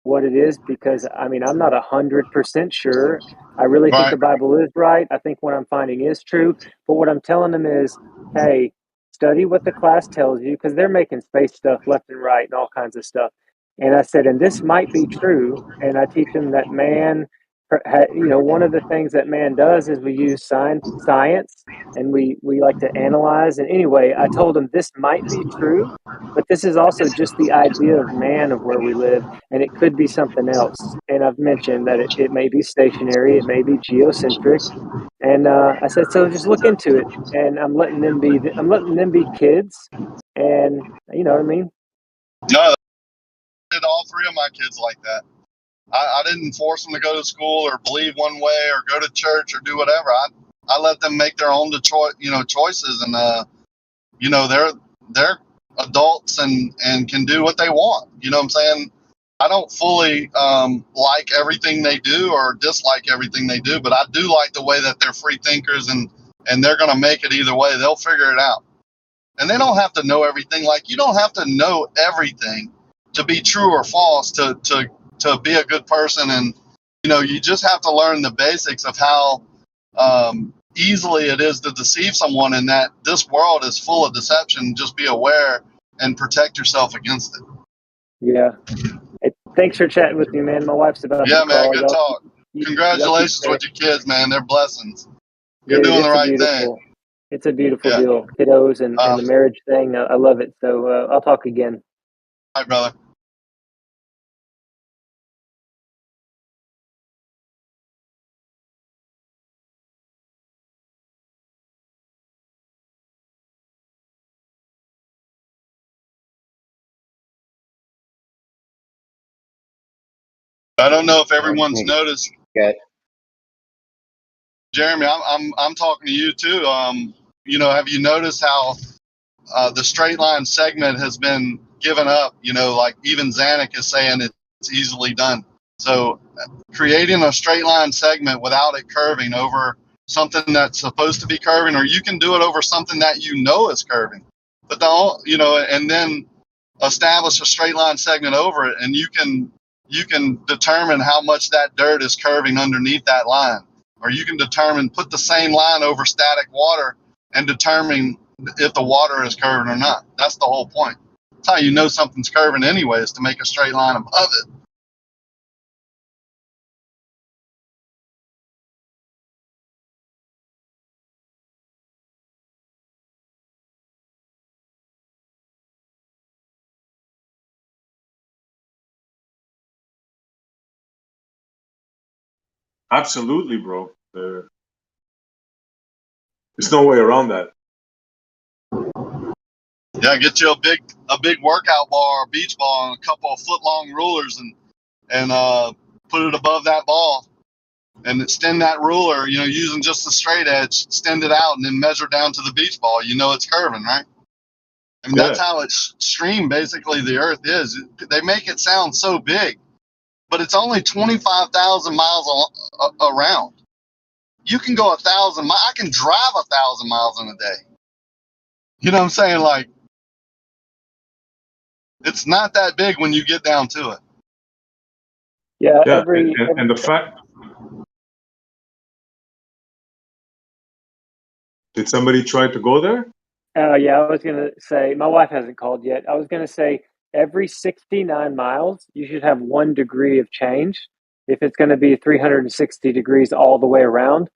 what it is, because I mean, I'm not 100% sure. I really think Right. the Bible is right. I think what I'm finding is true. But what I'm telling them is, hey, study what the class tells you, because they're making space stuff left and right and all kinds of stuff. And I said, and this might be true. And I teach them that man, you know, one of the things that man does is we use science, and we like to analyze. And anyway, I told them this might be true, but this is also just the idea of man, of where we live, and it could be something else. And I've mentioned that it may be stationary, it may be geocentric. And I said, so just look into it. And I'm letting them be kids. And you know what I mean? No, I did all three of my kids like that. I didn't force them to go to school or believe one way or go to church or do whatever. I let them make their own choices, and you know, they're adults and can do what they want. You know what I'm saying? I don't fully like everything they do or dislike everything they do, but I do like the way that they're free thinkers, and they're going to make it either way. They'll figure it out. And they don't have to know everything. Like, you don't have to know everything to be true or false, to be a good person. And, you know, you just have to learn the basics of how easily it is to deceive someone, and that this world is full of deception. Just be aware and protect yourself against it. Yeah. Hey, thanks for chatting with me, man. My wife's about Yeah, to man, call. good talk. Y'all keep Congratulations safe. with your kids, man. They're blessings. You're Dude, doing the right thing. it's a beautiful Yeah. deal. Kiddos and the marriage thing. I love it. So I'll talk again. Hi, brother. I don't know if everyone's noticed. Okay. Jeremy, I'm talking to you too. You know, have you noticed how the straight line segment has been given up? You know, like even Zanuck is saying it's easily done. So creating a straight line segment without it curving over something that's supposed to be curving, or you can do it over something that you know is curving, but don't, you know, and then establish a straight line segment over it, and you can determine how much that dirt is curving underneath that line, or you can put the same line over static water and determine if the water is curving or not. That's the whole point. That's how you know something's curving anyway, is to make a straight line above it. Absolutely, bro. There's no way around that. Yeah, get you a big workout ball or beach ball and a couple of foot long rulers, and put it above that ball, and extend that ruler, you know, using just the straight edge, extend it out, and then measure down to the beach ball. You know it's curving, right? I mean, that's how extreme basically the Earth is. They make it sound so big, but it's only 25,000 miles around. You can go 1,000 miles. I can drive 1,000 miles in a day. You know what I'm saying? Like, it's not that big when you get down to it. Yeah, Yeah, and the Did somebody try to go there? Yeah, I was going to say, my wife hasn't called yet. I was going to say every 69 miles, you should have 1 degree of change if it's going to be 360 degrees all the way around.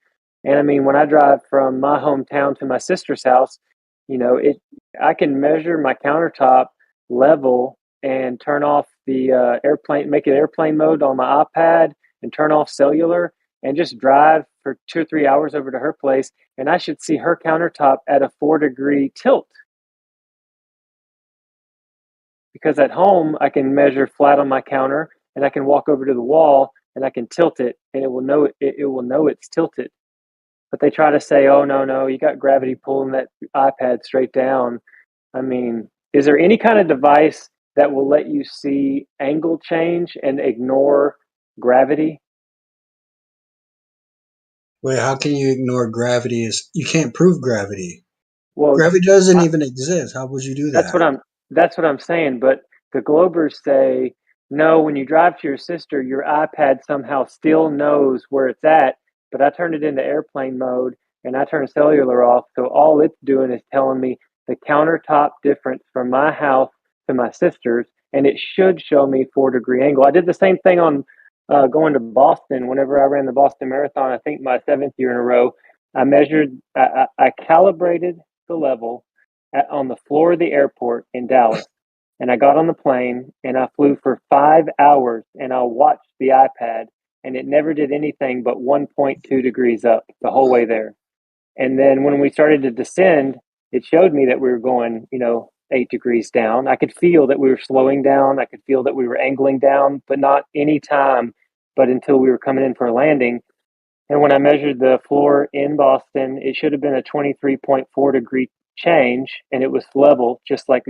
And I mean, when I drive from my hometown to my sister's house, I can measure my countertop level and turn off the airplane, make it airplane mode on my iPad and turn off cellular and just drive for 2 or 3 hours over to her place. And I should see her countertop at a 4-degree tilt. Because at home, I can measure flat on my counter and I can walk over to the wall and I can tilt it and it will know it's tilted. But they try to say, oh, no, you got gravity pulling that iPad straight down. I mean, is there any kind of device that will let you see angle change and ignore gravity? Wait, how can you ignore gravity? You can't prove gravity. Well, gravity doesn't even exist. How would you do that? That's what I'm saying. But the Globers say, no, when you drive to your sister, your iPad somehow still knows where it's at. But I turned it into airplane mode and I turned cellular off. So all it's doing is telling me the countertop difference from my house to my sister's, and it should show me 4-degree angle. I did the same thing on going to Boston. Whenever I ran the Boston Marathon, I think my 7th year in a row, I calibrated the level on the floor of the airport in Dallas. And I got on the plane and I flew for 5 hours and I watched the iPad and it never did anything but 1.2 degrees up the whole way there. And then when we started to descend, it showed me that we were going, 8 degrees down. I could feel that we were slowing down. I could feel that we were angling down, but not any time, but until we were coming in for a landing. And when I measured the floor in Boston, it should have been a 23.4 degree change, and it was level, just like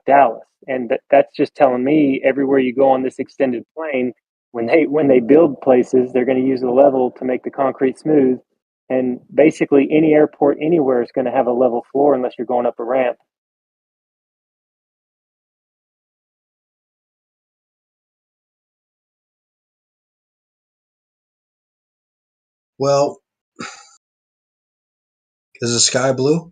Dallas. And that's just telling me everywhere you go on this extended plane, when they build places, they're going to use the level to make the concrete smooth. And basically, any airport anywhere is going to have a level floor unless you're going up a ramp. Well, is the sky blue?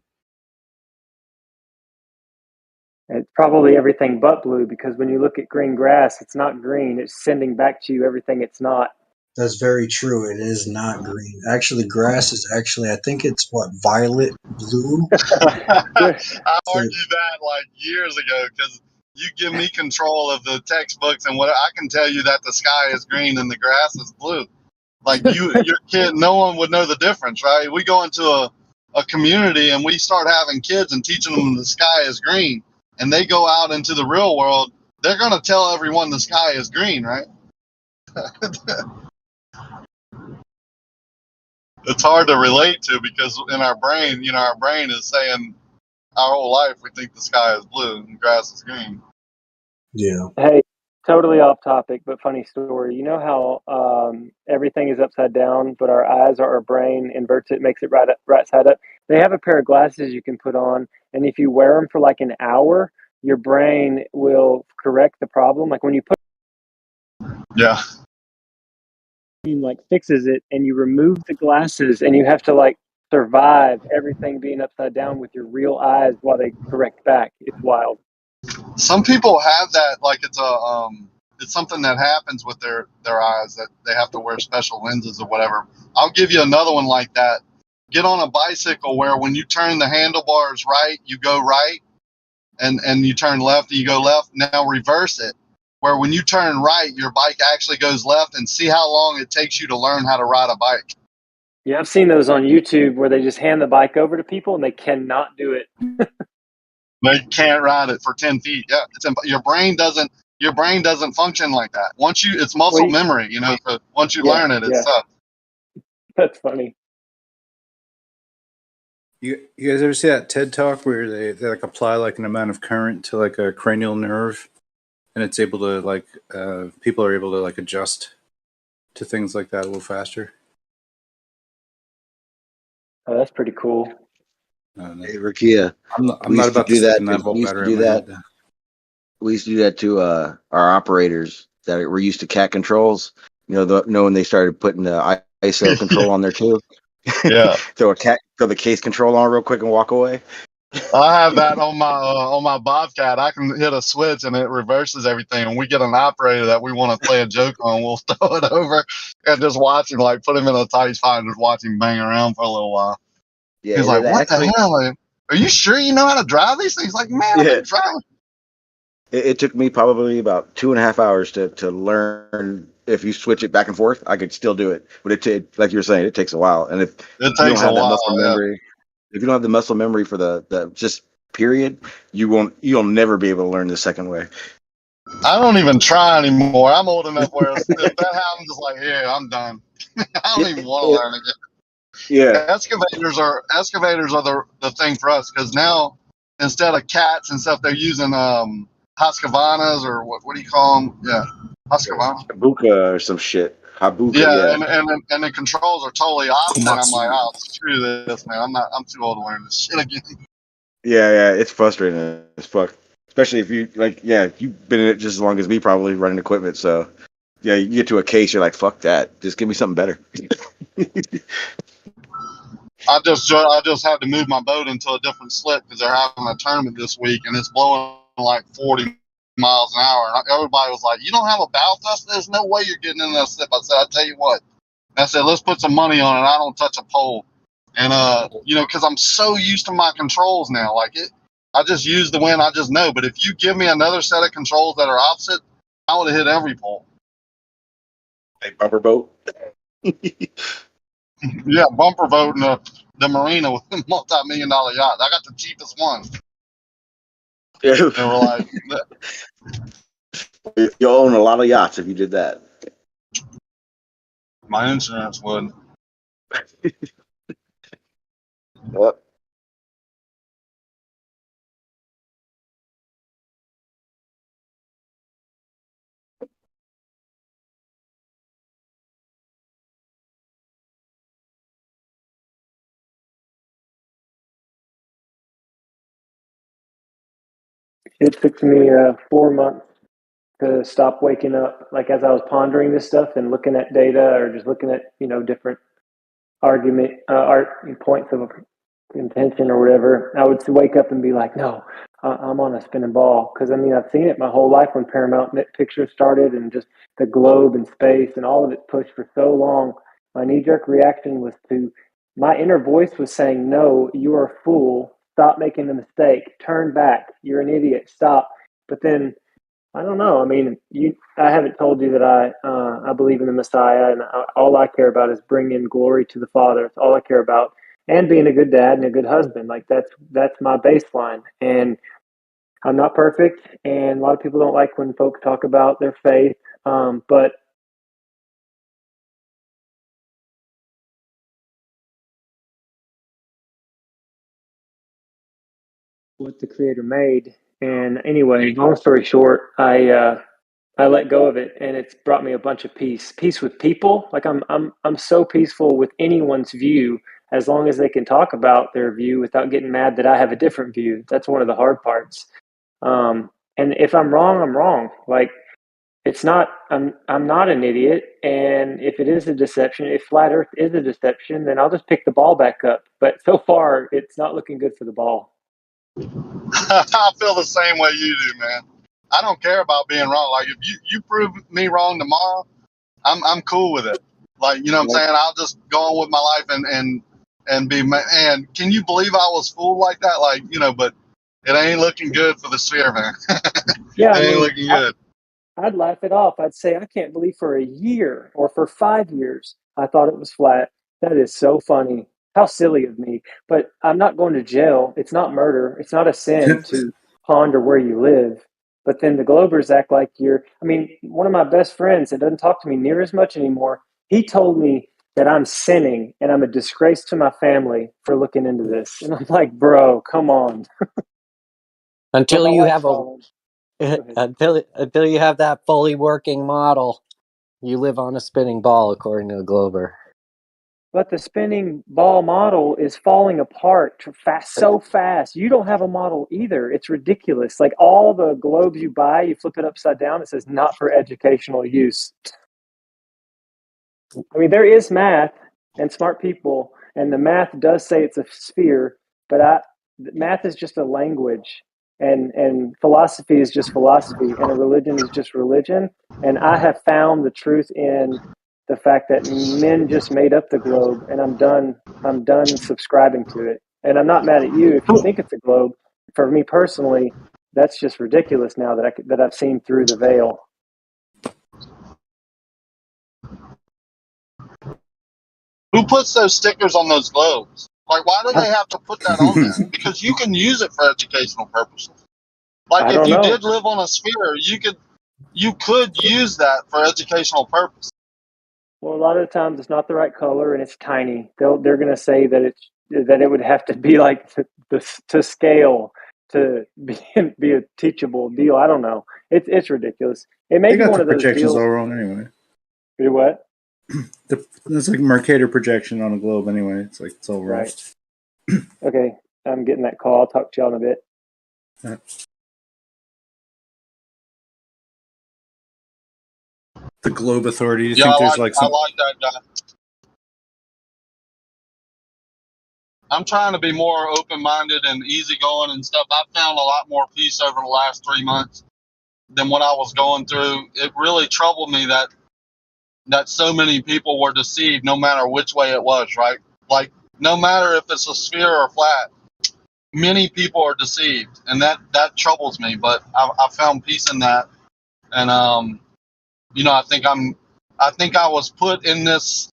It's probably everything but blue, because when you look at green grass, it's not green. It's sending back to you everything it's not. That's very true. It is not green. Actually, grass is I think it's violet blue. I argued that like years ago because you give me control of the textbooks and what I can tell you that the sky is green and the grass is blue. Like your kid, no one would know the difference, right? We go into a community and we start having kids and teaching them the sky is green, and they go out into the real world, they're going to tell everyone the sky is green, right? It's hard to relate to because in our brain, our brain is saying our whole life we think the sky is blue and grass is green. Yeah. Hey, totally off topic, but funny story. You know how everything is upside down, but our eyes or our brain inverts it, makes it right side up? They have a pair of glasses you can put on, and if you wear them for like an hour, your brain will correct the problem. Like when you put, yeah, like fixes it, and you remove the glasses, and you have to like survive everything being upside down with your real eyes while they correct back. It's wild. Some people have that, like it's something that happens with their eyes that they have to wear special lenses or whatever. I'll give you another one like that. Get on a bicycle where when you turn the handlebars right, you go right, and you turn left, you go left. Now reverse it, where when you turn right, your bike actually goes left, and see how long it takes you to learn how to ride a bike. Yeah, I've seen those on YouTube where they just hand the bike over to people and they cannot do it. They can't ride it for 10 feet. Yeah, your brain doesn't function like that. It's muscle memory, so once you learn it, it's tough. That's funny. You guys ever see that TED talk where they like apply like an amount of current to like a cranial nerve, and it's able to like people are able to like adjust to things like that a little faster? Oh, that's pretty cool. Hey, Rakia, I'm not about to stick in that volt we used battery to do in my that. head. We used to do that to our operators that were used to cat controls. When they started putting the ISO control on there too. Yeah. throw the case control on real quick and walk away. I have that on my Bobcat. I can hit a switch and it reverses everything. And we get an operator that we want to play a joke on. We'll throw it over and just watch him, like put him in a tight spot and just watch him bang around for a little while. Yeah, He's like, "What the hell? Like, are you sure you know how to drive these things?" Like, man, I've been driving. It took me probably about 2.5 hours to learn. If you switch it back and forth, I could still do it. But it like you were saying, it takes a while. And if you don't have that muscle memory, if you don't have the muscle memory for the just period, you'll never be able to learn the second way. I don't even try anymore. I'm old enough where if that happens, it's like, yeah, I'm done. I don't even want to learn again. Yeah. Excavators are the thing for us, because now instead of cats and stuff, they're using Husqvarnas, or what do you call them? Yeah, Husqvarna. Habuka or some shit. Habuka, Yeah, yeah. and the controls are totally opposite. I'm like, oh, screw this, man. I'm too old to learn this shit again. Yeah, it's frustrating as fuck. Especially if you you've been in it just as long as me, probably running equipment. So yeah, you get to a case, you're like, fuck that. Just give me something better. I just had to move my boat into a different slip because they're having a tournament this week and it's blowing like 40 miles an hour. And everybody was like, "You don't have a bow thrust? There's no way you're getting in that slip." I said, "I'll tell you what." And I said, "Let's put some money on it. I don't touch a pole." And because I'm so used to my controls now, I just use the wind. I just know. But if you give me another set of controls that are opposite, I would have hit every pole. A bumper boat. Yeah, bumper boat and the marina with a multi-million-dollar yacht. I got the cheapest one. Yeah. They were like, you own a lot of yachts if you did that. my insurance would. Yep. It took me 4 months to stop waking up. Like as I was pondering this stuff and looking at data, or just looking at different points of contention or whatever, I would wake up and be like, no, I'm on a spinning ball. Because I mean, I've seen it my whole life when Paramount Pictures started, and just the globe and space and all of it pushed for so long. My knee-jerk reaction was my inner voice was saying, no, you are a fool. Stop making the mistake. Turn back. You're an idiot. Stop. But then, I don't know. I mean, I haven't told you that I believe in the Messiah, and all I care about is bringing glory to the Father. That's all I care about, and being a good dad and a good husband. Like that's my baseline. And I'm not perfect, and a lot of people don't like when folks talk about their faith, but what the Creator made. And anyway, long story short, I let go of it, and it's brought me a bunch of peace with people. Like I'm so peaceful with anyone's view, as long as they can talk about their view without getting mad that I have a different view. That's one of the hard parts. And if I'm wrong, I'm wrong. Like it's not, I'm not an idiot. And if it is a deception, if flat earth is a deception, then I'll just pick the ball back up. But so far it's not looking good for the ball. I feel the same way you do, man. I don't care about being wrong. Like if you prove me wrong tomorrow, I'm cool with it. Like, you know what I'm saying? I'll just go on with my life and be, and can you believe I was fooled like that? Like, but it ain't looking good for the sphere, man. Yeah, It ain't looking good. I'd laugh it off. I'd say, I can't believe for a year or for 5 years I thought it was flat. That is so funny. How silly of me. But I'm not going to jail. It's not murder. It's not a sin to ponder where you live. But then the Globers act like one of my best friends that doesn't talk to me near as much anymore, he told me that I'm sinning and I'm a disgrace to my family for looking into this. And I'm like, bro, come on. Until you have until you have that fully working model, you live on a spinning ball, according to the Glober. But the spinning ball model is falling apart so fast. You don't have a model either. It's ridiculous. Like all the globes you buy, you flip it upside down, it says not for educational use. I mean, there is math and smart people and the math does say it's a sphere, but math is just a language, and philosophy is just philosophy, and a religion is just religion. And I have found the truth in the fact that men just made up the globe, and I'm done subscribing to it. And I'm not mad at you if you think it's a globe. For me personally, that's just ridiculous now that I've seen through the veil. Who puts those stickers on those globes? Like, why do they have to put that on there? Because you can use it for educational purposes. Like, if you did live on a sphere, you could use that for educational purposes. Well, a lot of the times it's not the right color and it's tiny. They're going to say that it would have to be like to scale to be a teachable deal. I don't know. It's ridiculous. It may be one of those projections deals. all wrong anyway. Do what? It's like Mercator projection on a globe anyway. It's like it's all wrong. Right. Okay, I'm getting that call. I'll talk to y'all in a bit. Yeah. The Globe Authority. Do you think there's I like that guy. I'm trying to be more open-minded and easygoing and stuff. I've found a lot more peace over the last 3 months than what I was going through. It really troubled me that so many people were deceived, no matter which way it was, right? Like, no matter if it's a sphere or flat, many people are deceived, and that troubles me. But I found peace in that, and I think I was put in this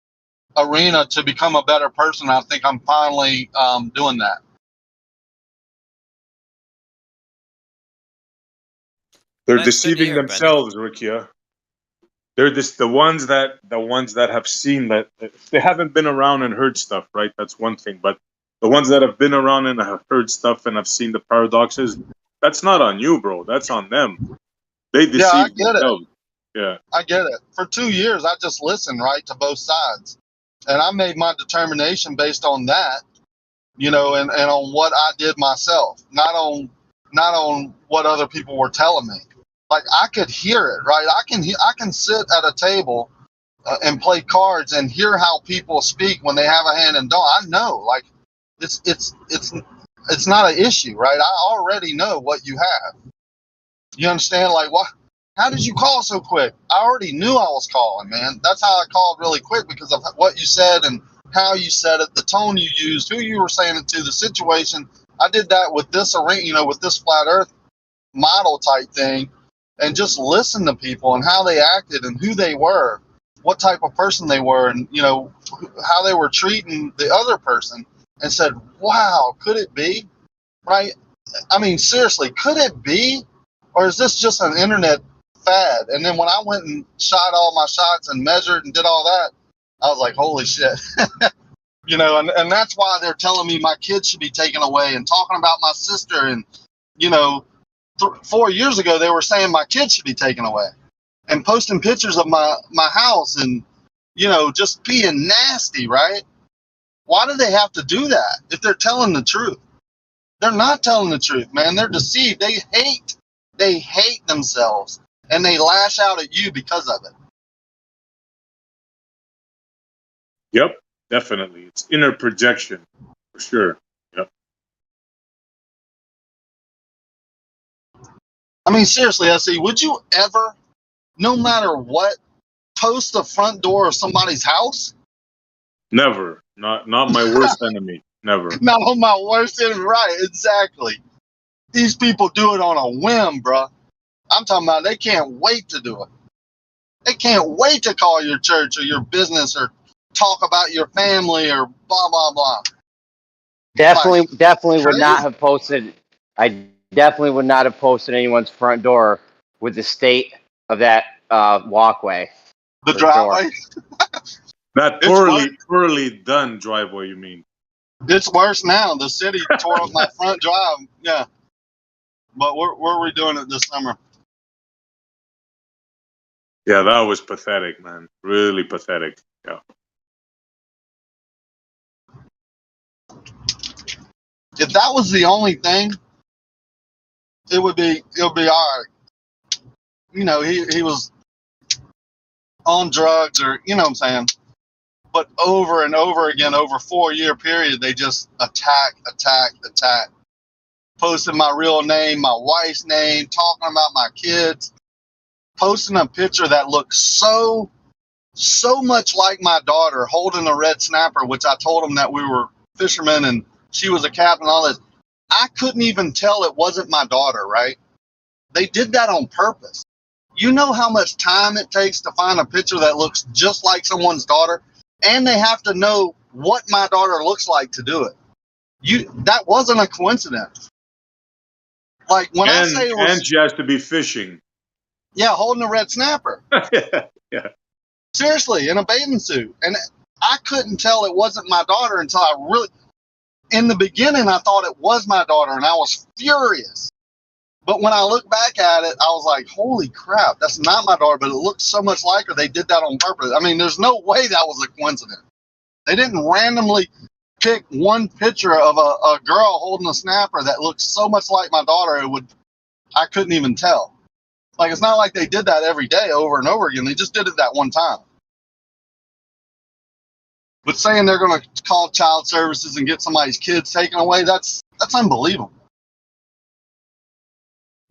arena to become a better person. I think I'm finally doing that. They're deceiving themselves, Rikia. They're just the ones that have seen that. They haven't been around and heard stuff, right? That's one thing. But the ones that have been around and have heard stuff and have seen the paradoxes, that's not on you, bro. That's on them. They deceive I get themselves. it. Yeah. I get it. For 2 years, I just listened, right, to both sides. And I made my determination based on that, and on what I did myself, not on what other people were telling me. Like, I could hear it, right? I can sit at a table and play cards and hear how people speak when they have a hand and don't. I know, like, it's not an issue, right? I already know what you have. You understand? Like, what? How did you call so quick? I already knew I was calling, man. That's how I called really quick, because of what you said and how you said it, the tone you used, who you were saying it to, the situation. I did that with this arena, with this flat Earth model type thing, and just listen to people and how they acted and who they were, what type of person they were, and how they were treating the other person, and said, "Wow, could it be?" Right? I mean, seriously, could it be? Or is this just an internet fad? And then when I went and shot all my shots and measured and did all that, I was like, holy shit. And that's why they're telling me my kids should be taken away, and talking about my sister. And, 4 years ago, they were saying my kids should be taken away, and posting pictures of my house, and, just being nasty, right? Why do they have to do that if they're telling the truth? They're not telling the truth, man. They're deceived. They hate themselves, and they lash out at you because of it. Yep, definitely. It's inner projection, for sure. Yep. I mean, seriously, SE, would you ever, no matter what, post the front door of somebody's house? Never. Not my worst enemy. Never. Not on my worst enemy. Right, exactly. These people do it on a whim, bro. I'm talking about they can't wait to do it. They can't wait to call your church or your business or talk about your family or blah, blah, blah. Definitely would not have posted. I definitely would not have posted anyone's front door with the state of that walkway. The driveway? That poorly done driveway, you mean? It's worse now. The city tore up my front drive. Yeah. But we're redoing it this summer. Yeah, that was pathetic, man. Really pathetic. Yeah. If that was the only thing, it would be all right. He was on drugs, or what I'm saying. but over and over again, over a 4-year period, they just attack. Posting my real name, my wife's name, talking about my kids, posting a picture that looks so much like my daughter holding a red snapper, which I told them that we were fishermen and she was a captain and all this. I couldn't even tell it wasn't my daughter, right? They did that on purpose. You know how much time it takes to find a picture that looks just like someone's daughter? And they have to know what my daughter looks like to do it. That wasn't a coincidence. Like when I say it was, and she has to be fishing. Yeah, holding a red snapper. Yeah. Seriously, in a bathing suit. And I couldn't tell it wasn't my daughter until I really, in the beginning, I thought it was my daughter and I was furious. But when I look back at it, I was like, holy crap, that's not my daughter, but it looks so much like her. They did that on purpose. I mean, there's no way that was a coincidence. They didn't randomly pick one picture of a girl holding a snapper that looks so much like my daughter, I couldn't even tell. Like, it's not like they did that every day over and over again. They just did it that one time. But saying they're going to call child services and get somebody's kids taken away, that's unbelievable.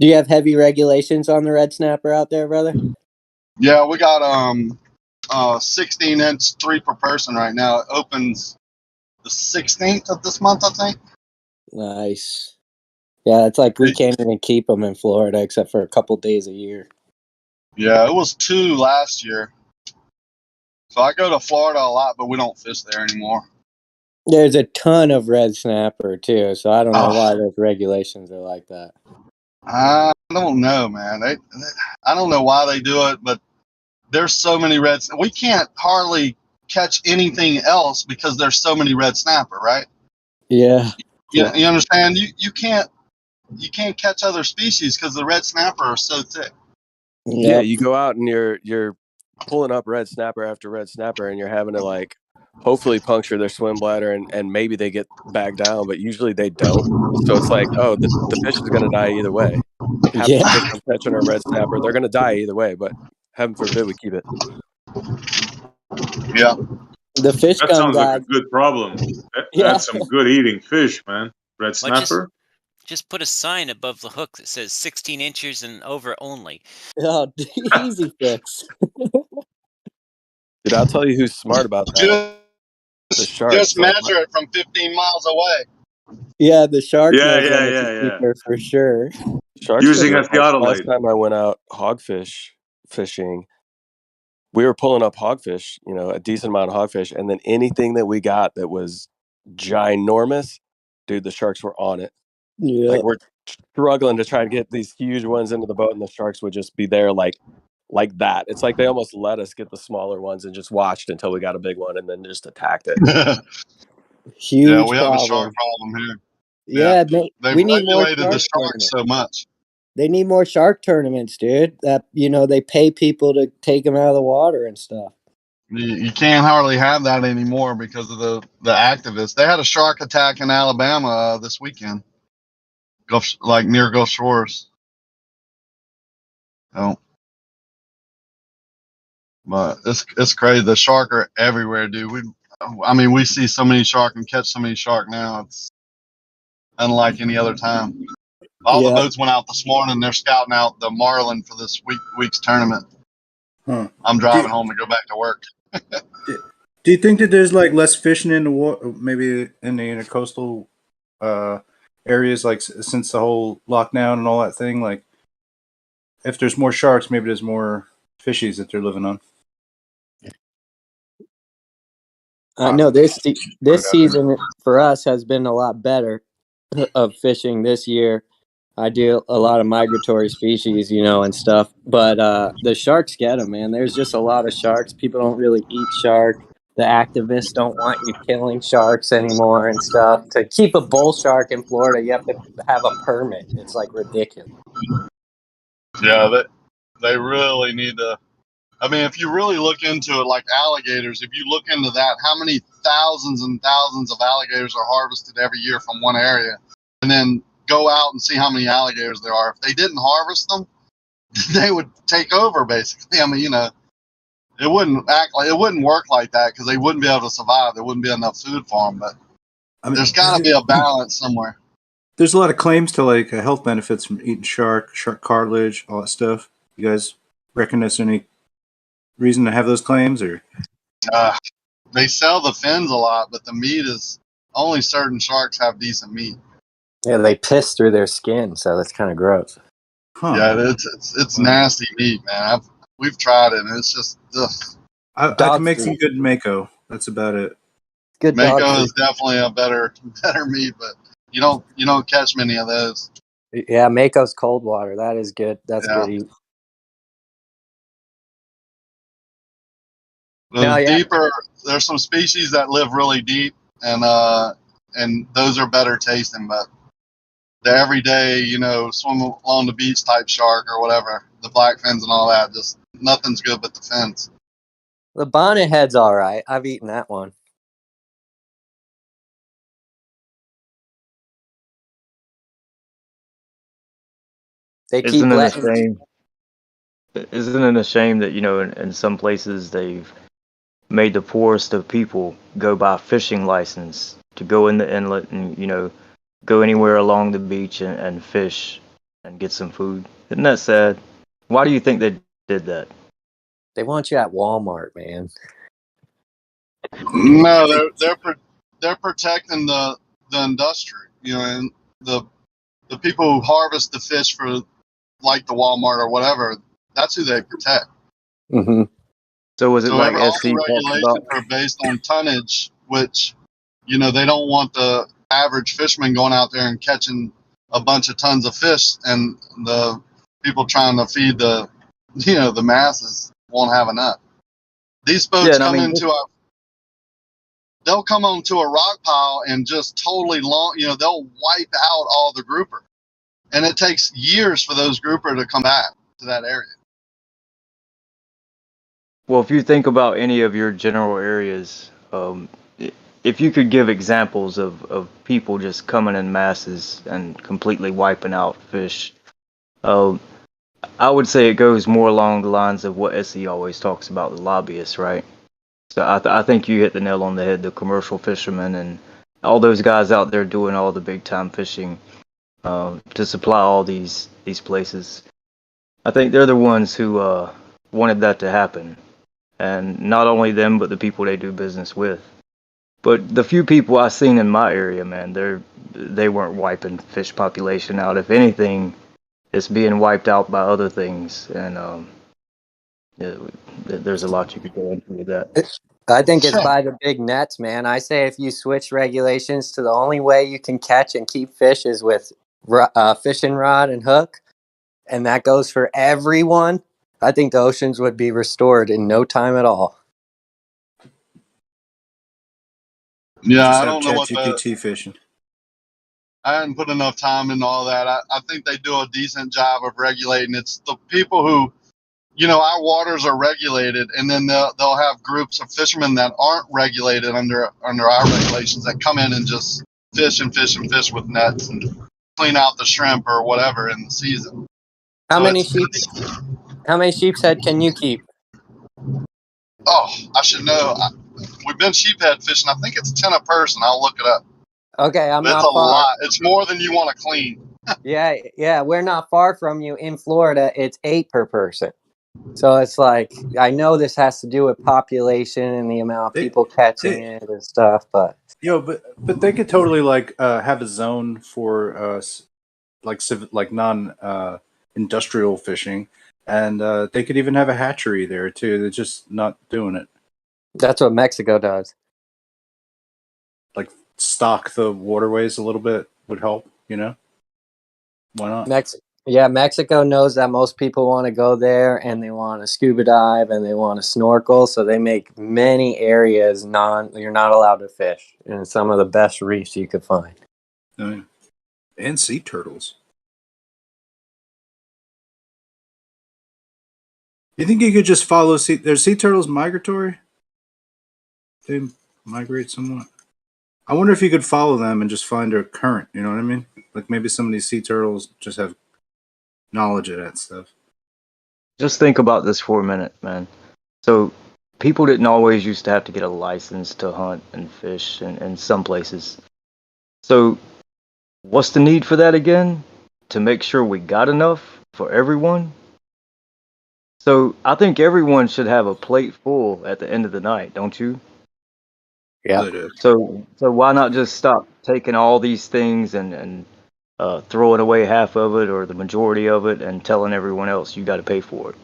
Do you have heavy regulations on the red snapper out there, brother? Yeah, we got 16-inch 3 per person right now. It opens the 16th of this month, I think. Nice. Yeah, it's like we can't even keep them in Florida except for a couple days a year. Yeah, it was 2 last year. So I go to Florida a lot, but we don't fish there anymore. There's a ton of red snapper too, so I don't know why those regulations are like that. I don't know, man. I don't know why they do it, but there's so many reds. We can't hardly catch anything else because there's so many red snapper, right? Yeah. You understand? You can't catch other species because the red snapper are so thick. Yeah, you go out and you're pulling up red snapper after red snapper, and you're having to like hopefully puncture their swim bladder, and maybe they get back down, but usually they don't. So it's like, oh, the fish is going to die either way. Half the fish I'm catching are red snapper. They're going to die either way, but heaven forbid we keep it. Yeah. The fish That sounds like a good problem. That's some good eating fish, man. Red snapper. Just put a sign above the hook that says 16 inches and over only. Oh, easy fix. Dude, I'll tell you who's smart about that. The sharks. Just measure it from 15 miles away. Yeah, the shark Yeah, knows when it's a keeper for sure. Sharks using a theodolite. Last time I went out hogfish fishing, we were pulling up hogfish, a decent amount of hogfish, and then anything that we got that was ginormous, dude, the sharks were on it. Yeah. Like we're struggling to try to get these huge ones into the boat, and the sharks would just be there like that. It's like they almost let us get the smaller ones and just watched until we got a big one and then just attacked it. Huge Yeah, we have problem. a shark problem here. Yeah, they we need more regulated the shark sharks so much. They need more shark tournaments, dude. That they pay people to take them out of the water and stuff. You can't hardly have that anymore because of the activists. They had a shark attack in Alabama this weekend, near Gulf Shores. Oh, but it's crazy. The shark are everywhere, dude. We see so many shark and catch so many shark now. It's unlike any other time. All the boats went out this morning. They're scouting out the marlin for this week's tournament. Huh. I'm driving home to go back to work. Do you think that there's like less fishing in the water, maybe in the intercoastal areas, like since the whole lockdown and all that thing? Like, if there's more sharks, maybe there's more fishies that they're living on. I know this season for us has been a lot better of fishing this year. I do a lot of migratory species, and stuff. But the sharks get them, man. There's just a lot of sharks. People don't really eat shark. The activists don't want you killing sharks anymore and stuff. To keep a bull shark in Florida, you have to have a permit. It's like ridiculous. Yeah, they really need to. If you really look into it, like alligators, if you look into that, how many thousands and thousands of alligators are harvested every year from one area, and then go out and see how many alligators there are. If they didn't harvest them, they would take over, basically. It wouldn't work like that because they wouldn't be able to survive. There wouldn't be enough food for them. But there's got to be a balance somewhere. There's a lot of claims to like health benefits from eating shark cartilage, all that stuff. You guys reckon there's any reason to have those claims, or? They sell the fins a lot, but the meat is only certain sharks have decent meat. Yeah, they piss through their skin, so that's kind of gross. Huh. Yeah, it's nasty meat, man. We've tried it, and it's just ugh. I can make some good mako. That's about it. Good mako is definitely a better meat, but you don't catch many of those. Yeah, mako's cold water. That is good. That's good eat. Deeper, there's some species that live really deep, and those are better tasting, but the everyday, swim along the beach type shark or whatever, the black fins and all that, just nothing's good but the fins. The bonnet head's all right. I've eaten that one. They keep Isn't it a shame that, in some places they've made the poorest of people go buy a fishing license to go in the inlet and, go anywhere along the beach and fish and get some food? Isn't that sad? Why do you think they did that? They want you at Walmart, man. No, they're protecting the industry, and the people who harvest the fish for like the Walmart or whatever. That's who they protect. Mm-hmm. So was it like all SC the talks regulations about? are based on tonnage, which they don't want the average fisherman going out there and catching a bunch of tons of fish, and the people trying to feed the the masses won't have enough. These boats they'll come onto a rock pile and just totally they'll wipe out all the grouper, and it takes years for those grouper to come back to that area. Well, if you think about any of your general areas, if you could give examples of people just coming in masses and completely wiping out fish, I would say it goes more along the lines of what SE always talks about, the lobbyists, right? So I think you hit the nail on the head, the commercial fishermen and all those guys out there doing all the big time fishing to supply all these places. I think they're the ones who wanted that to happen. And not only them, but the people they do business with. But the few people I've seen in my area, man, they weren't wiping fish population out. If anything, it's being wiped out by other things. And there's a lot you could go into with that. I think it's by the big nets, man. I say if you switch regulations to the only way you can catch and keep fish is with fishing rod and hook, and that goes for everyone, I think the oceans would be restored in no time at all. Yeah, Just I have don't know what ChatGPT fishing. I hadn't put enough time into all that. I think they do a decent job of regulating. It's the people who, our waters are regulated, and then they'll have groups of fishermen that aren't regulated under our regulations that come in and just fish and fish and fish with nets and clean out the shrimp or whatever in the season. How many sheep's head can you keep? Oh, I should know. We've been sheephead fishing. I think it's 10 a person. I'll look it up. Okay, It's not a far. lot. It's more than you want to clean. Yeah, we're not far from you. In Florida, it's 8 per person. So it's like, I know this has to do with population and the amount of people catching it and stuff, but but they could totally have a zone for like non industrial fishing, and they could even have a hatchery there too. They're just not doing it. That's what Mexico does. Like stock the waterways a little bit would help, Why not? Mexico knows that most people want to go there and they want to scuba dive and they want to snorkel, so they make many areas you're not allowed to fish, and some of the best reefs you could find. Oh, yeah. And sea turtles. You think you could just follow there's sea turtles migratory? They migrate somewhat. I wonder if you could follow them and just find a current, you know what I mean? Like maybe some of these sea turtles just have knowledge of that stuff. Just think about this for a minute, man. So people didn't always used to have to get a license to hunt and fish in some places. So what's the need for that again? To make sure we got enough for everyone? So I think everyone should have a plate full at the end of the night, don't you? Yeah. So why not just stop taking all these things and throwing away half of it or the majority of it and telling everyone else you got to pay for it?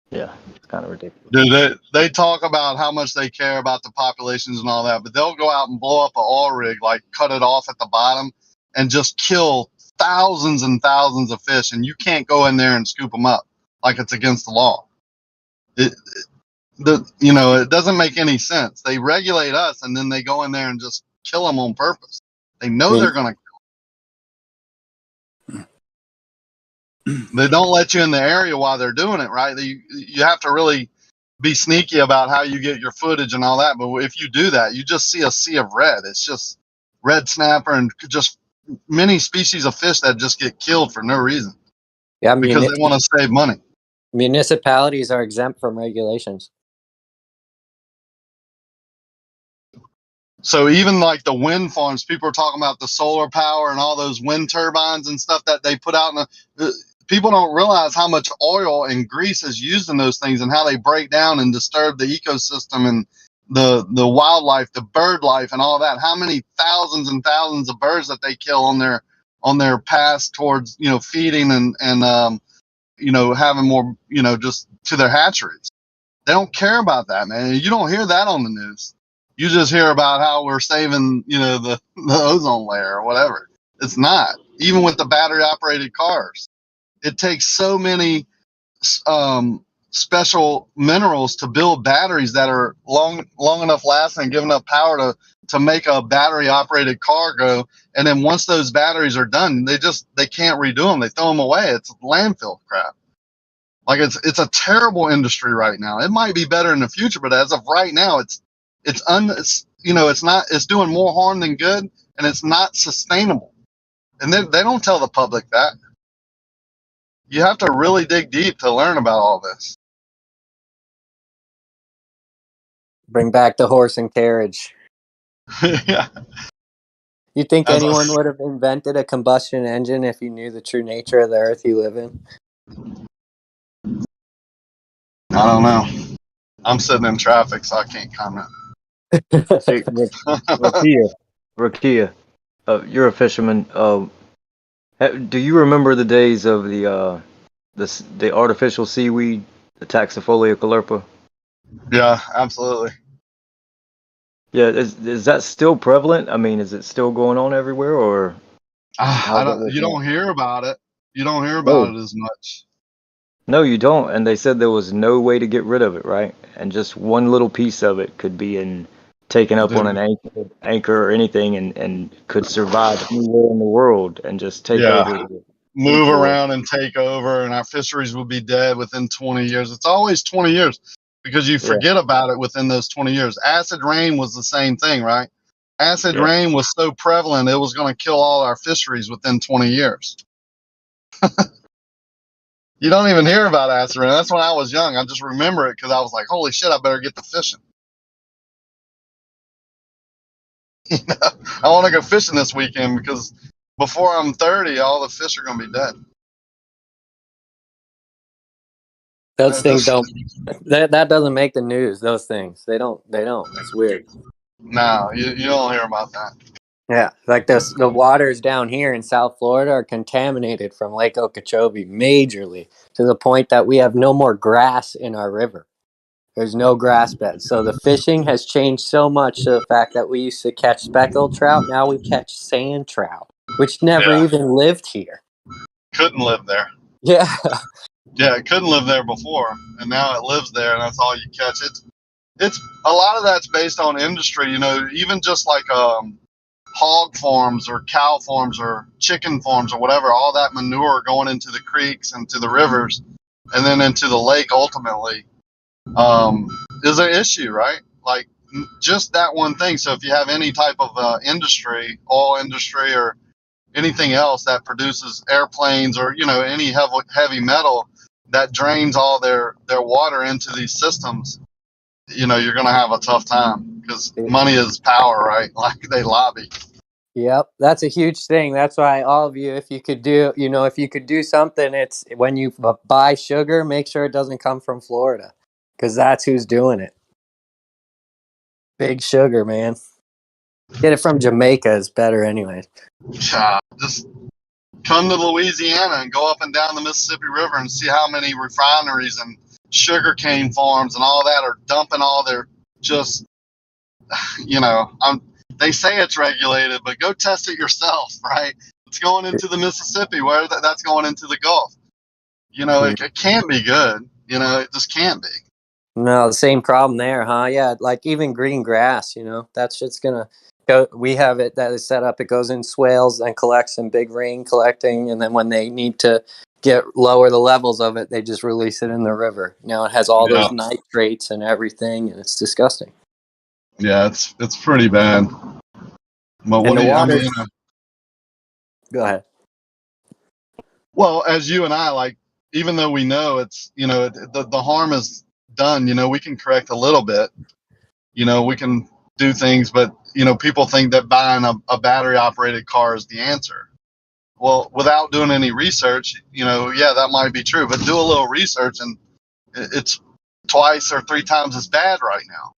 Yeah, it's kind of ridiculous. Dude, they talk about how much they care about the populations and all that, but they'll go out and blow up an oil rig, like cut it off at the bottom, and just kill thousands and thousands of fish, and you can't go in there and scoop them up like it's against the law. It doesn't make any sense. They regulate us, and then they go in there and just kill them on purpose. They know they're going to. They don't let you in the area while they're doing it, right? You have to really be sneaky about how you get your footage and all that. But if you do that, you just see a sea of red. It's just red snapper and just many species of fish that just get killed for no reason. Yeah, because they want to save money. Municipalities are exempt from regulations. So even like the wind farms, people are talking about the solar power and all those wind turbines and stuff that they put out. People don't realize how much oil and grease is used in those things and how they break down and disturb the ecosystem and the wildlife, the bird life and all that. How many thousands and thousands of birds that they kill on their path towards, feeding and having more, just to their hatcheries. They don't care about that, man. You don't hear that on the news. You just hear about how we're saving, the ozone layer or whatever. It's not. Even with the battery operated cars, it takes so many special minerals to build batteries that are long enough lasting and give enough power to make a battery operated car go. And then once those batteries are done, they can't redo them. They throw them away. It's landfill crap. Like it's a terrible industry right now. It might be better in the future, but as of right now, it's doing more harm than good, and it's not sustainable. And they don't tell the public that. You have to really dig deep to learn about all this. Bring back the horse and carriage. Yeah. You think anyone would have invented a combustion engine if you knew the true nature of the earth you live in? I don't know. I'm sitting in traffic, so I can't comment. Hey, Rakia, you're a fisherman. Do you remember the days of the artificial seaweed, the Taxifolia caulerpa? Yeah, absolutely. Yeah, is that still prevalent? I mean, is it still going on everywhere, or you don't hear about it. You don't hear about it as much. No, you don't. And they said there was no way to get rid of it, right? And just one little piece of it could be taken up on an anchor or anything, and could survive anywhere in the world and just take over. Move around and take over, and our fisheries will be dead within 20 years. It's always 20 years because you forget about it within those 20 years. Acid rain was the same thing, right? Acid rain was so prevalent, it was going to kill all our fisheries within 20 years. You don't even hear about acid rain. That's when I was young. I just remember it because I was like, holy shit, I better get to fishing. I want to go fishing this weekend because before I'm 30, all the fish are going to be dead. Those things don't. That doesn't make the news. Those things. They don't. It's weird. No, you don't hear about that. Yeah, like the waters down here in South Florida are contaminated from Lake Okeechobee majorly to the point that we have no more grass in our river. There's no grass beds. So the fishing has changed so much to the fact that we used to catch speckled trout. Now we catch sand trout, which never even lived here. Couldn't live there. Yeah. Yeah, it couldn't live there before, and now it lives there, and that's all you catch. It's a lot of that's based on industry, even just like hog farms or cow farms or chicken farms or whatever, all that manure going into the creeks and to the rivers and then into the lake ultimately is an issue, right? Like just that one thing. So if you have any type of industry, oil industry or anything else that produces airplanes or, any heavy metal that drains all their water into these systems, you're going to have a tough time because money is power, right? Like they lobby. Yep, that's a huge thing. That's why all of you, if you could do something, it's when you buy sugar, make sure it doesn't come from Florida, because that's who's doing it. Big sugar, man. Get it from Jamaica is better, anyways. Just come to Louisiana and go up and down the Mississippi River and see how many refineries and sugarcane farms and all that are dumping all their just, they say it's regulated, but go test it yourself, right? It's going into the Mississippi, where that's going into the Gulf. It can't be good. It just can't be. No, the same problem there, huh? Yeah, like even green grass, that shit's gonna go. We have it that is set up. It goes in swales and collects in big rain collecting, and then when they need to lower the levels of it, they just release it in the river. It has all those nitrates and everything, and it's disgusting. Yeah, it's pretty bad. But and the water. Go ahead. Well, as you and I, even though we know it's, the harm is done, we can correct a little bit. We can do things, but, people think that buying a battery operated car is the answer. Well, without doing any research, that might be true, but do a little research and it's twice or three times as bad right now.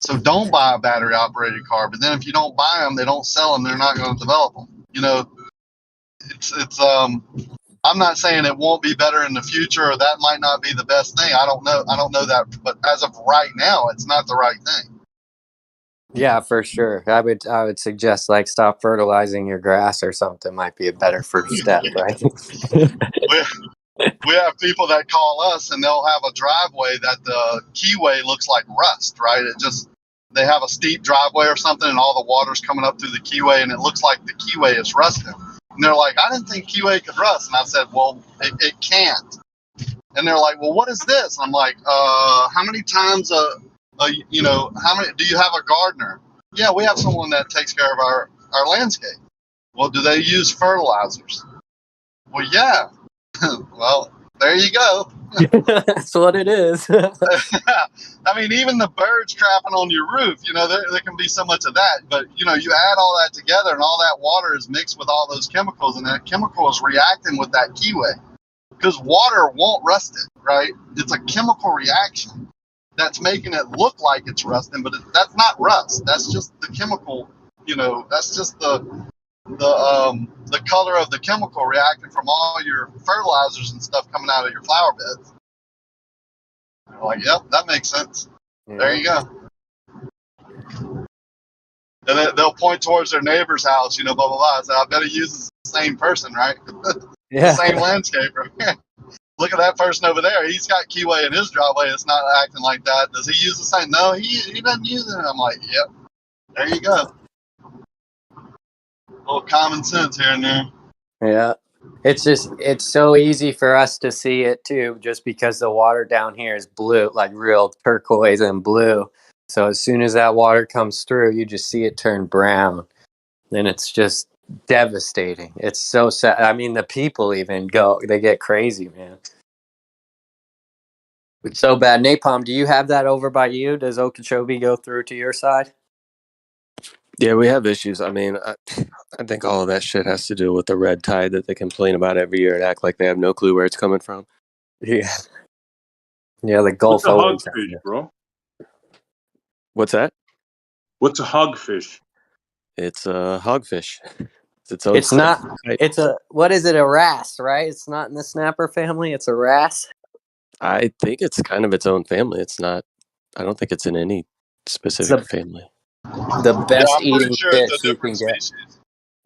So don't buy a battery operated car, but then if you don't buy them, they don't sell them. They're not going to develop them. I'm not saying it won't be better in the future, or that might not be the best thing. I don't know that, but as of right now, it's not the right thing. Yeah, for sure. I would suggest stop fertilizing your grass or something might be a better first step, right? We have people that call us and they'll have a driveway that the keyway looks like rust, right? They have a steep driveway or something and all the water's coming up through the keyway and it looks like the keyway is rusting. And they're like, I didn't think keyway could rust. And I said, well, it can't. And they're like, well, what is this? And I'm like, how many times how many, do you have a gardener? Yeah, we have someone that takes care of our landscape. Well, do they use fertilizers? Well, yeah. Well, there you go. That's what it is. I mean, even the birds crapping on your roof, there can be so much of that. But, you add all that together and all that water is mixed with all those chemicals and that chemical is reacting with that keyway. Because water won't rust it, right? It's a chemical reaction that's making it look like it's rusting, but that's not rust. That's just the chemical, that's just the color of the chemical reacting from all your fertilizers and stuff coming out of your flower beds. You're like, yep, that makes sense. Yeah. There you go. And they'll point towards their neighbor's house, blah, blah, blah. So I bet he uses the same person, right? Yeah. The same landscaper. Look at that person over there. He's got keyway in his driveway. It's not acting like that. Does he use the same? No, he doesn't use it. I'm like, yep. There you go. A little common sense here and there. Yeah. It's so easy for us to see it too, just because the water down here is blue, like real turquoise and blue. So as soon as that water comes through, you just see it turn brown. And it's just devastating. It's so sad. I mean, the people even they get crazy, man. It's so bad. Napalm, do you have that over by you? Does Okeechobee go through to your side? Yeah, we have issues. I mean, I think all of that shit has to do with the red tide that they complain about every year and act like they have no clue where it's coming from. Yeah. Yeah, the Gulf. What's a hogfish, bro? What's that? What's a hogfish? It's a hogfish. It's not. It's a. What is it? A wrasse, right? It's not in the snapper family. It's a wrasse. I think it's kind of its own family. It's not. I don't think it's in any specific family. The best eating fish you can get.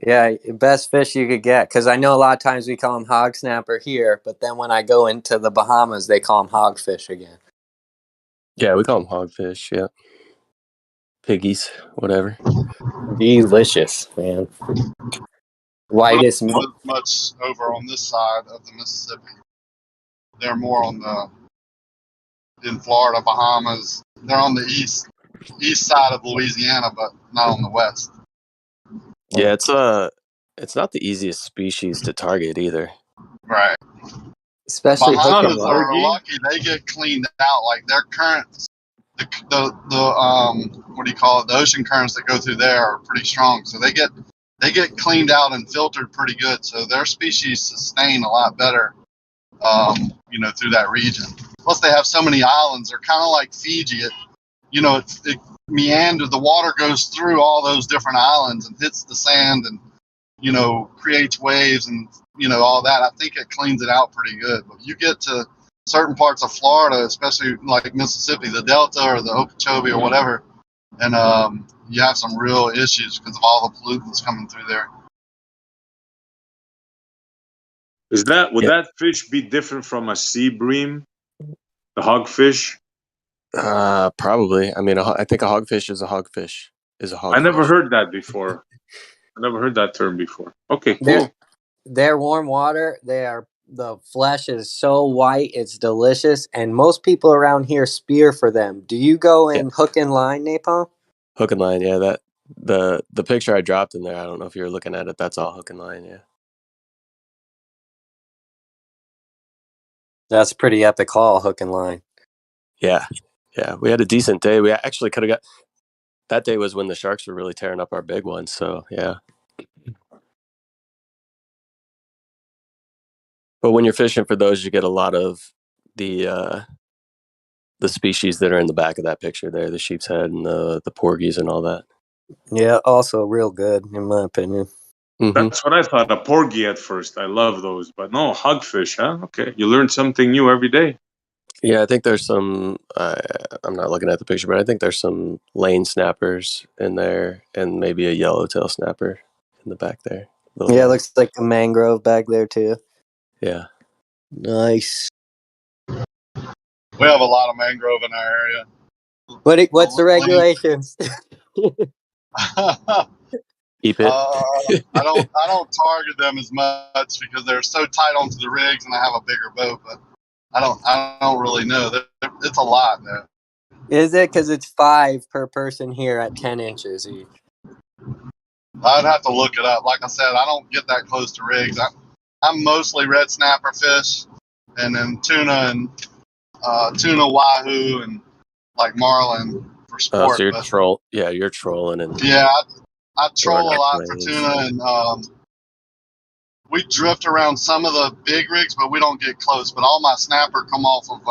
Yeah, best fish you could get. Because I know a lot of times we call them hog snapper here, but then when I go into the Bahamas, they call them hogfish again. Yeah, we call them hogfish. Yeah, piggies, whatever. Delicious, man. Whitest meat. Not much over on this side of the Mississippi. They're more in Florida, Bahamas. They're on the east side of Louisiana, but not on the west. Yeah, it's not the easiest species to target either. Right. Especially Bahamas are lucky; they get cleaned out. Like their current what do you call it? The ocean currents that go through there are pretty strong, so they get cleaned out and filtered pretty good. So their species sustain a lot better, through that region. Plus, they have so many islands. They're kind of like Fiji. It meanders. The water goes through all those different islands and hits the sand and creates waves and all that. I think it cleans it out pretty good. But you get to certain parts of Florida, especially like Mississippi, the Delta or the Okeechobee or whatever, and you have some real issues because of all the pollutants coming through there. Would that fish be different from a sea bream, the hogfish? Probably. I mean, I think a hogfish is a hogfish. I never heard that before. I never heard that term before. Okay, cool. They're warm water. The flesh is so white, it's delicious, and most people around here spear for them. Do you go in hook and line, Napalm? Hook and line, yeah. That the picture I dropped in there, I don't know if you're looking at it. That's all hook and line, yeah. That's a pretty epic haul, hook and line. Yeah. We had a decent day. We actually could have got. That day was when the sharks were really tearing up our big ones. So yeah. But when you're fishing for those, you get a lot of the species that are in the back of that picture there, the sheep's head and the porgies and all that. Yeah, also real good in my opinion. Mm-hmm. That's what I thought, a porgy at first. I love those, but no, hogfish, huh? Okay, you learn something new every day. Yeah, I think there's some, I'm not looking at the picture, but I think there's some lane snappers in there and maybe a yellowtail snapper in the back there. Yeah, it looks like a mangrove back there too. Yeah. Nice. We have a lot of mangrove in our area. What's the regulations? Keep it. I don't target them as much because they're so tight onto the rigs, and I have a bigger boat. But I don't really know. It's a lot though. Is it? Because it's 5 per person here at 10 inches each. I'd have to look it up. Like I said, I don't get that close to rigs. I'm mostly red snapper fish, and then tuna and wahoo and like marlin for sport. So you're trolling and I troll a lot for tuna, and we drift around some of the big rigs, but we don't get close. But all my snapper come off of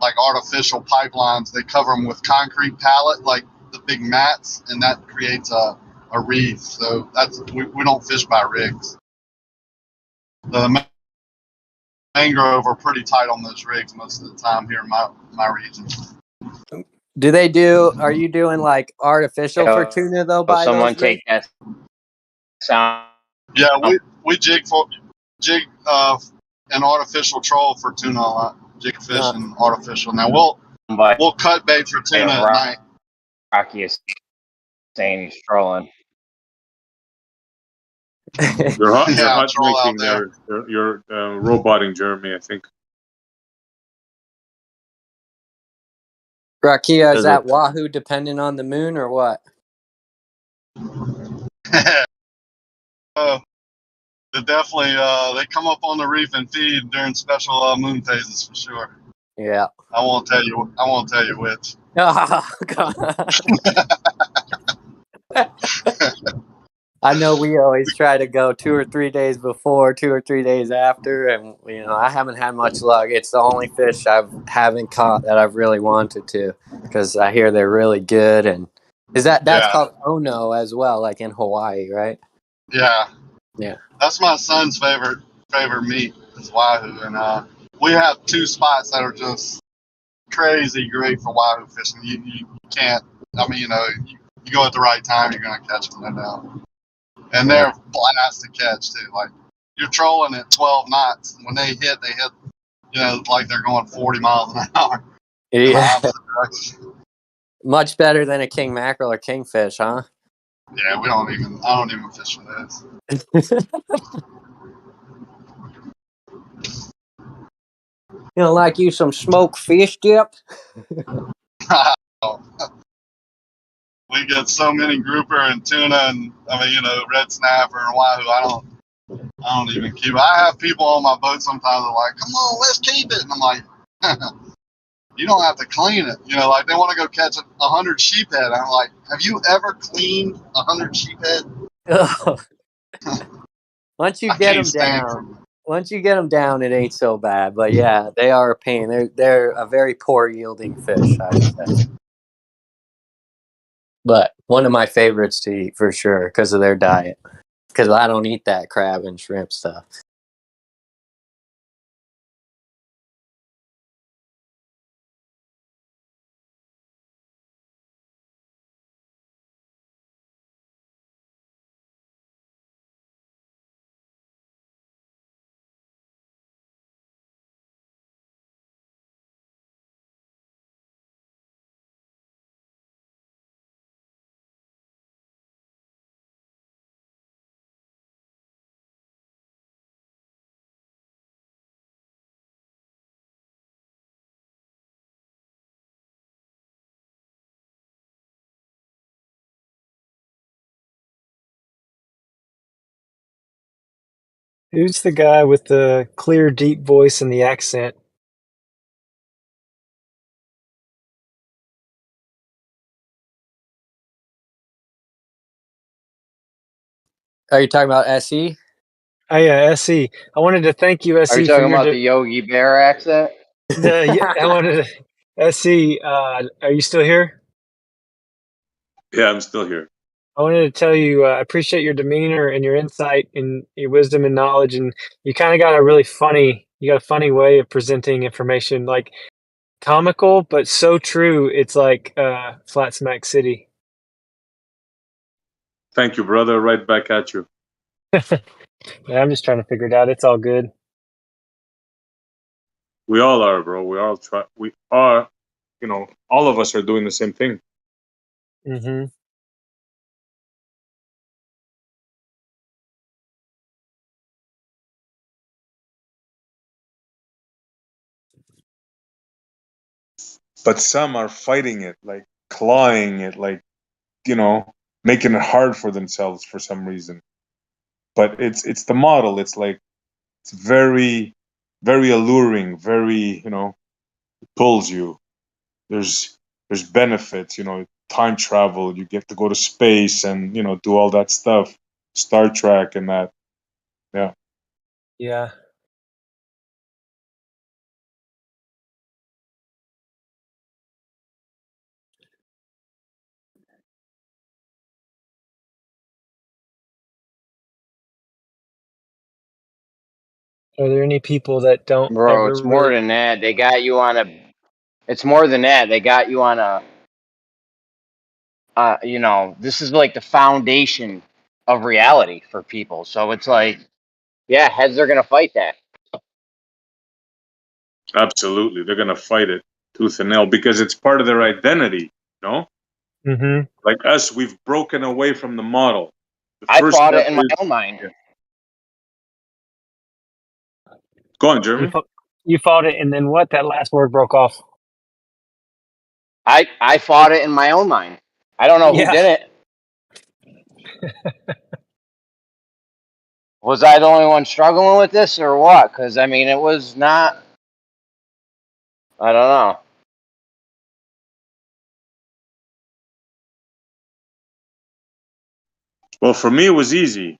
like artificial pipelines. They cover them with concrete pallet, like the big mats, and that creates a reef. So we don't fish by rigs. The mangrove are pretty tight on those rigs most of the time here in my region. Are you doing like artificial for tuna though? By someone those take rigs? that sound. Yeah, we jig an artificial troll for tuna a lot. Jig fish and artificial. Now we'll cut bait for tuna at night. Rocky is saying he's trolling. You're hot making there. You're roboting Jeremy, I think. Rakia, is that wahoo dependent on the moon or what? They definitely they come up on the reef and feed during special moon phases for sure. Yeah. I won't tell you which. Oh, God. I know we always try to go 2 or 3 days before, 2 or 3 days after, and I haven't had much luck. It's the only fish I haven't caught that I've really wanted to, because I hear they're really good. And that's called ono as well, like in Hawaii, right? Yeah. Yeah. That's my son's favorite meat is wahoo, and we have 2 spots that are just crazy great for wahoo fishing. You can't. I mean, you go at the right time, you're gonna catch them, no doubt. And they're blast to catch too. Like you're trolling at 12 knots. When they hit, like they're going 40 miles an hour. Yeah. Much better than a king mackerel or kingfish, huh? Yeah, I don't even fish for those. Like you some smoked fish dip? We get so many grouper and tuna and red snapper and wahoo. I don't even keep it. I have people on my boat sometimes that are like, come on, let's keep it. And I'm like, You don't have to clean it. You know, like they want to go catch 100 sheephead. I'm like, have you ever cleaned 100 sheephead? Once you I get can't them stand down, it ain't so bad. But yeah, they are a pain. They're a very poor yielding fish, I would say. But one of my favorites to eat for sure because of their diet. Because I don't eat that crab and shrimp stuff. Who's the guy with the clear, deep voice and the accent? Are you talking about SE? Oh yeah, SE. I wanted to thank you, Are you SE, for talking your about the Yogi Bear accent? I wanted to, SE. Are you still here? Yeah, I'm still here. I wanted to tell you, I appreciate your demeanor and your insight and your wisdom and knowledge, and you kind of got a funny way of presenting information, like comical but so true. It's like Flat Smack City. Thank you, brother. Right back at you. Yeah, I'm just trying to figure it out. It's all good. We all are, bro. We are, you know, all of us are doing the same thing. Mm-hmm. But some are fighting it, like clawing it, like, you know, making it hard for themselves for some reason. But it's the model. It's like it's very, very alluring, very, you know, it pulls you. There's benefits, you know, time travel, you get to go to space and, you know, do all that stuff. Star Trek and that. Yeah. Yeah. Are there any people that don't Bro, ever it's more really? than that. They got you on a. It's more than that. They got you on a. You know, this is like the foundation of reality for people. So it's like, yeah, heads are gonna fight that. Absolutely. They're gonna fight it tooth and nail because it's part of their identity, you know? Mm-hmm. Like us, we've broken away from the model. The I first fought step it in my is own mind. yeah. Go on, Jeremy. You fought it, and then what? That last word broke off. I fought it in my own mind. I don't know who Yeah. did it. Was I the only one struggling with this or what? Because I mean, it was not. I don't know. Well, for me, it was easy.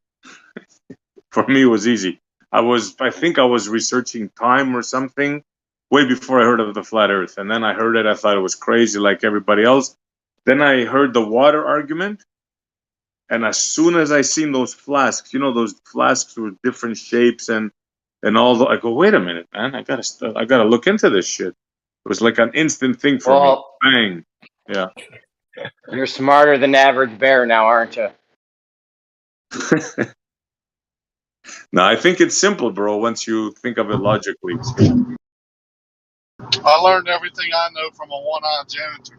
For me, it was easy. I think I was researching time or something way before I heard of the flat Earth, and then I heard it. I thought it was crazy, like everybody else. Then I heard the water argument, and as soon as I seen those flasks, you know, those flasks with different shapes and all the, I go, wait a minute, man, I gotta look into this shit. It was like an instant thing for me. Well, Bang, yeah. you're smarter than the average bear now, aren't you? No, I think it's simple, bro. Once you think of it logically. I learned everything I know from a one-eyed janitor.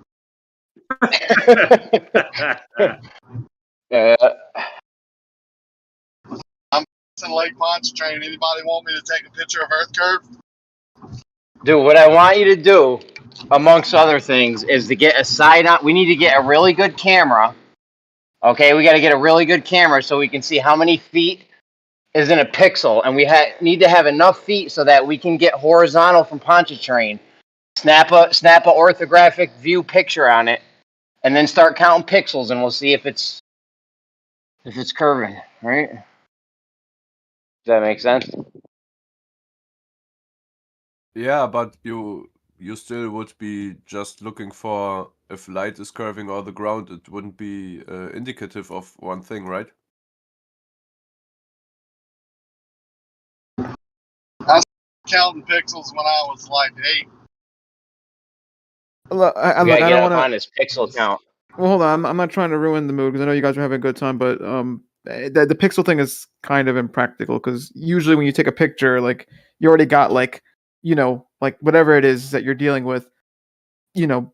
I'm in Lake Pontchartrain. Anybody want me to take a picture of Earth curve? Dude, what I want you to do, amongst other things, is to get a side on. We need to get a really good camera. Okay, we got to get a really good camera so we can see how many feet is in a pixel, and we need to have enough feet so that we can get horizontal from Pontchartrain Snap a orthographic view picture on it, and then start counting pixels, and we'll see if it's curving. Right? Does that make sense? Yeah, but you still would be just looking for if light is curving or the ground. It wouldn't be indicative of one thing, right? I was counting pixels when I was like 8. Look, We I gotta don't get up want on to. this pixel count. Well, hold on. I'm not trying to ruin the mood because I know you guys are having a good time, but the pixel thing is kind of impractical because usually when you take a picture, like you already got like like whatever it is that you're dealing with,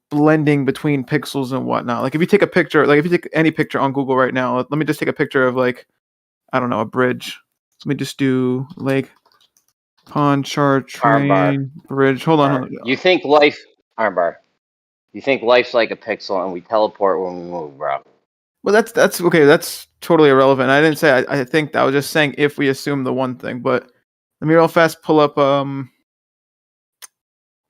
blending between pixels and whatnot. Like if you take a picture, like if you take any picture on Google right now, let me just take a picture of like I don't know, a bridge. Let me just do lake, pond, chart, Armbar. train, bridge. Hold on. You think life, armbar? You think life's like a pixel, and we teleport when we move, bro? Well, that's okay. That's totally irrelevant. I didn't say I think that. I was just saying if we assume the one thing. But let me real fast pull up. Let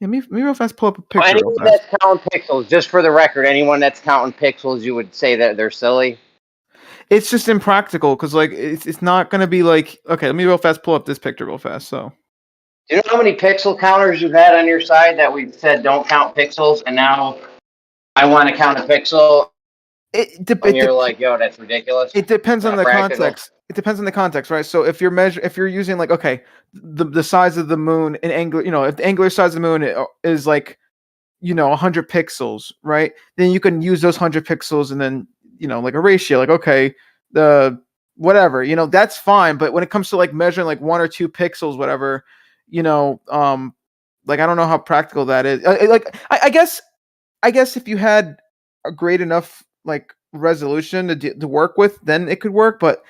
me real fast pull up a picture. Real Anyone fast. that's counting pixels, just for the record, anyone that's counting pixels, you would say that they're silly. It's just impractical because like it's not gonna be like okay. Let me real fast pull up this picture real fast. So Do you know how many pixel counters you've had on your side that we've said don't count pixels, and now I want to count a pixel, and you're like, yo, that's ridiculous. it depends on Not the practical. context. It depends on the context, right? So if you're using like okay, the size of the moon in angular, if the angular size of the moon is like 100 pixels, right? Then you can use those 100 pixels and then like a ratio, like okay, the whatever, that's fine. But when it comes to like measuring like 1 or 2 pixels, whatever, like I don't know how practical that is. Like I guess if you had a great enough like resolution to work with, then it could work. But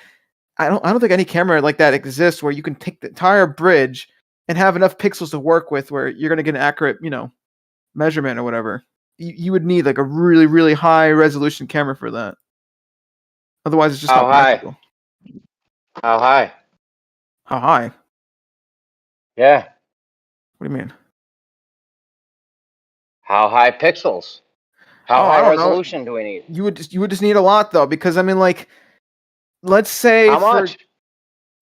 I don't think any camera like that exists where you can take the entire bridge and have enough pixels to work with where you're gonna get an accurate, measurement or whatever. You would need like a really, really high resolution camera for that. Otherwise, it's just How not high? practical. How high? How high? Yeah. What do you mean? How high pixels? How Oh, high I don't know. resolution do we need? You would just need a lot though, because I mean, like, let's say How much?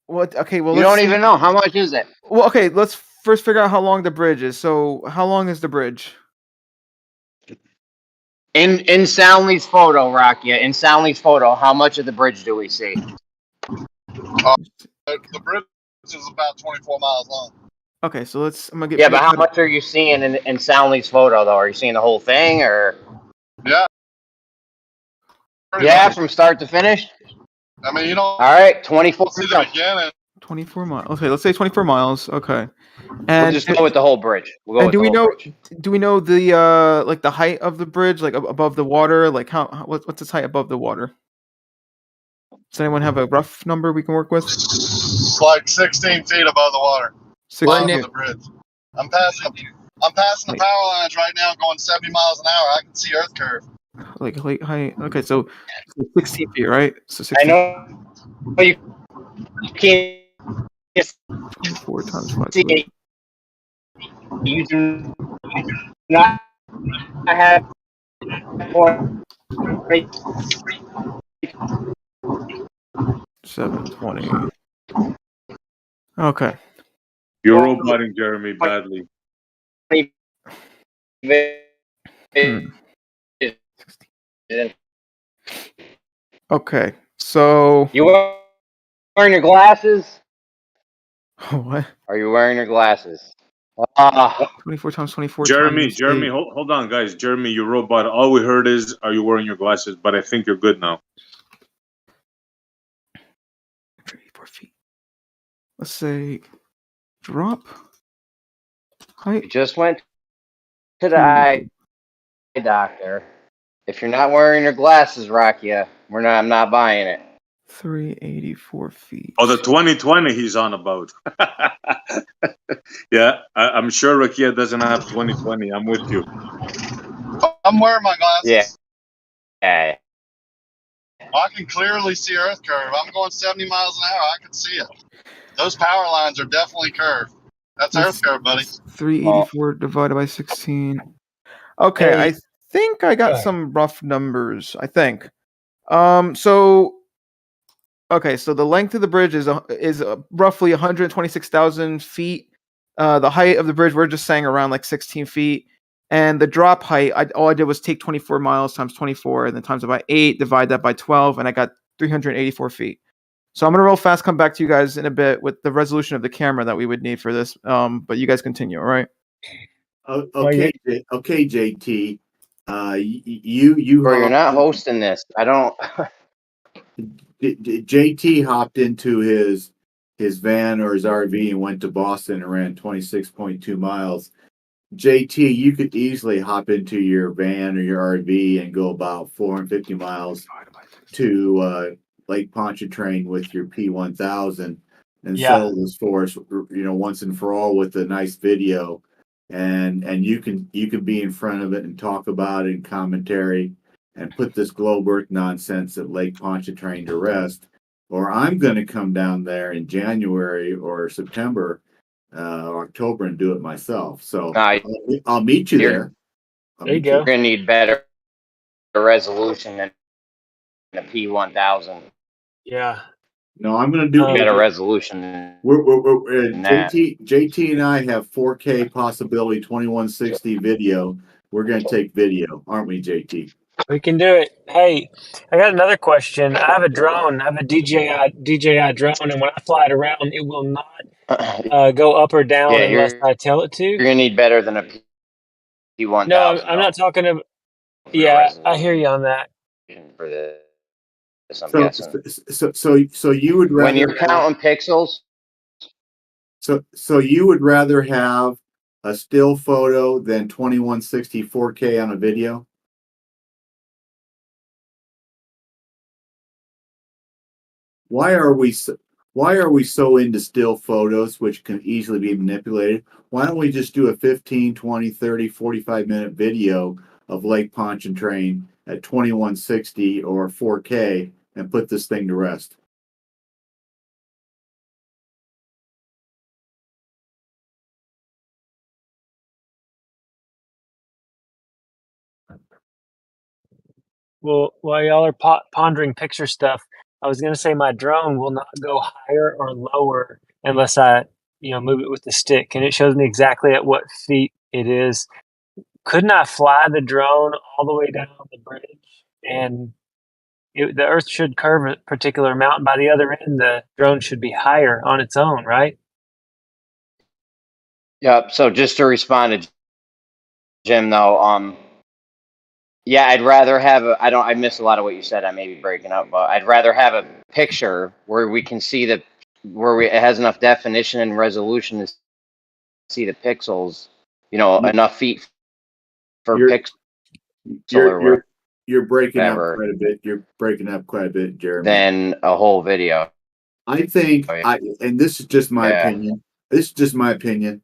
what? Okay, well, You let's don't see. even know. How much is it? Well, okay, let's first figure out how long the bridge is. So, how long is the bridge? In Soundly's photo, Rakia, in Soundly's photo, how much of the bridge do we see? The bridge is about 24 miles long. Okay, so I'm gonna get. Yeah, but how much are you seeing in Soundly's photo, though? Are you seeing the whole thing, or? Yeah. Yeah, from start to finish. I mean, All right, 24. See the beginning. 24 miles. Okay, let's say 24 miles. Okay, We'll and just go with the whole bridge. We'll go and with do the we whole know? bridge. Do we know the like the height of the bridge, like above the water? Like what's its height above the water? Does anyone have a rough number we can work with? It's like 16 feet above the water. 16 Bottom of the bridge. I'm passing the power lines right now, going 70 miles an hour. I can see Earth curve. Like height. Okay, so 16 feet, right? So 16. I know you can't 24 times 5. see. You do not have 720. Okay. You're roboting Jeremy badly. Okay, so you wearing your glasses? What? Are you wearing your glasses? 24 times 24 Jeremy, times Jeremy, 8. hold on, guys. Jeremy, you robot. All we heard is, "Are you wearing your glasses?" But I think you're good now. 84 feet. Let's say drop height. You just went to the eye doctor. If you're not wearing your glasses, Rakia, I'm not buying it. 384 feet. Oh, the 2020 he's on about. Yeah, I'm sure Rakia doesn't have 2020. I'm with you. I'm wearing my glasses. Yeah. I can clearly see Earth curve. I'm going 70 miles an hour. I can see it. Those power lines are definitely curved. That's Earth curve, buddy. 384 divided by 16. Okay, Hey, I think I got go ahead. some rough numbers. I think. So okay, so the length of the bridge is roughly 126,000 feet. The height of the bridge, we're just saying around like 16 feet. And the drop height, all I did was take 24 miles times 24, and then times it by 8, divide that by 12, and I got 384 feet. So I'm gonna real fast come back to you guys in a bit with the resolution of the camera that we would need for this. But you guys continue, all right? Okay, okay, JT. You Bro, you're not hopped hosting this. I don't. JT hopped into his van or his RV and went to Boston and ran 26.2 miles. JT, you could easily hop into your van or your RV and go about 450 miles to Lake Pontchartrain with your P1000 and Yeah. settle this for us, once and for all with a nice video, and you can be in front of it and talk about it in commentary and put this globe Earth nonsense at Lake Pontchartrain to rest. Or I'm going to come down there in January or September or October and do it myself. So I'll meet you there. There you go. You're gonna need better resolution than the P1000. Yeah. No, I'm going to do better resolution than that. JT and I have 4K possibility 2160 video. We're going to take video, aren't we, JT? We can do it. Hey, I got another question. I have a drone. I have a DJI drone, and when I fly it around, it will not go up or down Yeah, unless I tell it to. You're gonna need better than a P1000. No, I'm not talking about. Yeah, I hear you on that. For this, I'm guessing. So you would rather When you're counting pixels. So you would rather have a still photo than 2160 4K on a video? Why are we so into still photos, which can easily be manipulated? Why don't we just do a 15, 20, 30, 45-minute video of Lake Pontchartrain at 2160 or 4K and put this thing to rest? Well, while y'all are pondering picture stuff, I was going to say my drone will not go higher or lower unless I, move it with the stick, and it shows me exactly at what feet it is. Couldn't I fly the drone all the way down the bridge, and the Earth should curve a particular amount, and by the other end, the drone should be higher on its own, right? Yeah. So just to respond to Jim, though, yeah, I'd rather have I missed a lot of what you said. I may be breaking up, but I'd rather have a picture where we can see it has enough definition and resolution to see the pixels, enough feet for pixel. You're breaking up quite a bit. You're breaking up quite a bit, Jeremy. Than a whole video. I think, and this is just my opinion. This is just my opinion.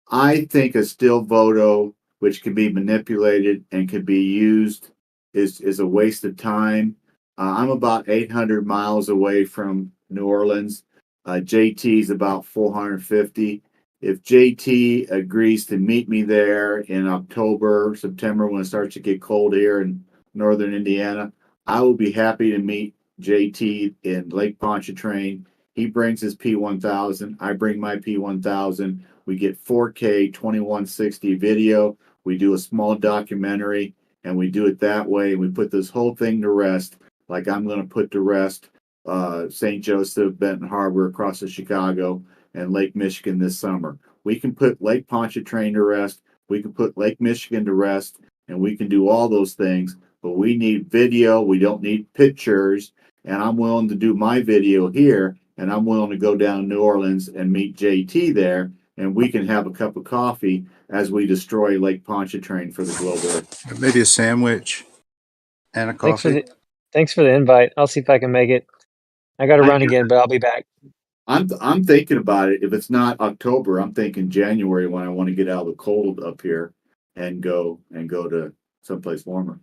I think a still photo, which can be manipulated and can be used, is a waste of time. I'm about 800 miles away from New Orleans. JT's about 450. If JT agrees to meet me there in October, September, when it starts to get cold here in northern Indiana, I will be happy to meet JT in Lake Pontchartrain. He brings his P1000. I bring my P1000. We get 4K 2160 video. We do a small documentary, and we do it that way. We put this whole thing to rest, like I'm going to put to rest St. Joseph, Benton Harbor, across of Chicago, and Lake Michigan this summer. We can put Lake Pontchartrain to rest. We can put Lake Michigan to rest, and we can do all those things. But we need video. We don't need pictures. And I'm willing to do my video here, and I'm willing to go down to New Orleans and meet JT there, and we can have a cup of coffee as we destroy Lake Pontchartrain for the global. Maybe a sandwich and a coffee. Thanks for the invite. I'll see if I can make it. I got to run again, but I'll be back. I'm thinking about it. If it's not October, I'm thinking January when I want to get out of the cold up here and go to someplace warmer.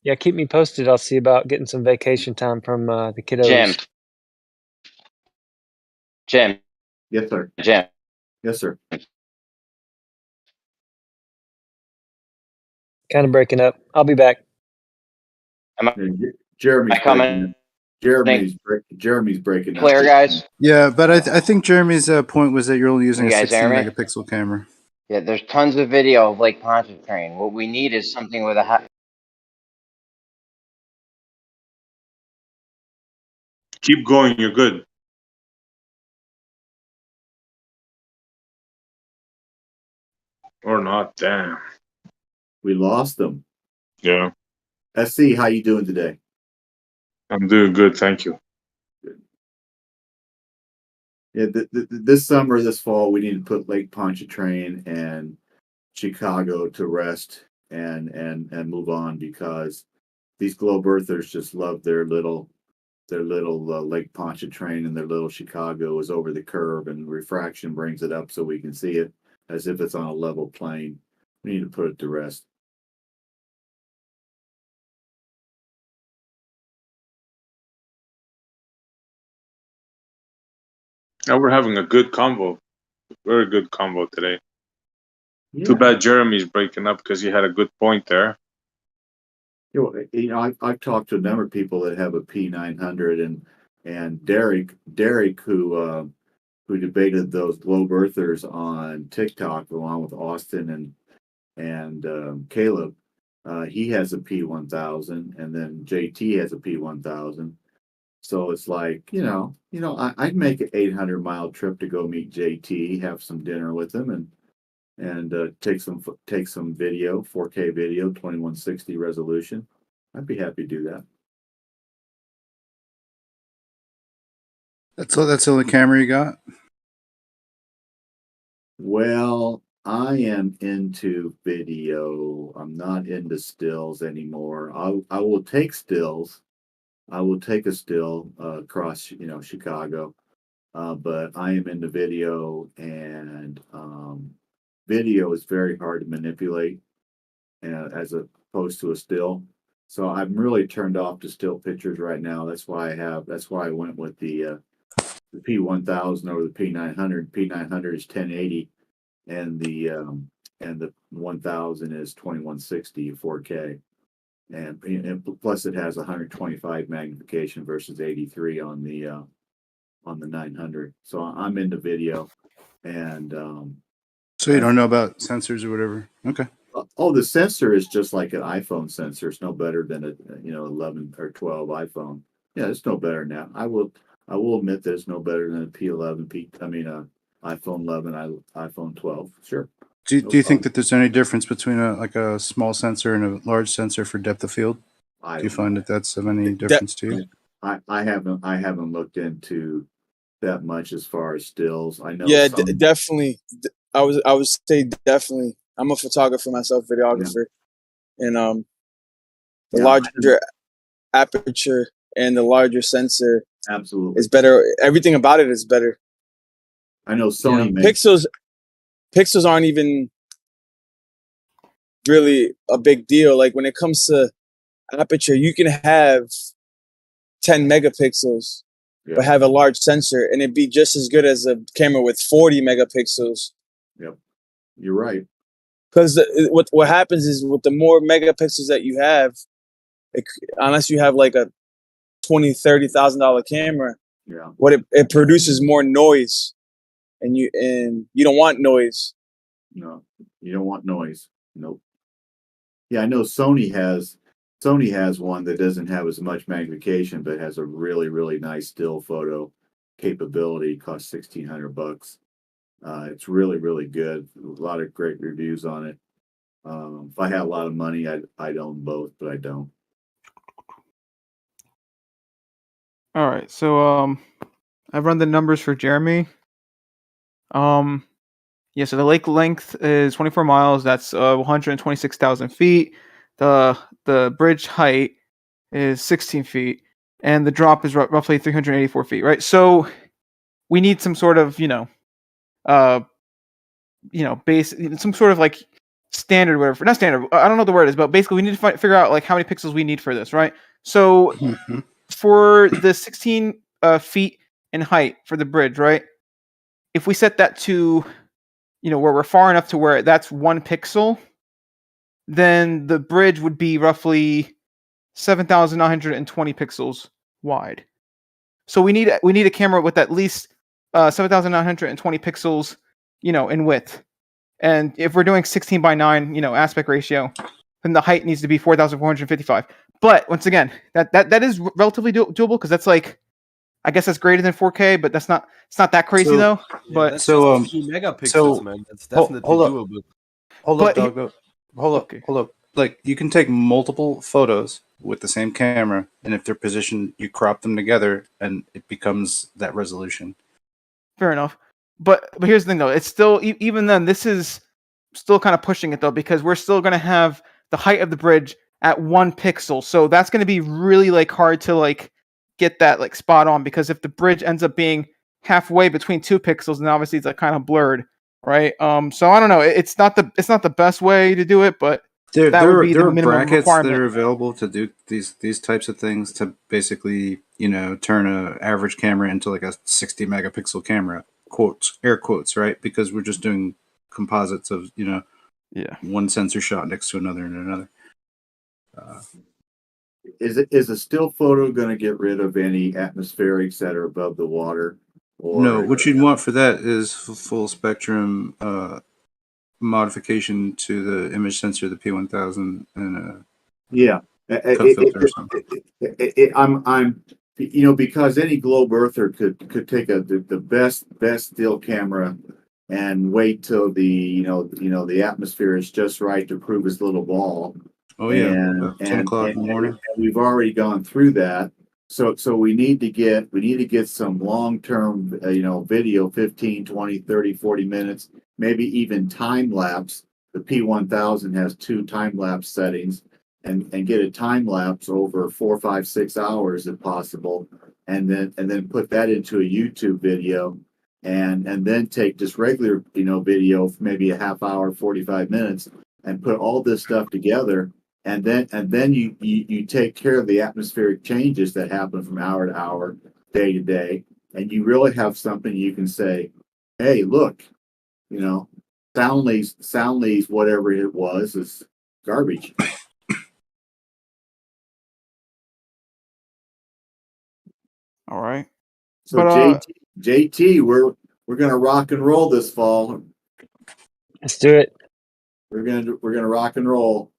Yeah, keep me posted. I'll see about getting some vacation time from the kiddos. Jim. Yes, sir. Jim. Yes, sir. Kind of breaking up. I'll be back. Jeremy's coming? Jeremy's breaking up. Clear, guys. Yeah, but I think Jeremy's point was that you're only using You a guys 16 hear me? megapixel camera. Yeah, there's tons of video of Lake Pontchartrain. What we need is something with a high. Keep going. You're good. Or not. Damn. We lost them. Yeah. SC, how you doing today? I'm doing good. Thank you. Yeah, this summer, this fall, we need to put Lake Pontchartrain and Chicago to rest and move on, because these globe earthers just love their little Lake Pontchartrain, and their little Chicago is over the curve, and refraction brings it up so we can see it as if it's on a level plane. We need to put it to rest. Now we're having a good convo. Very good convo today. Yeah. Too bad Jeremy's breaking up because he had a good point there. You know, I've talked to a number of people that have a P900, and Derek, who debated those globe earthers on TikTok along with Austin and Caleb. He has a P1000, and then JT has a P1000. So it's like, I'd make an 800-mile trip to go meet JT, have some dinner with him, and take some video, 4K video, 2160 resolution. I'd be happy to do that. That's the only camera you got? Well, I am into video. I'm not into stills anymore. I will take stills. I will take a still across, Chicago. But I am into video, and video is very hard to manipulate as opposed to a still. So I'm really turned off to still pictures right now. That's why I went with the P1000 over the P900. P900 is 1080, and the 1000 is 2160 4K. And plus it has 125 magnification versus 83 on the 900. So I'm into video, and So you don't know about sensors or whatever? Okay. the sensor is just like an iPhone sensor. It's no better than a 11 or 12 iPhone. Yeah, it's no better than that. I will admit that it's no better than a P11, iPhone 11, iPhone 12. Sure. Do you think that there's any difference between a small sensor and a large sensor for depth of field? Do you find that that's of any difference to you? I haven't looked into that much as far as stills. I know. Yeah, definitely. I would say definitely. I'm a photographer myself, videographer, and the larger aperture and the larger sensor absolutely is better. Everything about it is better. I know Sony pixels aren't even really a big deal. Like when it comes to aperture, you can have 10 megapixels, but have a large sensor, and it'd be just as good as a camera with 40 megapixels. Yep, you're right. Because what happens is with the more megapixels that you have, unless you have like a $20,000-$30,000 camera, what it produces more noise, and you don't want noise. No, you don't want noise. Nope. Yeah, I know Sony has one that doesn't have as much magnification, but has a really, really nice still photo capability. Costs $1,600. It's really, really good. A lot of great reviews on it. If I had a lot of money, I'd own both, but I don't. All right, so I've run the numbers for Jeremy. Yeah, so the lake length is 24 miles. That's 126,000 feet. The bridge height is 16 feet, and the drop is roughly 384 feet. Right, so we need some sort of base, some sort of like standard, whatever. Not standard. I don't know what the word is, but basically we need to figure out like how many pixels we need for this, right? So for the 16 feet in height for the bridge, right? If we set that to where we're far enough to where that's 1 pixel, then the bridge would be roughly 7,920 pixels wide. So we need a camera with at least 7,920 pixels, in width. And if we're doing 16:9, aspect ratio, then the height needs to be 4,455. But once again, that is relatively doable because that's like, I guess that's greater than 4K, but it's not that crazy though. But that's just a few megapixels, man. That's definitely doable. Hold up. Like, you can take multiple photos with the same camera, and if they're positioned, you crop them together, and it becomes that resolution. Fair enough. But here's the thing, though. It's still, even then, this is still kind of pushing it, though, because we're still going to have the height of the bridge at 1 pixel. So that's going to be really, like, hard to, like, get that, like, spot on, because if the bridge ends up being halfway between 2 pixels, then obviously it's, like, kind of blurred, right? So I don't know. It's not the best way to do it, but There would be the are minimum brackets that requirement. are available to do these types of things to basically, turn an average camera into like a 60 megapixel camera, air quotes, right? Because we're just doing composites of, one sensor shot next to another and another. Is a still photo going to get rid of any atmospherics that are above the water? No, what you'd want for that is full spectrum modification to the image sensor, the P1000, and cut filter or something. I'm because any globe earther could take the best still camera and wait till the atmosphere is just right to prove his little ball. Oh yeah, and 10 o'clock in the morning. And we've already gone through that. So we need to get some long-term video, 15, 20, 30, 40 minutes, maybe even time lapse. The P1000 has 2 time lapse settings, and get a time lapse over 4, 5, 6 hours if possible, and then put that into a YouTube video, and then take just regular video for maybe a half hour, 45 minutes, and put all this stuff together. And then you take care of the atmospheric changes that happen from hour to hour, day to day, and you really have something you can say, hey, look, Soundly's whatever it was is garbage. All right. So But JT, we're gonna rock and roll this fall. Let's do it. We're gonna rock and roll.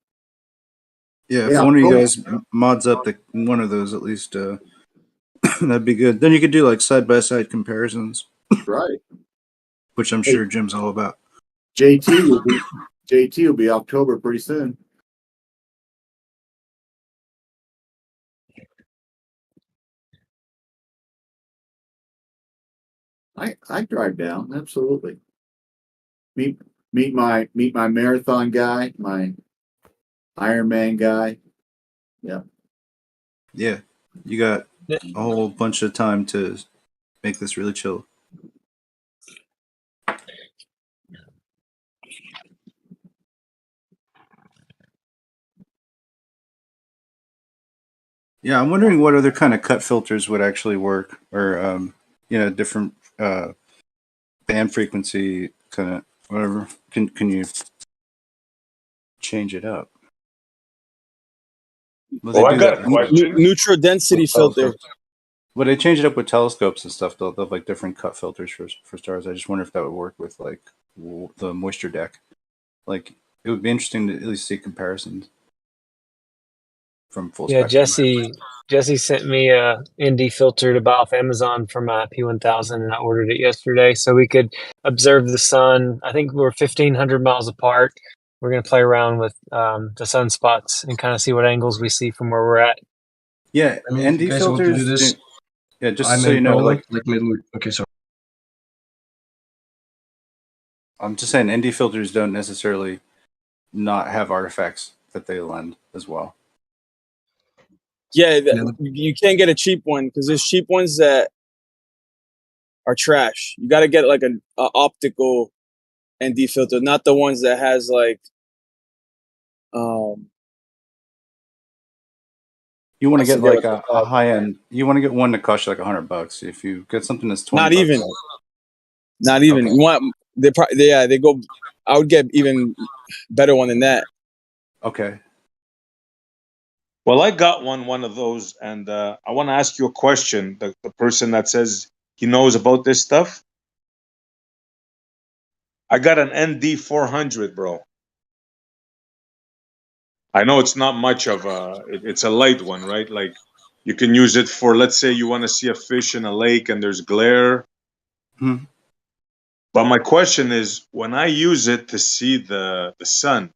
Yeah, if one of you guys mods up one of those at least, that'd be good. Then you could do like side-by-side comparisons. Right. Which I'm sure Jim's all about. JT will be October pretty soon. I drive down, absolutely. Meet my marathon guy, my Ironman guy. Yeah. Yeah. You got a whole bunch of time to make this really chill. Yeah, I'm wondering what other kind of cut filters would actually work, or different band frequency kind of whatever. Can you change it up? Well, I got a question. Neutral density filter. Well, they change it up with telescopes and stuff. They'll have like different cut filters for stars. I just wonder if that would work with like the moisture deck. Like, it would be interesting to at least see comparisons from full spectrum. Jesse sent me a ND filter to buy off Amazon for my P1000, and I ordered it yesterday so we could observe the sun. I think we're 1,500 miles apart. We're going to play around with the sunspots and kind of see what angles we see from where we're at. Yeah, I mean, ND if you guys want to do filters. this, Yeah, just I'm so you in know, Poland, like literally. Okay, sorry. I'm just saying, ND filters don't necessarily not have artifacts that they lend as well. Yeah, you can't get a cheap one because there's cheap ones that are trash. You got to get like an optical ND filter, not the ones that has like You want to get like a high end. You want to get one that costs you like $100. If you get something that's $20, not even. Okay. You want they go. I would get even better one than that. Okay. Well, I got one of those, and I want to ask you a question. The person that says he knows about this stuff. I got an ND 400, bro. I know it's not much of it's a light one, right? Like you can use it for, let's say you want to see a fish in a lake and there's glare. Hmm. But my question is, when I use it to see the sun,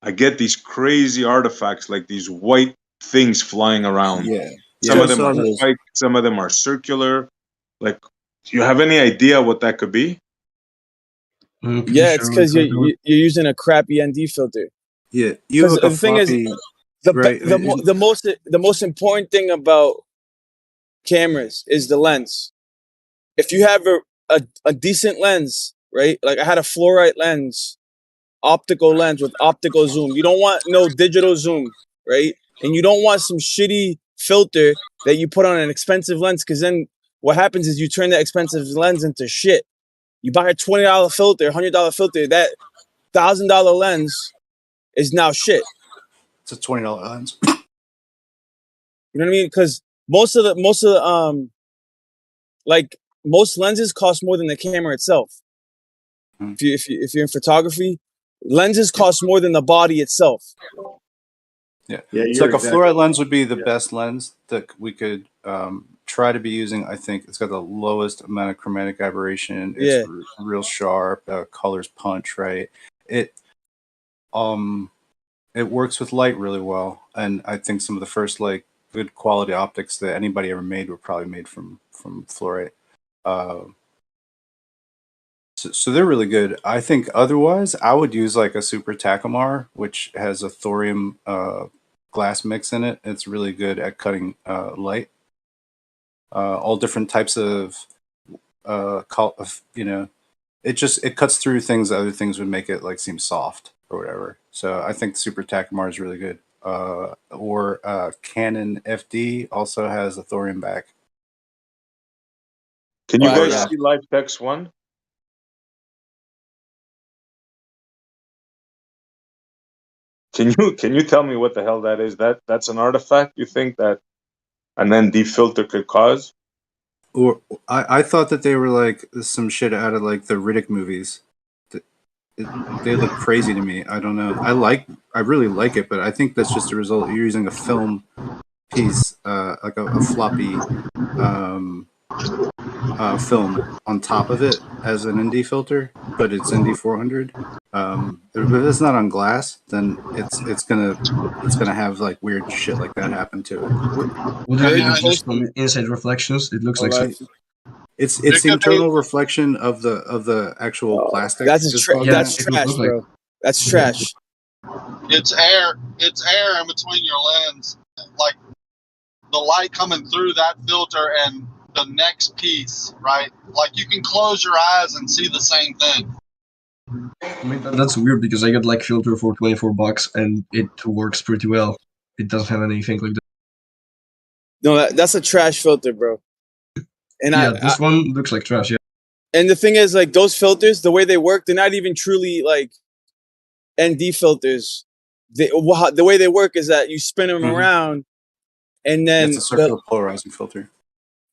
I get these crazy artifacts, like these white things flying around. Yeah. Some Yeah, of them are white, some of them are circular. Like, do you have any idea what that could be? Yeah, it's because you're using a crappy ND filter. Yeah, you Because hook a the thing is, floppy, right? the most important thing about cameras is the lens. If you have a decent lens, right? Like I had a fluorite lens, optical lens with optical zoom. You don't want no digital zoom, right? And you don't want some shitty filter that you put on an expensive lens, because then what happens is you turn that expensive lens into shit. You buy a $20 filter, $100 filter, that $1,000 lens is now shit. It's a $20 lens. You know what I mean? Because most of the like most lenses cost more than the camera itself. If you're in photography, lenses cost more than the body itself. Yeah, Yeah, it's you're like a exactly fluorite lens would be the yeah. best lens that we could try to be using. I think it's got the lowest amount of chromatic aberration. It's Yeah. real sharp. Colors punch right. It works with light really well, and I think some of the first like good quality optics that anybody ever made were probably made from fluorite. So they're really good. I think otherwise, I would use like a Super Takumar, which has a thorium glass mix in it. It's really good at cutting light. All different types of, it cuts through things that other things would make it like seem soft or whatever. So I think Super Takumar is really good. Or Canon FD also has a thorium back. Can you guys see Live Text 1? Can you tell me what the hell that is? That's an artifact you think that an ND filter could cause? Or I thought that they were like some shit out of like the Riddick movies. They look crazy to me. I don't know. I really like it, but I think that's just a result. You're using a film piece, like a floppy film on top of it as an ND filter, but it's ND 400. If it's not on glass, then it's gonna have like weird shit like that happen to it. Would it be just from inside reflections? It looks like so. It's the internal reflection of the actual plastic. That's trash, bro. That's trash. It's air in between your lens, like the light coming through that filter and the next piece, right? Like you can close your eyes and see the same thing. I mean, that's weird because I got like filter for $24 and it works pretty well. It doesn't have anything like that. No, that's a trash filter, bro. And yeah, this one looks like trash. Yeah. And the thing is, like those filters, the way they work, they're not even truly like ND filters. The way they work is that you spin them around, and then it's a circular polarizing filter.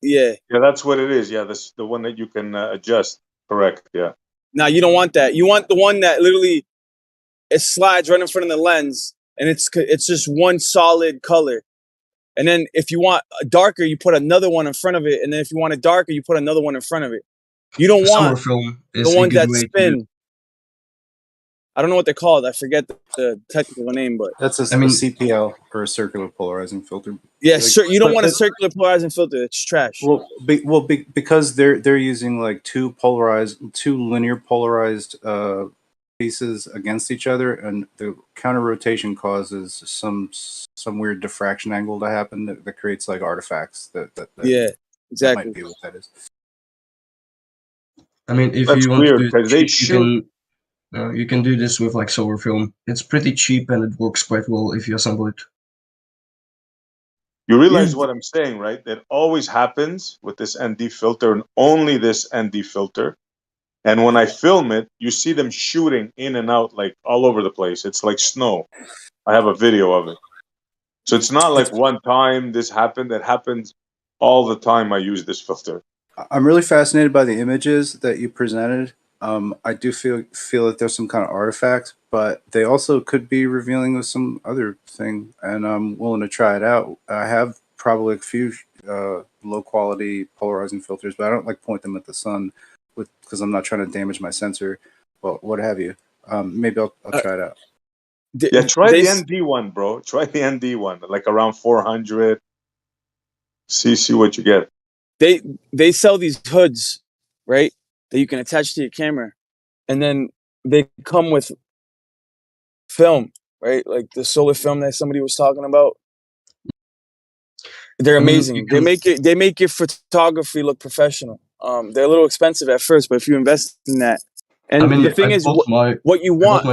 Yeah. Yeah, that's what it is. Yeah, this the one that you can adjust. Correct. Yeah. Now you don't want that. You want the one that literally it slides right in front of the lens, and it's just one solid color. And then if you want a darker, you put another one in front of it, and then if you want it darker, you put another one in front of it. You don't want film the ones that spin. I don't know what they're called. I forget the technical name, but that's a CPL or a circular polarizing filter. Yeah, you don't want a circular polarizing filter. It's trash. Because they're using like two linear polarized pieces against each other, and the counter rotation causes some weird diffraction angle to happen that creates like artifacts. That exactly. That might be what that is. I mean, if That's you want weird, to do 'cause you can do this with like solar film. It's pretty cheap and it works quite well if you assemble it. You realize what I'm saying, right? That always happens with this ND filter and only this ND filter. And when I film it, you see them shooting in and out like all over the place. It's like snow. I have a video of it. So it's not like one time this happened. It happens all the time I use this filter. I'm really fascinated by the images that you presented. I do feel that there's some kind of artifact, but they also could be revealing of some other thing, and I'm willing to try it out. I have probably a few low quality polarizing filters, but I don't like point them at the sun because I'm not trying to damage my sensor. Well, what have you? Maybe I'll try it out. Yeah, try the ND one, bro. Try the ND one, like around 400. See what you get. They sell these hoods, right, that you can attach to your camera, and then they come with film, right, like the solar film that somebody was talking about. They're amazing. They make your photography look professional. They're a little expensive at first, but if you invest in that, and the thing is, what you want,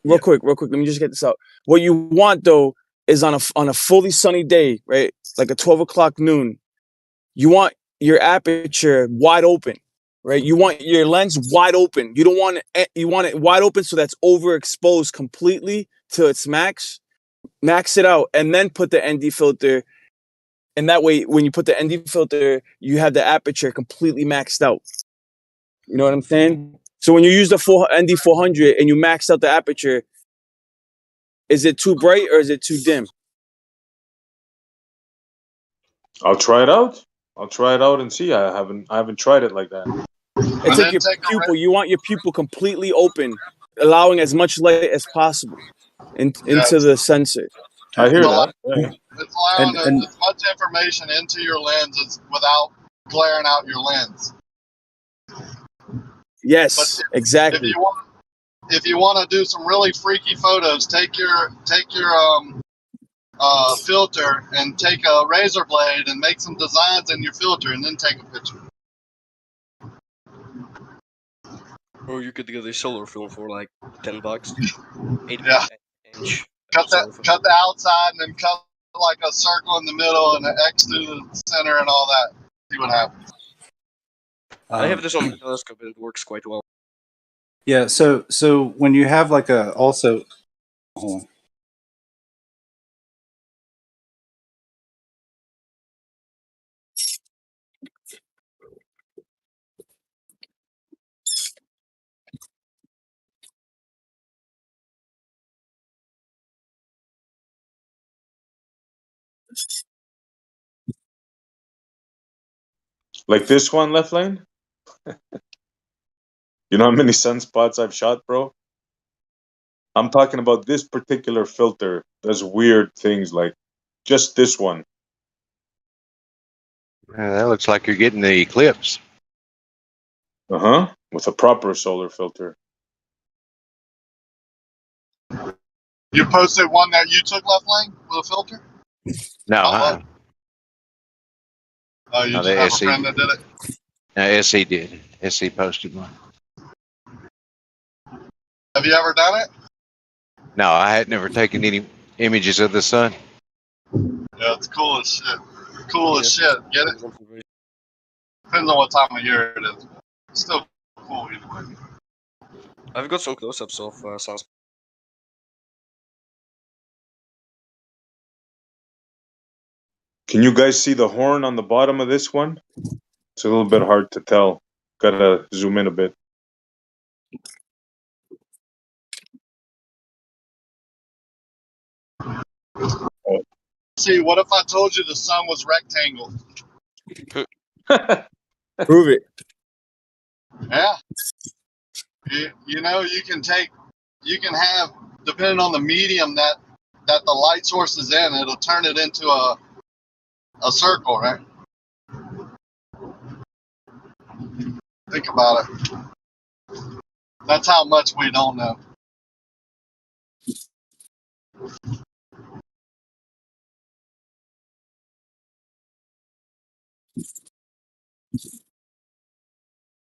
real quick, let me just get this out. What you want though is on a fully sunny day, right, like a 12 o'clock noon, you want your aperture wide open, right? You want your lens wide open. You don't want it. You want it wide open so that's overexposed completely to its max. Max it out, and then put the ND filter. And that way, when you put the ND filter, you have the aperture completely maxed out. You know what I'm saying? So when you use the ND 400 and you max out the aperture, is it too bright or is it too dim? I'll try it out. I'll try it out and see. I haven't tried it like that. It's like your pupil. You want your pupil completely open, allowing as much light as possible into the sensor. I hear that. It's allowing as much information into your lens without glaring out your lens. Yes, exactly. If you want to do some really freaky photos, take your filter and take a razor blade and make some designs in your filter and then take a picture. Or you could get a solar film for like $10. 8 inch. Cut the outside and then cut like a circle in the middle and an X through the center and all that. See what happens. I have this on the telescope and it works quite well. Yeah, so when you have like a also, hold on. Like this one, left lane? You know how many sunspots I've shot, bro? I'm talking about this particular filter does weird things like just this one. That looks like you're getting the eclipse. With a proper solar filter. You posted one that you took, left lane, with a filter? No, Oh, you just have a friend that did it? No, SE did. SE posted one. Have you ever done it? No, I had never taken any images of the sun. Yeah, it's cool as shit. Cool as shit. Get it? Depends on what time of year it is. It's still cool either way. I've got some close-ups of sunspots. Can you guys see the horn on the bottom of this one? It's a little bit hard to tell. Gotta zoom in a bit. See, what if I told you the sun was rectangle? Prove it. Yeah. You know, you can have, depending on the medium that the light source is in, it'll turn it into a circle, right? Think about it. That's how much we don't know.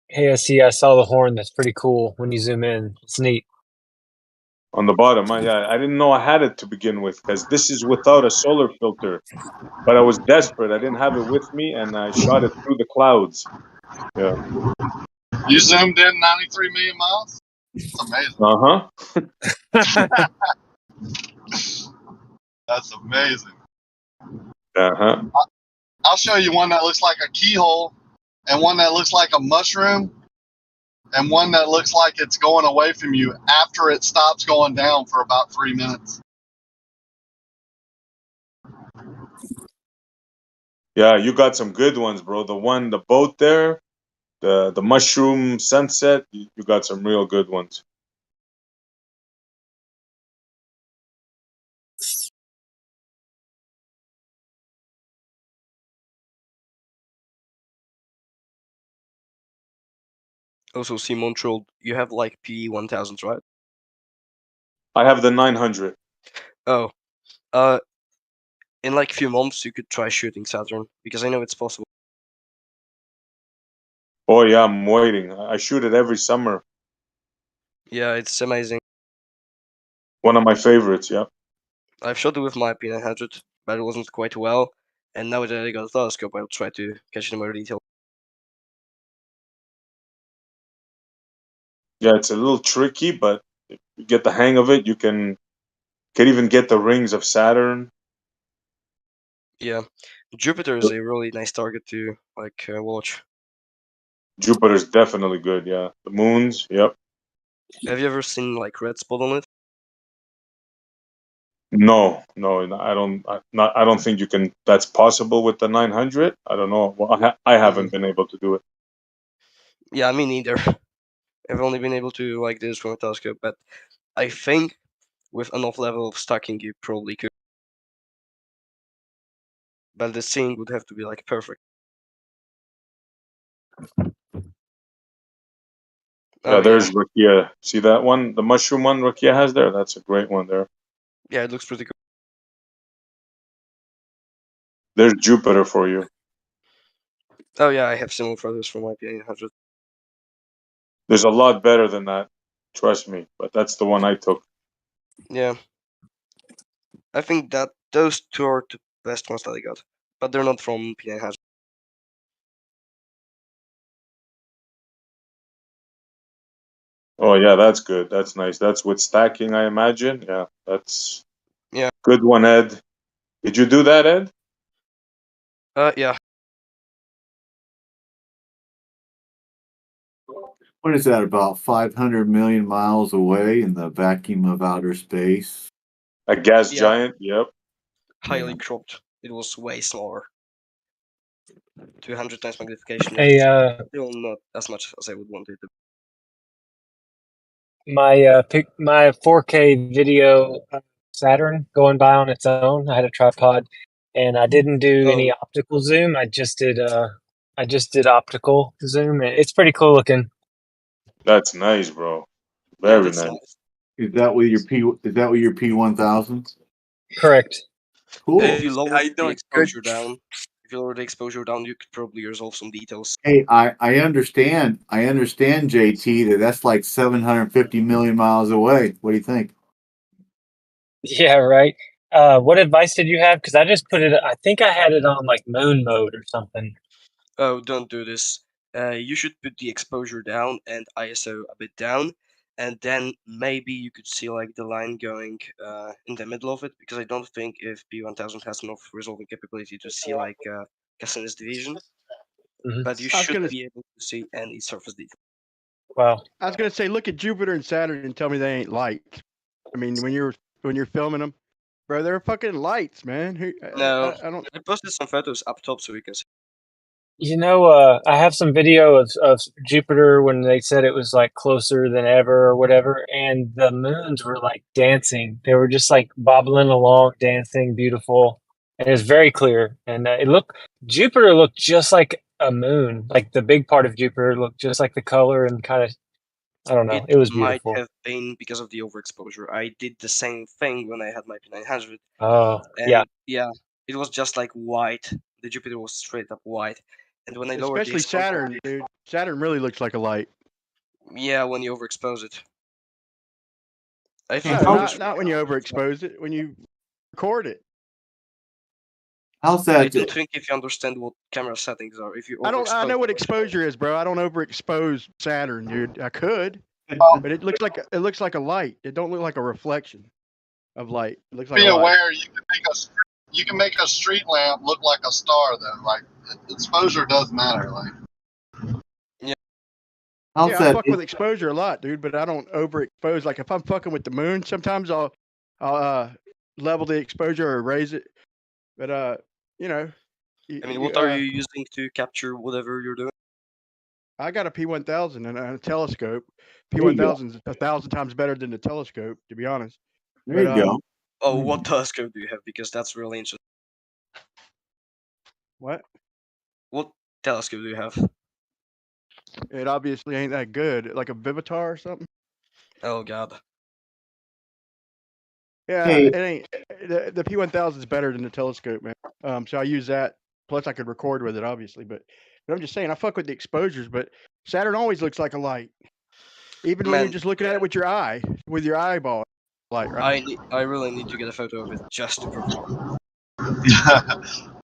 Hey, I saw the horn. That's pretty cool when you zoom in. It's neat. On the bottom, yeah, I didn't know I had it to begin with because this is without a solar filter. But I was desperate. I didn't have it with me, and I shot it through the clouds. Yeah. You zoomed in 93 million miles? It's amazing. That's amazing. I'll show you one that looks like a keyhole, and one that looks like a mushroom, and one that looks like it's going away from you after it stops going down for about 3 minutes. Yeah, you got some good ones, bro. The boat there, the mushroom sunset, you got some real good ones. Also, Simon trolled. You have like P1000s, right? I have the 900. Oh, in like a few months you could try shooting Saturn because I know it's possible. Oh yeah, I'm waiting. I shoot it every summer. Yeah, it's amazing. One of my favorites. Yeah. I've shot it with my P900, but it wasn't quite well. And now that I got a telescope, I'll try to catch it in more detail. Yeah, it's a little tricky, but if you get the hang of it, you can even get the rings of Saturn. Yeah, Jupiter is a really nice target to like watch. Jupiter's definitely good. Yeah, the moons. Yep. Have you ever seen like red spot on it? No, I don't. I don't think you can. That's possible with the 900. I don't know. Well, I haven't been able to do it. Yeah, me neither. I've only been able to like this from a telescope, but I think with enough level of stacking, you probably could. But the seeing would have to be like perfect. Yeah, there's Rakia. See that one? The mushroom one Rakia has there? That's a great one there. Yeah, it looks pretty cool. There's Jupiter for you. Oh yeah, I have similar photos from my P800. There's a lot better than that. Trust me. But that's the one I took. Yeah. I think that those two are the best ones that I got. But they're not from P900. Oh yeah, that's good. That's nice. That's with stacking, I imagine. Yeah, that's good one, Ed. Did you do that, Ed? Yeah. What is that, about 500 million miles away in the vacuum of outer space? A gas giant? Yep. Highly cropped. It was way smaller. 200 times magnification. Hey, still not as much as I would want it to. My 4K video Saturn going by on its own. I had a tripod, and I didn't do any optical zoom. I just did optical zoom. It's pretty cool looking. That's nice, bro. Very nice. Is that with your P1000? Correct. Cool. If you lower the exposure down, you could probably resolve some details. Hey, I understand, JT, that's like 750 million miles away. What do you think? Yeah, right. What advice did you have? Because I just put it. I think I had it on like moon mode or something. Oh, don't do this. You should put the exposure down and ISO a bit down, and then maybe you could see like the line going in the middle of it, because I don't think if P1000 has enough resolving capability to see like Cassini's division, but you should be able to see any surface detail. Wow. I was gonna say, look at Jupiter and Saturn and tell me they ain't light. I mean, when you're filming them, bro, they're fucking lights, man. No, I don't. I posted some photos up top so we can see. You know, I have some video of Jupiter when they said it was like closer than ever or whatever, and the moons were like dancing. They were just like bobbling along, dancing, beautiful, and it was very clear. And Jupiter looked just like a moon. Like the big part of Jupiter looked just like the color and kind of, I don't know. It was might beautiful. have been because of the overexposure. I did the same thing when I had my P900. Oh, and yeah, it was just like white. The Jupiter was straight up white. And when I lowered the Especially exposure, Saturn, dude. Saturn really looks like a light. yeah, when you overexpose it. I No, think not when you overexpose it. When you record it. How's I that? don't think if you understand what camera settings are, if you I overexpose. know what exposure is, bro. I don't overexpose Saturn, dude. I could, but it looks like a light. It don't look like a reflection of light. It looks like Be a light. aware you can make a street lamp look like a star though. Like exposure does matter. Like yeah, I fuck with exposure a lot, dude, but I don't overexpose. Like if I'm fucking with the moon, sometimes I'll level the exposure or raise it. But you know. I mean, what are you using to capture whatever you're doing? I got a P1000 and a telescope. There you go. P1000 is 1,000 times better than the telescope, to be honest. There you go. Oh, what telescope do you have? Because that's really interesting. What? What telescope do you have? It obviously ain't that good. Like a Vivitar or something. Oh God. Yeah, Hey. it ain't. The P1000 is better than the telescope, man. So I use that. Plus, I could record with it, obviously. But I'm just saying, I fuck with the exposures. But Saturn always looks like a light, even when you're just looking at it with your eye, with your eyeball. Light, right? I really need to get a photo of it just to prove it.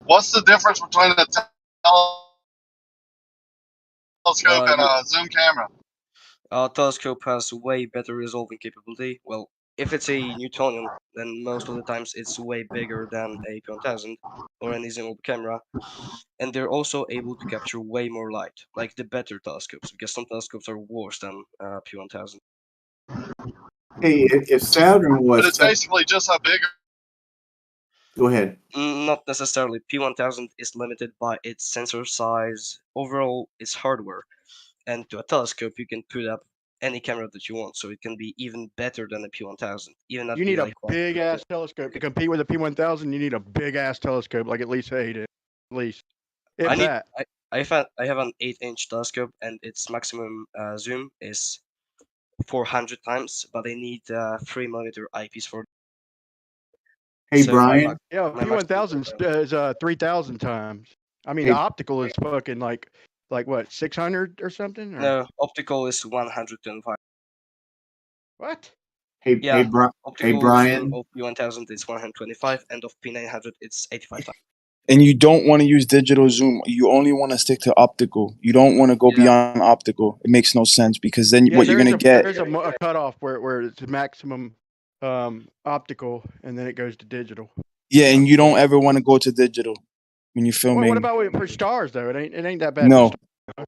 what's the difference between a telescope and a zoom camera? Telescope has way better resolving capability. Well, if it's a Newtonian, then most of the times it's way bigger than a P1000 or any zoomable camera. And they're also able to capture way more light, like the better telescopes, because some telescopes are worse than P1000. Hey, if Saturn was, but it's basically just a bigger. Go ahead. Not necessarily. P1000 is limited by its sensor size. Overall, its hardware. And to a telescope, you can put up any camera that you want, so it can be even better than the P1000. Even You need a big ass telescope to compete with a P1000. You need a big ass telescope, like at least 8 at least. If that. I have an 8-inch telescope, and its maximum zoom is 400 times, but I need 3mm eyepiece for. Hey, Brian. Yeah, P1000 is 3,000 times. I mean, the optical is fucking like what, 600 or something? Or? No, optical is 125. What? Hey, yeah, hey, Brian. Of P1000 is 125, and of P900 it's 85 times. And you don't want to use digital zoom. You only want to stick to optical. You don't want to go beyond optical. It makes no sense because then what you're gonna get. There's a cutoff where it's maximum optical, and then it goes to digital. Yeah, and you don't ever want to go to digital when you're filming. What about for stars though? It ain't that bad. No,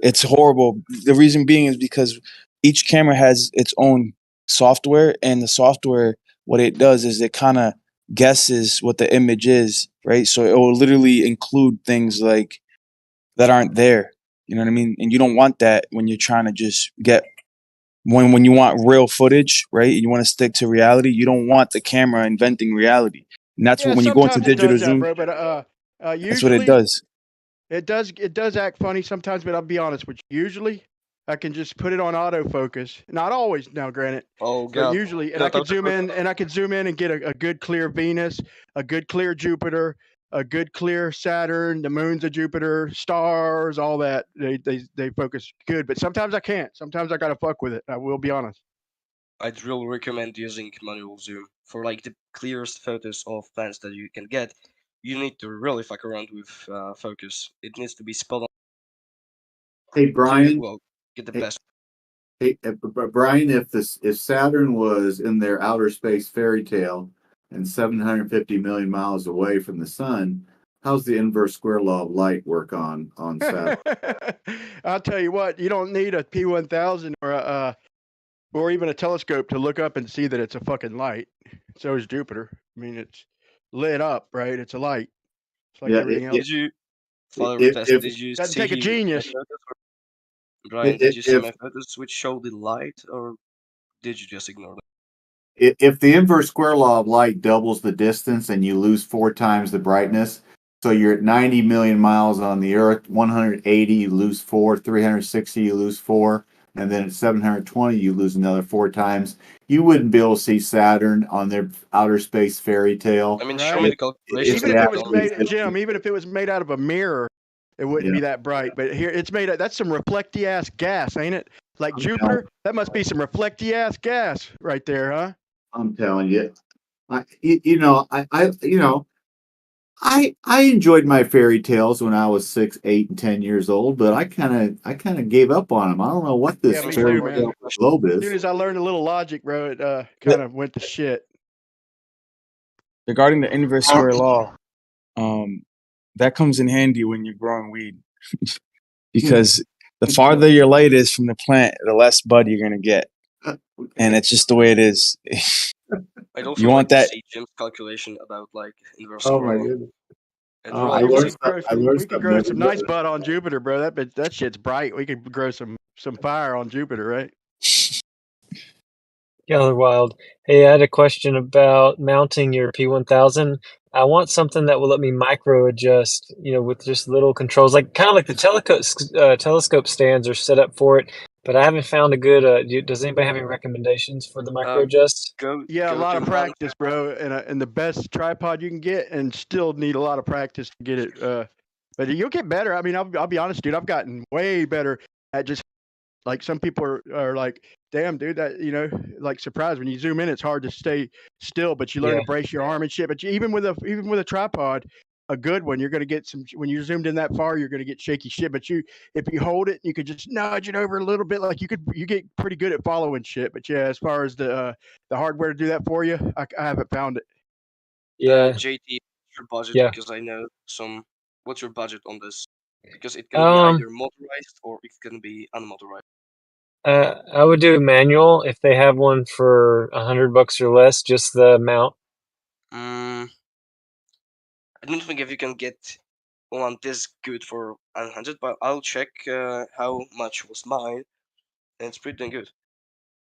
it's horrible. The reason being is because each camera has its own software, and the software, what it does is it kind of guesses what the image is, right? So it will literally include things like that aren't there. You know what I mean? And you don't want that when you're trying to just get when you want real footage, right? You want to stick to reality. You don't want the camera inventing reality. And that's what when you go into digital zoom, bro, but usually, that's what it does. It does act funny sometimes, but I'll be honest with you. Usually, I can just put it on autofocus. Not always, now, granted. Oh God! But usually, and I can zoom in, and get a good clear Venus, a good clear Jupiter, a good clear Saturn, the moons of Jupiter, stars, all that. They focus good, but sometimes I can't. Sometimes I gotta fuck with it. I will be honest. I'd really recommend using manual zoom for like the clearest photos of planets that you can get. You need to really fuck around with focus. It needs to be spot on. Hey, Brian. Well, get the best. Hey, Brian, if Saturn was in their outer space fairy tale and 750 million miles away from the sun, how's the inverse square law of light work on Saturn? I'll tell you what, you don't need a P1000 or even a telescope to look up and see that it's a fucking light. So is Jupiter. I mean, it's lit up, right? It's a light. It's like everything else. Did you follow the test? Did you doesn't see take a genius. Brian, did you see my photos which show the light, or did you just ignore them? If the inverse square law of light doubles the distance and you lose 4 times the brightness, so you're at 90 million miles on the Earth, 180 you lose 4, 360 you lose 4, and then at 720 you lose another 4 times. You wouldn't be able to see Saturn on their outer space fairy tale. I mean, show me the calculation. Even if it was made, Jim, even if it was made out of a mirror, it wouldn't be that bright. But here, it's made. That's some reflecty ass gas, ain't it? Like Jupiter, that must be some reflecty ass gas right there, huh? I'm telling you, I enjoyed my fairy tales when I was 6, 8, and 10 years old, but I kind of gave up on them. I don't know what this Yeah, me fairy too, man. tale globe As soon is. as I learned a little logic, bro, it kind of went to shit. Regarding the inverse square law, that comes in handy when you're growing weed because the farther your light is from the plant, the less bud you're gonna get, and it's just the way it is. I'd also You like want to that? see Jim's calculation about like inverse Oh square my law. goodness! It I really learned We could grow some nice bud on Jupiter, bro. That shit's bright. We could grow some fire on Jupiter, right? Killer Wild. Hey, I had a question about mounting your P1000. I want something that will let me micro adjust, with just little controls, like kind of like the telescope stands are set up for it. But I haven't found a good. Does anybody have any recommendations for the micro adjust? Yeah, a lot of practice, bro, and the best tripod you can get, and still need a lot of practice to get it. But you'll get better. I mean, I'll be honest, dude. I've gotten way better at just like some people are like, damn, dude, that like surprised when you zoom in, it's hard to stay still, but you learn Yeah. to brace your arm and shit. But even with a tripod, a good one, you're gonna get some. When you're zoomed in that far, you're gonna get shaky shit. But if you hold it, you could just nudge it over a little bit. Like you get pretty good at following shit. But yeah, as far as the hardware to do that for you, I haven't found it. Yeah. JT, what's your budget? Yeah. Because I know some. What's your budget on this? Because it can be either motorized or it can be unmotorized. I would do a manual if they have one for $100 or less, just the mount. I don't think if you can get one this good for 100, but I'll check how much was mine, and it's pretty dang good.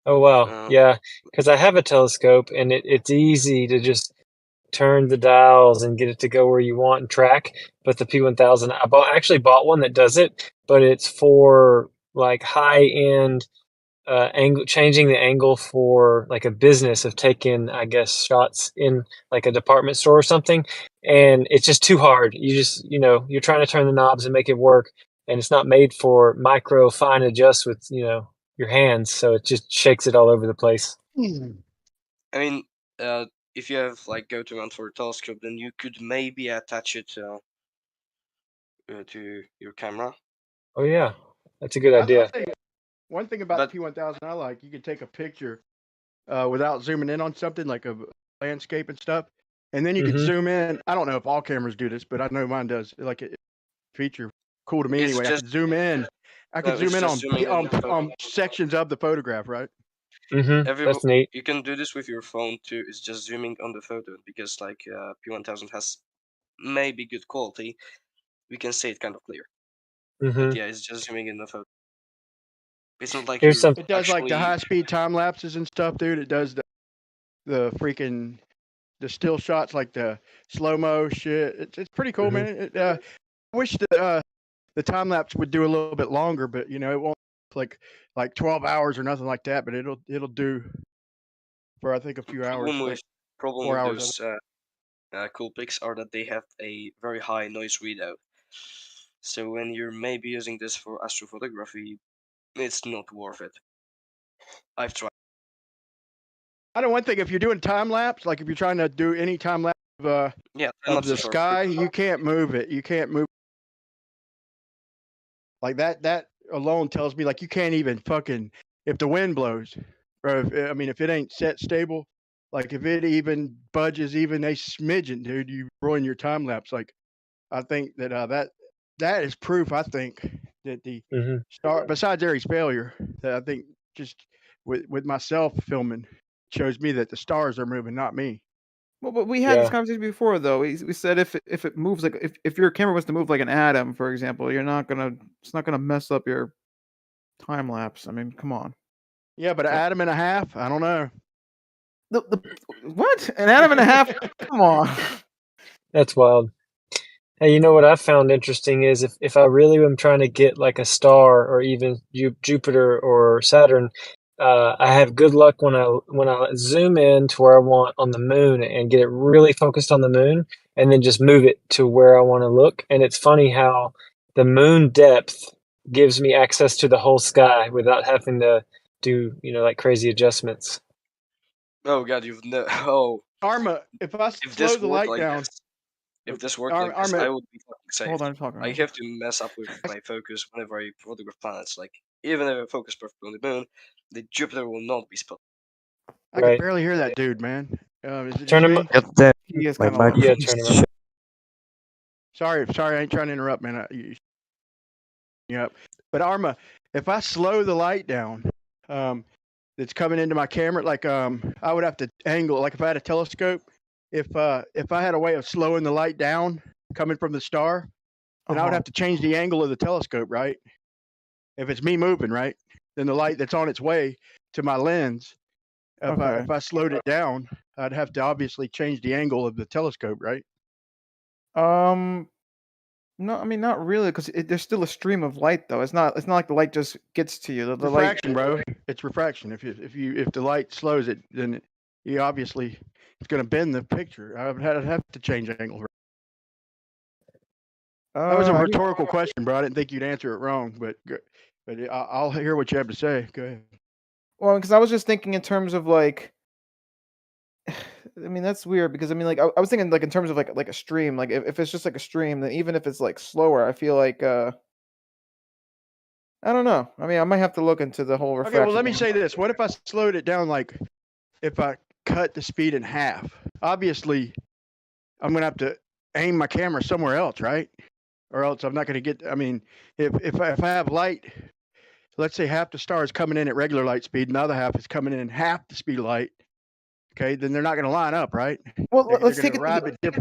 Oh wow, yeah, because I have a telescope and it's easy to just turn the dials and get it to go where you want and track. But the P1000, actually bought one that does it, but it's for like high end angle, changing the angle for like a business of taking, I guess, shots in like a department store or something. And it's just too hard. You just, you're trying to turn the knobs and make it work. And it's not made for micro fine adjust with, your hands. So it just shakes it all over the place. I mean, if you have like go-to mount for a telescope, then you could maybe attach it to your camera. Oh yeah, that's a good idea. I'll tell you one thing about the P1000 I like. You can take a picture without zooming in on something like a landscape and stuff, and then you can zoom in. I don't know if all cameras do this, but I know mine does. Like a feature cool to me anyway. I could zoom in. I could zoom in on sections of the photograph, right? That's neat. You can do this with your phone too. It's just zooming on the photo because like P1000 has maybe good quality. We can see it kind of clear. But yeah, it's just zooming in the photo. It's not like it does like the high speed time lapses and stuff, dude. It does the freaking the still shots, like the slow mo shit. It's pretty cool, man. I wish the time lapse would do a little bit longer, but it won't like 12 hours or nothing like that. But it'll do for I think a few hours. Problem 4 with hours. those cool pics are that they have a very high noise readout. So when you're maybe using this for astrophotography, it's not worth it. I've tried. I know one thing. If you're doing time lapse, like if you're trying to do any time lapse of the sky, you can't move it. You can't move. Like that alone tells me like you can't even fucking if the wind blows, or if it ain't set stable, like if it even budges even a smidgen, dude, you ruin your time lapse. Like I think that that is proof. I think that the star, besides Aries failure, that I think just with myself filming shows me that the stars are moving, not me. Well, but we had this conversation before, though. We said if it moves like if your camera was to move like an atom, for example, it's not gonna mess up your time lapse. I mean, come on. Yeah, but an atom and a half, I don't know. The what? An atom and a half? Come on. That's wild. Hey, you know what I found interesting is if I really am trying to get like a star or even Jupiter or Saturn, I have good luck when I zoom in to where I want on the moon and get it really focused on the moon and then just move it to where I want to look. And it's funny how the moon depth gives me access to the whole sky without having to do, like crazy adjustments. Oh god, you've no. Oh, Arma, if I slow the light down, if this worked like this, I would be fucking safe. Hold on, I'm talking. I have to mess up with my focus whenever I photograph planets. Like, even if I focus perfectly on the moon, the Jupiter will not be split. I can barely hear that dude, man. Is it Turn just him. me? He is My kind of low. microphone. Yeah, turn him up. Sorry, I ain't trying to interrupt, man. Yep. But Arma, if I slow the light down, that's coming into my camera, like I would have to angle, like if I had a telescope, if I had a way of slowing the light down coming from the star, then I would have to change the angle of the telescope, right? If it's me moving, right? Then the light that's on its way to my lens, if I slowed it down, I'd have to obviously change the angle of the telescope, right? No, I mean not really, because there's still a stream of light though. It's not like the light just gets to you. The Refraction, light, bro. It's refraction. If the light slows it, then you obviously it's going to bend the picture. I'd have to change angle. That was a rhetorical question, bro. I didn't think you'd answer it wrong, but I'll hear what you have to say. Go ahead. Well, because I was just thinking in terms of like, I mean that's weird because I mean like I was thinking like in terms of like a stream. Like if it's just like a stream, then even if it's like slower, I feel like I don't know. I mean I might have to look into the whole refraction. Okay, well let me say this. What if I slowed it down? Like if I cut the speed in half, obviously I'm gonna have to aim my camera somewhere else, right? Or else I'm not gonna get. I mean, if I have light, let's say half the star is coming in at regular light speed, and the other half is coming in half the speed of light. Okay, then they're not gonna line up, right? Well, let's take take it.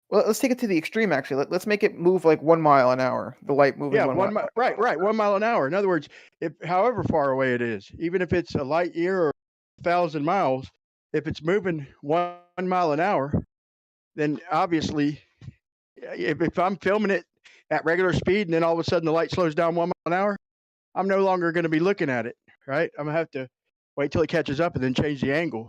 Well, let's take it to the extreme. Actually, let's make it move like 1 mile an hour. The light moving. Yeah, 1 mile. Right, 1 mile an hour. In other words, if however far away it is, even if it's a light year or 1,000 miles, if it's moving 1 mile an hour, then obviously, if I'm filming it at regular speed and then all of a sudden the light slows down 1 mile an hour, I'm no longer going to be looking at it, right? I'm gonna have to wait till it catches up and then change the angle.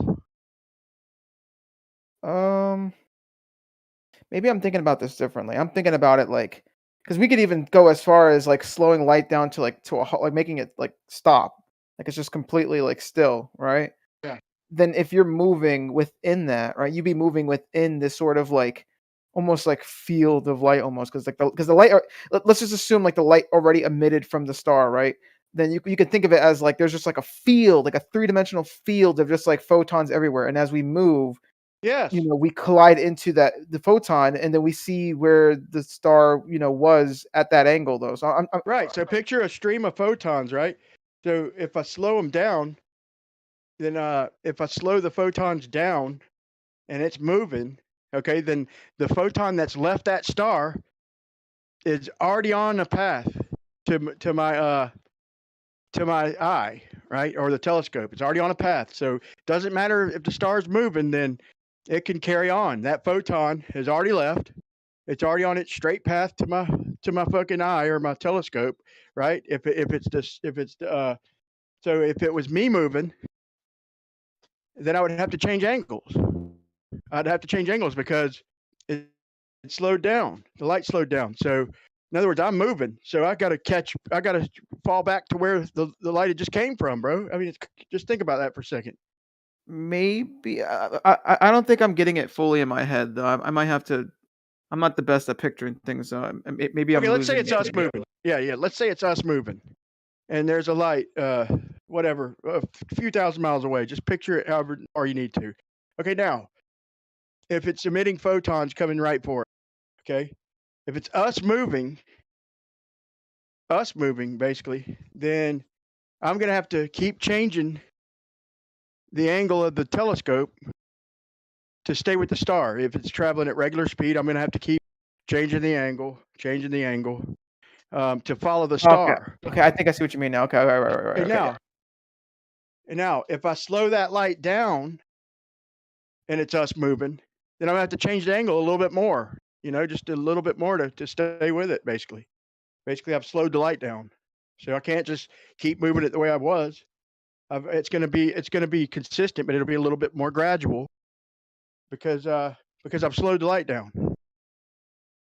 Maybe I'm thinking about this differently. I'm thinking about it like, because we could even go as far as like slowing light down to like like making it like stop, like it's just completely like still, right? Yeah. Then if you're moving within that, right, you'd be moving within this sort of like almost like field of light, almost because the light. Let's just assume like the light already emitted from the star, right? Then you can think of it as like there's just like a field, like a 3-dimensional field of just like photons everywhere, and as we move. Yes. We collide into the photon, and then we see where the star, was at that angle, though. So I'm right. So picture a stream of photons, right? So if I slow them down, then if I slow the photons down, and it's moving, okay, then the photon that's left that star is already on the path to my eye, right, or the telescope. It's already on a path. So it doesn't matter if the star's moving, then it can carry on. That photon has already left. It's already on its straight path to my fucking eye or my telescope, right? So if it was me moving, then I would have to change angles. I'd have to change angles because it slowed down. The light slowed down. So in other words, I'm moving. So I got to fall back to where the light had just came from, bro. I mean, just think about that for a second. Maybe I don't think I'm getting it fully in my head though. I might have to. I'm not the best at picturing things, so maybe I'm. Okay, let's say it's us it. moving. Yeah. Let's say it's us moving, and there's a light, whatever, a few thousand miles away. Just picture it however or you need to. Okay, now, if it's emitting photons coming right for it, okay, if it's us moving basically, then I'm gonna have to keep changing the angle of the telescope to stay with the star. If it's traveling at regular speed, I'm going to have to keep changing the angle to follow the star. Okay, I think I see what you mean now. Okay, right. Okay, now, if I slow that light down and it's us moving, then I'm going to have to change the angle a little bit more, just a little bit more to stay with it, basically. Basically, I've slowed the light down. So I can't just keep moving it the way I was. It's going to be consistent, but it'll be a little bit more gradual because I've slowed the light down.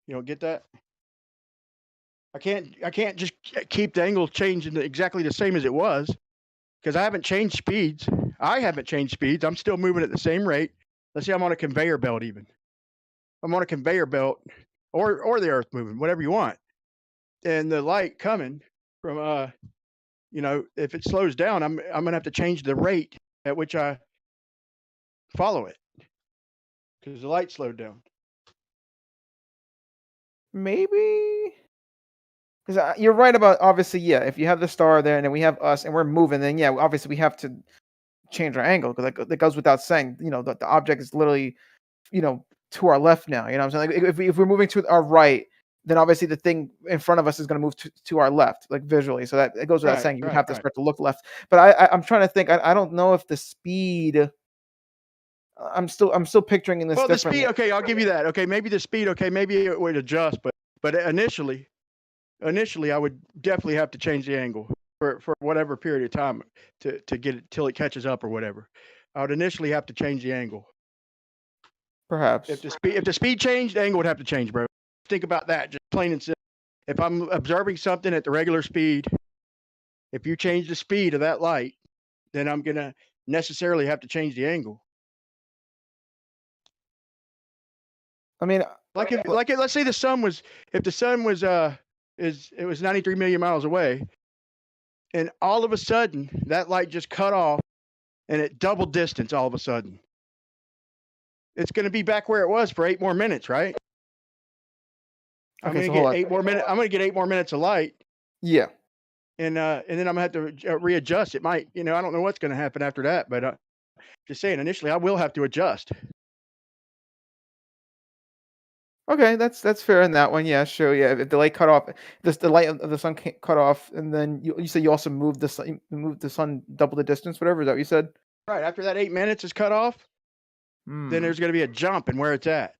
You don't get that? I can't just keep the angle changing exactly the same as it was because I haven't changed speeds. I'm still moving at the same rate. Let's say I'm on a conveyor belt even. I'm on a conveyor belt, or the Earth moving, whatever you want, and the light coming from if it slows down, I'm gonna have to change the rate at which I follow it because the light slowed down. Maybe. Because you're right about, obviously, yeah, if you have the star there and then we have us and we're moving, then yeah, obviously we have to change our angle because that goes without saying. The object is literally, to our left now. You know what I'm saying? Like if we're moving to our right, then obviously the thing in front of us is going to move to our left, like visually. So that it goes without saying. You would have to start to look left. But I'm trying to think. I don't know if the speed. I'm still picturing in this. Well, the speed. Okay, I'll give you that. Okay, maybe the speed. Okay, maybe it would adjust, but initially, I would definitely have to change the angle for whatever period of time to get it till it catches up or whatever. I would initially have to change the angle. Perhaps. If the speed changed, the angle would have to change, bro. Think about that, just plain and simple. If I'm observing something at the regular speed, if you change the speed of that light, then I'm gonna necessarily have to change the angle. I mean, let's say the sun was 93 million miles away, and all of a sudden that light just cut off, and it doubled distance all of a sudden. It's going to be back where it was for 8 more minutes, right? I'm going to get 8 more minutes. I'm going to get 8 more minutes of light. Yeah. And then I'm going to have to readjust. It might, I don't know what's going to happen after that, but just saying, initially I will have to adjust. Okay, that's fair in that one. Yeah, sure. Yeah, if the light cut off, the light of the sun cut off, and then you said you also moved the sun double the distance, whatever. Is that what you said? Right. After that 8 minutes is cut off, then there's going to be a jump in where it's at.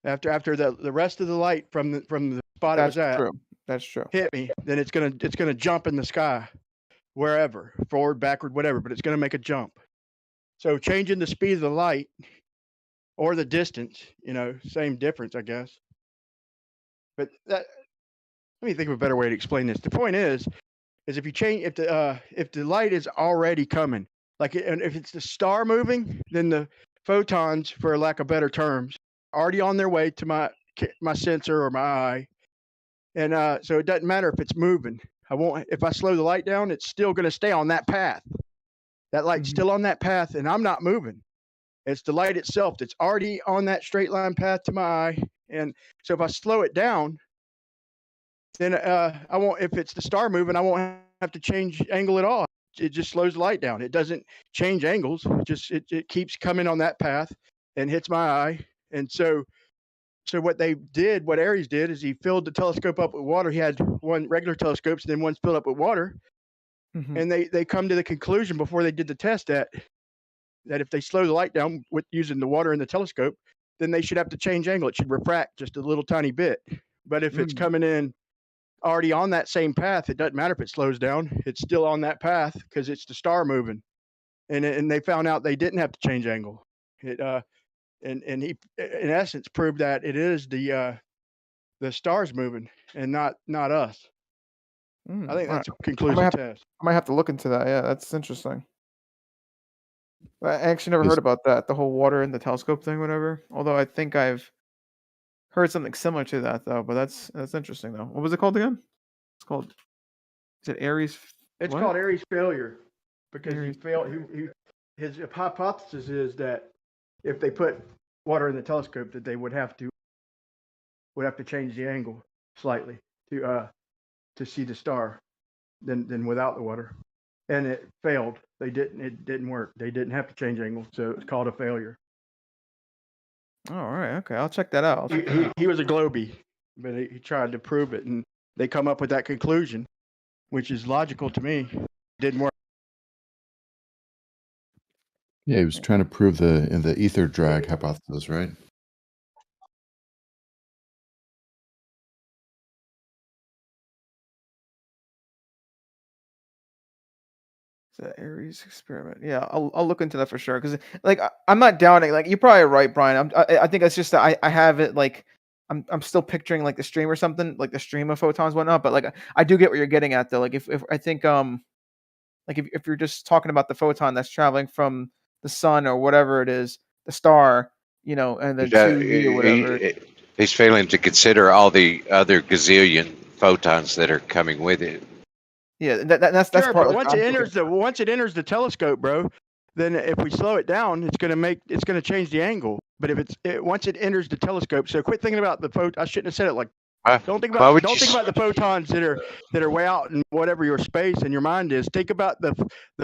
After the rest of the light from the spot it was at, that's true. Hit me, then it's gonna jump in the sky, wherever, forward, backward, whatever. But it's gonna make a jump. So changing the speed of the light or the distance, same difference, I guess. But let me think of a better way to explain this. The point is if you change, if the light is already coming, and if it's the star moving, then the photons, for lack of better terms, are already on their way to my sensor or my eye, and so it doesn't matter if it's moving. If I slow the light down, it's still going to stay on that path. That light's still on that path, and I'm not moving. It's the light itself that's already on that straight line path to my eye. And so if I slow it down, then I won't. If it's the star moving, I won't have to change angle at all. It just slows the light down. It doesn't change angles. It keeps coming on that path and hits my eye. And so what Aries did is he filled the telescope up with water. He had one regular telescopes and then one's filled up with water. And they come to the conclusion before they did the test that if they slow the light down with using the water in the telescope, then they should have to change angle. It should refract just a little tiny bit. But if it's coming in already on that same path, it doesn't matter if it slows down. It's still on that path because it's the star moving. And they found out they didn't have to change angle. And he, in essence, proved that it is the stars moving and not us. I think that's a conclusive test. I might have to look into that. Yeah, that's interesting. I actually never heard about that, the whole water in the telescope thing, whatever. Although I think I've heard something similar to that, though. But that's interesting, though. What was it called again? It's called. Is it Aries? It's called Aries failure because he failed. His hypothesis is that if they put water in the telescope, that they would have to change the angle slightly to see the star than without the water. And it failed. It didn't work. They didn't have to change angle, so it's called a failure. Oh, all right. Okay, I'll check that out. He was a Globie, but he tried to prove it, and they come up with that conclusion, which is logical to me. Didn't work. Yeah, he was trying to prove the ether drag hypothesis, right? The Aries experiment. Yeah, I'll look into that for sure. Because I'm not doubting. You're probably right, Brian. I think it's just that I have it I'm still picturing the stream or something, the stream of photons, whatnot. But I do get what you're getting at though. If I think if you're just talking about the photon that's traveling from the sun or whatever it is, the star, and then 2U or whatever. He's failing to consider all the other gazillion photons that are coming with it. Yeah, that's sure, part. but once it enters the telescope, bro, then if we slow it down, it's gonna change the angle. But if once it enters the telescope, so quit thinking about the I shouldn't have said it like. Don't think about the photons that are way out in whatever your space and your mind is. Think about the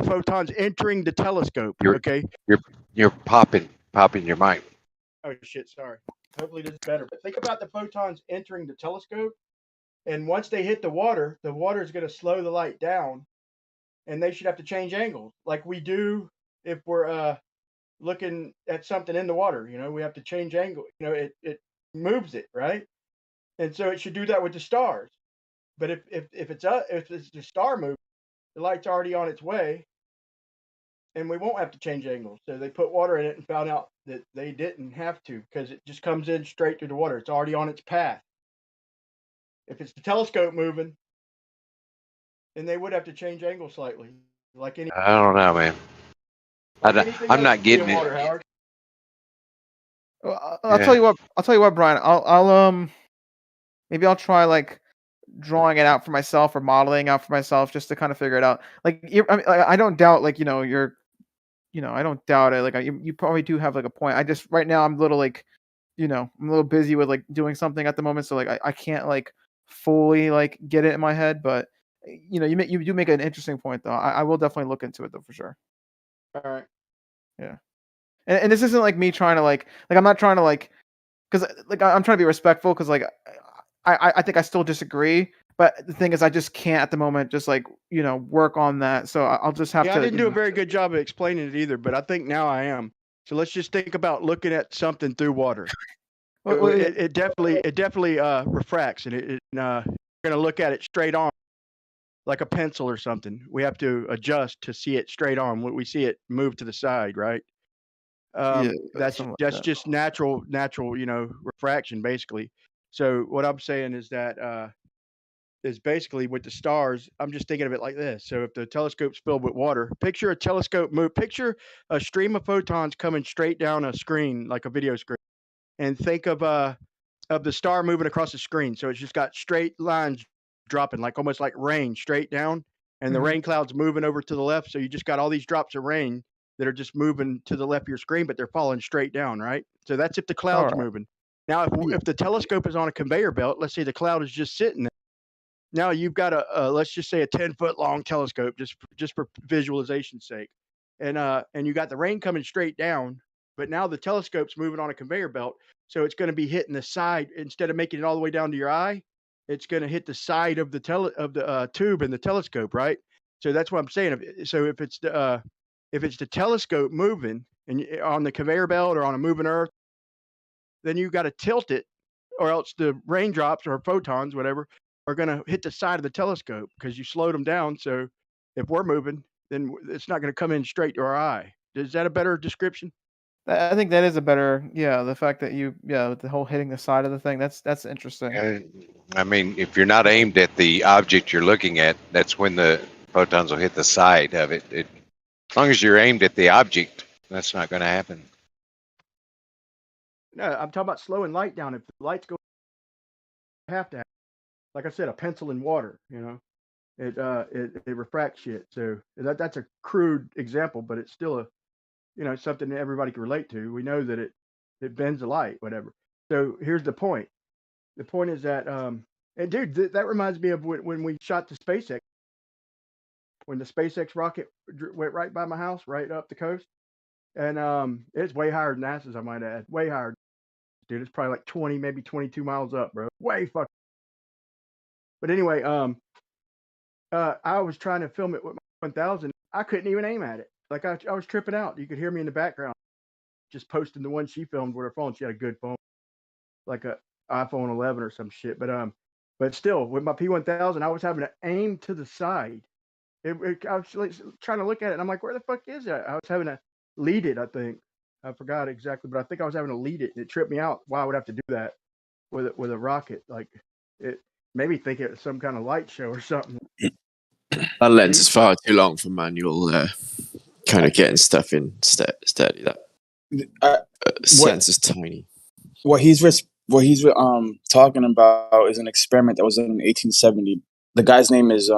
photons entering the telescope. Okay. You're popping your mic. Oh shit! Sorry. Hopefully this is better. But think about the photons entering the telescope, and once they hit the water is going to slow the light down, and they should have to change angles like we do if we're looking at something in the water. We have to change angle. It moves it, right? And so it should do that with the stars. But if it's the star moving, the light's already on its way, and we won't have to change angles. So they put water in it and found out that they didn't have to because it just comes in straight through the water. It's already on its path. If it's the telescope moving, then they would have to change angle slightly. Like any. I don't know, man. I'm not getting it. Water, Howard. Well, I'll tell you what, Brian. I'll maybe I'll try like drawing it out for myself or modeling out for myself just to kind of figure it out. Like, I don't doubt I don't doubt it. Like, you probably do have like a point. I just right now I'm a little like, I'm a little busy with like doing something at the moment, so like I can't like fully like get it in my head. But you do make an interesting point though. I will definitely look into it though for sure. All right. Yeah. And this isn't like me trying to like I'm not trying to like, because like I'm trying to be respectful because like I think I still disagree, but the thing is I just can't at the moment just like work on that. So I'll just have to. I didn't do a very good job of explaining it either, but I think now I am. So let's just think about looking at something through water. It definitely refracts, and we're gonna look at it straight on, like a pencil or something. We have to adjust to see it straight on. When we see it move to the side, right? That's just natural, refraction basically. So what I'm saying is that is basically with the stars. I'm just thinking of it like this. So if the telescope's filled with water, picture a telescope move. Picture a stream of photons coming straight down a screen, like a video screen, and think of the star moving across the screen. So it's just got straight lines dropping, like almost like rain, straight down, and the rain clouds moving over to the left. So you just got all these drops of rain that are just moving to the left of your screen, but they're falling straight down, right? So that's if the cloud's moving. Now, if the telescope is on a conveyor belt, let's say the cloud is just sitting there. Now you've got let's just say a 10-foot long telescope, just for visualization's sake, and you got the rain coming straight down, but now the telescope's moving on a conveyor belt, so it's going to be hitting the side instead of making it all the way down to your eye. It's going to hit the side of the tube in the telescope, right? So that's what I'm saying. So if it's the telescope moving and on the conveyor belt or on a moving Earth, then you got to tilt it, or else the raindrops or photons, whatever, are going to hit the side of the telescope because you slowed them down. So if we're moving, then it's not going to come in straight to our eye. Is that a better description? I think that is a better, the fact that the whole hitting the side of the thing, that's interesting. I mean, if you're not aimed at the object you're looking at, that's when the photons will hit the side of it. As long as you're aimed at the object, that's not going to happen. No, I'm talking about slowing light down. If the lights go, have to have, like I said, a pencil in water. It refracts shit. So that's a crude example, but it's still something that everybody can relate to. We know that it bends the light, whatever. So here's the point. The point is that, and dude, that reminds me of when we shot the SpaceX. When the SpaceX rocket went right by my house, right up the coast, and it's way higher than NASA's, I might add, way higher. Dude, it's probably like 20, maybe 22 miles up, bro. Way fuck. But anyway, I was trying to film it with my 1000. I couldn't even aim at it. Like I was tripping out. You could hear me in the background, just posting the one she filmed with her phone. She had a good phone, like a iPhone 11 or some shit. But still, with my P1000, I was having to aim to the side. I was trying to look at it, and I'm like, where the fuck is that? I was having to lead it, I think. I forgot exactly, but I think I was having to lead it, and it tripped me out. Why I would have to do that with a rocket? Like, it made me think it was some kind of light show or something. That lens is far too long for manual kind of getting stuff in steady. That Sense is tiny. What he's talking about is an experiment that was done in 1870. The guy's name is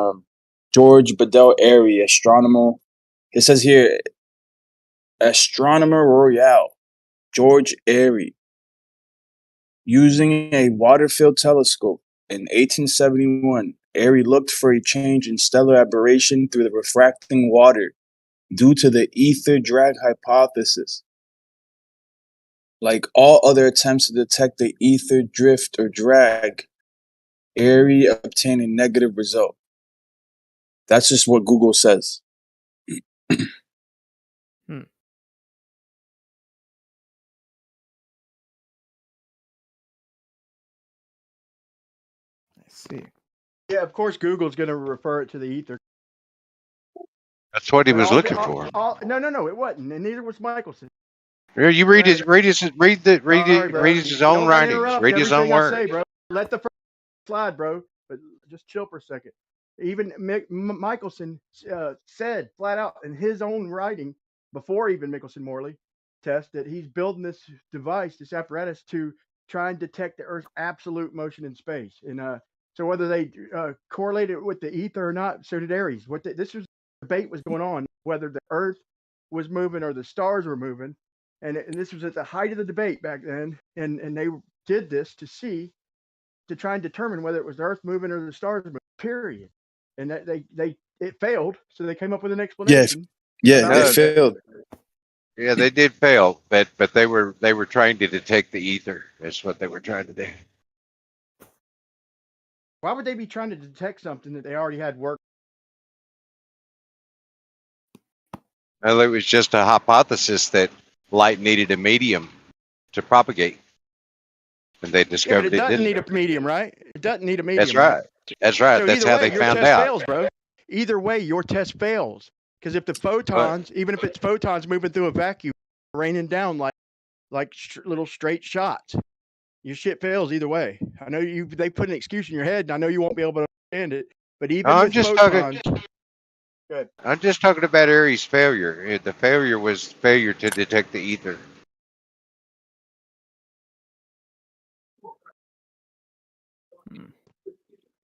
George Bedell Airy, astronomer. It says here, Astronomer Royal, George Airy, using a water-filled telescope in 1871. Airy looked for a change in stellar aberration through the refracting water due to the ether drag hypothesis. Like all other attempts to detect the ether drift or drag, Airy obtained a negative result. That's just what Google says. See. Yeah, of course Google's going to refer it to the ether. That's what he But was looking for. No, it wasn't, and neither was Michelson. You read his own writings, read his own work. Say, bro. Let the first slide, bro. But just chill for a second. Even Michelson said flat out in his own writing before even Michelson-Morley test that he's building this device, this apparatus to try and detect the Earth's absolute motion in space. And so whether they correlate it with the ether or not, so did Aries. This was debate was going on whether the Earth was moving or the stars were moving. And this was at the height of the debate back then, and they did this to try and determine whether it was the Earth moving or the stars moving. Period. And that it failed, so they came up with an explanation. It failed. Yeah, they did fail, but they were trying to detect the ether. That's what they were trying to do. Why would they be trying to detect something that they already had work? Well, it was just a hypothesis that light needed a medium to propagate, and they discovered it doesn't need a medium, right? It doesn't need a medium. That's right. That's right. So That's how they found test out. Fails, bro. Either way, your test fails because if the photons, even if it's photons moving through a vacuum, raining down like little straight shots, your shit fails either way. I know they put an excuse in your head, and I know you won't be able to understand it. But even with photons. Good. I'm just talking about Airy's failure. The failure was failure to detect the ether.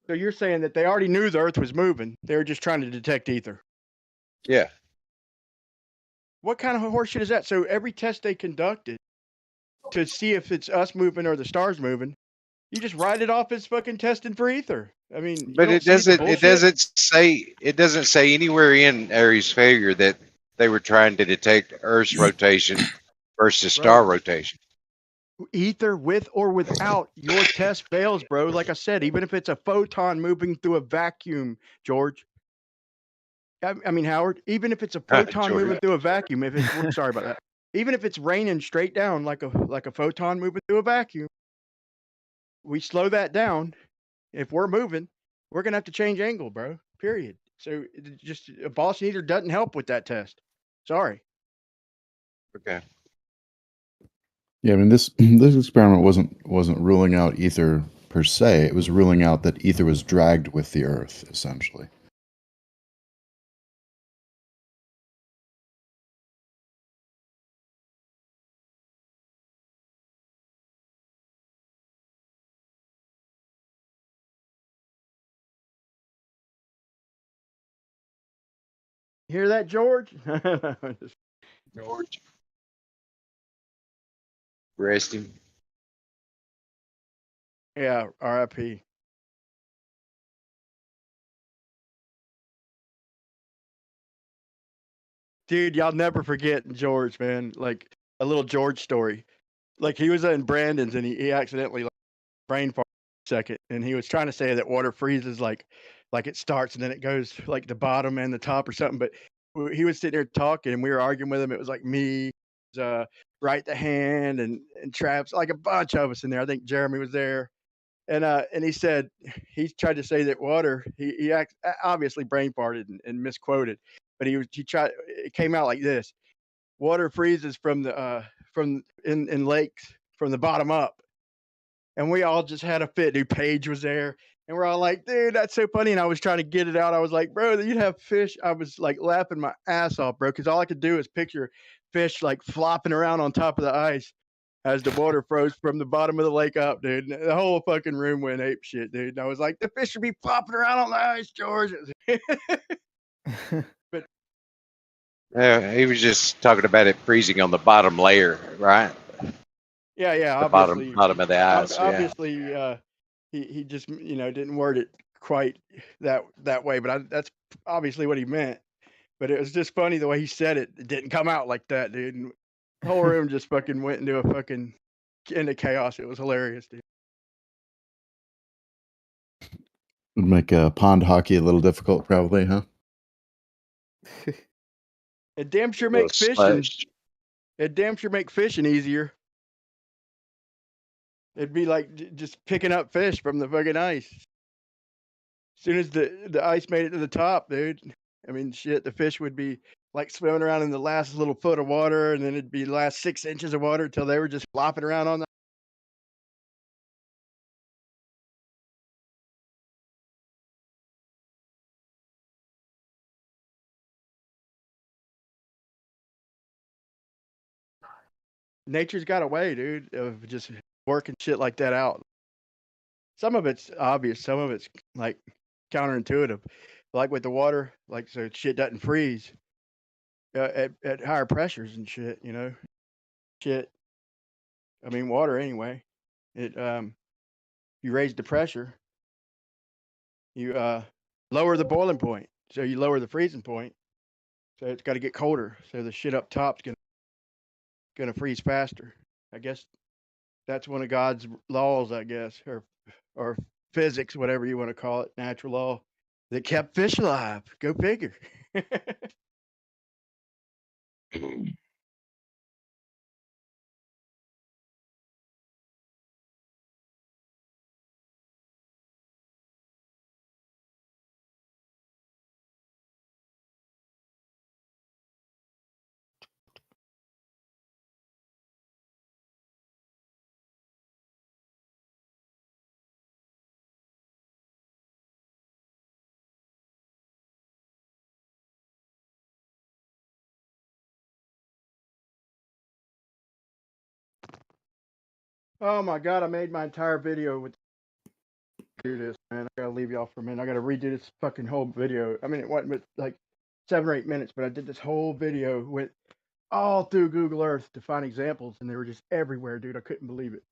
So you're saying that they already knew the Earth was moving. They were just trying to detect ether. Yeah. What kind of horseshit is that? So every test they conducted to see if it's us moving or the stars moving, you just write it off as fucking testing for ether. I mean, but it doesn't say anywhere in Airy's failure that they were trying to detect Earth's rotation versus star rotation. Ether with or without, your test fails, bro. Like I said, even if it's a photon moving through a vacuum, George. I mean, Howard, even if it's a photon moving through a vacuum, sorry about that. Even if it's raining straight down like a photon moving through a vacuum, we slow that down. If we're moving, we're gonna have to change angle, bro. Period. So just abolishing ether doesn't help with that test. Sorry. Okay. Yeah, I mean this experiment wasn't ruling out ether per se. It was ruling out that ether was dragged with the Earth, essentially. You hear that, George? George. Rest him. Yeah, RIP. Dude, y'all never forget George, man. Like a little George story. Like he was in Brandon's and he accidentally brain fart for a second, and he was trying to say that water freezes like it starts and then it goes like the bottom and the top or something. But he was sitting there talking, and we were arguing with him. It was like me, Right the Hand, and Travis, like a bunch of us in there. I think Jeremy was there, and he said he tried to say that water. He obviously brain farted and misquoted, but he tried. It came out like this: water freezes from in lakes from the bottom up. And we all just had a fit. New Page was there, And we're all like, dude, that's so funny. And I was trying to get it out. I was like, bro, you'd have fish. I was like laughing my ass off, bro, because all I could do is picture fish like flopping around on top of the ice as the water froze from the bottom of the lake up, dude. And the whole fucking room went ape shit, dude. And I was like, the fish should be flopping around on the ice, George. But He was just talking about it freezing on the bottom layer, right? yeah, The obviously, bottom of the ice. Yeah. obviously, he just didn't word it quite that way, but that's obviously what he meant. But it was just funny the way he said it. It didn't come out like that, dude. And the whole room just fucking went into chaos. It was hilarious, dude. Would make pond hockey a little difficult, probably, huh? It damn sure Little make fishing. splash. It damn sure make fishing easier. It'd be like just picking up fish from the fucking ice. As soon as the ice made it to the top, dude. I mean, shit, the fish would be like swimming around in the last little foot of water, and then it'd be the last 6 inches of water until they were just flopping around on the. Nature's got a way, dude, of just working shit like that out. Some of it's obvious, some of it's like counterintuitive, like with the water, like so shit doesn't freeze at higher pressures and shit. Shit. I mean, water anyway. It you raise the pressure, you lower the boiling point, so you lower the freezing point. So it's got to get colder, so the shit up top's gonna freeze faster. I guess that's one of God's laws, I guess, or physics, whatever you want to call it, natural law that kept fish alive. Go figure. Oh my God, I made my entire video with do this, man. I gotta leave y'all for a minute. I gotta redo this fucking whole video. I mean, it wasn't like 7 or 8 minutes, but I did this whole video, went all through Google Earth to find examples, and they were just everywhere, dude. I couldn't believe it.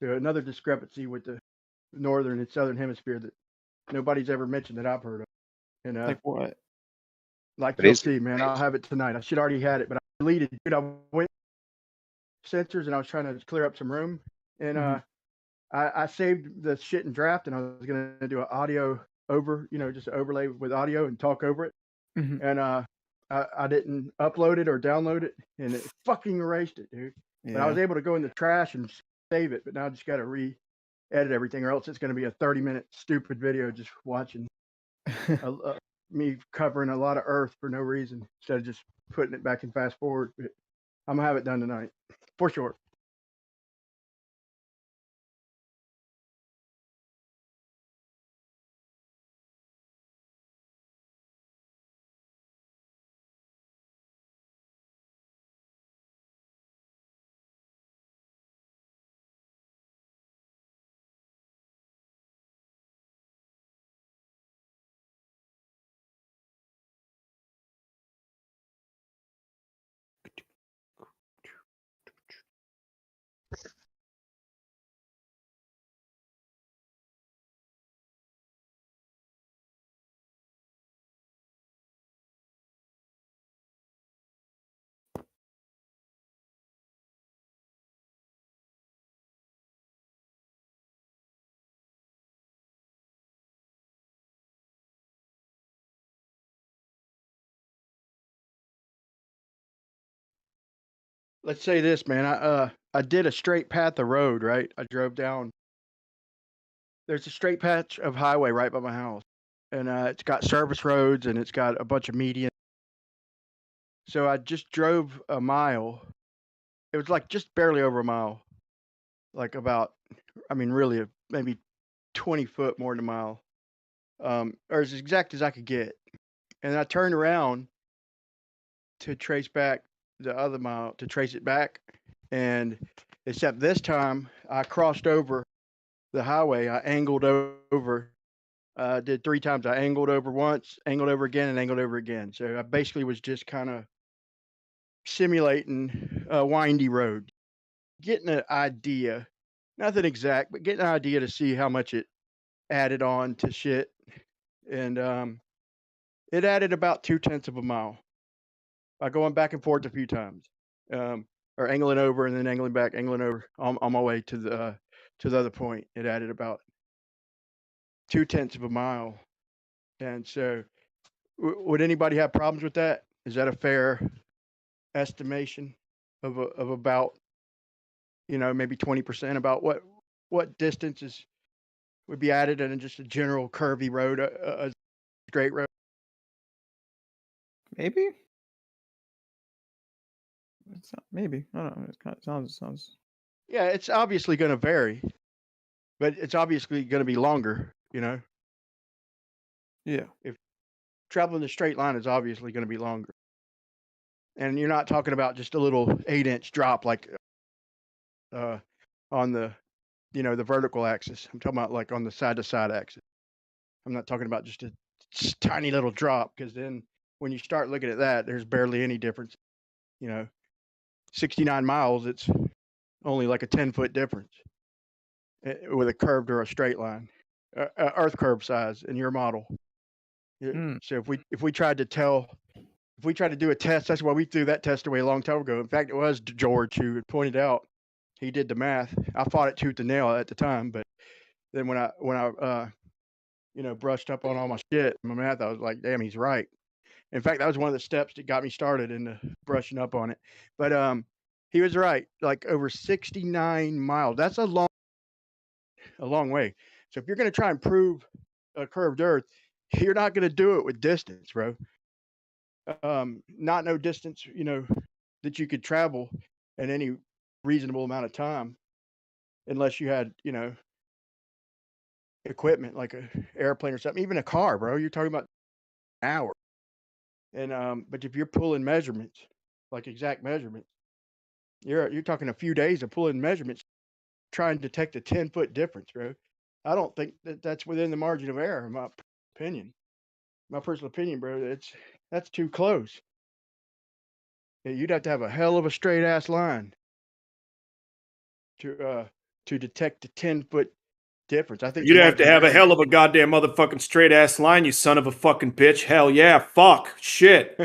So another discrepancy with the northern and southern hemisphere that nobody's ever mentioned that I've heard of. And Like what? like But you'll is see, man. I'll have it tonight. I should already had it, but I deleted it. Dude, I went sensors and I was trying to clear up some room, and I saved the shit in draft, and I was gonna do an audio over, just an overlay with audio and talk over it. And I didn't upload it or download it, and it fucking erased it, dude. But I was able to go in the trash and save it. But now I just got to re-edit everything, or else it's gonna be a 30-minute stupid video just watching me covering a lot of earth for no reason instead of just putting it back in fast forward. But I'm gonna have it done tonight for sure. Let's say this, man. I did a straight path of road, right? I drove down. There's a straight patch of highway right by my house, and it's got service roads and it's got a bunch of median. So I just drove a mile. It was like just barely over a mile, like about, I mean, really maybe 20 foot more than a mile. or as exact as I could get. And I turned around to trace back the other mile, to trace it back. And except this time I crossed over the highway. I angled over, did 3 times. I angled over once, angled over again, and angled over again. So I basically was just kind of simulating a windy road, getting an idea, nothing exact, but getting an idea to see how much it added on to shit. And it added about 0.2 of a mile by going back and forth a few times, or angling over and then angling back, angling over on my way to the other point. It added about 0.2 of a mile. And so, would anybody have problems with that? Is that a fair estimation of about, maybe 20%, about what distances would be added in just a general curvy road, a straight road? Maybe. Maybe. I don't know. It kind of sounds. Yeah, it's obviously going to vary, but it's obviously going to be longer. Yeah. If traveling the straight line is obviously going to be longer, and you're not talking about just a little 8-inch drop like on the the vertical axis. I'm talking about like on the side to side axis. I'm not talking about just a tiny little drop, because then when you start looking at that, there's barely any difference. 69 miles, it's only like a 10-foot difference with a curved or a straight line, earth curve size in your model. So if we tried to do a test, that's why we threw that test away a long time ago. In fact, it was George who had pointed out. He did the math. I fought it tooth and nail at the time, but then when I brushed up on all my shit, my math, I was like, damn, he's right. In fact, that was one of the steps that got me started in brushing up on it. But he was right. Like over 69 miles. That's a long way. So if you're going to try and prove a curved Earth, you're not going to do it with distance, bro. Not no distance, that you could travel in any reasonable amount of time, unless you had, equipment like a airplane or something, even a car, bro. You're talking about an hour. And but if you're pulling measurements, like exact measurements, you're talking a few days of pulling measurements, trying to detect a 10-foot difference, bro. I don't think that's within the margin of error, in my opinion. My personal opinion, bro. That's too close. Yeah, you'd have to have a hell of a straight ass line to detect the 10-foot difference. I think You'd have to have a hell of a goddamn motherfucking straight ass line, you son of a fucking bitch. Hell yeah, fuck, shit.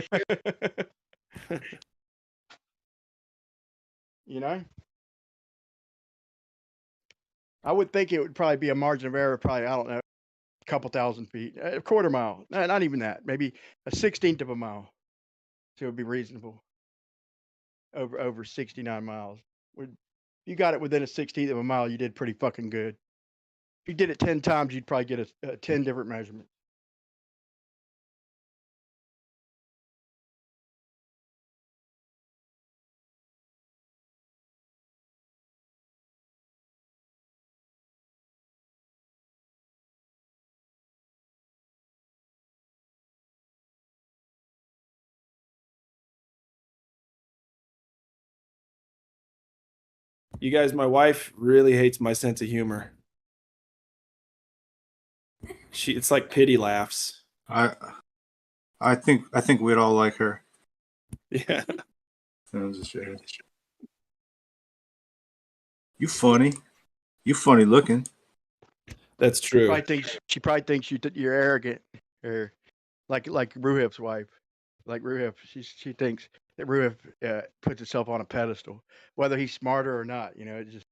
I would think it would probably be a margin of error, probably, I don't know, a couple thousand feet, a quarter mile, not even that, maybe a 1/16 of a mile. So it would be reasonable. Over 69 miles. You got it within a 1/16 of a mile, you did pretty fucking good. If you did it 10 times, you'd probably get a 10 different measurements. You guys, my wife really hates my sense of humor. It's like pity laughs. I think we'd all like her. Yeah. I'm just joking. You funny looking. That's true. She probably thinks you're arrogant, or like Ruhif's wife. Like Ruhif, she thinks that Ruhif puts itself on a pedestal, whether he's smarter or not. It's just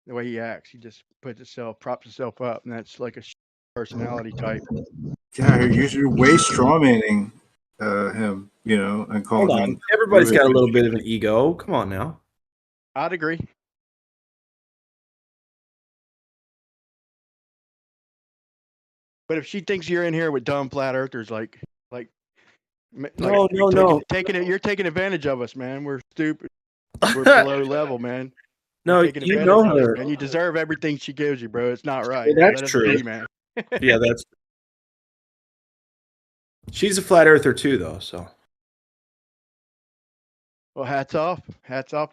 the way he acts. He just props himself up, and that's like a personality type. Yeah, you're way strawmanning him, and calling Hold on. him. Everybody's got a little bit of an ego. Come on now. I'd agree. But if she thinks you're in here with dumb flat earthers, no, you're taking advantage of us, man. We're stupid. We're below level, man. No, you know her, and you deserve everything she gives you, bro. It's not right. Well, that's Let us true, be, man. Yeah, that's. She's a flat earther too, though. So. Well, hats off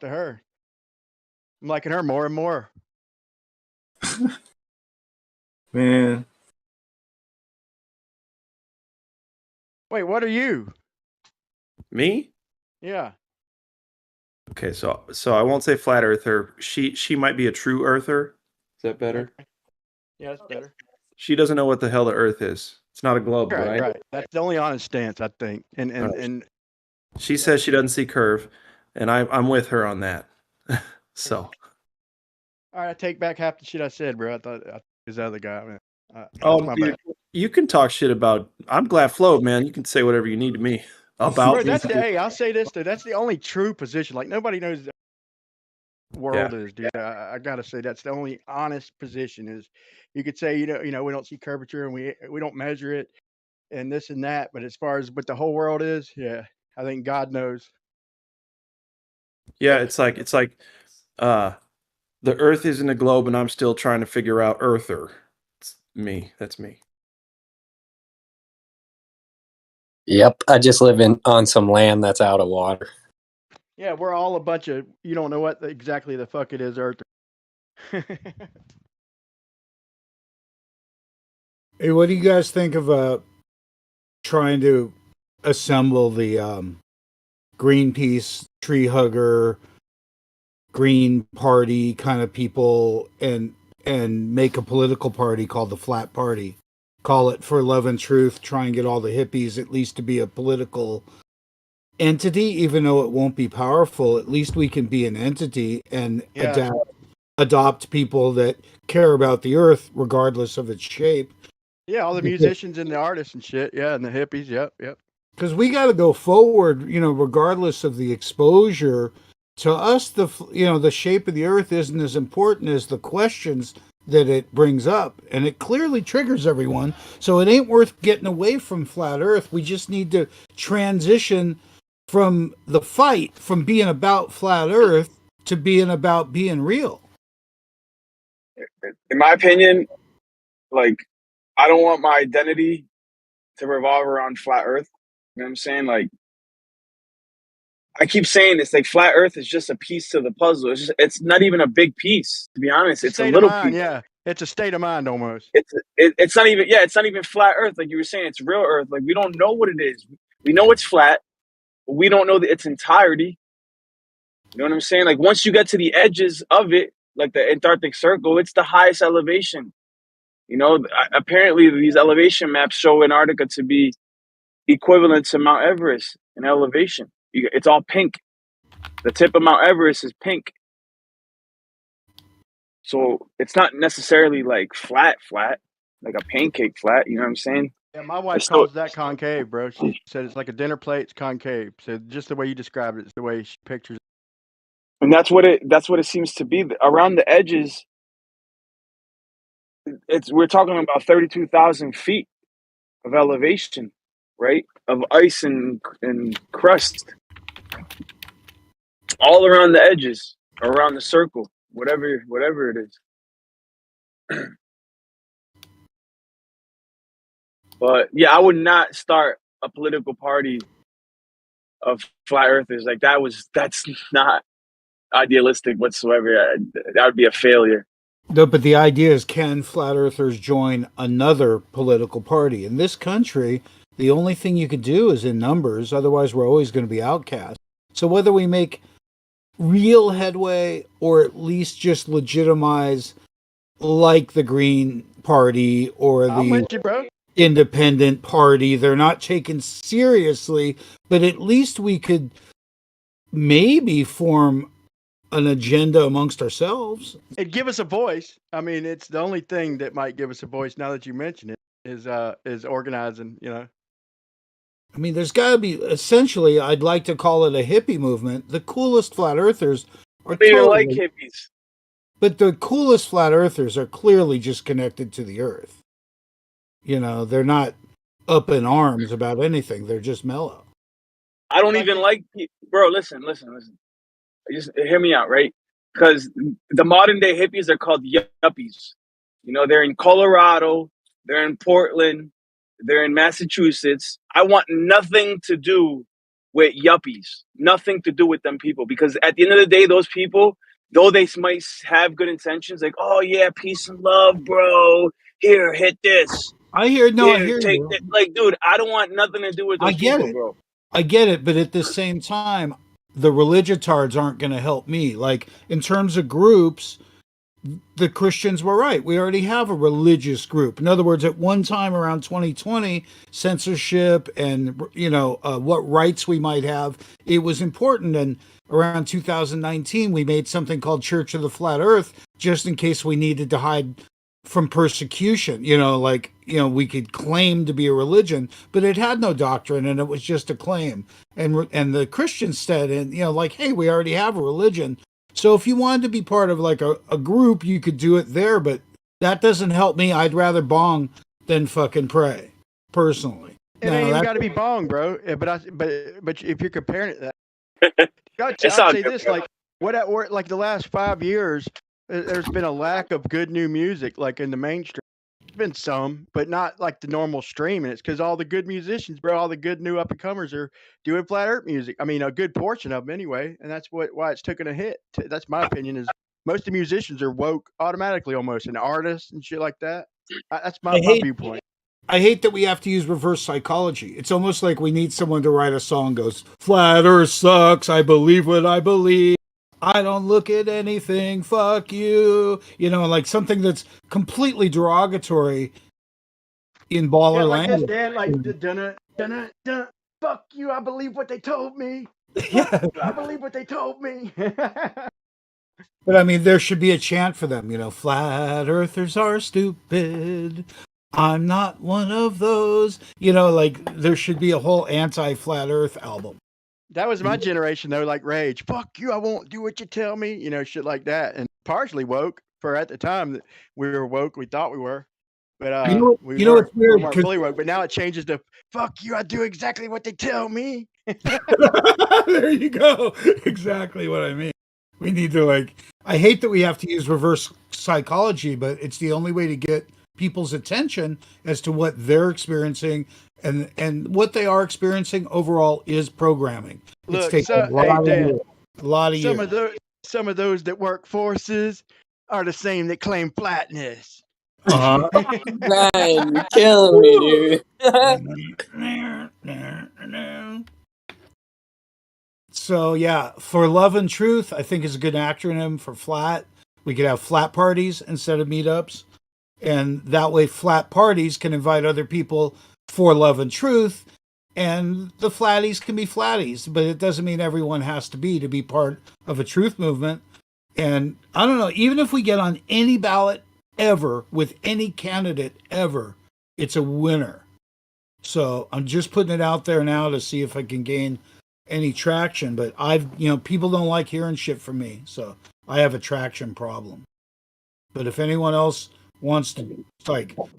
to her. I'm liking her more and more. Man. Wait, what are you? Me? Yeah. Okay, so I won't say flat earther. She might be a true earther. Is that better? Okay. Yeah, that's better. She doesn't know what the hell the Earth is. It's not a globe, right? Right. That's the only honest stance, I think. And she says she doesn't see curve, and I'm with her on that. So. All right, I take back half the shit I said, bro. I thought it was the other guy. Man. Oh, my dude, bad. you can talk shit about. I'm glad float, man. You can say whatever you need to me about. Bro, that's hey, I'll say this though. That's the only true position. Like nobody knows the world is, dude. I gotta say that's the only honest position. Is you could say you know we don't see curvature and we don't measure it and this and that, but as far as what the whole world is, yeah, I think God knows. Yeah, it's like the Earth isn't a globe, and I'm still trying to figure out Earther. It's me. That's me. Yep, I just live on some land that's out of water. Yeah, we're all a bunch of you don't know what exactly the fuck it is, Earth. Hey, what do you guys think of trying to assemble the Greenpeace, tree hugger, Green Party kind of people and make a political party called the Flat Party? Call it For Love and Truth, try and get all the hippies at least to be a political entity, even though it won't be powerful. At least we can be an entity and adopt people that care about the earth regardless of its shape. Yeah, all the musicians and the artists and shit. Yeah, and the hippies. Yep. Because we got to go forward, regardless of the exposure. To us, the shape of the earth isn't as important as the questions that it brings up, and it clearly triggers everyone. So it ain't worth getting away from flat earth. We just need to transition from the fight from being about flat earth to being about being real. In my opinion, like, I don't want my identity to revolve around flat earth. You know what I'm saying? Like, I keep saying this, like, flat earth is just a piece to the puzzle. It's not even a big piece, to be honest. It's a little piece. Yeah, it's a state of mind almost. It's not even it's not even flat earth, like you were saying. It's real earth. Like, we don't know what it is. We know it's flat, but we don't know its entirety. You know what I'm saying? Like, once you get to the edges of it, like the Antarctic Circle, it's the highest elevation. Apparently these elevation maps show Antarctica to be equivalent to Mount Everest in elevation. It's all pink. The tip of Mount Everest is pink. So it's not necessarily like flat, like a pancake flat. You know what I'm saying? Yeah, my wife calls that concave, bro. She said it's like a dinner plate. It's concave. So just the way you described it, it's the way she pictures it. And that's what it seems to be. Around the edges, we're talking about 32,000 feet of elevation, right? Of ice and crust, all around the edges, around the circle, whatever it is. But yeah, I would not start a political party of flat earthers. Like, that's not idealistic whatsoever. That would be a failure. No, but the idea is, can flat earthers join another political party? In this country, the only thing you could do is in numbers. Otherwise, we're always going to be outcast. So whether we make real headway or at least just legitimize, like the Green Party or the Independent Party, they're not taken seriously, but at least we could maybe form an agenda amongst ourselves. It'd give us a voice. I mean, it's the only thing that might give us a voice. Now that you mention it, is organizing. I mean, there's got to be, essentially, I'd like to call it a hippie movement. The coolest flat earthers are They don't like hippies. But the coolest flat earthers are clearly just connected to the earth. They're not up in arms about anything. They're just mellow. I don't even like, bro, listen. Just hear me out, right? Because the modern day hippies are called yuppies. They're in Colorado, they're in Portland, They're in Massachusetts. I want nothing to do with yuppies. Nothing to do with them people. Because at the end of the day, those people, though they might have good intentions, like, oh yeah, peace and love, bro. Here, hit this. I hear Take you. that. Like, dude, I don't want nothing to do with those people, bro. I get it, but at the same time, the religiotards aren't going to help me. Like, in terms of groups, the Christians were right. We already have a religious group. In other words, at one time around 2020, censorship and, what rights we might have, it was important. And around 2019, we made something called Church of the Flat Earth, just in case we needed to hide from persecution. We could claim to be a religion, but it had no doctrine, and it was just a claim. And the Christians said, hey, we already have a religion. So if you wanted to be part of like a group, you could do it there, but that doesn't help me. I'd rather bong than fucking pray, personally. It ain't even got to be bong, bro. But if you're comparing it, I'd say this: like like the last 5 years, there's been a lack of good new music, like in the mainstream. There's been some, but not like the normal stream, and it's because all the good musicians, bro, all the good new up and comers are doing flat earth music. I mean, a good portion of them anyway, and that's why it's taken a hit. That's my opinion. Is most of the musicians are woke automatically, almost, and artists and shit like that. That's my viewpoint. I hate that we have to use reverse psychology. It's almost like we need someone to write a song goes, flat earth sucks, I believe what I believe. I don't look at anything, fuck you. Like something that's completely derogatory in baller language. Fuck you, I believe what they told me. I believe what they told me. But I mean, there should be a chant for them, flat earthers are stupid. I'm not one of those. There should be a whole anti-flat earth album. That was my generation, though, like Rage. Fuck you, I won't do what you tell me. Shit like that. And partially woke for at the time that we were woke. We thought we were. But we weren't fully woke. But now it changes to, fuck you, I do exactly what they tell me. There you go. Exactly what I mean. We need to I hate that we have to use reverse psychology, but it's the only way to get people's attention as to what they're experiencing, and what they are experiencing overall is programming. Look, it's taken a lot of years. Some of those that work forces are the same that claim flatness. Ryan, you're killing me, dude. So yeah, for love and truth, I think is a good acronym for flat. We could have flat parties instead of meetups. And that way flat parties can invite other people for love and truth, and the flatties can be flatties, but it doesn't mean everyone has to be part of a truth movement. And I don't know, even if we get on any ballot ever with any candidate ever, it's a winner. So I'm just putting it out there now to see if I can gain any traction, but people don't like hearing shit from me, so I have a traction problem. But if anyone else wants to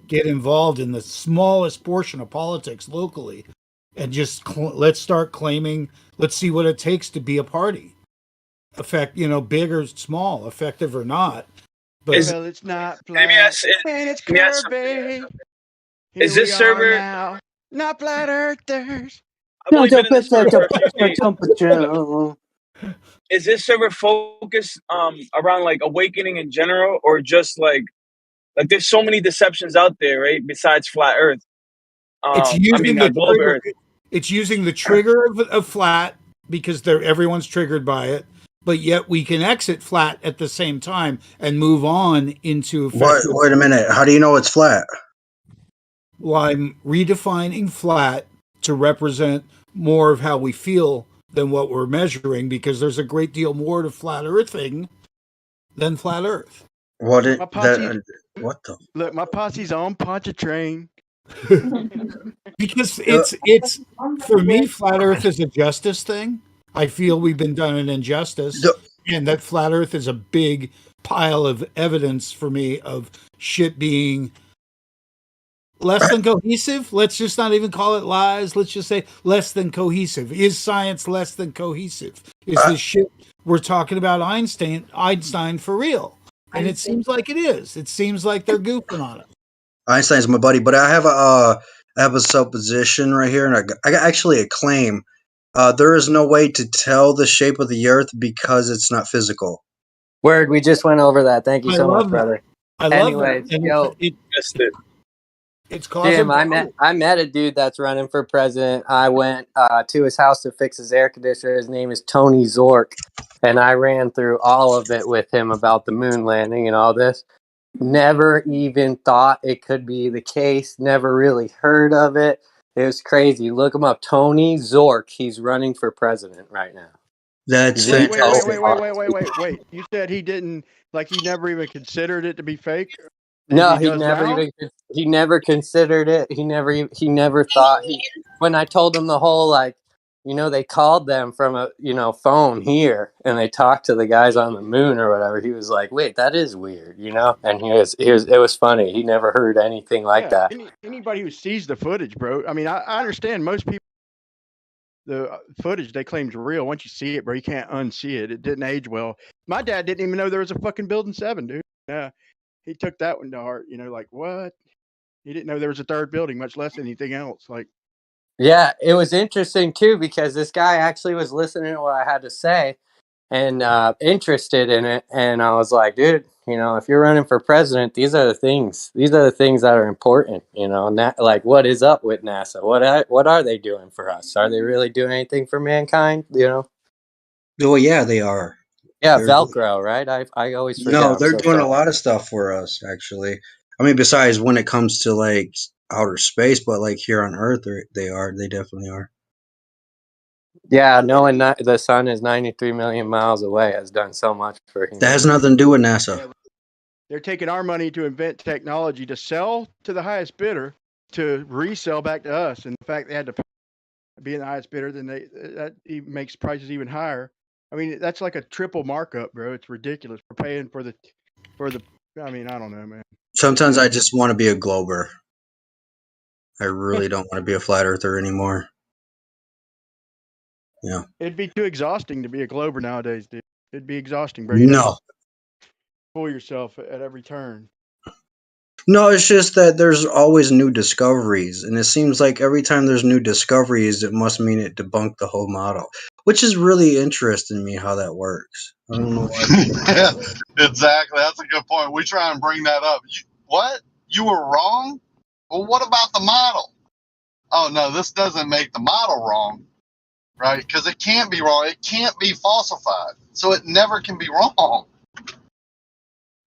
get involved in the smallest portion of politics locally and just let's start claiming, let's see what it takes to be a party, big or small, effective or not. But it's not flat and it's curvy. Is this server now, not flat earthers? Is this server focused around awakening in general, or just like there's so many deceptions out there, right? Besides flat Earth, it's using it's using the trigger of flat because everyone's triggered by it, but yet we can exit flat at the same time and move on into. Wait a minute. How do you know it's flat? Well, I'm redefining flat to represent more of how we feel than what we're measuring, because there's a great deal more to flat earthing than flat Earth. What Look, my posse's on Pontchartrain. Because it's for me, flat Earth is a justice thing. I feel we've been done an injustice, and that flat Earth is a big pile of evidence for me of shit being less than cohesive. Let's just not even call it lies. Let's just say less than cohesive. Is science less than cohesive? Is this shit we're talking about Einstein for real? And it seems like it is. It seems like they're goofing on it. Einstein's my buddy, but I have I have a supposition right here, and I got actually a claim. There is no way to tell the shape of the Earth because it's not physical. Word, we just went over that. Thank you I so much, love that. brother. I love that. Anyways, And yo, it's causing Jim, I met a dude that's running for president. I went to his house to fix his air conditioner. His name is Tony Zork, and I ran through all of it with him about the moon landing and all this. Never even thought it could be the case. Never really heard of it. It was crazy. Look him up, Tony Zork. He's running for president right now. That's wait. You said he didn't he never even considered it to be fake. No, he never considered it. He never thought when I told him the whole they called them from a phone here and they talked to the guys on the moon or whatever. He was like, "Wait, that is weird," And it was funny. He never heard anything like that. Anybody who sees the footage, bro. I mean, I understand most people. The footage they claim is real. Once you see it, bro, you can't unsee it. It didn't age well. My dad didn't even know there was a fucking Building 7, dude. Yeah, he took that one to heart. Like what? He didn't know there was a third building, much less anything else. Yeah, it was interesting too because this guy actually was listening to what I had to say and interested in it. And I was like, dude, if you're running for president, these are the things that are important. Like what is up with NASA? What are they doing for us? Are they really doing anything for mankind? Well, yeah, they are. Yeah, They're Velcro, right? I always forget. No, they're doing a lot of stuff for us, actually. I mean, besides when it comes to outer space, but here on Earth, they definitely are. Yeah, knowing that the sun is 93 million miles away has done so much for humanity. That has nothing to do with NASA. They're taking our money to invent technology to sell to the highest bidder to resell back to us. And the fact they had to be the highest bidder, then that even makes prices even higher. I mean, that's like a triple markup, bro. It's ridiculous. We're paying for the. I mean, I don't know, man. Sometimes I just want to be a glober. I really don't want to be a flat earther anymore. Yeah. It'd be too exhausting to be a glober nowadays, dude. It'd be exhausting, bro. No. Fool yourself at every turn. No, it's just that there's always new discoveries, and it seems like every time there's new discoveries, it must mean it debunked the whole model, which is really interesting to me how that works. I don't know why. Yeah, exactly. That's a good point. We try and bring that up. What? You were wrong? Well, what about the model? Oh, no, this doesn't make the model wrong, right? Because it can't be wrong. It can't be falsified. So it never can be wrong.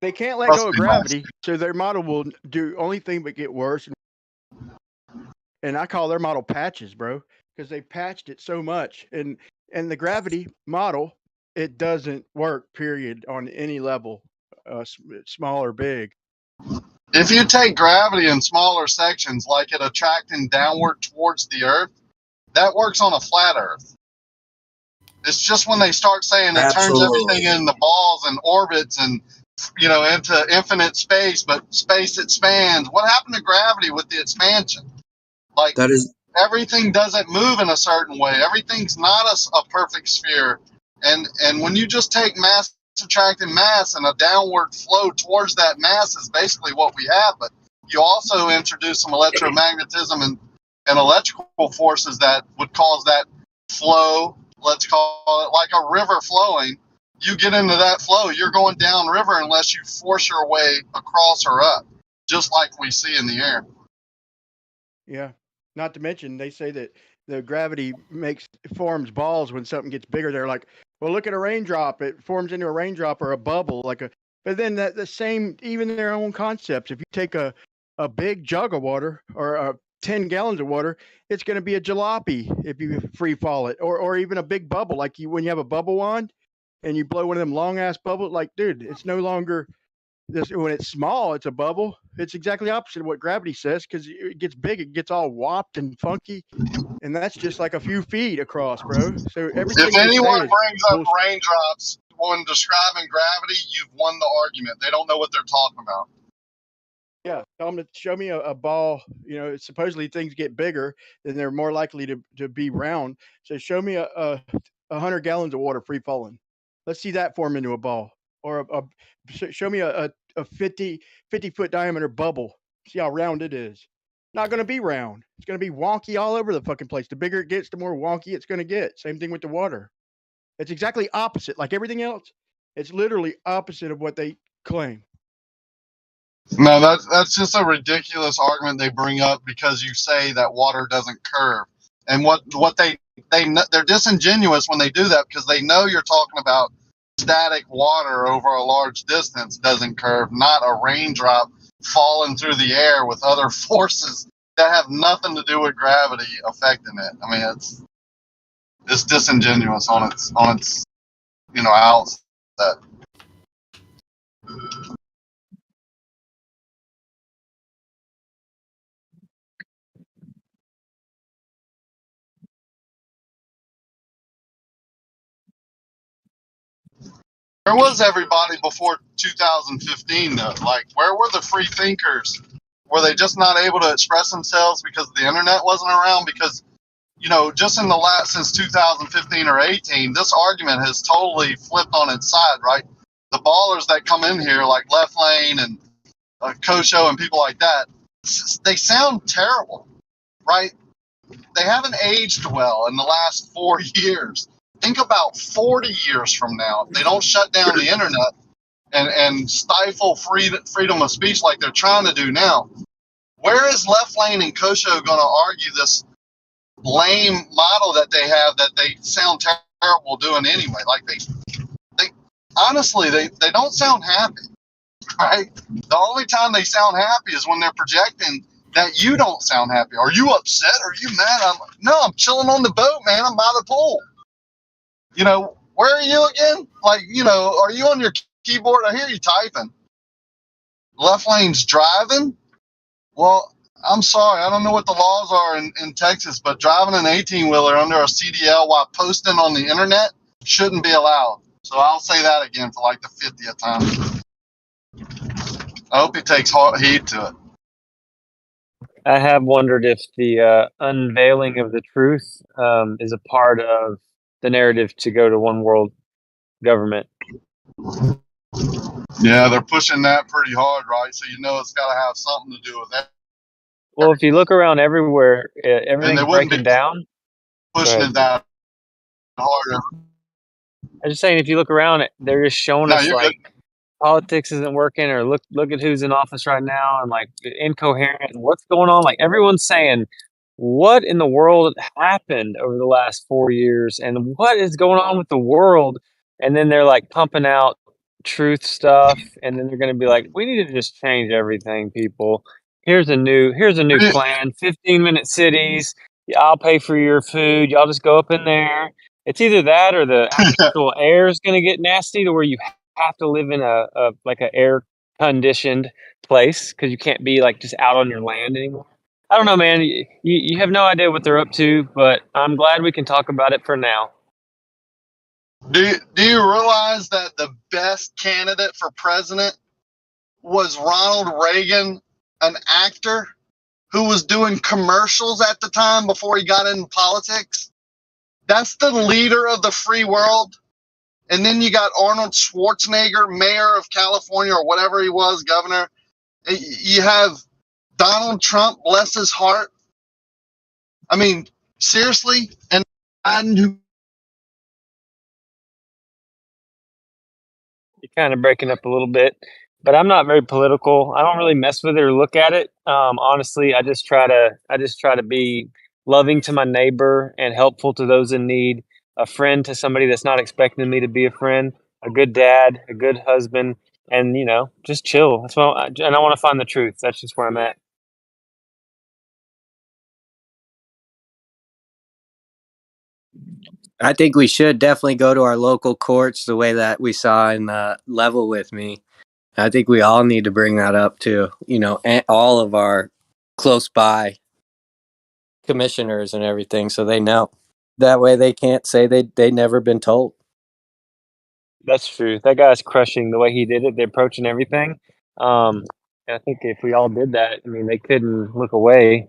They can't let go of gravity, so their model will do only thing but get worse. And I call their model patches, bro, because they patched it so much. And the gravity model, it doesn't work, period, on any level, small or big. If you take gravity in smaller sections, like it attracting downward towards the Earth, that works on a flat Earth. It's just when they start saying it turns everything into balls and orbits and into infinite space, but space expands. What happened to gravity with the expansion? Everything doesn't move in a certain way. Everything's not a perfect sphere. And when you just take mass attracting mass and a downward flow towards that mass is basically what we have. But you also introduce some electromagnetism and electrical forces that would cause that flow, let's call it like a river flowing. You get into that flow, you're going down river unless you force your way across or up, just like we see in the air. Yeah. Not to mention, they say that the gravity forms balls when something gets bigger. They're like, well, look at a raindrop. It forms into a raindrop or a bubble. But then the same, even their own concepts. If you take a big jug of water or 10 gallons of water, it's going to be a jalopy if you free fall it, or even a big bubble. Like when you have a bubble wand and you blow one of them long ass bubbles, dude, it's no longer this. When it's small, it's a bubble. It's exactly opposite of what gravity says, because it gets big, it gets all warped and funky, and that's just like a few feet across, bro. So everything. If anyone brings up raindrops when describing gravity, you've won the argument. They don't know what they're talking about. Yeah, tell them to show me a ball. Supposedly things get bigger, then they're more likely to be round. So show me a 100 gallons of water free falling. Let's see that form into a ball, or show me a 50 foot diameter bubble. See how round it is. not going to be round. It's going to be wonky all over the fucking place. The bigger it gets, the more wonky it's going to get. Same thing with the water. It's exactly opposite. Like everything else, it's literally opposite of what they claim. No, that's just a ridiculous argument they bring up because you say that water doesn't curve, and what they're disingenuous when they do that because they know you're talking about static water over a large distance doesn't curve, not a raindrop falling through the air with other forces that have nothing to do with gravity affecting it. I mean, it's disingenuous on its outset. Where was everybody before 2015 though? Like, where were the free thinkers? Were they just not able to express themselves because the internet wasn't around? Because, just in the last, since 2015 or 18, this argument has totally flipped on its side, right? The ballers that come in here, like Left Lane and Kosho and people like that, they sound terrible, right? They haven't aged well in the last 4 years. Think about 40 years from now. If they don't shut down the internet and stifle freedom of speech like they're trying to do now, where is Left Lane and Kosho going to argue this lame model that they have that they sound terrible doing anyway? Like they honestly, they don't sound happy, right? The only time they sound happy is when they're projecting that you don't sound happy. Are you upset? Are you mad? I'm chilling on the boat, man. I'm by the pool. Where are you again? Like, are you on your keyboard? I hear you typing. Left Lane's driving? Well, I'm sorry. I don't know what the laws are in Texas, but driving an 18-wheeler under a CDL while posting on the internet shouldn't be allowed. So I'll say that again for like the 50th time. I hope he takes heed to it. I have wondered if the unveiling of the truth is a part of the narrative to go to one world government. Yeah, they're pushing that pretty hard, right? So it's got to have something to do with that. Well, if you look around everywhere, everything's breaking down. Pushing it that hard. I'm just saying, if you look around, they're just showing us like politics isn't working, or look at who's in office right now, and like incoherent. What's going on? Like everyone's saying, what in the world happened over the last 4 years, and what is going on with the world? And then they're like pumping out truth stuff, and then they're going to be like, we need to just change everything, people. Here's a new plan. 15-minute cities. I'll pay for your food. Y'all just go up in there. It's either that or the actual air is going to get nasty to where you have to live in a air conditioned place because you can't be like just out on your land anymore. I don't know, man. You have no idea what they're up to, but I'm glad we can talk about it for now. Do you realize that the best candidate for president was Ronald Reagan, an actor who was doing commercials at the time before he got into politics? That's the leader of the free world. And then you got Arnold Schwarzenegger, mayor of California or whatever he was, governor. You have Donald Trump, bless his heart. I mean, seriously? And You're kind of breaking up a little bit, but I'm not very political. I don't really mess with it or look at it. Honestly, I just try to be loving to my neighbor and helpful to those in need, a friend to somebody that's not expecting me to be a friend, a good dad, a good husband, and just chill. That's what and I want to find the truth. That's just where I'm at. I think we should definitely go to our local courts the way that we saw in Level With Me. I think we all need to bring that up to, all of our close by commissioners and everything so they know. That way they can't say they never been told. That's true. That guy's crushing the way he did it, the approach and everything. And I think if we all did that, I mean, they couldn't look away.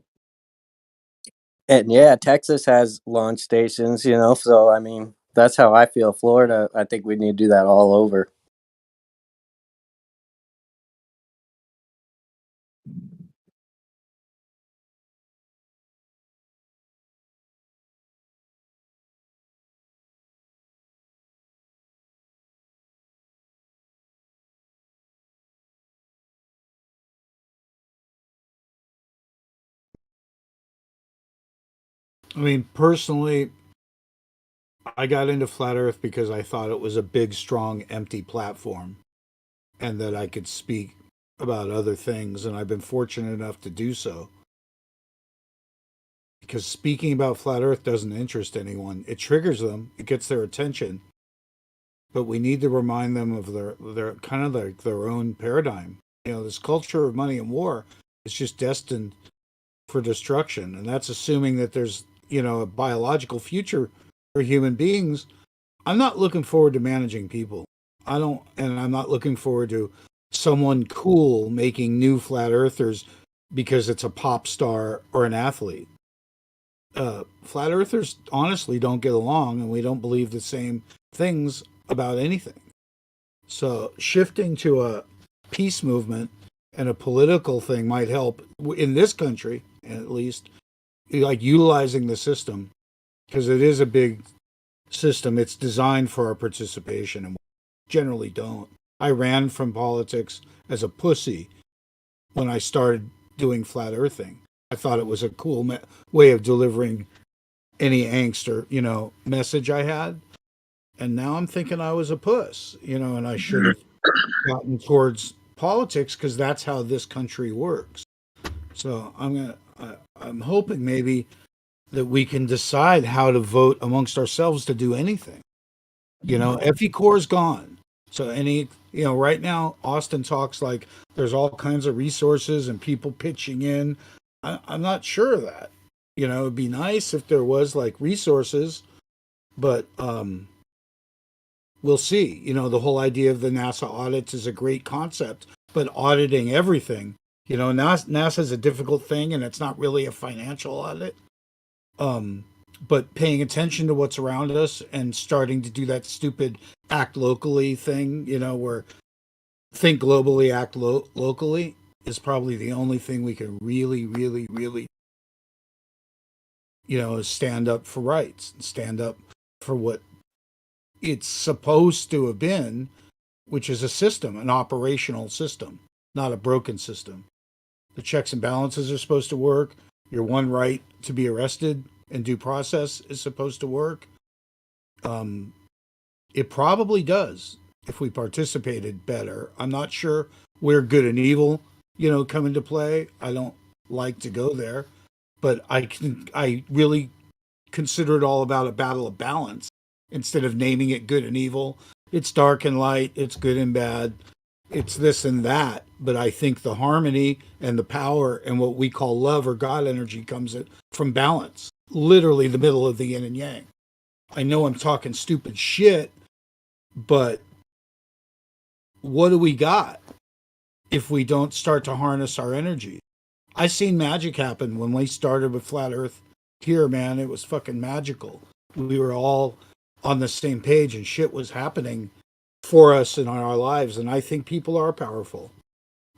And yeah, Texas has launch stations, so I mean, that's how I feel. Florida, I think we need to do that all over. I mean, personally, I got into flat Earth because I thought it was a big, strong, empty platform, and that I could speak about other things, and I've been fortunate enough to do so. Because speaking about flat Earth doesn't interest anyone. It triggers them, it gets their attention, but we need to remind them of their kind of like their own paradigm. You know, this culture of money and war is just destined for destruction, and that's assuming that there's, you know, a biological future for human beings. I'm not looking forward to managing people. And I'm not looking forward to someone cool making new flat earthers because it's a pop star or an athlete. Flat earthers honestly don't get along, and we don't believe the same things about anything. So shifting to a peace movement and a political thing might help in this country, at least, like utilizing the system, because it is a big system. It's designed for our participation, and we generally don't. I ran from politics as a pussy when I started doing flat earthing. I thought it was a cool way of delivering any angst or, you know, message I had. And now I'm thinking I was a puss, you know, and I should have gotten towards politics because that's how this country works. So I'm hoping maybe that we can decide how to vote amongst ourselves to do anything. You know, FE Core is gone. So you know, right now, Austin talks like there's all kinds of resources and people pitching in. I'm not sure of that. You know, it'd be nice if there was like resources, but we'll see. You know, the whole idea of the NASA audits is a great concept, but auditing everything, you know, NASA's a difficult thing, and it's not really a financial audit. But paying attention to what's around us and starting to do that stupid act locally thing, you know, where think globally, act locally is probably the only thing we can really, really, really, you know, stand up for rights and stand up for what it's supposed to have been, which is a system, an operational system, not a broken system. The checks and balances are supposed to work. Your one right to be arrested and due process is supposed to work. It probably does if we participated better. I'm not sure where good and evil, you know, come into play. I don't like to go there, but I really consider it all about a battle of balance instead of naming it good and evil. It's dark and light, it's good and bad, it's this and that. But I think the harmony and the power and what we call love or God energy comes from balance, literally the middle of the yin and yang. I know I'm talking stupid shit, but what do we got if we don't start to harness our energy? I seen magic happen when we started with Flat Earth here, man. It was fucking magical. We were all on the same page and shit was happening for us in our lives. And I think people are powerful.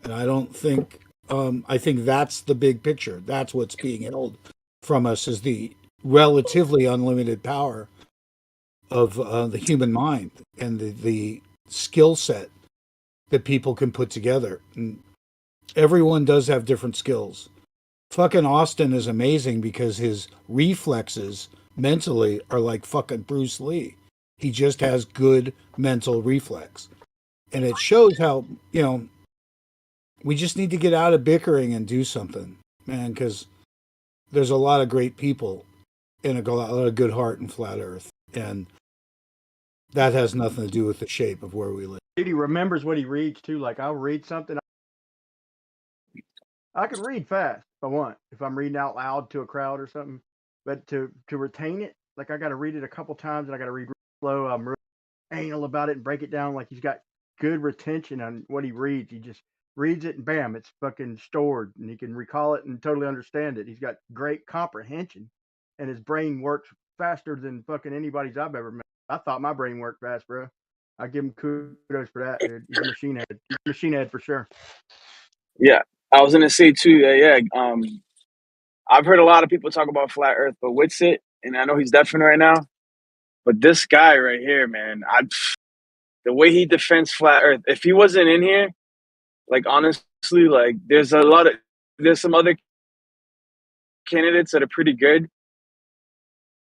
And I don't think, I think that's the big picture. That's what's being held from us, is the relatively unlimited power of the human mind and the skill set that people can put together. And everyone does have different skills. Fucking Austin is amazing because his reflexes mentally are like fucking Bruce Lee. He just has good mental reflex. And it shows how, you know, we just need to get out of bickering and do something, man, because there's a lot of great people and a lot of good heart in Flat Earth. And that has nothing to do with the shape of where we live. Dude, he remembers what he reads too. Like I'll read something. I can read fast if I want, if I'm reading out loud to a crowd or something. But to retain it, like I got to read it a couple times and I got to read slow. I'm really anal about it and break it down. Like he's got good retention on what he reads. He just reads it and bam, it's fucking stored and he can recall it and totally understand it. He's got great comprehension and his brain works faster than fucking anybody's I've ever met. I thought my brain worked fast, bro. I give him kudos for that, dude. He's a machine head. He's a machine head for sure. Yeah, I was gonna say too. I've heard a lot of people talk about flat Earth, but Witsit, and I know he's deafened right now. But this guy right here, man, the way he defends flat Earth. If he wasn't in here, like honestly, like there's some other candidates that are pretty good,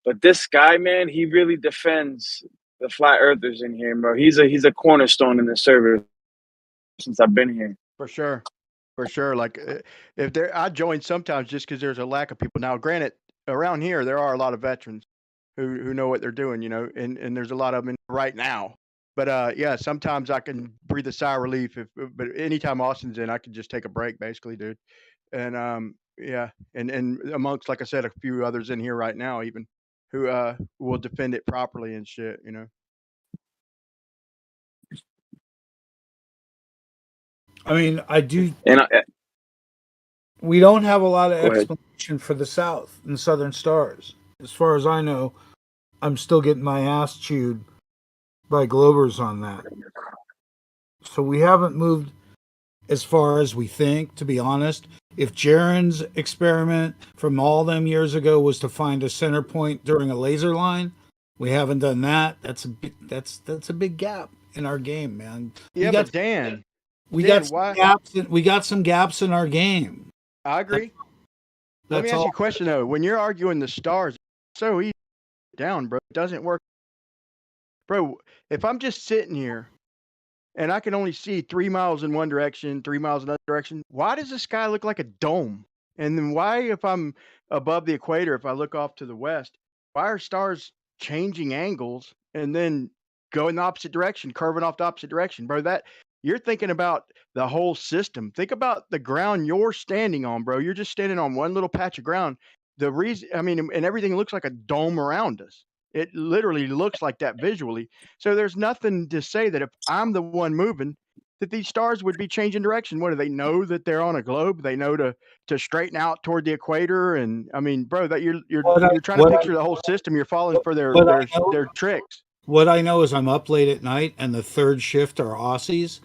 But this guy, man, he really defends the flat earthers in here, bro. He's a cornerstone in the server since I've been here. For sure. Like if there, I join sometimes just because there's a lack of people. Now, granted, around here there are a lot of veterans who know what they're doing, you know, and there's a lot of them right now. But yeah, sometimes I can breathe a sigh of relief. But anytime Austin's in, I can just take a break, basically, dude. And yeah, and amongst, like I said, a few others in here right now, even who will defend it properly and shit, you know. I mean, I do. And we don't have a lot of Go ahead. explanation for the South and Southern Stars. As far as I know, I'm still getting my ass chewed by Globers on that. So we haven't moved as far as we think, to be honest. If Jaren's experiment from all them years ago was to find a center point during a laser line, we haven't done that. That's a big gap in our game, man. Yeah, but Dan, we Dan, got some gaps. We got some gaps in our game. I agree. Let me That's ask all. you a question though. When you're arguing the stars, it's so easy down, bro. It doesn't work, bro. If I'm just sitting here and I can only see 3 miles in one direction, 3 miles in another direction, why does the sky look like a dome? And then why, if I'm above the equator, if I look off to the west, why are stars changing angles and then go in the opposite direction, curving off the opposite direction, bro? That you're thinking about the whole system. Think about the ground you're standing on, bro. You're just standing on one little patch of ground. The reason, I mean, and everything looks like a dome around us. It literally looks like that visually. So there's nothing to say that if I'm the one moving, that these stars would be changing direction. What do they know that they're on a globe? They know to straighten out toward the equator. And I mean, bro, that you're trying to picture the whole system. You're falling for their tricks. What I know is I'm up late at night, and the third shift are Aussies,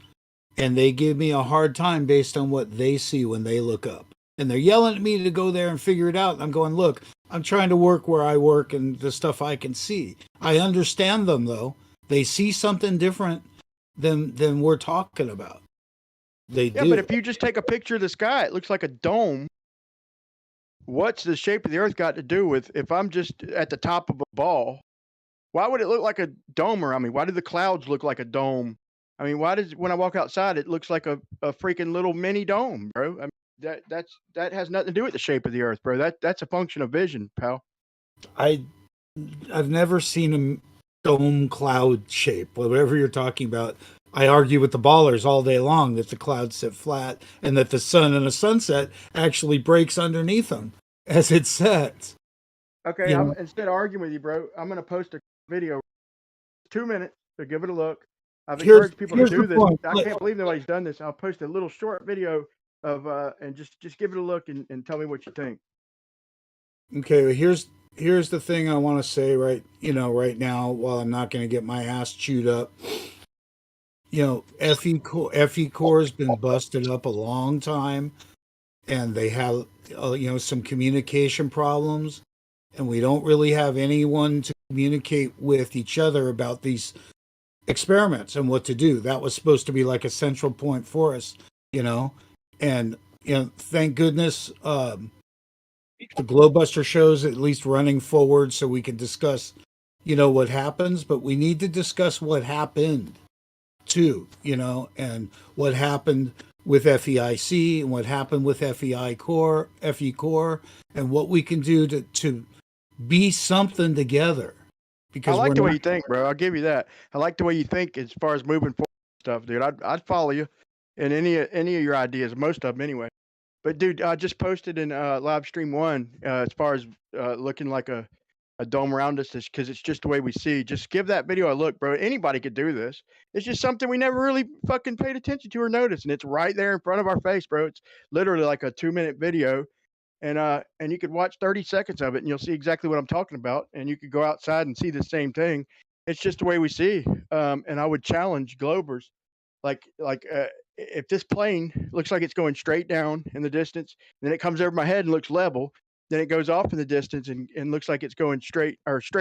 and they give me a hard time based on what they see when they look up. And they're yelling at me to go there and figure it out. And I'm going, look, I'm trying to work where I work and the stuff I can see. I understand them, though. They see something different than we're talking about. They do. Yeah, but if you just take a picture of the sky, it looks like a dome. What's the shape of the earth got to do with if I'm just at the top of a ball? Why would it look like a dome around me? Why do the clouds look like a dome? I mean, why does when I walk outside it looks like a freaking little mini dome, bro? I mean, that has nothing to do with the shape of the earth, bro. That's a function of vision, pal. I've never seen a dome cloud shape, whatever you're talking about. I argue with the ballers all day long that the clouds sit flat and that the sun in a sunset actually breaks underneath them as it sets. Okay, You know? instead of arguing with you, bro, I'm gonna post a video, 2 minutes, to give it a look. I've Here's- encouraged people to here's do the this. point. I can't believe nobody's done this. I'll post a little short video of and just give it a look and tell me what you think. Okay, well, here's the thing I want to say right now while I'm not going to get my ass chewed up. You know, FE Core has been busted up a long time, and they have some communication problems, and we don't really have anyone to communicate with each other about these experiments and what to do. That was supposed to be like a central point for us, and thank goodness the Globebuster show's at least running forward so we can discuss what happens, but we need to discuss what happened too, and what happened with FEIC and what happened with FE Core, and what we can do to be something together. Because I like the way you think, bro. I'll give you that. I like the way you think as far as moving forward stuff, dude. I'd follow you in any of your ideas, most of them anyway. But dude, I just posted in Livestream 1 as far as looking like a dome around us, because it's just the way we see. Just give that video a look, bro. Anybody could do this. It's just something we never really fucking paid attention to or noticed, and it's right there in front of our face, bro. It's literally like a 2-minute video. And you could watch 30 seconds of it and you'll see exactly what I'm talking about. And you could go outside and see the same thing. It's just the way we see. And I would challenge Globers, like if this plane looks like it's going straight down in the distance, then it comes over my head and looks level, then it goes off in the distance and looks like it's going straight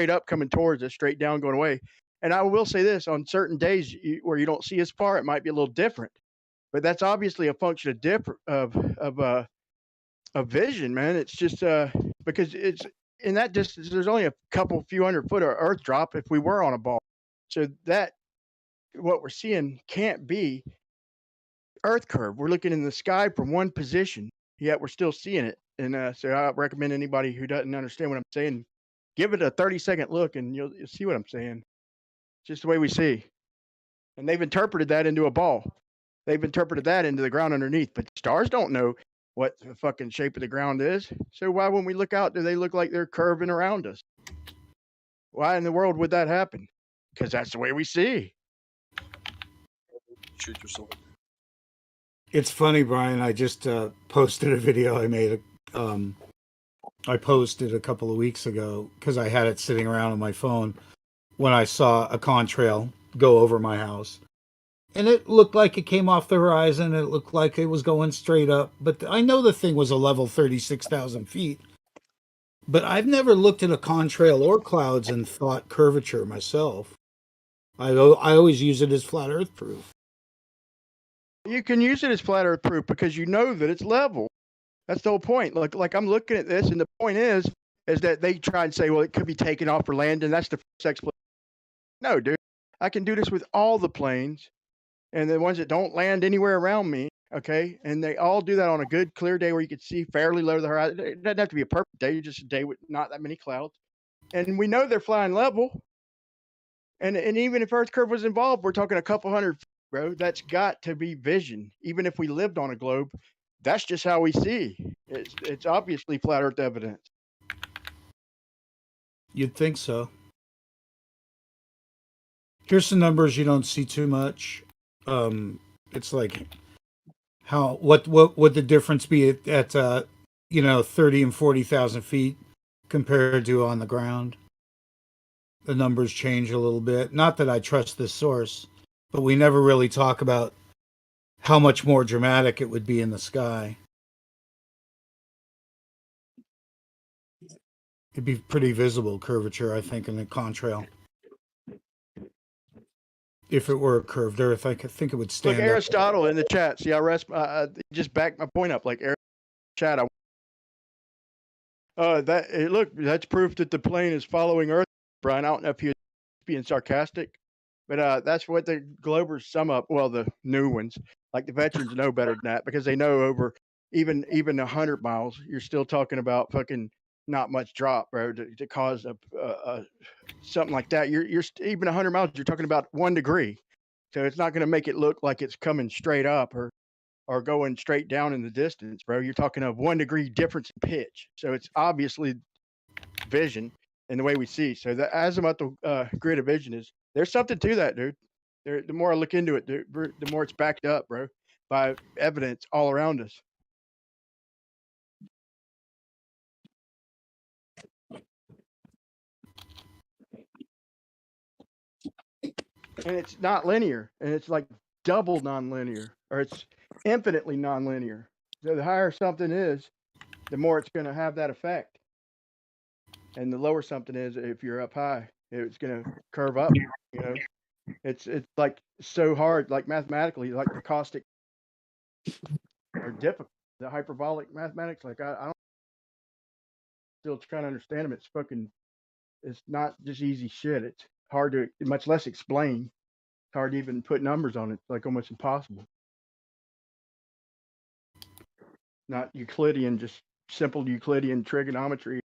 up, coming towards us, straight down, going away. And I will say this, on certain days where you don't see as far, it might be a little different, but that's obviously a function of vision, man. It's just because in that distance, there's only a few hundred foot of Earth drop if we were on a ball. So that what we're seeing can't be Earth curve. We're looking in the sky from one position, yet we're still seeing it. And so I recommend anybody who doesn't understand what I'm saying, give it a 30-second look, and you'll see what I'm saying. Just the way we see. And they've interpreted that into a ball. They've interpreted that into the ground underneath. But stars don't know what the fucking shape of the ground is. So why, when we look out, do they look like they're curving around us? Why in the world would that happen? Because that's the way we see. Shoot yourself. It's funny, Brian. I just posted a video I made. I posted a couple of weeks ago because I had it sitting around on my phone when I saw a contrail go over my house. And it looked like it came off the horizon. It looked like it was going straight up. But I know the thing was a level 36,000 feet. But I've never looked at a contrail or clouds and thought curvature myself. I always use it as flat earth proof. You can use it as flat earth proof because you know that it's level. That's the whole point. Like I'm looking at this, and the point is that they try and say, well, it could be taken off for land, and that's the first explanation. No, dude. I can do this with all the planes, and the ones that don't land anywhere around me, okay? And they all do that on a good, clear day where you can see fairly low to the horizon. It doesn't have to be a perfect day, just a day with not that many clouds. And we know they're flying level. And even if Earth curve was involved, we're talking a couple hundred feet, bro. That's got to be vision. Even if we lived on a globe, that's just how we see. It's obviously flat Earth evidence. You'd think so. Here's some numbers you don't see too much. It's like what would the difference be at 30 and 40,000 feet compared to on the ground? The numbers change a little bit. Not that I trust this source, but we never really talk about how much more dramatic it would be in the sky. It'd be pretty visible curvature, I think, in the contrail. If it were a curved Earth, I think it would stand Look, Aristotle in the chat. See, I just backed my point up. Like chat. Look, that's proof that the plane is following Earth. Brian, I don't know if he was being sarcastic, but that's what the Globers sum up. Well, the new ones, like the veterans, know better than that because they know over even 100 miles, you're still talking about fucking not much drop, bro, to cause a something like that. You're even 100 miles, you're talking about 1 degree, so it's not going to make it look like it's coming straight up or going straight down in the distance, bro. You're talking of 1 degree difference in pitch, so it's obviously vision and the way we see. So the azimuthal grid of vision there's something to that, dude. The more I look into it, the more it's backed up, bro, by evidence all around us. And it's not linear, and it's like double nonlinear, or it's infinitely nonlinear. So the higher something is, the more it's going to have that effect. And the lower something is, if you're up high, it's going to curve up. It's like so hard, like mathematically, like the caustic or difficult, the hyperbolic mathematics. Like I don't still trying to understand them. It's not just easy shit. It's hard to, much less explain. It's hard to even put numbers on it. It's like almost impossible. Not Euclidean, just simple Euclidean trigonometry.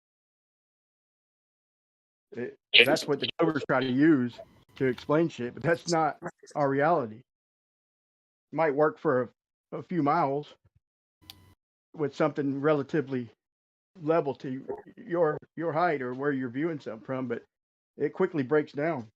That's what the Glovers try to use to explain shit, but that's not our reality. It might work for a few miles with something relatively level to your height or where you're viewing something from, but it quickly breaks down.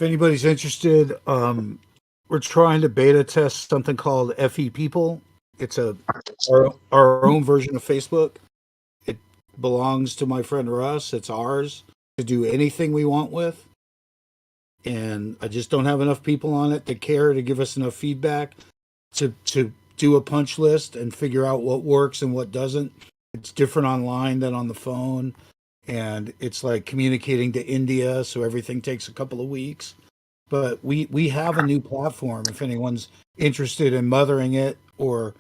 if anybody's interested, we're trying to beta test something called FE People. It's our own version of Facebook. It belongs to my friend Russ. It's ours to do anything we want with. And I just don't have enough people on it that care to give us enough feedback to do a punch list and figure out what works and what doesn't. It's different online than on the phone. And it's like communicating to India, so everything takes a couple of weeks. But we have a new platform. If anyone's interested in mothering it or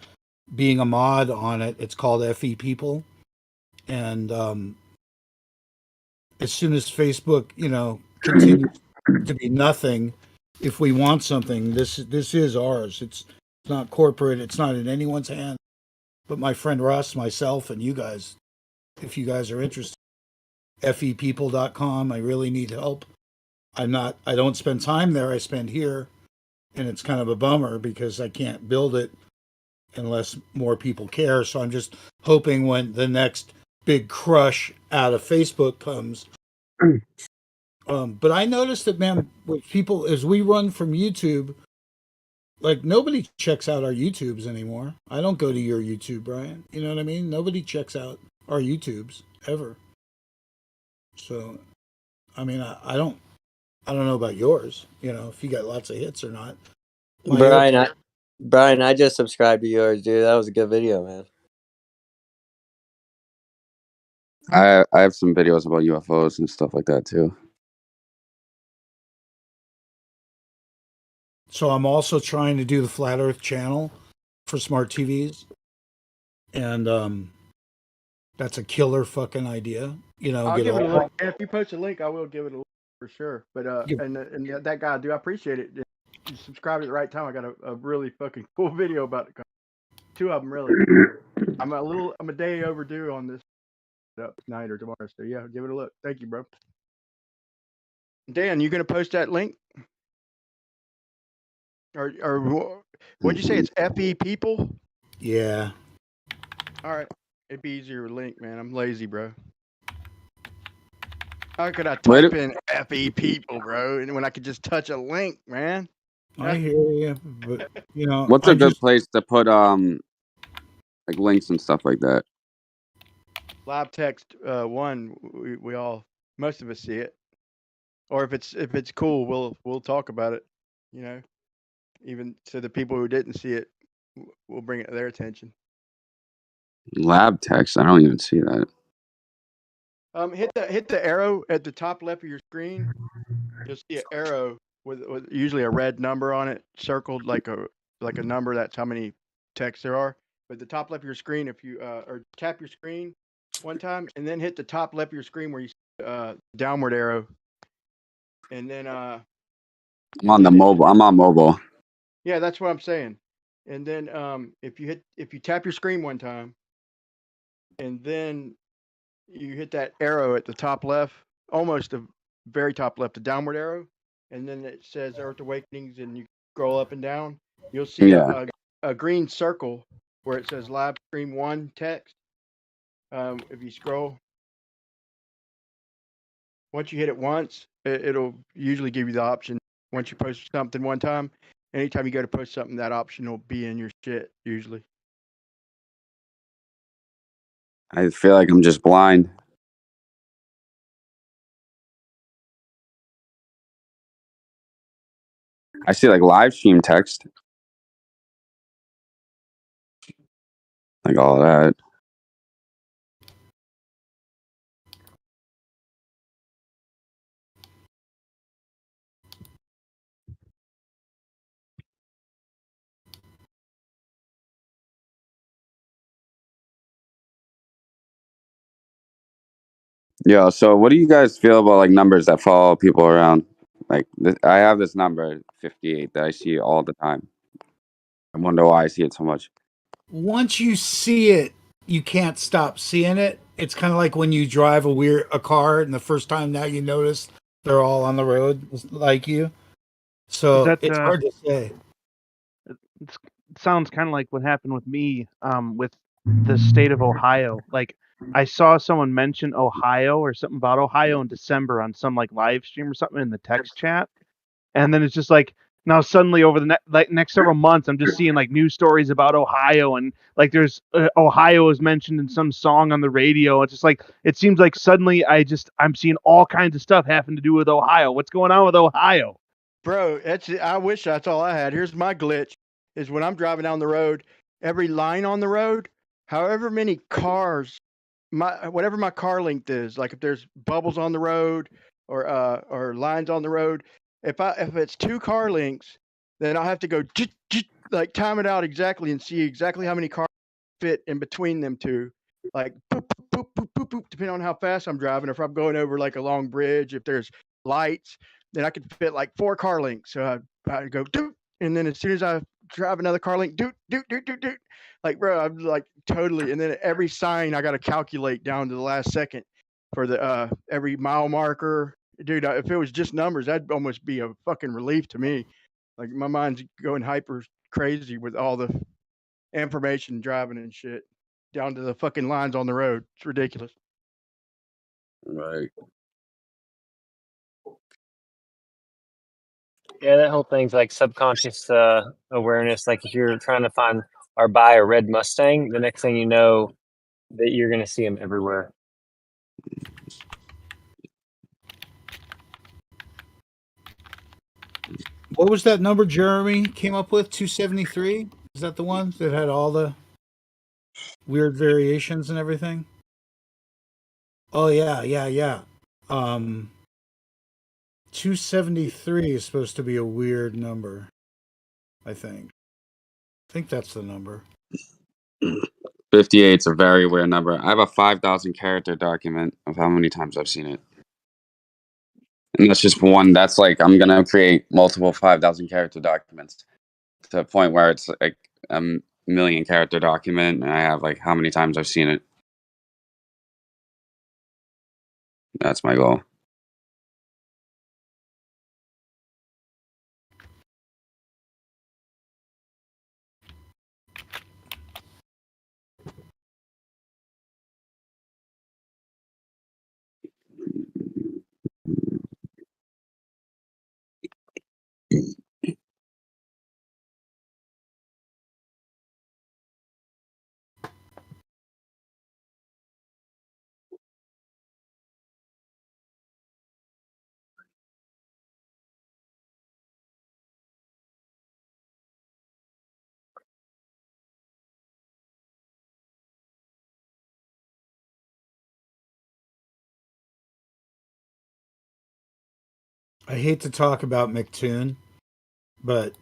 being a mod on it, it's called FE People. And as soon as Facebook, continues to be nothing, if we want something, this is ours. It's not corporate. It's not in anyone's hand. But my friend Russ, myself, and you guys, if you guys are interested, fepeople.com. I really need help. I don't spend time there. I spend here, and it's kind of a bummer because I can't build it unless more people care. So I'm just hoping when the next big crush out of Facebook comes. But I noticed that, man, with people, as we run from YouTube, like nobody checks out our YouTubes anymore. I don't go to your YouTube, Brian. You know what I mean? Nobody checks out our YouTubes ever. So, I mean, I don't know about yours. If you got lots of hits or not. Brian, I just subscribed to yours, dude. That was a good video, man. I have some videos about UFOs and stuff like that too. So I'm also trying to do the Flat Earth channel for smart TVs. And that's a killer fucking idea. I'll give it a look. If you post a link, I will give it a look for sure. But and that guy, I appreciate it. You subscribed at the right time. I got a really fucking cool video about it. 2 of them, really. I'm a day overdue on this tonight or tomorrow. So yeah, give it a look. Thank you, bro. Dan, you gonna post that link? Or what'd you say? It's FE People? Yeah. All right. It'd be easier with link, man. I'm lazy, bro. How could I type in FE People, bro? And when I could just touch a link, man. I hear you, but what's a good place to put like links and stuff like that? Live text 1. We all, most of us see it. Or if it's cool, we'll talk about it. Even to the people who didn't see it, we'll bring it to their attention. Lab text. I don't even see that. Hit the arrow at the top left of your screen. You'll see an arrow with usually a red number on it, circled like a number. That's how many texts there are. But the top left of your screen, if you or tap your screen one time and then hit the top left of your screen where you see downward arrow, and then I'm on the mobile. I'm on mobile. Yeah, that's what I'm saying. And then if you tap your screen one time, and then you hit that arrow at the top left, almost the very top left, the downward arrow, and then it says Earth Awakenings, and you scroll up and down, you'll see a green circle where it says Live Stream 1 text. If you scroll, once you hit it once, it'll usually give you the option. Once you post something one time, anytime you go to post something, that option will be in your shit usually. I feel like I'm just blind. I see like live stream text. Like all that. Yeah, so what do you guys feel about like numbers that follow people around? Like I have this number 58 that I see all the time. I wonder why I see it so much. Once you see it, you can't stop seeing it. It's kind of like when you drive a car, and the first time now you notice they're all on the road like you. So it's hard to say. It sounds kind of like what happened with me with the state of Ohio. Like I saw someone mention Ohio or something about Ohio in December on some like live stream or something in the text chat. and then it's just like now suddenly over the next several months, I'm just seeing like news stories about Ohio, and like there's Ohio is mentioned in some song on the radio. It's just like it seems like suddenly I'm seeing all kinds of stuff having to do with Ohio. What's going on with Ohio? Bro, I wish that's all I had. Here's my glitch: is when I'm driving down the road, every line on the road, however many cars, whatever my car length is, like if there's bubbles on the road or lines on the road, if it's 2 car lengths, then I'll have to go like time it out exactly and see exactly how many cars fit in between them two, like boop, boop, boop, boop, boop, depending on how fast I'm driving. If I'm going over like a long bridge, if there's lights, then I could fit like 4 car lengths. So I go doot, and then as soon as I drive another car length, doot, doot, doot, doot, doot. Like, bro, I'm like totally. And then every sign I got to calculate down to the last second for the every mile marker. Dude, if it was just numbers, that'd almost be a fucking relief to me. Like my mind's going hyper crazy with all the information driving and shit down to the fucking lines on the road. It's ridiculous. Right. Yeah, that whole thing's like subconscious awareness. Like if you're trying to find or buy a red Mustang, the next thing you know, that you're going to see them everywhere. What was that number Jeremy came up with? 273? Is that the one that had all the weird variations and everything? Oh yeah. 273 is supposed to be a weird number. I think that's the number. 58's a very weird number. I have a 5,000 character document of how many times I've seen it. And that's just one. That's like, I'm going to create multiple 5,000 character documents to a point where it's like a million character document. And I have like how many times I've seen it. That's my goal. I hate to talk about McToon, but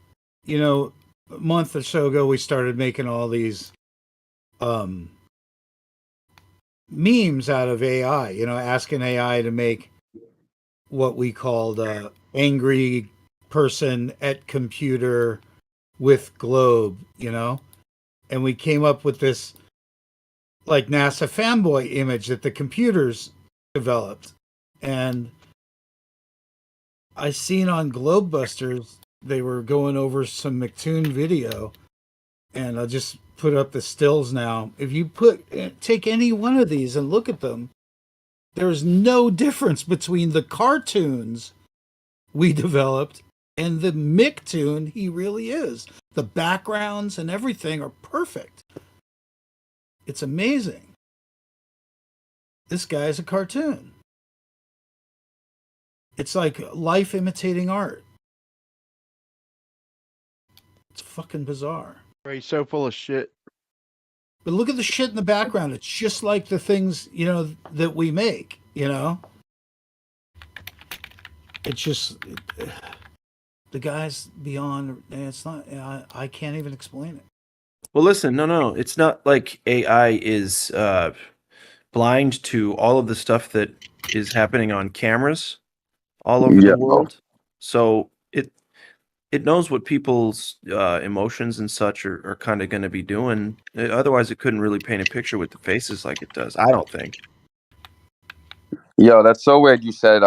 a month or so ago we started making all these memes out of AI, asking AI to make what we called angry person at computer with globe, and we came up with this like NASA fanboy image that the computers developed. And I seen on Globebusters they were going over some McToon video, and I'll just put up the stills now. If you take any one of these and look at them, there's no difference between the cartoons we developed and the McToon he really is. The backgrounds and everything are perfect. It's amazing. This guy's a cartoon. It's like life imitating art. It's fucking bizarre. He's so full of shit. But look at the shit in the background. It's just like the things, that we make, It's just, the guy's beyond, it's not, I can't even explain it. Well, listen, no. It's not like AI is blind to all of the stuff that is happening on cameras all over the world. So it knows what people's emotions and such are kind of going to be doing. Otherwise, it couldn't really paint a picture with the faces like it does. I don't think. Yo, that's so weird. You said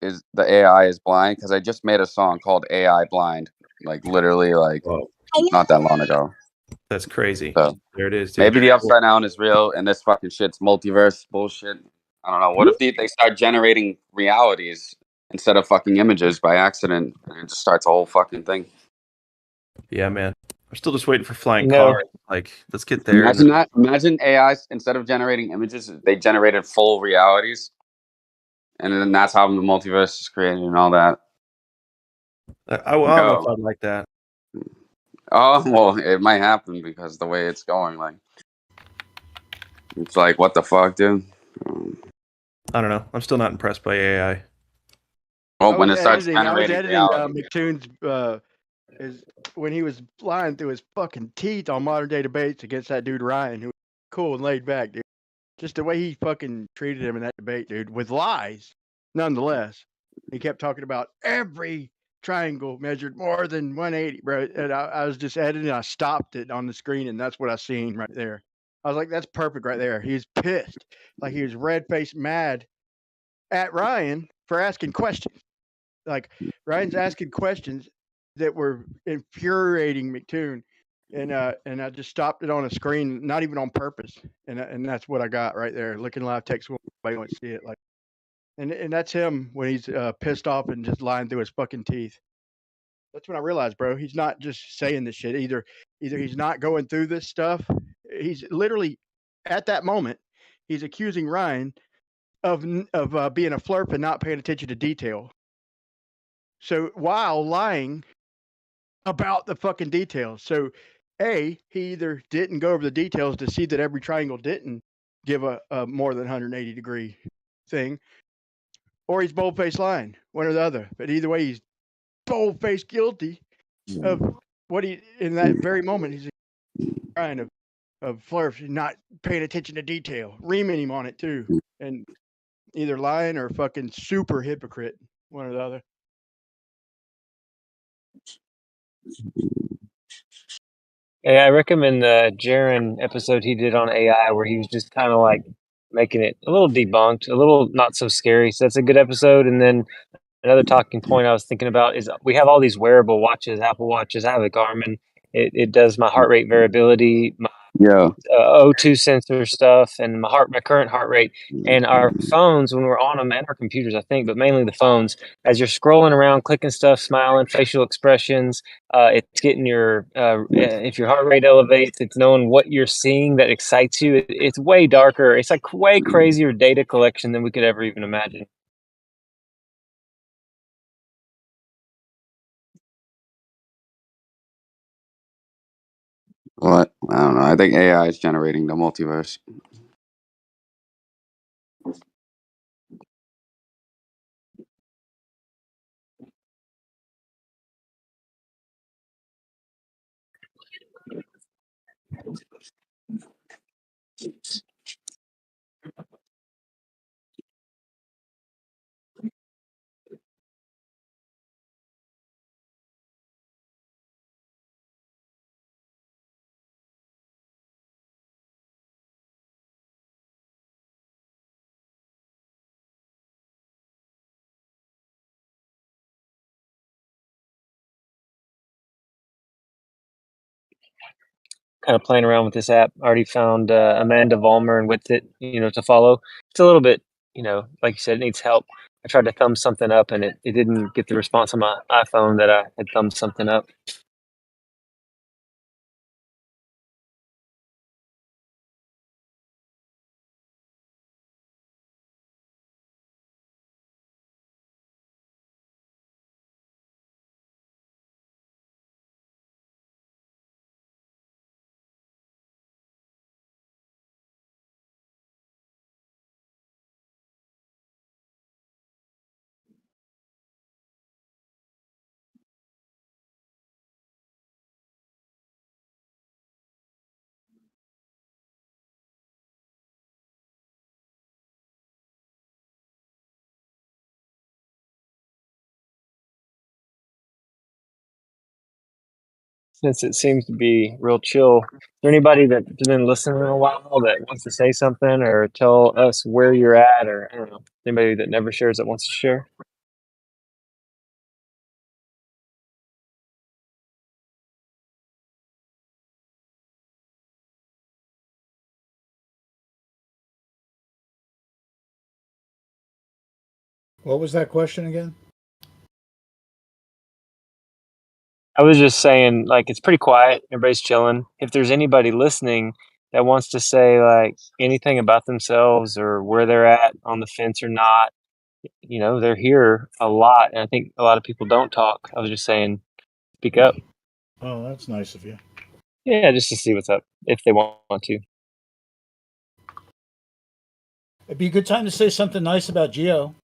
is the AI is blind, because I just made a song called AI Blind, like literally not that long ago. That's crazy. So there it is. Dude. Maybe the upside down is real, and this fucking shit's multiverse bullshit. I don't know. What if they start generating realities instead of fucking images by accident, and it just starts a whole fucking thing. Yeah, man. I'm still just waiting for flying No. cars. Like, let's get there. Imagine that. Imagine AI, instead of generating images, they generated full realities, and then that's how the multiverse is created and all that. I don't know if I'd like that. Oh well, it might happen because the way it's going, like, it's like, what the fuck, dude? I don't know. I'm still not impressed by AI. Well, when it starts I was generating editing reality, McToon's is when he was flying through his fucking teeth on modern day debates against that dude Ryan, who was cool and laid back, dude. Just the way he fucking treated him in that debate, dude, with lies, nonetheless. He kept talking about every triangle measured more than 180, bro. And I was just editing, I stopped it on the screen, and that's what I seen right there. I was like, that's perfect right there. He was pissed. Like he was red-faced mad at Ryan for asking questions. Like Ryan's asking questions that were infuriating McToon. And I just stopped it on a screen, not even on purpose. And that's what I got right there. Looking live text, nobody wants to see it. Like, and that's him when he's pissed off and just lying through his fucking teeth. That's when I realized, bro, he's not just saying this shit. Either he's not going through this stuff. He's literally at that moment, he's accusing Ryan of being a flurp and not paying attention to detail. So while lying about the fucking details. So he either didn't go over the details to see that every triangle didn't give a more than 180 degree thing, or he's bold-faced lying, one or the other. But either way, he's bold-faced guilty of what he, in that very moment, he's crying of Flurf not paying attention to detail, reaming him on it too. And either lying or fucking super hypocrite, one or the other. Hey, I recommend the Jaren episode he did on AI where he was just kind of like making it a little debunked, a little not so scary. So that's a good episode. And then another talking point I was thinking about is we have all these wearable watches, Apple watches. I have a Garmin. It does my heart rate variability, my yeah. O2 sensor stuff, and my current heart rate. And our phones, when we're on them, and our computers, I think, but mainly the phones, as you're scrolling around, clicking stuff, smiling, facial expressions, it's getting your if your heart rate elevates, it's knowing what you're seeing that excites you. It's way darker. It's like way crazier data collection than we could ever even imagine. What? I don't know. I think AI is generating the multiverse. Kind of playing around with this app. I already found Amanda Vollmer and with it, to follow. It's a little bit, like you said, it needs help. I tried to thumb something up and it didn't get the response on my iPhone that I had thumbed something up. Since it seems to be real chill, is there anybody that's been listening a while that wants to say something or tell us where you're at, or I don't know, anybody that never shares that wants to share? What was that question again? I was just saying, like, it's pretty quiet. Everybody's chilling. If there's anybody listening that wants to say like anything about themselves or where they're at on the fence or not, they're here a lot, and I think a lot of people don't talk. I was just saying, speak up. Oh, that's nice of you. Yeah, just to see what's up if they want to. It'd be a good time to say something nice about Geo.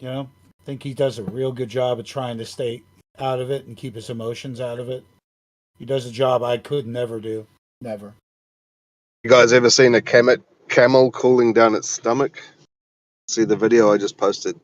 I think he does a real good job of trying to stay out of it and keep his emotions out of it. He does a job I could never do. Never. You guys ever seen a camel cooling down its stomach? See the video I just posted?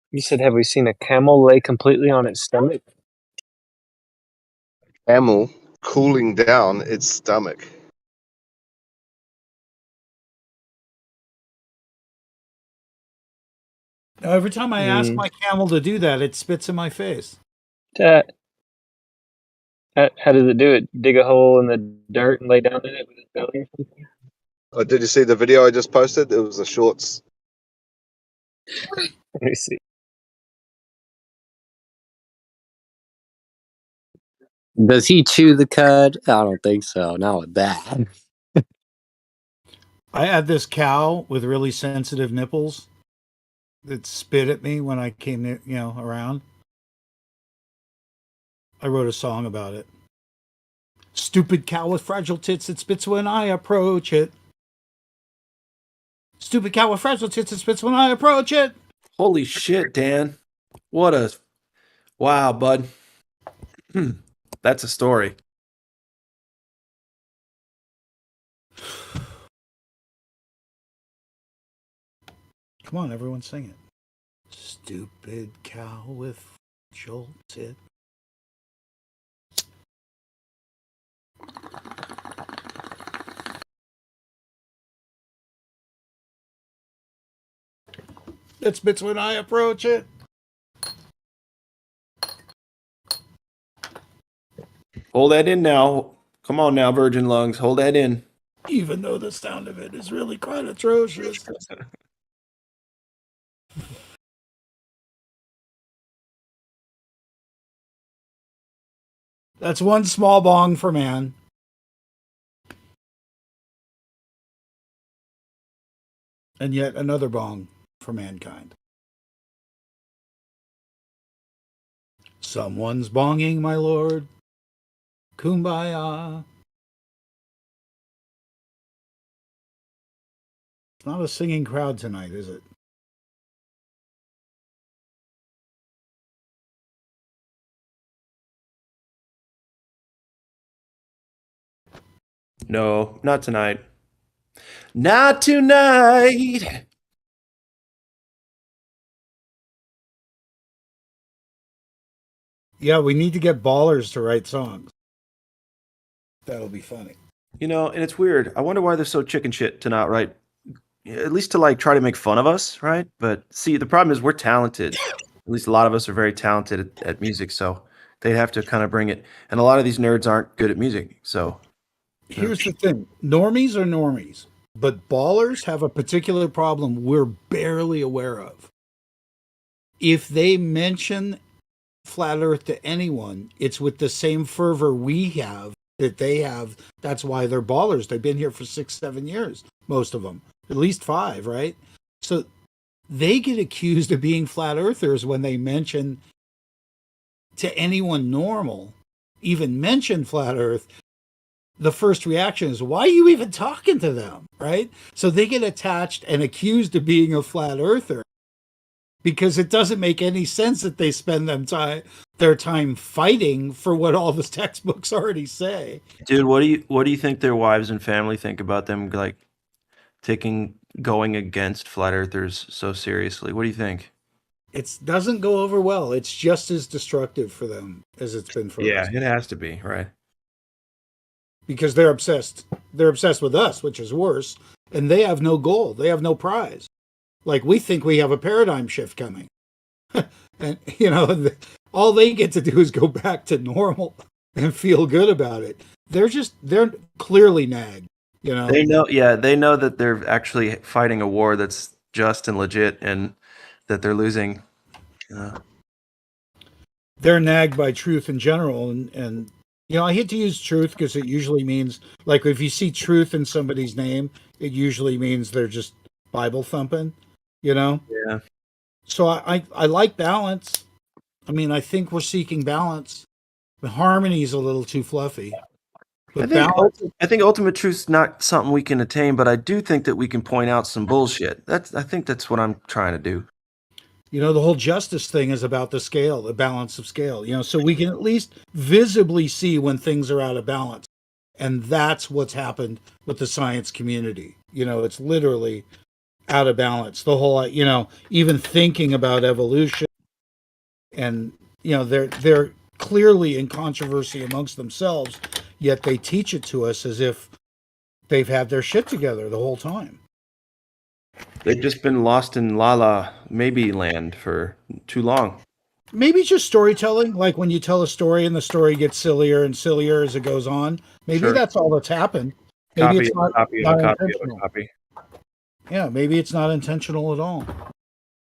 You said, have we seen a camel lay completely on its stomach? Camel cooling down its stomach. Now, every time I ask my camel to do that, it spits in my face. How does it do it? Dig a hole in the dirt and lay down in it with its belly or something? Oh, did you see the video I just posted? It was the shorts. Let me see. Does he chew the cud? I don't think so. Not with that. I had this cow with really sensitive nipples that spit at me when I came around. I wrote a song about it. Stupid cow with fragile tits that spits when I approach it. Stupid cow with fragile tits that spits when I approach it. Holy shit, Dan. Wow, bud. That's a story. Come on, everyone sing it. Stupid cow with fragile tits. That spits when I approach it. Hold that in now. Come on now, virgin lungs. Hold that in. Even though the sound of it is really quite atrocious. That's one small bong for man. And yet another bong for mankind. Someone's bonging, my lord. Kumbaya. It's not a singing crowd tonight, is it? No, not tonight. Not tonight. Yeah, we need to get ballers to write songs. That'll be funny. And it's weird. I wonder why they're so chicken shit to not write, at least to try to make fun of us, right? But see, the problem is we're talented. At least a lot of us are very talented at music, so they'd have to kind of bring it. And a lot of these nerds aren't good at music, so. Here's the thing. Normies are normies, but ballers have a particular problem we're barely aware of. If they mention Flat Earth to anyone, it's with the same fervor we have that they have. That's why they're ballers. They've been here for 6-7 years, most of them, at least 5, right? So they get accused of being flat earthers when they mention to anyone normal, even mention flat earth. The first reaction is, why are you even talking to them, right? So they get attached and accused of being a flat earther because it doesn't make any sense that they spend their time fighting for what all the textbooks already say. Dude, what do you think their wives and family think about them going against flat earthers so seriously? What do you think? It doesn't go over well. It's just as destructive for them as it's been for us. Yeah, it has to be, right? Because they're obsessed. They're obsessed with us, which is worse. and they have no goal. They have no prize. Like, we think we have a paradigm shift coming. And, all they get to do is go back to normal and feel good about it. They're clearly nagged, They know, they know that they're actually fighting a war that's just and legit, and that they're losing. They're nagged by truth in general, and I hate to use truth because it usually means, like, if you see truth in somebody's name, it usually means they're just Bible thumping, Yeah. So I like balance. I mean, I think we're seeking balance. The harmony is a little too fluffy. But I think ultimate truth's not something we can attain, but I do think that we can point out some bullshit. I think that's what I'm trying to do. The whole justice thing is about the scale, the balance of scale, so we can at least visibly see when things are out of balance. And that's what's happened with the science community. It's literally out of balance. The whole, even thinking about evolution, and, they're clearly in controversy amongst themselves, yet they teach it to us as if they've had their shit together the whole time. They've just been lost in la maybe land for too long. Maybe just storytelling, like when you tell a story and the story gets sillier and sillier as it goes on. Maybe Sure. that's all that's happened. Maybe Copy it's of not, a copy of not a copy of a intentional. copy. Yeah, maybe it's not intentional at all.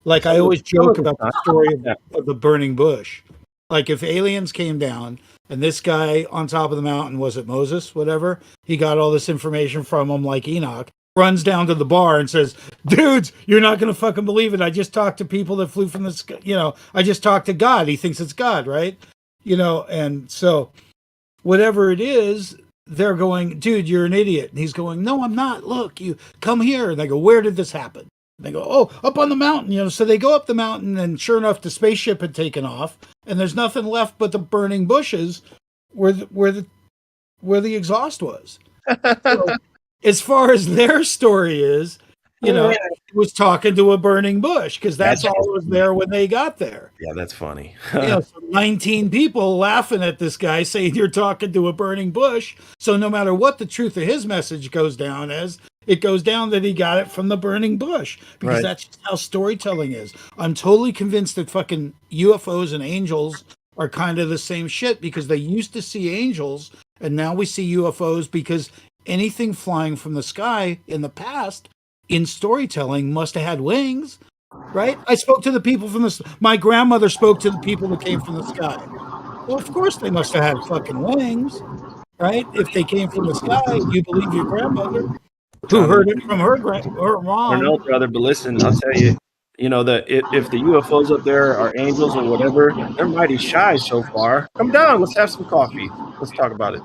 Like, I always joke about the story of the burning bush. Like, if aliens came down and this guy on top of the mountain, was it Moses, whatever, he got all this information from him, like Enoch, runs down to the bar and says, dudes, you're not going to fucking believe it. I just talked to people that flew from the sky. I just talked to God. He thinks it's God, right? And so whatever it is, they're going, dude, you're an idiot. And he's going, no, I'm not. Look, you come here. And they go, where did this happen? And they go, oh, up on the mountain. So they go up the mountain, and sure enough, the spaceship had taken off, and there's nothing left but the burning bushes where the exhaust was. So, as far as their story is, he was talking to a burning bush, because that's all that was there when they got there. Yeah, that's funny. So 19 people laughing at this guy saying you're talking to a burning bush. So no matter what the truth of his message goes down as, it goes down that he got it from the burning bush, because Right. that's just how storytelling is. I'm totally convinced that fucking UFOs and angels are kind of the same shit, because they used to see angels and now we see UFOs, because anything flying from the sky in the past in storytelling must have had wings, right? I spoke to the people from my grandmother spoke to the people that came from the sky. Well, of course they must have had fucking wings, right? If they came from the sky, you believe your grandmother, who heard it from her I mom. don't know, brother, but listen, I'll tell you, if the UFOs up there are angels or whatever, they're mighty shy so far. Come down, let's have some coffee. Let's talk about it.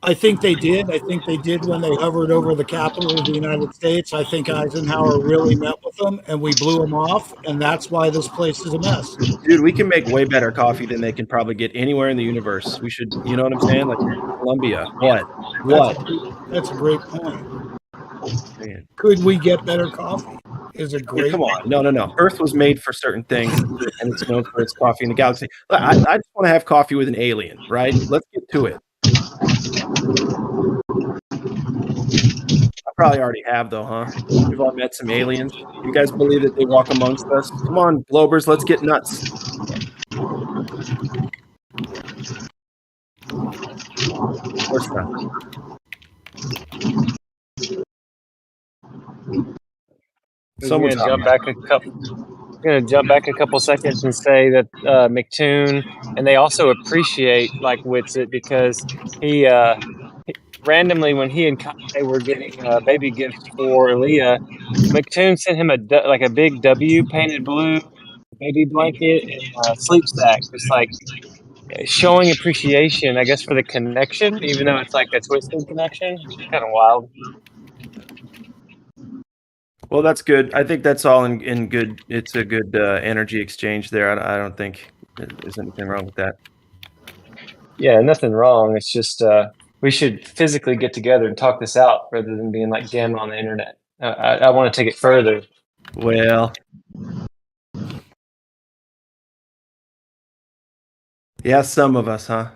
I think they did. I think they did when they hovered over the capital of the United States. I think Eisenhower really met with them, and we blew them off, and that's why this place is a mess. Dude, we can make way better coffee than they can probably get anywhere in the universe. We should, you know what I'm saying? Like Colombia. What? That's a great point. Man. Could we get better coffee? Is a Yeah, great. come on. No. Earth was made for certain things, and it's known for its coffee in the galaxy. Look, I just want to have coffee with an alien, right? Let's get to it. I probably already have, though, huh? We've all met some aliens. You guys believe that they walk amongst us? Come on, Globers, let's get nuts. Of course not. I'm going to jump back a couple seconds and say that McToon, and they also appreciate like Witsit, because he randomly, when he and Kanye were getting baby gifts for Aaliyah, McToon sent him a big W painted blue baby blanket and a sleep sack, just like showing appreciation, I guess, for the connection, even though it's like a twisted connection. Kind of wild. Well, that's good. I think that's all in good. It's a good energy exchange there. I don't think there's anything wrong with that. Yeah, nothing wrong. It's just we should physically get together and talk this out rather than being like damn on the internet. I want to take it further. Well, yeah, some of us, huh?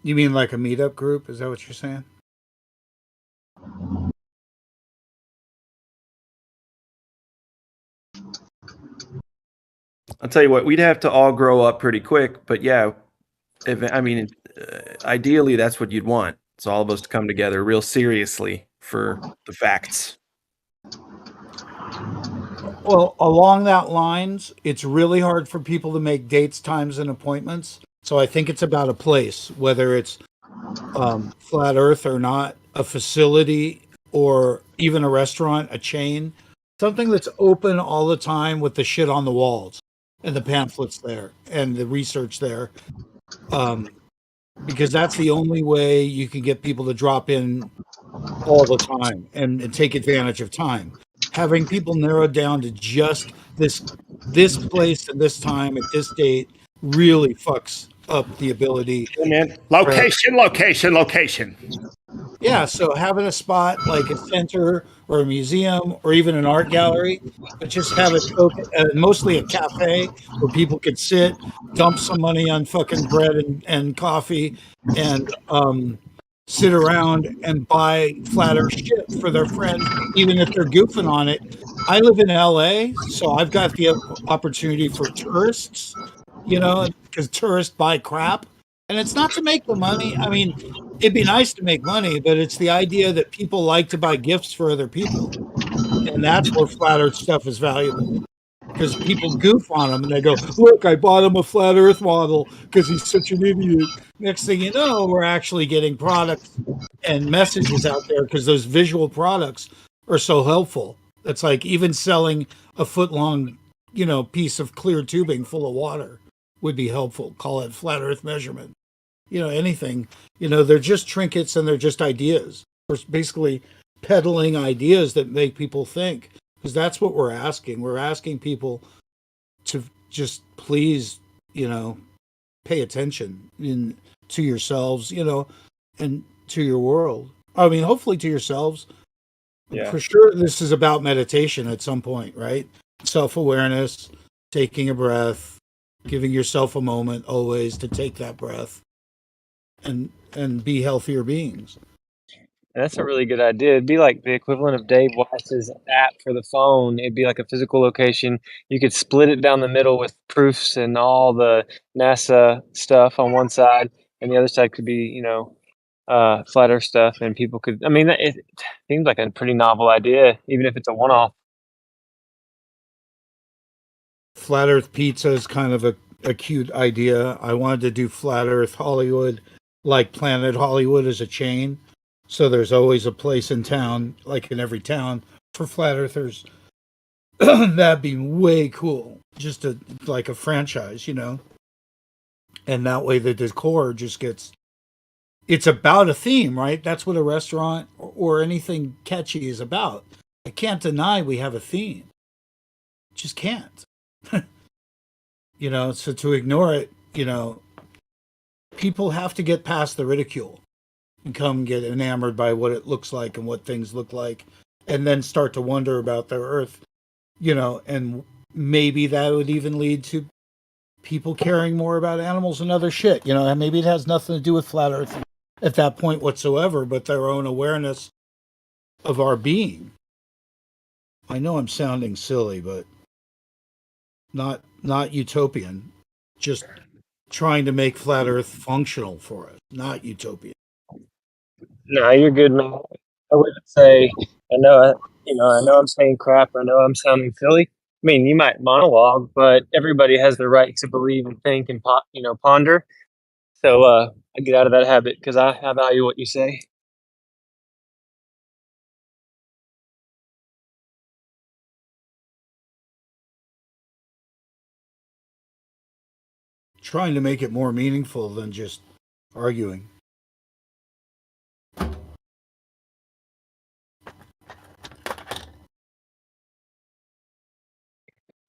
You mean like a meetup group? Is that what you're saying? I'll tell you what, we'd have to all grow up pretty quick, but yeah, ideally that's what you'd want. It's all of us to come together real seriously for the facts. Well, along that lines, it's really hard for people to make dates, times, and appointments. So I think it's about a place, whether it's flat Earth or not, a facility or even a restaurant, a chain, something that's open all the time with the shit on the walls and the pamphlets there and the research there. Because that's the only way you can get people to drop in all the time and take advantage of time. Having people narrowed down to just this place and this time at this date really fucks up the ability. And then location. Yeah, so having a spot like a center or a museum or even an art gallery, but just have it open, mostly a cafe where people could sit, dump some money on fucking bread and coffee, and sit around and buy flat earth shit for their friends, even if they're goofing on it. I live in LA, so I've got the opportunity for tourists, because tourists buy crap. And it's not to make the money. I mean, it'd be nice to make money, but it's the idea that people like to buy gifts for other people. And that's where flat earth stuff is valuable. Because people goof on them and they go, look, I bought him a flat earth model because he's such an idiot. Next thing you know, we're actually getting products and messages out there because those visual products are so helpful. It's like even selling a foot long, piece of clear tubing full of water would be helpful. Call it flat earth measurement. Anything, they're just trinkets and they're just ideas. We're basically peddling ideas that make people think, because that's what we're asking. We're asking people to just please, pay attention to yourselves, and to your world. I mean, hopefully to yourselves. Yeah. For sure, this is about meditation at some point, right? Self-awareness, taking a breath, giving yourself a moment always to take that breath and be healthier beings. That's a really good idea. It'd be like the equivalent of Dave Weiss's app for the phone. It'd be like a physical location. You could split it down the middle with proofs and all the NASA stuff on one side, and the other side could be, flat Earth stuff, and people could. I mean, it seems like a pretty novel idea, even if it's a one-off. Flat Earth pizza is kind of a cute idea. I wanted to do Flat Earth Hollywood, like Planet Hollywood as a chain. So there's always a place in town, like in every town, for flat earthers. That'd be way cool. Just like a franchise, And that way the decor just gets. It's about a theme, right? That's what a restaurant or anything catchy is about. I can't deny we have a theme. Just can't. So to ignore it, people have to get past the ridicule and come get enamored by what it looks like and what things look like, and then start to wonder about their earth, and maybe that would even lead to people caring more about animals and other shit, and maybe it has nothing to do with flat earth at that point whatsoever, but their own awareness of our being. I know I'm sounding silly, but not utopian, just trying to make flat earth functional for us, not utopian. No, you're good, man. I wouldn't say. I know I'm saying crap. I know I'm sounding silly. I mean, you might monologue, but everybody has the right to believe and think and ponder. So I get out of that habit because I value what you say. Trying to make it more meaningful than just arguing.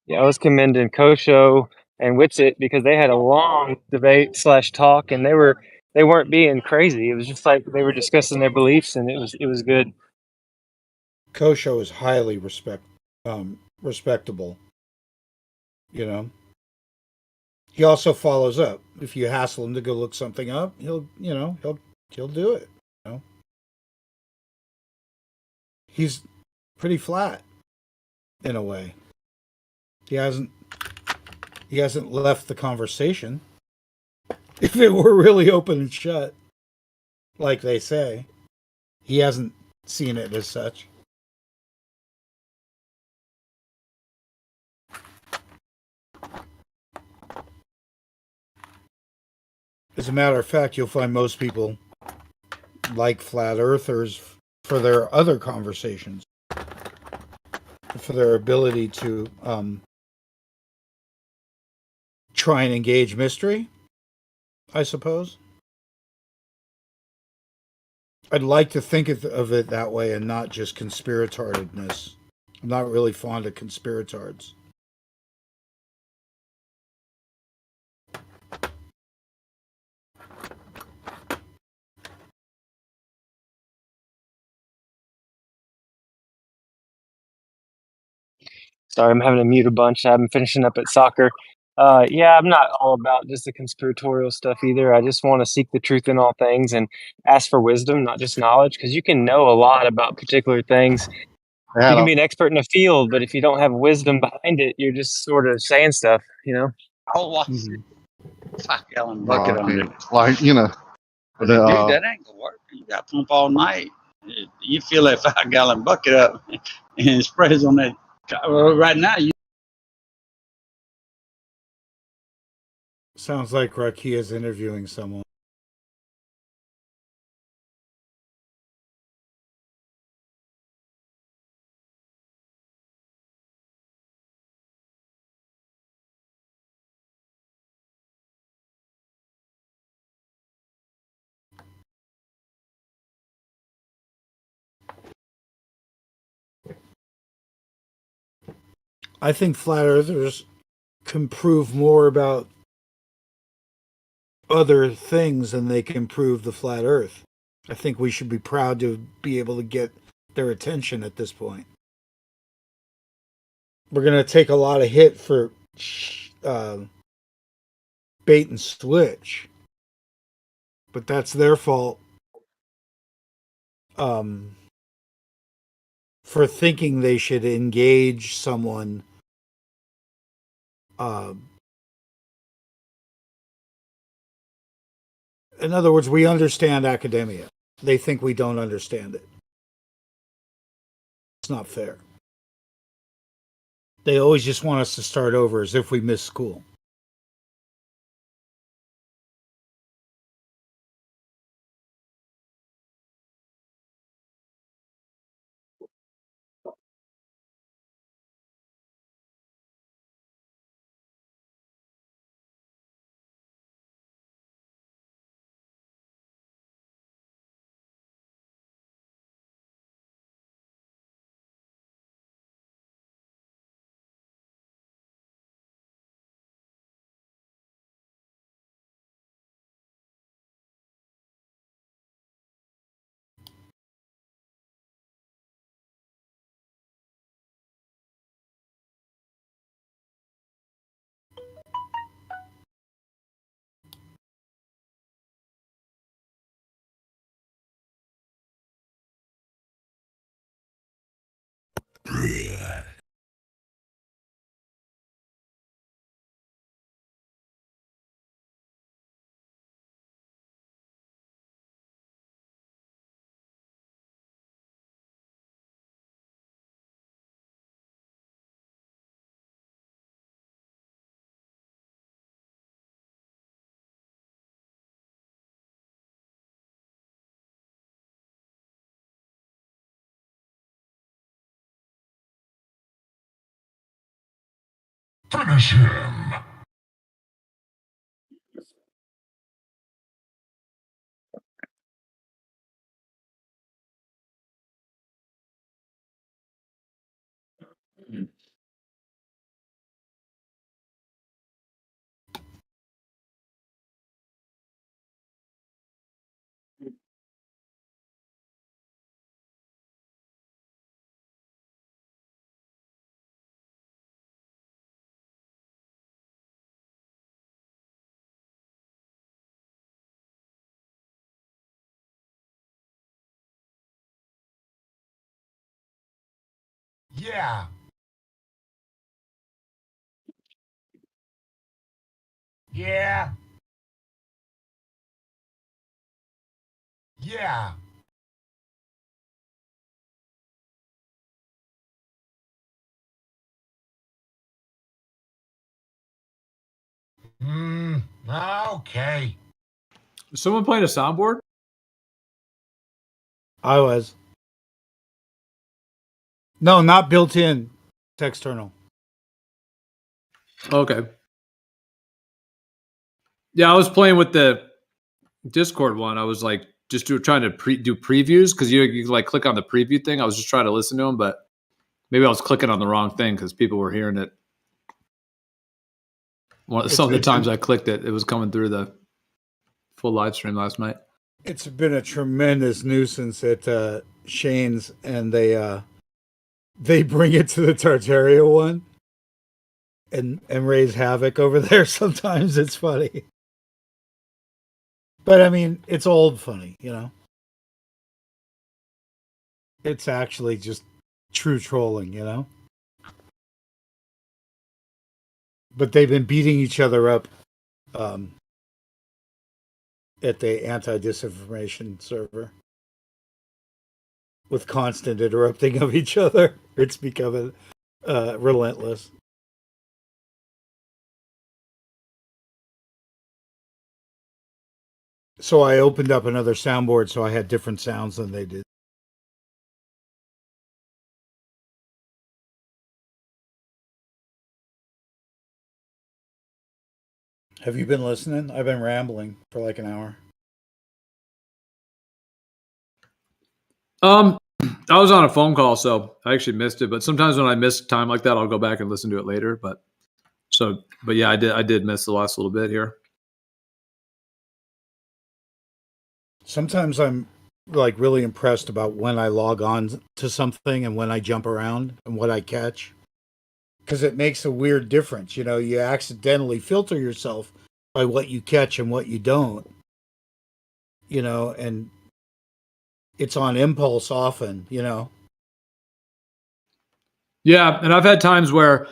Yeah, I was commending Kosho and Witsit because they had a long debate / talk, and they weren't being crazy. It was just like they were discussing their beliefs, and it was good. Kosho is highly respectable. He also follows up. If you hassle him to go look something up, he'll do it. You know? He's pretty flat in a way. He hasn't left the conversation. If it were really open and shut, like they say, he hasn't seen it as such. As a matter of fact, you'll find most people like flat earthers for their other conversations, for their ability to try and engage mystery, I suppose. I'd like to think of it that way and not just conspiratardedness. I'm not really fond of conspiratards. Sorry, I'm having to mute a bunch. I've been finishing up at soccer. Yeah, I'm not all about just the conspiratorial stuff either. I just want to seek the truth in all things and ask for wisdom, not just knowledge, because you can know a lot about particular things. You can be an expert in a field, but if you don't have wisdom behind it, you're just sort of saying stuff, you know? Oh, what's it? 5-gallon bucket Well, I on mean, it. like, you know, Dude, that ain't gonna work. You got to pump all night. You fill that 5-gallon bucket up and it sprays on that. Right now, you. Sounds like Rakia is interviewing someone. I think flat earthers can prove more about other things than they can prove the flat earth. I think we should be proud to be able to get their attention at this point. We're going to take a lot of hit for bait and switch, but that's their fault for thinking they should engage someone in other words, we understand academia. They think we don't understand it. It's not fair. They always just want us to start over as if we missed school. Finish him. Yeah. Yeah. Yeah. Okay. Is someone playing a soundboard? I was. No, not built in. It's external. Okay. Yeah, I was playing with the Discord one. I was like just trying to do previews because you like click on the preview thing. I was just trying to listen to them, but maybe I was clicking on the wrong thing because people were hearing it. Some of the times I clicked it, it was coming through the full live stream last night. It's been a tremendous nuisance at Shane's, and they bring it to the Tartaria one and raise havoc over there. Sometimes it's funny, but I mean, it's old funny, you know. It's actually just true trolling, you know. But they've been beating each other up at the anti-disinformation server with constant interrupting of each other. It's becoming relentless. So I opened up another soundboard so I had different sounds than they did. Have you been listening? I've been rambling for like an hour. I was on a phone call, so I actually missed it. But sometimes when I miss time like that, I'll go back and listen to it later. But yeah, I did miss the last little bit here. Sometimes I'm like really impressed about when I log on to something and when I jump around and what I catch. Because it makes a weird difference. You know, you accidentally filter yourself by what you catch and what you don't. You know, and it's on impulse often, you know. Yeah, and I've had times where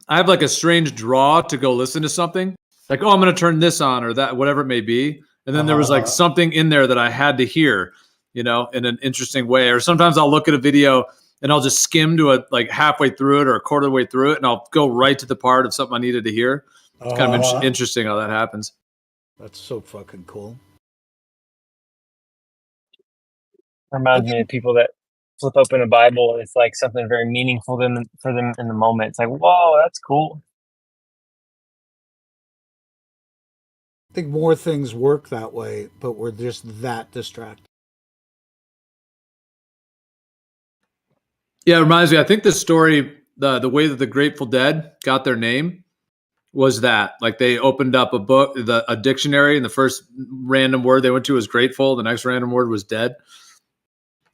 I have like a strange draw to go listen to something. Like, oh, I'm going to turn this on or that, whatever it may be. And then there was like something in there that I had to hear, you know, in an interesting way. Or sometimes I'll look at a video and I'll just skim to it like halfway through it or a quarter way through it. And I'll go right to the part of something I needed to hear. It's kind of interesting how that happens. That's so fucking cool. Reminds me of people that flip open a Bible and it's like something very meaningful for them in the moment. It's like, whoa, that's cool. I think more things work that way, but we're just that distracted. Yeah, it reminds me. I think the story, the way that the Grateful Dead got their name was that like they opened up a book, a dictionary, and the first random word they went to was grateful. The next random word was dead.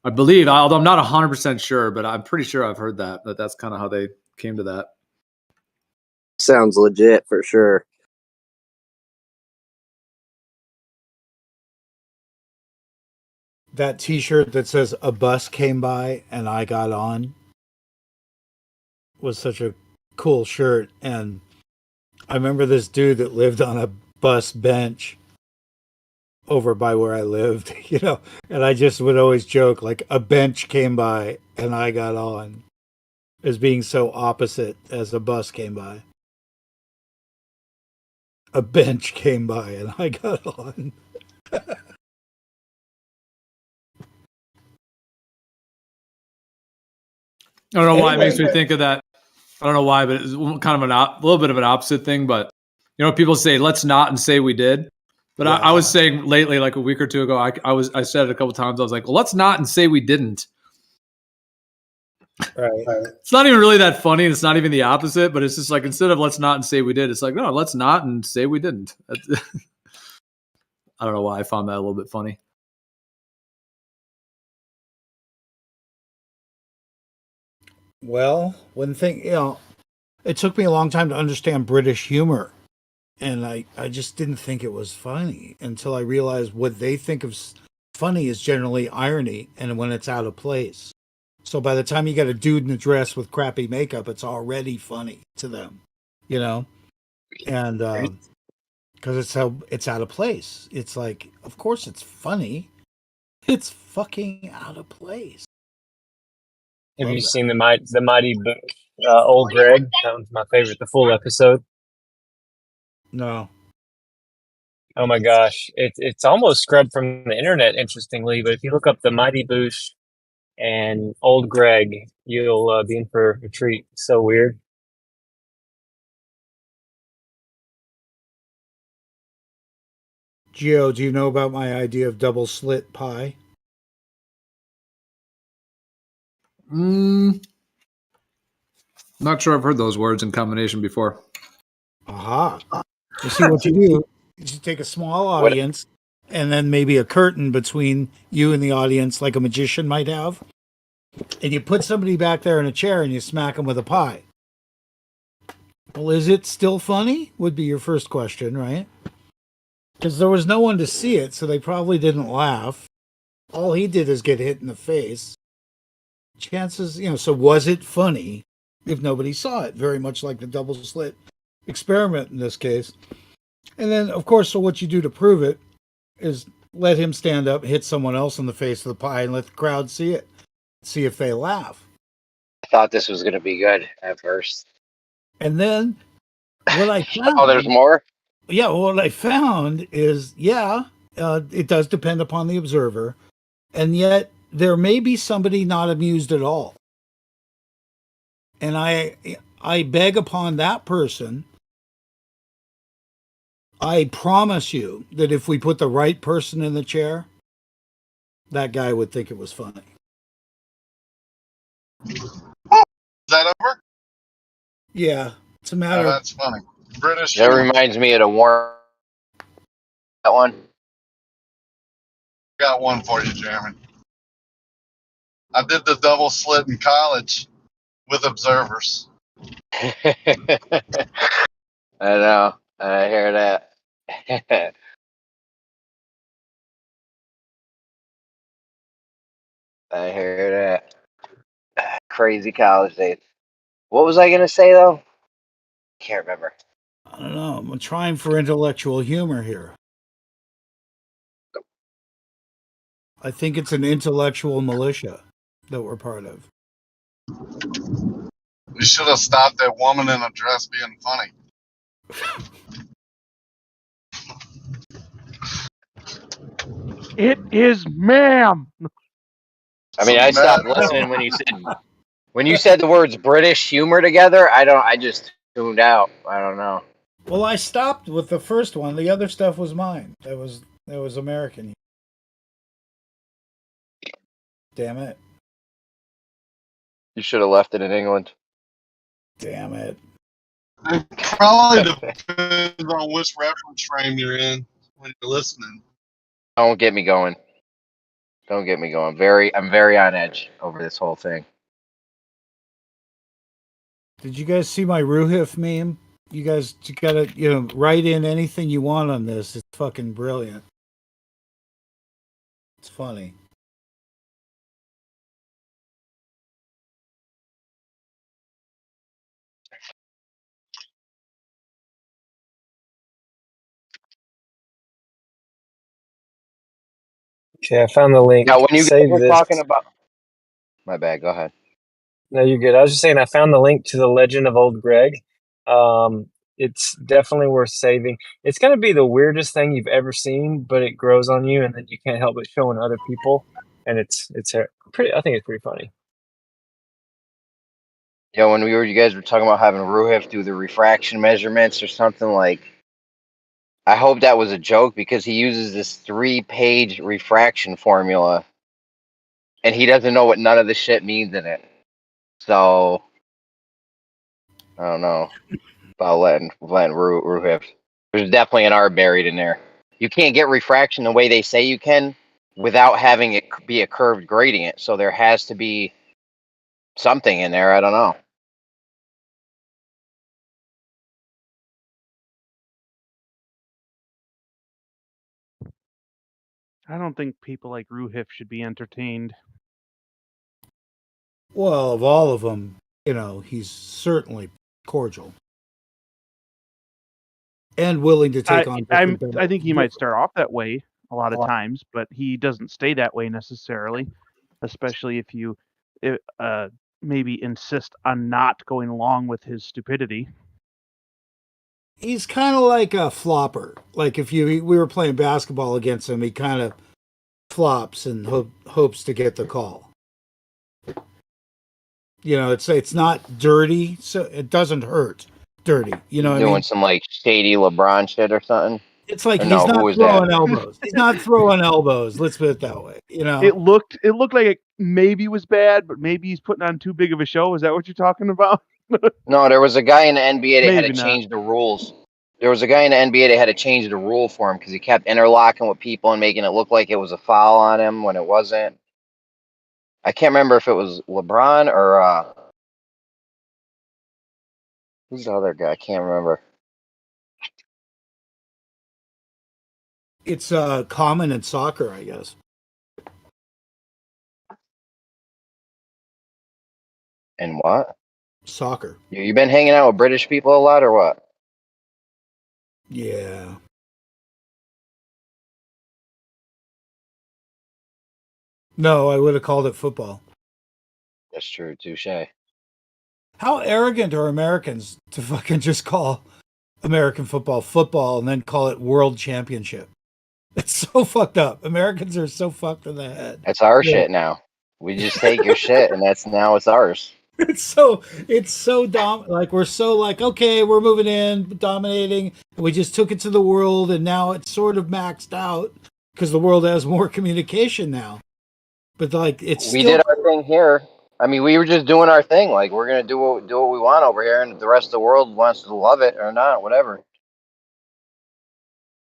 I believe, although I'm not 100% sure, but I'm pretty sure I've heard that that's kind of how they came to that. Sounds legit for sure. That t-shirt that says "A bus came by and I got on" was such a cool shirt. And I remember this dude that lived on a bus bench over by where I lived, you know, and I just would always joke like a bench came by and I got on, as being so opposite as a bus came by. A bench came by and I got on. I don't know why it makes me think of that. I don't know why, but it's kind of a little bit of an opposite thing. But you know, people say let's not and say we did. But I was saying lately, like a week or two ago, I said it a couple times. I was like, well, let's not and say we didn't. Right. It's not even really that funny. And it's not even the opposite, but it's just like instead of let's not and say we did, it's like no, let's not and say we didn't. I don't know why I found that a little bit funny. Well, one thing, you know, it took me a long time to understand British humor. And I just didn't think it was funny until I realized what they think of funny is generally irony and when it's out of place. So by the time you get a dude in a dress with crappy makeup, it's already funny to them, you know? And because it's out of place. It's like, of course it's funny. It's fucking out of place. Have Love you that. seen the Mighty Book, Old Greg? That was my favorite, the full episode. No. Oh my gosh, it's almost scrubbed from the internet, interestingly. But if you look up the Mighty Boosh and Old Greg, you'll be in for a treat. So weird. Gio, do you know about my idea of double slit pie? Not sure I've heard those words in combination before. Aha. You see what you do is you take a small audience and then maybe a curtain between you and the audience, like a magician might have. And you put somebody back there in a chair and you smack them with a pie. Well, is it still funny? Would be your first question, right? Because there was no one to see it, so they probably didn't laugh. All he did is get hit in the face. Chances, so was it funny if nobody saw it? Very much like the double slit experiment in this case. And then, of course, so what you do to prove it is let him stand up, hit someone else in the face with the pie, and let the crowd see it. See if they laugh. I thought this was going to be good at first. And then what I found. Oh, there's more? Yeah, what I found is, it does depend upon the observer. And yet there may be somebody not amused at all. And I beg upon that person, I promise you that if we put the right person in the chair, that guy would think it was funny. Is that over? Yeah, it's a matter Oh, of. that's funny. British. That reminds me of the war. That one. Got one for you, Jeremy. I did the double slit in college with observers. I know. I hear that. I hear that. Crazy college days. What was I going to say, though? Can't remember. I don't know. I'm trying for intellectual humor here. I think it's an intellectual militia that we're part of. We should have stopped that woman in a dress being funny. It is, ma'am. I mean, I stopped listening when you said the words British humor together. I just tuned out. I don't know. Well, I stopped with the first one. The other stuff was mine. That was American. Damn it. You should have left it in England. Damn it. It probably depends on which reference frame you're in when you're listening. Don't get me going. Don't get me going. I'm very on edge over this whole thing. Did you guys see my Ruhif meme? You guys gotta, write in anything you want on this. It's fucking brilliant. It's funny. Okay, I found the link. Now, when you guys Save were this. talking about, my bad. Go ahead. No, you're good. I was just saying I found the link to the Legend of Old Greg. It's definitely worth saving. It's going to be the weirdest thing you've ever seen, but it grows on you, and then you can't help but showing other people. And it's pretty. I think it's pretty funny. Yeah, when you guys were talking about having Ruhif do the refraction measurements or something, like, I hope that was a joke because he uses this 3-page refraction formula, and he doesn't know what none of the shit means in it. So I don't know about letting Ruhif. There's definitely an R buried in there. You can't get refraction the way they say you can without having it be a curved gradient. So there has to be something in there. I don't know. I don't think people like Ruhif should be entertained. Well, of all of them, he's certainly cordial and willing to take on different I think he might start off that way a lot of lot. times, but he doesn't stay that way necessarily, especially if you maybe insist on not going along with his stupidity. He's kind of like a flopper. Like if we were playing basketball against him, he kind of flops and hopes to get the call. It's not dirty, so it doesn't hurt. Dirty, what I Doing mean? some like shady LeBron shit or something. It's like Or he's no, who not was throwing that? elbows. He's not throwing elbows. Let's put it that way. It looked like it maybe was bad, but maybe he's putting on too big of a show. Is that what you're talking about? No, there was a guy in the NBA that had to Maybe not. change the rules. There was a guy in the NBA that had to change the rule for him because he kept interlocking with people and making it look like it was a foul on him when it wasn't. I can't remember if it was LeBron or who's the other guy? I can't remember. It's common in soccer, I guess. And what? Soccer. You been hanging out with British people a lot or what? Yeah. No, I would have called it football. That's true, touche. How arrogant are Americans to fucking just call American football and then call it world championship? It's so fucked up. Americans are so fucked in the head. That's our shit now. We just take your shit and it's ours. It's so like we're so like, okay, we're moving in, dominating. We just took it to the world and now it's sort of maxed out because the world has more communication now. But like We did our thing here. I mean, we were just doing our thing. Like we're gonna do what we want over here, and if the rest of the world wants to love it or not, whatever.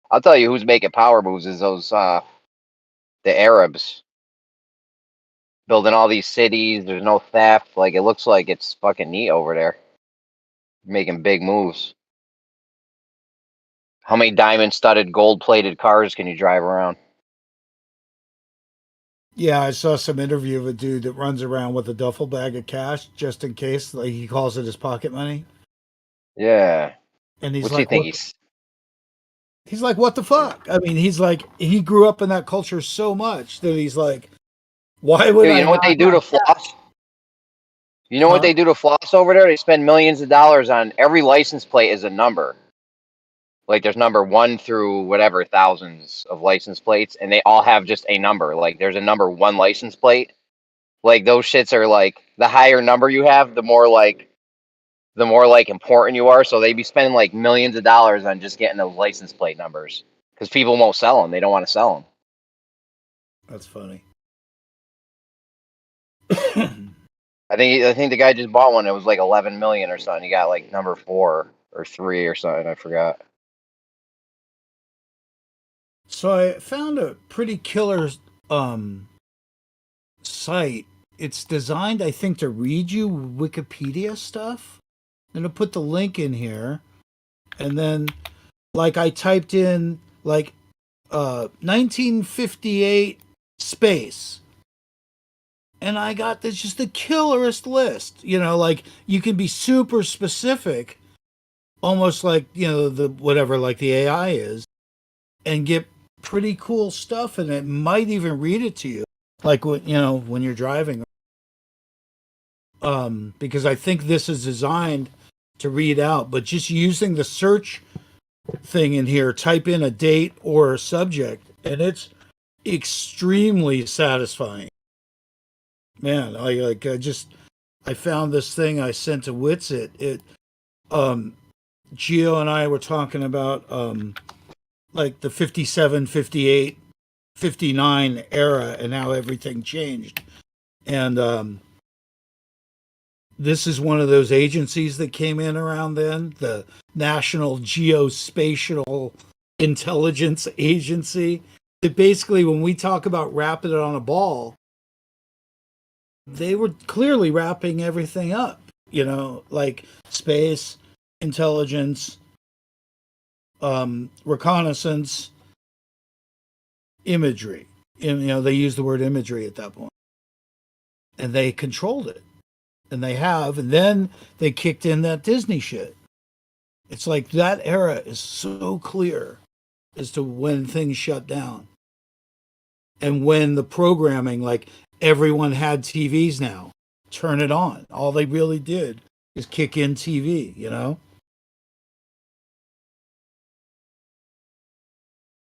I'll tell you who's making power moves is those the Arabs building all these cities. There's no theft. Like it looks like it's fucking neat over there. Making big moves. How many diamond-studded, gold-plated cars can you drive around? Yeah, I saw some interview of a dude that runs around with a duffel bag of cash just in case, like he calls it his pocket money. Yeah. And he's What's like, he think he's like, what the fuck? I mean, he's like, he grew up in that culture so much that he's like, why would Dude, you know what they do to floss? You know what they do to floss over there? They spend millions of dollars on every license plate is a number. Like there's number 1 through whatever thousands of license plates, and they all have just a number. Like there's a number 1 license plate. Like those shits are like the higher number you have, the more like important you are. So they be spending like millions of dollars on just getting those license plate numbers because people won't sell them. They don't want to sell them. That's funny. I think the guy just bought one. It was like 11 million or something. He got like number 4 or 3 or something. I forgot. So I found a pretty killer site. It's designed, I think, to read you Wikipedia stuff. I'm gonna put the link in here, and then like I typed in like 1958 space, and I got this just the killerest list. Like you can be super specific, almost like the whatever like the AI is, and get pretty cool stuff, and it might even read it to you, like when you're driving. Because I think this is designed to read out, but just using the search thing in here, type in a date or a subject, and it's extremely satisfying. Man, I found this thing I sent to Witsit. Gio and I were talking about like the 57, 58, 59 era and how everything changed. And this is one of those agencies that came in around then, the National Geospatial Intelligence Agency. That basically, when we talk about wrapping it on a ball, they were clearly wrapping everything up, like space, intelligence, reconnaissance, imagery. And, they used the word imagery at that point. And they controlled it. And they have, and then they kicked in that Disney shit. It's like that era is so clear as to when things shut down. And when the programming, like everyone had TVs now, turn it on. All they really did is kick in TV, you know?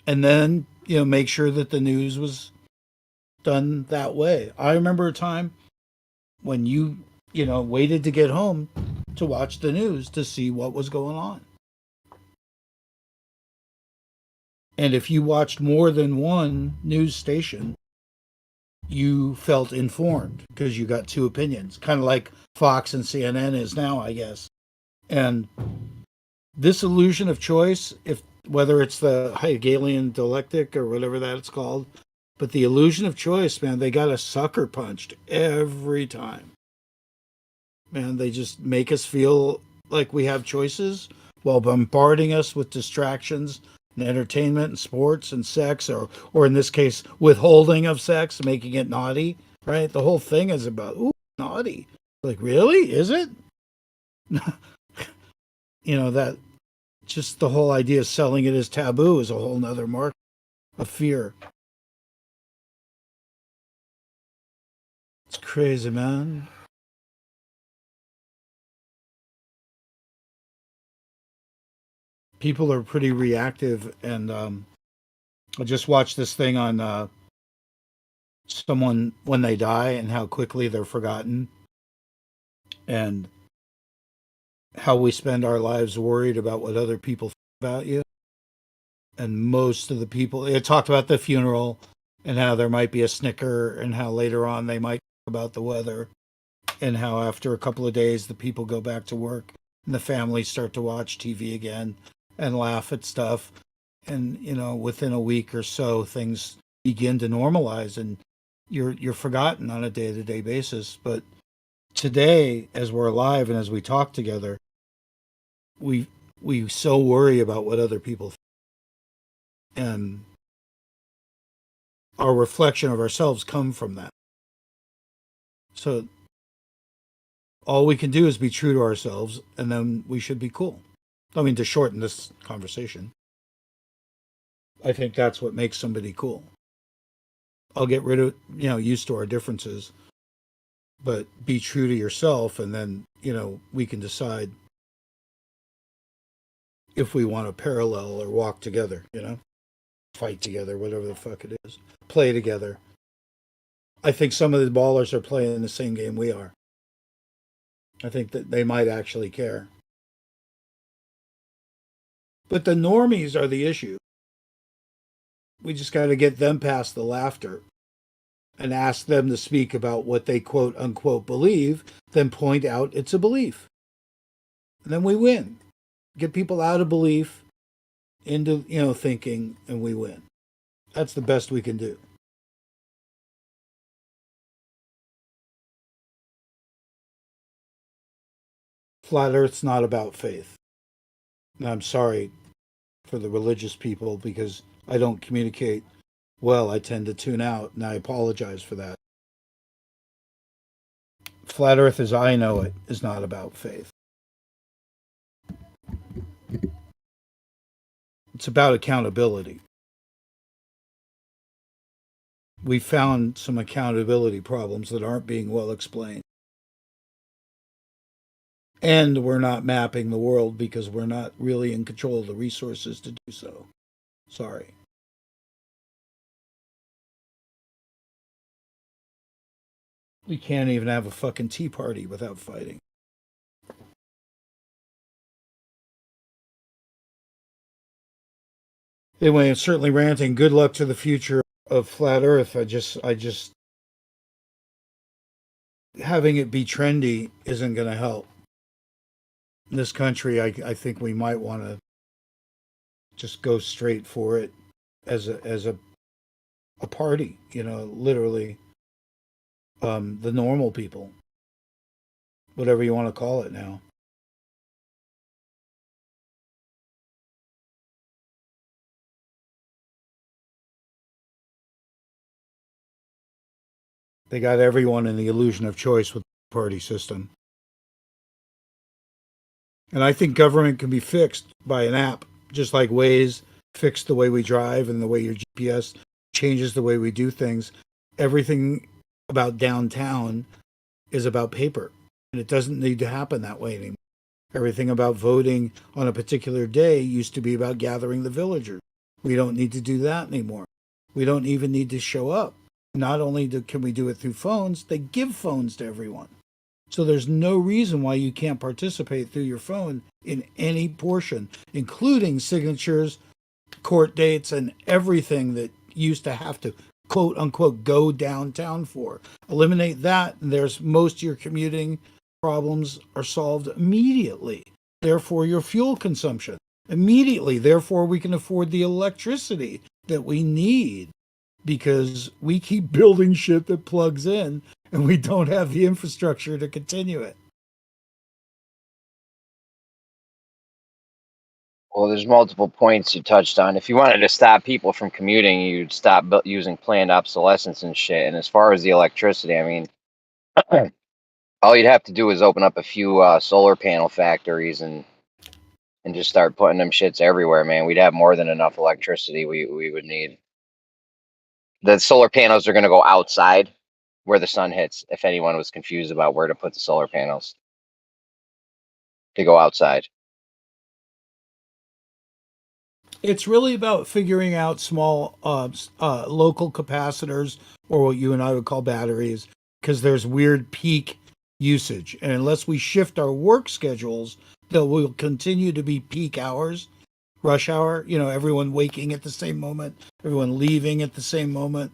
And then, you know, make sure that the news was done that way. I remember a time when you know, waited to get home to watch the news to see what was going on. And if you watched more than one news station, you felt informed because you got two opinions, kind of like Fox and CNN is now, I guess. And this illusion of choice, if whether it's the Hegelian dialectic or whatever that it's called, but the illusion of choice, man, they got us sucker punched every time. Man, they just make us feel like we have choices while bombarding us with distractions and entertainment and sports and sex, or in this case, withholding of sex, making it naughty, right? The whole thing is about, ooh, naughty. Like, really? Is it? You know, that just the whole idea of selling it as taboo is a whole nother market of fear. It's crazy, man. People are pretty reactive, and I just watched this thing on someone when they die and how quickly they're forgotten, and how we spend our lives worried about what other people think about you. And most of the people, it talked about the funeral and how there might be a snicker, and how later on they might talk about the weather, and how after a couple of days the people go back to work and the families start to watch TV again and laugh at stuff. And you know, within a week or so things begin to normalize, and you're forgotten on a day-to-day basis. But today, as we're alive and as we talk together, we so worry about what other people think. And our reflection of ourselves come from that. So all we can do is be true to ourselves, and then we should be cool. I mean, to shorten this conversation, I think that's what makes somebody cool. I'll get rid of, you know, used to our differences, but be true to yourself, and then, you know, we can decide if we want to parallel or walk together, you know, fight together, whatever the fuck it is, play together. I think some of the ballers are playing the same game we are. I think that they might actually care. But the normies are the issue. We just got to get them past the laughter and ask them to speak about what they quote unquote believe, then point out it's a belief. And then we win. Get people out of belief into, you know, thinking, and we win. That's the best we can do. Flat Earth's not about faith. And I'm sorry for the religious people because I don't communicate well. I tend to tune out, and I apologize for that. Flat Earth as I know it is not about faith. It's about accountability. We found some accountability problems that aren't being well explained. And we're not mapping the world because we're not really in control of the resources to do so. Sorry. We can't even have a fucking tea party without fighting. Anyway, it's certainly ranting. Good luck to the future of Flat Earth. I just having it be trendy isn't going to help. In this country, I think we might want to just go straight for it as a party, you know, literally the normal people, whatever you want to call it now. They got everyone in the illusion of choice with party system. And I think government can be fixed by an app, just like Waze fixed the way we drive and the way your GPS changes the way we do things. Everything about downtown is about paper, and it doesn't need to happen that way anymore. Everything about voting on a particular day used to be about gathering the villagers. We don't need to do that anymore. We don't even need to show up. Not only can we do it through phones, they give phones to everyone. So there's no reason why you can't participate through your phone in any portion, including signatures, court dates, and everything that used to have to quote unquote go downtown for. Eliminate that, and there's most of your commuting problems are solved immediately. Therefore, your fuel consumption immediately. Therefore, we can afford the electricity that we need because we keep building shit that plugs in and we don't have the infrastructure to continue it. Well, there's multiple points you touched on. If you wanted to stop people from commuting, you'd stop using planned obsolescence and shit. And as far as the electricity, I mean, all you'd have to do is open up a few solar panel factories and just start putting them shits everywhere, man. We'd have more than enough electricity we would need. The solar panels are going to go outside where the sun hits, if anyone was confused about where to put the solar panels. To go outside. It's really about figuring out small local capacitors, or what you and I would call batteries, because there's weird peak usage. And unless we shift our work schedules, there will continue to be peak hours, rush hour, everyone waking at the same moment, everyone leaving at the same moment.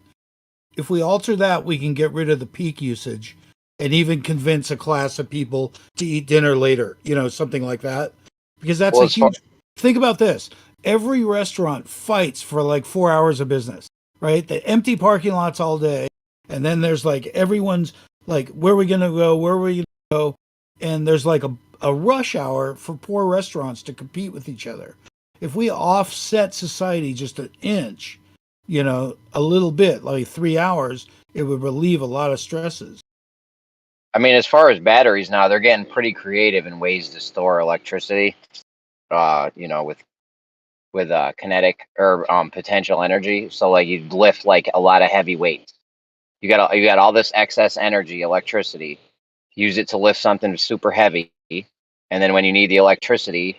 If we alter that, we can get rid of the peak usage and even convince a class of people to eat dinner later, something like that. Because that's a huge... Think about this. Every restaurant fights for like 4 hours of business, right? The empty parking lots all day. And then there's like everyone's like, where are we going to go? Where are we going to go? And there's like a rush hour for poor restaurants to compete with each other. If we offset society just an inch, a little bit, like 3 hours, it would relieve a lot of stresses. I mean, as far as batteries now, they're getting pretty creative in ways to store electricity, with kinetic or potential energy. So like you lift like a lot of heavy weights. You got all this excess energy, electricity. Use it to lift something super heavy, and then when you need the electricity,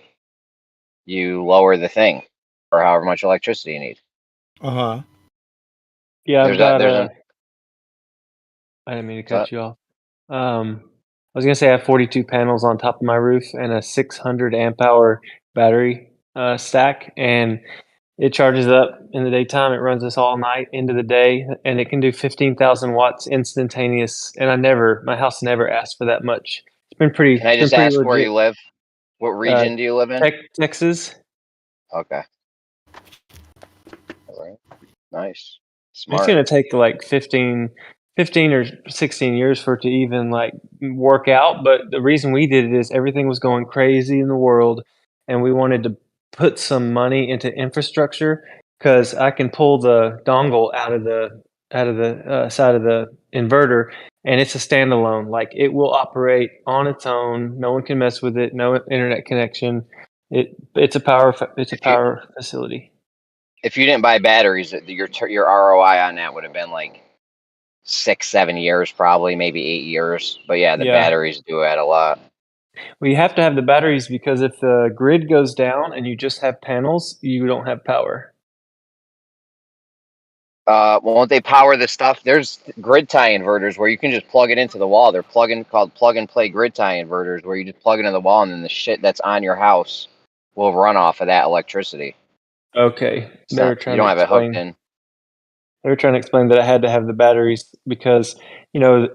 you lower the thing, or however much electricity you need. Yeah, I've got there's I didn't mean to cut you off. I was gonna say I have 42 panels on top of my roof and a 600 amp hour battery stack, and it charges up in the daytime. It runs us all night into the day, and it can do 15,000 watts instantaneous. And my house never asked for that much. It's been pretty. Can I just ask where you live? What region do you live in? Texas. Okay. All right. Nice. Smart. It's gonna take like 15 or 16 years for it to even like work out. But the reason we did it is everything was going crazy in the world, and we wanted to put some money into infrastructure because I can pull the dongle out of the side of the inverter, and it's a standalone. Like it will operate on its own. No one can mess with it. No internet connection. It's a power facility. If you didn't buy batteries, your ROI on that would have been like 6-7 years, probably maybe 8 years. But yeah, the batteries do add a lot. Well, you have to have the batteries because if the grid goes down and you just have panels, you don't have power. Won't they power the stuff? There's grid tie inverters where you can just plug it into the wall. They're called plug and play grid tie inverters, where you just plug it in the wall and then the shit that's on your house will run off of that electricity. Okay, you don't have it hooked in. They were trying to explain that I had to have the batteries because,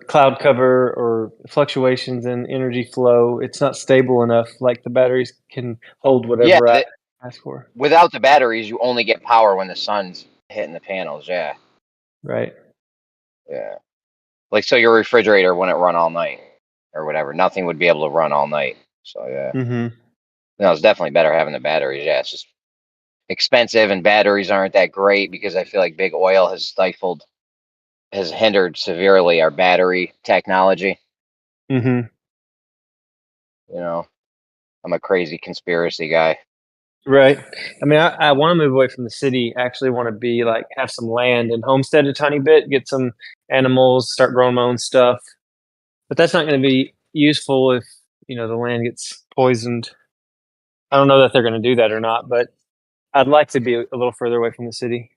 cloud cover or fluctuations in energy flow, it's not stable enough. Like the batteries can hold whatever I ask for. Without the batteries, you only get power when the sun's hitting the panels. Yeah. Right. Yeah. Like, so your refrigerator wouldn't run all night or whatever. Nothing would be able to run all night. So, yeah. Mm-hmm. No, it's definitely better having the batteries. Yeah, it's just expensive, and batteries aren't that great because I feel like big oil has hindered severely our battery technology. Mm-hmm. You know, I'm a crazy conspiracy guy. Right. I mean, I want to move away from the city. I actually want to be like have some land and homestead a tiny bit, get some animals, start growing my own stuff. But that's not going to be useful if, you know, the land gets poisoned. I don't know that they're going to do that or not, but I'd like to be a little further away from the city.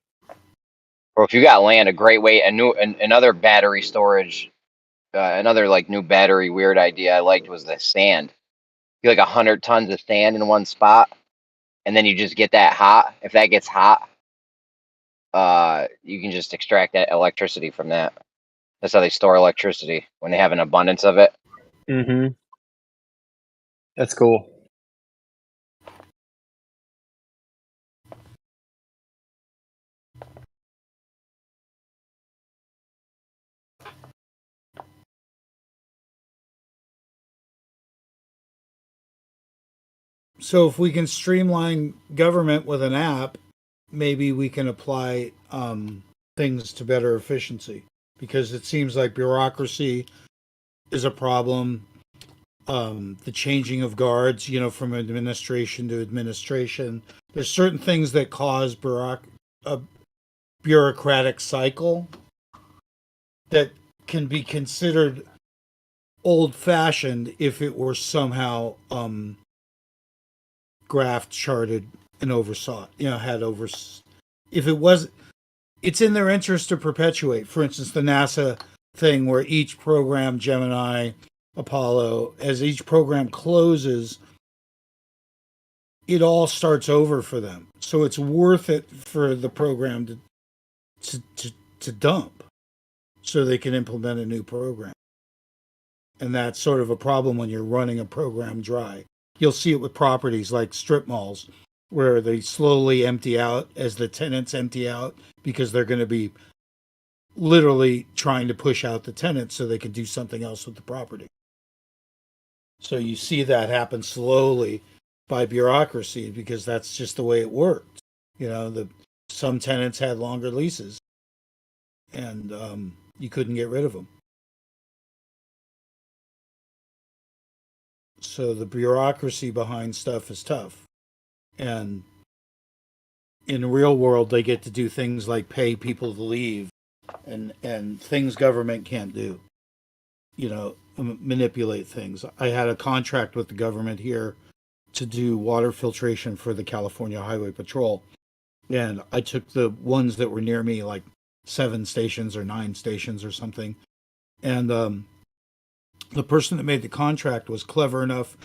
Or if you got land, a great way, another battery storage, another like new battery weird idea I liked was the sand. You like 100 tons of sand in one spot, and then you just get that hot. If that gets hot, you can just extract that electricity from that. That's how they store electricity when they have an abundance of it. Mm-hmm. That's cool. So if we can streamline government with an app, maybe we can apply things to better efficiency, because it seems like bureaucracy is a problem. The changing of guards, you know, from administration to administration. There's certain things that cause a bureaucratic cycle that can be considered old-fashioned if it were somehow graphed, charted, and oversaw. You know, if it was, it's in their interest to perpetuate. For instance, the NASA thing where each program, Gemini, Apollo, as each program closes, it all starts over for them. So it's worth it for the program to dump so they can implement a new program. And that's sort of a problem when you're running a program dry. You'll see it with properties like strip malls, where they slowly empty out as the tenants empty out, because they're going to be literally trying to push out the tenants so they can do something else with the property. So you see that happen slowly by bureaucracy, because that's just the way it worked. You know, some tenants had longer leases, and you couldn't get rid of them. So the bureaucracy behind stuff is tough. And in the real world, they get to do things like pay people to leave and things government can't do. You know, manipulate things. I had a contract with the government here to do water filtration for the California Highway Patrol. And I took the ones that were near me, like 7 stations or 9 stations or something. And the person that made the contract was clever enough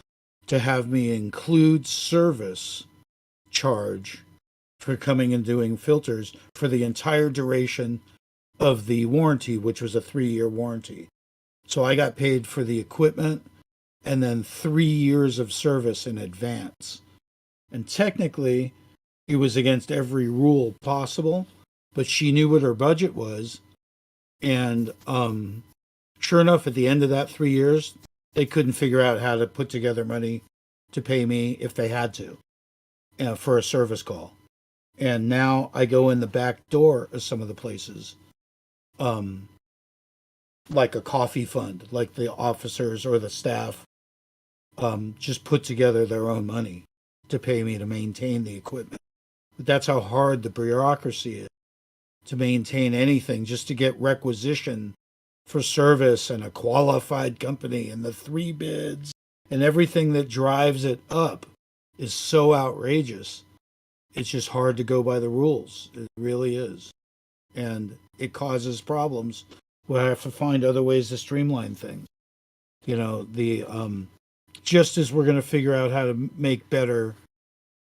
to have me include service charge for coming and doing filters for the entire duration of the warranty, which was a 3-year warranty. So I got paid for the equipment and then 3 years of service in advance. And technically, it was against every rule possible, but she knew what her budget was. And sure enough, at the end of that 3 years, they couldn't figure out how to put together money to pay me if they had to, for a service call. And now I go in the back door of some of the places, like a coffee fund, like the officers or the staff just put together their own money to pay me to maintain the equipment. But that's how hard the bureaucracy is to maintain anything, just to get requisition for service and a qualified company and the 3 bids and everything that drives it up is so outrageous. It's just hard to go by the rules. It really is. And it causes problems. We'll have to find other ways to streamline things. You know, just as we're going to figure out how to make better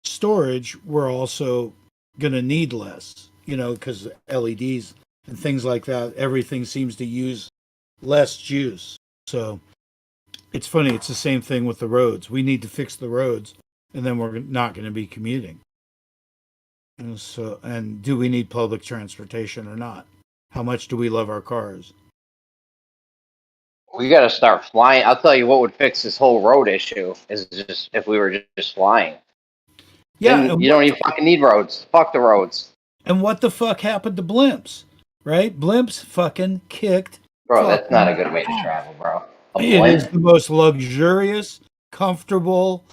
storage, we're also going to need less, you know, because LEDs and things like that, everything seems to use less juice. So it's funny, it's the same thing with the roads. We need to fix the roads, and then we're not going to be commuting. And do we need public transportation or not? How much do we love our cars? We got to start flying. I'll tell you what would fix this whole road issue is just if we were just flying. Yeah, then you don't even fucking need roads. Fuck the roads. And what the fuck happened to blimps? Right? Blimps fucking kicked. Bro, that's not a good way to travel, bro. It is the most luxurious, comfortable,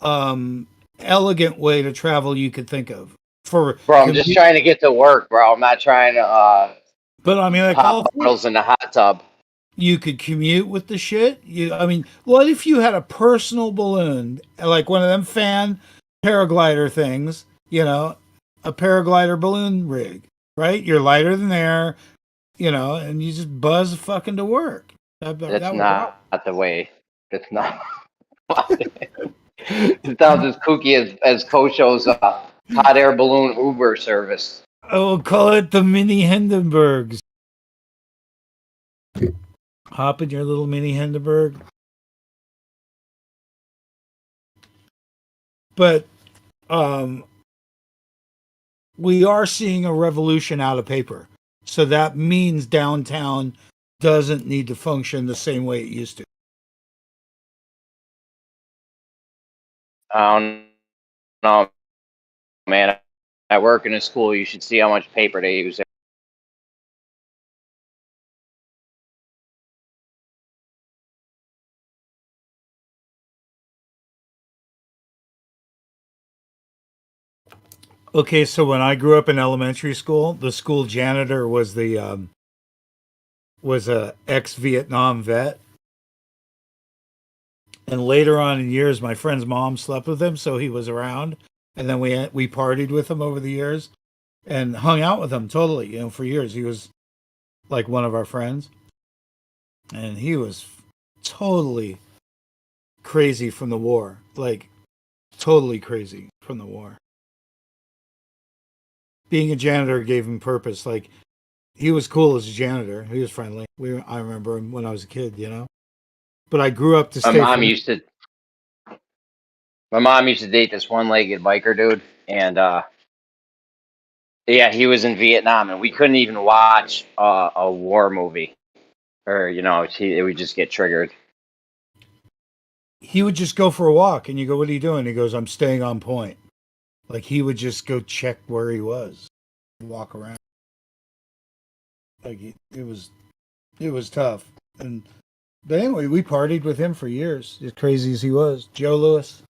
elegant way to travel you could think of. Bro, I'm just trying to get to work, bro. I'm not trying to But I mean, like pop bottles in the hot tub. you could commute with the shit. I mean, what if you had a personal balloon, like one of them fan paraglider things? A paraglider balloon rig, right? You're lighter than air, and you just buzz fucking to work. That's would not the way. It's not. It sounds as kooky as Kosho's hot air balloon Uber service. Oh, call it the mini Hindenburgs. Hop in your little mini Hindenburg. But we are seeing a revolution out of paper. So that means downtown doesn't need to function the same way it used to. I don't know, man. I work in a school. You should see how much paper they use. Okay, so when I grew up in elementary school, the school janitor was a ex-Vietnam vet. And later on in years, my friend's mom slept with him, so he was around. And then we partied with him over the years and hung out with him totally, for years. He was like one of our friends. And he was totally crazy from the war. Like, totally crazy from the war. Being a janitor gave him purpose. Like, he was cool as a janitor. He was friendly. I remember him when I was a kid, But I grew up to My stay. mom used to date this one-legged biker dude, and yeah, he was in Vietnam, and we couldn't even watch a war movie, or it would just get triggered. He would just go for a walk, and you go, "What are you doing?" He goes, "I'm staying on point." Like, he would just go check where he was, walk around. Like, it was tough. But anyway, we partied with him for years, as crazy as he was. Joe Louis.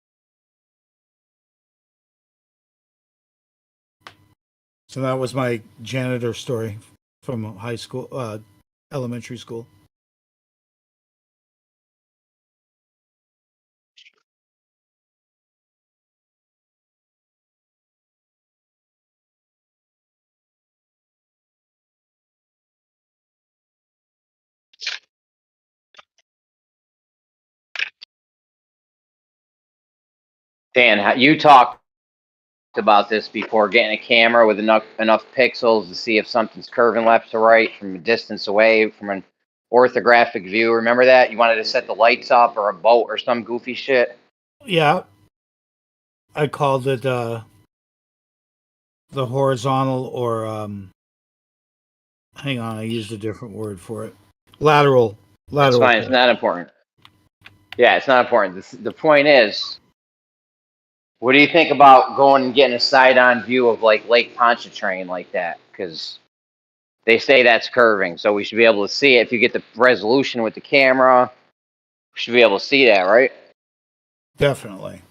So that was my janitor story from high school, elementary school. Dan, you talked about this before, getting a camera with enough pixels to see if something's curving left to right from a distance away, from an orthographic view. Remember that? You wanted to set the lights up or a boat or some goofy shit? Yeah. I called it the horizontal, or hang on, I used a different word for it. Lateral. That's fine. It's not important. Yeah, it's not important. The point is, what do you think about going and getting a side-on view of like Lake Pontchartrain like that? Because they say that's curving, so we should be able to see it. If you get the resolution with the camera, we should be able to see that, right? Definitely.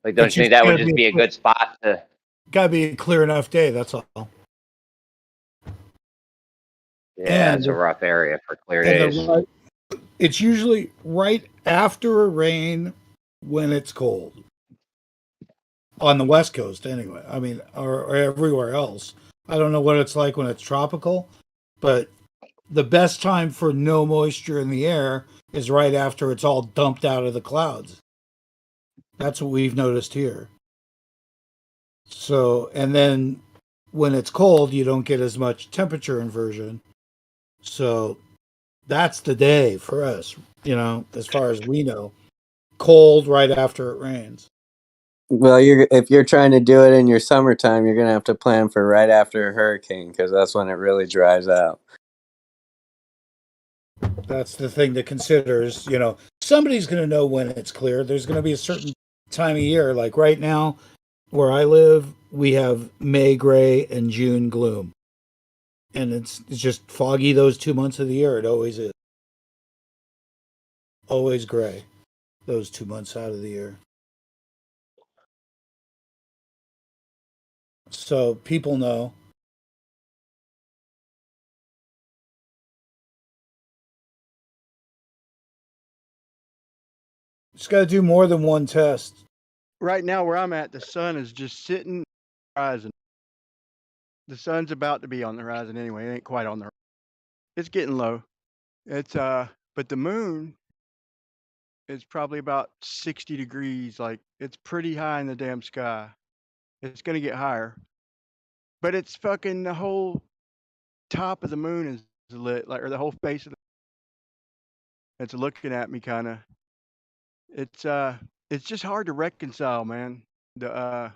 Like, don't you think that would just be a good spot to? Gotta be a clear enough day. That's all. Yeah, it's a rough area for clear days. It's usually right after a rain when it's cold. On the West Coast, anyway. I mean, or everywhere else. I don't know what it's like when it's tropical, but the best time for no moisture in the air is right after it's all dumped out of the clouds. That's what we've noticed here. So, and then when it's cold, you don't get as much temperature inversion. So that's the day for us, as far as we know. Cold right after it rains. Well, if you're trying to do it in your summertime, you're going to have to plan for right after a hurricane, because that's when it really dries out. That's the thing to consider is, somebody's going to know when it's clear. There's going to be a certain time of year. Like right now, where I live, we have May gray and June gloom. And it's just foggy those 2 months of the year. It always is. always gray those 2 months out of the year. So people know. Just got to do more than one test. Right now, where I'm at, the sun is just sitting on the horizon. The sun's about to be on the horizon anyway. It ain't quite on the horizon. It's getting low. It's but the moon is probably about 60 degrees. Like it's pretty high in the damn sky. It's gonna get higher. But it's fucking the whole top of the moon is lit, like, or the whole face of it's looking at me kind of. It's just hard to reconcile, man. The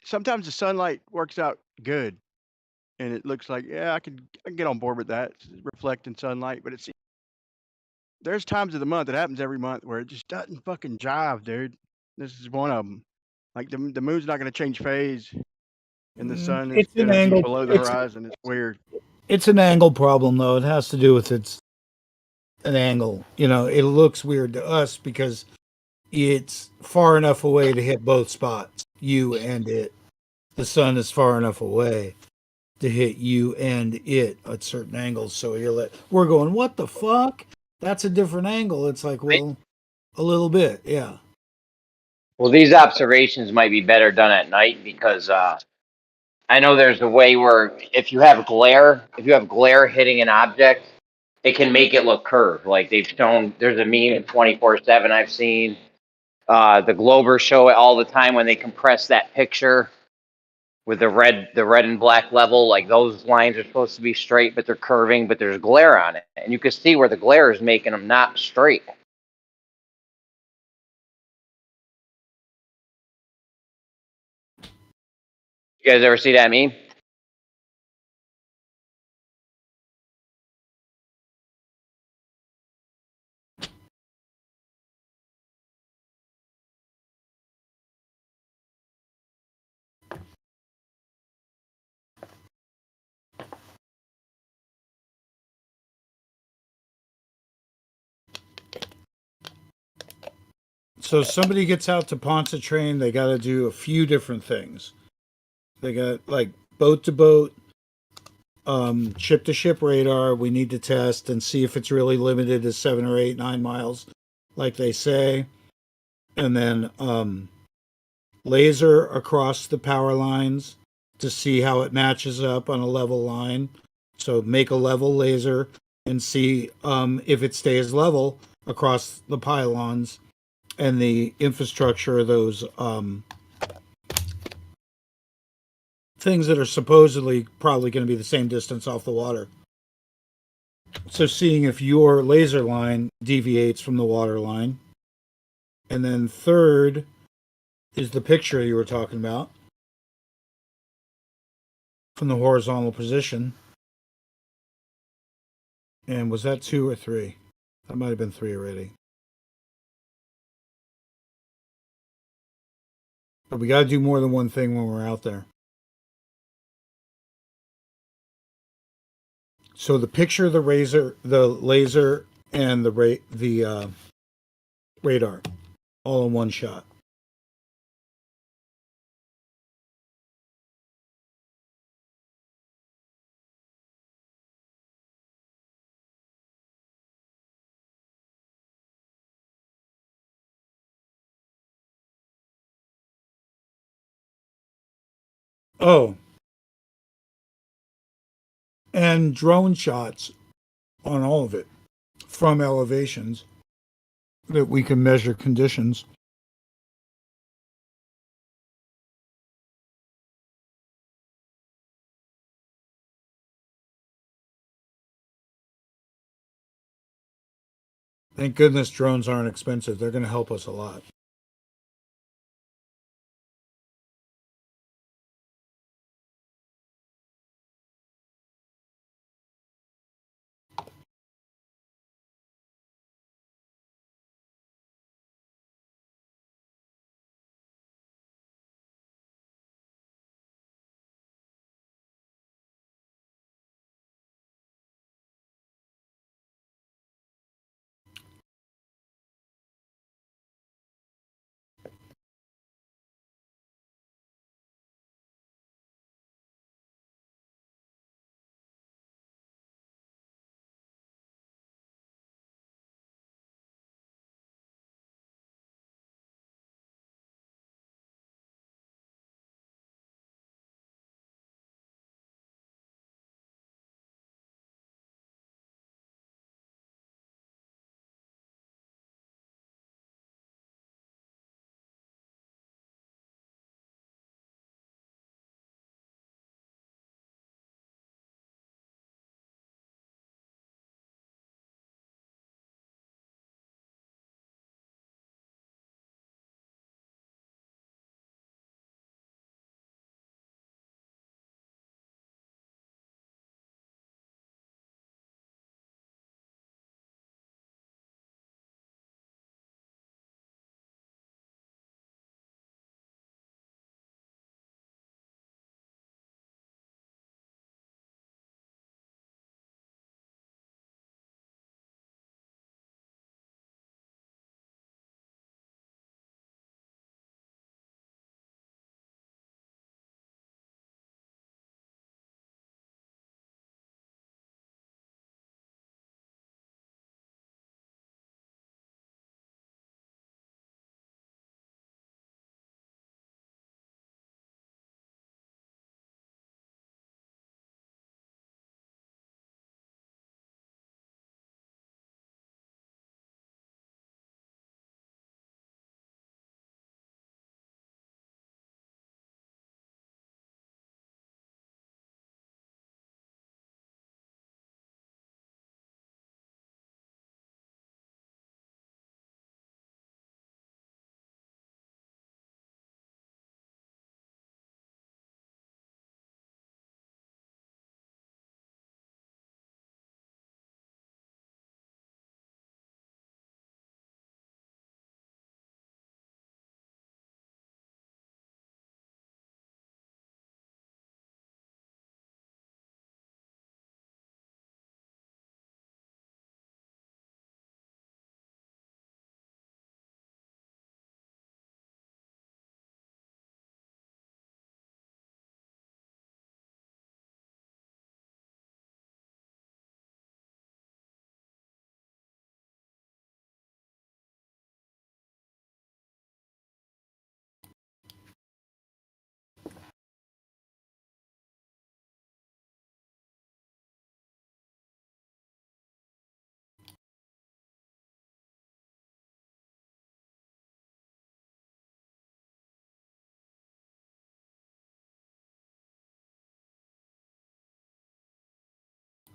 sometimes the sunlight works out good, and it looks like yeah, I can get on board with that reflecting sunlight. But it's there's times of the month, it happens every month where it just doesn't fucking jive, dude. This is one of them. Like the moon's not gonna change phase, and the sun is It's an gonna be angle. below the horizon. It's weird. It's an angle problem, though. It has to do with an angle. You know, it looks weird to us because it's far enough away to hit both spots, you and it. The sun is far enough away to hit you and it at certain angles. So we're going, what the fuck? That's a different angle. It's like, well, a little bit, yeah. Well, these observations might be better done at night because I know there's a way where if you have glare hitting an object, it can make it look curved. Like they've shown, there's a meme in 24/7 I've seen. The Globers show it all the time when they compress that picture with the red and black level. Like those lines are supposed to be straight, but they're curving, but there's glare on it, and you can see where the glare is making them not straight. You guys ever see that meme? So somebody gets out to Pontchartrain, they got to do a few different things. They got like boat to boat, ship to ship radar. We need to test and see if it's really limited to 7 or 8, 9 miles, like they say. And then laser across the power lines to see how it matches up on a level line. So make a level laser and see if it stays level across the pylons and the infrastructure of those things that are supposedly probably going to be the same distance off the water. So seeing if your laser line deviates from the water line. And then third is the picture you were talking about from the horizontal position. And was that 2 or 3? That might have been 3 already. But we got to do more than one thing when we're out there. So the picture, the laser, and the radar, all in one shot. Oh, and drone shots on all of it from elevations that we can measure conditions. Thank goodness drones aren't expensive. They're going to help us a lot.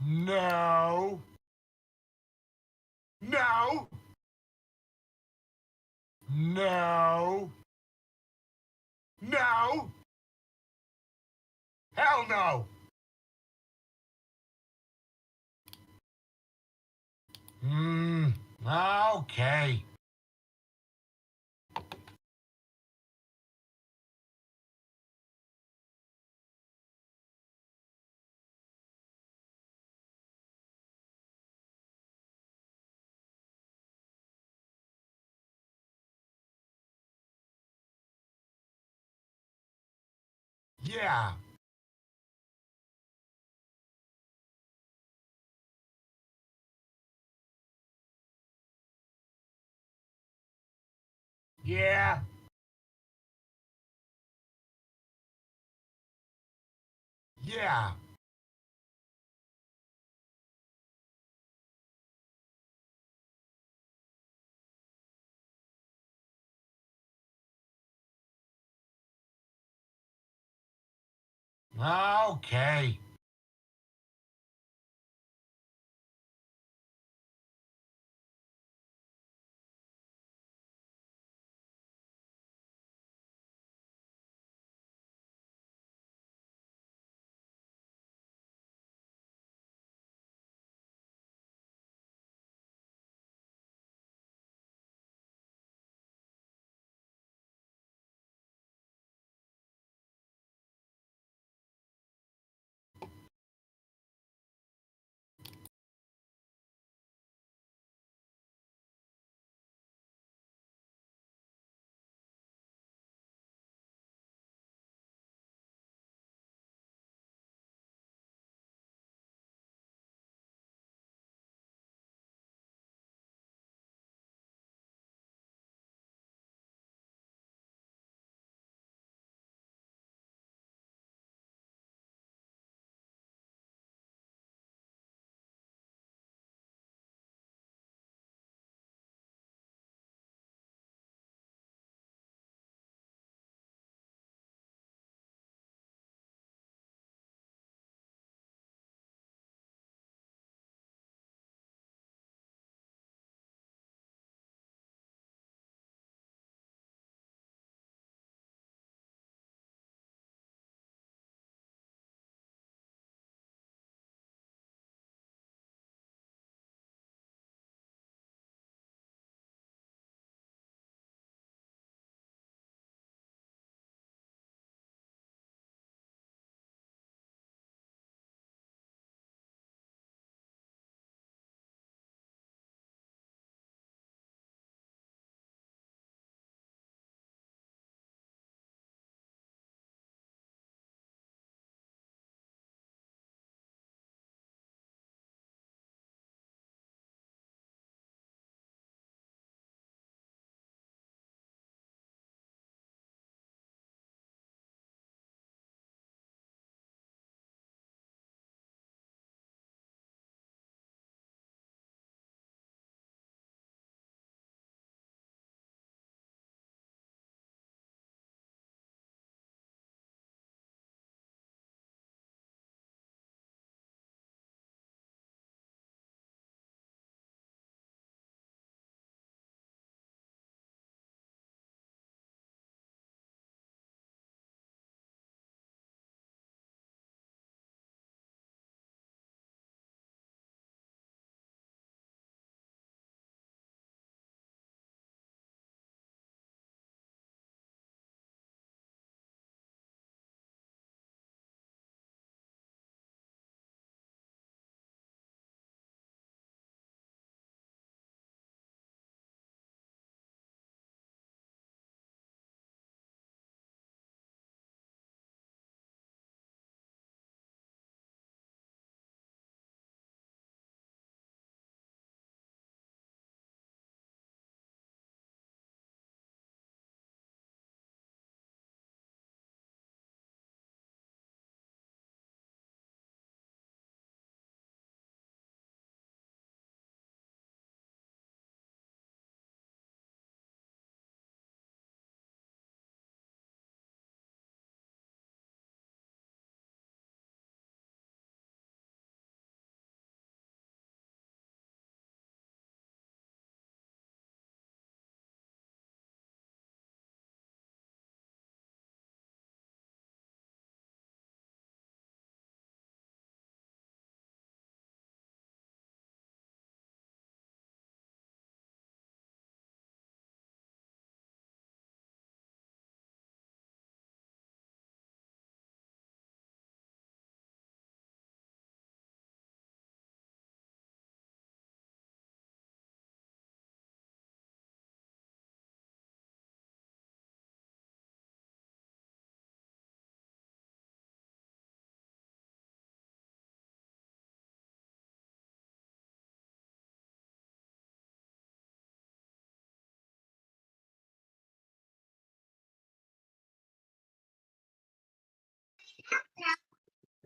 No. No. No. No. Hell no. Okay. Yeah. Yeah. Yeah. Okay.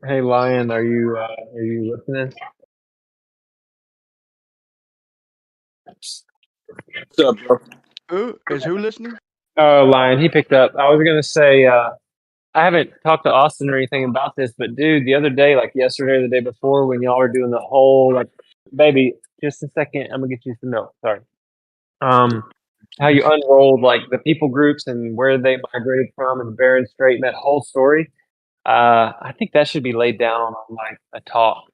Hey, Lion, are you listening? What's up, bro? Who listening? Oh, Lion, he picked up. I was gonna say, I haven't talked to Austin or anything about this, but dude, the other day, like yesterday or the day before, when y'all were doing the whole like, baby, just a second, I'm gonna get you some milk. Sorry. How you unrolled like the people groups and where they migrated from and Bering Strait and that whole story. I think that should be laid down on like a talk.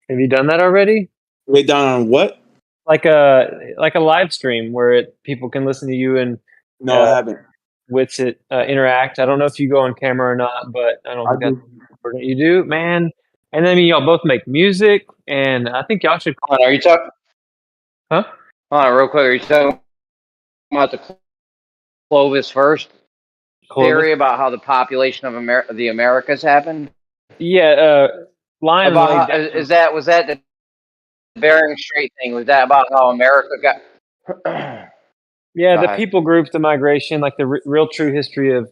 Have you done that already? Laid down on what? Like a live stream where people can listen to you and No, I haven't. with it interact. I don't know if you go on camera or not, but I don't think that's important. You do, man. And then y'all both make music, and I think y'all should. Hold on, are you talking? Huh? Hold on, real quick. Are you talking about the Clovis first theory about how the population of the Americas happened? Yeah, Lion about laid how, down. was that the Bering Strait thing? Was that about how America got? Yeah, Go the ahead. people groups, the migration, like the real true history of,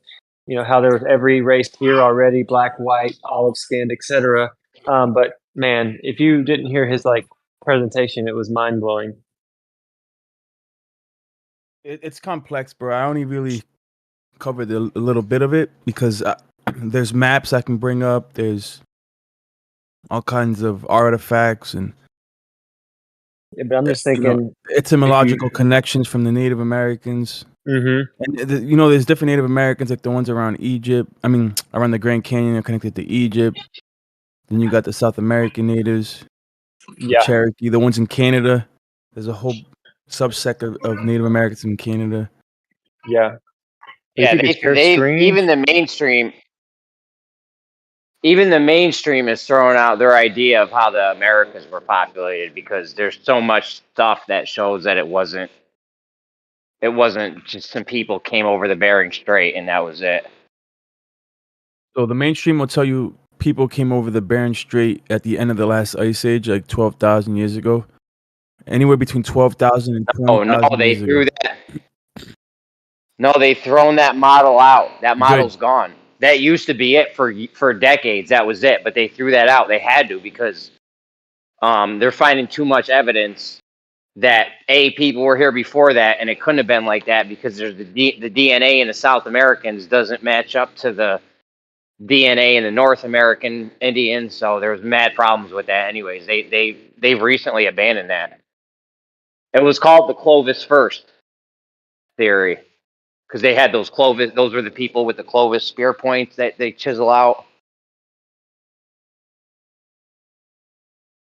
how there was every race here already, black, white, olive skinned, etc. But man, if you didn't hear his like presentation, it was mind blowing. It's complex, bro. I only really covered a little bit of it because there's maps I can bring up. There's all kinds of artifacts and Yeah, but I'm just thinking, etymological connections from the Native Americans. Mm-hmm. And there's different Native Americans, like the ones around Egypt. I mean, around the Grand Canyon, are connected to Egypt. Then you got the South American natives, the Yeah. Cherokee, the ones in Canada. There's a whole subsect of Native Americans in Canada. Yeah. Yeah, they even the mainstream is throwing out their idea of how the Americas were populated because there's so much stuff that shows that it wasn't just some people came over the Bering Strait and that was it. So the mainstream will tell you people came over the Bering Strait at the end of the last ice age, like 12,000 years ago. Anywhere between 12,000 and 20,000 they years threw ago. that. No, they've thrown that model out. That model's gone. That used to be it for decades. That was it, but they threw that out. They had to because they're finding too much evidence that people were here before that, and it couldn't have been like that because there's the DNA in the South Americans doesn't match up to the DNA in the North American Indians, so there's mad problems with that. Anyways, they've recently abandoned that. It was called the Clovis first theory because they had those Clovis. Those were the people with the Clovis spear points that they chisel out.